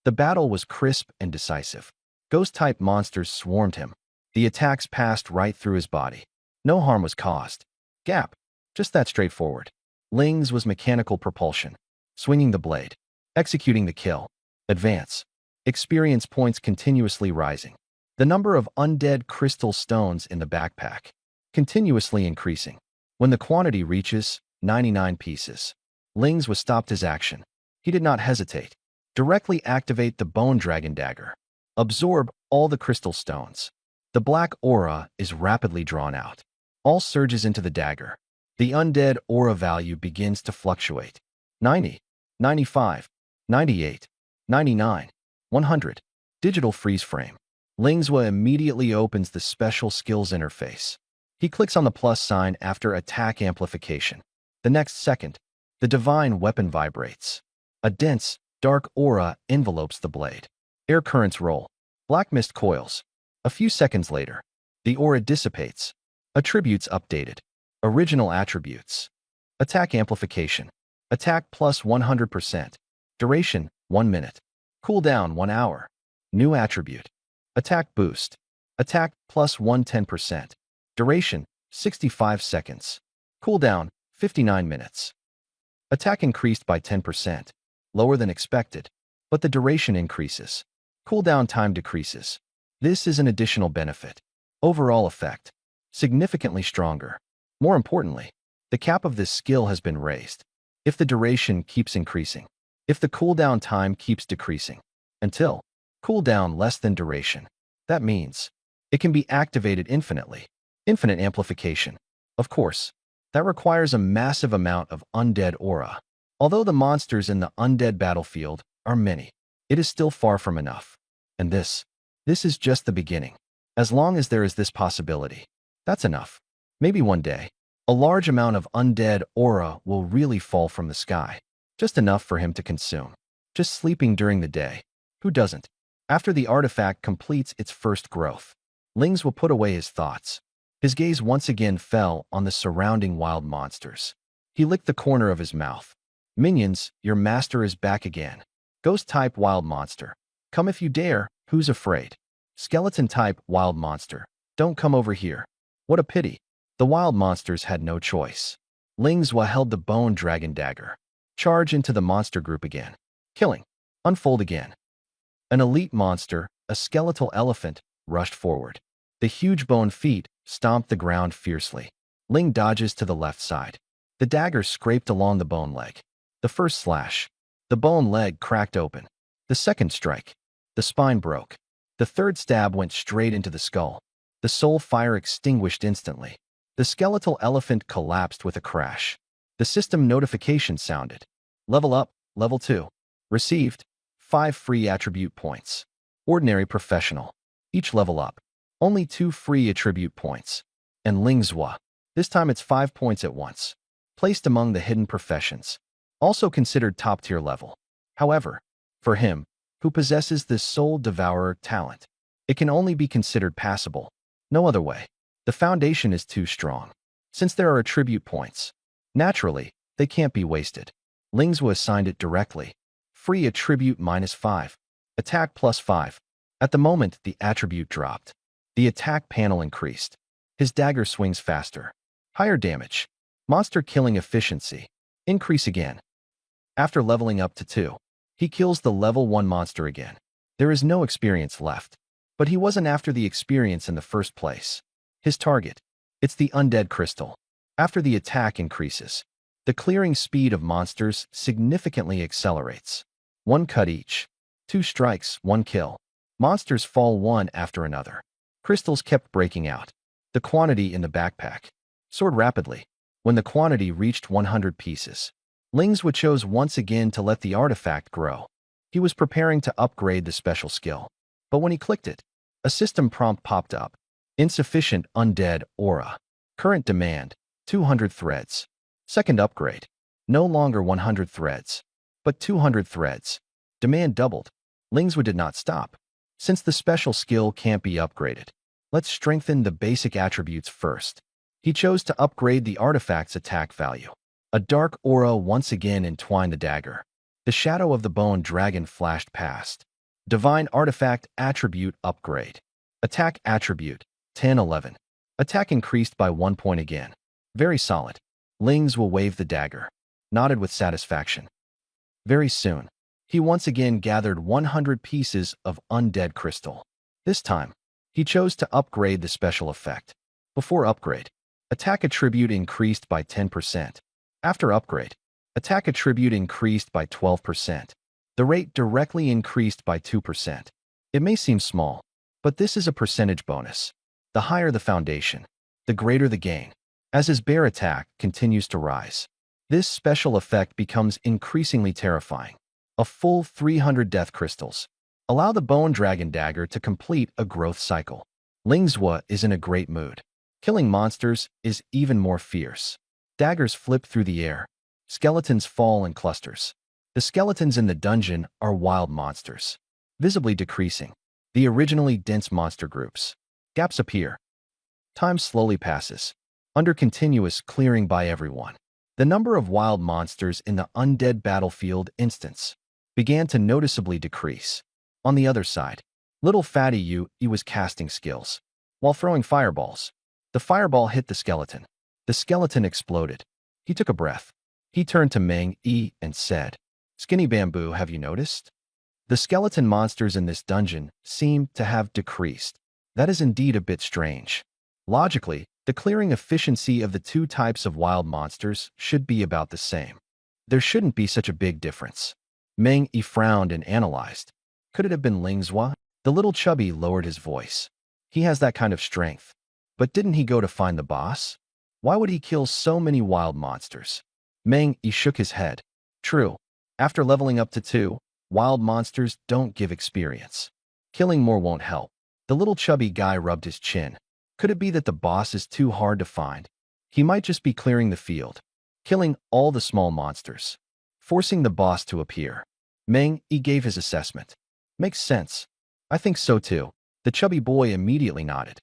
The battle was crisp and decisive. Ghost-type monsters swarmed him. The attacks passed right through his body. No harm was caused. Gap. Just that straightforward. Ling's was mechanical propulsion. Swinging the blade. Executing the kill. Advance. Experience points continuously rising. The number of undead crystal stones in the backpack continuously increasing. When the quantity reaches 99 pieces, Ling's was stopped his action. He did not hesitate. Directly activate the Bone Dragon Dagger. Absorb all the crystal stones. The black aura is rapidly drawn out. All surges into the dagger. The undead aura value begins to fluctuate. 90, 95, 98, 99, 100. Digital freeze frame. Lingzhou immediately opens the special skills interface. He clicks on the plus sign after attack amplification. The next second, the divine weapon vibrates. A dense, dark aura envelopes the blade. Air currents roll. Black mist coils. A few seconds later, the aura dissipates. Attributes updated. Original attributes. Attack amplification. Attack plus 100%. Duration, 1 minute. Cooldown, 1 hour. New attribute. Attack boost. Attack plus 110%. Duration, 65 seconds. Cooldown, 59 minutes. Attack increased by 10%. Lower than expected, but the duration increases. Cooldown time decreases. This is an additional benefit. Overall effect, significantly stronger. More importantly, the cap of this skill has been raised. If the duration keeps increasing, If the cooldown time keeps decreasing until cooldown less than duration, that means it can be activated infinitely. Infinite amplification. Of course, that requires a massive amount of undead aura. Although the monsters in the undead battlefield are many, it is still far from enough. And this is just the beginning. As long as there is this possibility, that's enough. Maybe one day, a large amount of undead aura will really fall from the sky. Just enough for him to consume. Just sleeping during the day. Who doesn't? After the artifact completes its first growth, Lings will put away his thoughts. His gaze once again fell on the surrounding wild monsters. He licked the corner of his mouth. Minions, your master is back again. Ghost-type wild monster. Come if you dare, who's afraid? Skeleton-type wild monster. Don't come over here. What a pity. The wild monsters had no choice. Lingzwa held the bone dragon dagger. Charge into the monster group again. Killing. Unfold again. An elite monster, a skeletal elephant, rushed forward. The huge bone feet stomped the ground fiercely. Ling dodges to the left side. The dagger scraped along the bone leg. The first slash. The bone leg cracked open. The second strike. The spine broke. The third stab went straight into the skull. The soul fire extinguished instantly. The skeletal elephant collapsed with a crash. The system notification sounded. Level up, level 2. Received 5 free attribute points. Ordinary professional. Each level up. Only 2 free attribute points. And Lingzwa. This time it's 5 points at once. Placed among the hidden professions. Also considered top tier level. However, for him, who possesses this soul devourer talent, it can only be considered passable. No other way. The foundation is too strong. Since there are attribute points, naturally, they can't be wasted. Lingzwa assigned it directly. Free attribute -5. Attack +5. At the moment, the attribute dropped. The attack panel increased. His dagger swings faster. Higher damage. Monster killing efficiency. Increase again. After leveling up to 2, he kills the level 1 monster again. There is no experience left. But he wasn't after the experience in the first place. His target. It's the undead crystal. After the attack increases, the clearing speed of monsters significantly accelerates. 1 cut each. 2 strikes, 1 kill. Monsters fall one after another. Crystals kept breaking out. The quantity in the backpack soared rapidly. When the quantity reached 100 pieces, Lingzwa chose once again to let the artifact grow. He was preparing to upgrade the special skill. But when he clicked it, a system prompt popped up. Insufficient undead aura. Current demand, 200 threads. Second upgrade. No longer 100 threads, but 200 threads. Demand doubled. Lingzwa did not stop. Since the special skill can't be upgraded, let's strengthen the basic attributes first. He chose to upgrade the artifact's attack value. A dark aura once again entwined the dagger. The shadow of the bone dragon flashed past. Divine artifact attribute upgrade. Attack attribute 10-11. Attack increased by 1 point again. Very solid. Lingzwa waved the dagger. Nodded with satisfaction. Very soon, he once again gathered 100 pieces of undead crystal. This time, he chose to upgrade the special effect. Before upgrade, attack attribute increased by 10%. After upgrade, attack attribute increased by 12%. The rate directly increased by 2%. It may seem small, but this is a percentage bonus. The higher the foundation, the greater the gain. As his bear attack continues to rise, this special effect becomes increasingly terrifying. A full 300 death crystals. Allow the bone dragon dagger to complete a growth cycle. Lingzwa is in a great mood. Killing monsters is even more fierce. Daggers flip through the air. Skeletons fall in clusters. The skeletons in the dungeon are wild monsters, visibly decreasing. The originally dense monster groups. Gaps appear. Time slowly passes, under continuous clearing by everyone. The number of wild monsters in the undead battlefield instance began to noticeably decrease. On the other side, little fatty Yu was casting skills. While throwing fireballs, the fireball hit the skeleton. The skeleton exploded. He took a breath. He turned to Meng Yi and said, "Skinny Bamboo, have you noticed? The skeleton monsters in this dungeon seem to have decreased. That is indeed a bit strange. Logically, the clearing efficiency of the 2 types of wild monsters should be about the same. There shouldn't be such a big difference." Meng Yi frowned and analyzed. Could it have been Ling Zhua? The little chubby lowered his voice. He has that kind of strength. But didn't he go to find the boss? Why would he kill so many wild monsters? Meng Yi shook his head. True. After leveling up to 2, wild monsters don't give experience. Killing more won't help. The little chubby guy rubbed his chin. Could it be that the boss is too hard to find? He might just be clearing the field, killing all the small monsters, forcing the boss to appear. Meng Yi gave his assessment. Makes sense. I think so too. The chubby boy immediately nodded.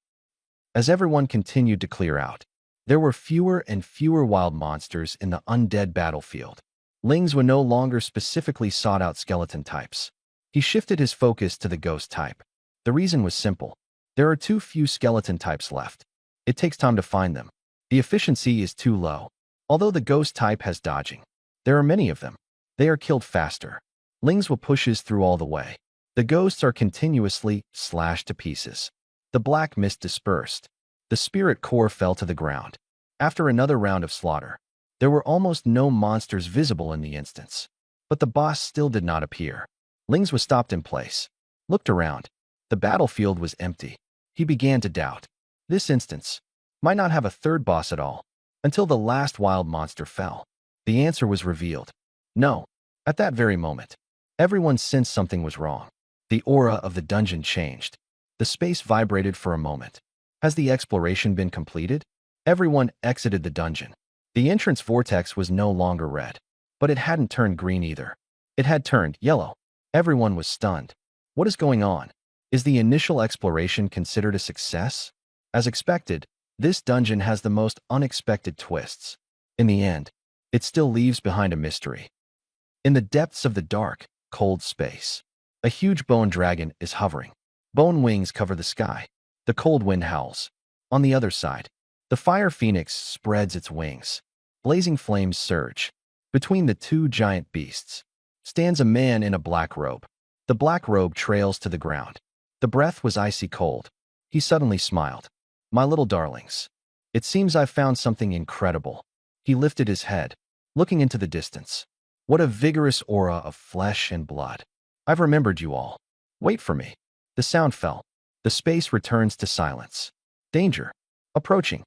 As everyone continued to clear out, there were fewer and fewer wild monsters in the undead battlefield. Lings were no longer specifically sought out skeleton types. He shifted his focus to the ghost type. The reason was simple. There are too few skeleton types left. It takes time to find them. The efficiency is too low. Although the ghost type has dodging, there are many of them. They are killed faster. Lingswa pushes through all the way. The ghosts are continuously slashed to pieces. The black mist dispersed. The spirit core fell to the ground. After another round of slaughter, there were almost no monsters visible in the instance. But the boss still did not appear. Lingswa stopped in place, looked around. The battlefield was empty. He began to doubt. This instance might not have a third boss at all, until the last wild monster fell. The answer was revealed. No. At that very moment, everyone sensed something was wrong. The aura of the dungeon changed. The space vibrated for a moment. Has the exploration been completed? Everyone exited the dungeon. The entrance vortex was no longer red, but it hadn't turned green either. It had turned yellow. Everyone was stunned. What is going on? Is the initial exploration considered a success? As expected, this dungeon has the most unexpected twists. In the end, it still leaves behind a mystery. In the depths of the dark, cold space, a huge bone dragon is hovering. Bone wings cover the sky. The cold wind howls. On the other side, the fire phoenix spreads its wings. Blazing flames surge. Between the two giant beasts stands a man in a black robe. The black robe trails to the ground. The breath was icy cold. He suddenly smiled. My little darlings, it seems I've found something incredible. He lifted his head, looking into the distance. What a vigorous aura of flesh and blood. I've remembered you all. Wait for me. The sound fell. The space returns to silence. Danger. Approaching.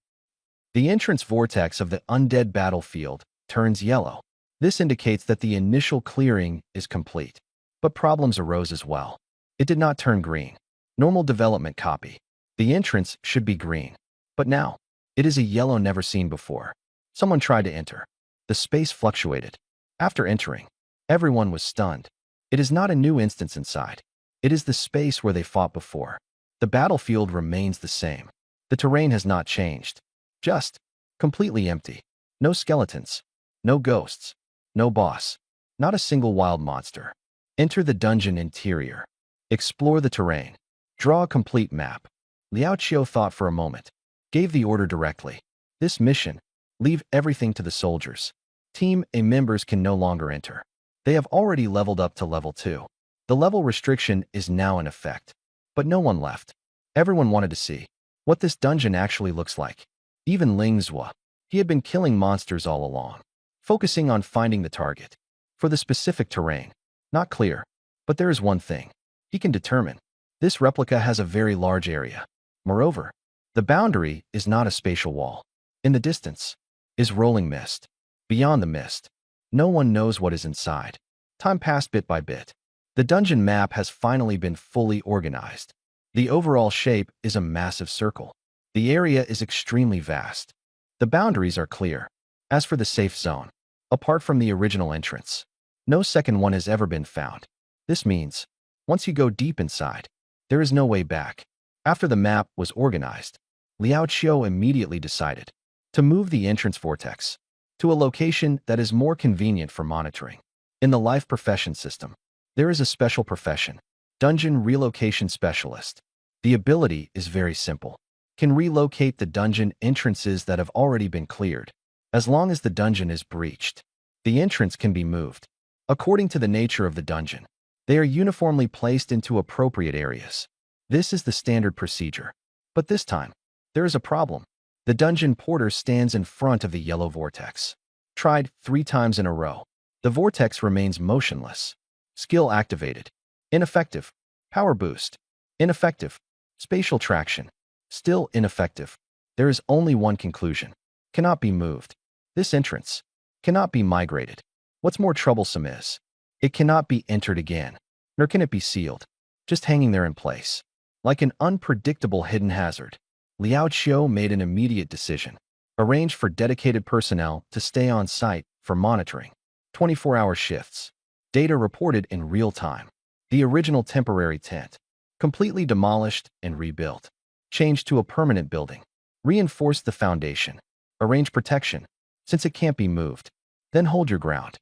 The entrance vortex of the undead battlefield turns yellow. This indicates that the initial clearing is complete. But problems arose as well. It did not turn green. Normal development copy. The entrance should be green. But now, it is a yellow never seen before. Someone tried to enter. The space fluctuated. After entering, everyone was stunned. It is not a new instance inside. It is the space where they fought before. The battlefield remains the same. The terrain has not changed. Just completely empty. No skeletons. No ghosts. No boss. Not a single wild monster. Enter the dungeon interior. Explore the terrain. Draw a complete map. Liao Qiu thought for a moment. Gave the order directly. This mission, leave everything to the soldiers. Team A members can no longer enter. They have already leveled up to level 2. The level restriction is now in effect. But no one left. Everyone wanted to see what this dungeon actually looks like. Even Ling Zhua. He had been killing monsters all along, focusing on finding the target. For the specific terrain, not clear. But there is one thing he can determine. This replica has a very large area. Moreover, the boundary is not a spatial wall. In the distance is rolling mist. Beyond the mist, no one knows what is inside. Time passed bit by bit. The dungeon map has finally been fully organized. The overall shape is a massive circle. The area is extremely vast. The boundaries are clear. As for the safe zone, apart from the original entrance, no second one has ever been found. This means, once you go deep inside, there is no way back. After the map was organized, Liao Qiu immediately decided to move the entrance vortex to a location that is more convenient for monitoring. In the life profession system, there is a special profession, Dungeon Relocation Specialist. The ability is very simple. Can relocate the dungeon entrances that have already been cleared. As long as the dungeon is breached, the entrance can be moved. According to the nature of the dungeon, they are uniformly placed into appropriate areas. This is the standard procedure. But this time, there is a problem. The dungeon porter stands in front of the yellow vortex. Tried 3 times in a row. The vortex remains motionless. Skill activated. Ineffective. Power boost. Ineffective. Spatial traction. Still ineffective. There is only one conclusion. Cannot be moved. This entrance cannot be migrated. What's more troublesome is, it cannot be entered again, nor can it be sealed, just hanging there in place. Like an unpredictable hidden hazard, Liao Qiu made an immediate decision. Arranged for dedicated personnel to stay on site for monitoring. 24-hour shifts. Data reported in real time. The original temporary tent, completely demolished and rebuilt. Changed to a permanent building. Reinforce the foundation. Arrange protection, since it can't be moved. Then hold your ground.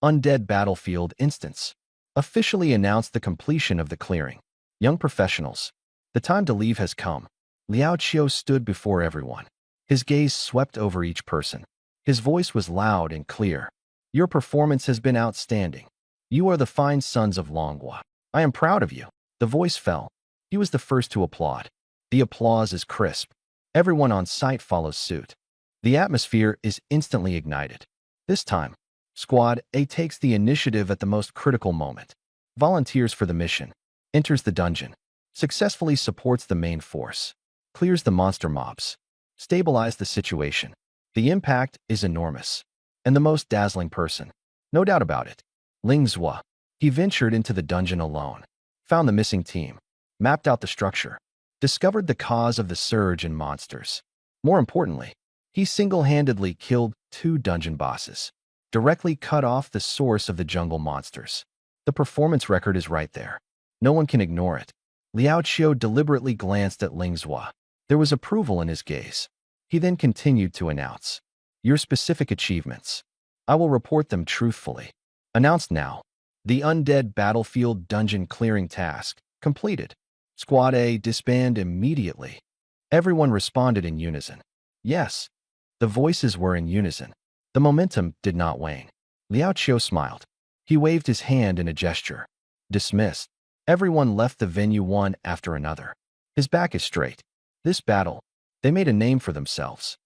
Undead Battlefield Instance. Officially announced the completion of the clearing. Young professionals. The time to leave has come. Liao Qiu stood before everyone. His gaze swept over each person. His voice was loud and clear. Your performance has been outstanding. You are the fine sons of Longhua. I am proud of you. The voice fell. He was the first to applaud. The applause is crisp. Everyone on site follows suit. The atmosphere is instantly ignited. This time, Squad A takes the initiative at the most critical moment. Volunteers for the mission. Enters the dungeon. Successfully supports the main force. Clears the monster mobs. Stabilize the situation. The impact is enormous. And the most dazzling person. No doubt about it. Ling Zhua. He ventured into the dungeon alone. Found the missing team. Mapped out the structure. Discovered the cause of the surge in monsters. More importantly, he single-handedly killed 2 dungeon bosses. Directly cut off the source of the jungle monsters. The performance record is right there. No one can ignore it. Liao Qiu deliberately glanced at Ling Zhua. There was approval in his gaze. He then continued to announce, your specific achievements. I will report them truthfully. Announced now. The Undead Battlefield Dungeon Clearing Task. Completed. Squad A disband immediately. Everyone responded in unison. Yes. The voices were in unison. The momentum did not wane. Liao Qiu smiled. He waved his hand in a gesture. Dismissed. Everyone left the venue one after another. His back is straight. This battle, they made a name for themselves.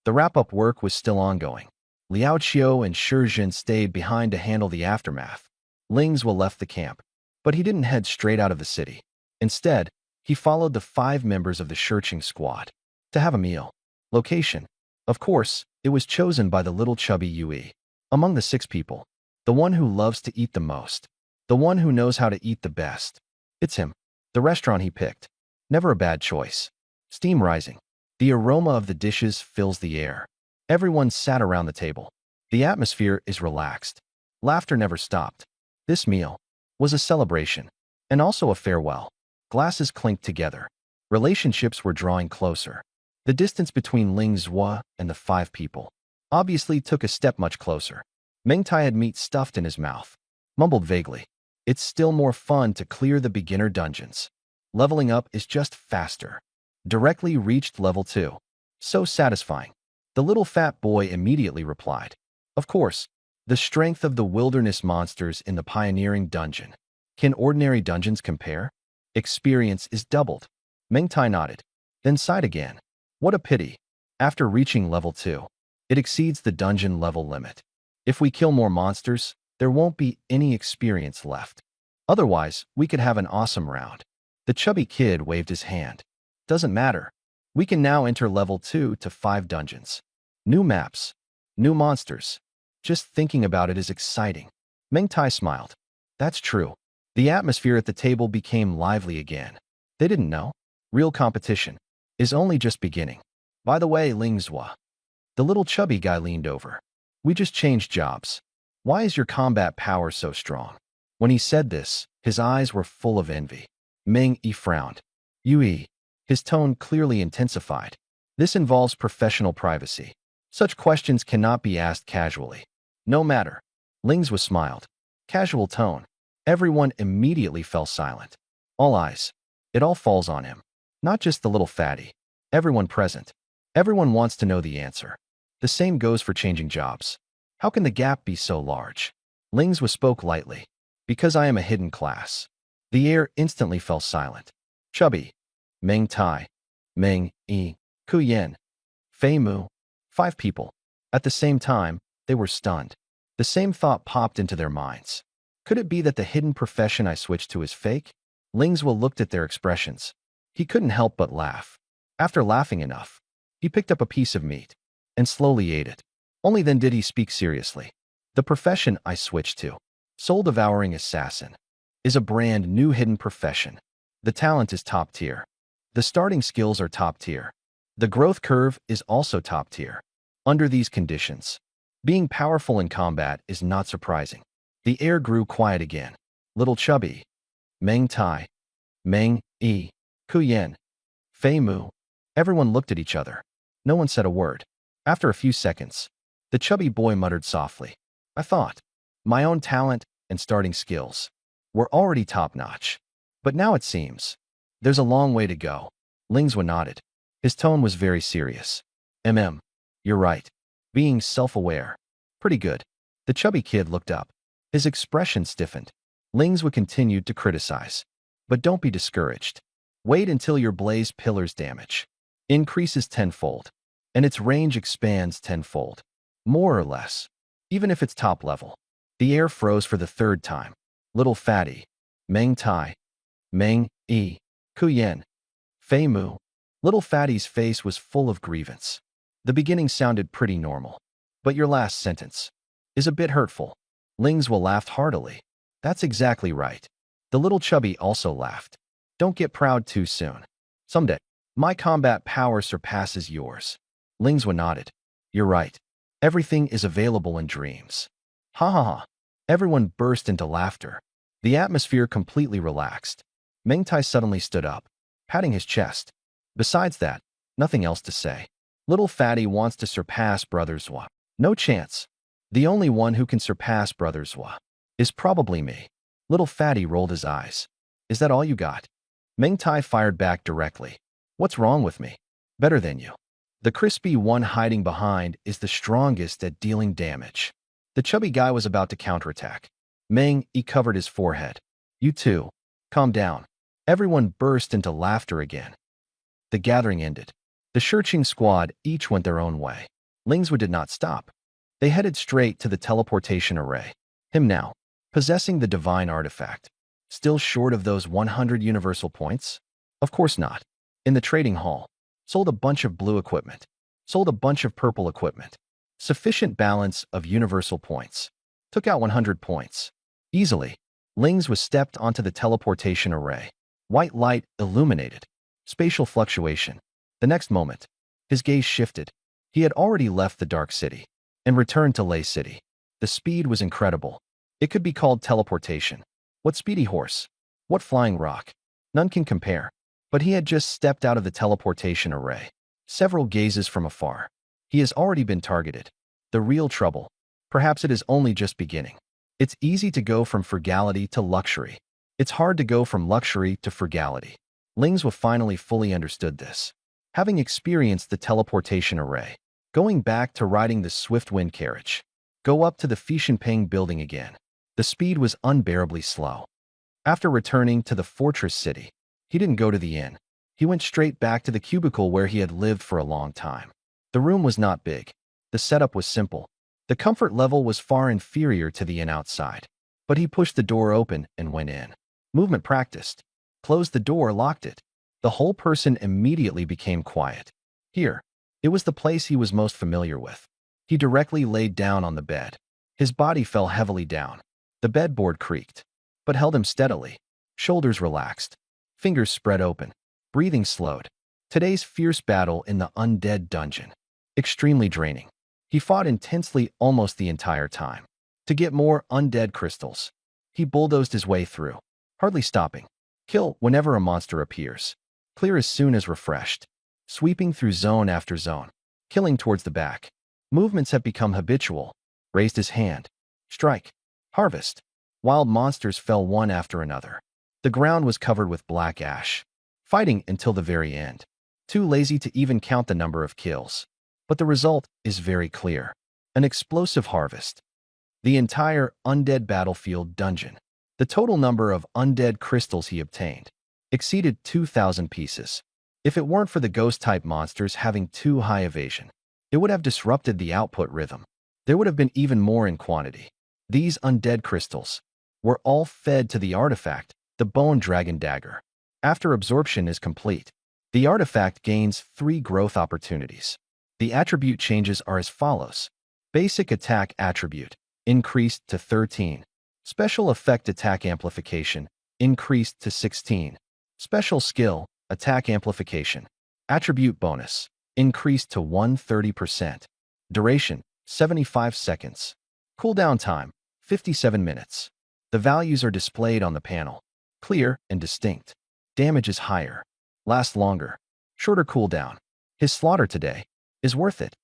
The wrap-up work was still ongoing. Liao Qiu and Shizhen stayed behind to handle the aftermath. Ling Zhua left the camp, but he didn't head straight out of the city. Instead, he followed the 5 members of the searching squad to have a meal. Location. Of course, it was chosen by the little chubby Yue. Among the 6 people, the one who loves to eat the most. The one who knows how to eat the best. It's him. The restaurant he picked. Never a bad choice. Steam rising. The aroma of the dishes fills the air. Everyone sat around the table. The atmosphere is relaxed. Laughter never stopped. This meal was a celebration and also a farewell. Glasses clinked together. Relationships were drawing closer. The distance between Ling Zhua and the 5 people obviously took a step much closer. Meng Tai had meat stuffed in his mouth. Mumbled vaguely. It's still more fun to clear the beginner dungeons. Leveling up is just faster. Directly reached level 2. So satisfying. The little fat boy immediately replied. Of course, the strength of the wilderness monsters in the pioneering dungeon. Can ordinary dungeons compare? Experience is doubled. Meng Tai nodded, then sighed again. What a pity. After reaching level 2, it exceeds the dungeon level limit. If we kill more monsters, there won't be any experience left. Otherwise, we could have an awesome round. The chubby kid waved his hand. Doesn't matter. We can now enter level 2 to 5 dungeons. New maps. New monsters. Just thinking about it is exciting. Meng Tai smiled. That's true. The atmosphere at the table became lively again. They didn't know. Real competition is only just beginning. By the way, Ling Zhua. The little chubby guy leaned over. We just changed jobs. Why is your combat power so strong? When he said this, his eyes were full of envy. Meng Yi frowned. Yue. His tone clearly intensified. This involves professional privacy. Such questions cannot be asked casually. No matter. Ling Zhua smiled. Casual tone. Everyone immediately fell silent. All eyes. It all falls on him. Not just the little fatty. Everyone present. Everyone wants to know the answer. The same goes for changing jobs. How can the gap be so large? Ling Zhua spoke lightly. Because I am a hidden class. The air instantly fell silent. Chubby. Meng Tai. Meng Yi. Ku Yen. Fei Mu. 5 people. At the same time, they were stunned. The same thought popped into their minds. Could it be that the hidden profession I switched to is fake? Lingzhou looked at their expressions. He couldn't help but laugh. After laughing enough, he picked up a piece of meat and slowly ate it. Only then did he speak seriously. The profession I switched to, soul-devouring assassin, is a brand new hidden profession. The talent is top tier. The starting skills are top tier. The growth curve is also top tier. Under these conditions, being powerful in combat is not surprising. The air grew quiet again. Little Chubby, Meng Tai, Meng Yi, Ku Yen, Fei Mu. Everyone looked at each other. No one said a word. After a few seconds, the chubby boy muttered softly, I thought my own talent and starting skills were already top-notch. But now it seems there's a long way to go. Lingzhou nodded. His tone was very serious. You're right. Being self-aware. Pretty good. The chubby kid looked up. His expression stiffened. Lingzhou continued to criticize. But don't be discouraged. Wait until your blaze pillar's damage increases tenfold, and its range expands tenfold. More or less. Even if it's top level. The air froze for the third time. Little Fatty, Meng Tai, Meng Yi, Ku Yen, Fei Mu. Little Fatty's face was full of grievance. The beginning sounded pretty normal. But your last sentence is a bit hurtful. Lingzhou laughed heartily. That's exactly right. The little chubby also laughed. Don't get proud too soon. Someday, my combat power surpasses yours. Lingzhou nodded. You're right. Everything is available in dreams. Ha ha ha. Everyone burst into laughter. The atmosphere completely relaxed. Meng Tai suddenly stood up, patting his chest. Besides that, nothing else to say. Little Fatty wants to surpass Brother Zhua. No chance. The only one who can surpass Brother Zhua is probably me. Little Fatty rolled his eyes. Is that all you got? Meng Tai fired back directly. What's wrong with me? Better than you. The crispy one hiding behind is the strongest at dealing damage. The chubby guy was about to counterattack. Meng Yi covered his forehead. You too. Calm down. Everyone burst into laughter again. The gathering ended. The Shurqing squad each went their own way. Lingzhou did not stop. They headed straight to the teleportation array. Him now, possessing the divine artifact. Still short of those 100 universal points? Of course not. In the trading hall, sold a bunch of blue equipment. Sold a bunch of purple equipment. Sufficient balance of universal points. Took out 100 points. Easily. Lingzhou stepped onto the teleportation array. White light illuminated. Spatial fluctuation. The next moment, his gaze shifted. He had already left the Dark City and returned to Lei City. The speed was incredible. It could be called teleportation. What speedy horse? What flying rock? None can compare. But he had just stepped out of the teleportation array. Several gazes from afar. He has already been targeted. The real trouble. Perhaps it is only just beginning. It's easy to go from frugality to luxury. It's hard to go from luxury to frugality. Lingzhou finally fully understood this. Having experienced the teleportation array, going back to riding the swift wind carriage, go up to the Fishinping building again. The speed was unbearably slow. After returning to the fortress city, he didn't go to the inn. He went straight back to the cubicle where he had lived for a long time. The room was not big. The setup was simple. The comfort level was far inferior to the inn outside. But he pushed the door open and went in. Movement practiced. Closed the door, locked it. The whole person immediately became quiet. Here, it was the place he was most familiar with. He directly laid down on the bed. His body fell heavily down. The bedboard creaked, but held him steadily. Shoulders relaxed. Fingers spread open. Breathing slowed. Today's fierce battle in the undead dungeon. Extremely draining. He fought intensely almost the entire time. To get more undead crystals, he bulldozed his way through, hardly stopping. Kill whenever a monster appears. Clear as soon as refreshed. Sweeping through zone after zone. Killing towards the back. Movements have become habitual. Raised his hand. Strike. Harvest. Wild monsters fell one after another. The ground was covered with black ash. Fighting until the very end. Too lazy to even count the number of kills. But the result is very clear. An explosive harvest. The entire undead battlefield dungeon. The total number of undead crystals he obtained exceeded 2,000 pieces. If it weren't for the ghost-type monsters having too high evasion, it would have disrupted the output rhythm. There would have been even more in quantity. These undead crystals were all fed to the artifact, the Bone Dragon Dagger. After absorption is complete, the artifact gains 3 growth opportunities. The attribute changes are as follows. Basic attack attribute, increased to 13. Special effect attack amplification, increased to 16. Special skill, attack amplification. Attribute bonus, increased to 130%. Duration, 75 seconds. Cooldown time, 57 minutes. The values are displayed on the panel. Clear and distinct. Damage is higher. Lasts longer. Shorter cooldown. His slaughter today is worth it.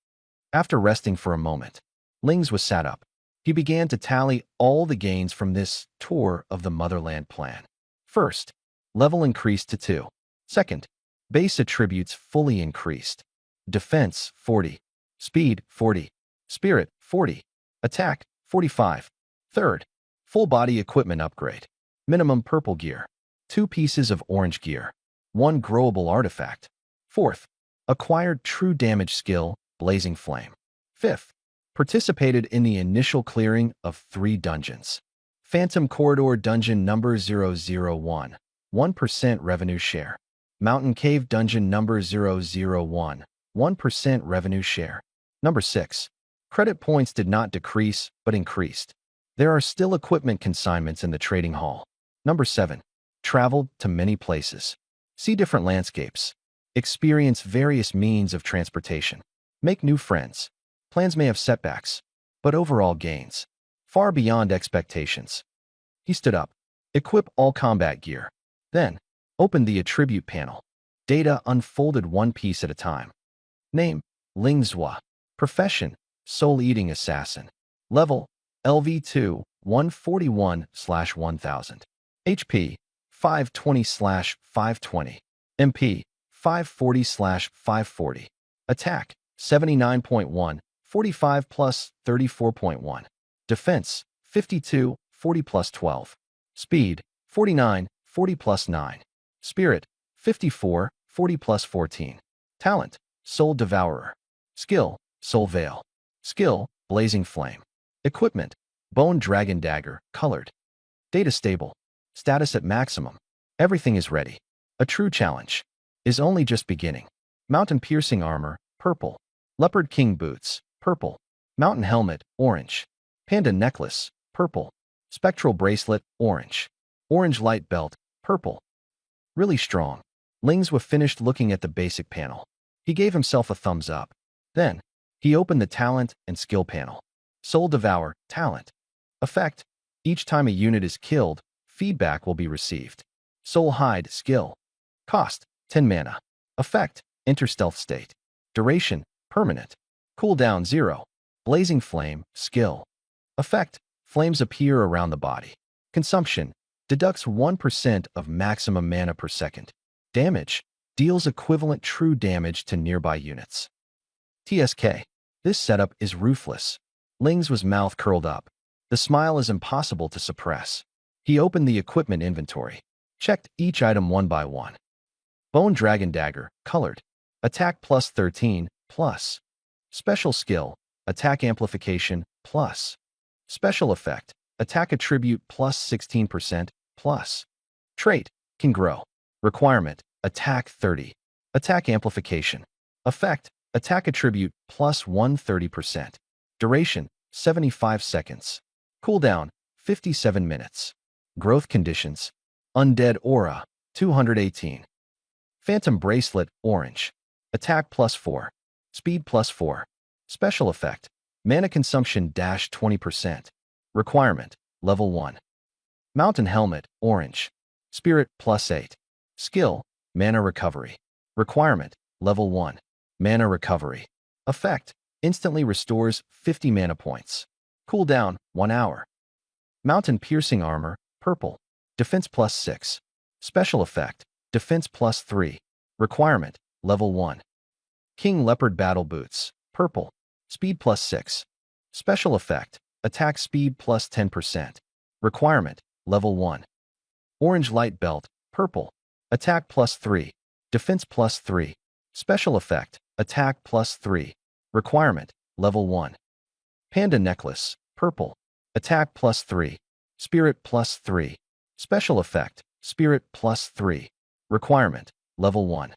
After resting for a moment, Lings was sat up. He began to tally all the gains from this tour of the Motherland plan. First, level increased to 2. Second, base attributes fully increased. Defense, 40. Speed, 40. Spirit, 40. Attack, 45. Third, full body equipment upgrade. Minimum purple gear. 2 pieces of orange gear. 1 growable artifact. Fourth, acquired true damage skill, Blazing Flame. Fifth, participated in the initial clearing of 3 dungeons. Phantom Corridor Dungeon number 001, 1% revenue share. Mountain Cave Dungeon number 001, 1% revenue share. Number 6. Credit points did not decrease, but increased. There are still equipment consignments in the trading hall. Number 7. Traveled to many places. See different landscapes. Experience various means of transportation. Make new friends. Plans may have setbacks, but overall gains. Far beyond expectations. He stood up. Equip all combat gear. Then, opened the attribute panel. Data unfolded 1 piece at a time. Name, Lingzhua. Profession, Soul-Eating Assassin. Level, LV2, 141/1000. HP, 520/520. MP, 540/540. Attack, 79.1, 45 plus 34.1. Defense, 52, 40 plus 12. Speed, 49, 40 plus 9. Spirit, 54, 40 plus 14. Talent, Soul Devourer. Skill, Soul Veil. Skill, Blazing Flame. Equipment, Bone Dragon Dagger, colored. Data stable. Status at maximum. Everything is ready. A true challenge is only just beginning. Mountain Piercing Armor, purple. Leopard King Boots, purple. Mountain Helmet, orange. Panda Necklace, purple. Spectral Bracelet, orange. Orange Light Belt, purple. Really strong. Lingzhua finished looking at the basic panel. He gave himself a thumbs up. Then, he opened the talent and skill panel. Soul Devour, talent. Effect. Each time a unit is killed, feedback will be received. Soul Hide, skill. Cost, 10 mana. Effect, enter stealth state. Duration, permanent. Cooldown 0. Blazing Flame, skill. Effect, flames appear around the body. Consumption, deducts 1% of maximum mana per second. Damage, deals equivalent true damage to nearby units. TSK, this setup is ruthless. Ling's mouth curled up. The smile is impossible to suppress. He opened the equipment inventory, checked each item one by one. Bone Dragon Dagger, colored. Attack plus 13, plus. Special skill, attack amplification, plus. Special effect, attack attribute plus 16%, plus. Trait, can grow. Requirement, attack 30. Attack amplification. Effect, attack attribute plus 130%. Duration, 75 seconds. Cooldown, 57 minutes. Growth conditions. Undead Aura, 218. Phantom Bracelet, orange. Attack plus 4. Speed plus 4. Special effect. Mana consumption dash 20%. Requirement, level 1. Mountain Helmet, orange. Spirit plus 8. Skill, mana recovery. Requirement, level 1. Mana recovery. Effect, instantly restores 50 mana points. Cooldown, 1 hour. Mountain Piercing Armor, purple. Defense plus 6. Special effect, defense plus 3. Requirement, level 1. King Leopard Battle Boots, purple. Speed plus 6. Special effect, attack speed plus 10%. Requirement, level 1. Orange Light Belt, purple. Attack plus 3. Defense plus 3. Special effect, attack plus 3. Requirement, level 1. Panda Necklace, purple. Attack plus 3. Spirit plus 3. Special effect, Spirit plus 3. Requirement, level 1.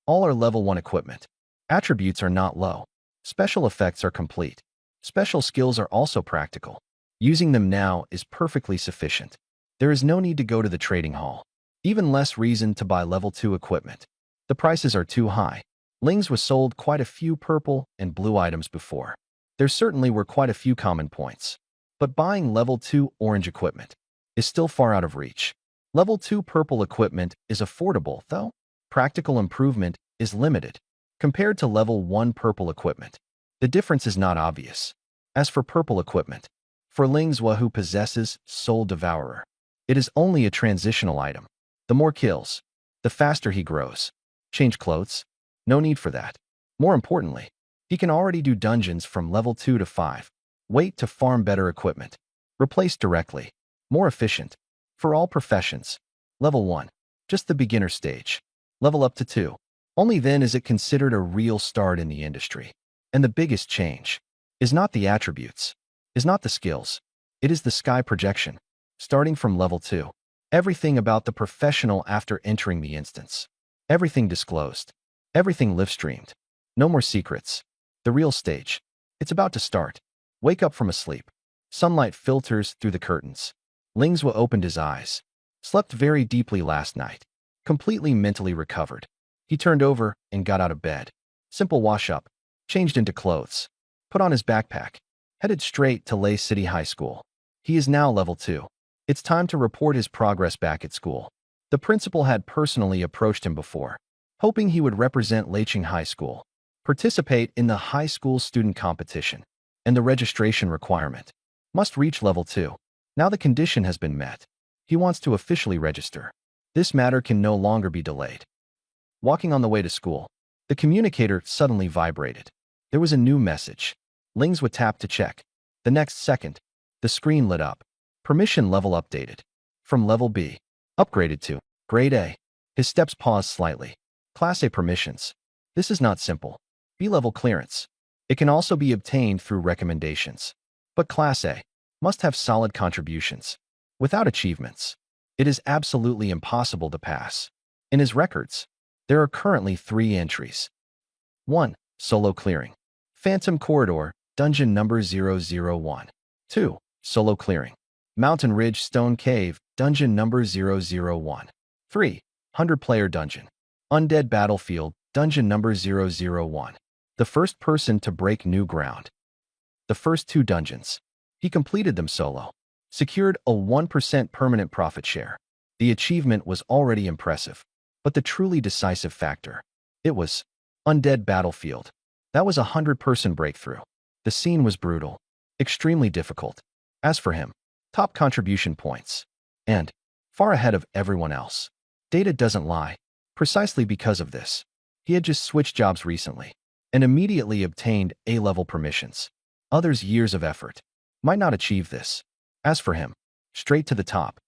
All are level 1 equipment. Attributes are not low. Special effects are complete. Special skills are also practical. Using them now is perfectly sufficient. There is no need to go to the trading hall. Even less reason to buy level 2 equipment. The prices are too high. Ling's was sold quite a few purple and blue items before. There certainly were quite a few common points. But buying level 2 orange equipment is still far out of reach. Level 2 purple equipment is affordable, though. Practical improvement is limited compared to level 1 purple equipment. The difference is not obvious. As for purple equipment, for Ling's who possesses Soul Devourer, it is only a transitional item. The more kills, the faster he grows. Change clothes? No need for that. More importantly, he can already do dungeons from level 2 to 5. Wait to farm better equipment. Replace directly. More efficient. For all professions. Level 1. Just the beginner stage. Level up to 2. Only then is it considered a real start in the industry. And the biggest change is not the attributes, is not the skills. It is the sky projection. Starting from level 2. Everything about the professional after entering the instance. Everything disclosed. Everything live-streamed. No more secrets. The real stage. It's about to start. Wake up from a sleep. Sunlight filters through the curtains. Lingzwa opened his eyes. Slept very deeply last night. Completely mentally recovered. He turned over and got out of bed. Simple wash-up. Changed into clothes. Put on his backpack. Headed straight to Lei City High School. He is now level 2. It's time to report his progress back at school. The principal had personally approached him before, hoping he would represent Leiching High School, participate in the high school student competition, and the registration requirement. Must reach level 2. Now the condition has been met. He wants to officially register. This matter can no longer be delayed. Walking on the way to school, the communicator suddenly vibrated. There was a new message. Lingzwa tapped to check. The next second, the screen lit up. Permission level updated. From level B. Upgraded to Grade A. His steps paused slightly. Class A permissions. This is not simple. B-level clearance. It can also be obtained through recommendations. But Class A must have solid contributions. Without achievements, it is absolutely impossible to pass. In his records, there are currently 3 entries. 1. Solo clearing. Phantom Corridor, Dungeon number 001. 2. Solo clearing. Mountain Ridge Stone Cave, Dungeon number 001. 3. 100-player dungeon. Undead Battlefield, Dungeon number 001. The first person to break new ground. The first 2 dungeons. He completed them solo. Secured a 1% permanent profit share. The achievement was already impressive. But the truly decisive factor. It was Undead Battlefield. That was a 100-person breakthrough. The scene was brutal. Extremely difficult. As for him, top contribution points. And far ahead of everyone else. Data doesn't lie. Precisely because of this, he had just switched jobs recently and immediately obtained A-level permissions. Others' years of effort might not achieve this. As for him, straight to the top.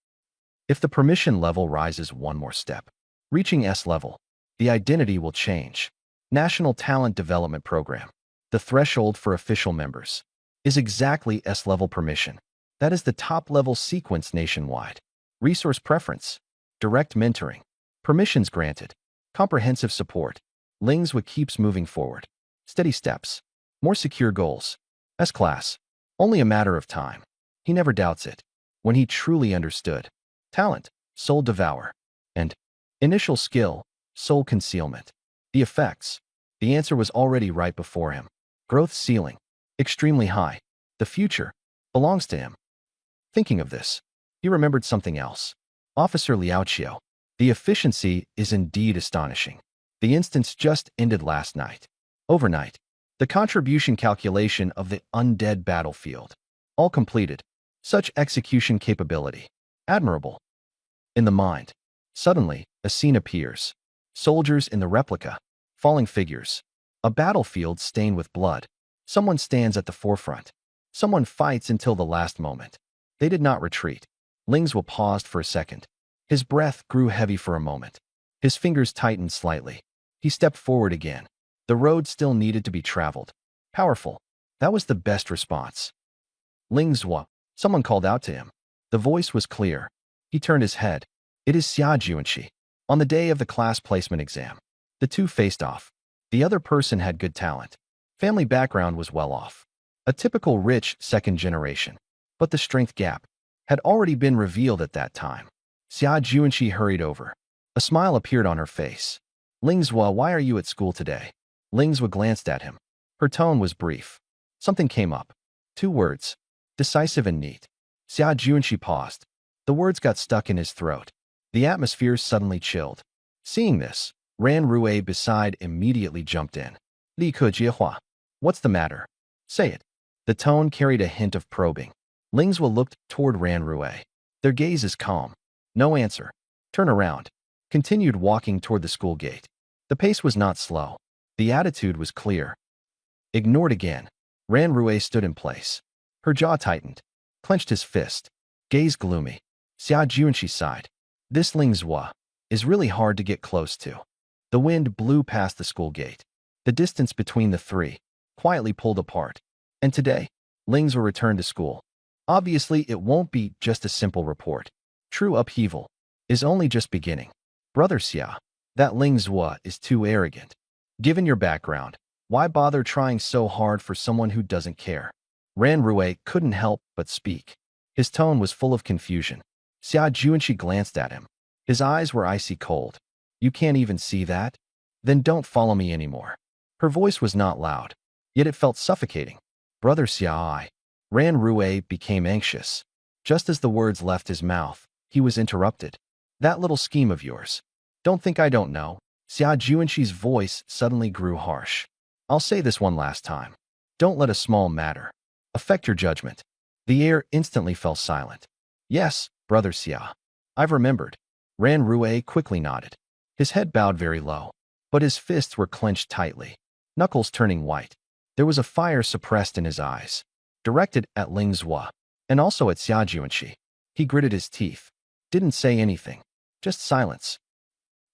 If the permission level rises one more step, reaching S-level, the identity will change. National Talent Development Program. The threshold for official members is exactly S-level permission. That is the top-level sequence nationwide. Resource preference. Direct mentoring. Permissions granted. Comprehensive support. Lingzwa keeps moving forward. Steady steps. More secure goals. S-class. Only a matter of time. He never doubts it. When he truly understood. Talent. Soul Devour. And initial skill. Soul Concealment. The effects. The answer was already right before him. Growth ceiling. Extremely high. The future belongs to him. Thinking of this, he remembered something else. Officer Liaoqiu. The efficiency is indeed astonishing. The instance just ended last night. Overnight. The contribution calculation of the undead battlefield. All completed. Such execution capability. Admirable. In the mind. Suddenly, a scene appears. Soldiers in the replica. Falling figures. A battlefield stained with blood. Someone stands at the forefront. Someone fights until the last moment. They did not retreat. Lingzwa paused for a second. His breath grew heavy for a moment. His fingers tightened slightly. He stepped forward again. The road still needed to be traveled. Powerful. That was the best response. Lingzwa. Someone called out to him. The voice was clear. He turned his head. It is Xia Juanxi. On the day of the class placement exam, the two faced off. The other person had good talent. Family background was well off. A typical rich second generation. But the strength gap had already been revealed at that time. Xia Juanxi hurried over. A smile appeared on her face. Lingzhua, why are you at school today? Lingzhua glanced at him. Her tone was brief. Something came up. 2 words. Decisive and neat. Xia Juanxi paused. The words got stuck in his throat. The atmosphere suddenly chilled. Seeing this, Ran Rui beside immediately jumped in. Li Ke Jiehua. What's the matter? Say it. The tone carried a hint of probing. Lingzhua looked toward Ran Rui. Their gaze is calm. No answer. Turn around. Continued walking toward the school gate. The pace was not slow. The attitude was clear. Ignored again. Ran Rui stood in place. Her jaw tightened. Clenched his fist. Gaze gloomy. Xia Juanxi sighed. This Lingzhua is really hard to get close to. The wind blew past the school gate. The distance between the three quietly pulled apart. And today, Lingzhua returned to school. Obviously, it won't be just a simple report. True upheaval is only just beginning. Brother Xia, that Lingzhua is too arrogant. Given your background, why bother trying so hard for someone who doesn't care? Ran Rui couldn't help but speak. His tone was full of confusion. Xia Juanxi glanced at him. His eyes were icy cold. You can't even see that? Then don't follow me anymore. Her voice was not loud, yet it felt suffocating. Brother Xia, Ran Rui became anxious. Just as the words left his mouth, he was interrupted. That little scheme of yours. Don't think I don't know. Xia Juanxi's voice suddenly grew harsh. I'll say this one last time. Don't let a small matter affect your judgment. The air instantly fell silent. Yes, Brother Xia. I've remembered. Ran Rui quickly nodded. His head bowed very low, but his fists were clenched tightly, knuckles turning white. There was a fire suppressed in his eyes, directed at Lingzhua, and also at Xia Juanxi. He gritted his teeth. Didn't say anything. Just silence.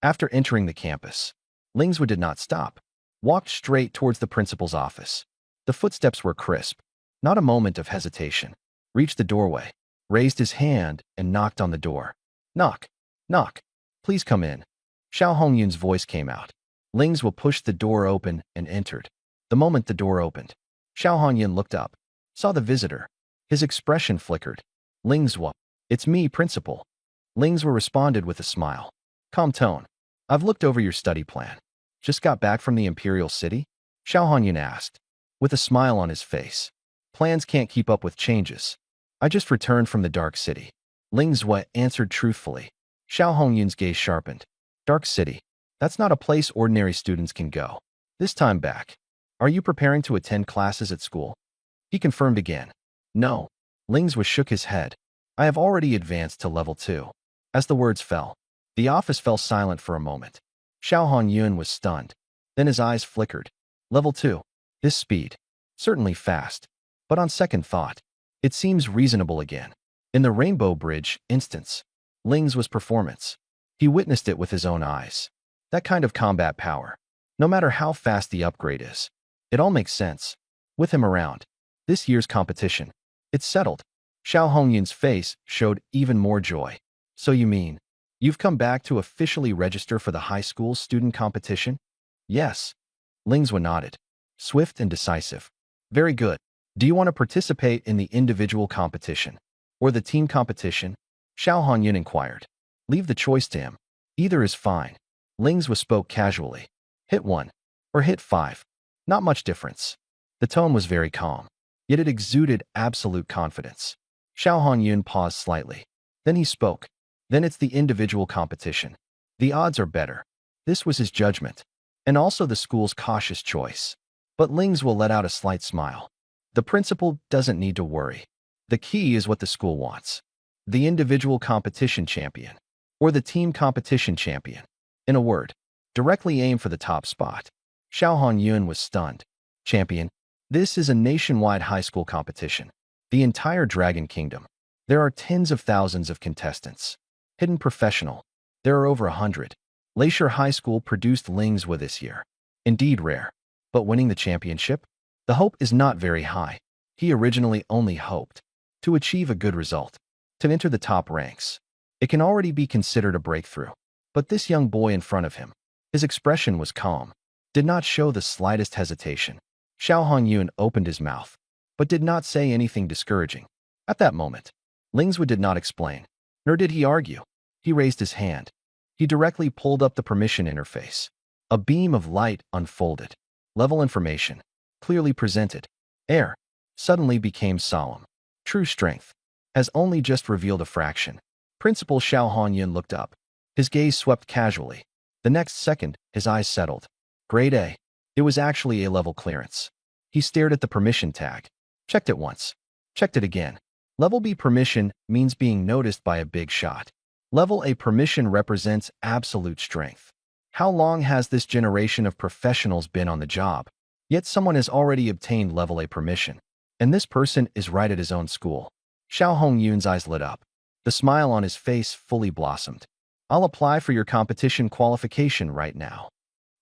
After entering the campus, Lingzhua did not stop. Walked straight towards the principal's office. The footsteps were crisp. Not a moment of hesitation. Reached the doorway, raised his hand, and knocked on the door. Knock. Knock. Please come in. Xiao Hongyun's voice came out. Lingzhua pushed the door open and entered. The moment the door opened, Xiao Hongyun looked up, saw the visitor. His expression flickered. Lingzhua. It's me, principal. Lingzhua responded with a smile. Calm tone. I've looked over your study plan. Just got back from the Imperial City? Xiao Hongyun asked, with a smile on his face. Plans can't keep up with changes. I just returned from the Dark City. Lingzhua answered truthfully. Xiao Hongyun's gaze sharpened. Dark City. That's not a place ordinary students can go. This time back. Are you preparing to attend classes at school? He confirmed again. No. Lingzhua shook his head. I have already advanced to level 2. As the words fell, the office fell silent for a moment. Xiao Hongyun was stunned. Then his eyes flickered. Level 2. This speed. Certainly fast. But on second thought, it seems reasonable again. In the Rainbow Bridge instance, Lingzhua's performance. He witnessed it with his own eyes. That kind of combat power. No matter how fast the upgrade is. It all makes sense. With him around. This year's competition. It's settled. Xiao Hongyun's face showed even more joy. So you mean, you've come back to officially register for the high school student competition? Yes. Lingzhua nodded. Swift and decisive. Very good. Do you want to participate in the individual competition? Or the team competition? Xiao Hongyun inquired. Leave the choice to him. Either is fine. Lingzhua spoke casually. Hit 1. Or hit 5. Not much difference. The tone was very calm. Yet it exuded absolute confidence. Xiao Hongyun paused slightly. Then he spoke. Then it's the individual competition. The odds are better. This was his judgment. And also the school's cautious choice. But Lingzhua let out a slight smile. The principal doesn't need to worry. The key is what the school wants. The individual competition champion. Or the team competition champion. In a word, directly aim for the top spot. Xiao Hongyun was stunned. Champion. This is a nationwide high school competition. The entire Dragon Kingdom. There are tens of thousands of contestants. Hidden professional. There are over 100. Leisure High School produced Lingzhua this year. Indeed rare. But winning the championship? The hope is not very high. He originally only hoped to achieve a good result. to enter the top ranks. It can already be considered a breakthrough. But this young boy in front of him, his expression was calm, did not show the slightest hesitation. Xiao Hongyun opened his mouth, but did not say anything discouraging. At that moment, Lingzhou did not explain, nor did he argue. He raised his hand. He directly pulled up the permission interface. A beam of light unfolded. Level information, clearly presented. Air suddenly became solemn. True strength has only just revealed a fraction. Principal Xiao Hongyun looked up. His gaze swept casually. The next second, his eyes settled. Grade A. It was actually A-level clearance. He stared at the permission tag. Checked it once. Checked it again. Level B permission means being noticed by a big shot. Level A permission represents absolute strength. How long has this generation of professionals been on the job? Yet someone has already obtained Level A permission. And this person is right at his own school. Xiao Hongyun's eyes lit up. The smile on his face fully blossomed. I'll apply for your competition qualification right now.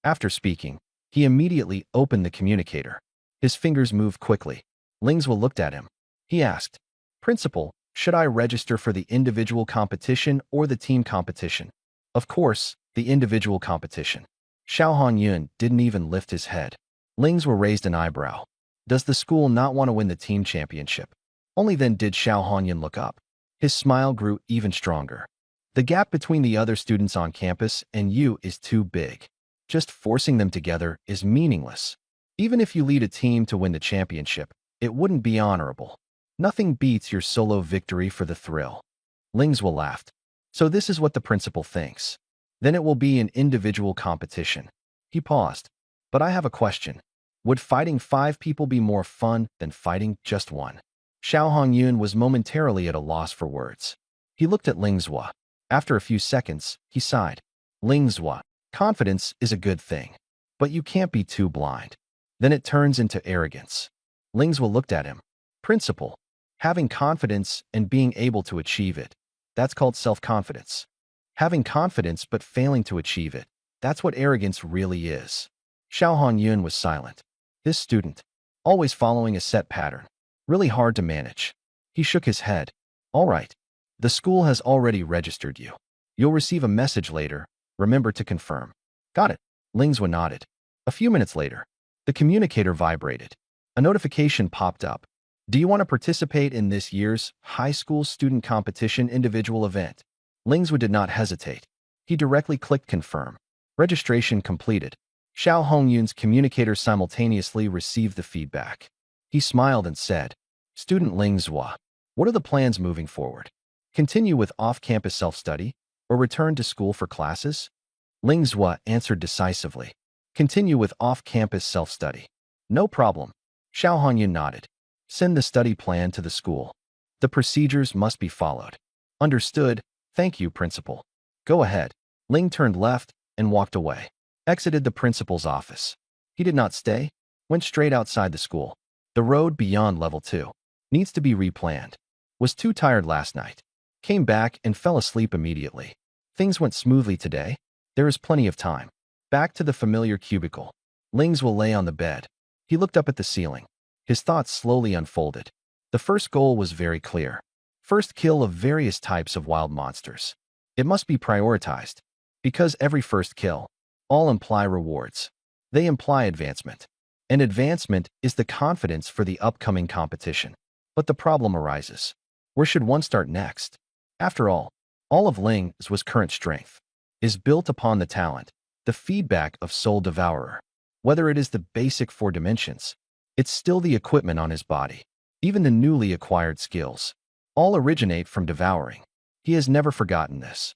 After speaking, he immediately opened the communicator. His fingers moved quickly. Lingzhou looked at him. He asked, Principal, should I register for the individual competition or the team competition? Of course, the individual competition. Xiao Hongyun didn't even lift his head. Lingzhou raised an eyebrow. Does the school not want to win the team championship? Only then did Xiao Hongyun look up. His smile grew even stronger. The gap between the other students on campus and you is too big. Just forcing them together is meaningless. Even if you lead a team to win the championship, it wouldn't be honorable. Nothing beats your solo victory for the thrill. Lingzhou laughed. So this is what the principal thinks. Then it will be an individual competition. He paused. But I have a question. Would fighting 5 people be more fun than fighting just one? Xiao Hongyun was momentarily at a loss for words. He looked at Lingzhou. After a few seconds, he sighed. Lingzhou, confidence is a good thing. But you can't be too blind. Then it turns into arrogance. Lingzhou looked at him. Principal, having confidence and being able to achieve it, that's called self-confidence. Having confidence but failing to achieve it, that's what arrogance really is. Xiao Hongyun was silent. This student, always following a set pattern, really hard to manage. He shook his head. All right. The school has already registered you. You'll receive a message later. Remember to confirm. Got it. Lingzhou nodded. A few minutes later, the communicator vibrated. A notification popped up. Do you want to participate in this year's high school student competition individual event? Lingzhou did not hesitate. He directly clicked confirm. Registration completed. Xiao Hongyun's communicator simultaneously received the feedback. He smiled and said, Student Lingzhou, what are the plans moving forward? Continue with off-campus self-study or return to school for classes? Lingzhou answered decisively. Continue with off-campus self-study. No problem. Xiao Hongyun nodded. Send the study plan to the school. The procedures must be followed. Understood. Thank you, Principal. Go ahead. Ling turned left and walked away. Exited the principal's office. He did not stay. Went straight outside the school. The road beyond level 2 needs to be replanned. Was too tired last night. Came back and fell asleep immediately. Things went smoothly today. There is plenty of time. Back to the familiar cubicle. Lingzhou lay on the bed. He looked up at the ceiling. His thoughts slowly unfolded. The first goal was very clear. First kill of various types of wild monsters. It must be prioritized. Because every first kill, all imply rewards. They imply advancement. And advancement is the confidence for the upcoming competition. But the problem arises. Where should one start next? After all of Ling's current strength is built upon the talent, the feedback of Soul Devourer. Whether it is the basic 4 dimensions, it's still the equipment on his body. Even the newly acquired skills, all originate from devouring. He has never forgotten this.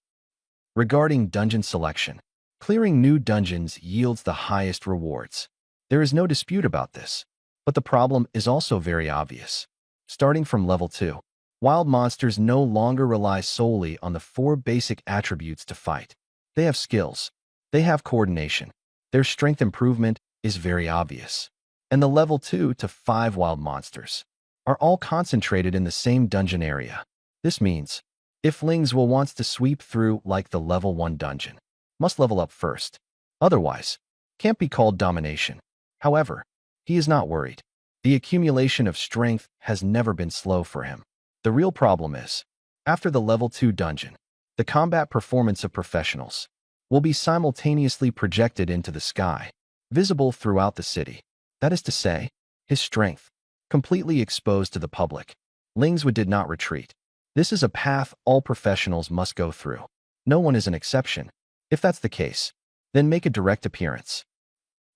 Regarding dungeon selection, clearing new dungeons yields the highest rewards. There is no dispute about this. But the problem is also very obvious. Starting from level 2, wild monsters no longer rely solely on the 4 basic attributes to fight. They have skills. They have coordination. Their strength improvement is very obvious. And the level 2 to 5 wild monsters are all concentrated in the same dungeon area. This means, if Lingzhou wants to sweep through like the level 1 dungeon, must level up first. Otherwise, can't be called domination. However, he is not worried. The accumulation of strength has never been slow for him. The real problem is, After the Level 2 dungeon, the combat performance of professionals will be simultaneously projected into the sky, visible throughout the city. That is to say, his strength, completely exposed to the public. Lingswa did not retreat. This is a path all professionals must go through. No one is an exception. If that's the case, then make a direct appearance.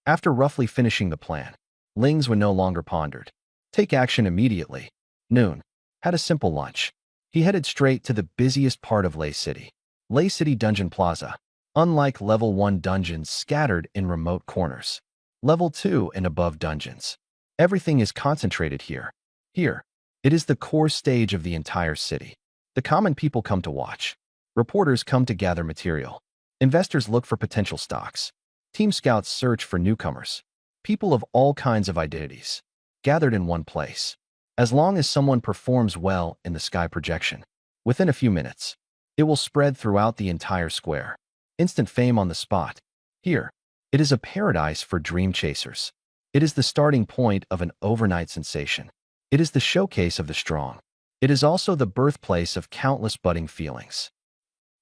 After roughly finishing the plan, Lingswa no longer pondered. Take action immediately. Noon. Had a simple lunch. He headed straight to the busiest part of Lei City. Lei City Dungeon Plaza. Unlike Level 1 dungeons scattered in remote corners, Level 2 and above dungeons, everything is concentrated here. Here, it is the core stage of the entire city. The common people come to watch. Reporters come to gather material. Investors look for potential stocks. Team scouts search for newcomers. People of all kinds of identities, gathered in one place. As long as someone performs well in the sky projection, within a few minutes, it will spread throughout the entire square. Instant fame on the spot. Here, it is a paradise for dream chasers. It is the starting point of an overnight sensation. It is the showcase of the strong. It is also the birthplace of countless budding feelings.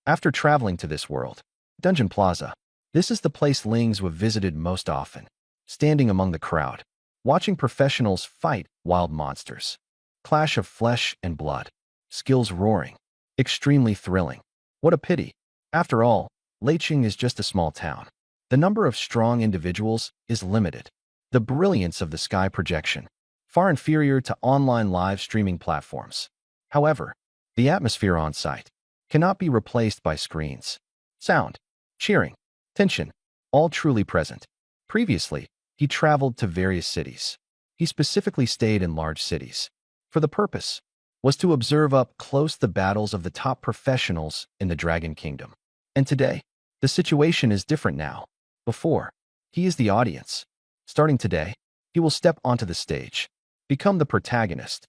After traveling to this world, Dungeon Plaza, this is the place Lingswa visited most often, standing among the crowd, watching professionals fight wild monsters. Clash of flesh and blood, skills roaring, extremely thrilling. What a pity. After all, Leicheng is just a small town. The number of strong individuals is limited. The brilliance of the sky projection, far inferior to online live streaming platforms. However, the atmosphere on site cannot be replaced by screens. Sound, cheering, tension, all truly present. Previously, he traveled to various cities. He specifically stayed in large cities. For the purpose was to observe up close the battles of the top professionals in the Dragon Kingdom. And today, the situation is different now. Before, he is the audience. Starting today, he will step onto the stage, become the protagonist.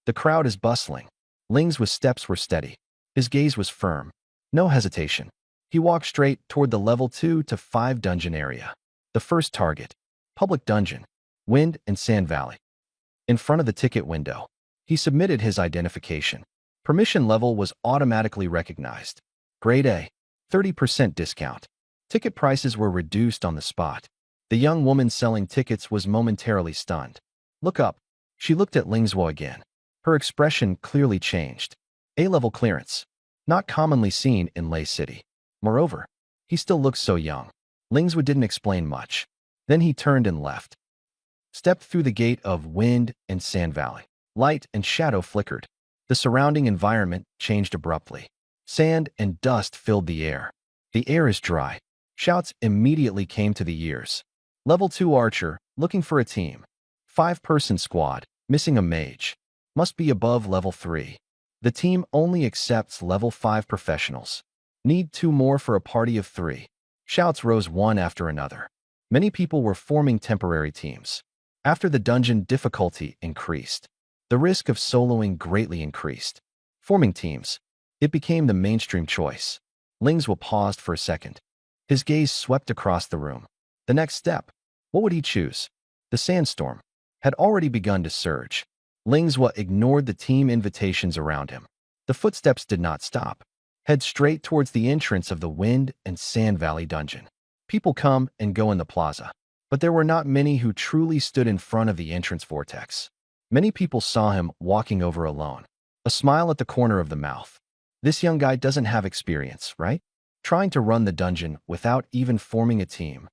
The crowd is bustling. Lingswa's steps were steady. His gaze was firm. No hesitation. He walked straight toward the Level 2 to 5 dungeon area. The first target, public dungeon, Wind and Sand Valley. In front of the ticket window, he submitted his identification. Permission level was automatically recognized. Grade A, 30% discount. Ticket prices were reduced on the spot. The young woman selling tickets was momentarily stunned. Look up. She looked at Lingswa again. Her expression clearly changed. A-level clearance, not commonly seen in Lei City. Moreover, he still looks so young. Lingswa didn't explain much. Then he turned and left. Stepped through the gate of Wind and Sand Valley. Light and shadow flickered. The surrounding environment changed abruptly. Sand and dust filled the air. The air is dry. Shouts immediately came to the ears. Level 2 archer, looking for a team. 5-person squad, missing a mage. Must be above Level 3. The team only accepts Level 5 professionals. Need 2 more for a party of 3. Shouts rose one after another. Many people were forming temporary teams. After the dungeon difficulty increased, the risk of soloing greatly increased. Forming teams, it became the mainstream choice. Lingswa paused for a second. His gaze swept across the room. The next step, what would he choose? The sandstorm had already begun to surge. Lingswa ignored the team invitations around him. The footsteps did not stop. Head straight towards the entrance of the Wind and Sand Valley dungeon. People come and go in the plaza, but there were not many who truly stood in front of the entrance vortex. Many people saw him walking over alone. A smile at the corner of the mouth. This young guy doesn't have experience, right? Trying to run the dungeon without even forming a team.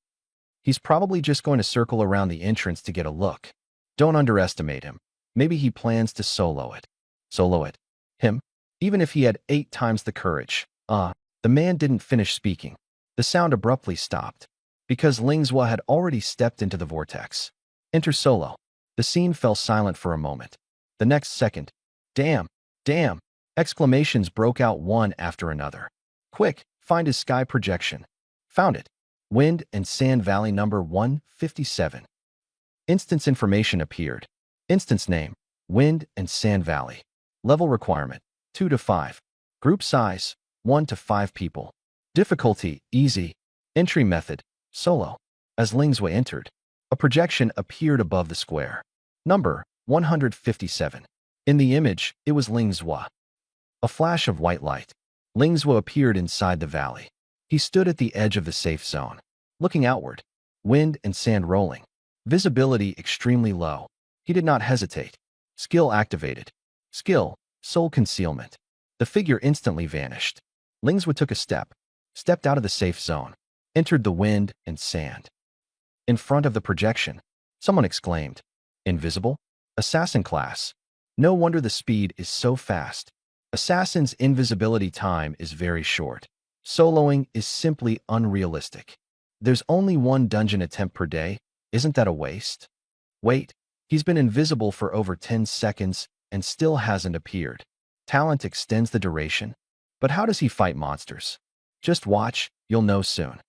He's probably just going to circle around the entrance to get a look. Don't underestimate him. Maybe he plans to solo it. Solo it? Him? Even if he had 8 times the courage. The man didn't finish speaking. The sound abruptly stopped, because Lingswa had already stepped into the vortex. Enter solo. The scene fell silent for a moment. The next second, damn, damn, exclamations broke out one after another. Quick, find his sky projection. Found it. Wind and Sand Valley number 157. Instance information appeared. Instance name, Wind and Sand Valley. Level requirement, 2 to 5. Group size, 1 to 5 people. Difficulty, easy. Entry method, solo. As Lingswa entered, a projection appeared above the square. Number, 157. In the image, it was Lingswa. A flash of white light. Lingzhou appeared inside the valley. He stood at the edge of the safe zone, looking outward. Wind and sand rolling. Visibility extremely low. He did not hesitate. Skill activated. Skill, soul concealment. The figure instantly vanished. Lingzhou took a step, stepped out of the safe zone, entered the wind and sand. In front of the projection, someone exclaimed, "Invisible? Assassin class. No wonder the speed is so fast. Assassin's invisibility time is very short. Soloing is simply unrealistic. There's only one dungeon attempt per day. Isn't that a waste? Wait, he's been invisible for over 10 seconds and still hasn't appeared. Talent extends the duration. But how does he fight monsters? Just watch, you'll know soon."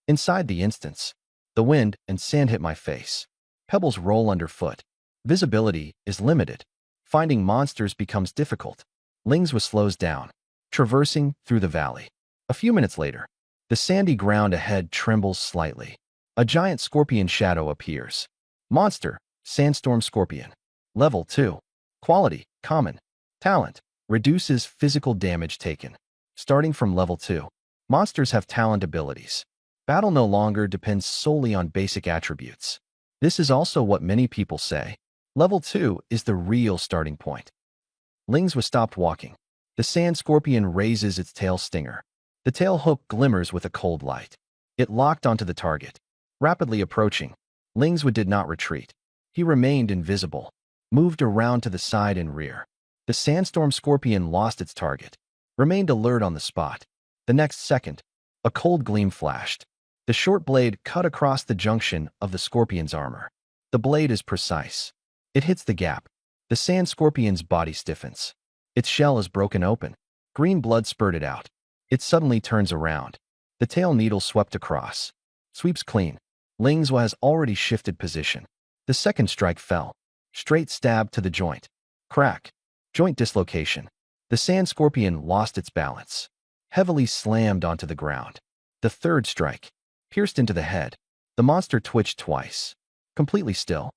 Inside the instance, the wind and sand hit my face. Pebbles roll underfoot. Visibility is limited. Finding monsters becomes difficult. Lingzhou slows down, traversing through the valley. A few minutes later, the sandy ground ahead trembles slightly. A giant scorpion shadow appears. Monster, Sandstorm Scorpion. Level 2. Quality, Common. Talent, reduces physical damage taken. Starting from level 2, monsters have talent abilities. Battle no longer depends solely on basic attributes. This is also what many people say. Level 2 is the real starting point. Lingzhou stopped walking. The sand scorpion raises its tail stinger. The tail hook glimmers with a cold light. It locked onto the target. Rapidly approaching, Lingzhou did not retreat. He remained invisible, moved around to the side and rear. The sandstorm scorpion lost its target, remained alert on the spot. The next second, a cold gleam flashed. The short blade cut across the junction of the scorpion's armor. The blade is precise. It hits the gap. The sand scorpion's body stiffens. Its shell is broken open. Green blood spurted out. It suddenly turns around. The tail needle swept across. Sweeps clean. Lingzhou has already shifted position. The second strike fell. Straight stab to the joint. Crack. Joint dislocation. The sand scorpion lost its balance. Heavily slammed onto the ground. The third strike. Pierced into the head. The monster twitched twice. Completely still.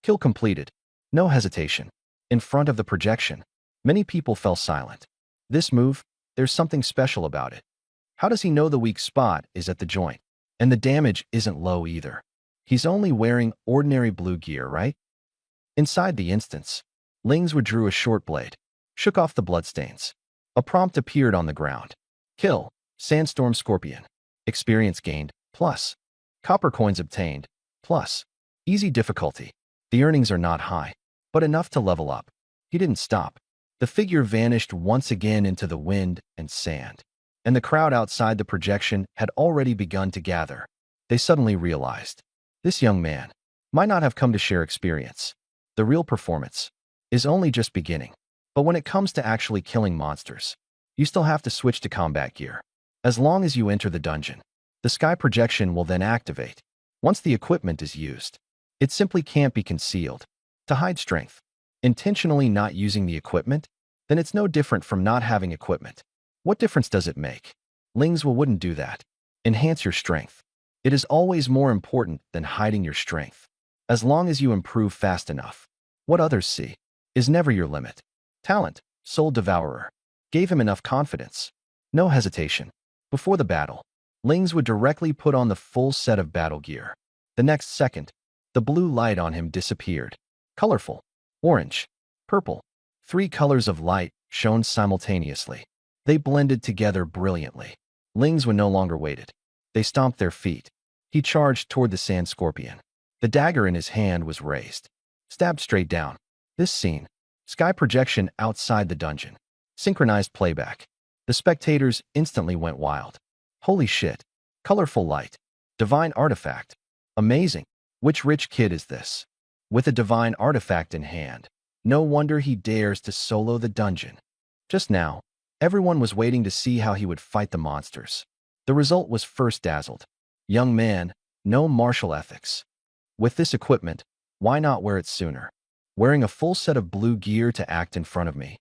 Kill completed. No hesitation. In front of the projection, many people fell silent. This move, there's something special about it. How does he know the weak spot is at the joint? And the damage isn't low either. He's only wearing ordinary blue gear, right? Inside the instance, Lingzhou drew a short blade, shook off the bloodstains. A prompt appeared on the ground. Kill, Sandstorm Scorpion. Experience gained, plus. Copper coins obtained, plus. Easy difficulty. The earnings are not high, but enough to level up. He didn't stop. The figure vanished once again into the wind and sand. And the crowd outside the projection had already begun to gather. They suddenly realized, this young man might not have come to share experience. The real performance is only just beginning. But when it comes to actually killing monsters, you still have to switch to combat gear. As long as you enter the dungeon, the sky projection will then activate. Once the equipment is used, it simply can't be concealed. To hide strength, intentionally not using the equipment, then it's no different from not having equipment. What difference does it make? Lingzhou wouldn't do that. Enhance your strength. It is always more important than hiding your strength. As long as you improve fast enough, what others see is never your limit. Talent, Soul Devourer, gave him enough confidence. No hesitation. Before the battle, Lingzhou directly put on the full set of battle gear. The next second, the blue light on him disappeared. Colorful. Orange. Purple. 3 colors of light shone simultaneously. They blended together brilliantly. Lingzhou no longer waited. They stomped their feet. He charged toward the sand scorpion. The dagger in his hand was raised. Stabbed straight down. This scene. Sky projection outside the dungeon. Synchronized playback. The spectators instantly went wild. Holy shit. Colorful light. Divine artifact. Amazing. Which rich kid is this? With a divine artifact in hand. No wonder he dares to solo the dungeon. Just now, everyone was waiting to see how he would fight the monsters. The result was first dazzled. Young man, no martial ethics. With this equipment, why not wear it sooner? Wearing a full set of blue gear to act in front of me.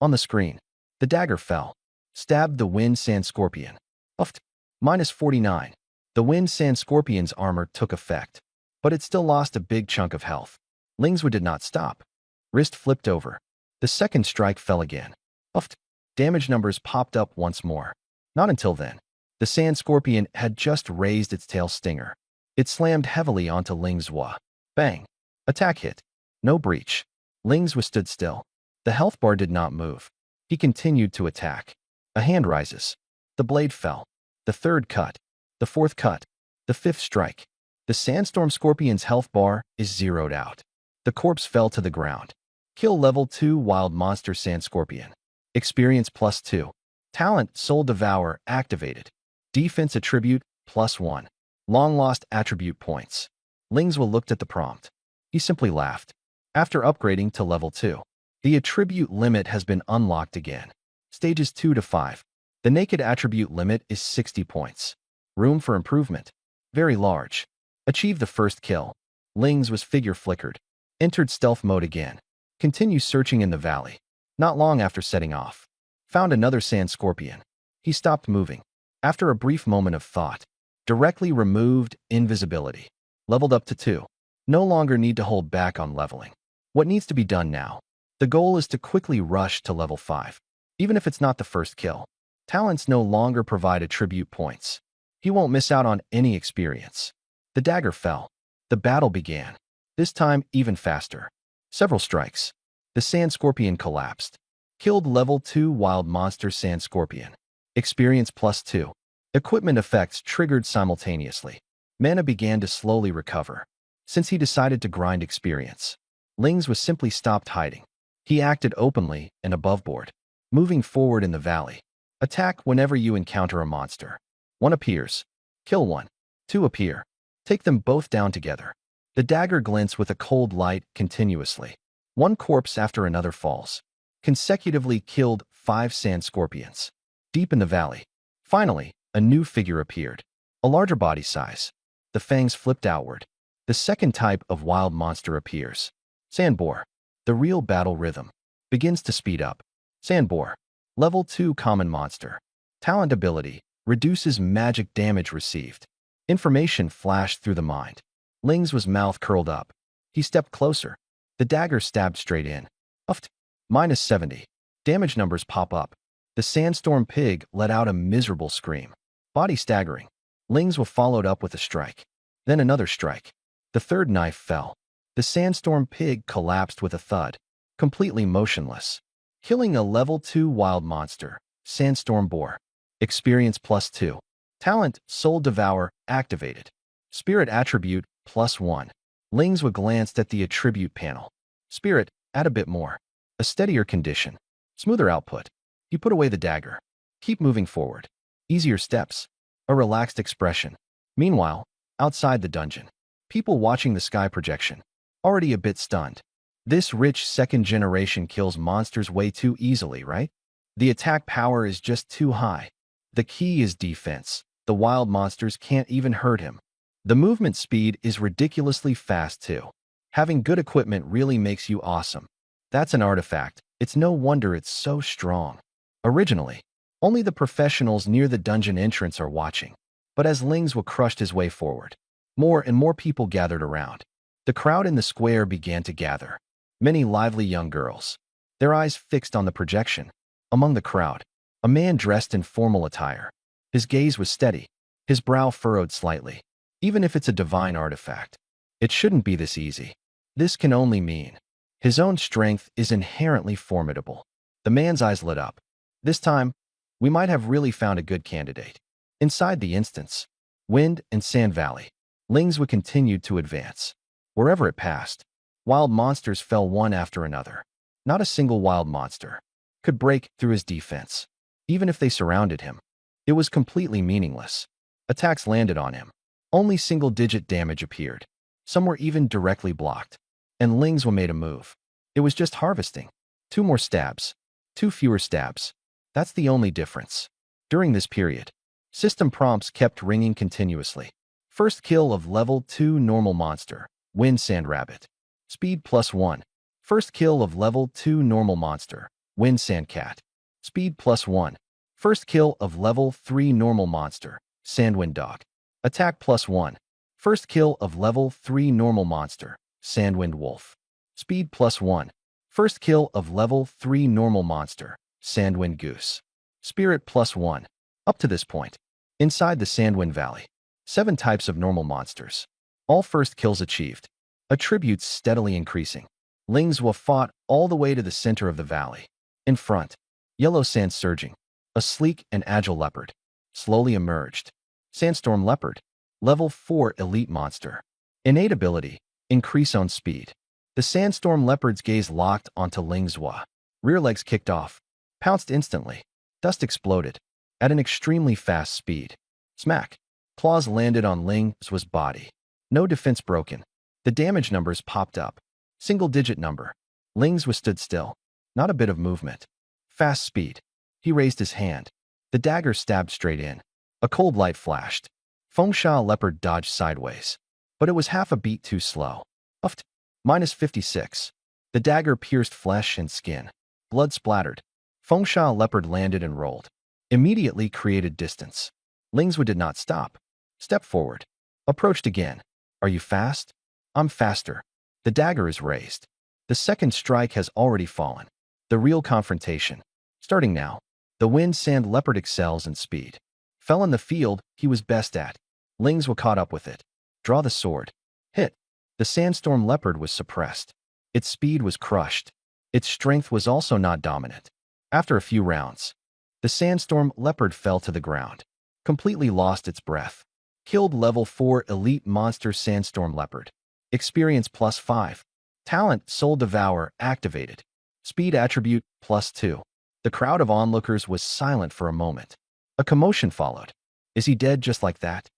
On the screen, the dagger fell. Stabbed the wind sand scorpion. Uffed. -49. The wind sand scorpion's armor took effect, but it still lost a big chunk of health. Lingzhou did not stop. Wrist flipped over. The second strike fell again. Uffed. Damage numbers popped up once more. Not until then. The sand scorpion had just raised its tail stinger. It slammed heavily onto Ling's Zhua. Bang. Attack hit. No breach. Ling's Zhua stood still. The health bar did not move. He continued to attack. A hand rises. The blade fell. The third cut. The fourth cut. The fifth strike. The sandstorm scorpion's health bar is zeroed out. The corpse fell to the ground. Kill level 2 wild monster sand scorpion. Experience +2. Talent Soul Devour activated. Defense attribute +1. Long lost attribute points. Ling's Zhua looked at the prompt. He simply laughed. After upgrading to level 2, the attribute limit has been unlocked again. Stages 2 to 5. The naked attribute limit is 60 points. Room for improvement. Very large. Achieve the first kill. Ling's Zhua's figure flickered. Entered stealth mode again. Continue searching in the valley. Not long after setting off. Found another sand scorpion. He stopped moving. After a brief moment of thought. Directly removed invisibility. Leveled up to 2. No longer need to hold back on leveling. What needs to be done now? The goal is to quickly rush to level 5. Even if it's not the first kill. Talents no longer provide attribute points. He won't miss out on any experience. The dagger fell. The battle began. This time even faster. Several strikes. The sand scorpion collapsed. Killed level 2 wild monster sand scorpion. Experience +2. Equipment effects triggered simultaneously. Mana began to slowly recover. Since he decided to grind experience, Ling's Zhua simply stopped hiding. He acted openly and above board. Moving forward in the valley. Attack whenever you encounter a monster. 1 appears. Kill 1. 2 appear. Take them both down together. The dagger glints with a cold light continuously. One corpse after another falls. Consecutively killed 5 sand scorpions. Deep in the valley. Finally, a new figure appeared. A larger body size. The fangs flipped outward. The second type of wild monster appears. Sand boar. The real battle rhythm begins to speed up. Sand boar. Level 2 common monster. Talent ability. Reduces magic damage received. Information flashed through the mind. Ling's Zhua's mouth curled up. He stepped closer. The dagger stabbed straight in. Uffed. -70. Damage numbers pop up. The sandstorm pig let out a miserable scream. Body staggering. Ling's Zhua followed up with a strike. Then another strike. The third knife fell. The sandstorm pig collapsed with a thud. Completely motionless. Killing a level 2 wild monster. Sandstorm boar. Experience +2. Talent Soul Devour activated. Spirit attribute +1. Ling's Zhua glanced at the attribute panel. Spirit, add a bit more. A steadier condition. Smoother output. You put away the dagger. Keep moving forward. Easier steps. A relaxed expression. Meanwhile, outside the dungeon, people watching the sky projection. Already a bit stunned. This rich second generation kills monsters way too easily, right? The attack power is just too high. The key is defense. The wild monsters can't even hurt him. The movement speed is ridiculously fast too. Having good equipment really makes you awesome. That's an artifact. It's no wonder it's so strong. Originally, only the professionals near the dungeon entrance are watching. But as Ling's Zhua crushed his way forward, more and more people gathered around. The crowd in the square began to gather. Many lively young girls. Their eyes fixed on the projection. Among the crowd, a man dressed in formal attire. His gaze was steady. His brow furrowed slightly. Even if it's a divine artifact, it shouldn't be this easy. This can only mean his own strength is inherently formidable. The man's eyes lit up. This time, we might have really found a good candidate. Inside the instance, Wind and Sand Valley, Ling's Zhua continued to advance. Wherever it passed, wild monsters fell one after another. Not a single wild monster could break through his defense. Even if they surrounded him, it was completely meaningless. Attacks landed on him. Only single-digit damage appeared. Some were even directly blocked. And Ling's Zhua made a move. It was just harvesting. 2 more stabs. 2 fewer stabs. That's the only difference. During this period, system prompts kept ringing continuously. First kill of level 2 normal monster. Wind Sand Rabbit. Speed +1. First kill of level 2 normal monster. Wind Sand Cat. Speed +1. First kill of level 3 normal monster. Sandwind Dog. Attack +1. First kill of level 3 normal monster. Sandwind Wolf. Speed +1. First kill of level 3 normal monster. Sandwind Goose. Spirit +1. Up to this point. Inside the Sandwind Valley. 7 types of normal monsters. All first kills achieved. Attributes steadily increasing. Ling Zhuo fought all the way to the center of the valley. In front, yellow sand surging. A sleek and agile leopard. Slowly emerged. Sandstorm Leopard. Level 4 elite monster. Innate ability. Increase on speed. The Sandstorm Leopard's gaze locked onto Ling Zhuo. Rear legs kicked off. Pounced instantly. Dust exploded. At an extremely fast speed. Smack. Claws landed on Ling Zhuo's body. No defense broken. The damage numbers popped up. Single-digit number. Ling Zhuo stood still. Not a bit of movement. Fast speed. He raised his hand. The dagger stabbed straight in. A cold light flashed. Fengsha Leopard dodged sideways. But it was half a beat too slow. Uffed. -56. The dagger pierced flesh and skin. Blood splattered. Fengsha Leopard landed and rolled. Immediately created distance. Ling Zhuo did not stop. Stepped forward. Approached again. Are you fast? I'm faster. The dagger is raised. The second strike has already fallen. The real confrontation. Starting now. The Wind Sand Leopard excels in speed. Fell in the field he was best at. Ling Zhuo caught up with it. Draw the sword. Hit. The Sandstorm Leopard was suppressed. Its speed was crushed. Its strength was also not dominant. After a few rounds, the Sandstorm Leopard fell to the ground. Completely lost its breath. Killed level 4 elite monster Sandstorm Leopard. Experience +5. Talent Soul Devour activated. Speed attribute +2. The crowd of onlookers was silent for a moment. A commotion followed. Is he dead just like that?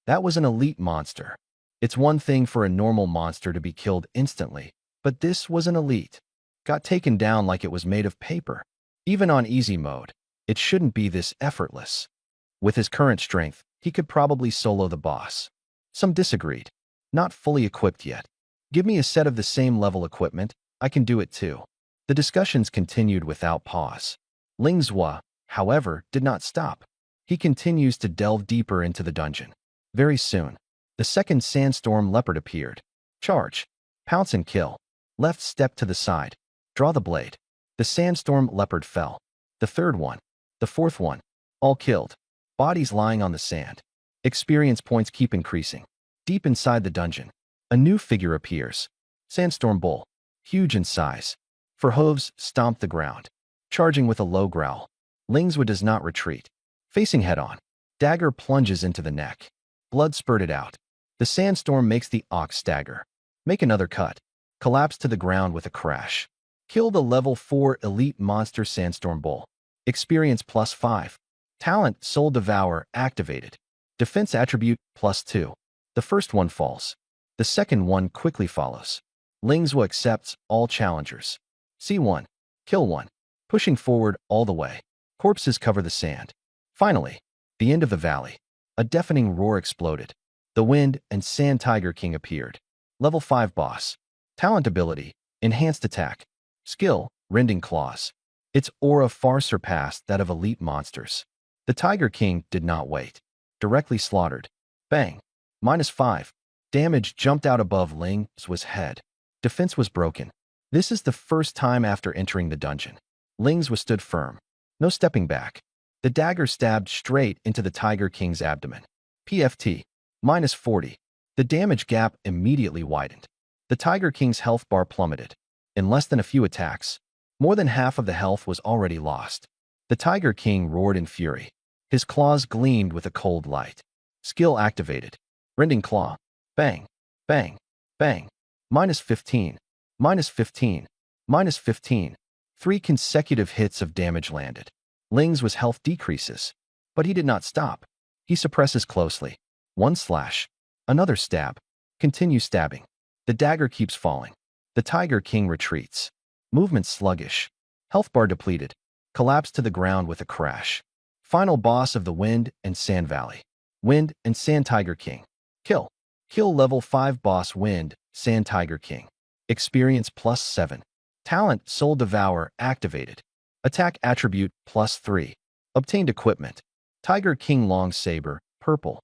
That was an elite monster. It's one thing for a normal monster to be killed instantly, but this was an elite. Got taken down like it was made of paper. Even on easy mode, it shouldn't be this effortless. With his current strength, he could probably solo the boss. Some disagreed. Not fully equipped yet. Give me a set of the same level equipment, I can do it too. The discussions continued without pause. Ling Zhuo, however, did not stop. He continues to delve deeper into the dungeon. Very soon, the second Sandstorm Leopard appeared. Charge. Pounce and kill. Left step to the side. Draw the blade. The Sandstorm Leopard fell. The third one. The fourth one. All killed. Bodies lying on the sand. Experience points keep increasing. Deep inside the dungeon, a new figure appears. Sandstorm Bull. Huge in size. For hooves, stomped the ground. Charging with a low growl. Ling Zhuo does not retreat. Facing head-on. Dagger plunges into the neck. Blood spurted out. The sandstorm makes the ox stagger. Make another cut. Collapse to the ground with a crash. Kill the level 4 elite monster Sandstorm Bull. Experience +5. Talent Soul Devour activated. Defense attribute +2. The first one falls. The second one quickly follows. Ling Zhuo accepts all challengers. C1. Kill one. Pushing forward all the way. Corpses cover the sand. Finally, the end of the valley. A deafening roar exploded. The Wind and Sand Tiger King appeared. Level 5 boss. Talent ability. Enhanced attack. Skill. Rending claws. Its aura far surpassed that of elite monsters. The Tiger King did not wait. Directly slaughtered. Bang. -5. Damage jumped out above Ling Zhuo's head. Defense was broken. This is the first time after entering the dungeon. Ling Zhuo stood firm. No stepping back. The dagger stabbed straight into the Tiger King's abdomen. PFT. -40. The damage gap immediately widened. The Tiger King's health bar plummeted. In less than a few attacks, more than half of the health was already lost. The Tiger King roared in fury. His claws gleamed with a cold light. Skill activated. Rending claw. Bang. Bang. Bang. -15. -15. -15. 3 consecutive hits of damage landed. Ling Zhuo's health decreases, but he did not stop. He suppresses closely. One slash. Another stab. Continue stabbing. The dagger keeps falling. The Tiger King retreats. Movement sluggish. Health bar depleted. Collapsed to the ground with a crash. Final boss of the Wind and Sand Valley. Wind and Sand Tiger King. Kill. Kill level 5 boss Wind, Sand Tiger King. Experience +7. Talent Soul Devour activated. Attack attribute +3. Obtained equipment. Tiger King Long Saber, purple.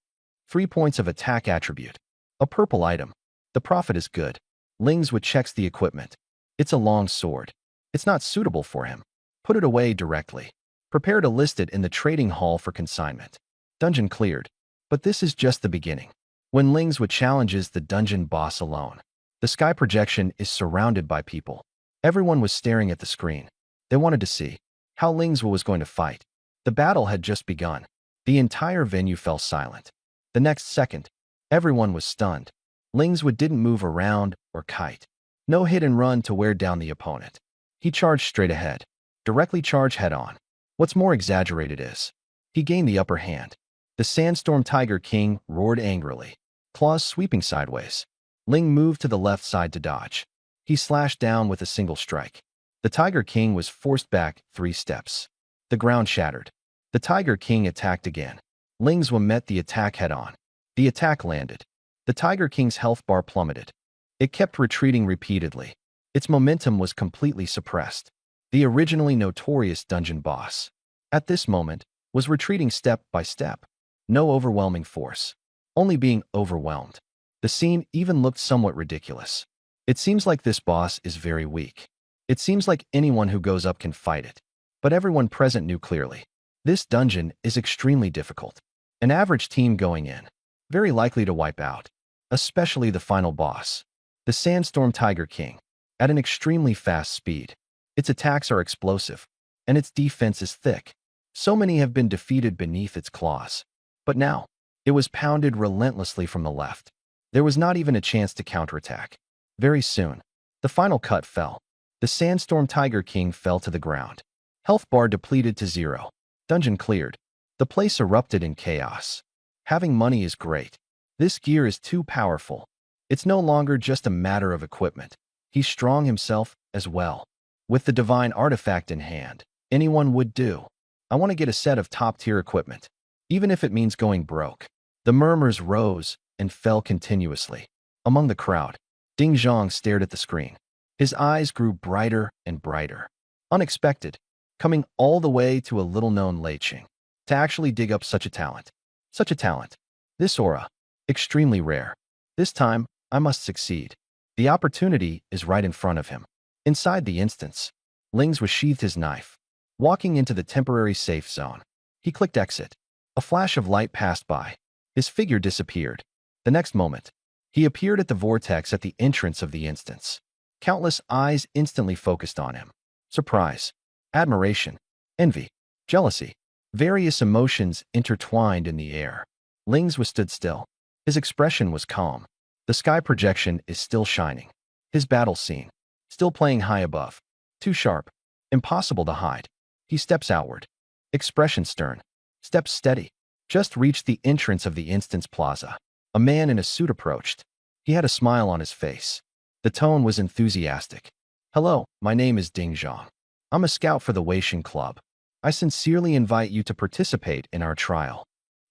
3 points of attack attribute. A purple item. The profit is good. Ling Zhuo checks the equipment. It's a long sword. It's not suitable for him. Put it away directly. Prepare to list it in the trading hall for consignment. Dungeon cleared. But this is just the beginning. When Lingswu challenges the dungeon boss alone, the sky projection is surrounded by people. Everyone was staring at the screen. They wanted to see how Lingswu was going to fight. The battle had just begun. The entire venue fell silent. The next second, everyone was stunned. Lingswu didn't move around or kite. No hit and run to wear down the opponent. He charged straight ahead. Directly charged head-on. What's more exaggerated is, he gained the upper hand. The Sandstorm Tiger King roared angrily, claws sweeping sideways. Ling moved to the left side to dodge. He slashed down with a single strike. The Tiger King was forced back 3 steps. The ground shattered. The Tiger King attacked again. Lingswu met the attack head-on. The attack landed. The Tiger King's health bar plummeted. It kept retreating repeatedly. Its momentum was completely suppressed. The originally notorious dungeon boss, at this moment, was retreating step by step. No overwhelming force. Only being overwhelmed. The scene even looked somewhat ridiculous. It seems like this boss is very weak. It seems like anyone who goes up can fight it. But everyone present knew clearly. This dungeon is extremely difficult. An average team going in, very likely to wipe out. Especially the final boss. The Sandstorm Tiger King. At an extremely fast speed. Its attacks are explosive. And its defense is thick. So many have been defeated beneath its claws. But now, it was pounded relentlessly from the left. There was not even a chance to counterattack. Very soon, the final cut fell. The Sandstorm Tiger King fell to the ground. Health bar depleted to 0. Dungeon cleared. The place erupted in chaos. Having money is great. This gear is too powerful. It's no longer just a matter of equipment. He's strong himself as well. With the divine artifact in hand, anyone would do. I want to get a set of top-tier equipment, even if it means going broke. The murmurs rose and fell continuously. Among the crowd, Ding Zhang stared at the screen. His eyes grew brighter and brighter. Unexpected, coming all the way to a little-known Lei Qing. To actually dig up such a talent. Such a talent. This aura. Extremely rare. This time, I must succeed. The opportunity is right in front of him. Inside the instance, Lingswu sheathed his knife. Walking into the temporary safe zone. He clicked exit. A flash of light passed by. His figure disappeared. The next moment, he appeared at the vortex at the entrance of the instance. Countless eyes instantly focused on him. Surprise, admiration, envy, jealousy. Various emotions intertwined in the air. Lingswu stood still. His expression was calm. The sky projection is still shining. His battle scene, still playing high above. Too sharp. Impossible to hide. He steps outward. Expression stern. Steps steady. Just reached the entrance of the instance plaza. A man in a suit approached. He had a smile on his face. The tone was enthusiastic. Hello, my name is Ding Zhang. I'm a scout for the Weishan Club. I sincerely invite you to participate in our trial.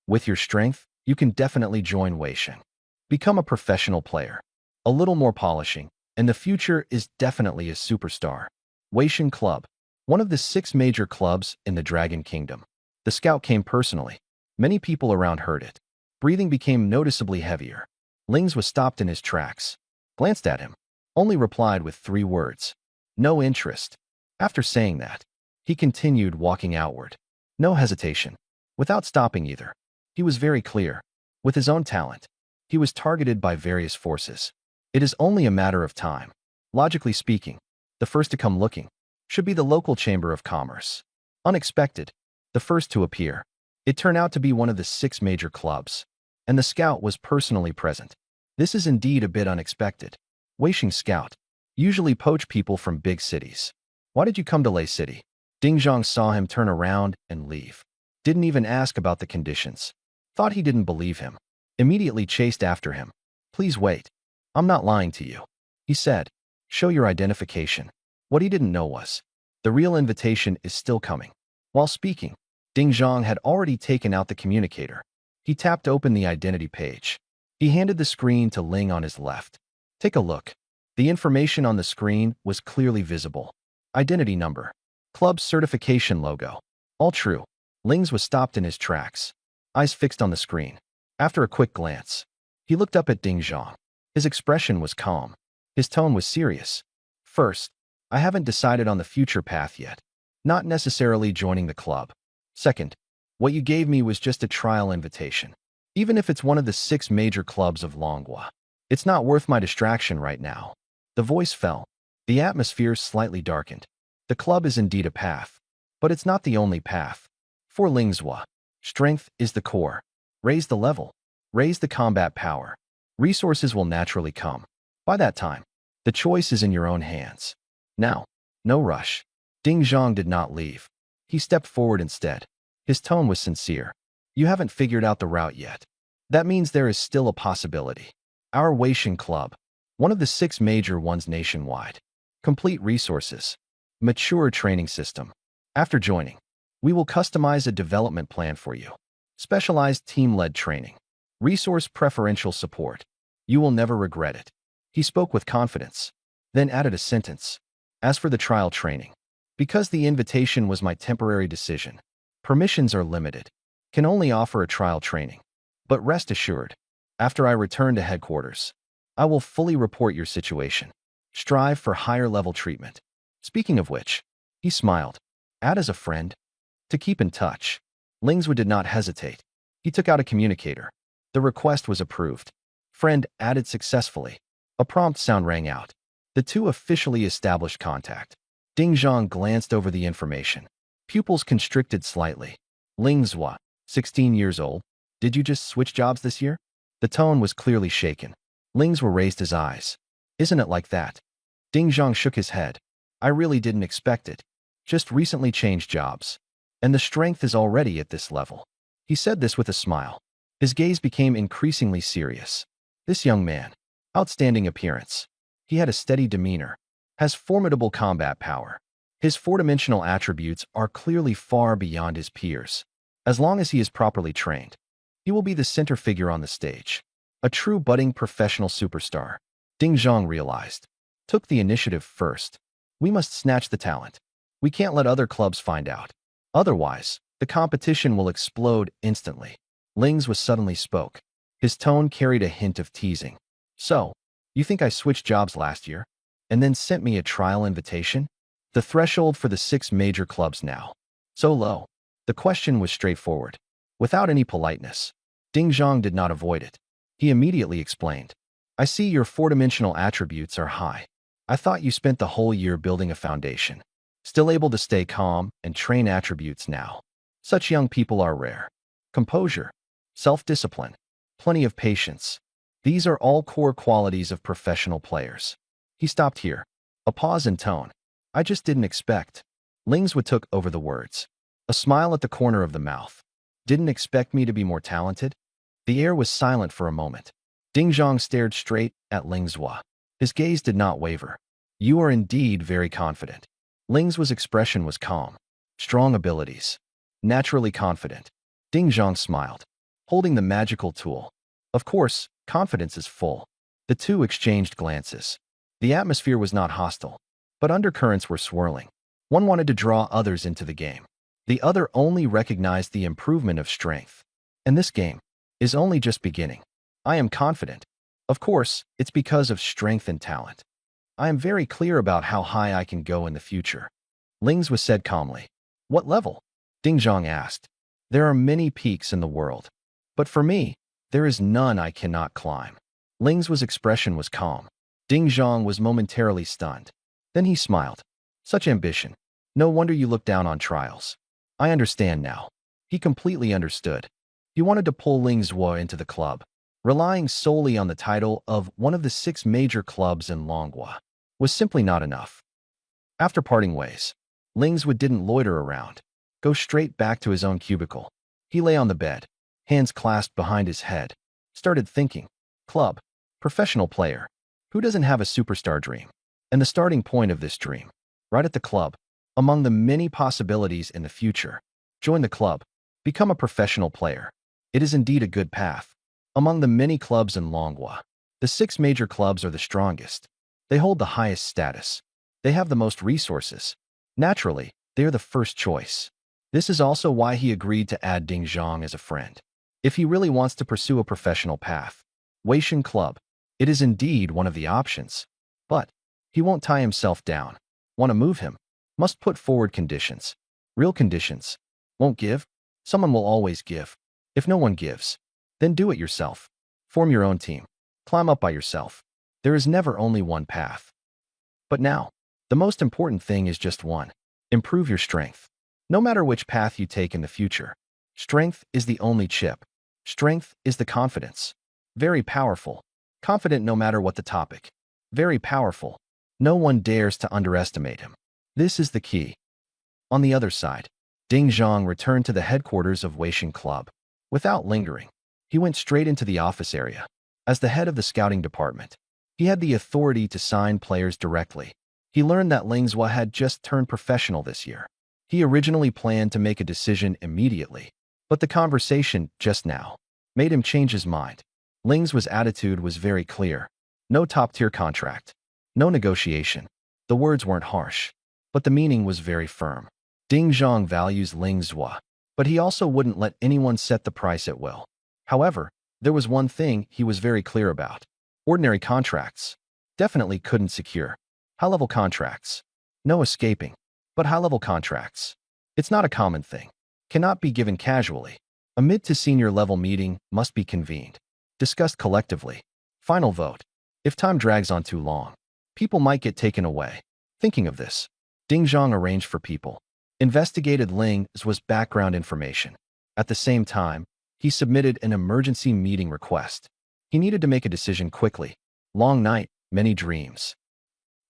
With your strength, you can definitely join Weishan. Become a professional player. A little more polishing, and the future is definitely a superstar. Weishan Club, one of the 6 major clubs in the Dragon Kingdom. The scout came personally. Many people around heard it. Breathing became noticeably heavier. Lingswu stopped in his tracks. Glanced at him. Only replied with 3 words. No interest. After saying that, he continued walking outward. No hesitation. Without stopping either. He was very clear. With his own talent, he was targeted by various forces. It is only a matter of time. Logically speaking, the first to come looking should be the local Chamber of Commerce. Unexpected, the first to appear. It turned out to be one of the 6 major clubs, and the scout was personally present. This is indeed a bit unexpected. Weishan Scout usually poach people from big cities. Why did you come to Lei City? Ding Zhang saw him turn around and leave. Didn't even ask about the conditions. Thought he didn't believe him. Immediately chased after him. Please wait. I'm not lying to you. He said, show your identification. What he didn't know was, the real invitation is still coming. While speaking, Ding Zhang had already taken out the communicator. He tapped open the identity page. He handed the screen to Ling on his left. Take a look. The information on the screen was clearly visible. Identity number. Club certification logo. All true. Lingswu stopped in his tracks. Eyes fixed on the screen. After a quick glance, he looked up at Ding Zhang. His expression was calm. His tone was serious. First, I haven't decided on the future path yet. not necessarily joining the club. Second, what you gave me was just a trial invitation. Even if it's one of the 6 major clubs of Longhua, it's not worth my distraction right now. The voice fell. The atmosphere slightly darkened. The club is indeed a path, but it's not the only path. For Lingzhua, strength is the core. Raise the level. Raise the combat power. Resources will naturally come. By that time, the choice is in your own hands. Now, no rush. Ding Zhang did not leave. He stepped forward instead. His tone was sincere. You haven't figured out the route yet. That means there is still a possibility. Our Weishin Club, one of the 6 major ones nationwide. Complete resources. Mature training system. After joining, we will customize a development plan for you. Specialized team-led training. Resource preferential support. You will never regret it. He spoke with confidence, then added a sentence. As for the trial training, because the invitation was my temporary decision, permissions are limited. Can only offer a trial training. But rest assured, after I return to headquarters, I will fully report your situation. Strive for higher level treatment. Speaking of which, he smiled. Add as a friend. To keep in touch. Lingzhua did not hesitate. He took out a communicator. The request was approved. Friend added successfully. A prompt sound rang out. The two officially established contact. Ding Zhang glanced over the information. Pupils constricted slightly. Lingzhua, 16 years old. Did you just switch jobs this year? The tone was clearly shaken. Lingzhua raised his eyes. Isn't it like that? Ding Zhang shook his head. I really didn't expect it. Just recently changed jobs. And the strength is already at this level. He said this with a smile. His gaze became increasingly serious. This young man, outstanding appearance. He had a steady demeanor, has formidable combat power. His 4-dimensional attributes are clearly far beyond his peers. As long as he is properly trained, he will be the center figure on the stage. A true budding professional superstar. Ding Zhang realized. Took the initiative first. We must snatch the talent. We can't let other clubs find out. Otherwise, the competition will explode instantly. Lingzhua suddenly spoke. His tone carried a hint of teasing. So, you think I switched jobs last year? And then sent me a trial invitation? The threshold for the 6 major clubs now. So low. The question was straightforward. Without any politeness. Ding Zhang did not avoid it. He immediately explained. I see your 4-dimensional attributes are high. I thought you spent the whole year building a foundation. Still able to stay calm and train attributes now. Such young people are rare. Composure, self-discipline, plenty of patience. These are all core qualities of professional players. He stopped here. A pause in tone. I just didn't expect. Lingzhua took over the words. A smile at the corner of the mouth. Didn't expect me to be more talented? The air was silent for a moment. Ding Zhang stared straight at Lingzhua. His gaze did not waver. You are indeed very confident. Lingzhua's expression was calm. Strong abilities. Naturally confident. Ding Zhang smiled, holding the magical tool. Of course, confidence is full. The two exchanged glances. The atmosphere was not hostile, but undercurrents were swirling. One wanted to draw others into the game. The other only recognized the improvement of strength. And this game is only just beginning. I am confident. Of course, it's because of strength and talent. I am very clear about how high I can go in the future. Lingzhua said calmly. What level? Ding Zhang asked. There are many peaks in the world. But for me, there is none I cannot climb. Lingzhua's expression was calm. Ding Zhang was momentarily stunned. Then he smiled. Such ambition. No wonder you look down on trials. I understand now. He completely understood. He wanted to pull Lingzhua into the club. Relying solely on the title of one of the 6 major clubs in Longhua was simply not enough. After parting ways, Lingzhua didn't loiter around. Go straight back to his own cubicle. He lay on the bed, hands clasped behind his head. Started thinking. Club. Professional player. Who doesn't have a superstar dream? And the starting point of this dream. Right at the club. Among the many possibilities in the future. Join the club. Become a professional player. It is indeed a good path. Among the many clubs in Longhua, the 6 major clubs are the strongest. They hold the highest status. They have the most resources. Naturally, they are the first choice. This is also why he agreed to add Ding Zhang as a friend. If he really wants to pursue a professional path, Weishin Club, it is indeed one of the options. But he won't tie himself down. Want to move him? Must put forward conditions. Real conditions. Won't give? Someone will always give. If no one gives, then do it yourself. Form your own team. Climb up by yourself. There is never only one path. But now, the most important thing is just one. Improve your strength. No matter which path you take in the future, strength is the only chip. Strength is the confidence. Very powerful. Confident no matter what the topic. Very powerful. No one dares to underestimate him. This is the key. On the other side, Ding Zhang returned to the headquarters of Weixin Club. Without lingering, he went straight into the office area. As the head of the scouting department, he had the authority to sign players directly. He learned that Ling Zhua had just turned professional this year. He originally planned to make a decision immediately, but the conversation just now made him change his mind. Ling Zhua's attitude was very clear. No top-tier contract. No negotiation. The words weren't harsh, but the meaning was very firm. Ding Zhang values Ling Zhua, but he also wouldn't let anyone set the price at will. However, there was one thing he was very clear about. Ordinary contracts definitely couldn't secure. High-level contracts. No escaping. But high-level contracts. It's not a common thing. Cannot be given casually. A mid to senior level meeting must be convened. Discussed collectively. Final vote. If time drags on too long, people might get taken away. Thinking of this, Ding Zhang arranged for people. Investigated Ling Zhua's background information. At the same time, he submitted an emergency meeting request. He needed to make a decision quickly. Long night, many dreams.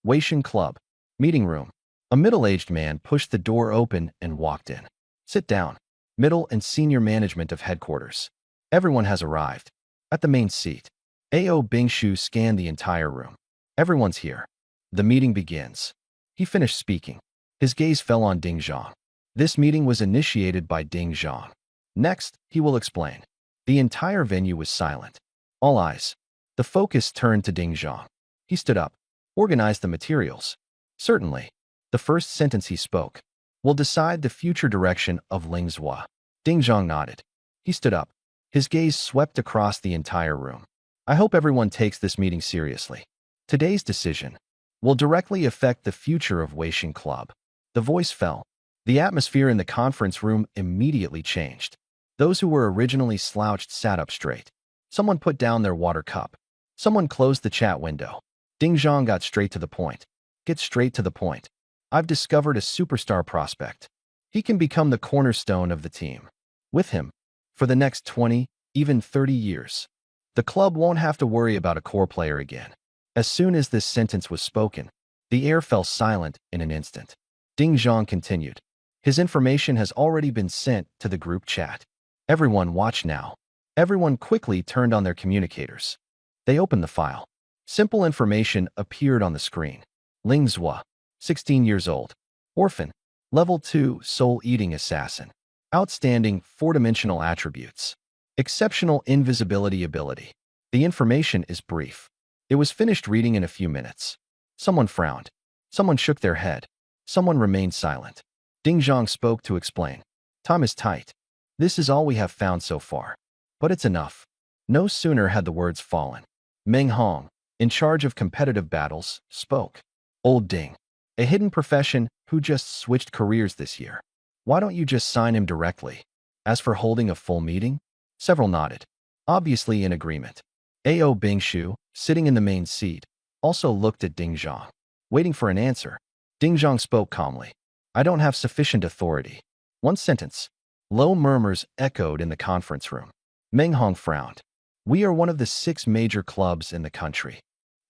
Weixin Club. Meeting room. A middle-aged man pushed the door open and walked in. Sit down. Middle and senior management of headquarters. Everyone has arrived. At the main seat, A.O. Bingshu scanned the entire room. Everyone's here. The meeting begins. He finished speaking. His gaze fell on Ding Zhang. This meeting was initiated by Ding Zhang. Next, he will explain. The entire venue was silent. All eyes. The focus turned to Ding Zhang. He stood up. Organized the materials. Certainly. The first sentence he spoke will decide the future direction of Ling Zhua. Ding Zhang nodded. He stood up. His gaze swept across the entire room. I hope everyone takes this meeting seriously. Today's decision will directly affect the future of Weixin Club. The voice fell. The atmosphere in the conference room immediately changed. Those who were originally slouched sat up straight. Someone put down their water cup. Someone closed the chat window. Ding Zhang got straight to the point. Get straight to the point. I've discovered a superstar prospect. He can become the cornerstone of the team. With him, for the next 20, even 30 years, the club won't have to worry about a core player again. As soon as this sentence was spoken, the air fell silent in an instant. Ding Zhang continued. His information has already been sent to the group chat. Everyone watch now. Everyone quickly turned on their communicators. They opened the file. Simple information appeared on the screen. Ling Zhua, 16 years old. Orphan. Level 2 soul-eating assassin. Outstanding 4-dimensional attributes. Exceptional invisibility ability. The information is brief. It was finished reading in a few minutes. Someone frowned. Someone shook their head. Someone remained silent. Ding Zhang spoke to explain. Time is tight. This is all we have found so far. But it's enough. No sooner had the words fallen. Meng Hong, in charge of competitive battles, spoke. Old Ding, a hidden profession who just switched careers this year. Why don't you just sign him directly? As for holding a full meeting, several nodded, obviously in agreement. A.O. Bingshu, sitting in the main seat, also looked at Ding Zhang, waiting for an answer. Ding Zhang spoke calmly. I don't have sufficient authority. One sentence. Low murmurs echoed in the conference room. Meng Hong frowned. We are one of the 6 major clubs in the country.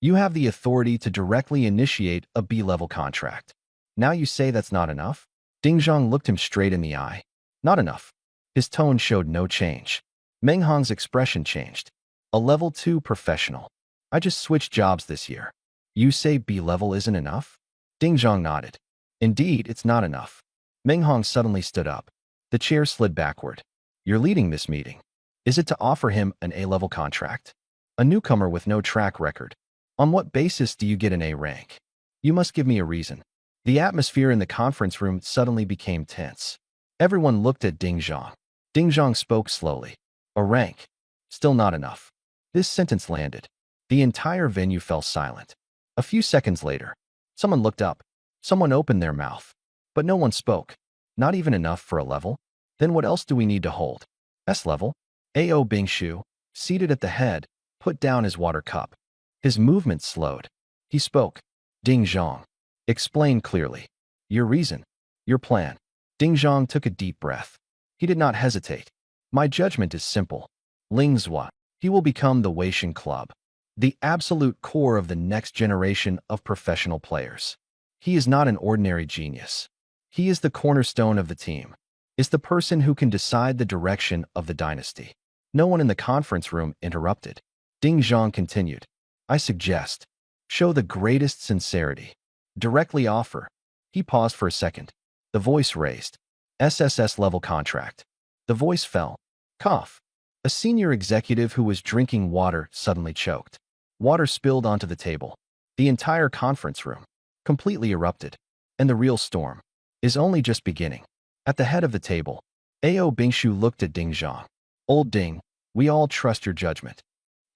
You have the authority to directly initiate a B-level contract. Now you say that's not enough? Ding Zhang looked him straight in the eye. Not enough. His tone showed no change. Meng Hong's expression changed. A level 2 professional. I just switched jobs this year. You say B-level isn't enough? Ding Zhang nodded. Indeed, it's not enough. Meng Hong suddenly stood up. The chair slid backward. You're leading this meeting. Is it to offer him an A-level contract? A newcomer with no track record. On what basis do you get an A rank? You must give me a reason. The atmosphere in the conference room suddenly became tense. Everyone looked at Ding Zhang. Ding Zhang spoke slowly. A rank. Still not enough. This sentence landed. The entire venue fell silent. A few seconds later, someone looked up. Someone opened their mouth. But no one spoke. Not even enough for a level? Then what else do we need to hold? S-level? A.O. Bingshu, seated at the head, put down his water cup. His movement slowed. He spoke. Ding Zhang. Explain clearly. Your reason. Your plan. Ding Zhang took a deep breath. He did not hesitate. My judgment is simple. Ling Zhua. He will become the Weishan Club, the absolute core of the next generation of professional players. He is not an ordinary genius. He is the cornerstone of the team. Is the person who can decide the direction of the dynasty. No one in the conference room interrupted. Ding Zhang continued. I suggest, show the greatest sincerity. Directly offer. He paused for a second. The voice raised. SSS-level contract. The voice fell. Cough. A senior executive who was drinking water suddenly choked. Water spilled onto the table. The entire conference room completely erupted. And the real storm is only just beginning. At the head of the table, A.O. Bingshu looked at Ding Zhang. Old Ding, we all trust your judgment.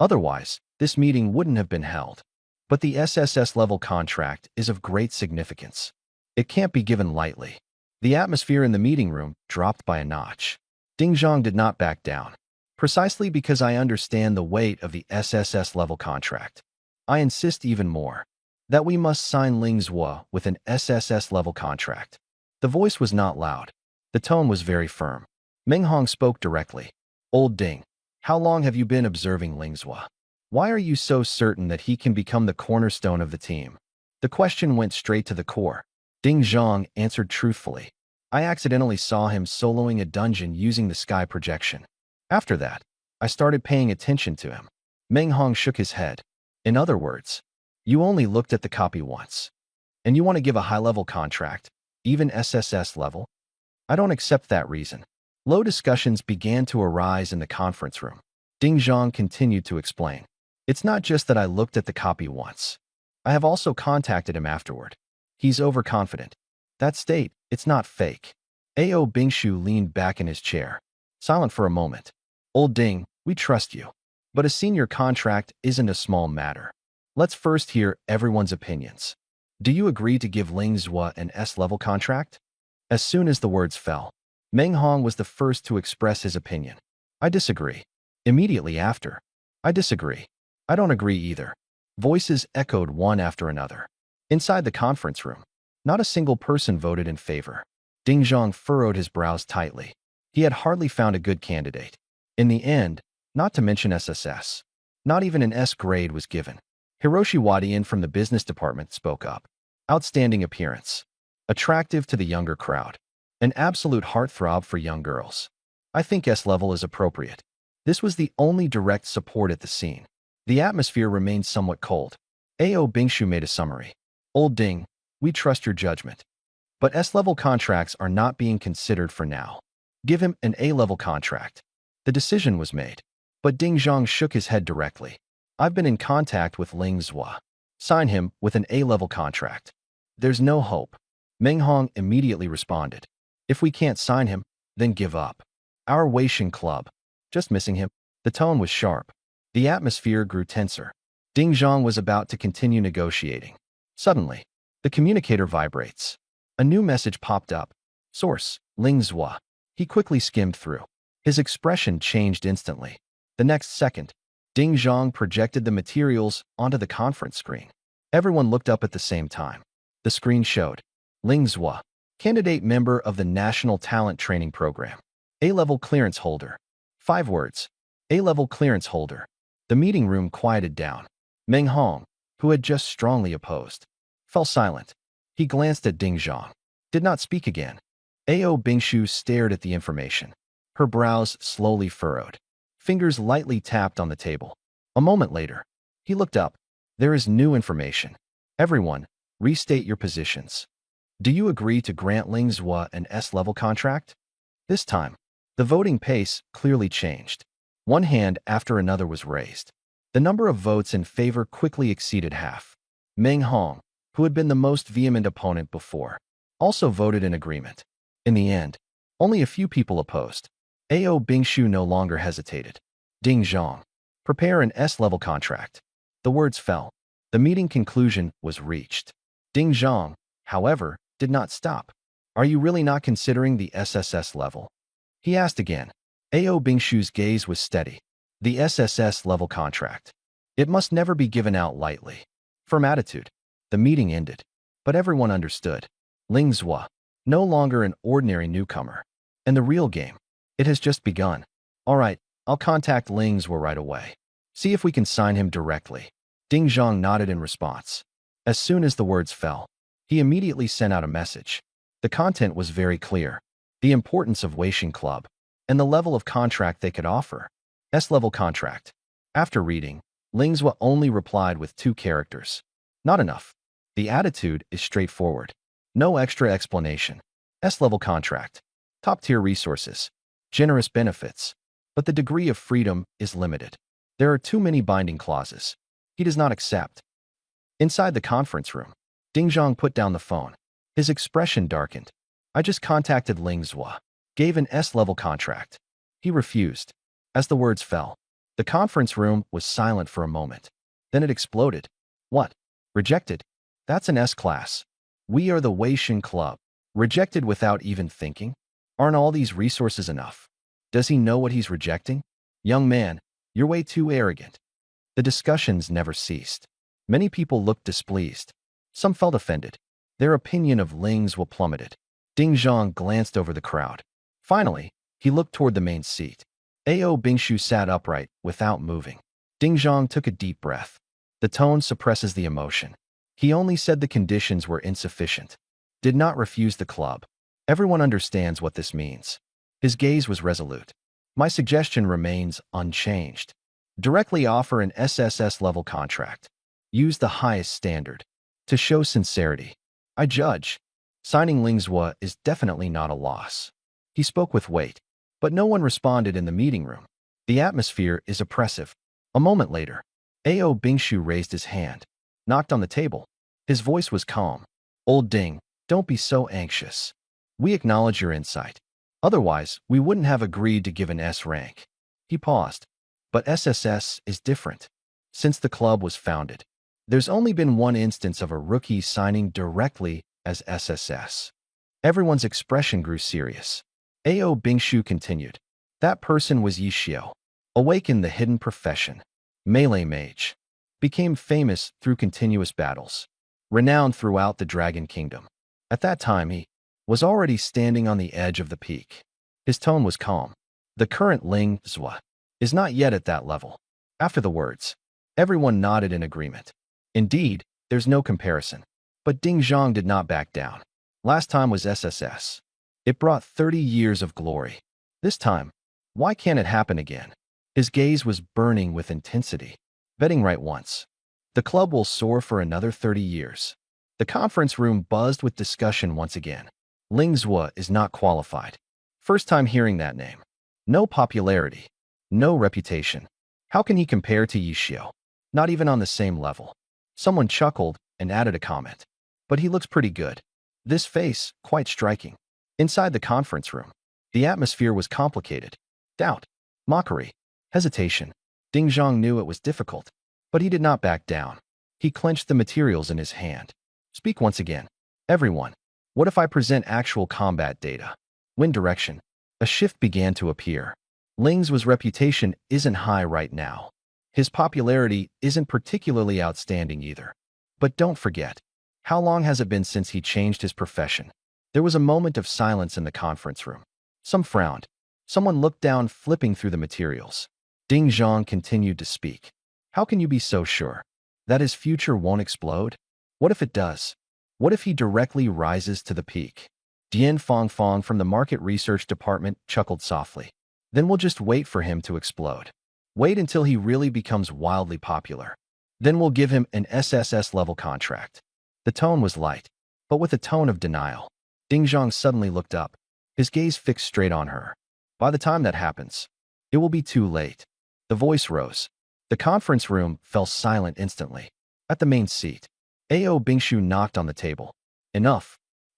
Otherwise, this meeting wouldn't have been held. But the SSS-level contract is of great significance. It can't be given lightly. The atmosphere in the meeting room dropped by a notch. Ding Zhang did not back down. Precisely because I understand the weight of the SSS-level contract. I insist even more that we must sign Ling Zhua with an SSS-level contract. The voice was not loud. The tone was very firm. Meng Hong spoke directly. Old Ding, how long have you been observing Ling Zhua? Why are you so certain that he can become the cornerstone of the team? The question went straight to the core. Ding Zhang answered truthfully. I accidentally saw him soloing a dungeon using the sky projection. After that, I started paying attention to him. Meng Hong shook his head. In other words, you only looked at the copy once. And you want to give a high-level contract, even SSS level? I don't accept that reason. Low discussions began to arise in the conference room. Ding Zhang continued to explain. It's not just that I looked at the copy once. I have also contacted him afterward. He's overconfident. That state, it's not fake. A.O. Bingshu leaned back in his chair, silent for a moment. Old Ding, we trust you. But a senior contract isn't a small matter. Let's first hear everyone's opinions. Do you agree to give Ling Zhua an S-level contract? As soon as the words fell, Meng Hong was the first to express his opinion. I disagree. Immediately after, I disagree. I don't agree either. Voices echoed one after another. Inside the conference room, not a single person voted in favor. Ding Zhang furrowed his brows tightly. He had hardly found a good candidate. In the end, not to mention SSS, not even an S grade was given. Hiroshi Wadian from the business department spoke up. Outstanding appearance. Attractive to the younger crowd. An absolute heartthrob for young girls. I think S-level is appropriate. This was the only direct support at the scene. The atmosphere remained somewhat cold. A.O. Bingshu made a summary. Old Ding, we trust your judgment. But S-level contracts are not being considered for now. Give him an A-level contract. The decision was made. But Ding Zhang shook his head directly. I've been in contact with Ling Zhua. Sign him with an A-level contract. There's no hope. Meng Hong immediately responded. If we can't sign him, then give up. Our Weishan Club. Just missing him. The tone was sharp. The atmosphere grew tenser. Ding Zhang was about to continue negotiating. Suddenly, the communicator vibrates. A new message popped up. Source, Ling Zhua. He quickly skimmed through. His expression changed instantly. The next second, Ding Zhang projected the materials onto the conference screen. Everyone looked up at the same time. The screen showed Ling Zhua, candidate member of the National Talent Training Program. A-level clearance holder. 5 words. A-level clearance holder. The meeting room quieted down. Meng Hong, who had just strongly opposed, fell silent. He glanced at Ding Zhang. Did not speak again. A.O. Bingshu stared at the information. Her brows slowly furrowed. Fingers lightly tapped on the table. A moment later, he looked up. There is new information. Everyone, restate your positions. Do you agree to grant Ling Zhua an S-level contract? This time, the voting pace clearly changed. One hand after another was raised. The number of votes in favor quickly exceeded half. Meng Hong, who had been the most vehement opponent before, also voted in agreement. In the end, only a few people opposed. A.O. Bingshu no longer hesitated. Ding Zhang, prepare an S-level contract. The words fell. The meeting conclusion was reached. Ding Zhang, however, did not stop. Are you really not considering the SSS level? He asked again. Ao Bingshu's gaze was steady. The SSS-level contract. It must never be given out lightly. Firm attitude. The meeting ended. But everyone understood. Ling Zhua, no longer an ordinary newcomer. And the real game. It has just begun. All right, I'll contact Ling Zhua right away. See if we can sign him directly. Ding Zhang nodded in response. As soon as the words fell, he immediately sent out a message. The content was very clear. The importance of Weixin Club and the level of contract they could offer. S-level contract. After reading, Ling Zhua only replied with 2 characters. Not enough. The attitude is straightforward. No extra explanation. S-level contract. Top-tier resources. Generous benefits. But the degree of freedom is limited. There are too many binding clauses. He does not accept. Inside the conference room, Ding Zhang put down the phone. His expression darkened. I just contacted Ling Zhua. Gave an S-level contract. He refused. As the words fell, the conference room was silent for a moment. Then it exploded. What? Rejected? That's an S-class. We are the Weixin Club. Rejected without even thinking? Aren't all these resources enough? Does he know what he's rejecting? Young man, you're way too arrogant. The discussions never ceased. Many people looked displeased. Some felt offended. Their opinion of Ling Zhua plummeted. Ding Zhang glanced over the crowd. Finally, he looked toward the main seat. Ao Bingshu sat upright, without moving. Ding Zhang took a deep breath. The tone suppresses the emotion. He only said the conditions were insufficient. Did not refuse the club. Everyone understands what this means. His gaze was resolute. My suggestion remains unchanged. Directly offer an SSS-level contract. Use the highest standard. To show sincerity. I judge. Signing Ling Zhua is definitely not a loss. He spoke with weight. But no one responded in the meeting room. The atmosphere is oppressive. A moment later, Ao Bingshu raised his hand, knocked on the table. His voice was calm. Old Ding, don't be so anxious. We acknowledge your insight. Otherwise, we wouldn't have agreed to give an S rank. He paused. But SSS is different. Since the club was founded, there's only been one instance of a rookie signing directly as SSS. Everyone's expression grew serious. Ao Bingshu continued. That person was Yi Xiao. Awakened the hidden profession. Melee mage. Became famous through continuous battles. Renowned throughout the Dragon Kingdom. At that time he was already standing on the edge of the peak. His tone was calm. The current Ling Zhua is not yet at that level. After the words, everyone nodded in agreement. Indeed, there's no comparison. But Ding Zhang did not back down. Last time was SSS. It brought 30 years of glory. This time, why can't it happen again? His gaze was burning with intensity. Betting right once. The club will soar for another 30 years. The conference room buzzed with discussion once again. Ling Zhua is not qualified. First time hearing that name. No popularity. No reputation. How can he compare to Yi Xiao? Not even on the same level. Someone chuckled and added a comment. But he looks pretty good. This face, quite striking. Inside the conference room, the atmosphere was complicated. Doubt, mockery, hesitation. Ding Zhang knew it was difficult, but he did not back down. He clenched the materials in his hand. Speak once again. Everyone, what if I present actual combat data? Wind direction. A shift began to appear. Ling Zhua's reputation isn't high right now. His popularity isn't particularly outstanding either. But don't forget, how long has it been since he changed his profession? There was a moment of silence in the conference room. Some frowned. Someone looked down, flipping through the materials. Ding Zhang continued to speak. How can you be so sure that his future won't explode? What if it does? What if he directly rises to the peak? Dian Fongfong from the Market Research Department chuckled softly. Then we'll just wait for him to explode. Wait until he really becomes wildly popular. Then we'll give him an SSS-level contract. The tone was light, but with a tone of denial. Ding Zhang suddenly looked up, his gaze fixed straight on her. By the time that happens, it will be too late. The voice rose. The conference room fell silent instantly. At the main seat, Ao Bingshu knocked on the table. Enough.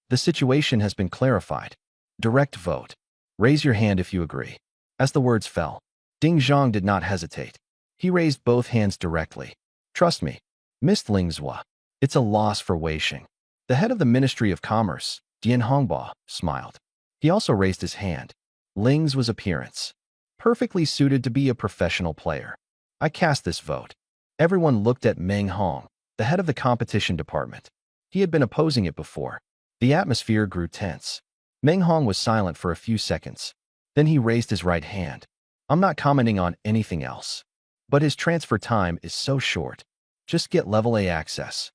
The situation has been clarified. Direct vote. Raise your hand if you agree. As the words fell, Ding Zhang did not hesitate. He raised both hands directly. Trust me, Miss Ling Zhua. It's a loss for Weixin. The head of the Ministry of Commerce Dian Hongba smiled. He also raised his hand. Ling's was appearance. Perfectly suited to be a professional player. I cast this vote. Everyone looked at Meng Hong, the head of the competition department. He had been opposing it before. The atmosphere grew tense. Meng Hong was silent for a few seconds. Then he raised his right hand. I'm not commenting on anything else. But his transfer time is so short. Just get level A access.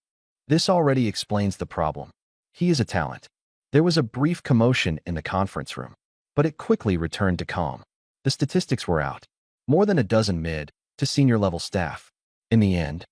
This already explains the problem. He is a talent. There was a brief commotion in the conference room, but it quickly returned to calm. The statistics were out. More than a dozen mid to senior level staff. In the end,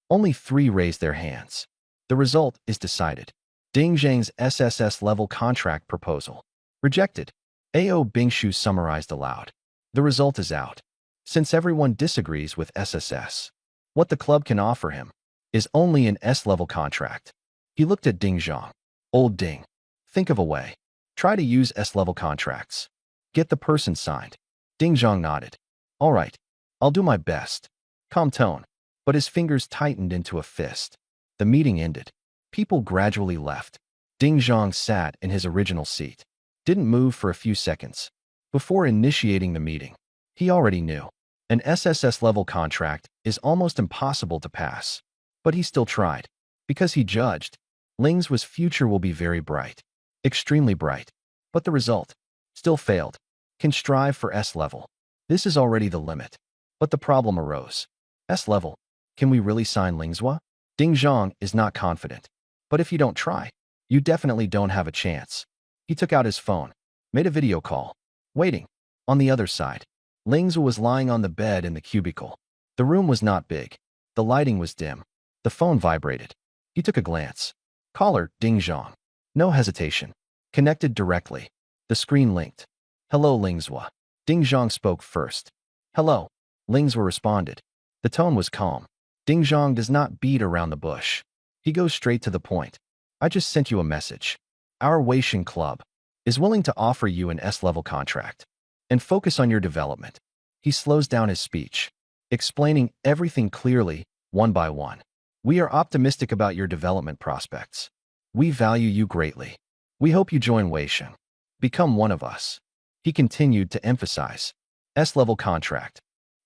only 3 raised their hands. The result is decided. Ding Zhang's SSS-level contract proposal. Rejected. AO Bingshu summarized aloud. The result is out. Since everyone disagrees with SSS, what the club can offer him is only an S-level contract. He looked at Ding Zhang. Old Ding, think of a way. Try to use S-level contracts. Get the person signed. Ding Zhang nodded. All right, I'll do my best. Calm tone, but his fingers tightened into a fist. The meeting ended. People gradually left. Ding Zhang sat in his original seat. Didn't move for a few seconds. Before initiating the meeting, he already knew. An SSS-level contract is almost impossible to pass. But he still tried. Because he judged, Ling's future will be very bright. Extremely bright. But the result still failed. Can strive for S-level. This is already the limit. But the problem arose. S-level. Can we really sign Lingzhua? Ding Zhang is not confident. But if you don't try, you definitely don't have a chance. He took out his phone, made a video call. Waiting. On the other side, Lingzhua was lying on the bed in the cubicle. The room was not big. The lighting was dim. The phone vibrated. He took a glance. Caller, Ding Zhang. No hesitation. Connected directly. The screen linked. Hello, Lingzhua. Ding Zhang spoke first. Hello. Lingzhua responded. The tone was calm. Ding Zhang does not beat around the bush. He goes straight to the point. I just sent you a message. Our Weixin club is willing to offer you an S-level contract and focus on your development. He slows down his speech, explaining everything clearly, one by one. We are optimistic about your development prospects. We value you greatly. We hope you join Weixin. Become one of us. He continued to emphasize. S-level contract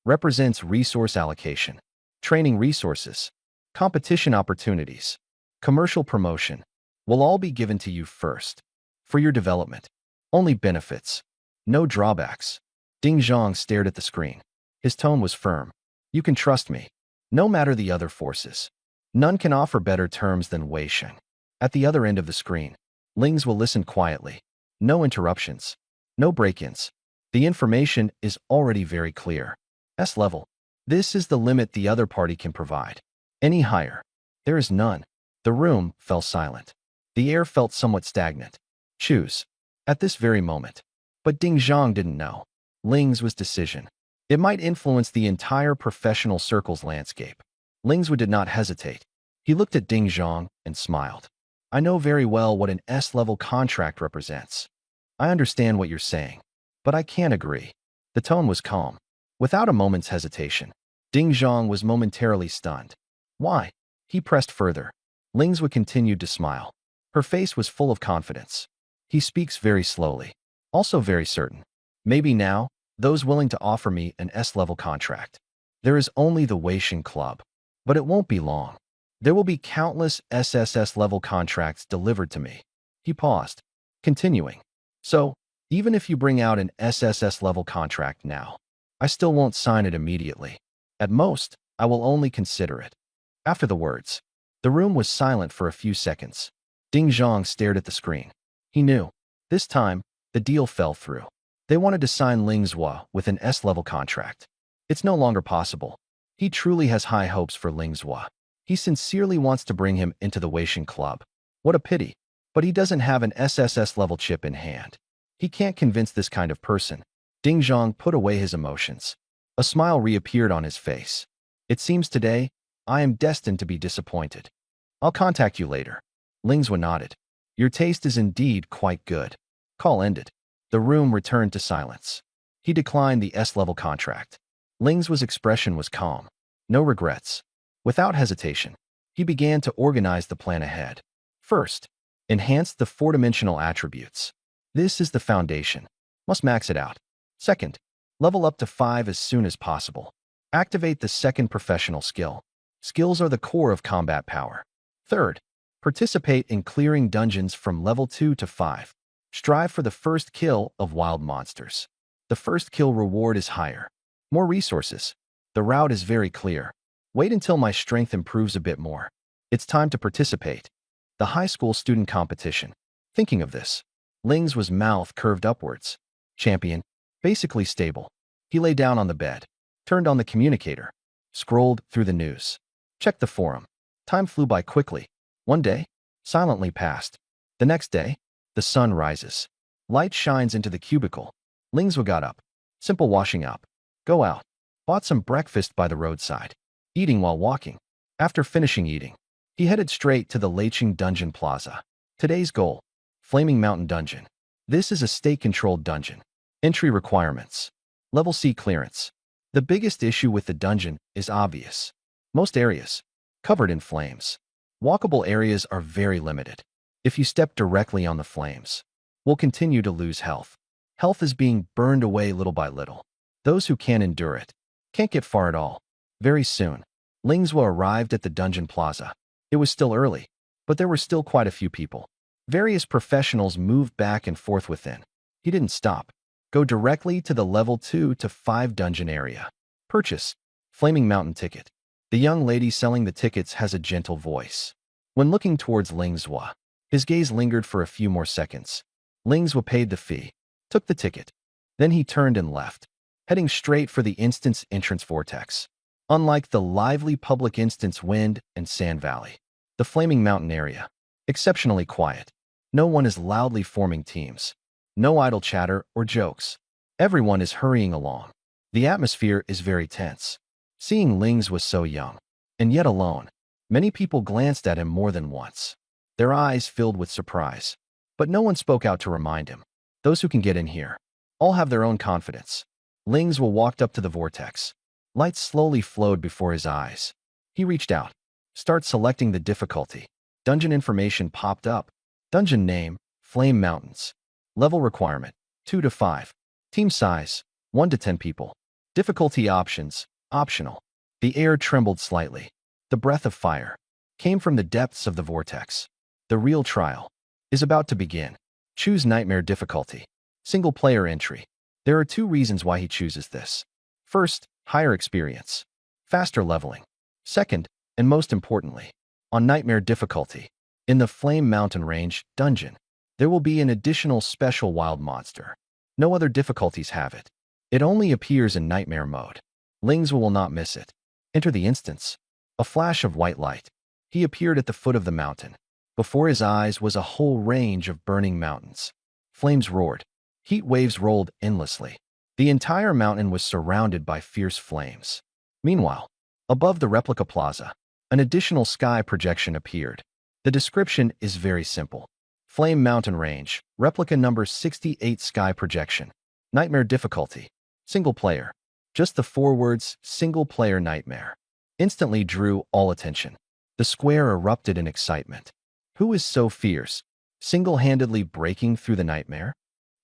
represents resource allocation, training resources, competition opportunities, commercial promotion will all be given to you first. For your development, only benefits, no drawbacks. Ding Zhang stared at the screen. His tone was firm. You can trust me. No matter the other forces, none can offer better terms than Weixin. At the other end of the screen, Ling's will listen quietly. No interruptions. No break-ins. The information is already very clear. S-level. This is the limit the other party can provide. Any higher. There is none. The room fell silent. The air felt somewhat stagnant. Choose. At this very moment. But Ding Zhang didn't know. Ling's decision. It might influence the entire professional circle's landscape. Ling's did not hesitate. He looked at Ding Zhang and smiled. I know very well what an S-level contract represents. I understand what you're saying. But I can't agree. The tone was calm. Without a moment's hesitation. Ding Zhang was momentarily stunned. Why? He pressed further. Ling's continued to smile. Her face was full of confidence. He speaks very slowly. Also very certain. Maybe now, those willing to offer me an S-level contract. There is only the Weixin Club. But it won't be long. There will be countless SSS-level contracts delivered to me. He paused, continuing. So, even if you bring out an SSS-level contract now, I still won't sign it immediately. At most, I will only consider it. After the words, the room was silent for a few seconds. Ding Zhang stared at the screen. He knew. This time, the deal fell through. They wanted to sign Lingzhua with an S-level contract. It's no longer possible. He truly has high hopes for Lingzhua. He sincerely wants to bring him into the Weixin Club. What a pity. But he doesn't have an SSS-level chip in hand. He can't convince this kind of person. Ding Zhang put away his emotions. A smile reappeared on his face. It seems today, I am destined to be disappointed. I'll contact you later. Lingzhua nodded. Your taste is indeed quite good. Call ended. The room returned to silence. He declined the S-level contract. Lingzhua's expression was calm. No regrets. Without hesitation, he began to organize the plan ahead. First, Enhance the four-dimensional attributes. This is the foundation. Must max it out. Second, level up to 5 as soon as possible. Activate the second professional skill. Skills are the core of combat power. Third, participate in clearing dungeons from level 2 to 5. Strive for the first kill of wild monsters. The first kill reward is higher. More resources. The route is very clear. Wait until my strength improves a bit more. It's time to participate. The high school student competition. Thinking of this, Ling's was mouth curved upwards. Champion. Basically stable. He lay down on the bed, turned on the communicator, scrolled through the news, checked the forum. Time flew by quickly. One day, silently passed. The next day, the sun rises. Light shines into the cubicle. Lingswa got up. Simple washing up. Go out. Bought some breakfast by the roadside. Eating while walking. After finishing eating, he headed straight to the Laicheng Dungeon Plaza. Today's goal: Flaming Mountain Dungeon. This is a state-controlled dungeon. Entry requirements: Level C clearance. The biggest issue with the dungeon is obvious. Most areas covered in flames. Walkable areas are very limited. If you step directly on the flames, will continue to lose health. Health is being burned away little by little. Those who can endure it can't get far at all. Very soon, Lingswa arrived at the dungeon plaza. It was still early, but there were still quite a few people. Various professionals moved back and forth within. He didn't stop. Go directly to the level 2 to 5 dungeon area. Purchase Flaming Mountain ticket. The young lady selling the tickets has a gentle voice. When looking towards Lingswa, his gaze lingered for a few more seconds. Lingswa paid the fee, took the ticket. Then he turned and left, heading straight for the instance entrance vortex. Unlike the lively public instance Wind and Sand Valley, the Flaming Mountain area, exceptionally quiet. No one is loudly forming teams. No idle chatter or jokes. Everyone is hurrying along. The atmosphere is very tense. Seeing Lings was so young, and yet alone, many people glanced at him more than once. Their eyes filled with surprise. But no one spoke out to remind him. Those who can get in here all have their own confidence. Lingswa walked up to the vortex. Light slowly flowed before his eyes. He reached out. Start selecting the difficulty. Dungeon information popped up. Dungeon name: Flame Mountains. Level requirement: 2 to 5. Team size: 1 to 10 people. Difficulty options: optional. The air trembled slightly. The breath of fire came from the depths of the vortex. The real trial is about to begin. Choose Nightmare difficulty. Single player entry. There are 2 reasons why he chooses this. First, higher experience. Faster leveling. Second, and most importantly, on Nightmare difficulty, in the Flame Mountain Range dungeon, there will be an additional special wild monster. No other difficulties have it. It only appears in Nightmare mode. Lingswa will not miss it. Enter the instance. A flash of white light. He appeared at the foot of the mountain. Before his eyes was a whole range of burning mountains. Flames roared. Heat waves rolled endlessly. The entire mountain was surrounded by fierce flames. Meanwhile, above the replica plaza, an additional sky projection appeared. The description is very simple. Flame Mountain Range, replica number 68 sky projection. Nightmare difficulty. Single player. Just the 4 words, single player nightmare, instantly drew all attention. The square erupted in excitement. Who is so fierce, single-handedly breaking through the nightmare?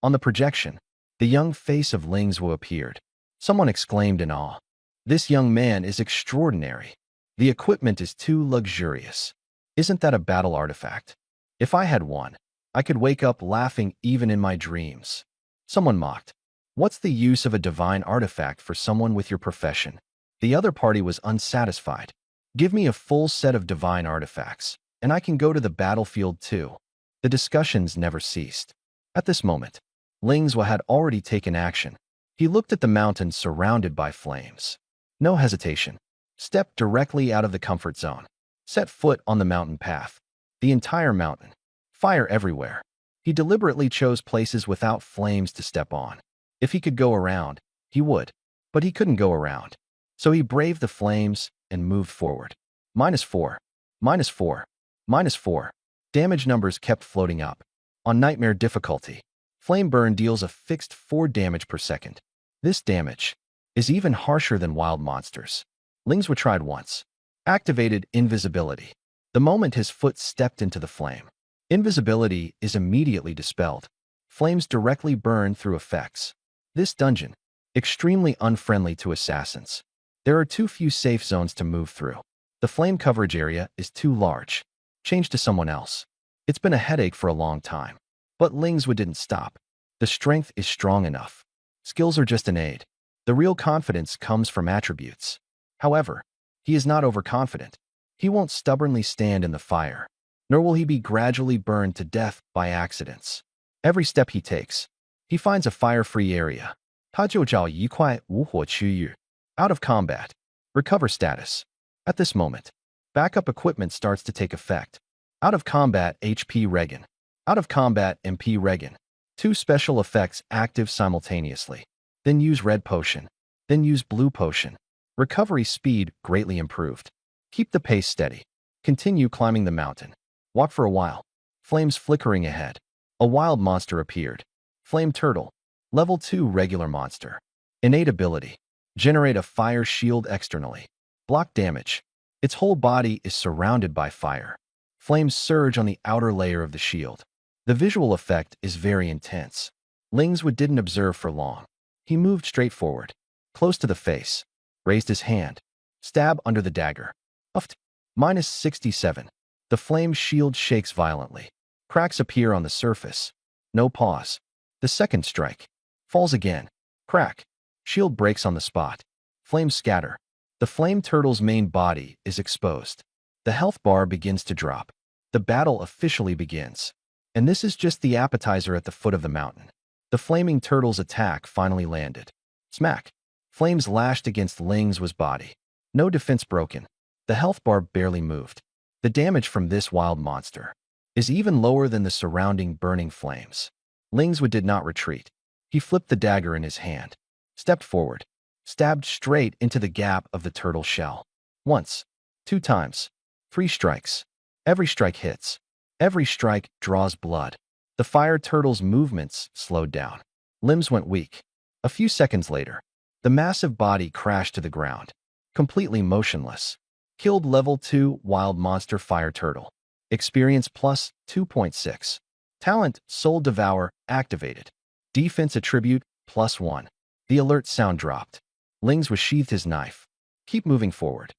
On the projection, the young face of Lingswa appeared. Someone exclaimed in awe. This young man is extraordinary. The equipment is too luxurious. Isn't that a battle artifact? If I had one, I could wake up laughing even in my dreams. Someone mocked. What's the use of a divine artifact for someone with your profession? The other party was unsatisfied. Give me a full set of divine artifacts, and I can go to the battlefield too. The discussions never ceased. At this moment, Lingswa had already taken action. He looked at the mountain surrounded by flames. No hesitation. Stepped directly out of the comfort zone. Set foot on the mountain path. The entire mountain. Fire everywhere. He deliberately chose places without flames to step on. If he could go around, he would. But he couldn't go around. So he braved the flames and moved forward. -4. -4. -4. Damage numbers kept floating up. On Nightmare difficulty, Flame Burn deals a fixed 4 damage per second. This damage is even harsher than wild monsters. Lingswa tried once. Activated invisibility. The moment his foot stepped into the flame, Invisibility is immediately dispelled. Flames directly burn through effects. This dungeon, extremely unfriendly to assassins. There are too few safe zones to move through. The flame coverage area is too large. Change to someone else. It's been a headache for a long time. But Lingswood didn't stop. The strength is strong enough. Skills are just an aid. The real confidence comes from attributes. However, he is not overconfident. He won't stubbornly stand in the fire, nor will he be gradually burned to death by accidents. Every step he takes, he finds a fire-free area. 他就找一块无火区域. Out of combat. Recover status. At this moment, backup equipment starts to take effect. Out of combat HP regen. Out of combat MP regen. Two special effects active simultaneously. Then use red potion. Then use blue potion. Recovery speed greatly improved. Keep the pace steady. Continue climbing the mountain. Walk for a while. Flames flickering ahead. A wild monster appeared. Flame Turtle. Level 2 regular monster. Innate ability. Generate a fire shield externally. Block damage. Its whole body is surrounded by fire. Flames surge on the outer layer of the shield. The visual effect is very intense. Lingswood didn't observe for long. He moved straight forward, close to the face, raised his hand. Stab under the dagger. Uft. -67. The flame shield shakes violently. Cracks appear on the surface. No pause. The second strike. Falls again. Crack. Shield breaks on the spot. Flames scatter. The flame turtle's main body is exposed. The health bar begins to drop. The battle officially begins. And this is just the appetizer at the foot of the mountain. The flaming turtle's attack finally landed. Smack. Flames lashed against Lingswood's body. No defense broken. The health bar barely moved. The damage from this wild monster is even lower than the surrounding burning flames. Lingswood did not retreat. He flipped the dagger in his hand, stepped forward, stabbed straight into the gap of the turtle shell. Once, 2 times, 3 strikes. Every strike hits. Every strike draws blood. The fire turtle's movements slowed down. Limbs went weak. A few seconds later, the massive body crashed to the ground, completely motionless. Killed level 2 wild monster fire turtle. Experience plus 2.6. Talent Soul Devour activated. Defense attribute plus 1. The alert sound dropped. Lingswood sheathed his knife. Keep moving forward.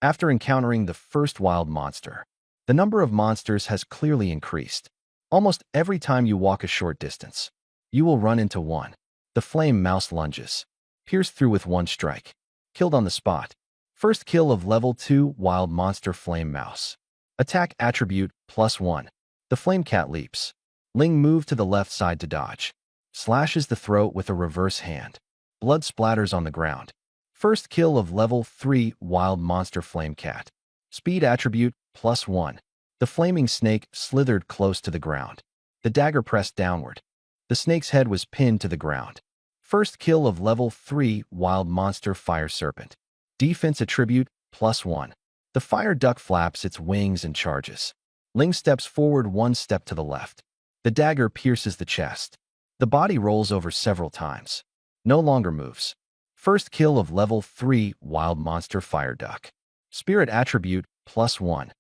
After encountering the first wild monster, the number of monsters has clearly increased. Almost every time you walk a short distance, you will run into one. The flame mouse lunges. Pierced through with 1 strike. Killed on the spot. First kill of level 2 wild monster flame mouse. Attack attribute plus 1. The flame cat leaps. Ling moved to the left side to dodge. Slashes the throat with a reverse hand. Blood splatters on the ground. First kill of level 3 wild monster flame cat. Speed attribute plus 1. The flaming snake slithered close to the ground. The dagger pressed downward. The snake's head was pinned to the ground. First kill of level 3 wild monster fire serpent. Defense attribute plus 1. The fire duck flaps its wings and charges. Ling steps forward 1 step to the left. The dagger pierces the chest. The body rolls over several times. No longer moves. First kill of level 3 wild monster fire duck. Spirit attribute plus 1.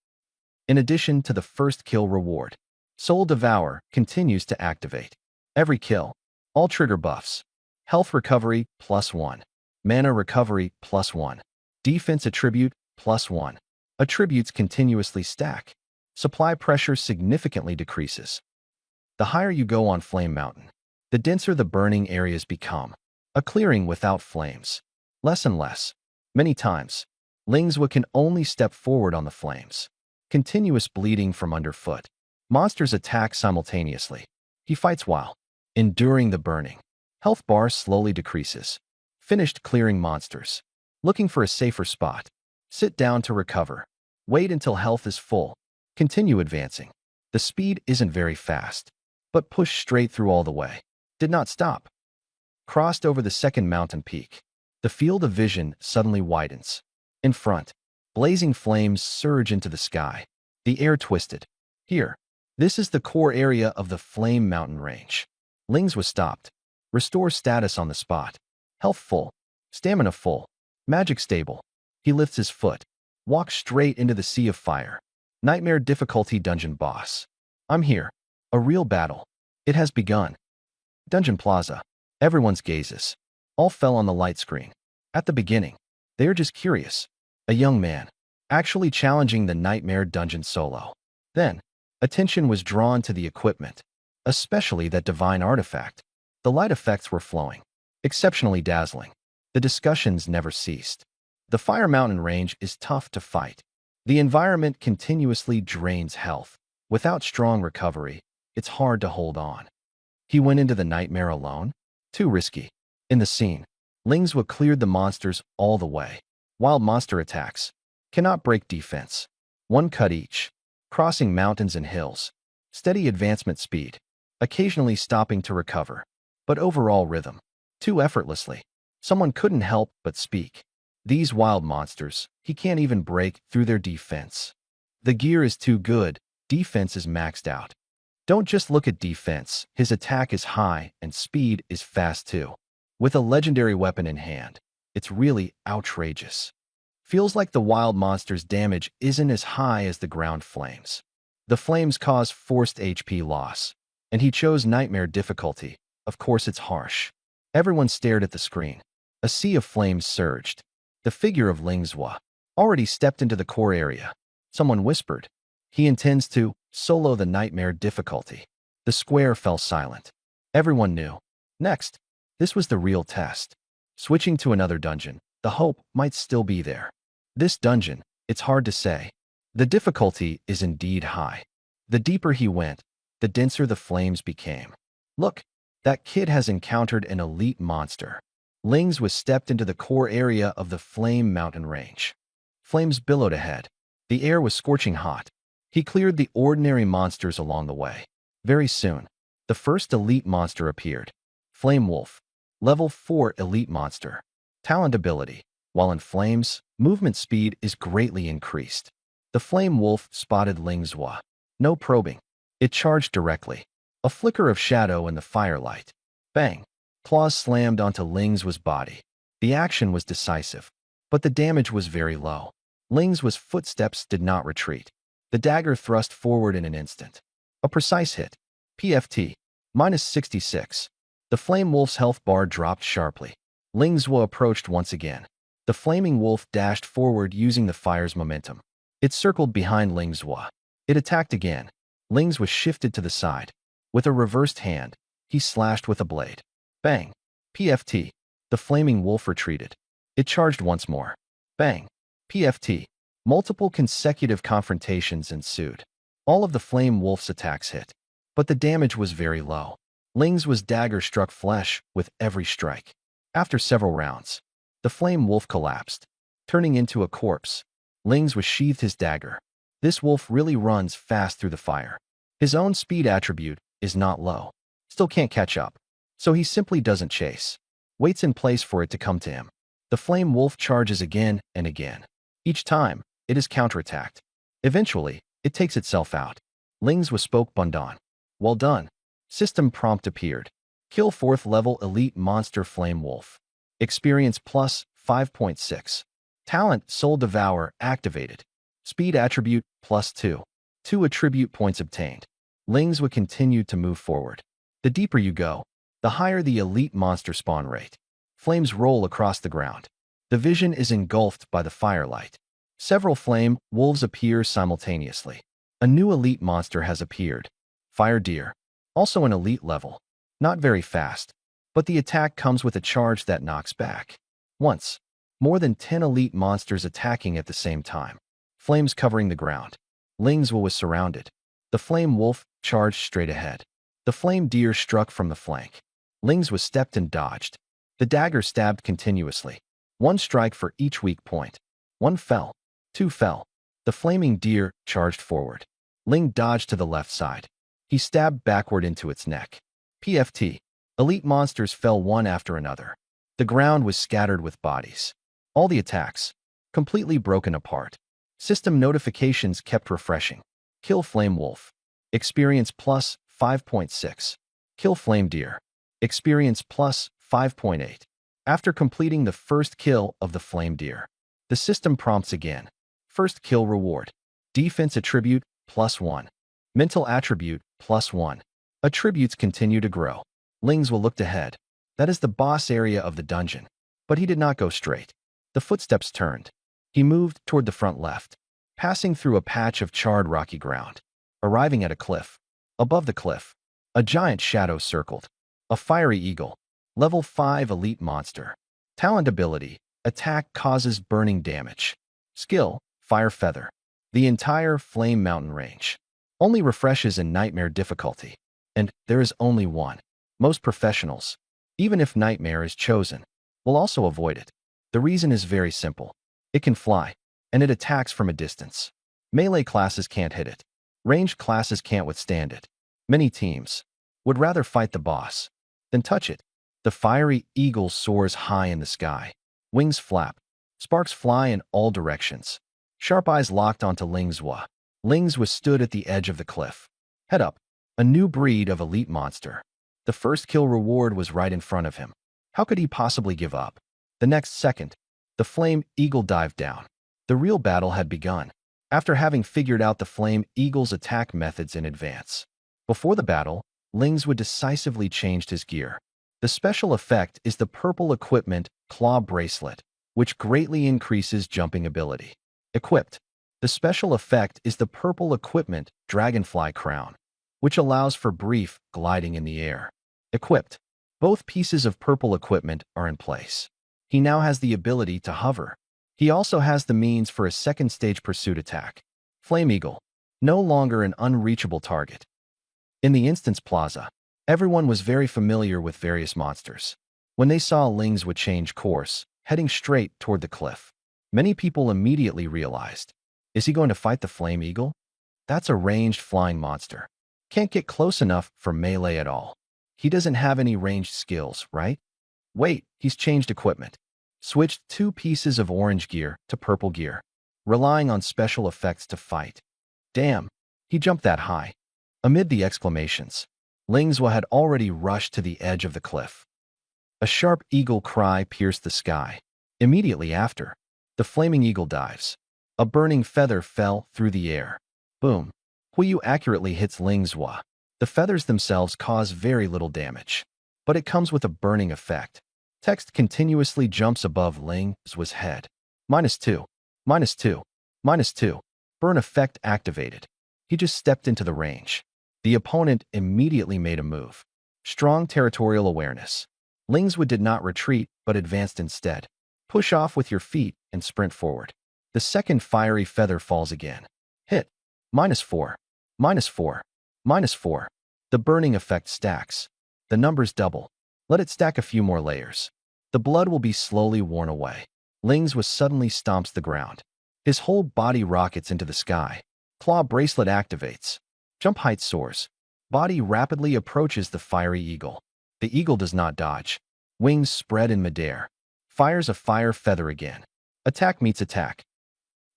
In addition to the first kill reward, Soul Devour continues to activate. Every kill, all trigger buffs. Health recovery plus 1. Mana recovery plus 1. Defense attribute plus 1. Attributes continuously stack. Supply pressure significantly decreases. The higher you go on Flame Mountain, the denser the burning areas become. A clearing without flames. Less and less. Many times, Lingswood can only step forward on the flames. Continuous bleeding from underfoot. Monsters attack simultaneously. He fights while enduring the burning. Health bar slowly decreases. Finished clearing monsters. Looking for a safer spot. Sit down to recover. Wait until health is full. Continue advancing. The speed isn't very fast, but push straight through all the way. Did not stop. Crossed over the second mountain peak. The field of vision suddenly widens. In front, blazing flames surge into the sky. The air twisted. Here, this is the core area of the Flame Mountain range. Lings was stopped. Restore status on the spot. Health full. Stamina full. Magic stable. He lifts his foot. Walks straight into the sea of fire. Nightmare difficulty dungeon boss. I'm here. A real battle. It has begun. Dungeon Plaza. Everyone's gazes all fell on the light screen. At the beginning, they are just curious. A young man, actually challenging the Nightmare Dungeon solo. Then, attention was drawn to the equipment, especially that divine artifact. The light effects were flowing, exceptionally dazzling. The discussions never ceased. The Fire Mountain range is tough to fight. The environment continuously drains health. Without strong recovery, it's hard to hold on. He went into the nightmare alone? Too risky. In the scene, Lingzwa cleared the monsters all the way. Wild monster attacks cannot break defense. One cut each, crossing mountains and hills. Steady advancement speed, occasionally stopping to recover. But overall rhythm, too effortlessly. Someone couldn't help but speak. These wild monsters, he can't even break through their defense. The gear is too good, defense is maxed out. Don't just look at defense, his attack is high and speed is fast too. With a legendary weapon in hand, it's really outrageous. Feels like the wild monster's damage isn't as high as the ground flames. The flames cause forced HP loss, and he chose Nightmare difficulty. Of course it's harsh. Everyone stared at the screen. A sea of flames surged. The figure of Lingzwa already stepped into the core area. Someone whispered, he intends to solo the Nightmare difficulty. The square fell silent. Everyone knew. Next, this was the real test. Switching to another dungeon, the hope might still be there. This dungeon, it's hard to say. The difficulty is indeed high. The deeper he went, the denser the flames became. Look, that kid has encountered an elite monster. Lingzwa stepped into the core area of the Flame Mountain range. Flames billowed ahead. The air was scorching hot. He cleared the ordinary monsters along the way. Very soon, the first elite monster appeared. Flame Wolf, level 4 elite monster. Talent ability. While in flames, movement speed is greatly increased. The Flame Wolf spotted Lingzwa. No probing. It charged directly. A flicker of shadow in the firelight. Bang! Claws slammed onto Lingzwa's body. The action was decisive, but the damage was very low. Lingzwa's footsteps did not retreat. The dagger thrust forward in an instant. A precise hit. PFT. -66. The Flame Wolf's health bar dropped sharply. Lingzwa approached once again. The flaming wolf dashed forward using the fire's momentum. It circled behind Lingzwa. It attacked again. Lingzwa shifted to the side. With a reversed hand, he slashed with a blade. Bang! PFT. The flaming wolf retreated. It charged once more. Bang! PFT. Multiple consecutive confrontations ensued. All of the flame wolf's attacks hit, but the damage was very low. Lingzwa's dagger struck flesh with every strike. After several rounds, the flame wolf collapsed, turning into a corpse. Lingzwa sheathed his dagger. This wolf really runs fast through the fire. His own speed attribute is not low. Still can't catch up. So he simply doesn't chase. Waits in place for it to come to him. The flame wolf charges again and again. Each time, it is counterattacked. Eventually, it takes itself out. Lingzwa spoke Bundan. Well done. System prompt appeared. Kill 4th level elite monster flame wolf. Experience plus 5.6. Talent Soul Devour activated. Speed attribute plus 2. 2 attribute points obtained. Lingzwa continued to move forward. The deeper you go, the higher the elite monster spawn rate. Flames roll across the ground. The vision is engulfed by the firelight. Several flame wolves appear simultaneously. A new elite monster has appeared. Fire Deer. Also an elite level. Not very fast, but the attack comes with a charge that knocks back. Once, more than 10 elite monsters attacking at the same time. Flames covering the ground. Lingzwa was surrounded. The flame wolf charged straight ahead. The flame deer struck from the flank. Lingzwa stepped and dodged. The dagger stabbed continuously. One strike for each weak point. One fell. Two fell. The flaming deer charged forward. Ling dodged to the left side. He stabbed backward into its neck. PFT. Elite monsters fell one after another. The ground was scattered with bodies. All the attacks, completely broken apart. System notifications kept refreshing. Kill Flame Wolf. Experience plus 5.6. Kill Flame Deer. Experience plus 5.8. After completing the first kill of the Flame Deer, the system prompts again. First kill reward. Defense attribute plus 1. Mental attribute, +1. Attributes continue to grow. Ling's will looked ahead. That is the boss area of the dungeon. But he did not go straight. The footsteps turned. He moved toward the front left, passing through a patch of charred rocky ground, arriving at a cliff. Above the cliff, a giant shadow circled. A fiery eagle. Level 5 elite monster. Talent ability. Attack causes burning damage. Skill, Fire Feather. The entire Flame Mountain range. Only refreshes in Nightmare difficulty. And there is only one. Most professionals, even if Nightmare is chosen, will also avoid it. The reason is very simple. It can fly, and it attacks from a distance. Melee classes can't hit it. Ranged classes can't withstand it. Many teams would rather fight the boss than touch it. The fiery eagle soars high in the sky. Wings flap. Sparks fly in all directions. Sharp eyes locked onto Lingzwa. Lingzwa stood at the edge of the cliff. Head up. A new breed of elite monster. The first kill reward was right in front of him. How could he possibly give up? The next second, the flame eagle dived down. The real battle had begun. After having figured out the flame eagle's attack methods in advance. Before the battle, Lingzwa decisively changed his gear. The special effect is the purple equipment claw bracelet, which greatly increases jumping ability. Equipped. The special effect is the purple equipment dragonfly crown, which allows for brief gliding in the air. Equipped. Both pieces of purple equipment are in place. He now has the ability to hover. He also has the means for a second stage pursuit attack. Flame Eagle. No longer an unreachable target. In the Instance Plaza, everyone was very familiar with various monsters. When they saw Lingzwa change course, heading straight toward the cliff, many people immediately realized, is he going to fight the Flame Eagle? That's a ranged flying monster. Can't get close enough for melee at all. He doesn't have any ranged skills, right? Wait, he's changed equipment. Switched 2 pieces of orange gear to purple gear, relying on special effects to fight. Damn, he jumped that high. Amid the exclamations, Lingzwa had already rushed to the edge of the cliff. A sharp eagle cry pierced the sky. Immediately after, the flaming eagle dives. A burning feather fell through the air. Boom. Huiyu accurately hits Lingzwa. The feathers themselves cause very little damage, but it comes with a burning effect. Text continuously jumps above Lingzwa's head. -2, -2, -2. Burn effect activated. He just stepped into the range. The opponent immediately made a move. Strong territorial awareness. Lingzwa did not retreat, but advanced instead. Push off with your feet and sprint forward. The second fiery feather falls again. Hit. -4, -4, -4. The burning effect stacks. The numbers double. Let it stack a few more layers. The blood will be slowly worn away. Lingzwa suddenly stomps the ground. His whole body rockets into the sky. Claw bracelet activates. Jump height soars. Body rapidly approaches the fiery eagle. The eagle does not dodge. Wings spread in midair. Fires a fire feather again. Attack meets attack.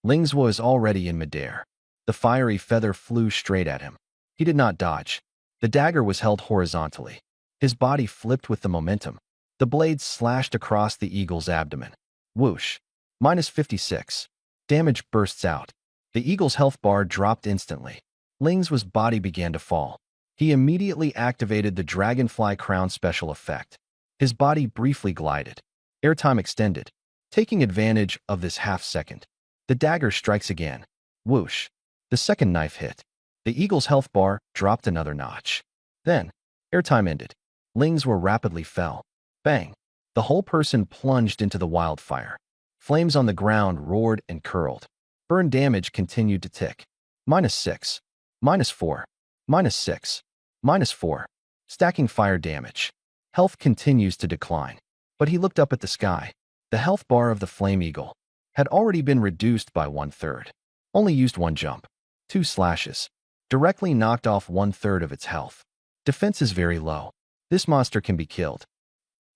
Lingzwa is already in midair. The fiery feather flew straight at him. He did not dodge. The dagger was held horizontally. His body flipped with the momentum. The blade slashed across the eagle's abdomen. Whoosh. -56. Damage bursts out. The eagle's health bar dropped instantly. Lingzwa's body began to fall. He immediately activated the Dragonfly Crown special effect. His body briefly glided. Airtime extended. Taking advantage of this half-second, the dagger strikes again. Whoosh. The second knife hit. The eagle's health bar dropped another notch. Then, airtime ended. Lingzwa rapidly fell. Bang. The whole person plunged into the wildfire. Flames on the ground roared and curled. Burn damage continued to tick. -6. -4. -6. -4. Stacking fire damage. Health continues to decline. But he looked up at the sky. The health bar of the Flame Eagle had already been reduced by 1/3. Only used 1 jump. 2 slashes. Directly knocked off 1/3 of its health. Defense is very low. This monster can be killed.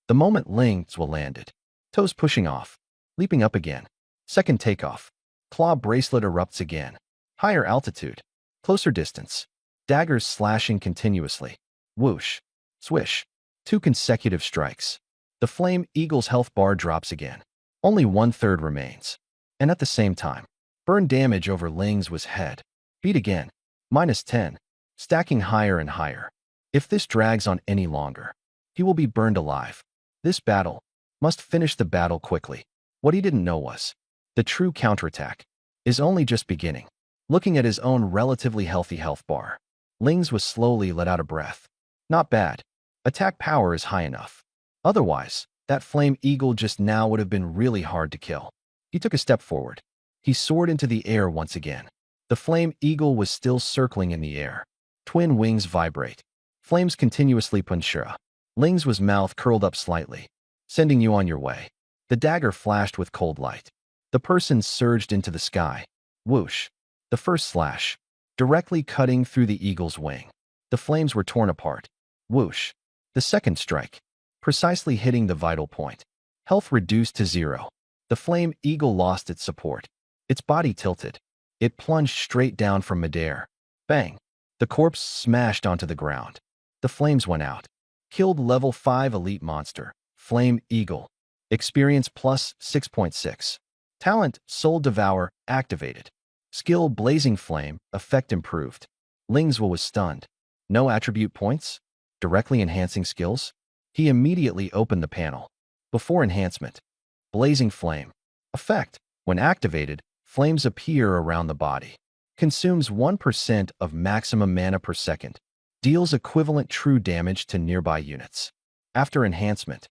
The moment Lingzwa landed, toes pushing off, leaping up again. Second takeoff. Claw bracelet erupts again. Higher altitude. Closer distance. Daggers slashing continuously. Whoosh. Swish. 2 consecutive strikes. The Flame Eagle's health bar drops again. Only 1/3 remains. And at the same time, burn damage over Lingzwa's head. Beat again. -10. stacking higher and higher. If this drags on any longer, he will be burned alive. This battle must finish the battle quickly. What he didn't know was, the true counterattack is only just beginning. Looking at his own relatively healthy health bar, Lings was slowly let out a breath. Not bad. Attack power is high enough. Otherwise, that flame eagle just now would have been really hard to kill. He took a step forward. He soared into the air once again. The flame eagle was still circling in the air. Twin wings vibrate. Flames continuously puncture. Ling's mouth curled up slightly, sending you on your way. The dagger flashed with cold light. The person surged into the sky. Whoosh. The first slash, directly cutting through the eagle's wing. The flames were torn apart. Whoosh. The second strike, precisely hitting the vital point. Health reduced to 0. The flame eagle lost its support. Its body tilted. It plunged straight down from midair. Bang. The corpse smashed onto the ground. The flames went out. Killed level 5 elite monster, Flame Eagle. Experience plus 6.6. Talent, Soul Devour, activated. Skill, Blazing Flame, effect improved. Lingzwa was stunned. No attribute points? Directly enhancing skills? He immediately opened the panel. Before enhancement. Blazing Flame. Effect. When activated, flames appear around the body. Consumes 1% of maximum mana per second. Deals equivalent true damage to nearby units. After enhancement.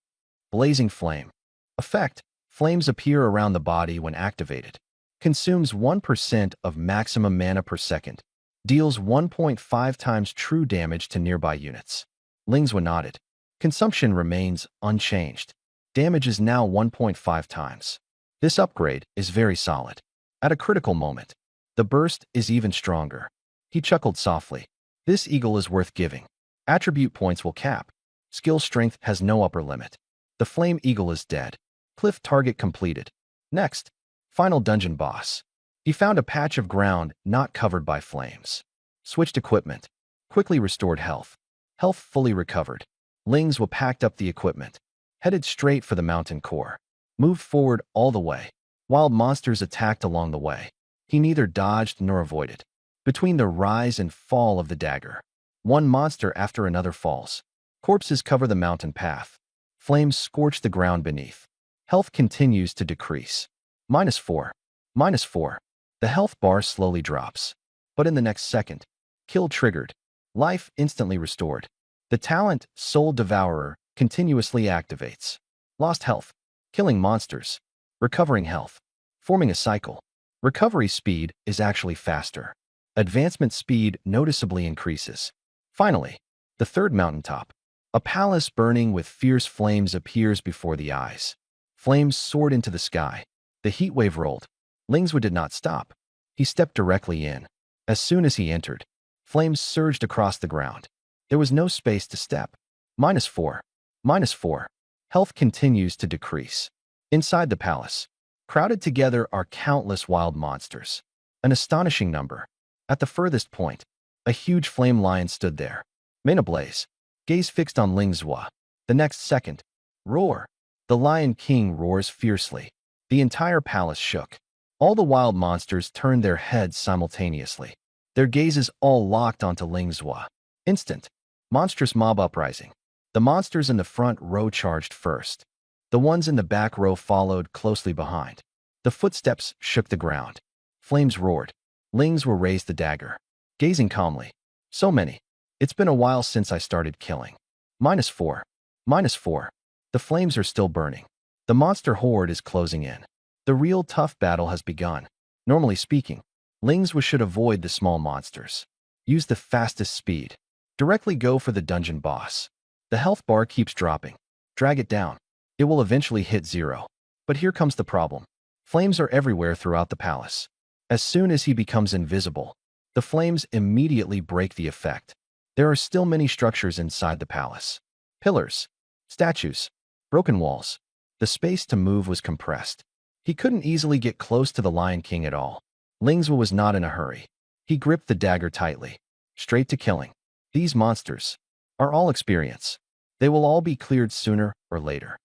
Blazing Flame. Effect. Flames appear around the body when activated. Consumes 1% of maximum mana per second. Deals 1.5 times true damage to nearby units. Lingzwa nodded. Consumption remains unchanged. Damage is now 1.5 times. This upgrade is very solid. At a critical moment, the burst is even stronger. He chuckled softly. This eagle is worth giving. Attribute points will cap. Skill strength has no upper limit. The flame eagle is dead. Cliff target completed. Next, final dungeon boss. He found a patch of ground not covered by flames. Switched equipment. Quickly restored health. Health fully recovered. Lingzwa packed up the equipment. Headed straight for the mountain core. Moved forward all the way. Wild monsters attacked along the way. He neither dodged nor avoided. Between the rise and fall of the dagger, one monster after another falls. Corpses cover the mountain path. Flames scorch the ground beneath. Health continues to decrease. -4. -4. The health bar slowly drops. But in the next second, kill triggered. Life instantly restored. The talent, Soul Devourer, continuously activates. Lost health. Killing monsters. Recovering health. Forming a cycle. Recovery speed is actually faster. Advancement speed noticeably increases. Finally, the third mountaintop. A palace burning with fierce flames appears before the eyes. Flames soared into the sky. The heat wave rolled. Lingzwa did not stop. He stepped directly in. As soon as he entered, flames surged across the ground. There was no space to step. -4. -4. Health continues to decrease. Inside the palace, crowded together are countless wild monsters. An astonishing number. At the furthest point, a huge flame lion stood there. Mane ablaze. Gaze fixed on Lingzwa. The next second, roar. The Lion King roars fiercely. The entire palace shook. All the wild monsters turned their heads simultaneously. Their gazes all locked onto Lingzwa. Instant. Monstrous mob uprising. The monsters in the front row charged first. The ones in the back row followed closely behind. The footsteps shook the ground. Flames roared. Lingzwa raised the dagger. Gazing calmly. So many. It's been a while since I started killing. -4. -4. The flames are still burning. The monster horde is closing in. The real tough battle has begun. Normally speaking, Lingzwa should avoid the small monsters. Use the fastest speed. Directly go for the dungeon boss. The health bar keeps dropping. Drag it down. It will eventually hit 0. But here comes the problem. Flames are everywhere throughout the palace. As soon as he becomes invisible, the flames immediately break the effect. There are still many structures inside the palace. Pillars, statues, broken walls. The space to move was compressed. He couldn't easily get close to the Lion King at all. Lingzwa was not in a hurry. He gripped the dagger tightly. Straight to killing. These monsters are all experience. They will all be cleared sooner or later.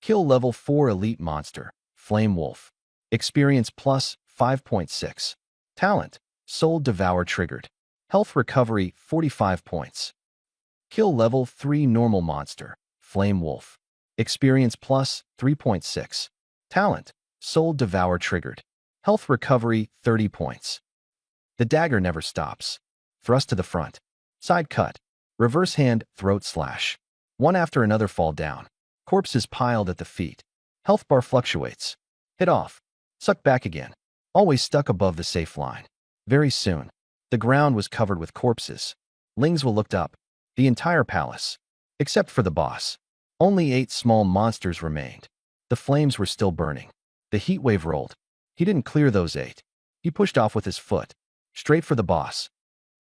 Kill level 4 elite monster, Flame Wolf. Experience plus 5.6. Talent, Soul Devour triggered. Health recovery 45 points. Kill level 3 normal monster, Flame Wolf. Experience plus 3.6. Talent, Soul Devour triggered. Health recovery 30 points. The dagger never stops. Thrust to the front. Side cut. Reverse hand, throat slash. One after another fall down. Corpses piled at the feet. Health bar fluctuates. Hit off. Suck back again. Always stuck above the safe line. Very soon, the ground was covered with corpses. Lingzwa looked up. The entire palace. Except for the boss. Only 8 small monsters remained. The flames were still burning. The heat wave rolled. He didn't clear those 8. He pushed off with his foot. Straight for the boss.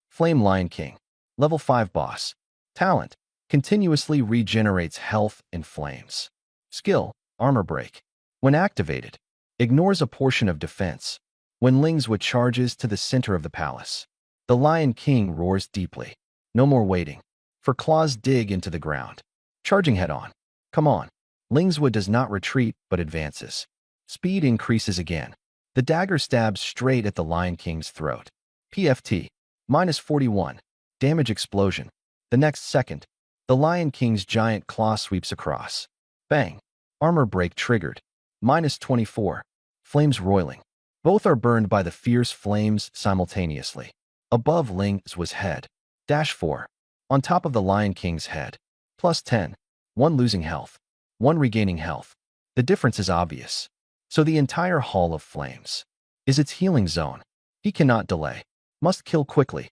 Flame Lion King. Level 5 boss. Talent. Continuously regenerates health in flames. Skill. Armor break. When activated, ignores a portion of defense. When Lingzwa charges to the center of the palace, the Lion King roars deeply. No more waiting. For claws dig into the ground. Charging head on. Come on. Lingzwa does not retreat, but advances. Speed increases again. The dagger stabs straight at the Lion King's throat. PFT. Minus 41. Damage explosion. The next second, the Lion King's giant claw sweeps across. Bang. Armor break triggered. Minus 24. Flames roiling. Both are burned by the fierce flames simultaneously. Above Lingzwa's head. Dash 4. On top of the Lion King's head. Plus 10. 1 losing health. 1 regaining health. The difference is obvious. So the entire Hall of Flames is its healing zone. He cannot delay. Must kill quickly.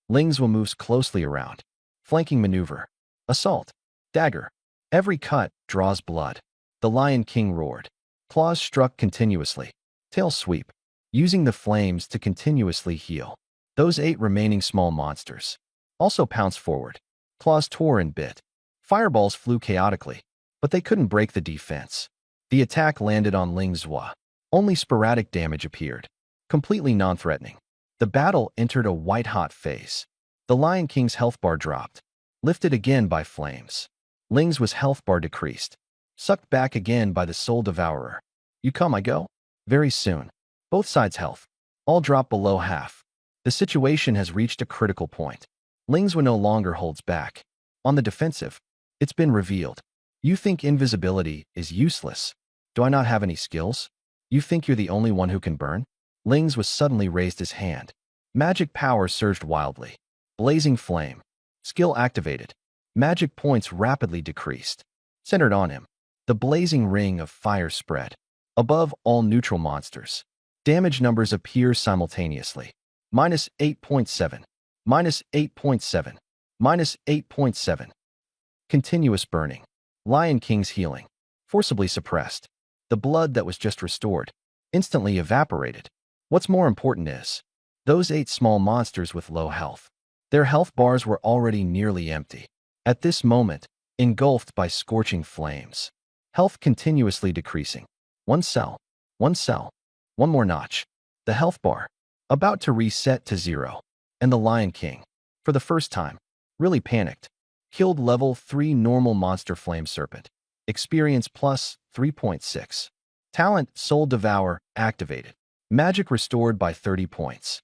Lingzwa moves closely around. Flanking maneuver. Assault. Dagger. Every cut draws blood. The Lion King roared. Claws struck continuously. Tail sweep. Using the flames to continuously heal. Those 8 remaining small monsters also pounced forward. Claws tore and bit. Fireballs flew chaotically, but they couldn't break the defense. The attack landed on Lingzwa. Only sporadic damage appeared. Completely non-threatening. The battle entered a white-hot phase. The Lion King's health bar dropped. Lifted again by flames. Lingzwa's health bar decreased. Sucked back again by the Soul Devourer. You come, I go? Very soon. Both sides' health. All drop below half. The situation has reached a critical point. Lingzwa no longer holds back. On the defensive. It's been revealed. You think invisibility is useless. Do I not have any skills? You think you're the only one who can burn? Lingzwa suddenly raised his hand. Magic power surged wildly. Blazing flame. Skill activated. Magic points rapidly decreased. Centered on him. The blazing ring of fire spread. Above all neutral monsters. Damage numbers appear simultaneously. Minus 8.7. Minus 8.7. Minus 8.7. Continuous burning. Lion King's healing. Forcibly suppressed. The blood that was just restored. Instantly evaporated. What's more important is, those 8 small monsters with low health. Their health bars were already nearly empty. At this moment, engulfed by scorching flames. Health continuously decreasing. 1 cell. 1 cell. 1 more notch. The health bar. About to reset to 0. And the Lion King, for the first time, really panicked. Killed level 3 normal monster Flame Serpent. Experience plus 3.6. Talent Soul Devour activated. Magic restored by 30 points.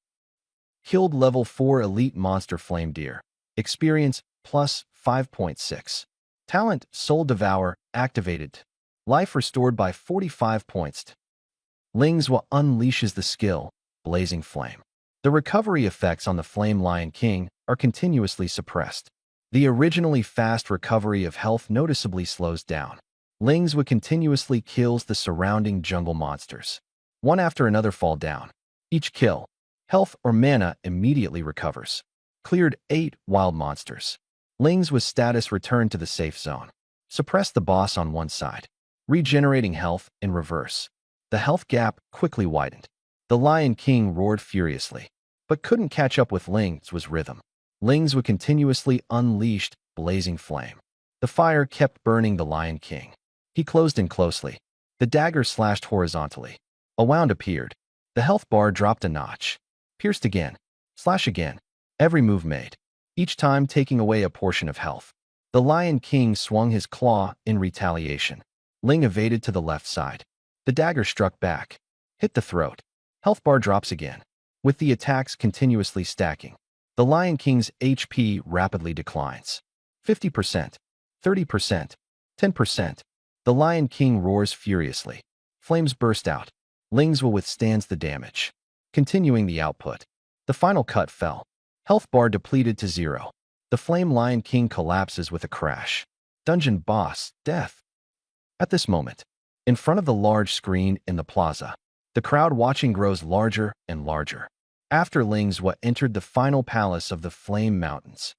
Killed level 4 elite monster Flame Deer. Experience plus 5.6. Talent Soul Devour activated. Life restored by 45 points. Lingzwa unleashes the skill, Blazing Flame. The recovery effects on the Flame Lion King are continuously suppressed. The originally fast recovery of health noticeably slows down. Lingzwa continuously kills the surrounding jungle monsters. One after another fall down. Each kill, health or mana immediately recovers. Cleared 8 wild monsters. Lingzwa's status returned to the safe zone. Suppressed the boss on one side. Regenerating health in reverse. The health gap quickly widened. The Lion King roared furiously, but couldn't catch up with Lingzwa's rhythm. Lingzwa continuously unleashed Blazing Flame. The fire kept burning the Lion King. He closed in closely. The dagger slashed horizontally. A wound appeared. The health bar dropped a notch. Pierced again. Slash again. Every move made. Each time taking away a portion of health. The Lion King swung his claw in retaliation. Ling evaded to the left side. The dagger struck back. Hit the throat. Health bar drops again. With the attacks continuously stacking. The Lion King's HP rapidly declines. 50%, 30%, 10%. The Lion King roars furiously. Flames burst out. Lingzhou withstands the damage. Continuing the output. The final cut fell. Health bar depleted to 0. The Flame Lion King collapses with a crash. Dungeon boss, death. At this moment, in front of the large screen in the plaza, the crowd watching grows larger and larger. After Lingzhou entered the final palace of the Flame Mountains,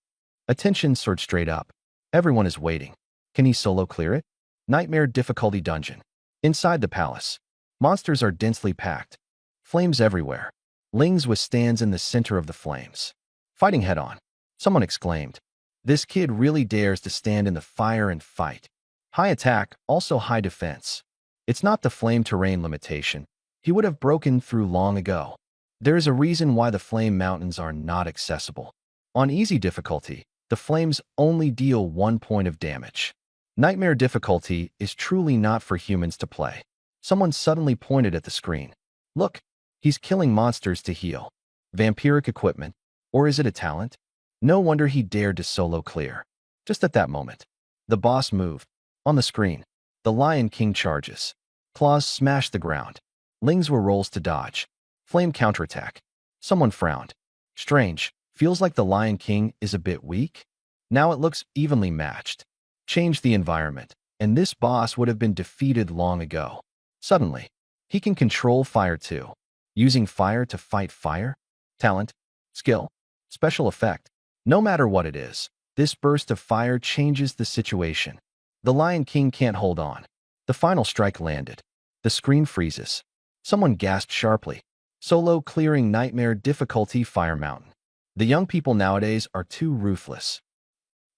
attention soared straight up. Everyone is waiting. Can he solo clear it? Nightmare difficulty dungeon. Inside the palace, monsters are densely packed. Flames everywhere. Lingzhou stands in the center of the flames. Fighting head-on. Someone exclaimed. This kid really dares to stand in the fire and fight. High attack, also high defense. It's not the flame terrain limitation. He would have broken through long ago. There is a reason why the Flame Mountains are not accessible. On easy difficulty, the flames only deal 1 point of damage. Nightmare difficulty is truly not for humans to play. Someone suddenly pointed at the screen. Look, he's killing monsters to heal. Vampiric equipment, or is it a talent? No wonder he dared to solo clear. Just at that moment, the boss moved. On the screen, the Lion King charges. Claws smash the ground. Lingzhou rolls to dodge. Flame counterattack. Someone frowned. Strange, feels like the Lion King is a bit weak. Now it looks evenly matched. Change the environment, and this boss would have been defeated long ago. Suddenly, he can control fire too. Using fire to fight fire? Talent? Skill? Special effect? No matter what it is, this burst of fire changes the situation. The Lion King can't hold on. The final strike landed. The screen freezes. Someone gasped sharply. Solo clearing nightmare difficulty Fire Mountain. The young people nowadays are too ruthless.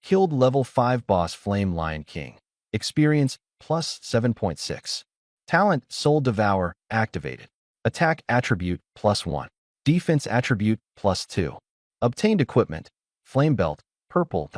Killed level 5 boss Flame Lion King. Experience plus 7.6. Talent Soul Devour activated. Attack attribute plus 1. Defense attribute plus 2. Obtained equipment. Flame belt, purple.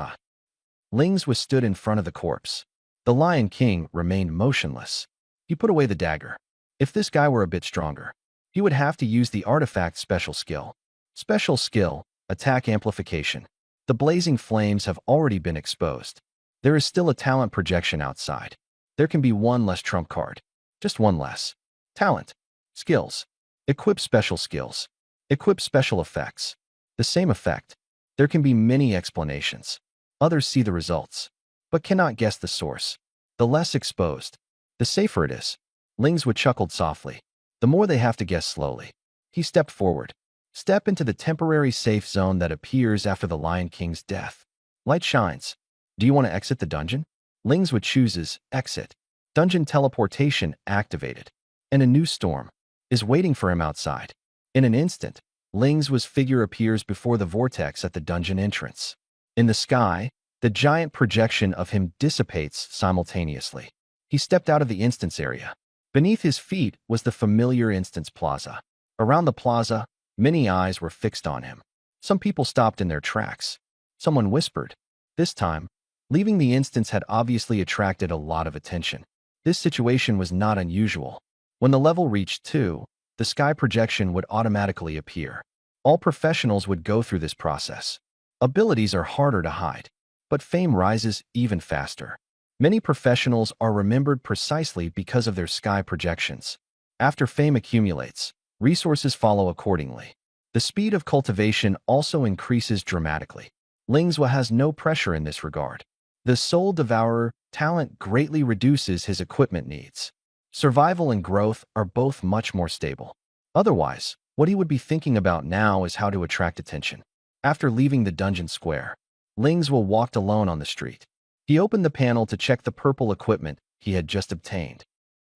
Lingzhou stood in front of the corpse. The Lion King remained motionless. He put away the dagger. If this guy were a bit stronger, he would have to use the artifact special skill. Special skill, attack amplification. The blazing flames have already been exposed. There is still a talent projection outside. There can be one less trump card. Just one less. Talent. Skills. Equip special skills. Equip special effects. The same effect. There can be many explanations. Others see the results, but cannot guess the source. The less exposed, the safer it is. Lingzhou chuckled softly. The more they have to guess slowly. He stepped forward. Step into the temporary safe zone that appears after the Lion King's death. Light shines. Do you want to exit the dungeon? Lingzhou chooses exit. Dungeon teleportation activated. And a new storm is waiting for him outside. In an instant, Lingzhou's figure appears before the vortex at the dungeon entrance. In the sky, the giant projection of him dissipates simultaneously. He stepped out of the instance area. Beneath his feet was the familiar instance plaza. Around the plaza, many eyes were fixed on him. Some people stopped in their tracks. Someone whispered. This time, leaving the instance had obviously attracted a lot of attention. This situation was not unusual. When the level reached 2, the sky projection would automatically appear. All professionals would go through this process. Abilities are harder to hide, but fame rises even faster. Many professionals are remembered precisely because of their sky projections. After fame accumulates, resources follow accordingly. The speed of cultivation also increases dramatically. Lingzhou has no pressure in this regard. The Soul Devourer talent greatly reduces his equipment needs. Survival and growth are both much more stable. Otherwise, what he would be thinking about now is how to attract attention. After leaving the dungeon square, Lingzhou walked alone on the street. He opened the panel to check the purple equipment he had just obtained.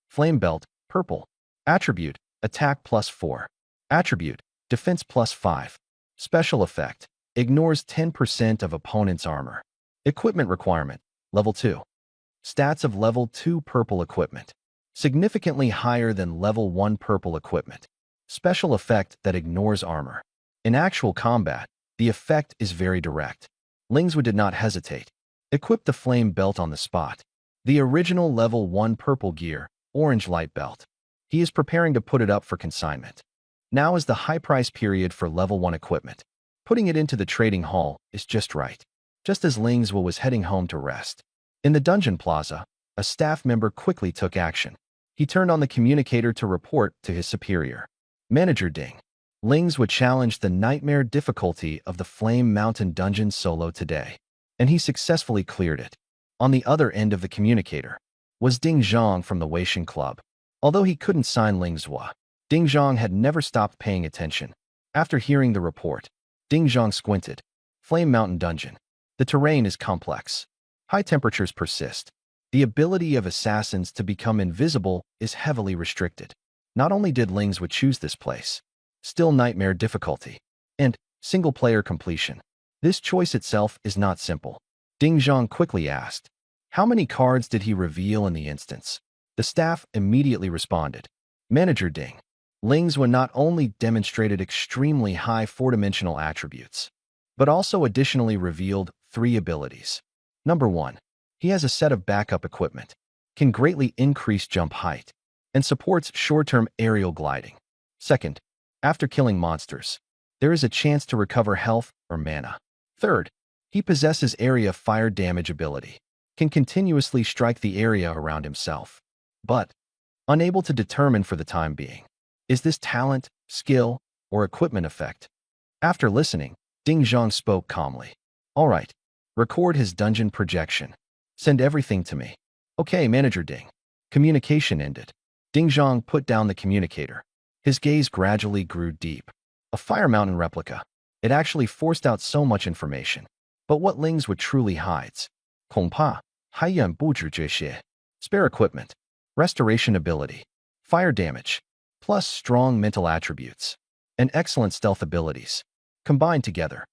Flame belt, purple. Attribute, attack plus 4. Attribute, defense plus 5. Special effect, ignores 10% of opponent's armor. Equipment requirement, level 2. Stats of level 2 purple equipment. Significantly higher than level 1 purple equipment. Special effect that ignores armor. In actual combat, the effect is very direct. Lingzhou did not hesitate. Equip the flame belt on the spot. The original level 1 purple gear, orange light belt. He is preparing to put it up for consignment. Now is the high price period for level 1 equipment. Putting it into the trading hall is just right. Just as Ling Zhuo was heading home to rest. In the dungeon plaza, a staff member quickly took action. He turned on the communicator to report to his superior. Manager Ding. Ling Zhuo challenged the nightmare difficulty of the Flame Mountain dungeon solo today, and he successfully cleared it. On the other end of the communicator was Ding Zhang from the Weixin Club. Although he couldn't sign Ling Zhuo, Ding Zhang had never stopped paying attention. After hearing the report, Ding Zhang squinted. Flame Mountain Dungeon. The terrain is complex. High temperatures persist. The ability of assassins to become invisible is heavily restricted. Not only did Ling Zhuo choose this place, still nightmare difficulty, and single-player completion. This choice itself is not simple. Ding Zhang quickly asked, how many cards did he reveal in the instance? The staff immediately responded, Manager Ding. Ling Zhuo not only demonstrated extremely high four-dimensional attributes, but also additionally revealed 3 abilities. Number 1. He has a set of backup equipment, can greatly increase jump height, and supports short-term aerial gliding. Second, after killing monsters, there is a chance to recover health or mana. Third, he possesses area fire damage ability, can continuously strike the area around himself, but unable to determine for the time being. Is this talent, skill, or equipment effect? After listening, Ding Zhang spoke calmly. All right, record his dungeon projection. Send everything to me. Okay, Manager Ding. Communication ended. Ding Zhang put down the communicator. His gaze gradually grew deep. A Fire Mountain replica. It actually forced out so much information. But what Ling Zhuo truly hides? 恐怕还远不止这些. Spare equipment. Restoration ability. Fire damage. Plus strong mental attributes. And excellent stealth abilities. Combined together.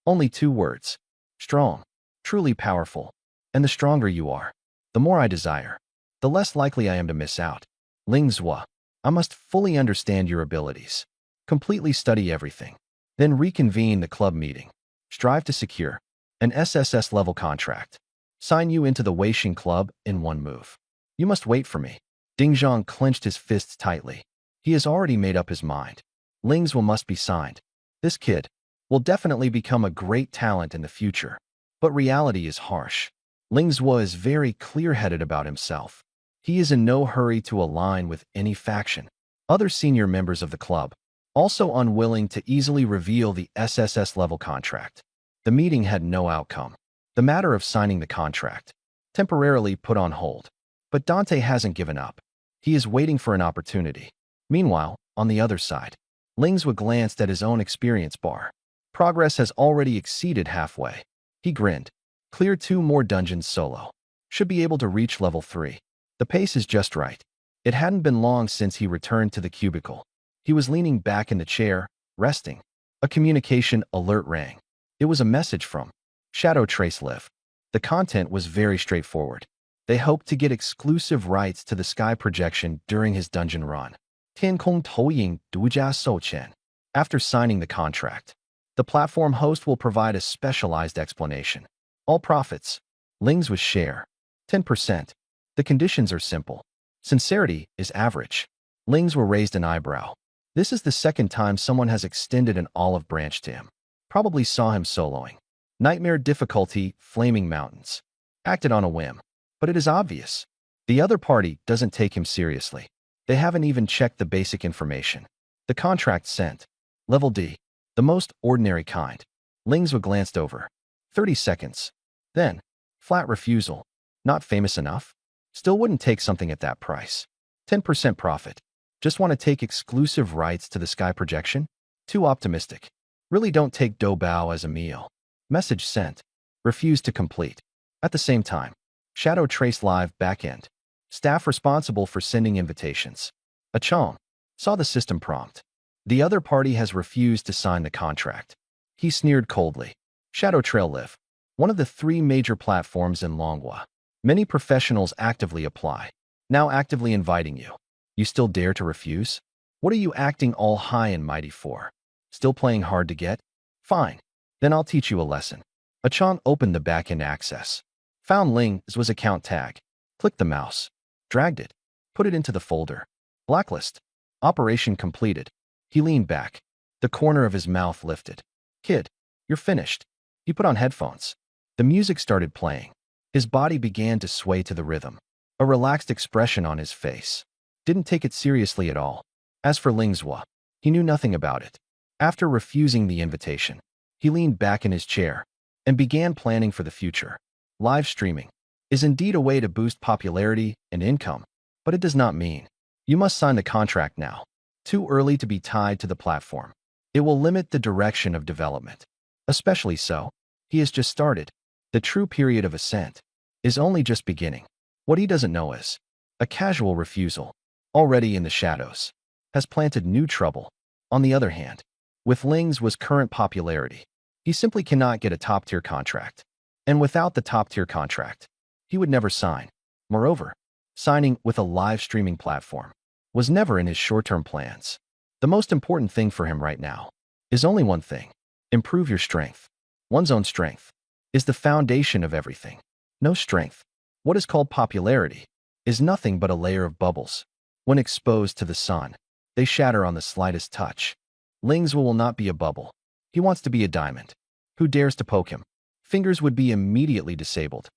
Only 2 words. Strong. Truly powerful. And the stronger you are, the more I desire, the less likely I am to miss out. Ling Zhuo, I must fully understand your abilities. Completely study everything. Then reconvene the club meeting. Strive to secure an SSS-level contract. Sign you into the Weixin Club in 1 move. You must wait for me. Ding Zhang clenched his fists tightly. He has already made up his mind. Ling Zhuo must be signed. This kid will definitely become a great talent in the future. But reality is harsh. Ling Zhuo is very clear-headed about himself. He is in no hurry to align with any faction. Other senior members of the club, also unwilling to easily reveal the SSS-level contract. The meeting had no outcome. The matter of signing the contract, temporarily put on hold. But Dante hasn't given up. He is waiting for an opportunity. Meanwhile, on the other side, Ling Zhuo glanced at his own experience bar. Progress has already exceeded halfway. He grinned. Clear 2 more dungeons solo. Should be able to reach level 3. The pace is just right. It hadn't been long since he returned to the cubicle. He was leaning back in the chair, resting. A communication alert rang. It was a message from Shadow Trace Live. The content was very straightforward. They hoped to get exclusive rights to the sky projection during his dungeon run. 天空投影独家授权. After signing the contract, the platform host will provide a specialized explanation. All profits. Ling Zhuo's share. 10%. The conditions are simple. Sincerity is average. Ling Zhuo raised an eyebrow. This is the second time someone has extended an olive branch to him. Probably saw him soloing. Nightmare difficulty, Flaming Mountains. Acted on a whim. But it is obvious. The other party doesn't take him seriously. They haven't even checked the basic information. The contract sent. Level D. The most ordinary kind. Ling Zhuo glanced over. 30 seconds. Then, flat refusal. Not famous enough? Still wouldn't take something at that price. 10% profit. Just want to take exclusive rights to the sky projection? Too optimistic. Really don't take Doubao as a meal. Message sent. Refused to complete. At the same time, Shadow Trace Live backend. Staff responsible for sending invitations. Achong. Saw the system prompt. The other party has refused to sign the contract. He sneered coldly. Shadow Trail Live. One of the 3 major platforms in Longhua. Many professionals actively apply. Now actively inviting you. You still dare to refuse? What are you acting all high and mighty for? Still playing hard to get? Fine. Then I'll teach you a lesson. Achong opened the backend access. Found Ling Zhuo's account tag. Clicked the mouse. Dragged it. Put it into the folder. Blacklist. Operation completed. He leaned back. The corner of his mouth lifted. Kid. You're finished. He put on headphones. The music started playing. His body began to sway to the rhythm. A relaxed expression on his face. Didn't take it seriously at all. As for Lingzhua, he knew nothing about it. After refusing the invitation, he leaned back in his chair and began planning for the future. Live streaming is indeed a way to boost popularity and income, but it does not mean you must sign the contract now. Too early to be tied to the platform. It will limit the direction of development. Especially so, he has just started. The true period of ascent is only just beginning. What he doesn't know is a casual refusal, already in the shadows, has planted new trouble. On the other hand, with Ling's current popularity, he simply cannot get a top-tier contract. And without the top-tier contract, he would never sign. Moreover, signing with a live streaming platform was never in his short-term plans. The most important thing for him right now is only one thing: improve your strength. One's own strength is the foundation of everything. No strength, what is called popularity, is nothing but a layer of bubbles. When exposed to the sun, they shatter on the slightest touch. Ling's will not be a bubble. He wants to be a diamond. Who dares to poke him? Fingers would be immediately disabled.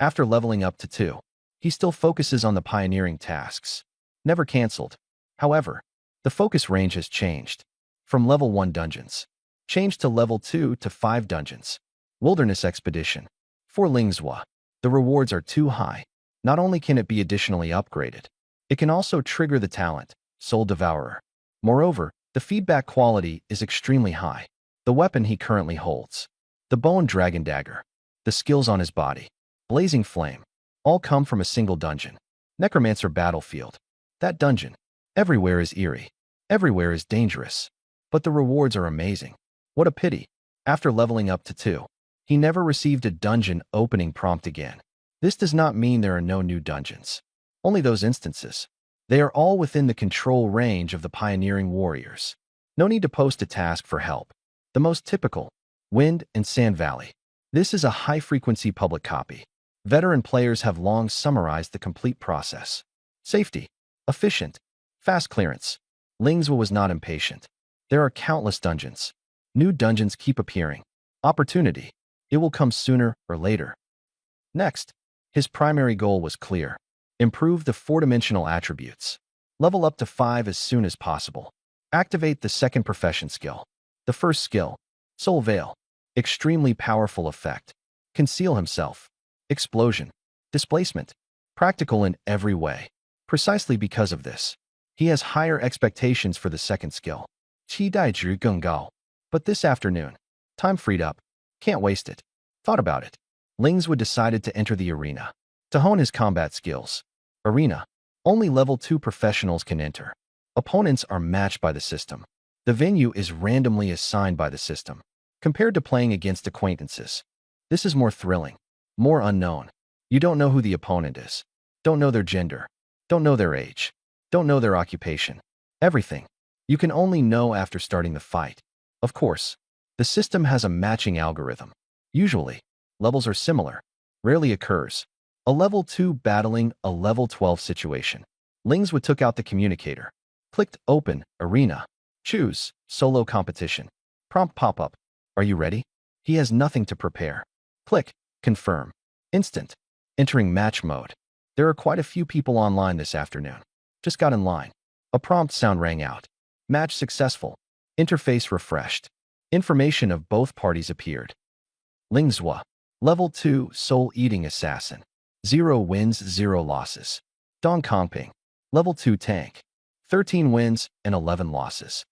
After leveling up to 2, he still focuses on the pioneering tasks. Never cancelled. However, the focus range has changed. From level 1 dungeons, changed to level 2 to 5 dungeons. Wilderness expedition. For Lingzhua, the rewards are too high. Not only can it be additionally upgraded, it can also trigger the talent, Soul Devourer. Moreover, the feedback quality is extremely high. The weapon he currently holds, the Bone Dragon Dagger, the skills on his body, Blazing Flame, all come from a single dungeon. Necromancer Battlefield. That dungeon. Everywhere is eerie. Everywhere is dangerous. But the rewards are amazing. What a pity. After leveling up to 2, he never received a dungeon opening prompt again. This does not mean there are no new dungeons. Only those instances. They are all within the control range of the pioneering warriors. No need to post a task for help. The most typical, Wind and Sand Valley. This is a high-frequency public copy. Veteran players have long summarized the complete process. Safety. Efficient. Fast clearance. Lingzhua was not impatient. There are countless dungeons. New dungeons keep appearing. Opportunity. It will come sooner or later. Next, his primary goal was clear. Improve the 4-dimensional attributes. Level up to 5 as soon as possible. Activate the second profession skill. The first skill, Soul Veil. Extremely powerful effect. Conceal himself. Explosion. Displacement. Practical in every way. Precisely because of this, he has higher expectations for the second skill. Qi Dai Zhu Geng Gao. But this afternoon, time freed up. Can't waste it. Thought about it. Lingzhua decided to enter the arena to hone his combat skills. Arena. Only level 2 professionals can enter. Opponents are matched by the system. The venue is randomly assigned by the system. Compared to playing against acquaintances, this is more thrilling, more unknown. You don't know who the opponent is. Don't know their gender. Don't know their age. Don't know their occupation. Everything. You can only know after starting the fight. Of course, the system has a matching algorithm. Usually, levels are similar. Rarely occurs a level 2 battling a level 12 situation. Lingzhua took out the communicator. Clicked Open, Arena. Choose, Solo Competition. Prompt pop-up. Are you ready? He has nothing to prepare. Click, Confirm. Instant. Entering match mode. There are quite a few people online this afternoon. Just got in line. A prompt sound rang out. Match successful. Interface refreshed. Information of both parties appeared. Lingzhua. Level 2 Soul-Eating Assassin. 0 wins, 0 losses. Dong Kongping. Level 2 Tank. 13 wins and 11 losses.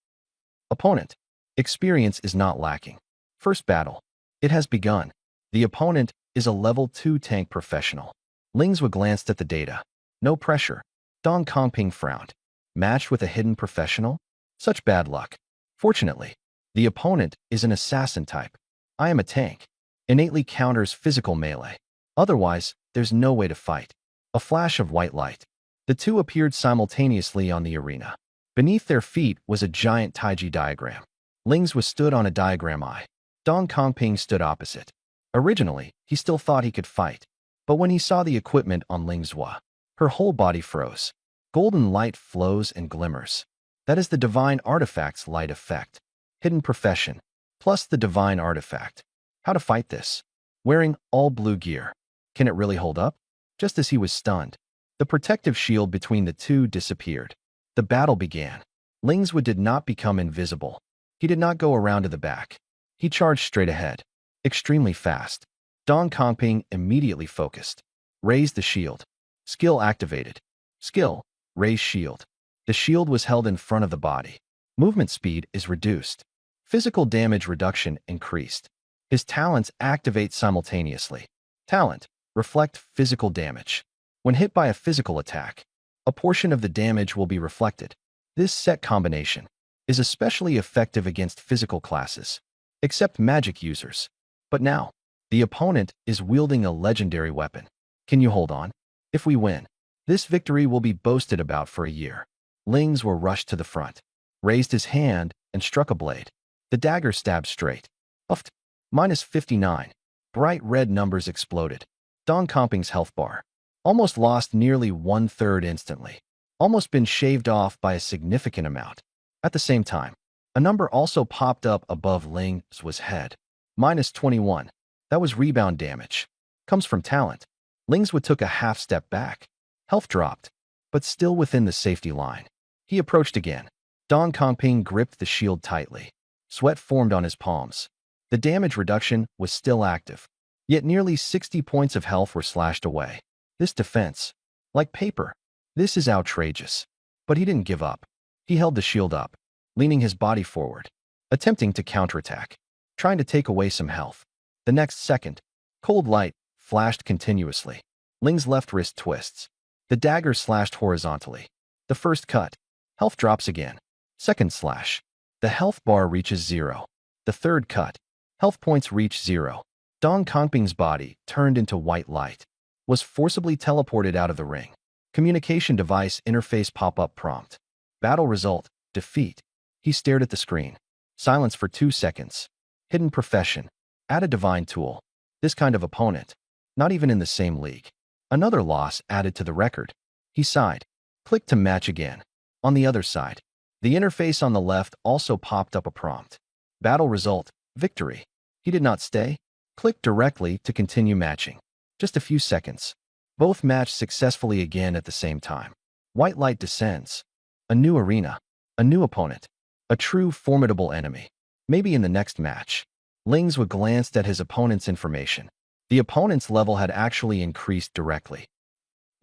Opponent. Experience is not lacking. First battle. It has begun. The opponent is a level 2 tank professional. Lingzhua glanced at the data. No pressure. Dong Kongping frowned. Matched with a hidden professional? Such bad luck. Fortunately, the opponent is an assassin type. I am a tank. Innately counters physical melee. Otherwise, there's no way to fight. A flash of white light. The two appeared simultaneously on the arena. Beneath their feet was a giant Taiji diagram. Lingzhua stood on a diagram eye. Dong Kongping stood opposite. Originally, he still thought he could fight. But when he saw the equipment on Lingzhua, her whole body froze. Golden light flows and glimmers. That is the divine artifact's light effect. Hidden profession. plus the divine artifact. How to fight this? Wearing all blue gear. Can it really hold up? Just as he was stunned, the protective shield between the two disappeared. The battle began. Lingswood did not become invisible. He did not go around to the back. He charged straight ahead, extremely fast. Dong Kongping immediately focused. Raised the shield. Skill activated. Skill, raise shield. The shield was held in front of the body. Movement speed is reduced. Physical damage reduction increased. His talents activate simultaneously. Talent, reflect physical damage. When hit by a physical attack, a portion of the damage will be reflected. This set combination is especially effective against physical classes, except magic users. But now, the opponent is wielding a legendary weapon. Can you hold on? If we win, this victory will be boasted about for a year. Lings were rushed to the front, raised his hand, and struck a blade. The dagger stabbed straight. Uffed. -59. Bright red numbers exploded. Dong Kongping's health bar almost lost nearly 1/3 instantly. Almost been shaved off by a significant amount. At the same time, a number also popped up above Ling's head. -21. That was rebound damage. Comes from talent. Lingswood took a half step back. Health dropped, but still within the safety line. He approached again. Dong Kongping gripped the shield tightly. Sweat formed on his palms. The damage reduction was still active, yet nearly 60 points of health were slashed away. This defense, like paper, this is outrageous. But he didn't give up. He held the shield up, leaning his body forward, attempting to counterattack, trying to take away some health. The next second, cold light flashed continuously. Ling's left wrist twists. The dagger slashed horizontally. The first cut. Health drops again. Second slash. The health bar reaches 0. The third cut. Health points reach 0. Dong Kongping's body turned into white light. Was forcibly teleported out of the ring. Communication device interface pop-up prompt. Battle result, defeat. He stared at the screen. Silence for 2 seconds. Hidden profession. Add a divine tool. This kind of opponent. Not even in the same league. Another loss added to the record. He sighed. Click to match again. On the other side, the interface on the left also popped up a prompt. Battle result, victory. He did not stay. Click directly to continue matching. Just a few seconds. Both matched successfully again at the same time. White light descends. A new arena. A new opponent. A true formidable enemy. Maybe in the next match. Lingswood glanced at his opponent's information. The opponent's level had actually increased directly.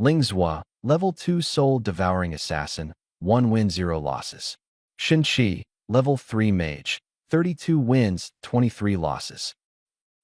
Lingswa, level 2 Soul Devouring Assassin, 1 win 0 losses. Shinchi, level 3 Mage, 32 wins, 23 losses.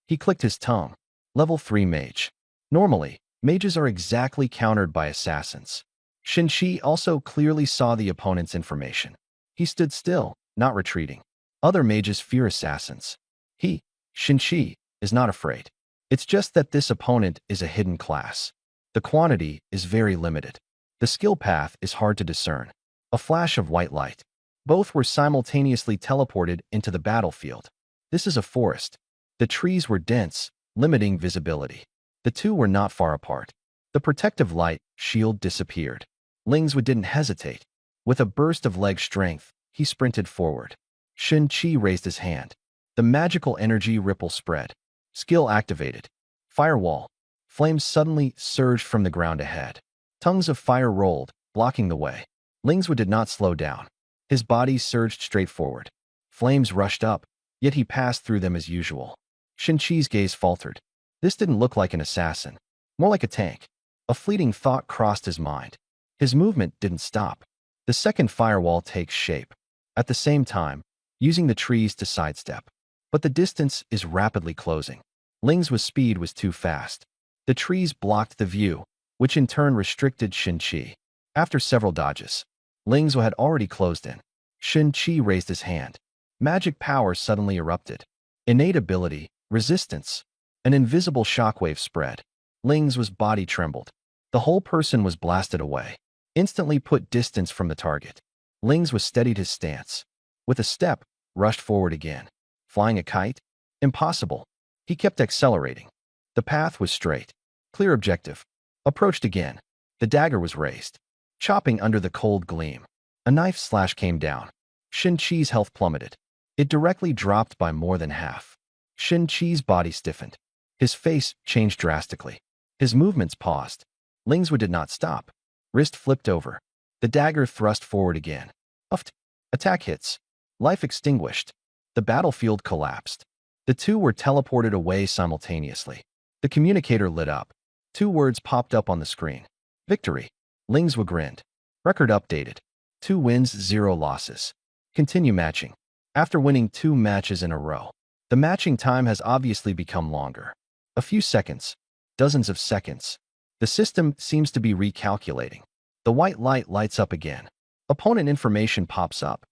He clicked his tongue. Level 3 Mage. Normally, mages are exactly countered by assassins. Shinchi also clearly saw the opponent's information. He stood still, not retreating. Other mages fear assassins. He, Shinchi, is not afraid. It's just that this opponent is a hidden class. The quantity is very limited. The skill path is hard to discern. A flash of white light. Both were simultaneously teleported into the battlefield. This is a forest. The trees were dense, limiting visibility. The two were not far apart. The protective light shield disappeared. Lingswood didn't hesitate. With a burst of leg strength, he sprinted forward. Shin-Chi raised his hand. The magical energy ripple spread. Skill activated. Firewall. Flames suddenly surged from the ground ahead. Tongues of fire rolled, blocking the way. Lingswood did not slow down. His body surged straight forward. Flames rushed up, yet he passed through them as usual. Shin-Chi's gaze faltered. This didn't look like an assassin. More like a tank. A fleeting thought crossed his mind. His movement didn't stop. The second firewall takes shape. At the same time, using the trees to sidestep. But the distance is rapidly closing. Lingswood's speed was too fast. The trees blocked the view, which in turn restricted Shin-Chi. After several dodges, Lingswood had already closed in. Shin-Chi raised his hand. Magic power suddenly erupted. Innate ability, resistance. An invisible shockwave spread. Lingswood's body trembled. The whole person was blasted away. Instantly put distance from the target. Lingswood steadied his stance. With a step, rushed forward again. Flying a kite? Impossible. He kept accelerating. The path was straight. Clear objective. Approached again. The dagger was raised. Chopping under the cold gleam. A knife slash came down. Shin-Chi's health plummeted. It directly dropped by more than half. Shin Chi's body stiffened. His face changed drastically. His movements paused. Lingzhou did not stop. Wrist flipped over. The dagger thrust forward again. Uffed. Attack hits. Life extinguished. The battlefield collapsed. The two were teleported away simultaneously. The communicator lit up. Two words popped up on the screen. Victory. Lingzhou grinned. Record updated. 2 wins, 0 losses. Continue matching. After winning 2 matches in a row, the matching time has obviously become longer. A few seconds. Dozens of seconds. The system seems to be recalculating. The white light lights up again. Opponent information pops up.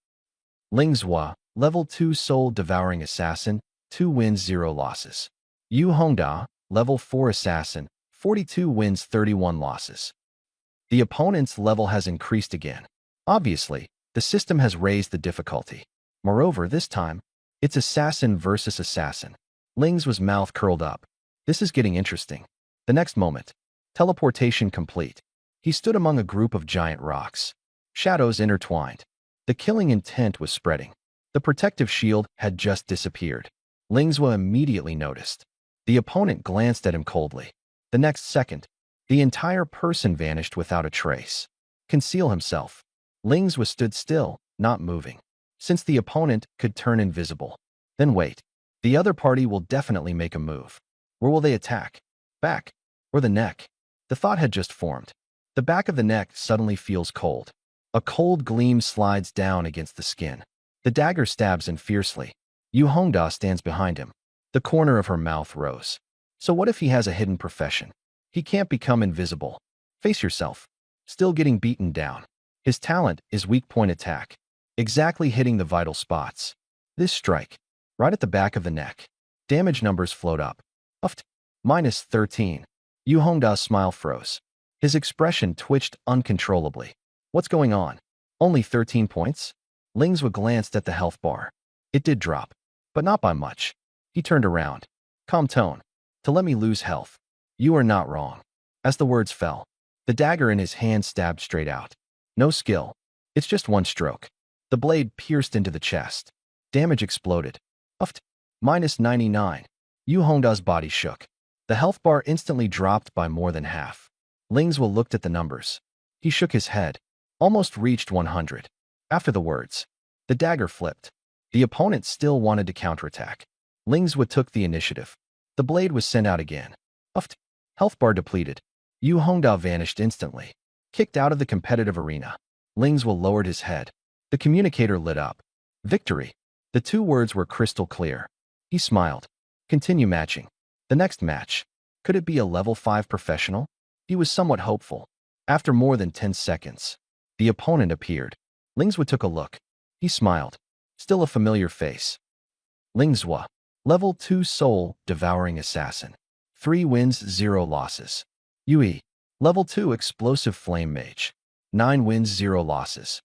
Lingzhou, level 2 Soul Devouring Assassin, 2 wins, 0 losses. Yu Hongda, level 4 Assassin, 42 wins, 31 losses. The opponent's level has increased again. Obviously, the system has raised the difficulty. Moreover, this time, it's assassin versus assassin. Ling's mouth curled up. This is getting interesting. The next moment, teleportation complete. He stood among a group of giant rocks. Shadows intertwined. The killing intent was spreading. The protective shield had just disappeared. Lingzhou immediately noticed. The opponent glanced at him coldly. The next second, the entire person vanished without a trace. Conceal himself. Lingzhou stood still, not moving. Since the opponent could turn invisible. Then wait. The other party will definitely make a move. Where will they attack? Back? Or the neck? The thought had just formed. The back of the neck suddenly feels cold. A cold gleam slides down against the skin. The dagger stabs in fiercely. Yu Hongda stands behind him. The corner of her mouth rose. So what if he has a hidden profession? He can't become invisible. Face yourself. Still getting beaten down. His talent is weak point attack. Exactly hitting the vital spots. This strike. Right at the back of the neck. Damage numbers float up. Uffed. -13. Yu Hongda's smile froze. His expression twitched uncontrollably. What's going on? Only 13 points? Lingzhou glanced at the health bar. It did drop, but not by much. He turned around. Calm tone. To let me lose health. You are not wrong. As the words fell, the dagger in his hand stabbed straight out. No skill. It's just one stroke. The blade pierced into the chest. Damage exploded. Uffed. -99. Yu Hongda's body shook. The health bar instantly dropped by more than half. Lingzhou looked at the numbers. He shook his head. Almost reached 100. After the words, the dagger flipped. The opponent still wanted to counterattack. Lingzhou took the initiative. The blade was sent out again. Uffed. Health bar depleted. Yu Hongda vanished instantly. Kicked out of the competitive arena. Lingzhou lowered his head. The communicator lit up. Victory. The 2 words were crystal clear. He smiled. Continue matching. The next match. Could it be a level 5 professional? He was somewhat hopeful. After more than 10 seconds, the opponent appeared. Lingzhou took a look. He smiled. Still a familiar face. Lingzhou. Level 2 Soul Devouring Assassin. 3 wins, 0 losses. Yui. Level 2 Explosive Flame Mage. 9 wins, 0 losses.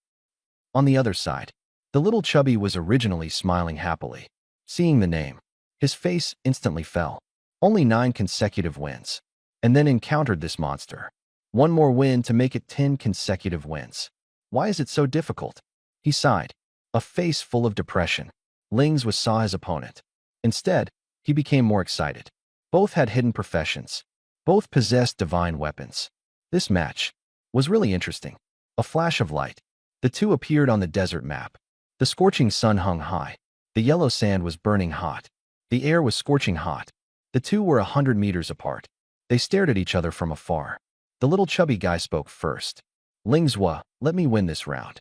On the other side, the little chubby was originally smiling happily. Seeing the name, his face instantly fell. Only 9 consecutive wins. And then encountered this monster. 1 more win to make it 10 consecutive wins. Why is it so difficult? He sighed. A face full of depression. Lingzhou saw his opponent. Instead, he became more excited. Both had hidden professions. Both possessed divine weapons. This match was really interesting. A flash of light. The two appeared on the desert map. The scorching sun hung high. The yellow sand was burning hot. The air was scorching hot. The two were 100 meters apart. They stared at each other from afar. The little chubby guy spoke first. Lingzhou, let me win this round.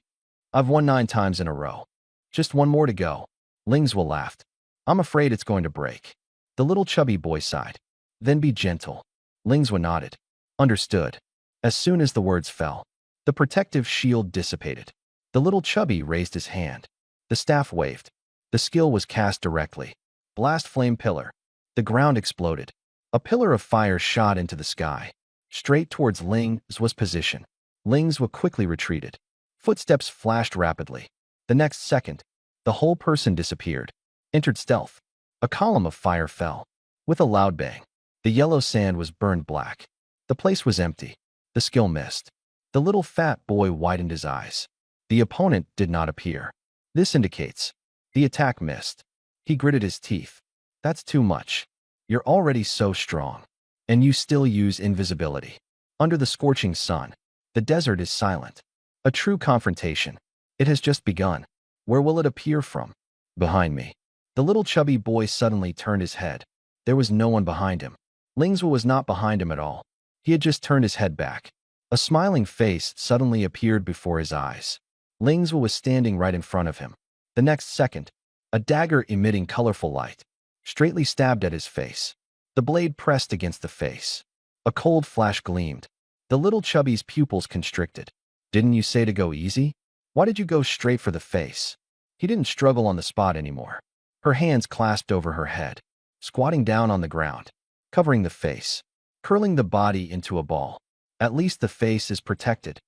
I've won 9 times in a row. Just 1 more to go. Lingzhou laughed. I'm afraid it's going to break. The little chubby boy sighed. Then be gentle. Lingzhou nodded. Understood. As soon as the words fell, the protective shield dissipated. The little chubby raised his hand. The staff waved. The skill was cast directly. Blast flame pillar. The ground exploded. A pillar of fire shot into the sky. Straight towards Lingzhou's position. Lingzhou quickly retreated. Footsteps flashed rapidly. The next second, the whole person disappeared. Entered stealth. A column of fire fell. With a loud bang, the yellow sand was burned black. The place was empty. The skill missed. The little fat boy widened his eyes. The opponent did not appear. This indicates The attack missed. He gritted his teeth. That's too much. You're already so strong. And you still use invisibility. Under the scorching sun, the desert is silent. A true confrontation. It has just begun. Where will it appear from? Behind me. The little chubby boy suddenly turned his head. There was no one behind him. Lingzhou was not behind him at all. He had just turned his head back. A smiling face suddenly appeared before his eyes. Lingzhou was standing right in front of him. The next second, a dagger emitting colorful light, straightly stabbed at his face. The blade pressed against the face. A cold flash gleamed. The little chubby's pupils constricted. Didn't you say to go easy? Why did you go straight for the face? He didn't struggle on the spot anymore. Her hands clasped over her head, squatting down on the ground, covering the face, curling the body into a ball. At least the face is protected.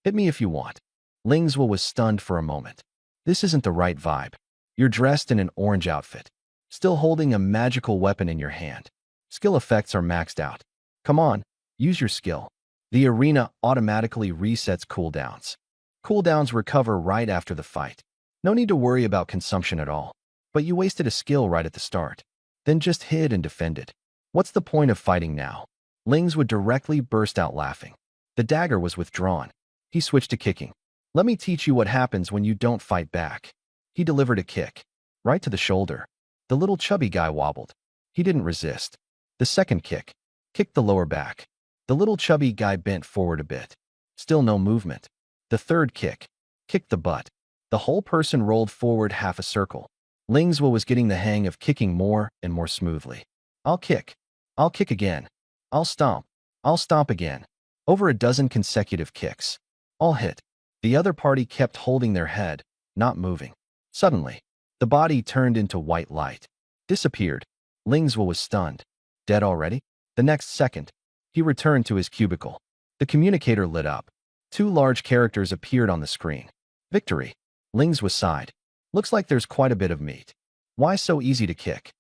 Hit me if you want. Lingzhou was stunned for a moment. This isn't the right vibe. You're dressed in an orange outfit, still holding a magical weapon in your hand. Skill effects are maxed out. Come on, use your skill. The arena automatically resets cooldowns. Cooldowns recover right after the fight. No need to worry about consumption at all. But you wasted a skill right at the start. Then just hid and defended. What's the point of fighting now? Lingzhou would directly burst out laughing. The dagger was withdrawn. He switched to kicking. Let me teach you what happens when you don't fight back. He delivered a kick. Right to the shoulder. The little chubby guy wobbled. He didn't resist. The second kick. Kicked the lower back. The little chubby guy bent forward a bit. Still no movement. The third kick. Kicked the butt. The whole person rolled forward half a circle. Lingzhou was getting the hang of kicking more and more smoothly. I'll kick. I'll kick again. I'll stomp. I'll stomp again. Over a dozen consecutive kicks. All hit. The other party kept holding their head, not moving. Suddenly, the body turned into white light. Disappeared. Lingzhou was stunned. Dead already? The next second, he returned to his cubicle. The communicator lit up. Two large characters appeared on the screen. Victory. Lingzhou sighed. Looks like there's quite a bit of meat. Why so easy to kick?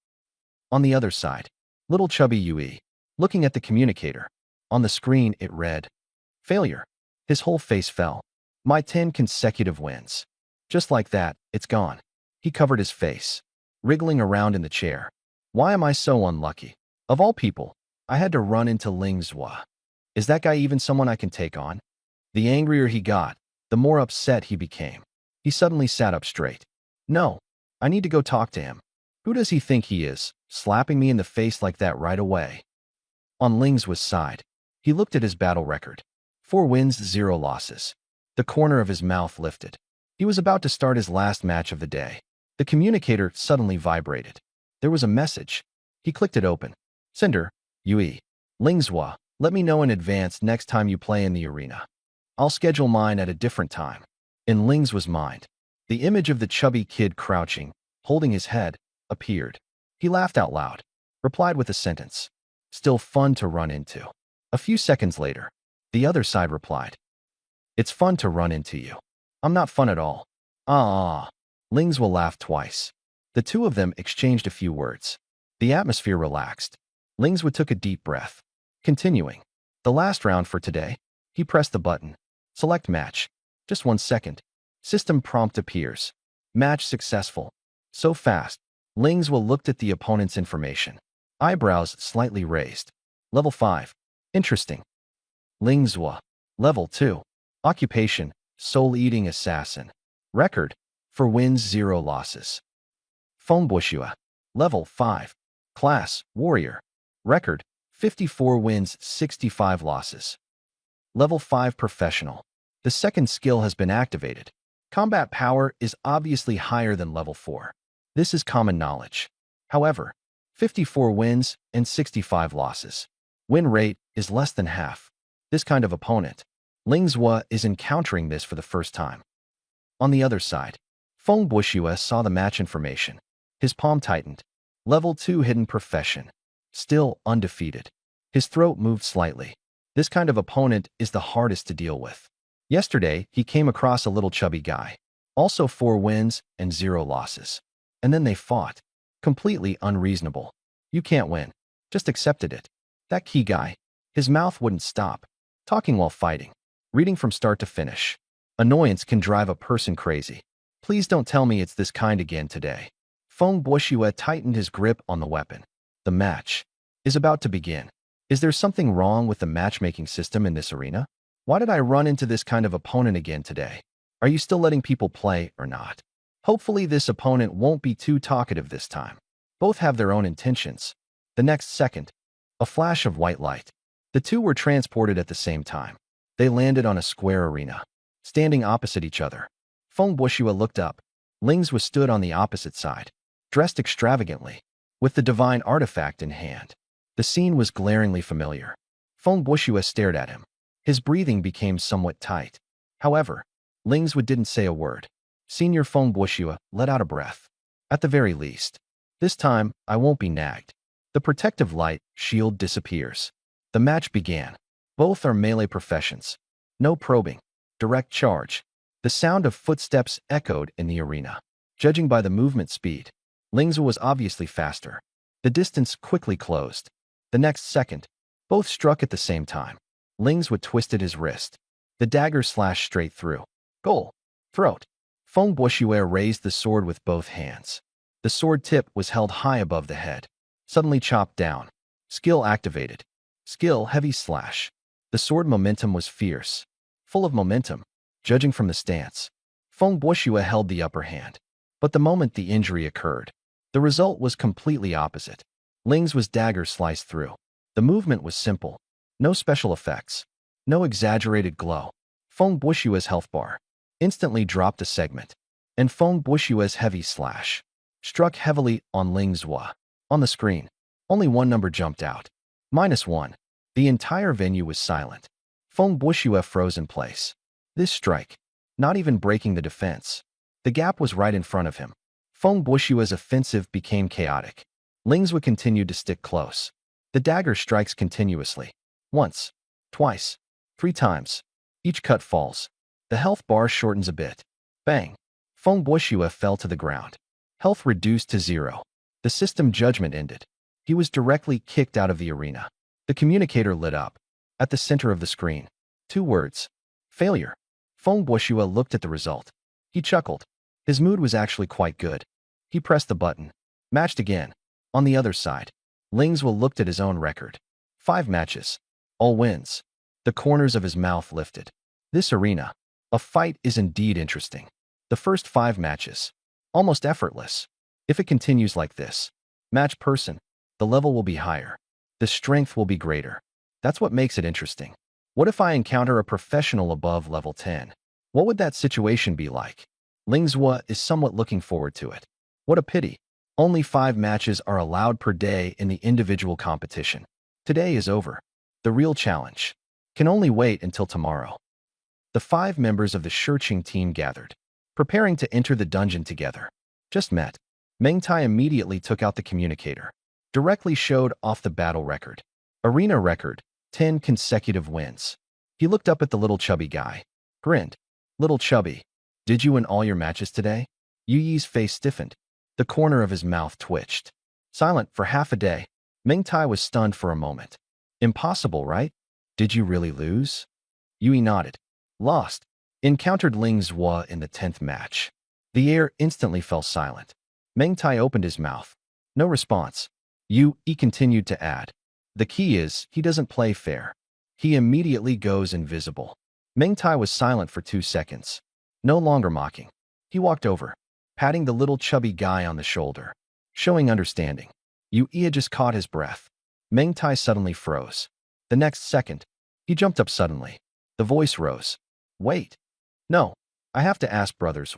On the other side, little chubby Yui, looking at the communicator. On the screen, it read, failure. His whole face fell. My 10 consecutive wins. Just like that, it's gone. He covered his face, wriggling around in the chair. Why am I so unlucky? Of all people, I had to run into Lingzhou. Is that guy even someone I can take on? The angrier he got, the more upset he became. He suddenly sat up straight. No, I need to go talk to him. Who does he think he is, slapping me in the face like that right away? On Lingzhou's side, he looked at his battle record. 4 wins, 0 losses. The corner of his mouth lifted. He was about to start his last match of the day. The communicator suddenly vibrated. There was a message. He clicked it open. Sender, Yui. Lingzhou, let me know in advance next time you play in the arena. I'll schedule mine at a different time. In Lingzhou's mind, the image of the chubby kid crouching, holding his head, appeared. He laughed out loud, replied with a sentence. Still fun to run into. A few seconds later, the other side replied. It's fun to run into you. I'm not fun at all. Lingzhou laughed twice. The two of them exchanged a few words. The atmosphere relaxed. Lingzhou took a deep breath. Continuing. The last round for today. He pressed the button. Select match. Just 1 second. System prompt appears. Match successful. So fast. Lingzhou looked at the opponent's information. Eyebrows slightly raised. Level 5. Interesting. Lingzhou. Level 2. Occupation, soul-eating assassin. Record, 4 wins, 0 losses. Fengbuoxue. Level 5. Class, warrior. Record, 54 wins, 65 losses. Level 5 professional. The second skill has been activated. Combat power is obviously higher than level 4. This is common knowledge. However, 54 wins and 65 losses. Win rate is less than half. This kind of opponent, Lingzhou is encountering this for the first time. On the other side, Fengbuoxue saw the match information. His palm tightened. Level 2 hidden profession. Still undefeated. His throat moved slightly. This kind of opponent is the hardest to deal with. Yesterday, he came across a little chubby guy. Also 4 wins and 0 losses. And then they fought. Completely unreasonable. You can't win. Just accepted it. That key guy. His mouth wouldn't stop. Talking while fighting. Reading from start to finish. Annoyance can drive a person crazy. Please don't tell me it's this kind again today. Feng Buoxue tightened his grip on the weapon. The match is about to begin. Is there something wrong with the matchmaking system in this arena? Why did I run into this kind of opponent again today? Are you still letting people play or not? Hopefully this opponent won't be too talkative this time. Both have their own intentions. The next second, a flash of white light. The two were transported at the same time. They landed on a square arena, standing opposite each other. Feng Buoxue looked up. Ling's was stood on the opposite side, dressed extravagantly, with the divine artifact in hand. The scene was glaringly familiar. Feng Buoxue stared at him. His breathing became somewhat tight. However, Ling's didn't say a word. Senior Feng Buoxue let out a breath. At the very least, this time I won't be nagged. The protective light shield disappears. The match began. Both are melee professions. No probing. Direct charge. The sound of footsteps echoed in the arena. Judging by the movement speed, Ling's was obviously faster. The distance quickly closed. The next second, both struck at the same time. Ling's twisted his wrist. The dagger slashed straight through. Goal. Throat. Feng Buoxue raised the sword with both hands. The sword tip was held high above the head. Suddenly chopped down. Skill activated. Skill heavy slash. The sword momentum was fierce. Full of momentum, judging from the stance. Feng Buoxue held the upper hand. But the moment the injury occurred, the result was completely opposite. Ling's dagger sliced through. The movement was simple. No special effects. No exaggerated glow. Feng Buoxue's health bar instantly dropped a segment, and Feng Buoxue's heavy slash struck heavily on Ling's. On the screen, only one number jumped out. -1. The entire venue was silent. Feng Buoxue froze in place. This strike, not even breaking the defense. The gap was right in front of him. Feng Buoxue's offensive became chaotic. Ling's continued to stick close. The dagger strikes continuously. Once, twice, 3 times. Each cut falls. The health bar shortens a bit. Bang! Feng Buoxue fell to the ground. Health reduced to 0. The system judgment ended. He was directly kicked out of the arena. The communicator lit up. At the center of the screen, 2 words. Failure. Feng Buoxue looked at the result. He chuckled. His mood was actually quite good. He pressed the button. Matched again. On the other side, Ling's looked at his own record. 5 matches. All wins. The corners of his mouth lifted. This arena, a fight is indeed interesting. The first 5 matches. Almost effortless. If it continues like this, match person, the level will be higher. The strength will be greater. That's what makes it interesting. What if I encounter a professional above level 10? What would that situation be like? Ling's is somewhat looking forward to it. What a pity. Only 5 matches are allowed per day in the individual competition. Today is over. The real challenge can only wait until tomorrow. The 5 members of the Shiqing team gathered, preparing to enter the dungeon together. Just met. Meng Tai immediately took out the communicator. Directly showed off the battle record. Arena record, 10 consecutive wins. He looked up at the little chubby guy. Grinned. Little chubby, did you win all your matches today? Yu Yi's face stiffened. The corner of his mouth twitched. Silent for half a day, Meng Tai was stunned for a moment. Impossible, right? Did you really lose? Yui nodded. Lost. Encountered Ling's in the 10th match. The air instantly fell silent. Meng Tai opened his mouth. No response. Yu Yi continued to add. The key is, he doesn't play fair. He immediately goes invisible. Meng Tai was silent for 2 seconds. No longer mocking. He walked over, patting the little chubby guy on the shoulder, showing understanding. Yu Yi had just caught his breath. Meng Tai suddenly froze. The next second, he jumped up suddenly. The voice rose. Wait. No. I have to ask brothers,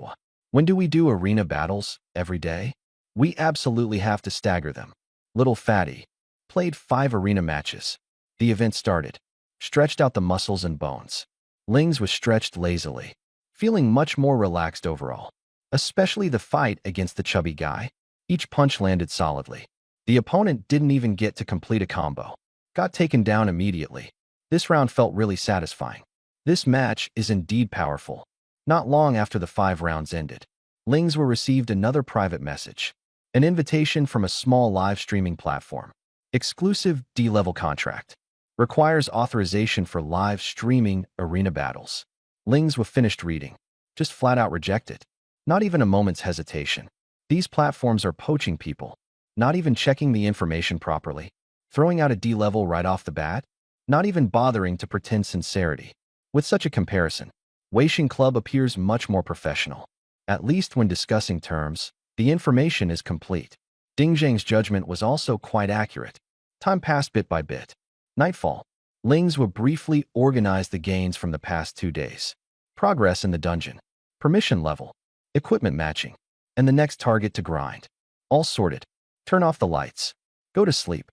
when do we do arena battles? Every day? We absolutely have to stagger them. Little fatty. Played 5 arena matches. The event started. Stretched out the muscles and bones. Ling's was stretched lazily, feeling much more relaxed overall. Especially the fight against the chubby guy. Each punch landed solidly. The opponent didn't even get to complete a combo. Got taken down immediately. This round felt really satisfying. This match is indeed powerful. Not long after the 5 rounds ended, Ling's received another private message. An invitation from a small live streaming platform. Exclusive D-level contract. Requires authorization for live streaming arena battles. Ling's finished reading. Just flat out rejected. Not even a moment's hesitation. These platforms are poaching people, not even checking the information properly, throwing out a D level right off the bat, not even bothering to pretend sincerity. With such a comparison, Weixin Club appears much more professional. At least when discussing terms, the information is complete. Ding Zhang's judgment was also quite accurate. Time passed bit by bit. Nightfall. Ling's would briefly organize the gains from the past 2 days. Progress in the dungeon. Permission level. Equipment matching. And the next target to grind. All sorted. Turn off the lights. Go to sleep.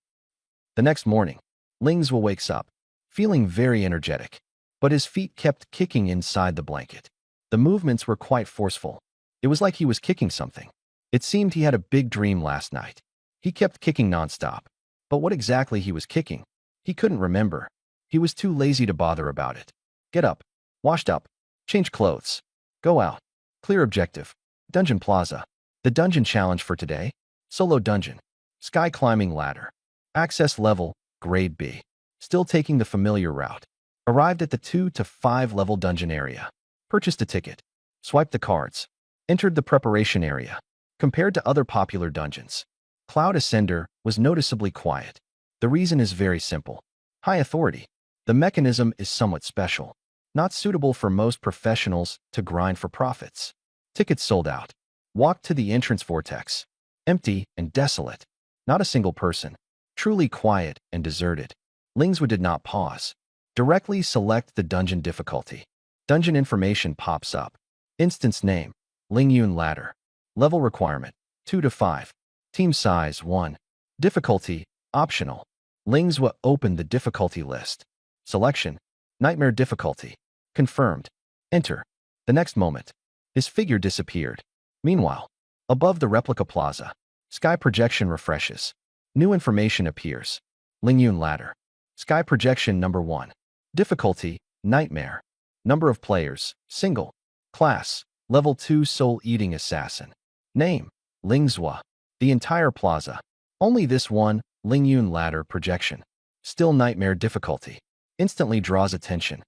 The next morning, Ling's wakes up, feeling very energetic, but his feet kept kicking inside the blanket. The movements were quite forceful. It was like he was kicking something. It seemed he had a big dream last night. He kept kicking nonstop. But what exactly he was kicking? He couldn't remember. He was too lazy to bother about it. Get up. Washed up. Change clothes. Go out. Clear objective. Dungeon Plaza. The dungeon challenge for today. Solo dungeon. Sky climbing ladder. Access level, grade B. Still taking the familiar route. Arrived at the 2 to 5 level dungeon area. Purchased a ticket. Swiped the cards. Entered the preparation area. Compared to other popular dungeons, Cloud Ascender was noticeably quiet. The reason is very simple. High authority. The mechanism is somewhat special, not suitable for most professionals to grind for profits. Tickets sold out. Walked to the entrance vortex. Empty and desolate. Not a single person. Truly quiet and deserted. Lingswood did not pause. Directly select the dungeon difficulty. Dungeon information pops up. Instance name, Lingyun Ladder. Level requirement, 2 to 5. Team size, 1. Difficulty, optional. Lingswa opened the difficulty list. Selection, Nightmare difficulty. Confirmed. Enter. The next moment, his figure disappeared. Meanwhile, above the replica plaza, sky projection refreshes. New information appears. Lingyun Ladder. Sky projection number 1. Difficulty, Nightmare. Number of players, single. Class, level 2 soul-eating assassin. Name, Lingzhua. The entire plaza. Only this one, Lingyun Ladder projection. Still Nightmare difficulty. Instantly draws attention.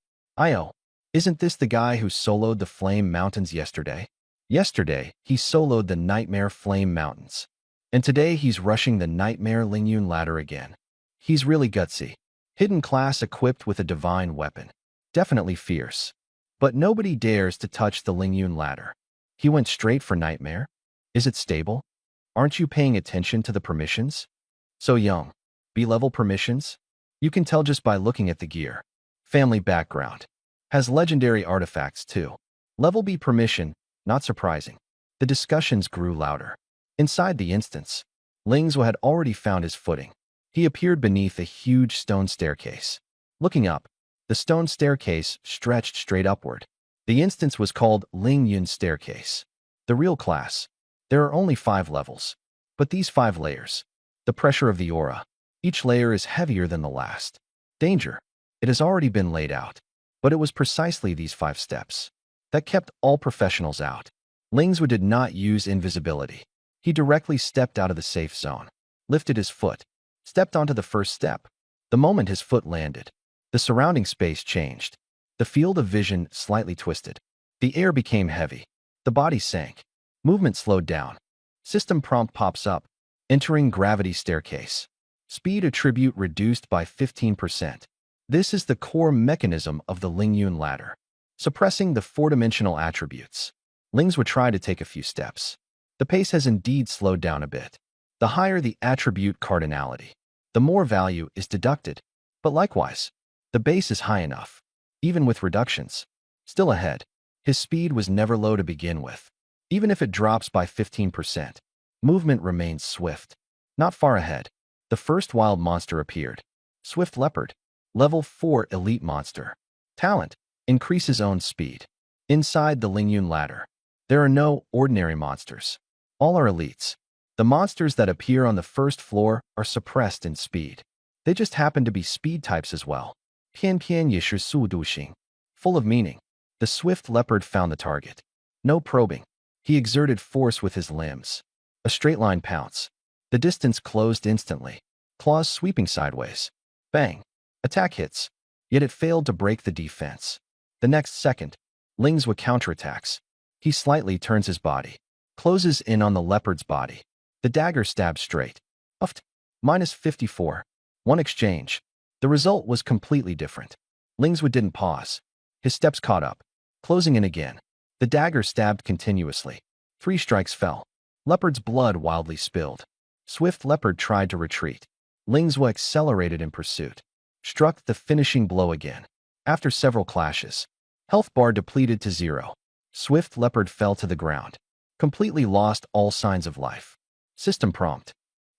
Isn't this the guy who soloed the Flame Mountains yesterday? Yesterday, he soloed the Nightmare Flame Mountains. And today he's rushing the Nightmare Lingyun Ladder again. He's really gutsy. Hidden class equipped with a divine weapon. Definitely fierce. But nobody dares to touch the Lingyun Ladder. He went straight for Nightmare? Is it stable? Aren't you paying attention to the permissions? So young. B-level permissions? You can tell just by looking at the gear. Family background. Has legendary artifacts too. Level B permission, not surprising. The discussions grew louder. Inside the instance, Lingzhou had already found his footing. He appeared beneath a huge stone staircase. Looking up, the stone staircase stretched straight upward. The instance was called Lingyun Staircase. The real class. There are only 5 levels. But these 5 layers. The pressure of the aura. Each layer is heavier than the last. Danger. It has already been laid out. But it was precisely these 5 steps that kept all professionals out. Lingzhou did not use invisibility. He directly stepped out of the safe zone, lifted his foot, stepped onto the first step. The moment his foot landed, the surrounding space changed. The field of vision slightly twisted. The air became heavy. The body sank. Movement slowed down. System prompt pops up. Entering gravity staircase. Speed attribute reduced by 15%. This is the core mechanism of the Lingyun Ladder, suppressing the 4-dimensional attributes. Lings would try to take a few steps. The pace has indeed slowed down a bit. The higher the attribute cardinality, the more value is deducted. But likewise, the base is high enough. Even with reductions, still ahead. His speed was never low to begin with. Even if it drops by 15%, movement remains swift. Not far ahead, the first wild monster appeared. Swift Leopard. Level 4 elite monster. Talent. Increases own speed. Inside the Lingyun Ladder, there are no ordinary monsters. All are elites. The monsters that appear on the first floor are suppressed in speed. They just happen to be speed types as well. Pian Pian Yishu Su Duxing. Full of meaning. The swift leopard found the target. No probing. He exerted force with his limbs. A straight line pounce. The distance closed instantly. Claws sweeping sideways. Bang. Attack hits. Yet it failed to break the defense. The next second, Lingzhou counterattacks. He slightly turns his body, closes in on the leopard's body. The dagger stabs straight. Uft. -54. One exchange. The result was completely different. Lingswood didn't pause. His steps caught up, closing in again. The dagger stabbed continuously. 3 strikes fell. Leopard's blood wildly spilled. Swift Leopard tried to retreat. Lingswood accelerated in pursuit. Struck the finishing blow again. After several clashes, health bar depleted to 0. Swift Leopard fell to the ground. Completely lost all signs of life. System prompt.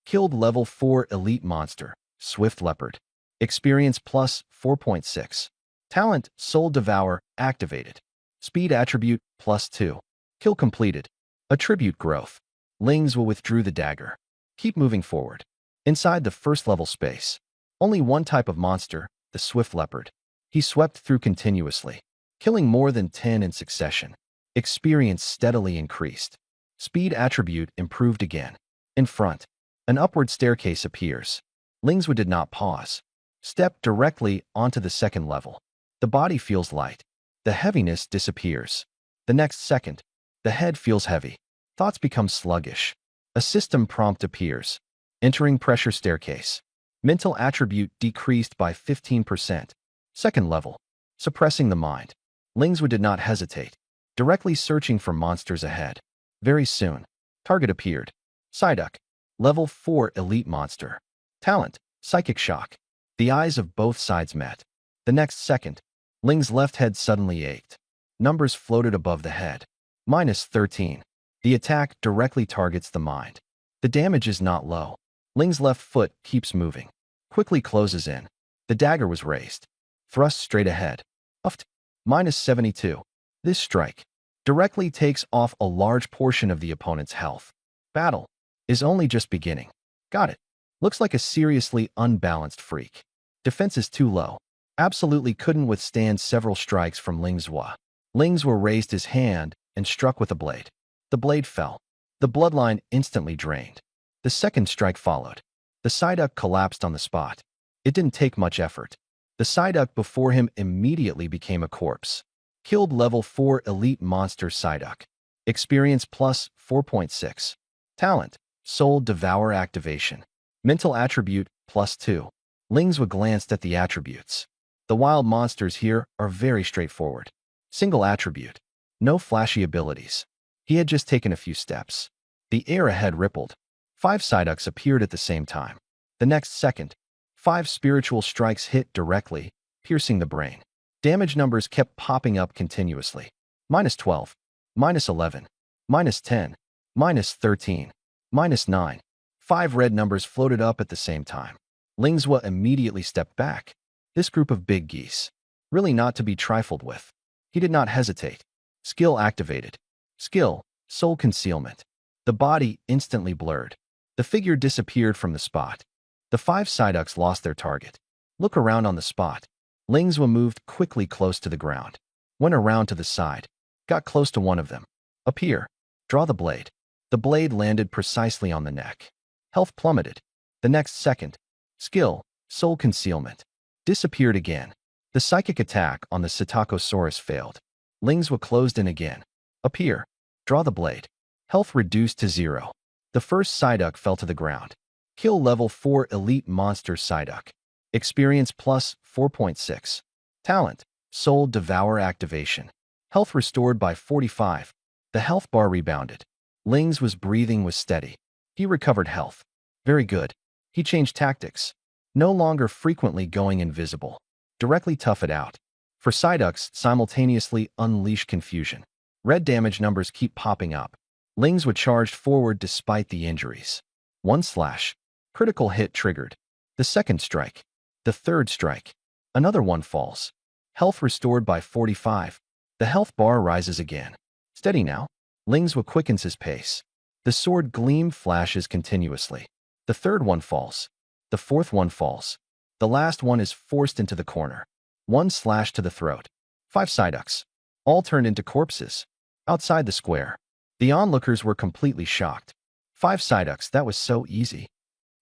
Killed level 4 elite monster, Swift Leopard. Experience plus 4.6. Talent, Soul Devour, activated. Speed attribute, +2. Kill completed. Attribute growth. Lingswood withdrew the dagger. Keep moving forward. Inside the first level space. Only one type of monster, the Swift Leopard. He swept through continuously, killing more than 10 in succession. Experience steadily increased. Speed attribute improved again. In front, an upward staircase appears. Lingswood did not pause. Step directly onto the second level. The body feels light. The heaviness disappears. The next second, the head feels heavy. Thoughts become sluggish. A system prompt appears. Entering pressure staircase. Mental attribute decreased by 15%. Second level. Suppressing the mind. Lingswood did not hesitate. Directly searching for monsters ahead. Very soon, target appeared. Psyduck. Level 4 elite monster. Talent, Psychic Shock. The eyes of both sides met. The next second, Ling's left head suddenly ached. Numbers floated above the head. -13. The attack directly targets the mind. The damage is not low. Ling's left foot keeps moving. Quickly closes in. The dagger was raised. Thrust straight ahead. Uft. -72. This strike directly takes off a large portion of the opponent's health. Battle is only just beginning. Got it. Looks like a seriously unbalanced freak. Defense is too low. Absolutely couldn't withstand several strikes from Lingswood. Lingswood raised his hand and struck with a blade. The blade fell. The bloodline instantly drained. The second strike followed. The Psyduck collapsed on the spot. It didn't take much effort. The Psyduck before him immediately became a corpse. Killed level 4 elite monster Psyduck. Experience plus 4.6. Talent, Soul Devour activation. Mental attribute +2. Lingswood glanced at the attributes. The wild monsters here are very straightforward. Single attribute. No flashy abilities. He had just taken a few steps. The air ahead rippled. 5 Psyducks appeared at the same time. The next second, 5 spiritual strikes hit directly, piercing the brain. Damage numbers kept popping up continuously. -12, -11, -10, -13, -9. 5 red numbers floated up at the same time. Lingswood immediately stepped back. This group of big geese. Really not to be trifled with. He did not hesitate. Skill activated. Skill, Soul Concealment. The body instantly blurred. The figure disappeared from the spot. The 5 Psyducks lost their target. Look around on the spot. Lingswood moved quickly close to the ground. Went around to the side. Got close to one of them. Appear. Draw the blade. The blade landed precisely on the neck. Health plummeted. The next second, skill, Soul Concealment. Disappeared again. The psychic attack on the Psittacosaurus failed. Lingswood closed in again. Appear. Draw the blade. Health reduced to 0. The first Psyduck fell to the ground. Kill level 4 elite monster Psyduck. Experience plus 4.6. Talent, Soul Devour activation. Health restored by 45. The health bar rebounded. Lingswood's breathing was steady. He recovered health. Very good. He changed tactics. No longer frequently going invisible. Directly tough it out. For Psyducks, simultaneously unleash confusion. Red damage numbers keep popping up. Lingswood charged forward despite the injuries. 1 slash. Critical hit triggered. The second strike. The third strike. Another one falls. Health restored by 45. The health bar rises again. Steady now. Lingswood quickens his pace. The sword gleam flashes continuously. The third one falls. The fourth one falls. The last one is forced into the corner. 1 slash to the throat. 5 Psyducks. All turned into corpses. Outside the square. The onlookers were completely shocked. 5 Psyducks, that was so easy.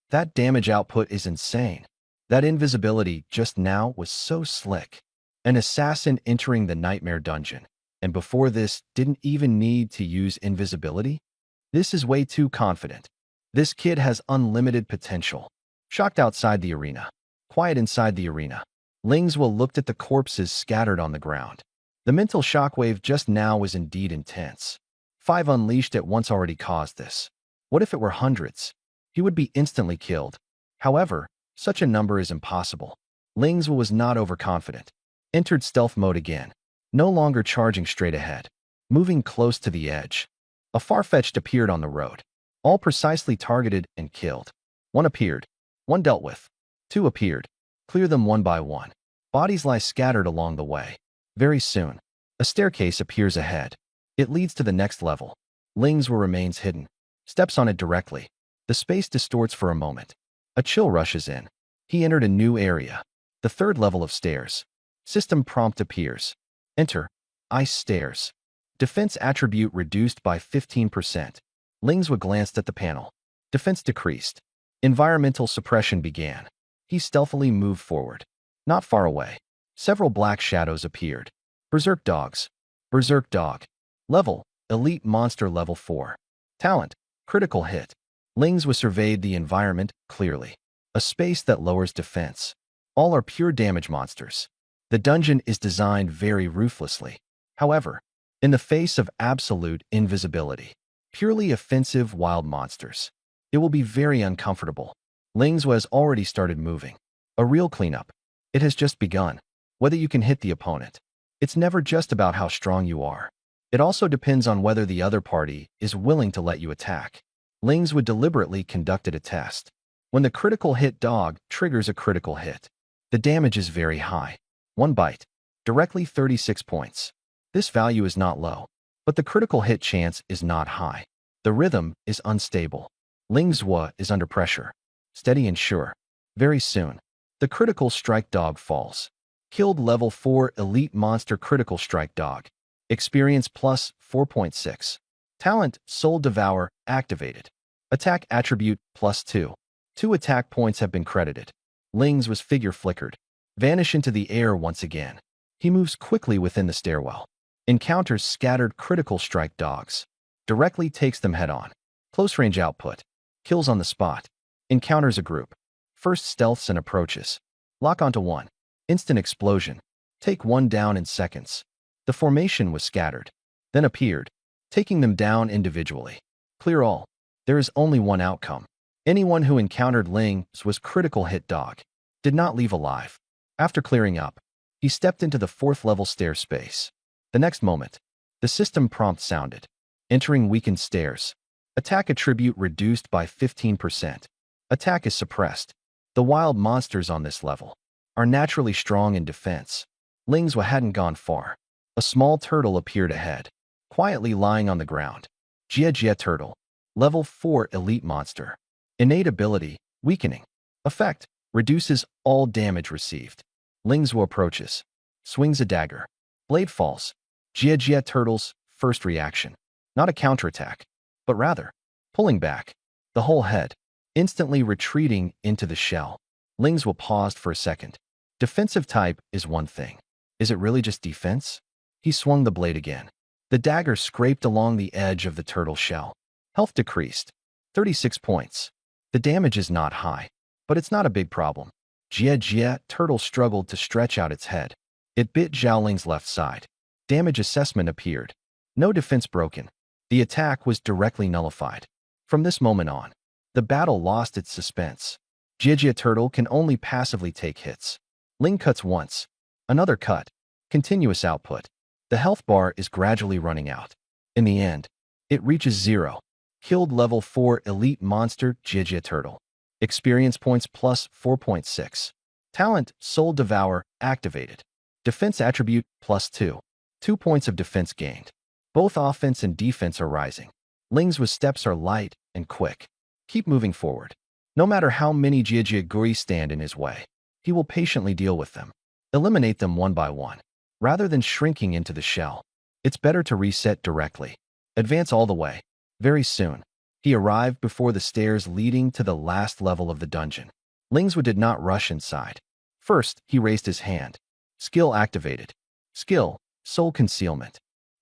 That damage output is insane. That invisibility just now was so slick. An assassin entering the nightmare dungeon. And before this, didn't even need to use invisibility? This is way too confident. This kid has unlimited potential. Shocked outside the arena. Quiet inside the arena. Lingzhou looked at the corpses scattered on the ground. The mental shockwave just now was indeed intense. 5 unleashed at once already caused this. What if it were hundreds? He would be instantly killed. However, such a number is impossible. Lingzhou was not overconfident. Entered stealth mode again. No longer charging straight ahead. Moving close to the edge. A far-fetched appeared on the road. All precisely targeted and killed. 1 appeared. 1 dealt with. 2 appeared. Clear them one by one. Bodies lie scattered along the way. Very soon, a staircase appears ahead. It leads to the next level. Lingzhou remains hidden. Steps on it directly. The space distorts for a moment. A chill rushes in. He entered a new area. The 3rd level of stairs. System prompt appears. Enter. Ice stairs. Defense attribute reduced by 15%. Lingzhou glanced at the panel. Defense decreased. Environmental suppression began. He stealthily moved forward. Not far away. Several black shadows appeared. Berserk dogs. Berserk dog. Level, Elite Monster Level 4. Talent, Critical Hit. Lingzhou surveyed the environment clearly. A space that lowers defense. All are pure damage monsters. The dungeon is designed very ruthlessly. However, in the face of absolute invisibility, purely offensive wild monsters, it will be very uncomfortable. Lingzhou has already started moving. A real cleanup. It has just begun. Whether you can hit the opponent. It's never just about how strong you are. It also depends on whether the other party is willing to let you attack. Lingzhou deliberately conducted a test. When the critical hit dog triggers a critical hit, the damage is very high. 1 bite. Directly 36 points. This value is not low, but the critical hit chance is not high. The rhythm is unstable. Lingzhou is under pressure. Steady and sure. Very soon, the critical strike dog falls. Killed level 4 elite monster critical strike dog. Experience plus 4.6. Talent Soul Devour activated. Attack attribute plus 2. 2 attack points have been credited. Lingzhou's figure flickered. Vanish into the air once again. He moves quickly within the stairwell. Encounters scattered critical strike dogs. Directly takes them head-on. Close range output. Kills on the spot. Encounters a group. First stealths and approaches. Lock onto 1. Instant explosion. Take 1 down in seconds. The formation was scattered. Then appeared. Taking them down individually. Clear all. There is only one outcome. Anyone who encountered Ling's was critical hit dog. Did not leave alive. After clearing up, he stepped into the 4th level stair space. The next moment, the system prompt sounded. Entering weakened stairs. Attack attribute reduced by 15%. Attack is suppressed. The wild monsters on this level are naturally strong in defense. Lingzhou hadn't gone far. A small turtle appeared ahead, quietly lying on the ground. Jia Turtle. Level 4 elite monster. Innate ability, weakening. Effect, reduces all damage received. Lingzhou approaches. Swings a dagger. Blade falls. Jia Turtle's first reaction. Not a counterattack, but rather, pulling back. The whole head, instantly retreating into the shell. Lingzhou paused for a second. Defensive type is one thing. Is it really just defense? He swung the blade again. The dagger scraped along the edge of the turtle shell. Health decreased. 36 points. The damage is not high, but it's not a big problem. Jia Turtle struggled to stretch out its head. It bit Zhaoling's left side. Damage assessment appeared. No defense broken. The attack was directly nullified. From this moment on, the battle lost its suspense. Jia Turtle can only passively take hits. Ling cuts once. Another cut. Continuous output. The health bar is gradually running out. In the end, it reaches 0. Killed level 4 elite monster Jia Turtle. Experience points plus 4.6. Talent Soul Devour activated. Defense attribute plus 2. 2 points of defense gained. Both offense and defense are rising. Lingzhou's steps are light and quick. Keep moving forward. No matter how many Jia Guri stand in his way, he will patiently deal with them. Eliminate them one by one. Rather than shrinking into the shell, it's better to reset directly. Advance all the way. Very soon, he arrived before the stairs leading to the last level of the dungeon. Lingzhou did not rush inside. First, he raised his hand. Skill activated. Skill, Soul Concealment.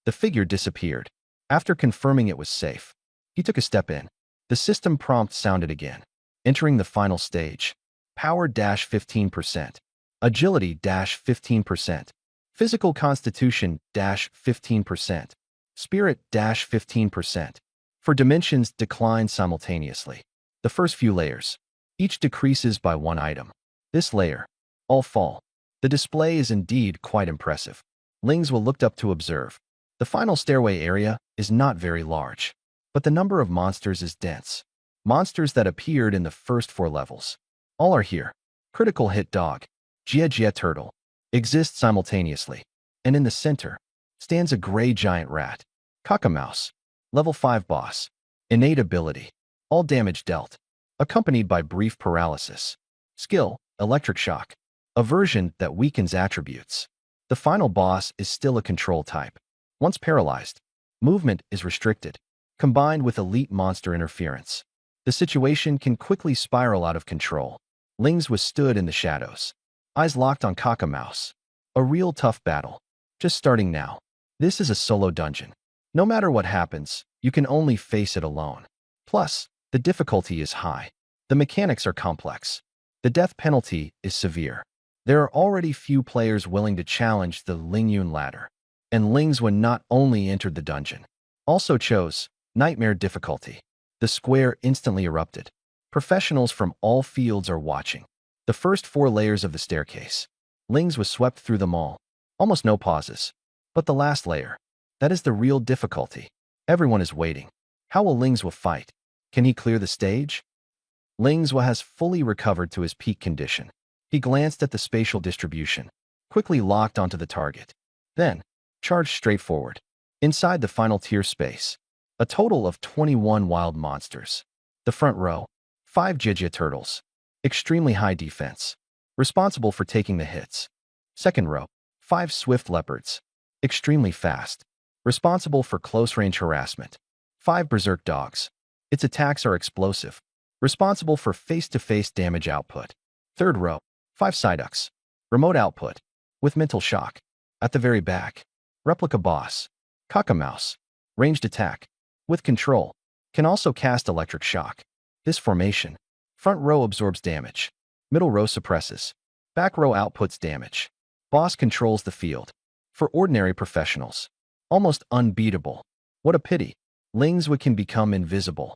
The figure disappeared. After confirming it was safe, he took a step in. The system prompt sounded again. Entering the final stage. Power-15%. Agility-15%. Physical constitution-15%. Spirit-15%. For dimensions decline simultaneously. The first few layers. Each decreases by one item. This layer. All fall. The display is indeed quite impressive. Lingzwa looked up to observe. The final stairway area is not very large, but the number of monsters is dense. Monsters that appeared in the first 4 levels. All are here. Critical hit dog, Jia turtle, exist simultaneously. And in the center stands a gray giant rat. Cockamouse, level 5 boss. Innate ability, all damage dealt, accompanied by brief paralysis. Skill, electric shock, a version that weakens attributes. The final boss is still a control type. Once paralyzed, movement is restricted. Combined with elite monster interference, the situation can quickly spiral out of control. Lingzwa stood in the shadows, eyes locked on Cockamouse. A real tough battle. Just starting now. This is a solo dungeon. No matter what happens, you can only face it alone. Plus, the difficulty is high. The mechanics are complex. The death penalty is severe. There are already few players willing to challenge the Lingyun ladder. And Lingzwa not only entered the dungeon, also chose Nightmare difficulty. The square instantly erupted. Professionals from all fields are watching. The first 4 layers of the staircase. Lingzwa swept through them all. Almost no pauses. But the last layer. That is the real difficulty. Everyone is waiting. How will Lingzwa fight? Can he clear the stage? Lingzwa has fully recovered to his peak condition. He glanced at the spatial distribution, quickly locked onto the target. Then, charged straight forward. Inside the final tier space, a total of 21 wild monsters. The front row, 5 Jia turtles. Extremely high defense. Responsible for taking the hits. Second row, 5 swift leopards. Extremely fast. Responsible for close-range harassment. 5 berserk dogs. Its attacks are explosive. Responsible for face-to-face damage output. Third row, 5 Psyducks. Remote output. With mental shock. At the very back, replica boss. Cockamouse. Ranged attack. With control. Can also cast electric shock. This formation. Front row absorbs damage. Middle row suppresses. Back row outputs damage. Boss controls the field. For ordinary professionals. Almost unbeatable. What a pity. Lingzwa can become invisible.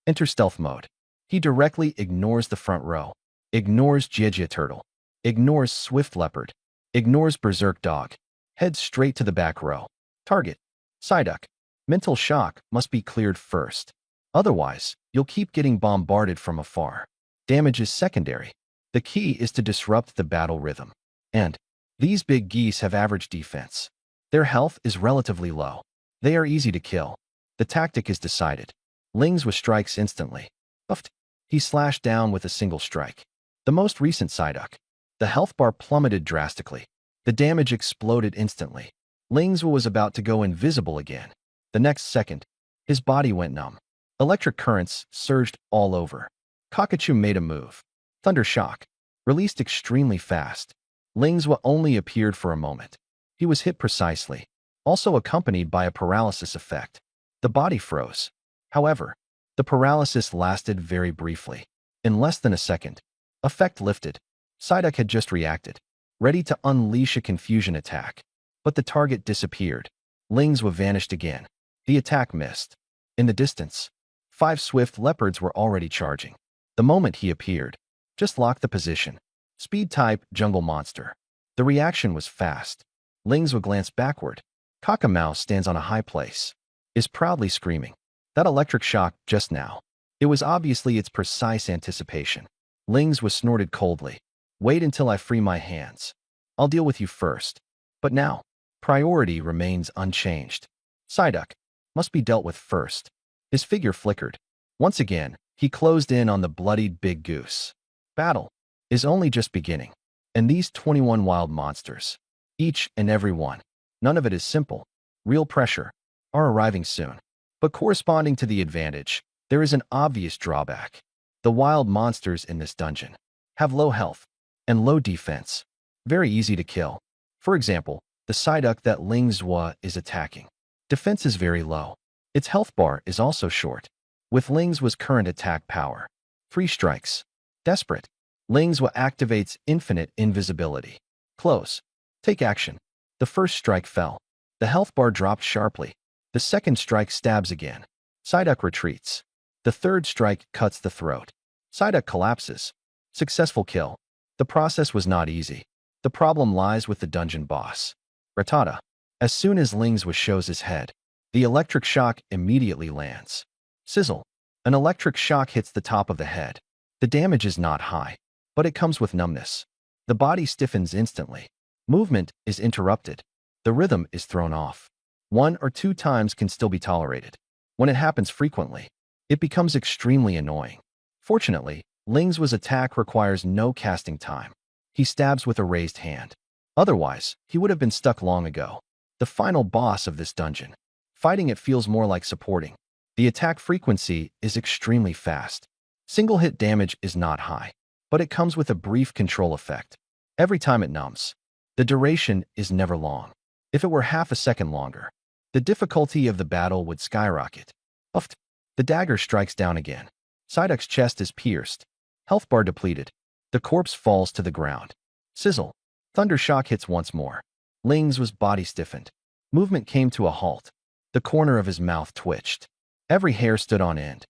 Enter stealth mode. He directly ignores the front row. Ignores Jia turtle. Ignores swift leopard. Ignores berserk dog. Heads straight to the back row. Target. Psyduck. Mental shock must be cleared first. Otherwise, you'll keep getting bombarded from afar. Damage is secondary. The key is to disrupt the battle rhythm. And these big geese have average defense. Their health is relatively low. They are easy to kill. The tactic is decided. Lingzwa strikes instantly. Buffed. He slashed down with a single strike. The most recent Psyduck. The health bar plummeted drastically. The damage exploded instantly. Lingzwa was about to go invisible again. The next second, his body went numb. Electric currents surged all over. Cockatoo made a move. Thunder shock. Released extremely fast. Lingzwa only appeared for a moment. He was hit precisely, also accompanied by a paralysis effect. The body froze. However, the paralysis lasted very briefly. In less than a second, effect lifted. Psyduck had just reacted, ready to unleash a confusion attack. But the target disappeared. Lingzwa vanished again. The attack missed. In the distance, 5 swift leopards were already charging. The moment he appeared, just locked the position. Speed type, jungle monster. The reaction was fast. Lingzwa glanced backward. Cockamouse stands on a high place. Is proudly screaming. That electric shock just now. It was obviously its precise anticipation. Lingzwa snorted coldly. Wait until I free my hands. I'll deal with you first. But now, priority remains unchanged. Psyduck must be dealt with first. His figure flickered. Once again, he closed in on the bloodied big goose. Battle is only just beginning. And these 21 wild monsters, each and every one, none of it is simple. Real pressure, are arriving soon. But corresponding to the advantage, there is an obvious drawback. The wild monsters in this dungeon have low health and low defense. Very easy to kill. For example, the Psyduck that Lingzwa is attacking. Defense is very low. Its health bar is also short. With Ling's current attack power. 3 strikes. Desperate. Ling's activates infinite invisibility. Close. Take action. The first strike fell. The health bar dropped sharply. The second strike stabs again. Psyduck retreats. The third strike cuts the throat. Psyduck collapses. Successful kill. The process was not easy. The problem lies with the dungeon boss. Rattata. As soon as Ling's shows his head, the electric shock immediately lands. Sizzle. An electric shock hits the top of the head. The damage is not high, but it comes with numbness. The body stiffens instantly. Movement is interrupted. The rhythm is thrown off. 1 or 2 times can still be tolerated. When it happens frequently, it becomes extremely annoying. Fortunately, Ling's attack requires no casting time. He stabs with a raised hand. Otherwise, he would have been stuck long ago. The final boss of this dungeon. Fighting it feels more like supporting. The attack frequency is extremely fast. Single hit damage is not high, but it comes with a brief control effect. Every time it numbs. The duration is never long. If it were half a second longer, the difficulty of the battle would skyrocket. Uft. The dagger strikes down again. Psyduck's chest is pierced. Health bar depleted. The corpse falls to the ground. Sizzle. Thunder shock hits once more. Ling's body stiffened. Movement came to a halt. The corner of his mouth twitched. Every hair stood on end.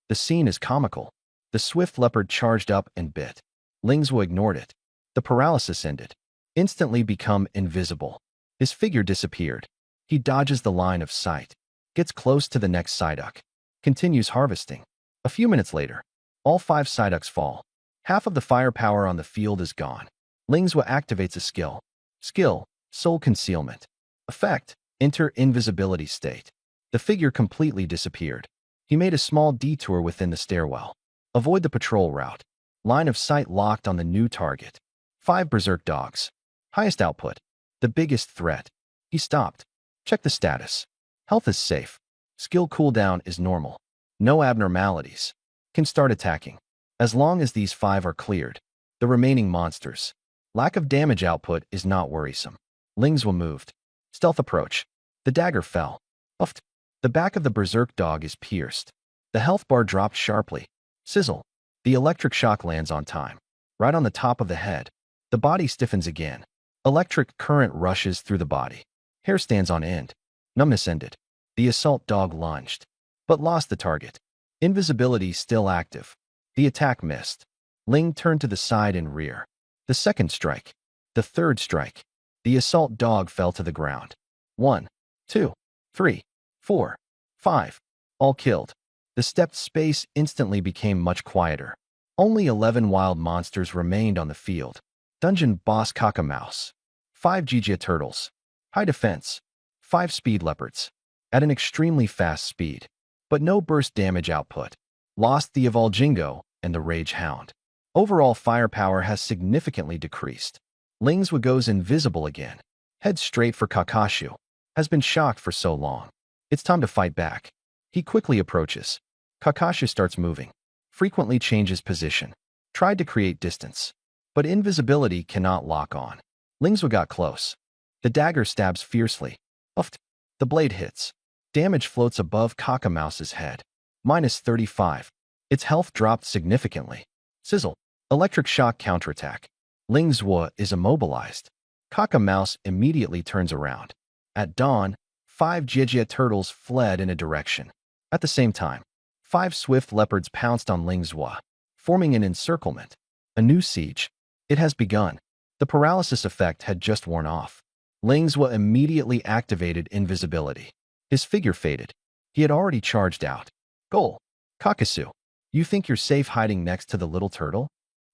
The scene is comical. The swift leopard charged up and bit. Ling's ignored it. The paralysis ended. Instantly become invisible. His figure disappeared. He dodges the line of sight. Gets close to the next Psyduck. Continues harvesting. A few minutes later, all 5 Psyducks fall. Half of the firepower on the field is gone. Ling's activates a skill. Skill, Soul Concealment. Effect, enter invisibility state. The figure completely disappeared. He made a small detour within the stairwell. Avoid the patrol route. Line of sight locked on the new target. 5 Berserk Dogs. Highest output. The biggest threat. He stopped. Check the status. Health is safe. Skill cooldown is normal. No abnormalities. Can start attacking. As long as these 5 are cleared. The remaining monsters. Lack of damage output is not worrisome. Ling's moved. Stealth approach. The dagger fell. Uft. The back of the Berserk Dog is pierced. The health bar dropped sharply. Sizzle. The electric shock lands on time. Right on the top of the head. The body stiffens again. Electric current rushes through the body. Hair stands on end. Numbness ended. The assault dog lunged, but lost the target. Invisibility still active. The attack missed. Ling turned to the side and rear. The second strike. The third strike. The assault dog fell to the ground. 1, 2, 3, 4, 5. All killed. The stepped space instantly became much quieter. Only 11 wild monsters remained on the field. Dungeon boss Cockamouse. 5 Gigia turtles. High defense. 5 speed leopards. At an extremely fast speed. But no burst damage output. Lost the Evolgingo and the Rage Hound. Overall firepower has significantly decreased. Ling's goes invisible again. Heads straight for Kakashu. Has been shocked for so long. It's time to fight back. He quickly approaches. Kakashu starts moving. Frequently changes position. Tried to create distance. But invisibility cannot lock on. Ling's got close. The dagger stabs fiercely. Uft. The blade hits. Damage floats above Cockamouse's head. -35. Its health dropped significantly. Sizzle. Electric shock counterattack. Ling's is immobilized. Cockamouse immediately turns around. At dawn, 5 Gigia turtles fled in a direction. At the same time, 5 swift leopards pounced on Ling's forming an encirclement. A new siege. It has begun. The paralysis effect had just worn off. Ling's immediately activated invisibility. His figure faded. He had already charged out. Goal. Kakasu. You think you're safe hiding next to the little turtle?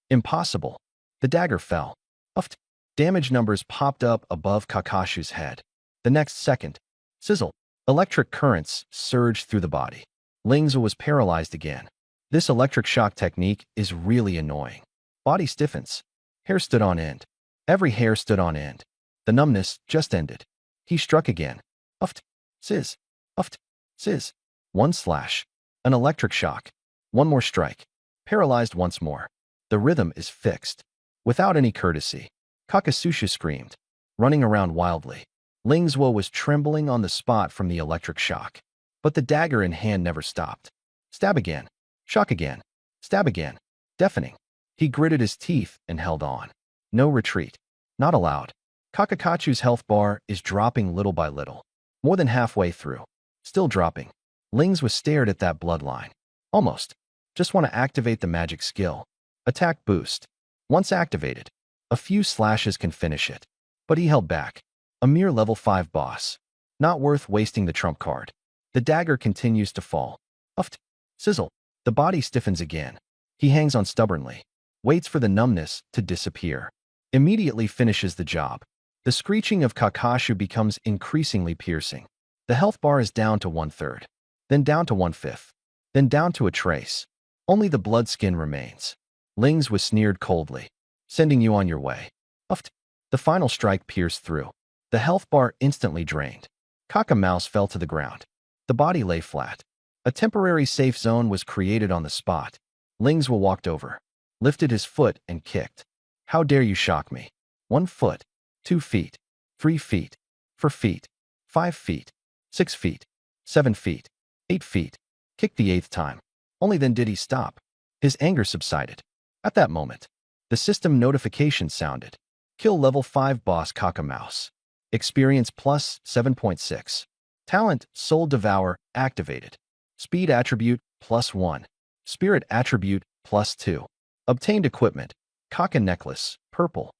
Impossible. The dagger fell. Uft. Damage numbers popped up above Kakashu's head. The next second. Sizzle. Electric currents surged through the body. Ling's was paralyzed again. This electric shock technique is really annoying. Body stiffens. Hair stood on end. Every hair stood on end. The numbness just ended. He struck again. Uft. Sizz. Uft. Sizz. 1 slash. An electric shock. 1 more strike. Paralyzed once more. The rhythm is fixed. Without any courtesy, Kakasusha screamed, running around wildly. Ling Zuo was trembling on the spot from the electric shock. But the dagger in hand never stopped. Stab again. Shock again. Stab again. Deafening. He gritted his teeth and held on. No retreat. Not allowed. Kakakachu's health bar is dropping little by little. More than halfway through. Still dropping. Ling Zuo stared at that bloodline. Almost. Just want to activate the magic skill. Attack boost. Once activated, a few slashes can finish it. But he held back. A mere level 5 boss. Not worth wasting the trump card. The dagger continues to fall. Uft. Sizzle. The body stiffens again. He hangs on stubbornly. Waits for the numbness to disappear. Immediately finishes the job. The screeching of Kakashi becomes increasingly piercing. The health bar is down to 1/3. Then down to 1/5. Then down to a trace. Only the blood skin remains. Ling's was sneered coldly. Sending you on your way. Uft. The final strike pierced through. The health bar instantly drained. Kaka Mouse fell to the ground. The body lay flat. A temporary safe zone was created on the spot. Lingswa walked over, lifted his foot and kicked. How dare you shock me? 1 foot, 2 feet, 3 feet, 4 feet, 5 feet, 6 feet, 7 feet, 8 feet. Kicked the 8th time. Only then did he stop. His anger subsided. At that moment, the system notification sounded. Kill level 5 boss Kaka Mouse. Experience plus 7.6. Talent Soul Devour activated. Speed attribute plus 1. Spirit attribute plus 2. Obtained equipment. Kaka necklace, purple.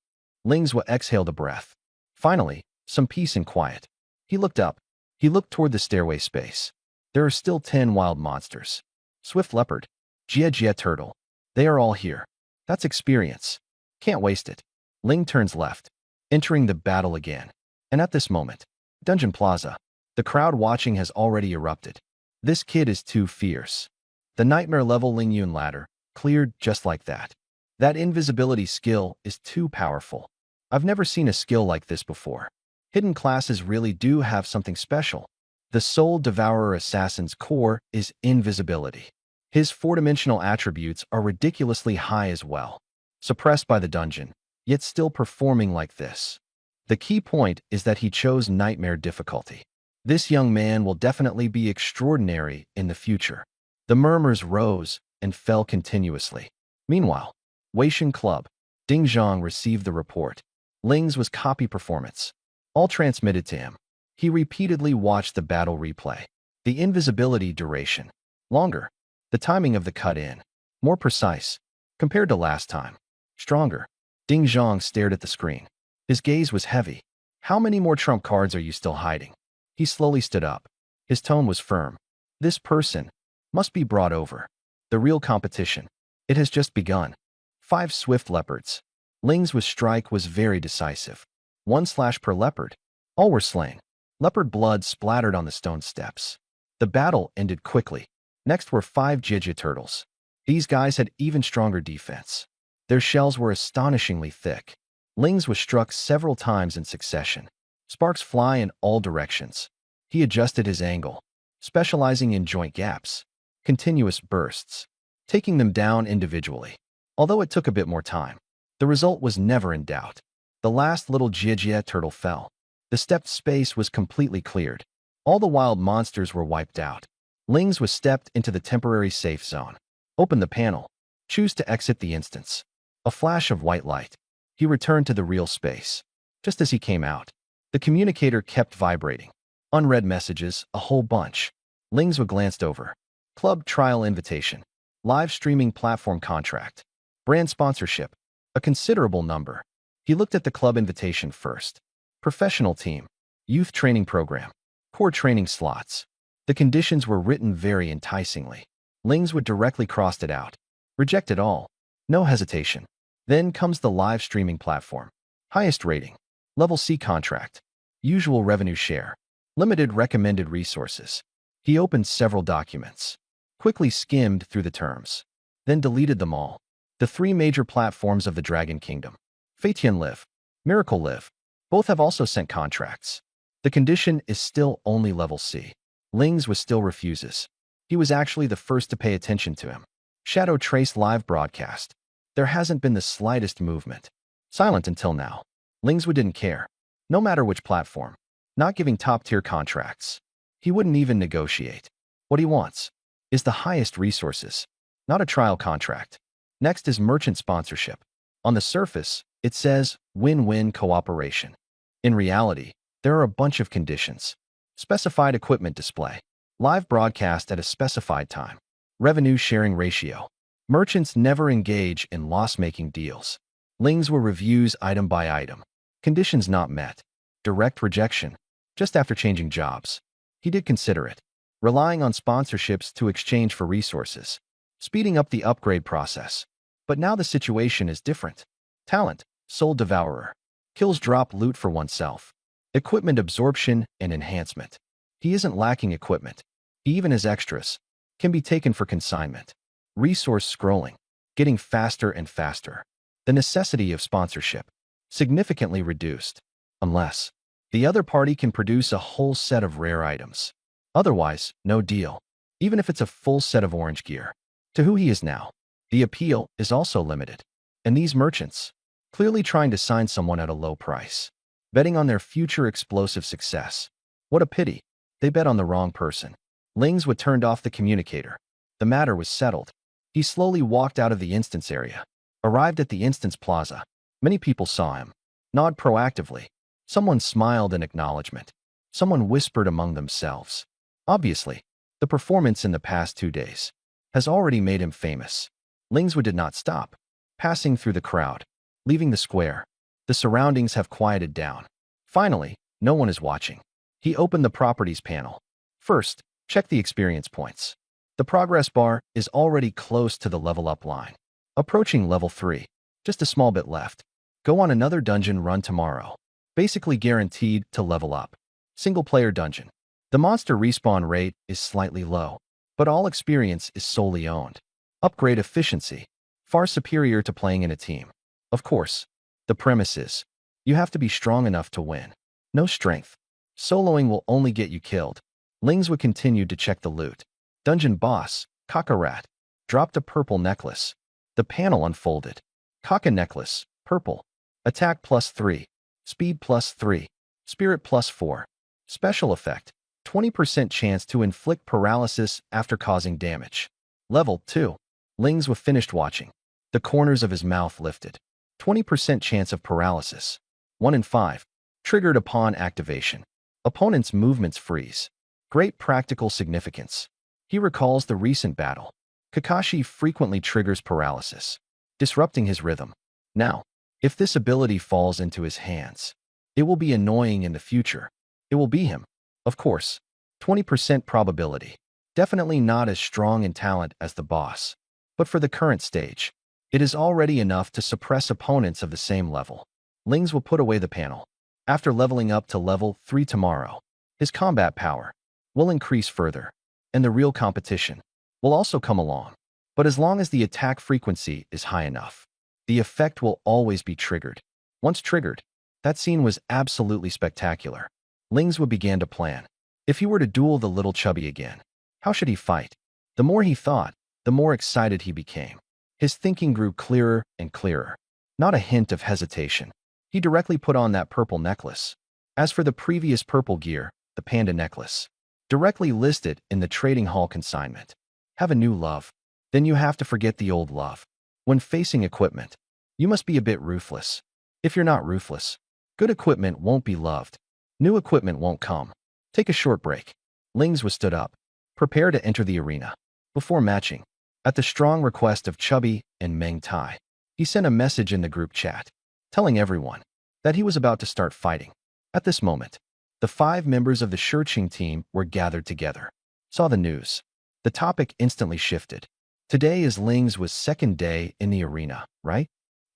Lingswa exhaled a breath. Finally, some peace and quiet. He looked up. He looked toward the stairway space. There are still 10 wild monsters. Swift leopard. Jia turtle. They are all here. That's experience. Can't waste it. Ling turns left, entering the battle again. And at this moment, Dungeon Plaza. The crowd watching has already erupted. This kid is too fierce. The nightmare level Ling Yun ladder, cleared just like that. That invisibility skill is too powerful. I've never seen a skill like this before. Hidden classes really do have something special. The Soul Devourer Assassin's core is invisibility. His 4-dimensional attributes are ridiculously high as well. Suppressed by the dungeon, yet still performing like this. The key point is that he chose nightmare difficulty. This young man will definitely be extraordinary in the future. The murmurs rose and fell continuously. Meanwhile, Weishan Club, Ding Zhang received the report. Ling's was copy performance. All transmitted to him. He repeatedly watched the battle replay. The invisibility duration. Longer. The timing of the cut-in. More precise. Compared to last time. Stronger. Ding Zhang stared at the screen. His gaze was heavy. How many more trump cards are you still hiding? He slowly stood up. His tone was firm. This person must be brought over. The real competition. It has just begun. 5 swift leopards. Ling's strike was very decisive. 1 slash per leopard. All were slain. Leopard blood splattered on the stone steps. The battle ended quickly. Next were 5 Jia turtles. These guys had even stronger defense. Their shells were astonishingly thick. Ling's was struck several times in succession. Sparks fly in all directions. He adjusted his angle, specializing in joint gaps, continuous bursts, taking them down individually. Although it took a bit more time, the result was never in doubt. The last little Jia turtle fell. The stepped space was completely cleared. All the wild monsters were wiped out. Ling's was stepped into the temporary safe zone. Open the panel. Choose to exit the instance. A flash of white light. He returned to the real space. Just as he came out, the communicator kept vibrating. Unread messages, a whole bunch. Lingswa glanced over. Club trial invitation. Live streaming platform contract. Brand sponsorship. A considerable number. He looked at the club invitation first. Professional team. Youth training program. Core training slots. The conditions were written very enticingly. Lingswa directly crossed it out. Rejected all. No hesitation. Then comes the live streaming platform. Highest rating. Level C contract. Usual revenue share. Limited recommended resources. He opened several documents. Quickly skimmed through the terms. Then deleted them all. The 3 major platforms of the Dragon Kingdom. Feitian Live. Miracle Live. Both have also sent contracts. The condition is still only level C. Ling's still refuses. He was actually the first to pay attention to him. Shadow Trace live broadcast. There hasn't been the slightest movement. Silent until now. Lingswa didn't care. No matter which platform. not giving top-tier contracts. He wouldn't even negotiate. What he wants is the highest resources, not a trial contract. Next is merchant sponsorship. On the surface, it says win-win cooperation. In reality, there are a bunch of conditions. Specified equipment display. Live broadcast at a specified time. Revenue sharing ratio. Merchants never engage in loss-making deals. Lings will reviews item by item. Conditions not met. Direct rejection. Just after changing jobs. He did consider it. Relying on sponsorships to exchange for resources. Speeding up the upgrade process. But now the situation is different. Talent, soul devourer. Kills drop loot for oneself. Equipment absorption and enhancement. He isn't lacking equipment. He even has extras. Can be taken for consignment. Resource scrolling. Getting faster and faster. The necessity of sponsorship. Significantly reduced. Unless the other party can produce a whole set of rare items. Otherwise, no deal. Even if it's a full set of orange gear. To who he is now. The appeal is also limited. And these merchants, clearly trying to sign someone at a low price. Betting on their future explosive success. What a pity. They bet on the wrong person. Lings would turned off the communicator. The matter was settled. He slowly walked out of the instance area. Arrived at the instance plaza. Many people saw him. Nod proactively. Someone smiled in acknowledgement. Someone whispered among themselves. Obviously, the performance in the past 2 days has already made him famous. Lingswood did not stop. Passing through the crowd. Leaving the square. The surroundings have quieted down. Finally, no one is watching. He opened the properties panel. First, check the experience points. The progress bar is already close to the level up line. Approaching level 3. Just a small bit left. Go on another dungeon run tomorrow. Basically guaranteed to level up. Single-player dungeon. The monster respawn rate is slightly low, but all experience is solely owned. Upgrade efficiency. Far superior to playing in a team. Of course, the premise is, you have to be strong enough to win. No strength. Soloing will only get you killed. Lings would continue to check the loot. Dungeon boss, Kakarat, dropped a purple necklace. The panel unfolded. Kaka necklace, purple. Attack +3. Speed +3. Spirit +4. Special effect. 20% chance to inflict paralysis after causing damage. Level 2. Lings was finished watching. The corners of his mouth lifted. 20% chance of paralysis. 1 in 5. Triggered upon activation. Opponent's movements freeze. Great practical significance. He recalls the recent battle. Kakashi frequently triggers paralysis, disrupting his rhythm. Now, if this ability falls into his hands, it will be annoying in the future. It will be him. Of course, 20% probability. Definitely not as strong in talent as the boss. But for the current stage, it is already enough to suppress opponents of the same level. Lings will put away the panel. After leveling up to level 3 tomorrow, his combat power will increase further, and the real competition will also come along. But as long as the attack frequency is high enough, the effect will always be triggered. Once triggered, that scene was absolutely spectacular. Lingswood began to plan. If he were to duel the little chubby again, how should he fight? The more he thought, the more excited he became. His thinking grew clearer and clearer. Not a hint of hesitation. He directly put on that purple necklace. As for the previous purple gear, the panda necklace, directly listed in the trading hall consignment. Have a new love. Then you have to forget the old love. When facing equipment, you must be a bit ruthless. If you're not ruthless, good equipment won't be loved. New equipment won't come. Take a short break. Lings was stood up. Prepare to enter the arena. Before matching, at the strong request of Chubby and Meng Tai, he sent a message in the group chat, telling everyone that he was about to start fighting. At this moment, the 5 members of the Shurching team were gathered together. Saw the news. The topic instantly shifted. Today is Lings' second day in the arena, right?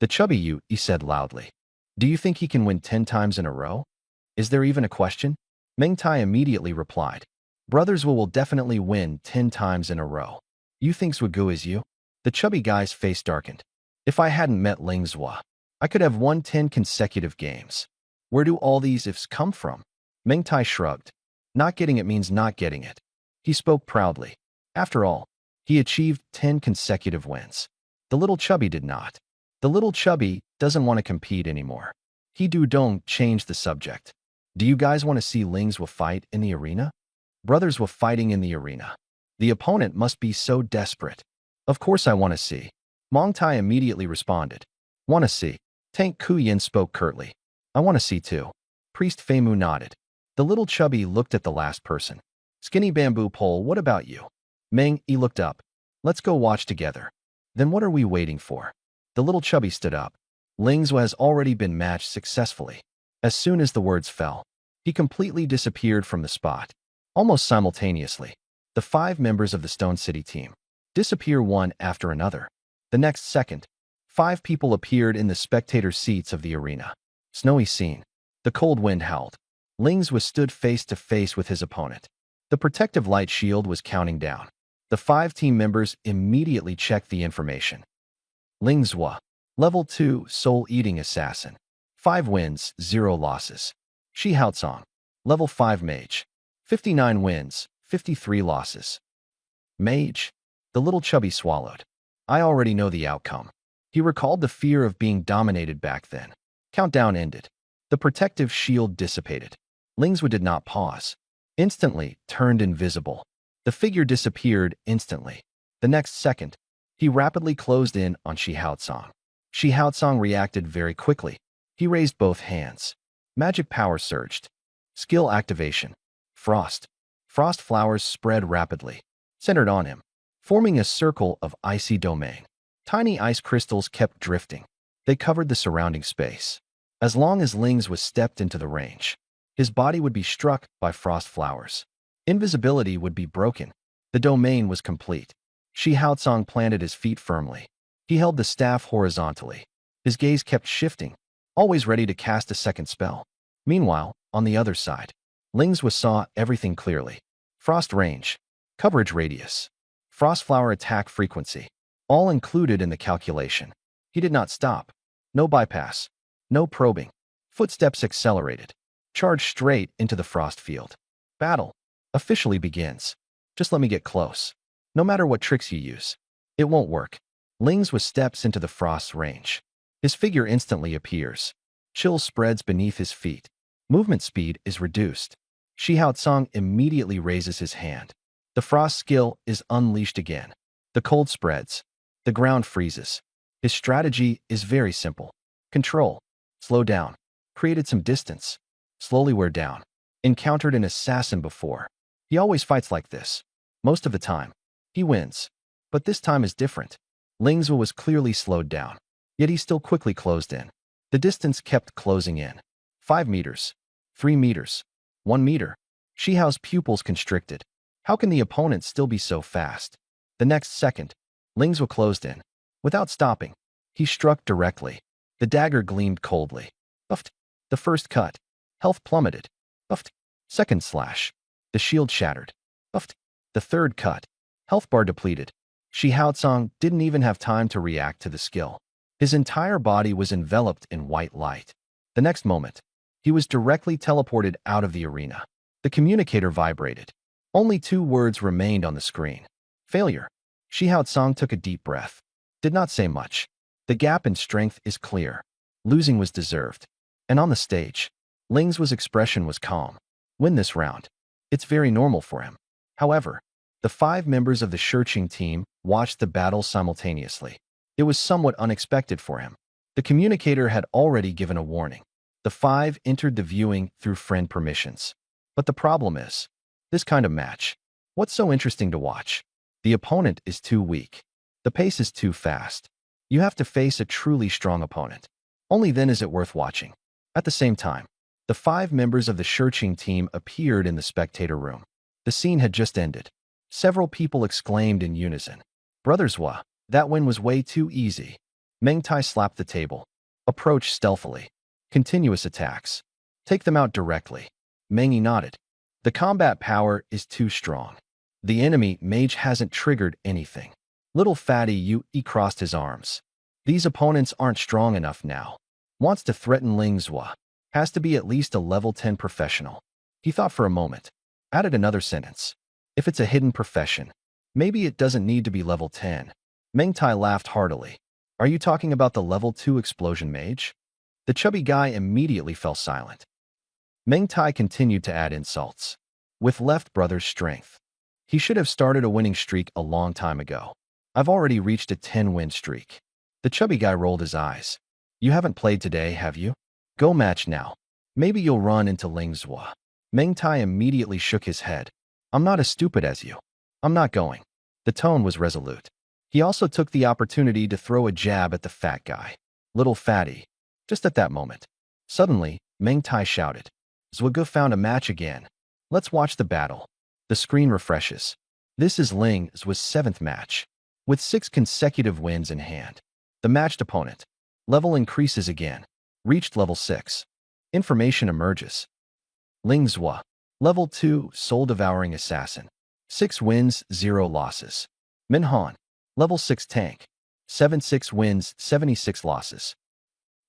The Chubby you, he said loudly. Do you think he can win 10 times in a row? Is there even a question? Meng Tai immediately replied. Brothers will definitely win 10 times in a row. You think Zhugu is you? The chubby guy's face darkened. If I hadn't met Ling Zhua, I could have won 10 consecutive games. Where do all these ifs come from? Meng Tai shrugged. Not getting it means not getting it. He spoke proudly. After all, he achieved 10 consecutive wins. The little chubby did not. The little chubby doesn't want to compete anymore. He don't change the subject. Do you guys want to see Ling's fight in the arena? Brothers were fighting in the arena. The opponent must be so desperate. Of course I want to see. Mong Tai immediately responded. Want to see. Tank Kuyin spoke curtly. I want to see too. Priest Feimu nodded. The little chubby looked at the last person. Skinny bamboo pole, what about you? Meng Yi looked up. Let's go watch together. Then what are we waiting for? The little chubby stood up. Lingzhou has already been matched successfully. As soon as the words fell, he completely disappeared from the spot. Almost simultaneously, the 5 members of the Stone City team disappear one after another. The next second, 5 people appeared in the spectator seats of the arena. Snowy scene. The cold wind howled. Lingzhou stood face to face with his opponent. The protective light shield was counting down. The 5 team members immediately checked the information. Lingzhou, Level 2 Soul-Eating Assassin. 5 wins, 0 losses. Shi Haotsong, Level 5 Mage. 59 wins, 53 losses. Mage. The little chubby swallowed. I already know the outcome. He recalled the fear of being dominated back then. Countdown ended. The protective shield dissipated. Lingzhou did not pause. Instantly turned invisible. The figure disappeared instantly. The next second, he rapidly closed in on Shi Haotsong. Shi Haotsong reacted very quickly. He raised both hands. Magic power surged. Skill activation. Frost. Frost flowers spread rapidly, centered on him, forming a circle of icy domain. Tiny ice crystals kept drifting. They covered the surrounding space. As long as Ling's was stepped into the range, his body would be struck by frost flowers. Invisibility would be broken. The domain was complete. Shi Haotsong planted his feet firmly. He held the staff horizontally. His gaze kept shifting, always ready to cast a second spell. Meanwhile, on the other side, Lingzhou saw everything clearly. Frost range, coverage radius, frost flower attack frequency, all included in the calculation. He did not stop. No bypass. No probing. Footsteps accelerated. Charged straight into the frost field. Battle officially begins. Just let me get close. No matter what tricks you use, it won't work. Lingzhou steps into the frost's range. His figure instantly appears. Chill spreads beneath his feet. Movement speed is reduced. Shi Haotsong immediately raises his hand. The frost skill is unleashed again. The cold spreads. The ground freezes. His strategy is very simple. Control. Slow down. Created some distance. Slowly wear down. Encountered an assassin before. He always fights like this. Most of the time, he wins. But this time is different. Lingzhou was clearly slowed down. Yet he still quickly closed in. The distance kept closing in. 5 meters. 3 meters. 1 meter. Shi Hao's pupils constricted. How can the opponent still be so fast? The next second, Lingzhou closed in. Without stopping, he struck directly. The dagger gleamed coldly. Buffed. The first cut. Health plummeted. Buffed. Second slash. The shield shattered. Buffed. The third cut. Health bar depleted. Shi Haotsong didn't even have time to react to the skill. His entire body was enveloped in white light. The next moment, he was directly teleported out of the arena. The communicator vibrated. Only 2 words remained on the screen. Failure. Shi Haotsong took a deep breath. Did not say much. The gap in strength is clear. Losing was deserved. And on the stage, Lingzhou's expression was calm. Win this round. It's very normal for him. However, the 5 members of the Shiqing team watched the battle simultaneously. It was somewhat unexpected for him. The communicator had already given a warning. The 5 entered the viewing through friend permissions. But the problem is, this kind of match. What's so interesting to watch? The opponent is too weak. The pace is too fast. You have to face a truly strong opponent. Only then is it worth watching. At the same time, the 5 members of the Shiqing team appeared in the spectator room. The scene had just ended. Several people exclaimed in unison. Brothers Hua, that win was way too easy. Meng Tai slapped the table. Approach stealthily. Continuous attacks. Take them out directly. Meng Yi nodded. The combat power is too strong. The enemy mage hasn't triggered anything. Little fatty Yu crossed his arms. These opponents aren't strong enough now. Wants to threaten Lingzhou. Has to be at least a level 10 professional. He thought for a moment. Added another sentence. If it's a hidden profession, maybe it doesn't need to be level 10. Meng Tai laughed heartily. Are you talking about the level 2 explosion mage? The chubby guy immediately fell silent. Meng Tai continued to add insults. With left brother's strength, he should have started a winning streak a long time ago. I've already reached a 10-win streak. The chubby guy rolled his eyes. You haven't played today, have you? Go match now. Maybe you'll run into Ling Zhuo. Meng Tai immediately shook his head. I'm not as stupid as you. I'm not going. The tone was resolute. He also took the opportunity to throw a jab at the fat guy. Little fatty. Just at that moment. Suddenly, Meng Tai shouted. Zhuo found a match again. Let's watch the battle. The screen refreshes. This is Ling Zhuo's 7th match, with 6 consecutive wins in hand. The matched opponent. Level increases again. Reached level 6. Information emerges. Ling Zhuo. Level 2, soul-devouring assassin. 6 wins, 0 losses. Min Han. Level 6 tank. 76 wins, 76 losses.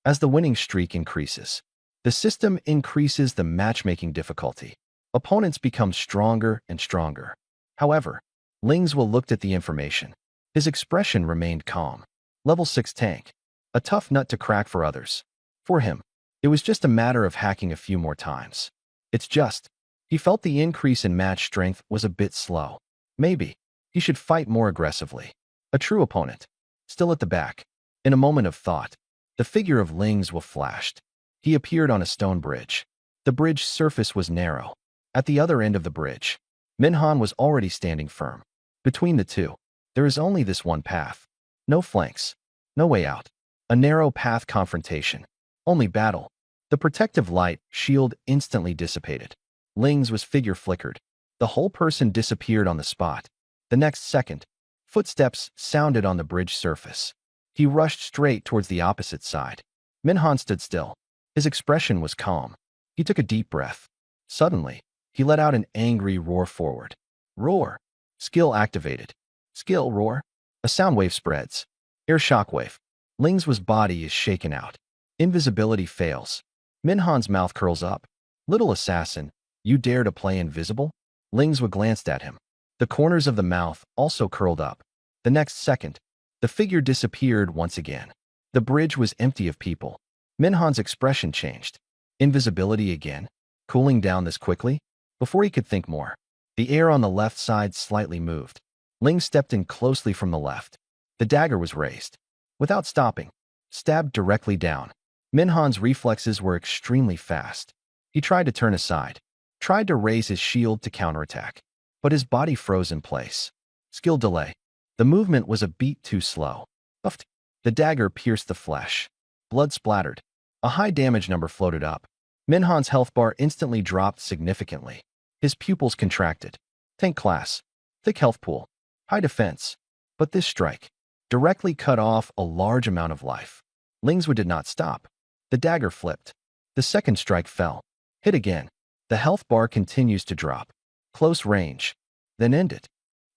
As the winning streak increases, the system increases the matchmaking difficulty. Opponents become stronger and stronger. However, Ling Zhuo looked at the information. His expression remained calm. Level 6 tank. A tough nut to crack for others. For him, it was just a matter of hacking a few more times. It's just, he felt the increase in match strength was a bit slow. Maybe, he should fight more aggressively. A true opponent. Still at the back. In a moment of thought, the figure of Ling Zhuo flashed. He appeared on a stone bridge. The bridge surface was narrow. At the other end of the bridge, Min Han was already standing firm. Between the two, there is only this one path. No flanks. No way out. A narrow path confrontation. Only battle. The protective light shield instantly dissipated. Ling Zhuo's figure flickered. The whole person disappeared on the spot. The next second, footsteps sounded on the bridge surface. He rushed straight towards the opposite side. Min Han stood still. His expression was calm. He took a deep breath. Suddenly, he let out an angry roar forward. Roar. Skill activated. Skill roar. A sound wave spreads. Air shockwave. Ling Zhuo's body is shaken out. Invisibility fails. Min Han's mouth curls up. Little assassin, you dare to play invisible? Ling Zhuo glanced at him. The corners of the mouth also curled up. The next second, the figure disappeared once again. The bridge was empty of people. Min Han's expression changed. Invisibility again? Cooling down this quickly? Before he could think more, the air on the left side slightly moved. Ling stepped in closely from the left. The dagger was raised. Without stopping, stabbed directly down. Min Han's reflexes were extremely fast. He tried to turn aside, tried to raise his shield to counterattack, but his body froze in place. Skill delay. The movement was a beat too slow. Puffed. The dagger pierced the flesh. Blood splattered. A high damage number floated up. Min Han's health bar instantly dropped significantly. His pupils contracted. Tank class. Thick health pool. High defense. But this strike directly cut off a large amount of life. Ling Zhuo did not stop. The dagger flipped. The second strike fell. Hit again. The health bar continues to drop. Close range. Then ended.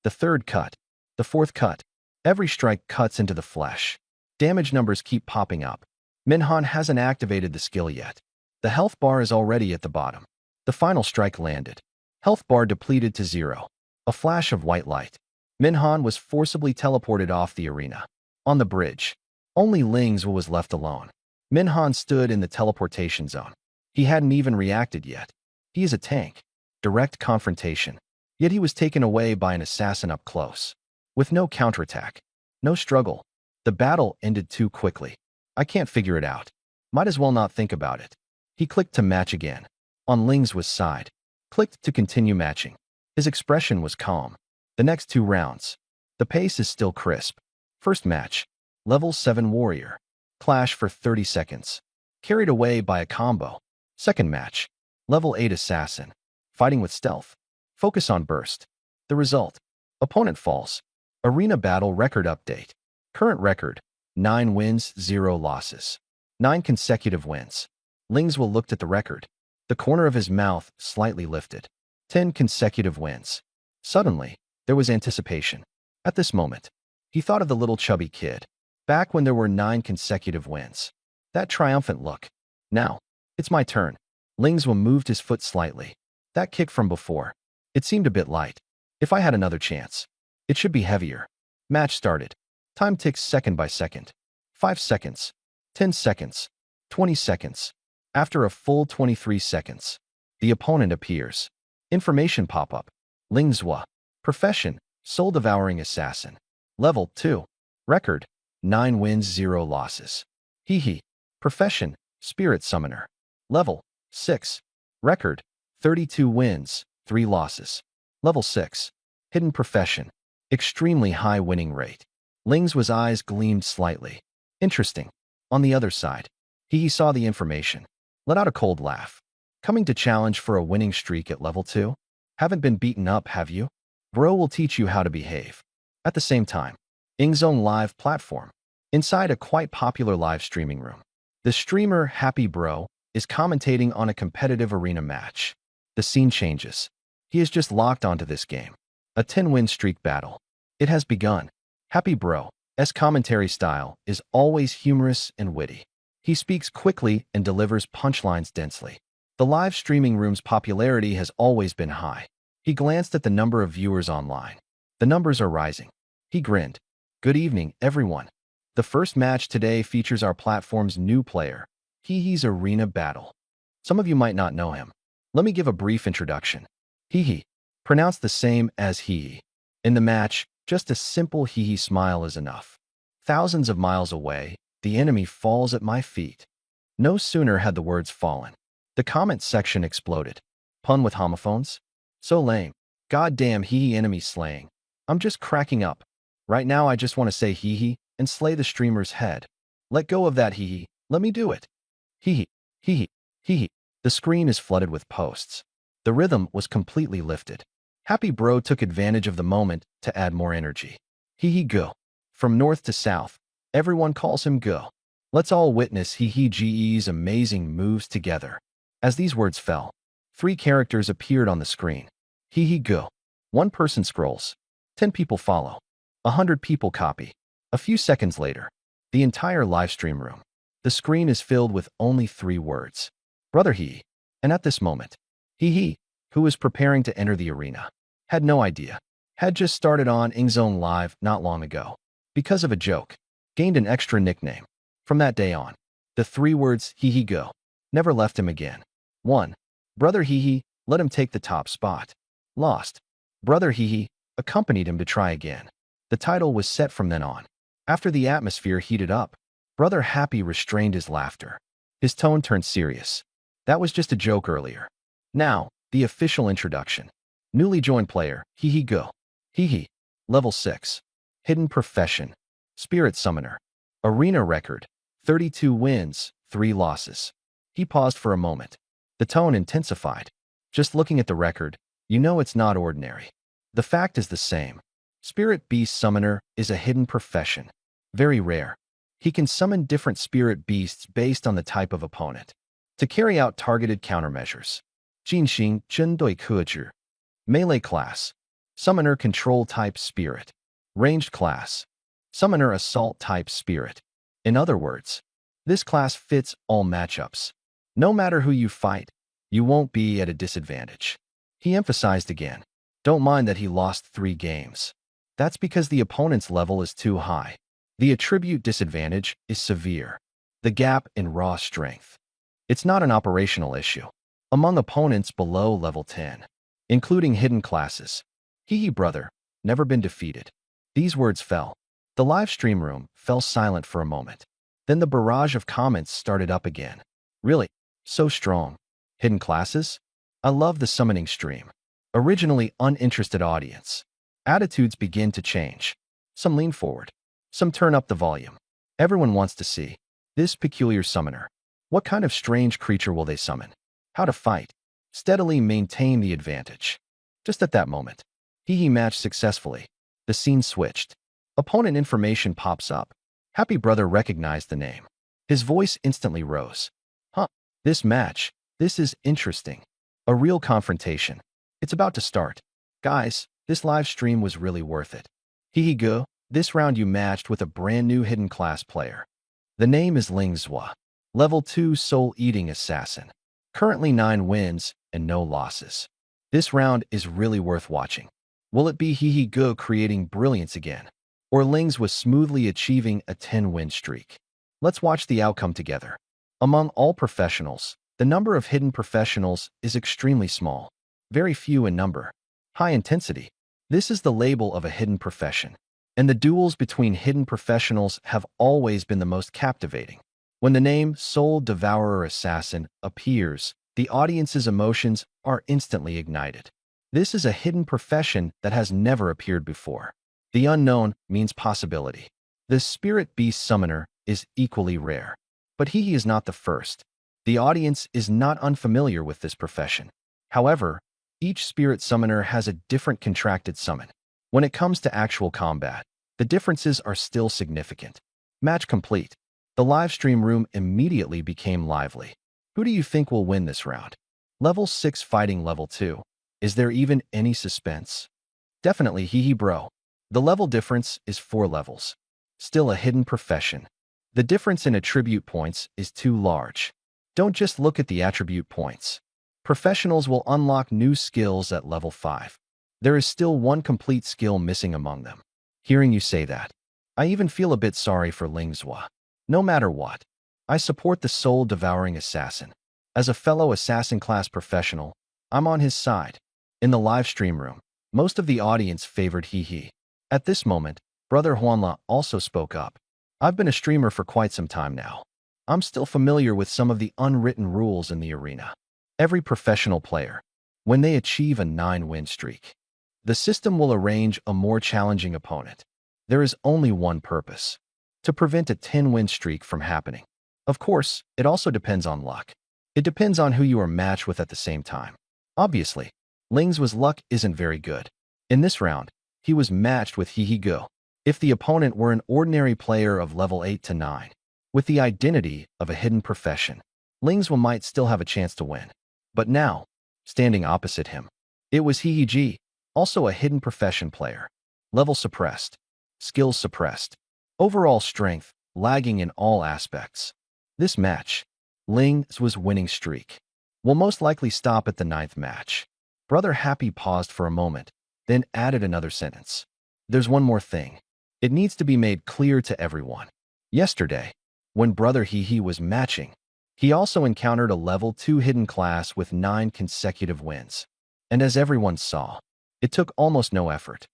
The third cut. The fourth cut. Every strike cuts into the flesh. Damage numbers keep popping up. Min Han hasn't activated the skill yet. The health bar is already at the bottom. The final strike landed. Health bar depleted to 0. A flash of white light. Min Han was forcibly teleported off the arena. On the bridge, only Ling Zhuo was left alone. Min Han stood in the teleportation zone. He hadn't even reacted yet. He is a tank. Direct confrontation. Yet he was taken away by an assassin up close. With no counterattack. No struggle. The battle ended too quickly. I can't figure it out. Might as well not think about it. He clicked to match again. On Ling Zhuo's side. Clicked to continue matching. His expression was calm. The next 2 rounds. The pace is still crisp. First match. Level 7 warrior. Clash for 30 seconds. Carried away by a combo. Second match. Level 8 assassin. Fighting with stealth. Focus on burst. The result. Opponent falls. Arena battle record update. Current record. 9 wins, 0 losses. 9 consecutive wins. Ling Zhuo looked at the record. The corner of his mouth slightly lifted. 10 consecutive wins. Suddenly, there was anticipation. At this moment, he thought of the little chubby kid. Back when there were 9 consecutive wins. That triumphant look. Now, it's my turn. Ling Zhuo moved his foot slightly. That kick from before. It seemed a bit light. If I had another chance, it should be heavier. Match started. Time ticks second by second. 5 seconds. 10 seconds. 20 seconds. After a full 23 seconds, The opponent appears. Information pop-up. Lingzhua. Profession, soul-devouring assassin. Level 2. Record, 9 wins 0 losses. Hehe. Profession, spirit summoner. Level 6. Record, 32 wins, 3 losses. Level 6. Hidden profession, extremely high winning rate. Lingzhua's eyes gleamed slightly. Interesting. On the other side, he saw the information. Let out a cold laugh. Coming to challenge for a winning streak at level 2? Haven't been beaten up, have you? Bro will teach you how to behave. At the same time, Ing's own live platform. Inside a quite popular live streaming room. The streamer, Happy Bro, is commentating on a competitive arena match. The scene changes. He is just locked onto this game. A 10-win streak battle. It has begun. Happy Bro's commentary style is always humorous and witty. He speaks quickly and delivers punchlines densely. The live streaming room's popularity has always been high. He glanced at the number of viewers online. The numbers are rising. He grinned. Good evening, everyone. The first match today features our platform's new player, Hehe's Arena Battle. Some of you might not know him. Let me give a brief introduction. Hehe, pronounced the same as Hehe. In the match, just a simple Hehe smile is enough. Thousands of miles away, the enemy falls at my feet. No sooner had the words fallen. The comment section exploded. Pun with homophones? So lame. Goddamn Hehe enemy slaying. I'm just cracking up. Right now I just want to say Hehe and slay the streamer's head. Let go of that Hehe. Let me do it. Hehe. Hehe. Hehe. The screen is flooded with posts. The rhythm was completely lifted. Happy Bro took advantage of the moment to add more energy. Hehe go. From north to south, everyone calls him go. Let's all witness Hehe's amazing moves together. As these words fell, 3 characters appeared on the screen. Hehe go. 1 person scrolls. 10 people follow. 100 people copy. A few seconds later, the entire livestream room. The screen is filled with only 3 words. Brother Hehe. And at this moment, Hehe, who was preparing to enter the arena, had no idea. Had just started on Ing's own live not long ago. Because of a joke, gained an extra nickname. From that day on, the 3 words Hehe go never left him again. 1. Brother Hehe let him take the top spot. Lost. Brother Hehe accompanied him to try again. The title was set from then on. After the atmosphere heated up, Brother Happy restrained his laughter. His tone turned serious. That was just a joke earlier. Now, the official introduction. Newly joined player, Hehe go. Hehe. Level 6. Hidden profession. Spirit summoner. Arena record. 32 wins, 3 losses. He paused for a moment. The tone intensified. Just looking at the record, you know it's not ordinary. The fact is the same. Spirit Beast Summoner is a hidden profession. Very rare. He can summon different spirit beasts based on the type of opponent. To carry out targeted countermeasures. Jinxing Zhendui Kuzhi. Melee class. Summoner Control Type Spirit. Ranged class. Summoner Assault Type Spirit. In other words, this class fits all matchups. No matter who you fight, you won't be at a disadvantage. He emphasized again. Don't mind that he lost 3 games. That's because the opponent's level is too high. The attribute disadvantage is severe. The gap in raw strength. It's not an operational issue. Among opponents below level 10, including hidden classes, Hehe brother, never been defeated. These words fell. The live stream room fell silent for a moment. Then the barrage of comments started up again. Really? So strong. Hidden classes? I love the summoning stream. Originally uninterested audience. Attitudes begin to change. Some lean forward. Some turn up the volume. Everyone wants to see this peculiar summoner. What kind of strange creature will they summon? How to fight. Steadily maintain the advantage. Just at that moment, Hehe matched successfully. The scene switched. Opponent information pops up. Happy brother recognized the name. His voice instantly rose. Huh. This match. This is interesting. A real confrontation. It's about to start. Guys, this live stream was really worth it. Hehe go. This round you matched with a brand new hidden class player. The name is Lingzhua. Level 2 soul-eating assassin. Currently 9 wins and no losses. This round is really worth watching. Will it be Hehe go creating brilliance again? Or Lingzhua smoothly achieving a 10-win streak? Let's watch the outcome together. Among all professionals, The number of hidden professionals is extremely small, very few in number. High intensity. This is the label of a hidden profession. And the duels between hidden professionals have always been the most captivating. When the name Soul Devourer Assassin appears, the audience's emotions are instantly ignited. This is a hidden profession that has never appeared before. The unknown means possibility. The Spirit Beast Summoner is equally rare. But he is not the first. The audience is not unfamiliar with this profession. However, each Spirit Summoner has a different contracted summon. When it comes to actual combat, the differences are still significant. Match complete. The live stream room immediately became lively. Who do you think will win this round? Level 6 fighting level 2. Is there even any suspense? Definitely hee bro. The level difference is 4 levels. Still a hidden profession. The difference in attribute points is too large. Don't just look at the attribute points. Professionals will unlock new skills at level 5. There is still one complete skill missing among them. Hearing you say that, I even feel a bit sorry for Lingzhua. No matter what, I support the soul-devouring assassin. As a fellow assassin class professional, I'm on his side. In the live stream room, most of the audience favored He. At this moment, Brother Huanla also spoke up. I've been a streamer for quite some time now. I'm still familiar with some of the unwritten rules in the arena. Every professional player, when they achieve a 9-win streak, the system will arrange a more challenging opponent. There is only one purpose: to prevent a 10-win streak from happening. Of course, it also depends on luck. It depends on who you are matched with at the same time. Obviously, Ling's luck isn't very good. In this round, he was matched with He Go. If the opponent were an ordinary player of level 8 to 9, with the identity of a hidden profession, Lingzhua might still have a chance to win. But now, standing opposite him, it was He, also a hidden profession player. Level suppressed. Skills suppressed. Overall strength lagging in all aspects. This match, Ling's winning streak, will most likely stop at the 9th match. Brother Happy paused for a moment, then added another sentence. There's one more thing. It needs to be made clear to everyone. Yesterday, when Brother He was matching, he also encountered a level 2 hidden class with 9 consecutive wins. And as everyone saw, it took almost no effort.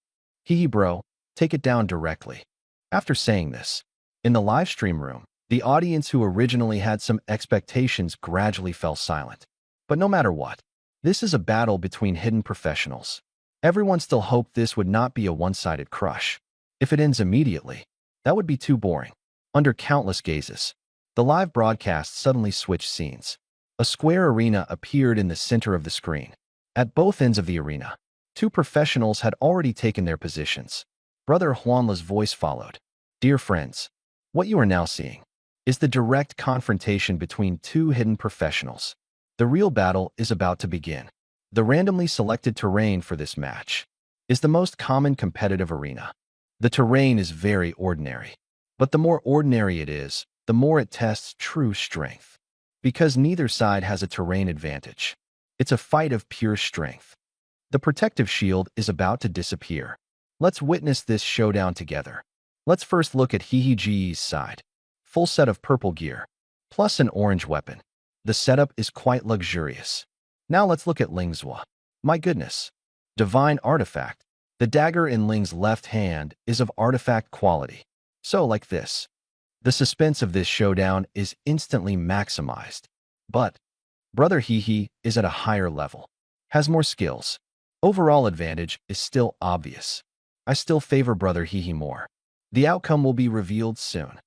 He bro, take it down directly. After saying this, in the live stream room, the audience who originally had some expectations gradually fell silent. But no matter what, this is a battle between hidden professionals. Everyone still hoped this would not be a one-sided crush. If it ends immediately, that would be too boring. Under countless gazes, the live broadcast suddenly switched scenes. A square arena appeared in the center of the screen. At both ends of the arena, 2 professionals had already taken their positions. Brother Huanla's voice followed. Dear friends, what you are now seeing is the direct confrontation between 2 hidden professionals. The real battle is about to begin. The randomly selected terrain for this match is the most common competitive arena. The terrain is very ordinary, but the more ordinary it is, the more it tests true strength. Because neither side has a terrain advantage. It's a fight of pure strength. The protective shield is about to disappear. Let's witness this showdown together. Let's first look at He's side. Full set of purple gear, plus an orange weapon. The setup is quite luxurious. Now let's look at Lingzhua. My goodness. Divine artifact. The dagger in Ling's left hand is of artifact quality. So like this. The suspense of this showdown is instantly maximized. But Brother He is at a higher level, has more skills. Overall advantage is still obvious. I still favor Brother He more. The outcome will be revealed soon.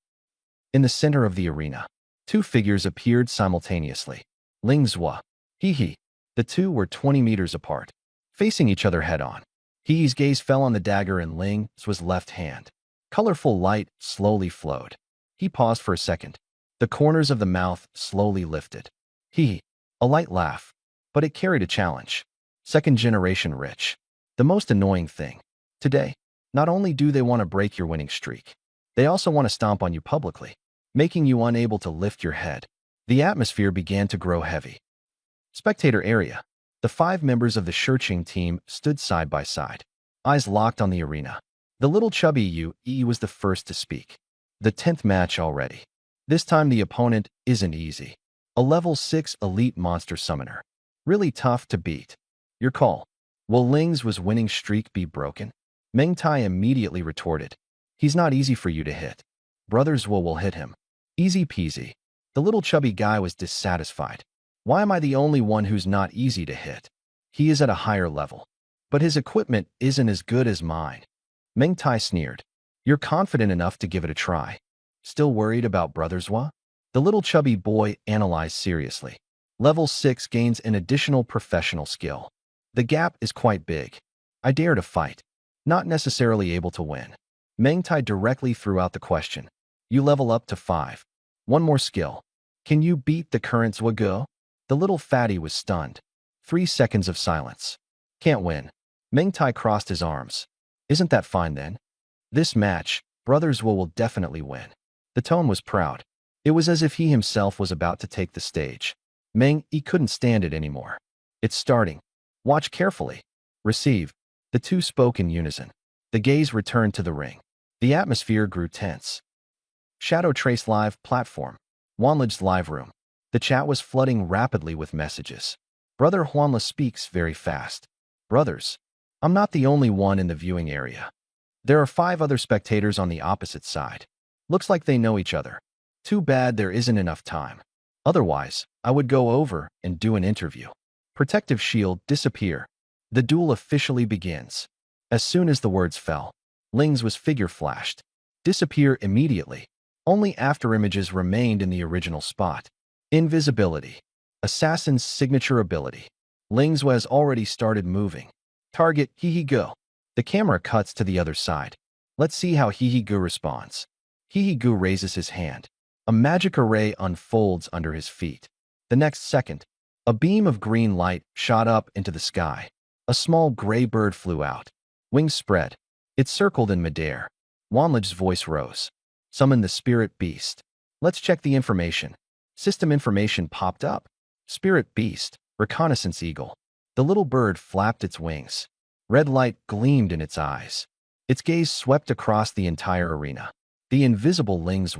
In the center of the arena, 2 figures appeared simultaneously. Lingzhua, He. The 2 were 20 meters apart, facing each other head-on. He's gaze fell on the dagger in Ling's left hand. Colorful light slowly flowed. He paused for a second. The corners of the mouth slowly lifted. A light laugh, but it carried a challenge. 2nd generation rich. The most annoying thing. Today, not only do they want to break your winning streak, they also want to stomp on you publicly, making you unable to lift your head. The atmosphere began to grow heavy. Spectator area. The 5 members of the Shurching team stood side by side, eyes locked on the arena. The little chubby Yu was the first to speak. The 10th match already. This time the opponent isn't easy. a level 6 elite monster summoner. Really tough to beat. Your call. Will Ling's winning streak be broken? Meng Tai immediately retorted. He's not easy for you to hit. Brothers will hit him. Easy peasy. The little chubby guy was dissatisfied. Why am I the only one who's not easy to hit? He is at a higher level. But his equipment isn't as good as mine. Meng Tai sneered. You're confident enough to give it a try. Still worried about Brothers Wa? The little chubby boy analyzed seriously. Level 6 gains an additional professional skill. The gap is quite big. I dare to fight. Not necessarily able to win. Meng Tai directly threw out the question. You level up to 5. One more skill. Can you beat the current Zhuge? The little fatty was stunned. 3 seconds of silence. Can't win. Meng Tai crossed his arms. Isn't that fine then? This match, Brothers will definitely win. The tone was proud. It was as if he himself was about to take the stage. Meng, he couldn't stand it anymore. It's starting. Watch carefully. Receive. The two spoke in unison. The gaze returned to the ring. The atmosphere grew tense. Shadow Trace Live platform. Wanlid's live room. The chat was flooding rapidly with messages. Brother Huanla speaks very fast. Brothers, I'm not the only one in the viewing area. There are 5 other spectators on the opposite side. Looks like they know each other. Too bad there isn't enough time. Otherwise, I would go over and do an interview. Protective shield disappear. The duel officially begins. As soon as the words fell, Ling's figure flashed. Disappear immediately. Only afterimages remained in the original spot. Invisibility. Assassin's signature ability. Ling's has already started moving. Target, Hehe-gu. The camera cuts to the other side. Let's see how Hehe-gu responds. Hehe-gu raises his hand. A magic array unfolds under his feet. The next second, a beam of green light shot up into the sky. A small gray bird flew out. Wings spread. It circled in midair. Wanlid's voice rose. Summon the spirit beast. Let's check the information. System information popped up. Spirit beast, reconnaissance eagle. The little bird flapped its wings. Red light gleamed in its eyes. Its gaze swept across the entire arena. The invisible Ling's.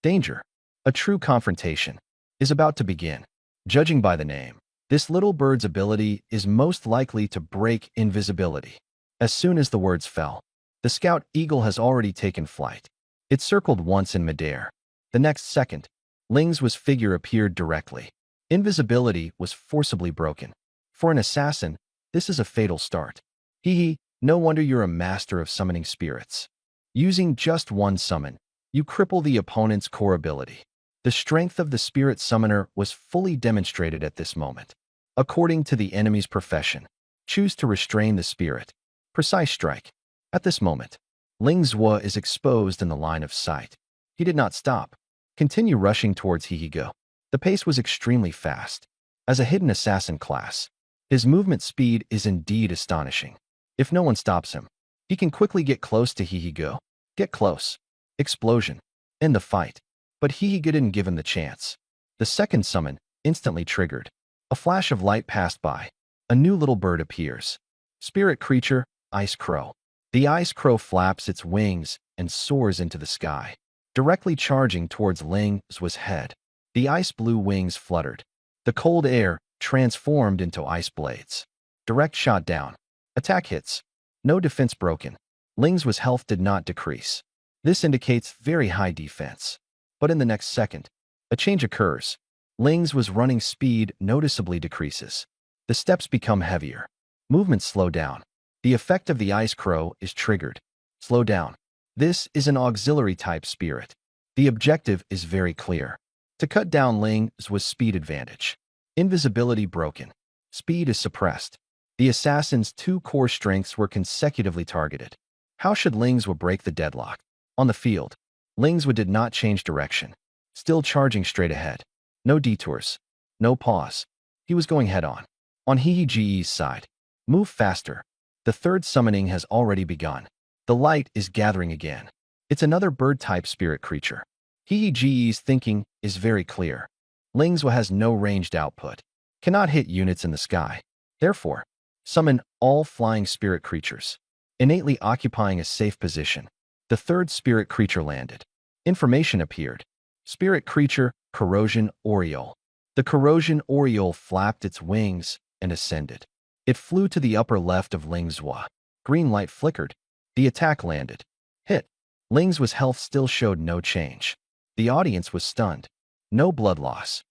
Danger. A true confrontation is about to begin. Judging by the name, this little bird's ability is most likely to break invisibility. As soon as the words fell, the scout eagle has already taken flight. It circled once in midair. The next second, Ling's figure appeared directly. Invisibility was forcibly broken. For an assassin, this is a fatal start. Hehe, no wonder you're a master of summoning spirits. Using just one summon, you cripple the opponent's core ability. The strength of the spirit summoner was fully demonstrated at this moment. According to the enemy's profession, choose to restrain the spirit. Precise strike. At this moment, Ling's is exposed in the line of sight. He did not stop. Continue rushing towards Hehe-gu. The pace was extremely fast. As a hidden assassin class, his movement speed is indeed astonishing. If no one stops him, he can quickly get close to Hehe-gu. Get close. Explosion. End the fight. But Hehe-gu didn't give him the chance. The second summon instantly triggered. A flash of light passed by. A new little bird appears. Spirit creature, Ice Crow. The Ice Crow flaps its wings and soars into the sky, directly charging towards Ling's head. The ice blue wings fluttered. The cold air transformed into ice blades. Direct shot down. Attack hits. No defense broken. Ling's health did not decrease. This indicates very high defense. But in the next second, a change occurs. Ling's running speed noticeably decreases. The steps become heavier. Movements slow down. The effect of the Ice Crow is triggered. Slow down. This is an auxiliary type spirit. The objective is very clear. To cut down Ling's speed advantage. Invisibility broken. Speed is suppressed. The assassin's 2 core strengths were consecutively targeted. How should Ling's break the deadlock? On the field, Ling's did not change direction. Still charging straight ahead. No detours. No pause. He was going head-on. On Hehe-gu's side. Move faster. The third summoning has already begun. The light is gathering again. It's another bird-type spirit creature. Hehe-gu's thinking is very clear. Ling's has no ranged output. Cannot hit units in the sky. Therefore, summon all flying spirit creatures. Innately occupying a safe position. The third spirit creature landed. Information appeared. Spirit creature, Corrosion Oriole. The corrosion oriole flapped its wings and ascended. It flew to the upper left of Ling's Hua. Green light flickered. The attack landed. Hit. Ling's Hua's health still showed no change. The audience was stunned. No blood loss.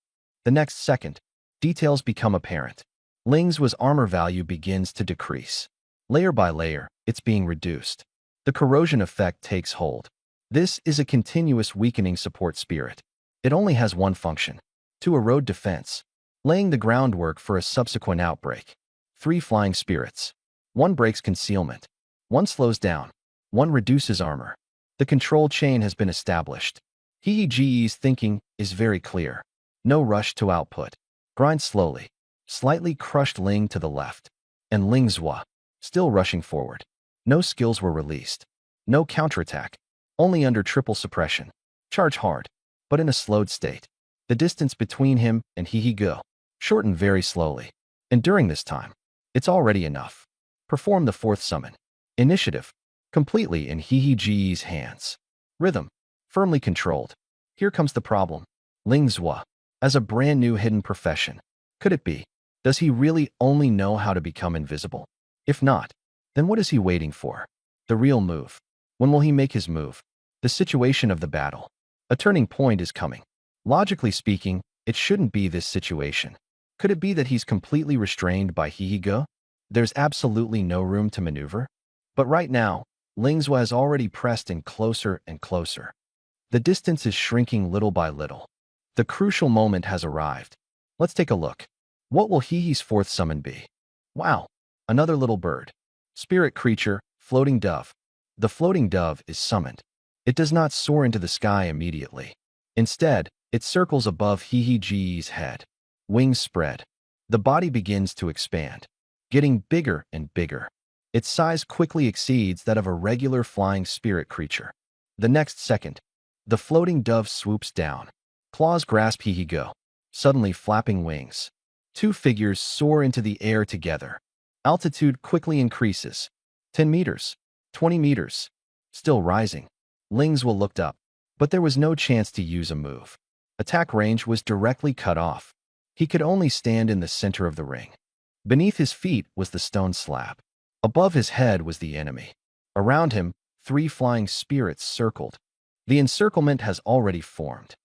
The next second, details become apparent. Ling's Hua's armor value begins to decrease. Layer by layer, it's being reduced. The corrosion effect takes hold. This is a continuous weakening support spirit. It only has one function: to erode defense, laying the groundwork for a subsequent outbreak. 3 flying spirits. 1 breaks concealment. 1 slows down. 1 reduces armor. The control chain has been established. Hee's thinking is very clear. No rush to output. Grind slowly. Slightly crushed Ling to the left. And Ling's Hua, still rushing forward. No skills were released. No counterattack. Only under triple suppression. Charge hard, but in a slowed state. The distance between him and Go shortened very slowly. And during this time, it's already enough. Perform the 4th summon. Initiative, completely in Hee's hands. Rhythm, firmly controlled. Here comes the problem. Ling's Hua, as a brand new hidden profession. Could it be? Does he really only know how to become invisible? If not, then what is he waiting for? The real move. When will he make his move? The situation of the battle. A turning point is coming. Logically speaking, it shouldn't be this situation. Could it be that he's completely restrained by Go? There's absolutely no room to maneuver. But right now, Ling's Hua has already pressed in closer and closer. The distance is shrinking little by little. The crucial moment has arrived. Let's take a look. What will Hee's 4th summon be? Wow, another little bird. Spirit creature, floating dove. The floating dove is summoned. It does not soar into the sky immediately. Instead, it circles above Hee's head. Wings spread. The body begins to expand, getting bigger and bigger. Its size quickly exceeds that of a regular flying spirit creature. The next second, the floating dove swoops down. Claws grasp Go, suddenly flapping wings. 2 figures soar into the air together. Altitude quickly increases. 10 meters, 20 meters. Still rising. Ling's Hua looked up, but there was no chance to use a move. Attack range was directly cut off. He could only stand in the center of the ring. Beneath his feet was the stone slab. Above his head was the enemy. Around him, 3 flying spirits circled. The encirclement has already formed.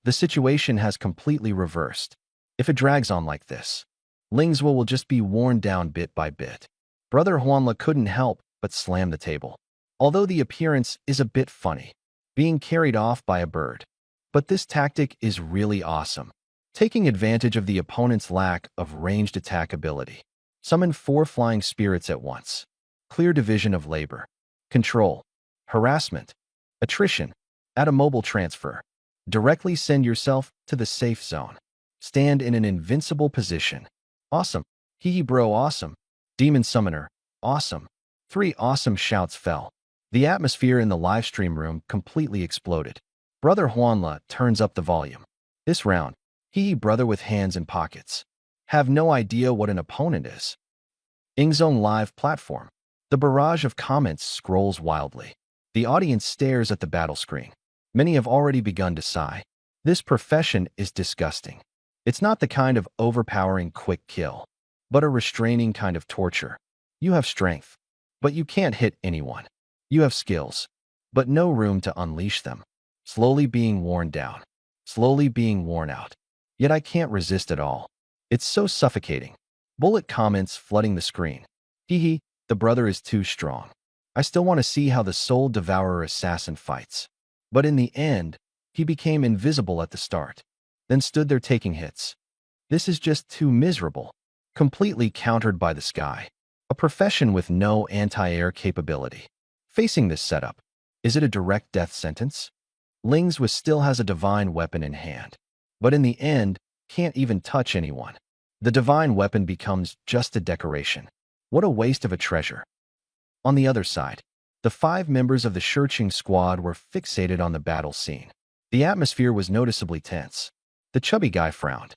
The situation has completely reversed. If it drags on like this, Ling's Hua will just be worn down bit by bit. Brother Huanla couldn't help but slam the table. Although the appearance is a bit funny, being carried off by a bird. But this tactic is really awesome. Taking advantage of the opponent's lack of ranged attack ability. Summon 4 flying spirits at once. Clear division of labor. Control. Harassment. Attrition. Add a mobile transfer. Directly send yourself to the safe zone. Stand in an invincible position. Awesome. Bro, awesome. Demon Summoner. Awesome. 3 awesome shouts fell. The atmosphere in the livestream room completely exploded. Brother Huanla turns up the volume. This round, brother with hands in pockets. Have no idea what an opponent is. Ingzone live platform. The barrage of comments scrolls wildly. The audience stares at the battle screen. Many have already begun to sigh. This profession is disgusting. It's not the kind of overpowering quick kill, but a restraining kind of torture. You have strength, but you can't hit anyone. You have skills, but no room to unleash them. Slowly being worn down. Slowly being worn out. Yet I can't resist at all. It's so suffocating. Bullet comments flooding the screen. The brother is too strong. I still want to see how the soul devourer assassin fights. But in the end, he became invisible at the start, then stood there taking hits. This is just too miserable. Completely countered by the sky. A profession with no anti-air capability. Facing this setup, is it a direct death sentence? Ling's Hua still has a divine weapon in hand, but in the end, can't even touch anyone. The divine weapon becomes just a decoration. What a waste of a treasure. On the other side, the 5 members of the Shurching squad were fixated on the battle scene. The atmosphere was noticeably tense. The chubby guy frowned.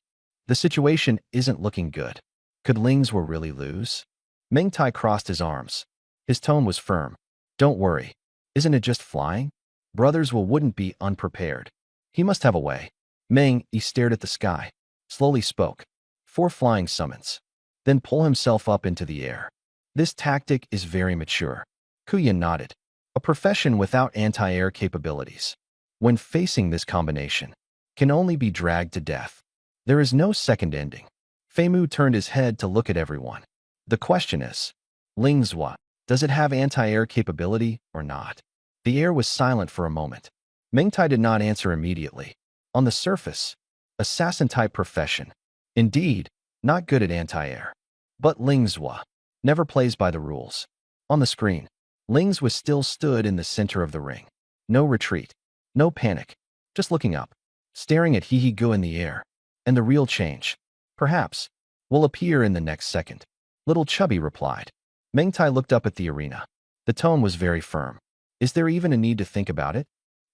The situation isn't looking good. Could Ling's Hua really lose? Meng Tai crossed his arms. His tone was firm. Don't worry. Isn't it just flying? Brothers wouldn't be unprepared. He must have a way. Meng stared at the sky. slowly spoke. 4 flying summons. Then pull himself up into the air. This tactic is very mature. Kuya nodded. A profession without anti-air capabilities, when facing this combination, can only be dragged to death. There is no second ending. Feimu turned his head to look at everyone. The question is, Lingzhua, does it have anti-air capability or not? The air was silent for a moment. Mengtai did not answer immediately. On the surface, assassin-type profession. Indeed, not good at anti-air. But Lingzhua never plays by the rules. On the screen, Lingzhua still stood in the center of the ring. No retreat, no panic, just looking up, staring at Hihigo in the air. And the real change, perhaps, will appear in the next second. Little Chubby replied. Mengtai looked up at the arena. The tone was very firm. Is there even a need to think about it?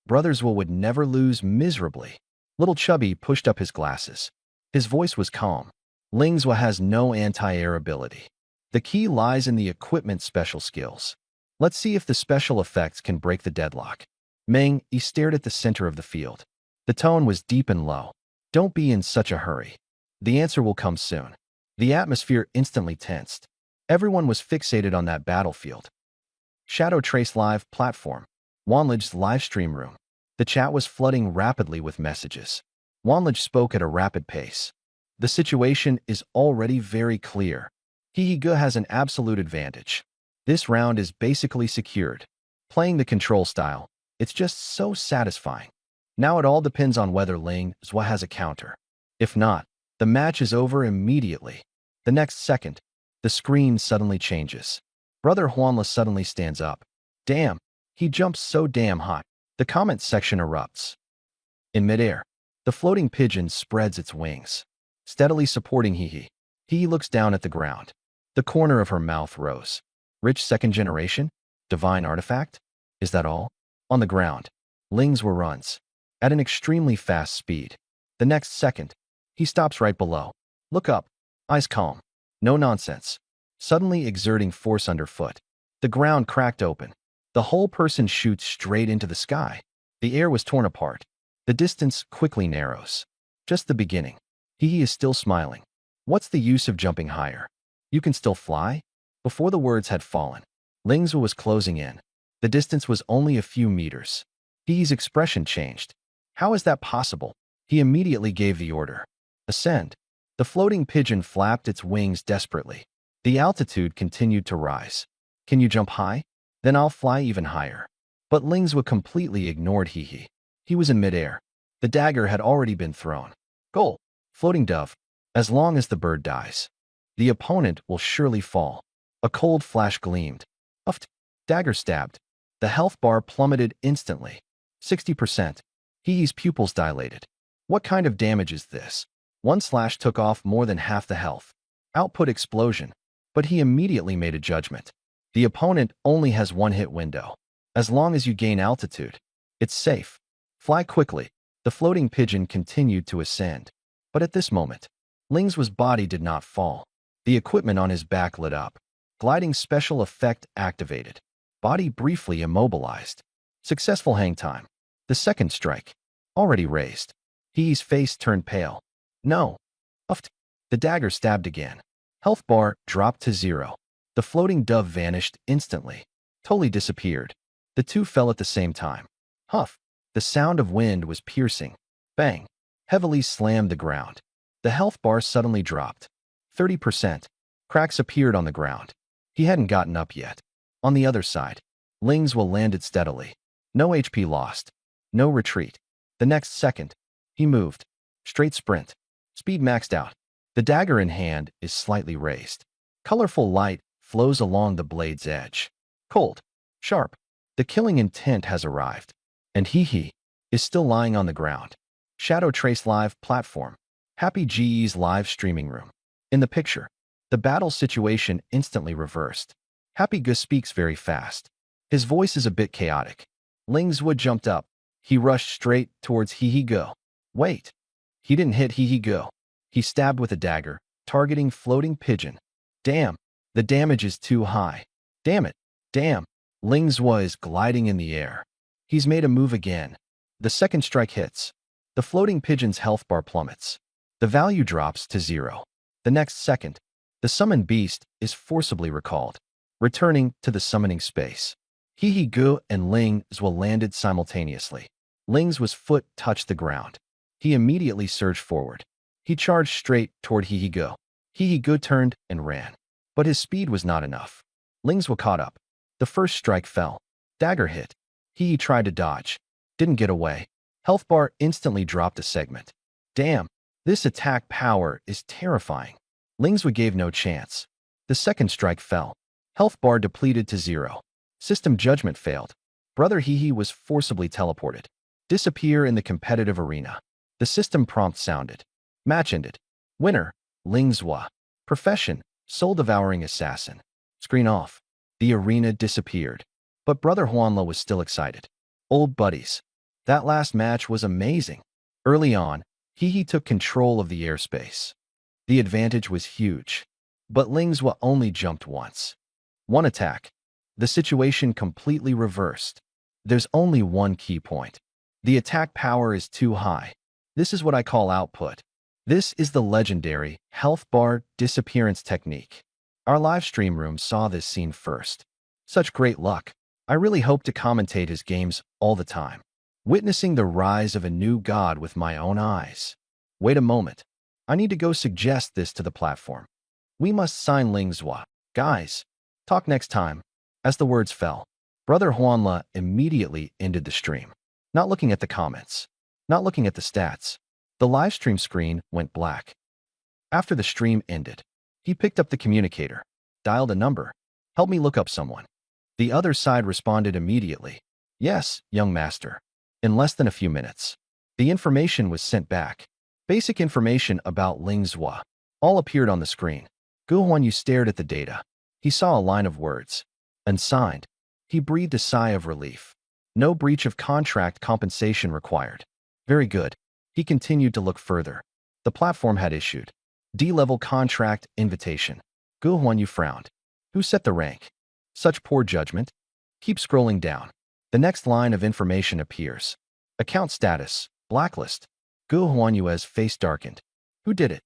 Brothers would never lose miserably. Little Chubby pushed up his glasses. His voice was calm. Lingzhua has no anti-air ability. The key lies in the equipment's special skills. Let's see if the special effects can break the deadlock. Meng Yi stared at the center of the field. The tone was deep and low. Don't be in such a hurry. The answer will come soon. The atmosphere instantly tensed. Everyone was fixated on that battlefield. Shadow Trace Live platform. Wanlid's live stream room. The chat was flooding rapidly with messages. Wanlid spoke at a rapid pace. The situation is already very clear. Hihigo has an absolute advantage. This round is basically secured. Playing the control style, it's just so satisfying. Now it all depends on whether Lingzhua has a counter. If not, the match is over immediately. The next second, the screen suddenly changes. Brother Huanla suddenly stands up. Damn, he jumps so damn high. The comment section erupts. In midair, the floating pigeon spreads its wings, steadily supporting Hihi. Hihi looks down at the ground. The corner of her mouth rose. Rich second generation? Divine artifact? Is that all? On the ground, Lingzhua runs at an extremely fast speed. The next second, he stops right below. Look up, eyes calm. No nonsense. Suddenly exerting force underfoot. The ground cracked open. The whole person shoots straight into the sky. The air was torn apart. The distance quickly narrows. Just the beginning. He is still smiling. What's the use of jumping higher? You can still fly? Before the words had fallen, Lingzhua was closing in. The distance was only a few meters. He's expression changed. How is that possible? He immediately gave the order. Ascend. The floating pigeon flapped its wings desperately. The altitude continued to rise. Can you jump high? Then I'll fly even higher. But Lingzhua completely ignored Hihi. He was in midair. The dagger had already been thrown. Goal. Floating dove. As long as the bird dies, the opponent will surely fall. A cold flash gleamed. Uffed. Dagger stabbed. The health bar plummeted instantly. 60%. Hihi's pupils dilated. What kind of damage is this? One slash took off more than half the health. Output explosion. But he immediately made a judgment. The opponent only has one hit window. As long as you gain altitude, it's safe. Fly quickly. The floating pigeon continued to ascend. But at this moment, Lingzhua's body did not fall. The equipment on his back lit up. Gliding special effect activated. Body briefly immobilized. Successful hang time. The second strike. Already raised. Hi's face turned pale. No. Uffed. The dagger stabbed again. Health bar dropped to 0. The floating dove vanished instantly. Totally disappeared. The two fell at the same time. Huff. The sound of wind was piercing. Bang. Heavily slammed the ground. The health bar suddenly dropped. 30%. Cracks appeared on the ground. He hadn't gotten up yet. On the other side, Lingzhua landed steadily. No HP lost. No retreat. The next second, he moved. Straight sprint. Speed maxed out. The dagger in hand is slightly raised. Colorful light flows along the blade's edge. Cold. Sharp. The killing intent has arrived. And Hihi is still lying on the ground. Shadow Trace Live platform. Happy GE's live streaming room. In the picture, the battle situation instantly reversed. Happy Gus speaks very fast. His voice is a bit chaotic. Lingzhua jumped up. He rushed straight towards Hihigo. Wait. He didn't hit Hihigo. He stabbed with a dagger, targeting floating pigeon. Damn. The damage is too high. Damn it. Damn. Lingzhua is gliding in the air. He's made a move again. The second strike hits. The floating pigeon's health bar plummets. The value drops to 0. The next second, the summoned beast is forcibly recalled, returning to the summoning space. He-Gu and Ling Zhuo landed simultaneously. Ling Zhuo's foot touched the ground. He immediately surged forward. He charged straight toward He-Gu. He-Gu turned and ran. But his speed was not enough. Ling Zhuo caught up. The first strike fell. Dagger hit. He tried to dodge. Didn't get away. Health bar instantly dropped a segment. Damn, this attack power is terrifying. Ling Zhuo gave no chance. The second strike fell. Health bar depleted to 0. System judgment failed. Brother He was forcibly teleported. Disappear in the competitive arena. The system prompt sounded. Match ended. Winner, Ling Zhuo. Profession, soul-devouring assassin. Screen off. The arena disappeared. But Brother Huanla was still excited. Old buddies. That last match was amazing. Early on, He took control of the airspace. The advantage was huge. But Ling Zhuo only jumped once. One attack. The situation completely reversed. There's only one key point. The attack power is too high. This is what I call output. This is the legendary health bar disappearance technique. Our live stream room saw this scene first. Such great luck. I really hope to commentate his games all the time. Witnessing the rise of a new god with my own eyes. Wait a moment. I need to go suggest this to the platform. We must sign Ling Zhuo. Guys, talk next time. As the words fell, Brother Huanla immediately ended the stream. Not looking at the comments. Not looking at the stats. The live stream screen went black. After the stream ended, he picked up the communicator, dialed a number. Help me look up someone. The other side responded immediately. Yes, young master. In less than a few minutes. The information was sent back. Basic information about Ling Zhuo. All appeared on the screen. Gu Huanyu stared at the data. He saw a line of words. Unsigned. He breathed a sigh of relief. No breach of contract compensation required. Very good. He continued to look further. The platform had issued. D-level contract invitation. Gu Huanyu frowned. Who set the rank? Such poor judgment? Keep scrolling down. The next line of information appears. Account status, blacklist. Gu Huanyue's face darkened. Who did it?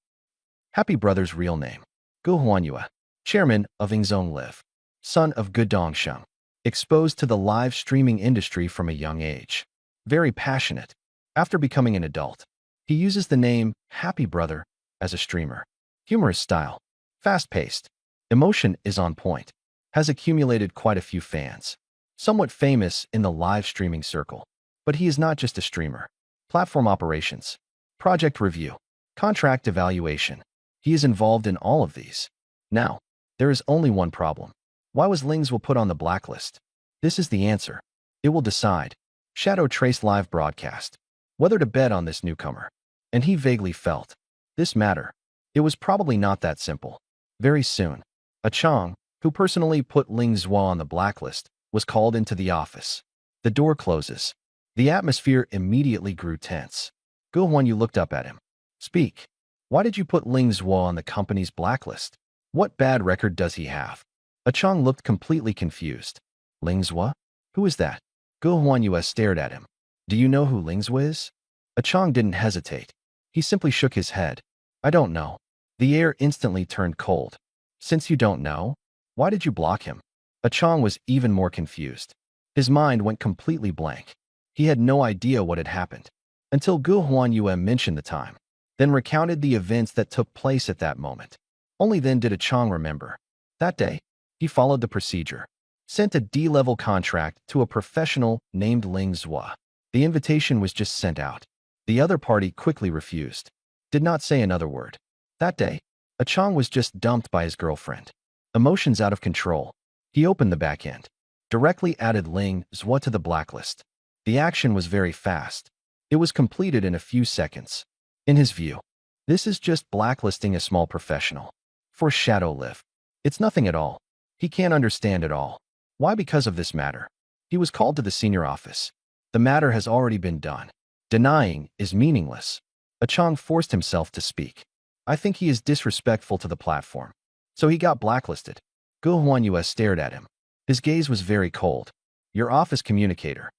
Happy Brother's real name. Gu Huanyue, chairman of Ingzong Live. Son of Gu Dongsheng. Exposed to the live streaming industry from a young age. Very passionate. After becoming an adult, he uses the name Happy Brother as a streamer. Humorous style. Fast-paced. Emotion is on point. Has accumulated quite a few fans. Somewhat famous in the live streaming circle. But he is not just a streamer. Platform operations. Project review. Contract evaluation. He is involved in all of these. Now, there is only one problem. Why was Ling Zhuo put on the blacklist? This is the answer. It will decide. Shadow Trace live broadcast. Whether to bet on this newcomer. And he vaguely felt. This matter. It was probably not that simple. Very soon, a Chang, who personally put Ling Zhuo on the blacklist, was called into the office. The door closes. The atmosphere immediately grew tense. Gu Huanyu looked up at him. Speak. Why did you put Ling Zhuo on the company's blacklist? What bad record does he have? A Chang looked completely confused. Ling Zhuo? Who is that? Gu Huanyu stared at him. Do you know who Ling Zhuo is? A Chang didn't hesitate. He simply shook his head. I don't know. The air instantly turned cold. Since you don't know, why did you block him? A Chang was even more confused. His mind went completely blank. He had no idea what had happened. Until Gu Huanyu mentioned the time, then recounted the events that took place at that moment. Only then did a Chang remember. That day, he followed the procedure. Sent a D-level contract to a professional named Ling Zhuo. The invitation was just sent out. The other party quickly refused. Did not say another word. That day, a Chang was just dumped by his girlfriend. Emotions out of control. He opened the back end. Directly added Ling Zhuo to the blacklist. The action was very fast. It was completed in a few seconds. In his view, this is just blacklisting a small professional. For Shadow Live. It's nothing at all. He can't understand at all. Why because of this matter? He was called to the senior office. The matter has already been done. Denying is meaningless. A Chang forced himself to speak. I think he is disrespectful to the platform. So he got blacklisted. Gu Huanyu stared at him. His gaze was very cold. Your office communicator.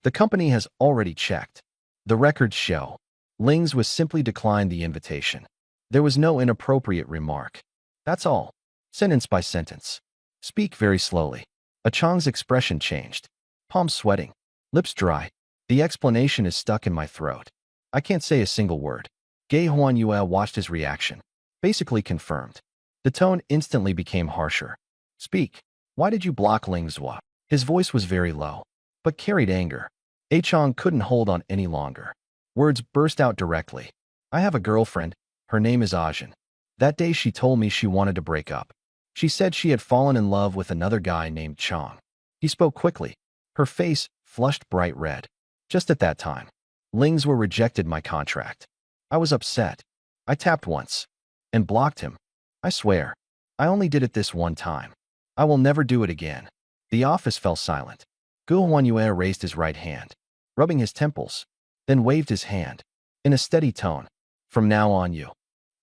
The company has already checked. The records show. Ling's was simply declined the invitation. There was no inappropriate remark. That's all. Sentence by sentence. Speak very slowly. A Chang's expression changed. Palms sweating. Lips dry. The explanation is stuck in my throat. I can't say a single word. Gay Huanyue watched his reaction. Basically confirmed. The tone instantly became harsher. Speak. Why did you block Ling's? His voice was very low, but carried anger. A Chang couldn't hold on any longer. Words burst out directly. I have a girlfriend. Her name is Ajin. That day she told me she wanted to break up. She said she had fallen in love with another guy named Chang. He spoke quickly. Her face flushed bright red. Just at that time, Ling's were rejected my contract. I was upset. I tapped once and blocked him. I swear, I only did it this one time. I will never do it again. The office fell silent. Gu Huanyue raised his right hand, rubbing his temples, then waved his hand. In a steady tone, from now on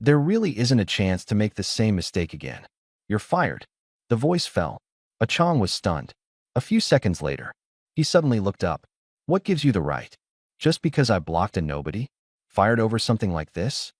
there really isn't a chance to make the same mistake again. You're fired. The voice fell. A Chang was stunned. A few seconds later, he suddenly looked up. What gives you the right? Just because I blocked a nobody? Fired over something like this?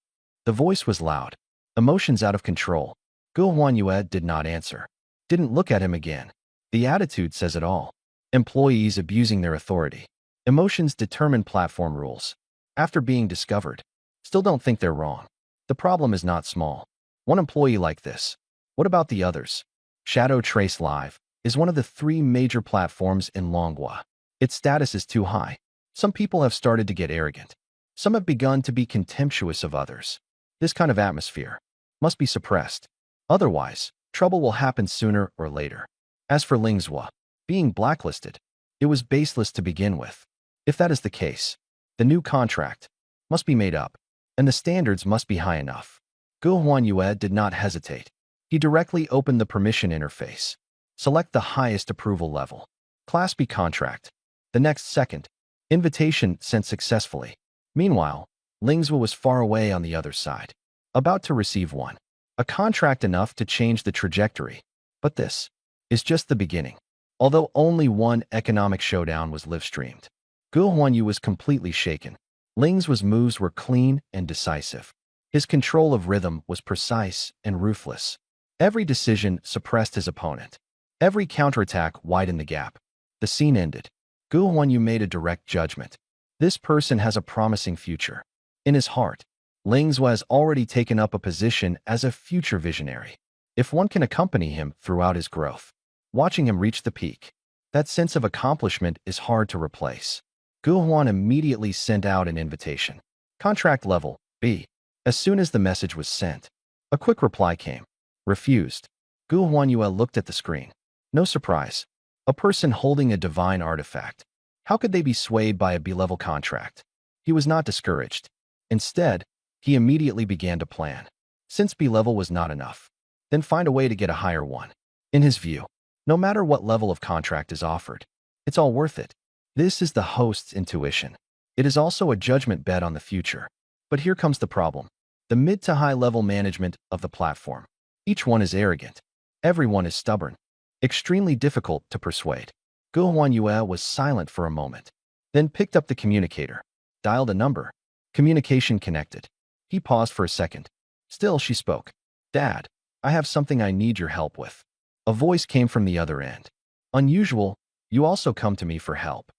The voice was loud. Emotions out of control. Gu Huanyue did not answer. Didn't look at him again. The attitude says it all. Employees abusing their authority. Emotions determine platform rules. After being discovered, still don't think they're wrong. The problem is not small. One employee like this. What about the others? Shadow Trace Live is one of the 3 major platforms in Longhua. Its status is too high. Some people have started to get arrogant. Some have begun to be contemptuous of others. This kind of atmosphere must be suppressed. Otherwise, trouble will happen sooner or later. As for Lingzhua being blacklisted, it was baseless to begin with. If that is the case, the new contract must be made up, and the standards must be high enough. Gu Huanyue did not hesitate. He directly opened the permission interface. Select the highest approval level. Class B contract. The next second, invitation sent successfully. Meanwhile, Lingzhua was far away on the other side, about to receive one. A contract enough to change the trajectory. But this is just the beginning. Although only one economic showdown was live-streamed, Gu Huanyu was completely shaken. Lingzhua's moves were clean and decisive. His control of rhythm was precise and ruthless. Every decision suppressed his opponent. Every counterattack widened the gap. The scene ended. Gu Huanyu made a direct judgment. This person has a promising future. In his heart, Lingzhua has already taken up a position as a future visionary. If one can accompany him throughout his growth, watching him reach the peak, that sense of accomplishment is hard to replace. Gu Huan immediately sent out an invitation. Contract level B. As soon as the message was sent, a quick reply came. Refused. Gu Huanyue looked at the screen. No surprise. A person holding a divine artifact. How could they be swayed by a B-level contract? He was not discouraged. Instead, he immediately began to plan. Since B-level was not enough, then find a way to get a higher one. In his view, no matter what level of contract is offered, it's all worth it. This is the host's intuition. It is also a judgment bet on the future. But here comes the problem. The mid to high level management of the platform. Each one is arrogant. Everyone is stubborn. Extremely difficult to persuade. Gu Huanyue was silent for a moment, then picked up the communicator, dialed a number. Communication connected. He paused for a second. Still, she spoke. Dad, I have something I need your help with. A voice came from the other end. Unusual, you also come to me for help.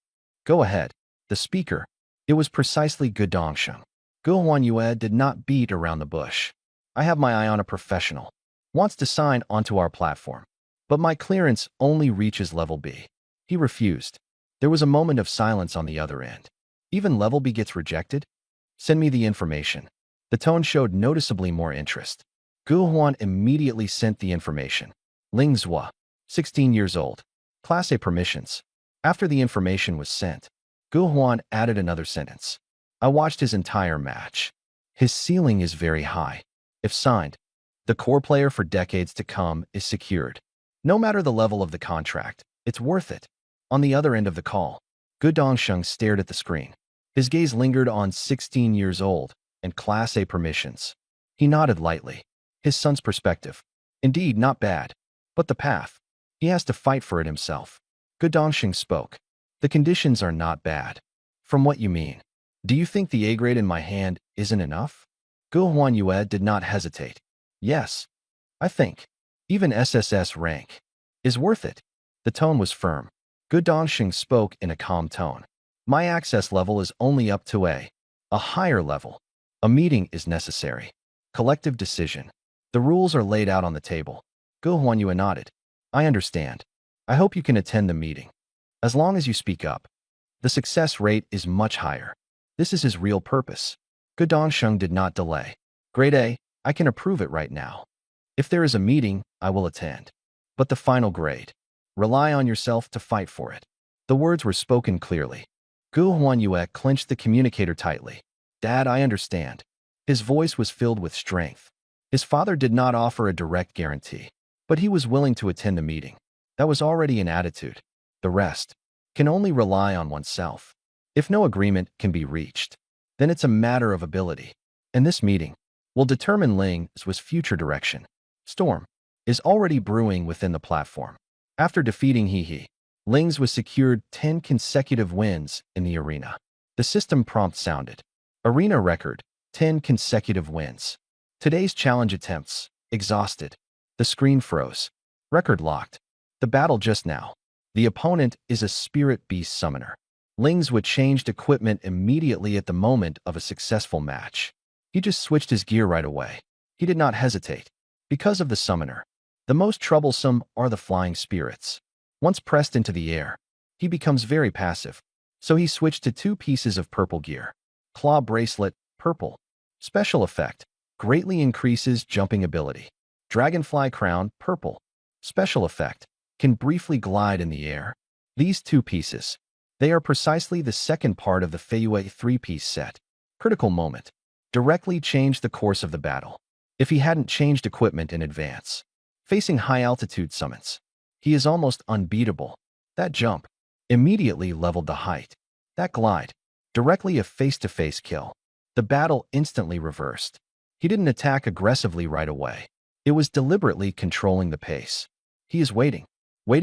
Go ahead. The speaker. It was precisely Gu Dongsheng. Gu Huanyue did not beat around the bush. I have my eye on a professional. Wants to sign onto our platform. But my clearance only reaches level B. He refused. There was a moment of silence on the other end. Even level B gets rejected? Send me the information. The tone showed noticeably more interest. Gu Huan immediately sent the information. Lingzhua, 16 years old. Class A permissions. After the information was sent, Gu Huan added another sentence. I watched his entire match. His ceiling is very high. If signed, the core player for decades to come is secured. No matter the level of the contract, it's worth it. On the other end of the call, Gu Dongsheng stared at the screen. His gaze lingered on 16 years old and Class A permissions. He nodded lightly. His son's perspective. Indeed, not bad. But the path. He has to fight for it himself. Gu Dongsheng spoke. The conditions are not bad. From what you mean. Do you think the A grade in my hand isn't enough? Gu Huanyue did not hesitate. Yes, I think. Even SSS rank is worth it. The tone was firm. Gu Dongxing spoke in a calm tone. My access level is only up to a higher level. A meeting is necessary. Collective decision. The rules are laid out on the table. Gu Huanyue nodded. I understand. I hope you can attend the meeting. As long as you speak up. The success rate is much higher. This is his real purpose. Gu Dongsheng did not delay. Grade A, I can approve it right now. If there is a meeting, I will attend. But the final grade. Rely on yourself to fight for it. The words were spoken clearly. Gu Huanyue clenched the communicator tightly. Dad, I understand. His voice was filled with strength. His father did not offer a direct guarantee, but he was willing to attend the meeting. That was already an attitude. The rest can only rely on oneself. If no agreement can be reached, then it's a matter of ability. And this meeting will determine Ling's future direction. Storm is already brewing within the platform. After defeating He, Ling's was secured 10 consecutive wins in the arena. The system prompt sounded. Arena record, 10 consecutive wins. Today's challenge attempts, exhausted. The screen froze. Record locked. The battle just now. The opponent is a spirit beast summoner. Ling's changed equipment immediately at the moment of a successful match. He just switched his gear right away. He did not hesitate. Because of the summoner, the most troublesome are the flying spirits. Once pressed into the air, he becomes very passive. So he switched to 2 pieces of purple gear. Claw bracelet, purple. Special effect, greatly increases jumping ability. Dragonfly crown, purple. Special effect, can briefly glide in the air. These 2 pieces, they are precisely the second part of the Feiyue 3-piece set. Critical moment. Directly changed the course of the battle. If he hadn't changed equipment in advance, facing high-altitude summons, he is almost unbeatable. That jump immediately leveled the height. That glide, directly a face-to-face kill. The battle instantly reversed. He didn't attack aggressively right away. It was deliberately controlling the pace. He is waiting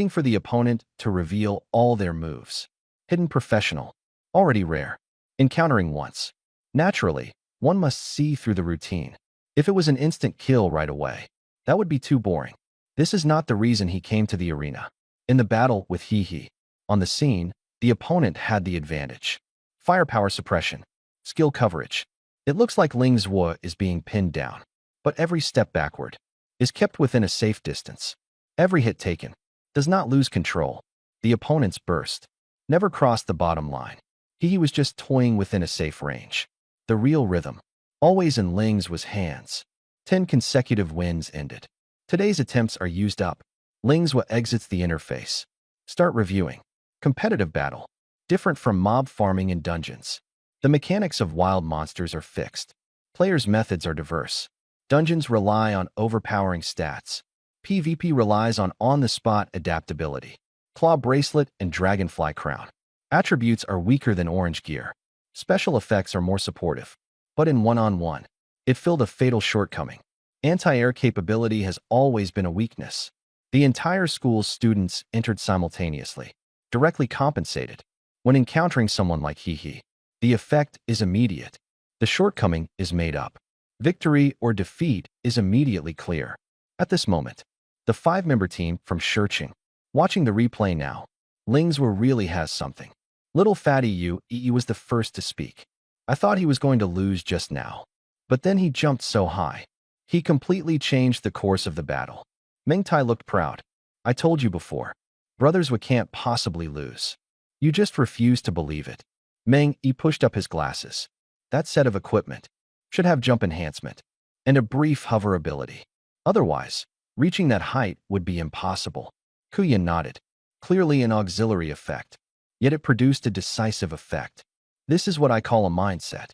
for the opponent to reveal all their moves. Hidden professional, already rare. Encountering once. Naturally, one must see through the routine. If it was an instant kill right away, that would be too boring. This is not the reason he came to the arena. In the battle with He, on the scene, the opponent had the advantage. Firepower suppression. Skill coverage. It looks like Ling's is being pinned down, but every step backward is kept within a safe distance. Every hit taken does not lose control. The opponent's burst never crossed the bottom line. He was just toying within a safe range. The real rhythm, always in Ling's hands. 10 consecutive wins ended. Today's attempts are used up. Ling's exits the interface. Start reviewing. Competitive battle. Different from mob farming in dungeons. The mechanics of wild monsters are fixed. Players' methods are diverse. Dungeons rely on overpowering stats. PvP relies on on-the-spot adaptability. Claw bracelet and dragonfly crown. Attributes are weaker than orange gear. Special effects are more supportive. But in one-on-one, it filled a fatal shortcoming. Anti-air capability has always been a weakness. The entire school's students entered simultaneously, directly compensated. When encountering someone like He, the effect is immediate. The shortcoming is made up. Victory or defeat is immediately clear. At this moment, the 5-member team from Shiqing, watching the replay now, Ling's really has something. Little fatty Yu was the first to speak. I thought he was going to lose just now. But then he jumped so high. He completely changed the course of the battle. Meng Tai looked proud. I told you before. Brothers can't possibly lose. You just refuse to believe it. Meng pushed up his glasses. That set of equipment should have jump enhancement and a brief hover ability. Otherwise, reaching that height would be impossible. Kuyan nodded. Clearly an auxiliary effect. Yet it produced a decisive effect. This is what I call a mindset.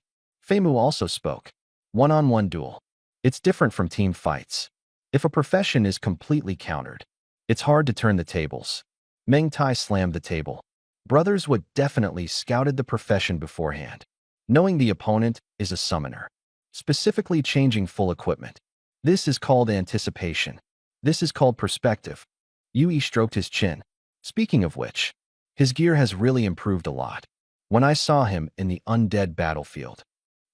Feimu also spoke. One-on-one duel. It's different from team fights. If a profession is completely countered, it's hard to turn the tables. Meng Tai slammed the table. Brothers definitely scouted the profession beforehand, knowing the opponent is a summoner, specifically changing full equipment. This is called anticipation. This is called perspective. Yui stroked his chin. Speaking of which, his gear has really improved a lot. when I saw him in the undead battlefield.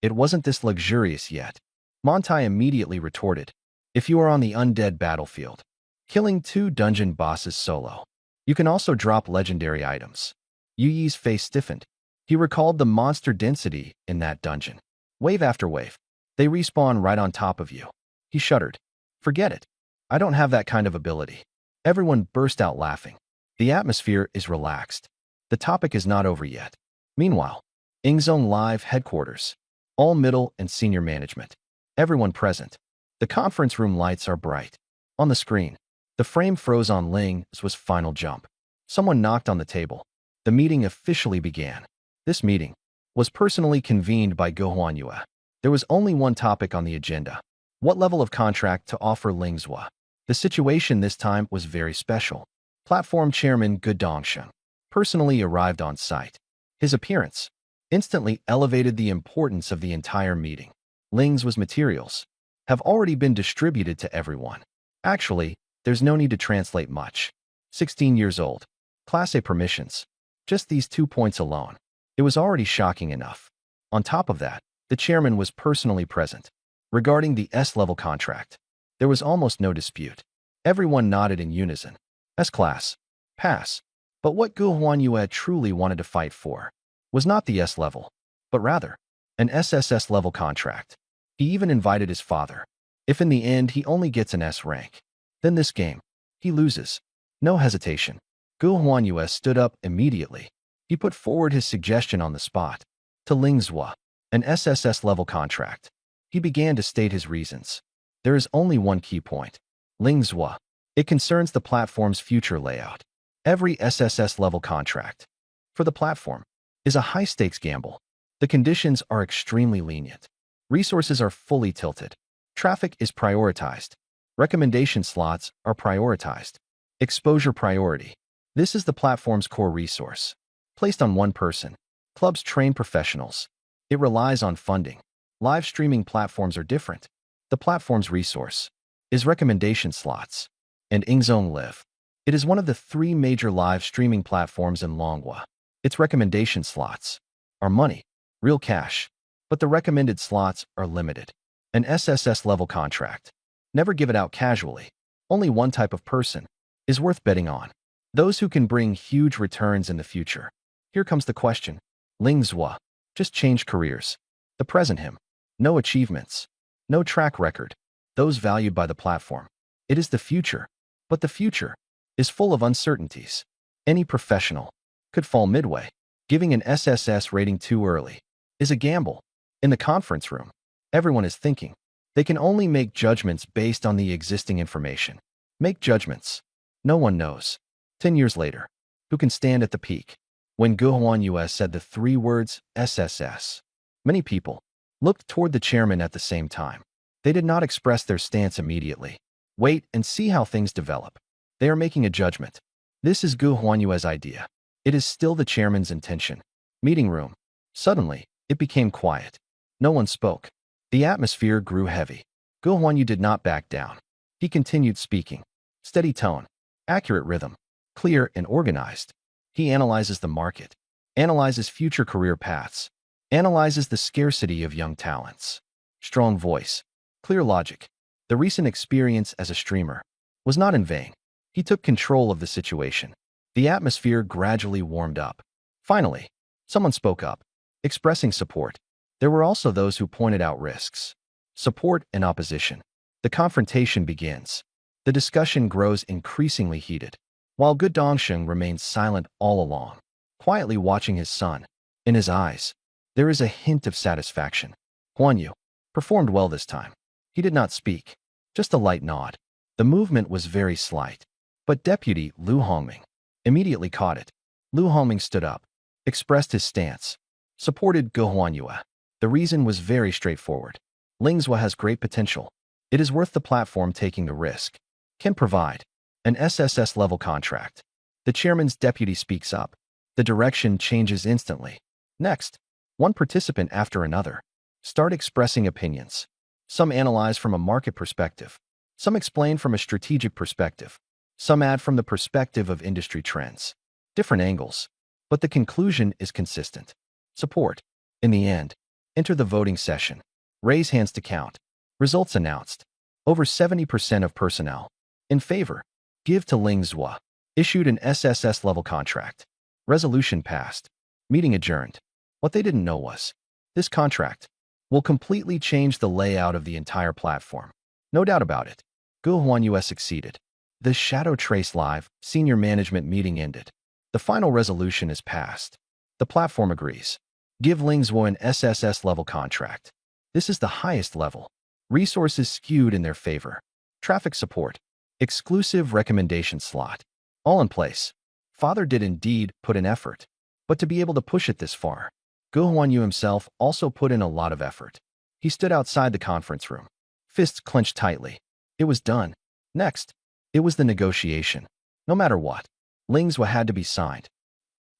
It wasn't this luxurious yet. Montai immediately retorted, if you are on the undead battlefield, killing 2 dungeon bosses solo, you can also drop legendary items. Yu Yi's face stiffened. He recalled the monster density in that dungeon. Wave after wave. They respawn right on top of you. He shuddered. Forget it. I don't have that kind of ability. Everyone burst out laughing. The atmosphere is relaxed. The topic is not over yet. Meanwhile, Ingzone Live headquarters. All middle and senior management. Everyone present. The conference room lights are bright. On the screen, the frame froze on Ling's final jump. Someone knocked on the table. The meeting officially began. This meeting was personally convened by Guhuanyue. There was only one topic on the agenda. What level of contract to offer Lingzhua? The situation this time was very special. Platform chairman Gu Dongsheng personally arrived on site. His appearance instantly elevated the importance of the entire meeting. Lingzhua's materials have already been distributed to everyone. Actually, there's no need to translate much. 16 years old. Class A permissions. Just these 2 points alone. It was already shocking enough. On top of that, the chairman was personally present. Regarding the S-level contract, there was almost no dispute. Everyone nodded in unison. S-class. Pass. But what Guhuanyue truly wanted to fight for was not the S-level, but rather an SSS-level contract. He even invited his father. If in the end he only gets an S rank, then this game, he loses. No hesitation. Guhuanyue stood up immediately. He put forward his suggestion on the spot. To Lingzhua, an SSS-level contract. He began to state his reasons. There is only one key point. Lingzhua. It concerns the platform's future layout. Every SSS-level contract for the platform is a high-stakes gamble. The conditions are extremely lenient. Resources are fully tilted. Traffic is prioritized. Recommendation slots are prioritized. Exposure priority. This is the platform's core resource. Placed on one person. Clubs train professionals. It relies on funding. Live streaming platforms are different. The platform's resource is recommendation slots. And Ingzone Live. It is one of the 3 major live streaming platforms in Longhua. Its recommendation slots are money, real cash. But the recommended slots are limited. An SSS-level contract. Never give it out casually. Only one type of person is worth betting on. Those who can bring huge returns in the future. Here comes the question. Lingzhua just changed careers. The present him. No achievements. No track record. Those valued by the platform. It is the future. But the future is full of uncertainties. Any professional could fall midway. Giving an SSS rating too early is a gamble. In the conference room, everyone is thinking. They can only make judgments based on the existing information. Make judgments. No one knows. 10 years later, who can stand at the peak? When Guhuanyue said the 3 words, SSS, many people looked toward the chairman at the same time. They did not express their stance immediately. Wait and see how things develop. They are making a judgment. This is Guhuanyue's idea. It is still the chairman's intention. Meeting room. Suddenly, it became quiet. No one spoke. The atmosphere grew heavy. Guhuanyue did not back down. He continued speaking. Steady tone. Accurate rhythm. Clear and organized. He analyzes the market. Analyzes future career paths. Analyzes the scarcity of young talents. Strong voice. Clear logic. The recent experience as a streamer was not in vain. He took control of the situation. The atmosphere gradually warmed up. Finally, someone spoke up, expressing support. There were also those who pointed out risks. Support and opposition. The confrontation begins. The discussion grows increasingly heated. While Gu Dongsheng remains silent all along, quietly watching his son. In his eyes, there is a hint of satisfaction. Huanyu performed well this time. He did not speak, just a light nod. The movement was very slight. But Deputy Lu Hongming immediately caught it. Lu Hongming stood up, expressed his stance, supported Guhuanyue. The reason was very straightforward. Lingzhua has great potential. It is worth the platform taking the risk. Can provide an SSS-level contract. The chairman's deputy speaks up. The direction changes instantly. Next, one participant after another start expressing opinions. Some analyze from a market perspective. Some explain from a strategic perspective. Some add from the perspective of industry trends. Different angles. But the conclusion is consistent. Support. In the end, enter the voting session. Raise hands to count. Results announced. Over 70% of personnel. In favor. Give to Ling Zhua. Issued an SSS-level contract. Resolution passed. Meeting adjourned. What they didn't know was, this contract will completely change the layout of the entire platform. No doubt about it. Gu Huanyue succeeded. The Shadow Trace Live senior management meeting ended. The final resolution is passed. The platform agrees. Give Ling Zhuo an SSS-level contract. This is the highest level. Resources skewed in their favor. Traffic support. Exclusive recommendation slot. All in place. Father did indeed put in effort. But to be able to push it this far, Gu Huanyu himself also put in a lot of effort. He stood outside the conference room. Fists clenched tightly. It was done. Next, it was the negotiation. No matter what, Ling Zhuo had to be signed.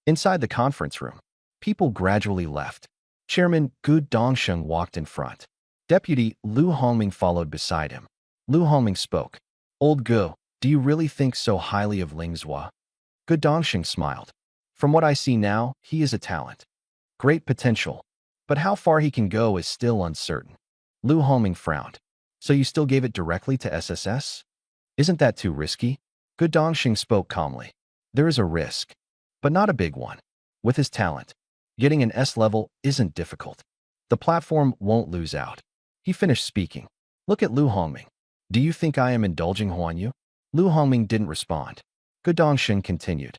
Inside the conference room, people gradually left. Chairman Gu Dongsheng walked in front. Deputy Lu Hongming followed beside him. Lu Hongming spoke. Old Gu, do you really think so highly of Ling Zhuo? Gu Dongsheng smiled. From what I see now, he is a talent. Great potential. But how far he can go is still uncertain. Lu Hongming frowned. So you still gave it directly to SSS? Isn't that too risky? Gu Dongsheng spoke calmly. There is a risk, but not a big one. With his talent, getting an S level isn't difficult. The platform won't lose out. He finished speaking. Look at Lu Hongming. Do you think I am indulging Huanyu? Lu Hongming didn't respond. Gu Dongsheng continued.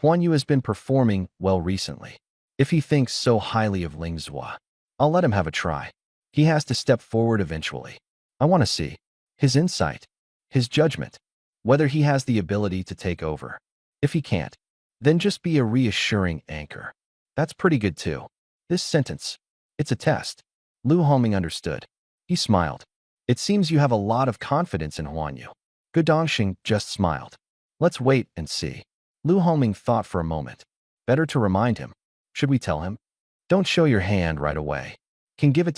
Huanyu has been performing well recently. If he thinks so highly of Ling Zhuo, I'll let him have a try. He has to step forward eventually. I want to see his insight, his judgment, whether he has the ability to take over. If he can't, then just be a reassuring anchor. That's pretty good too. This sentence, it's a test. Lu Hongming understood. He smiled. It seems you have a lot of confidence in Huanyu. Gu Dongsheng just smiled. Let's wait and see. Lu Hongming thought for a moment. Better to remind him. Should we tell him? Don't show your hand right away. Can give it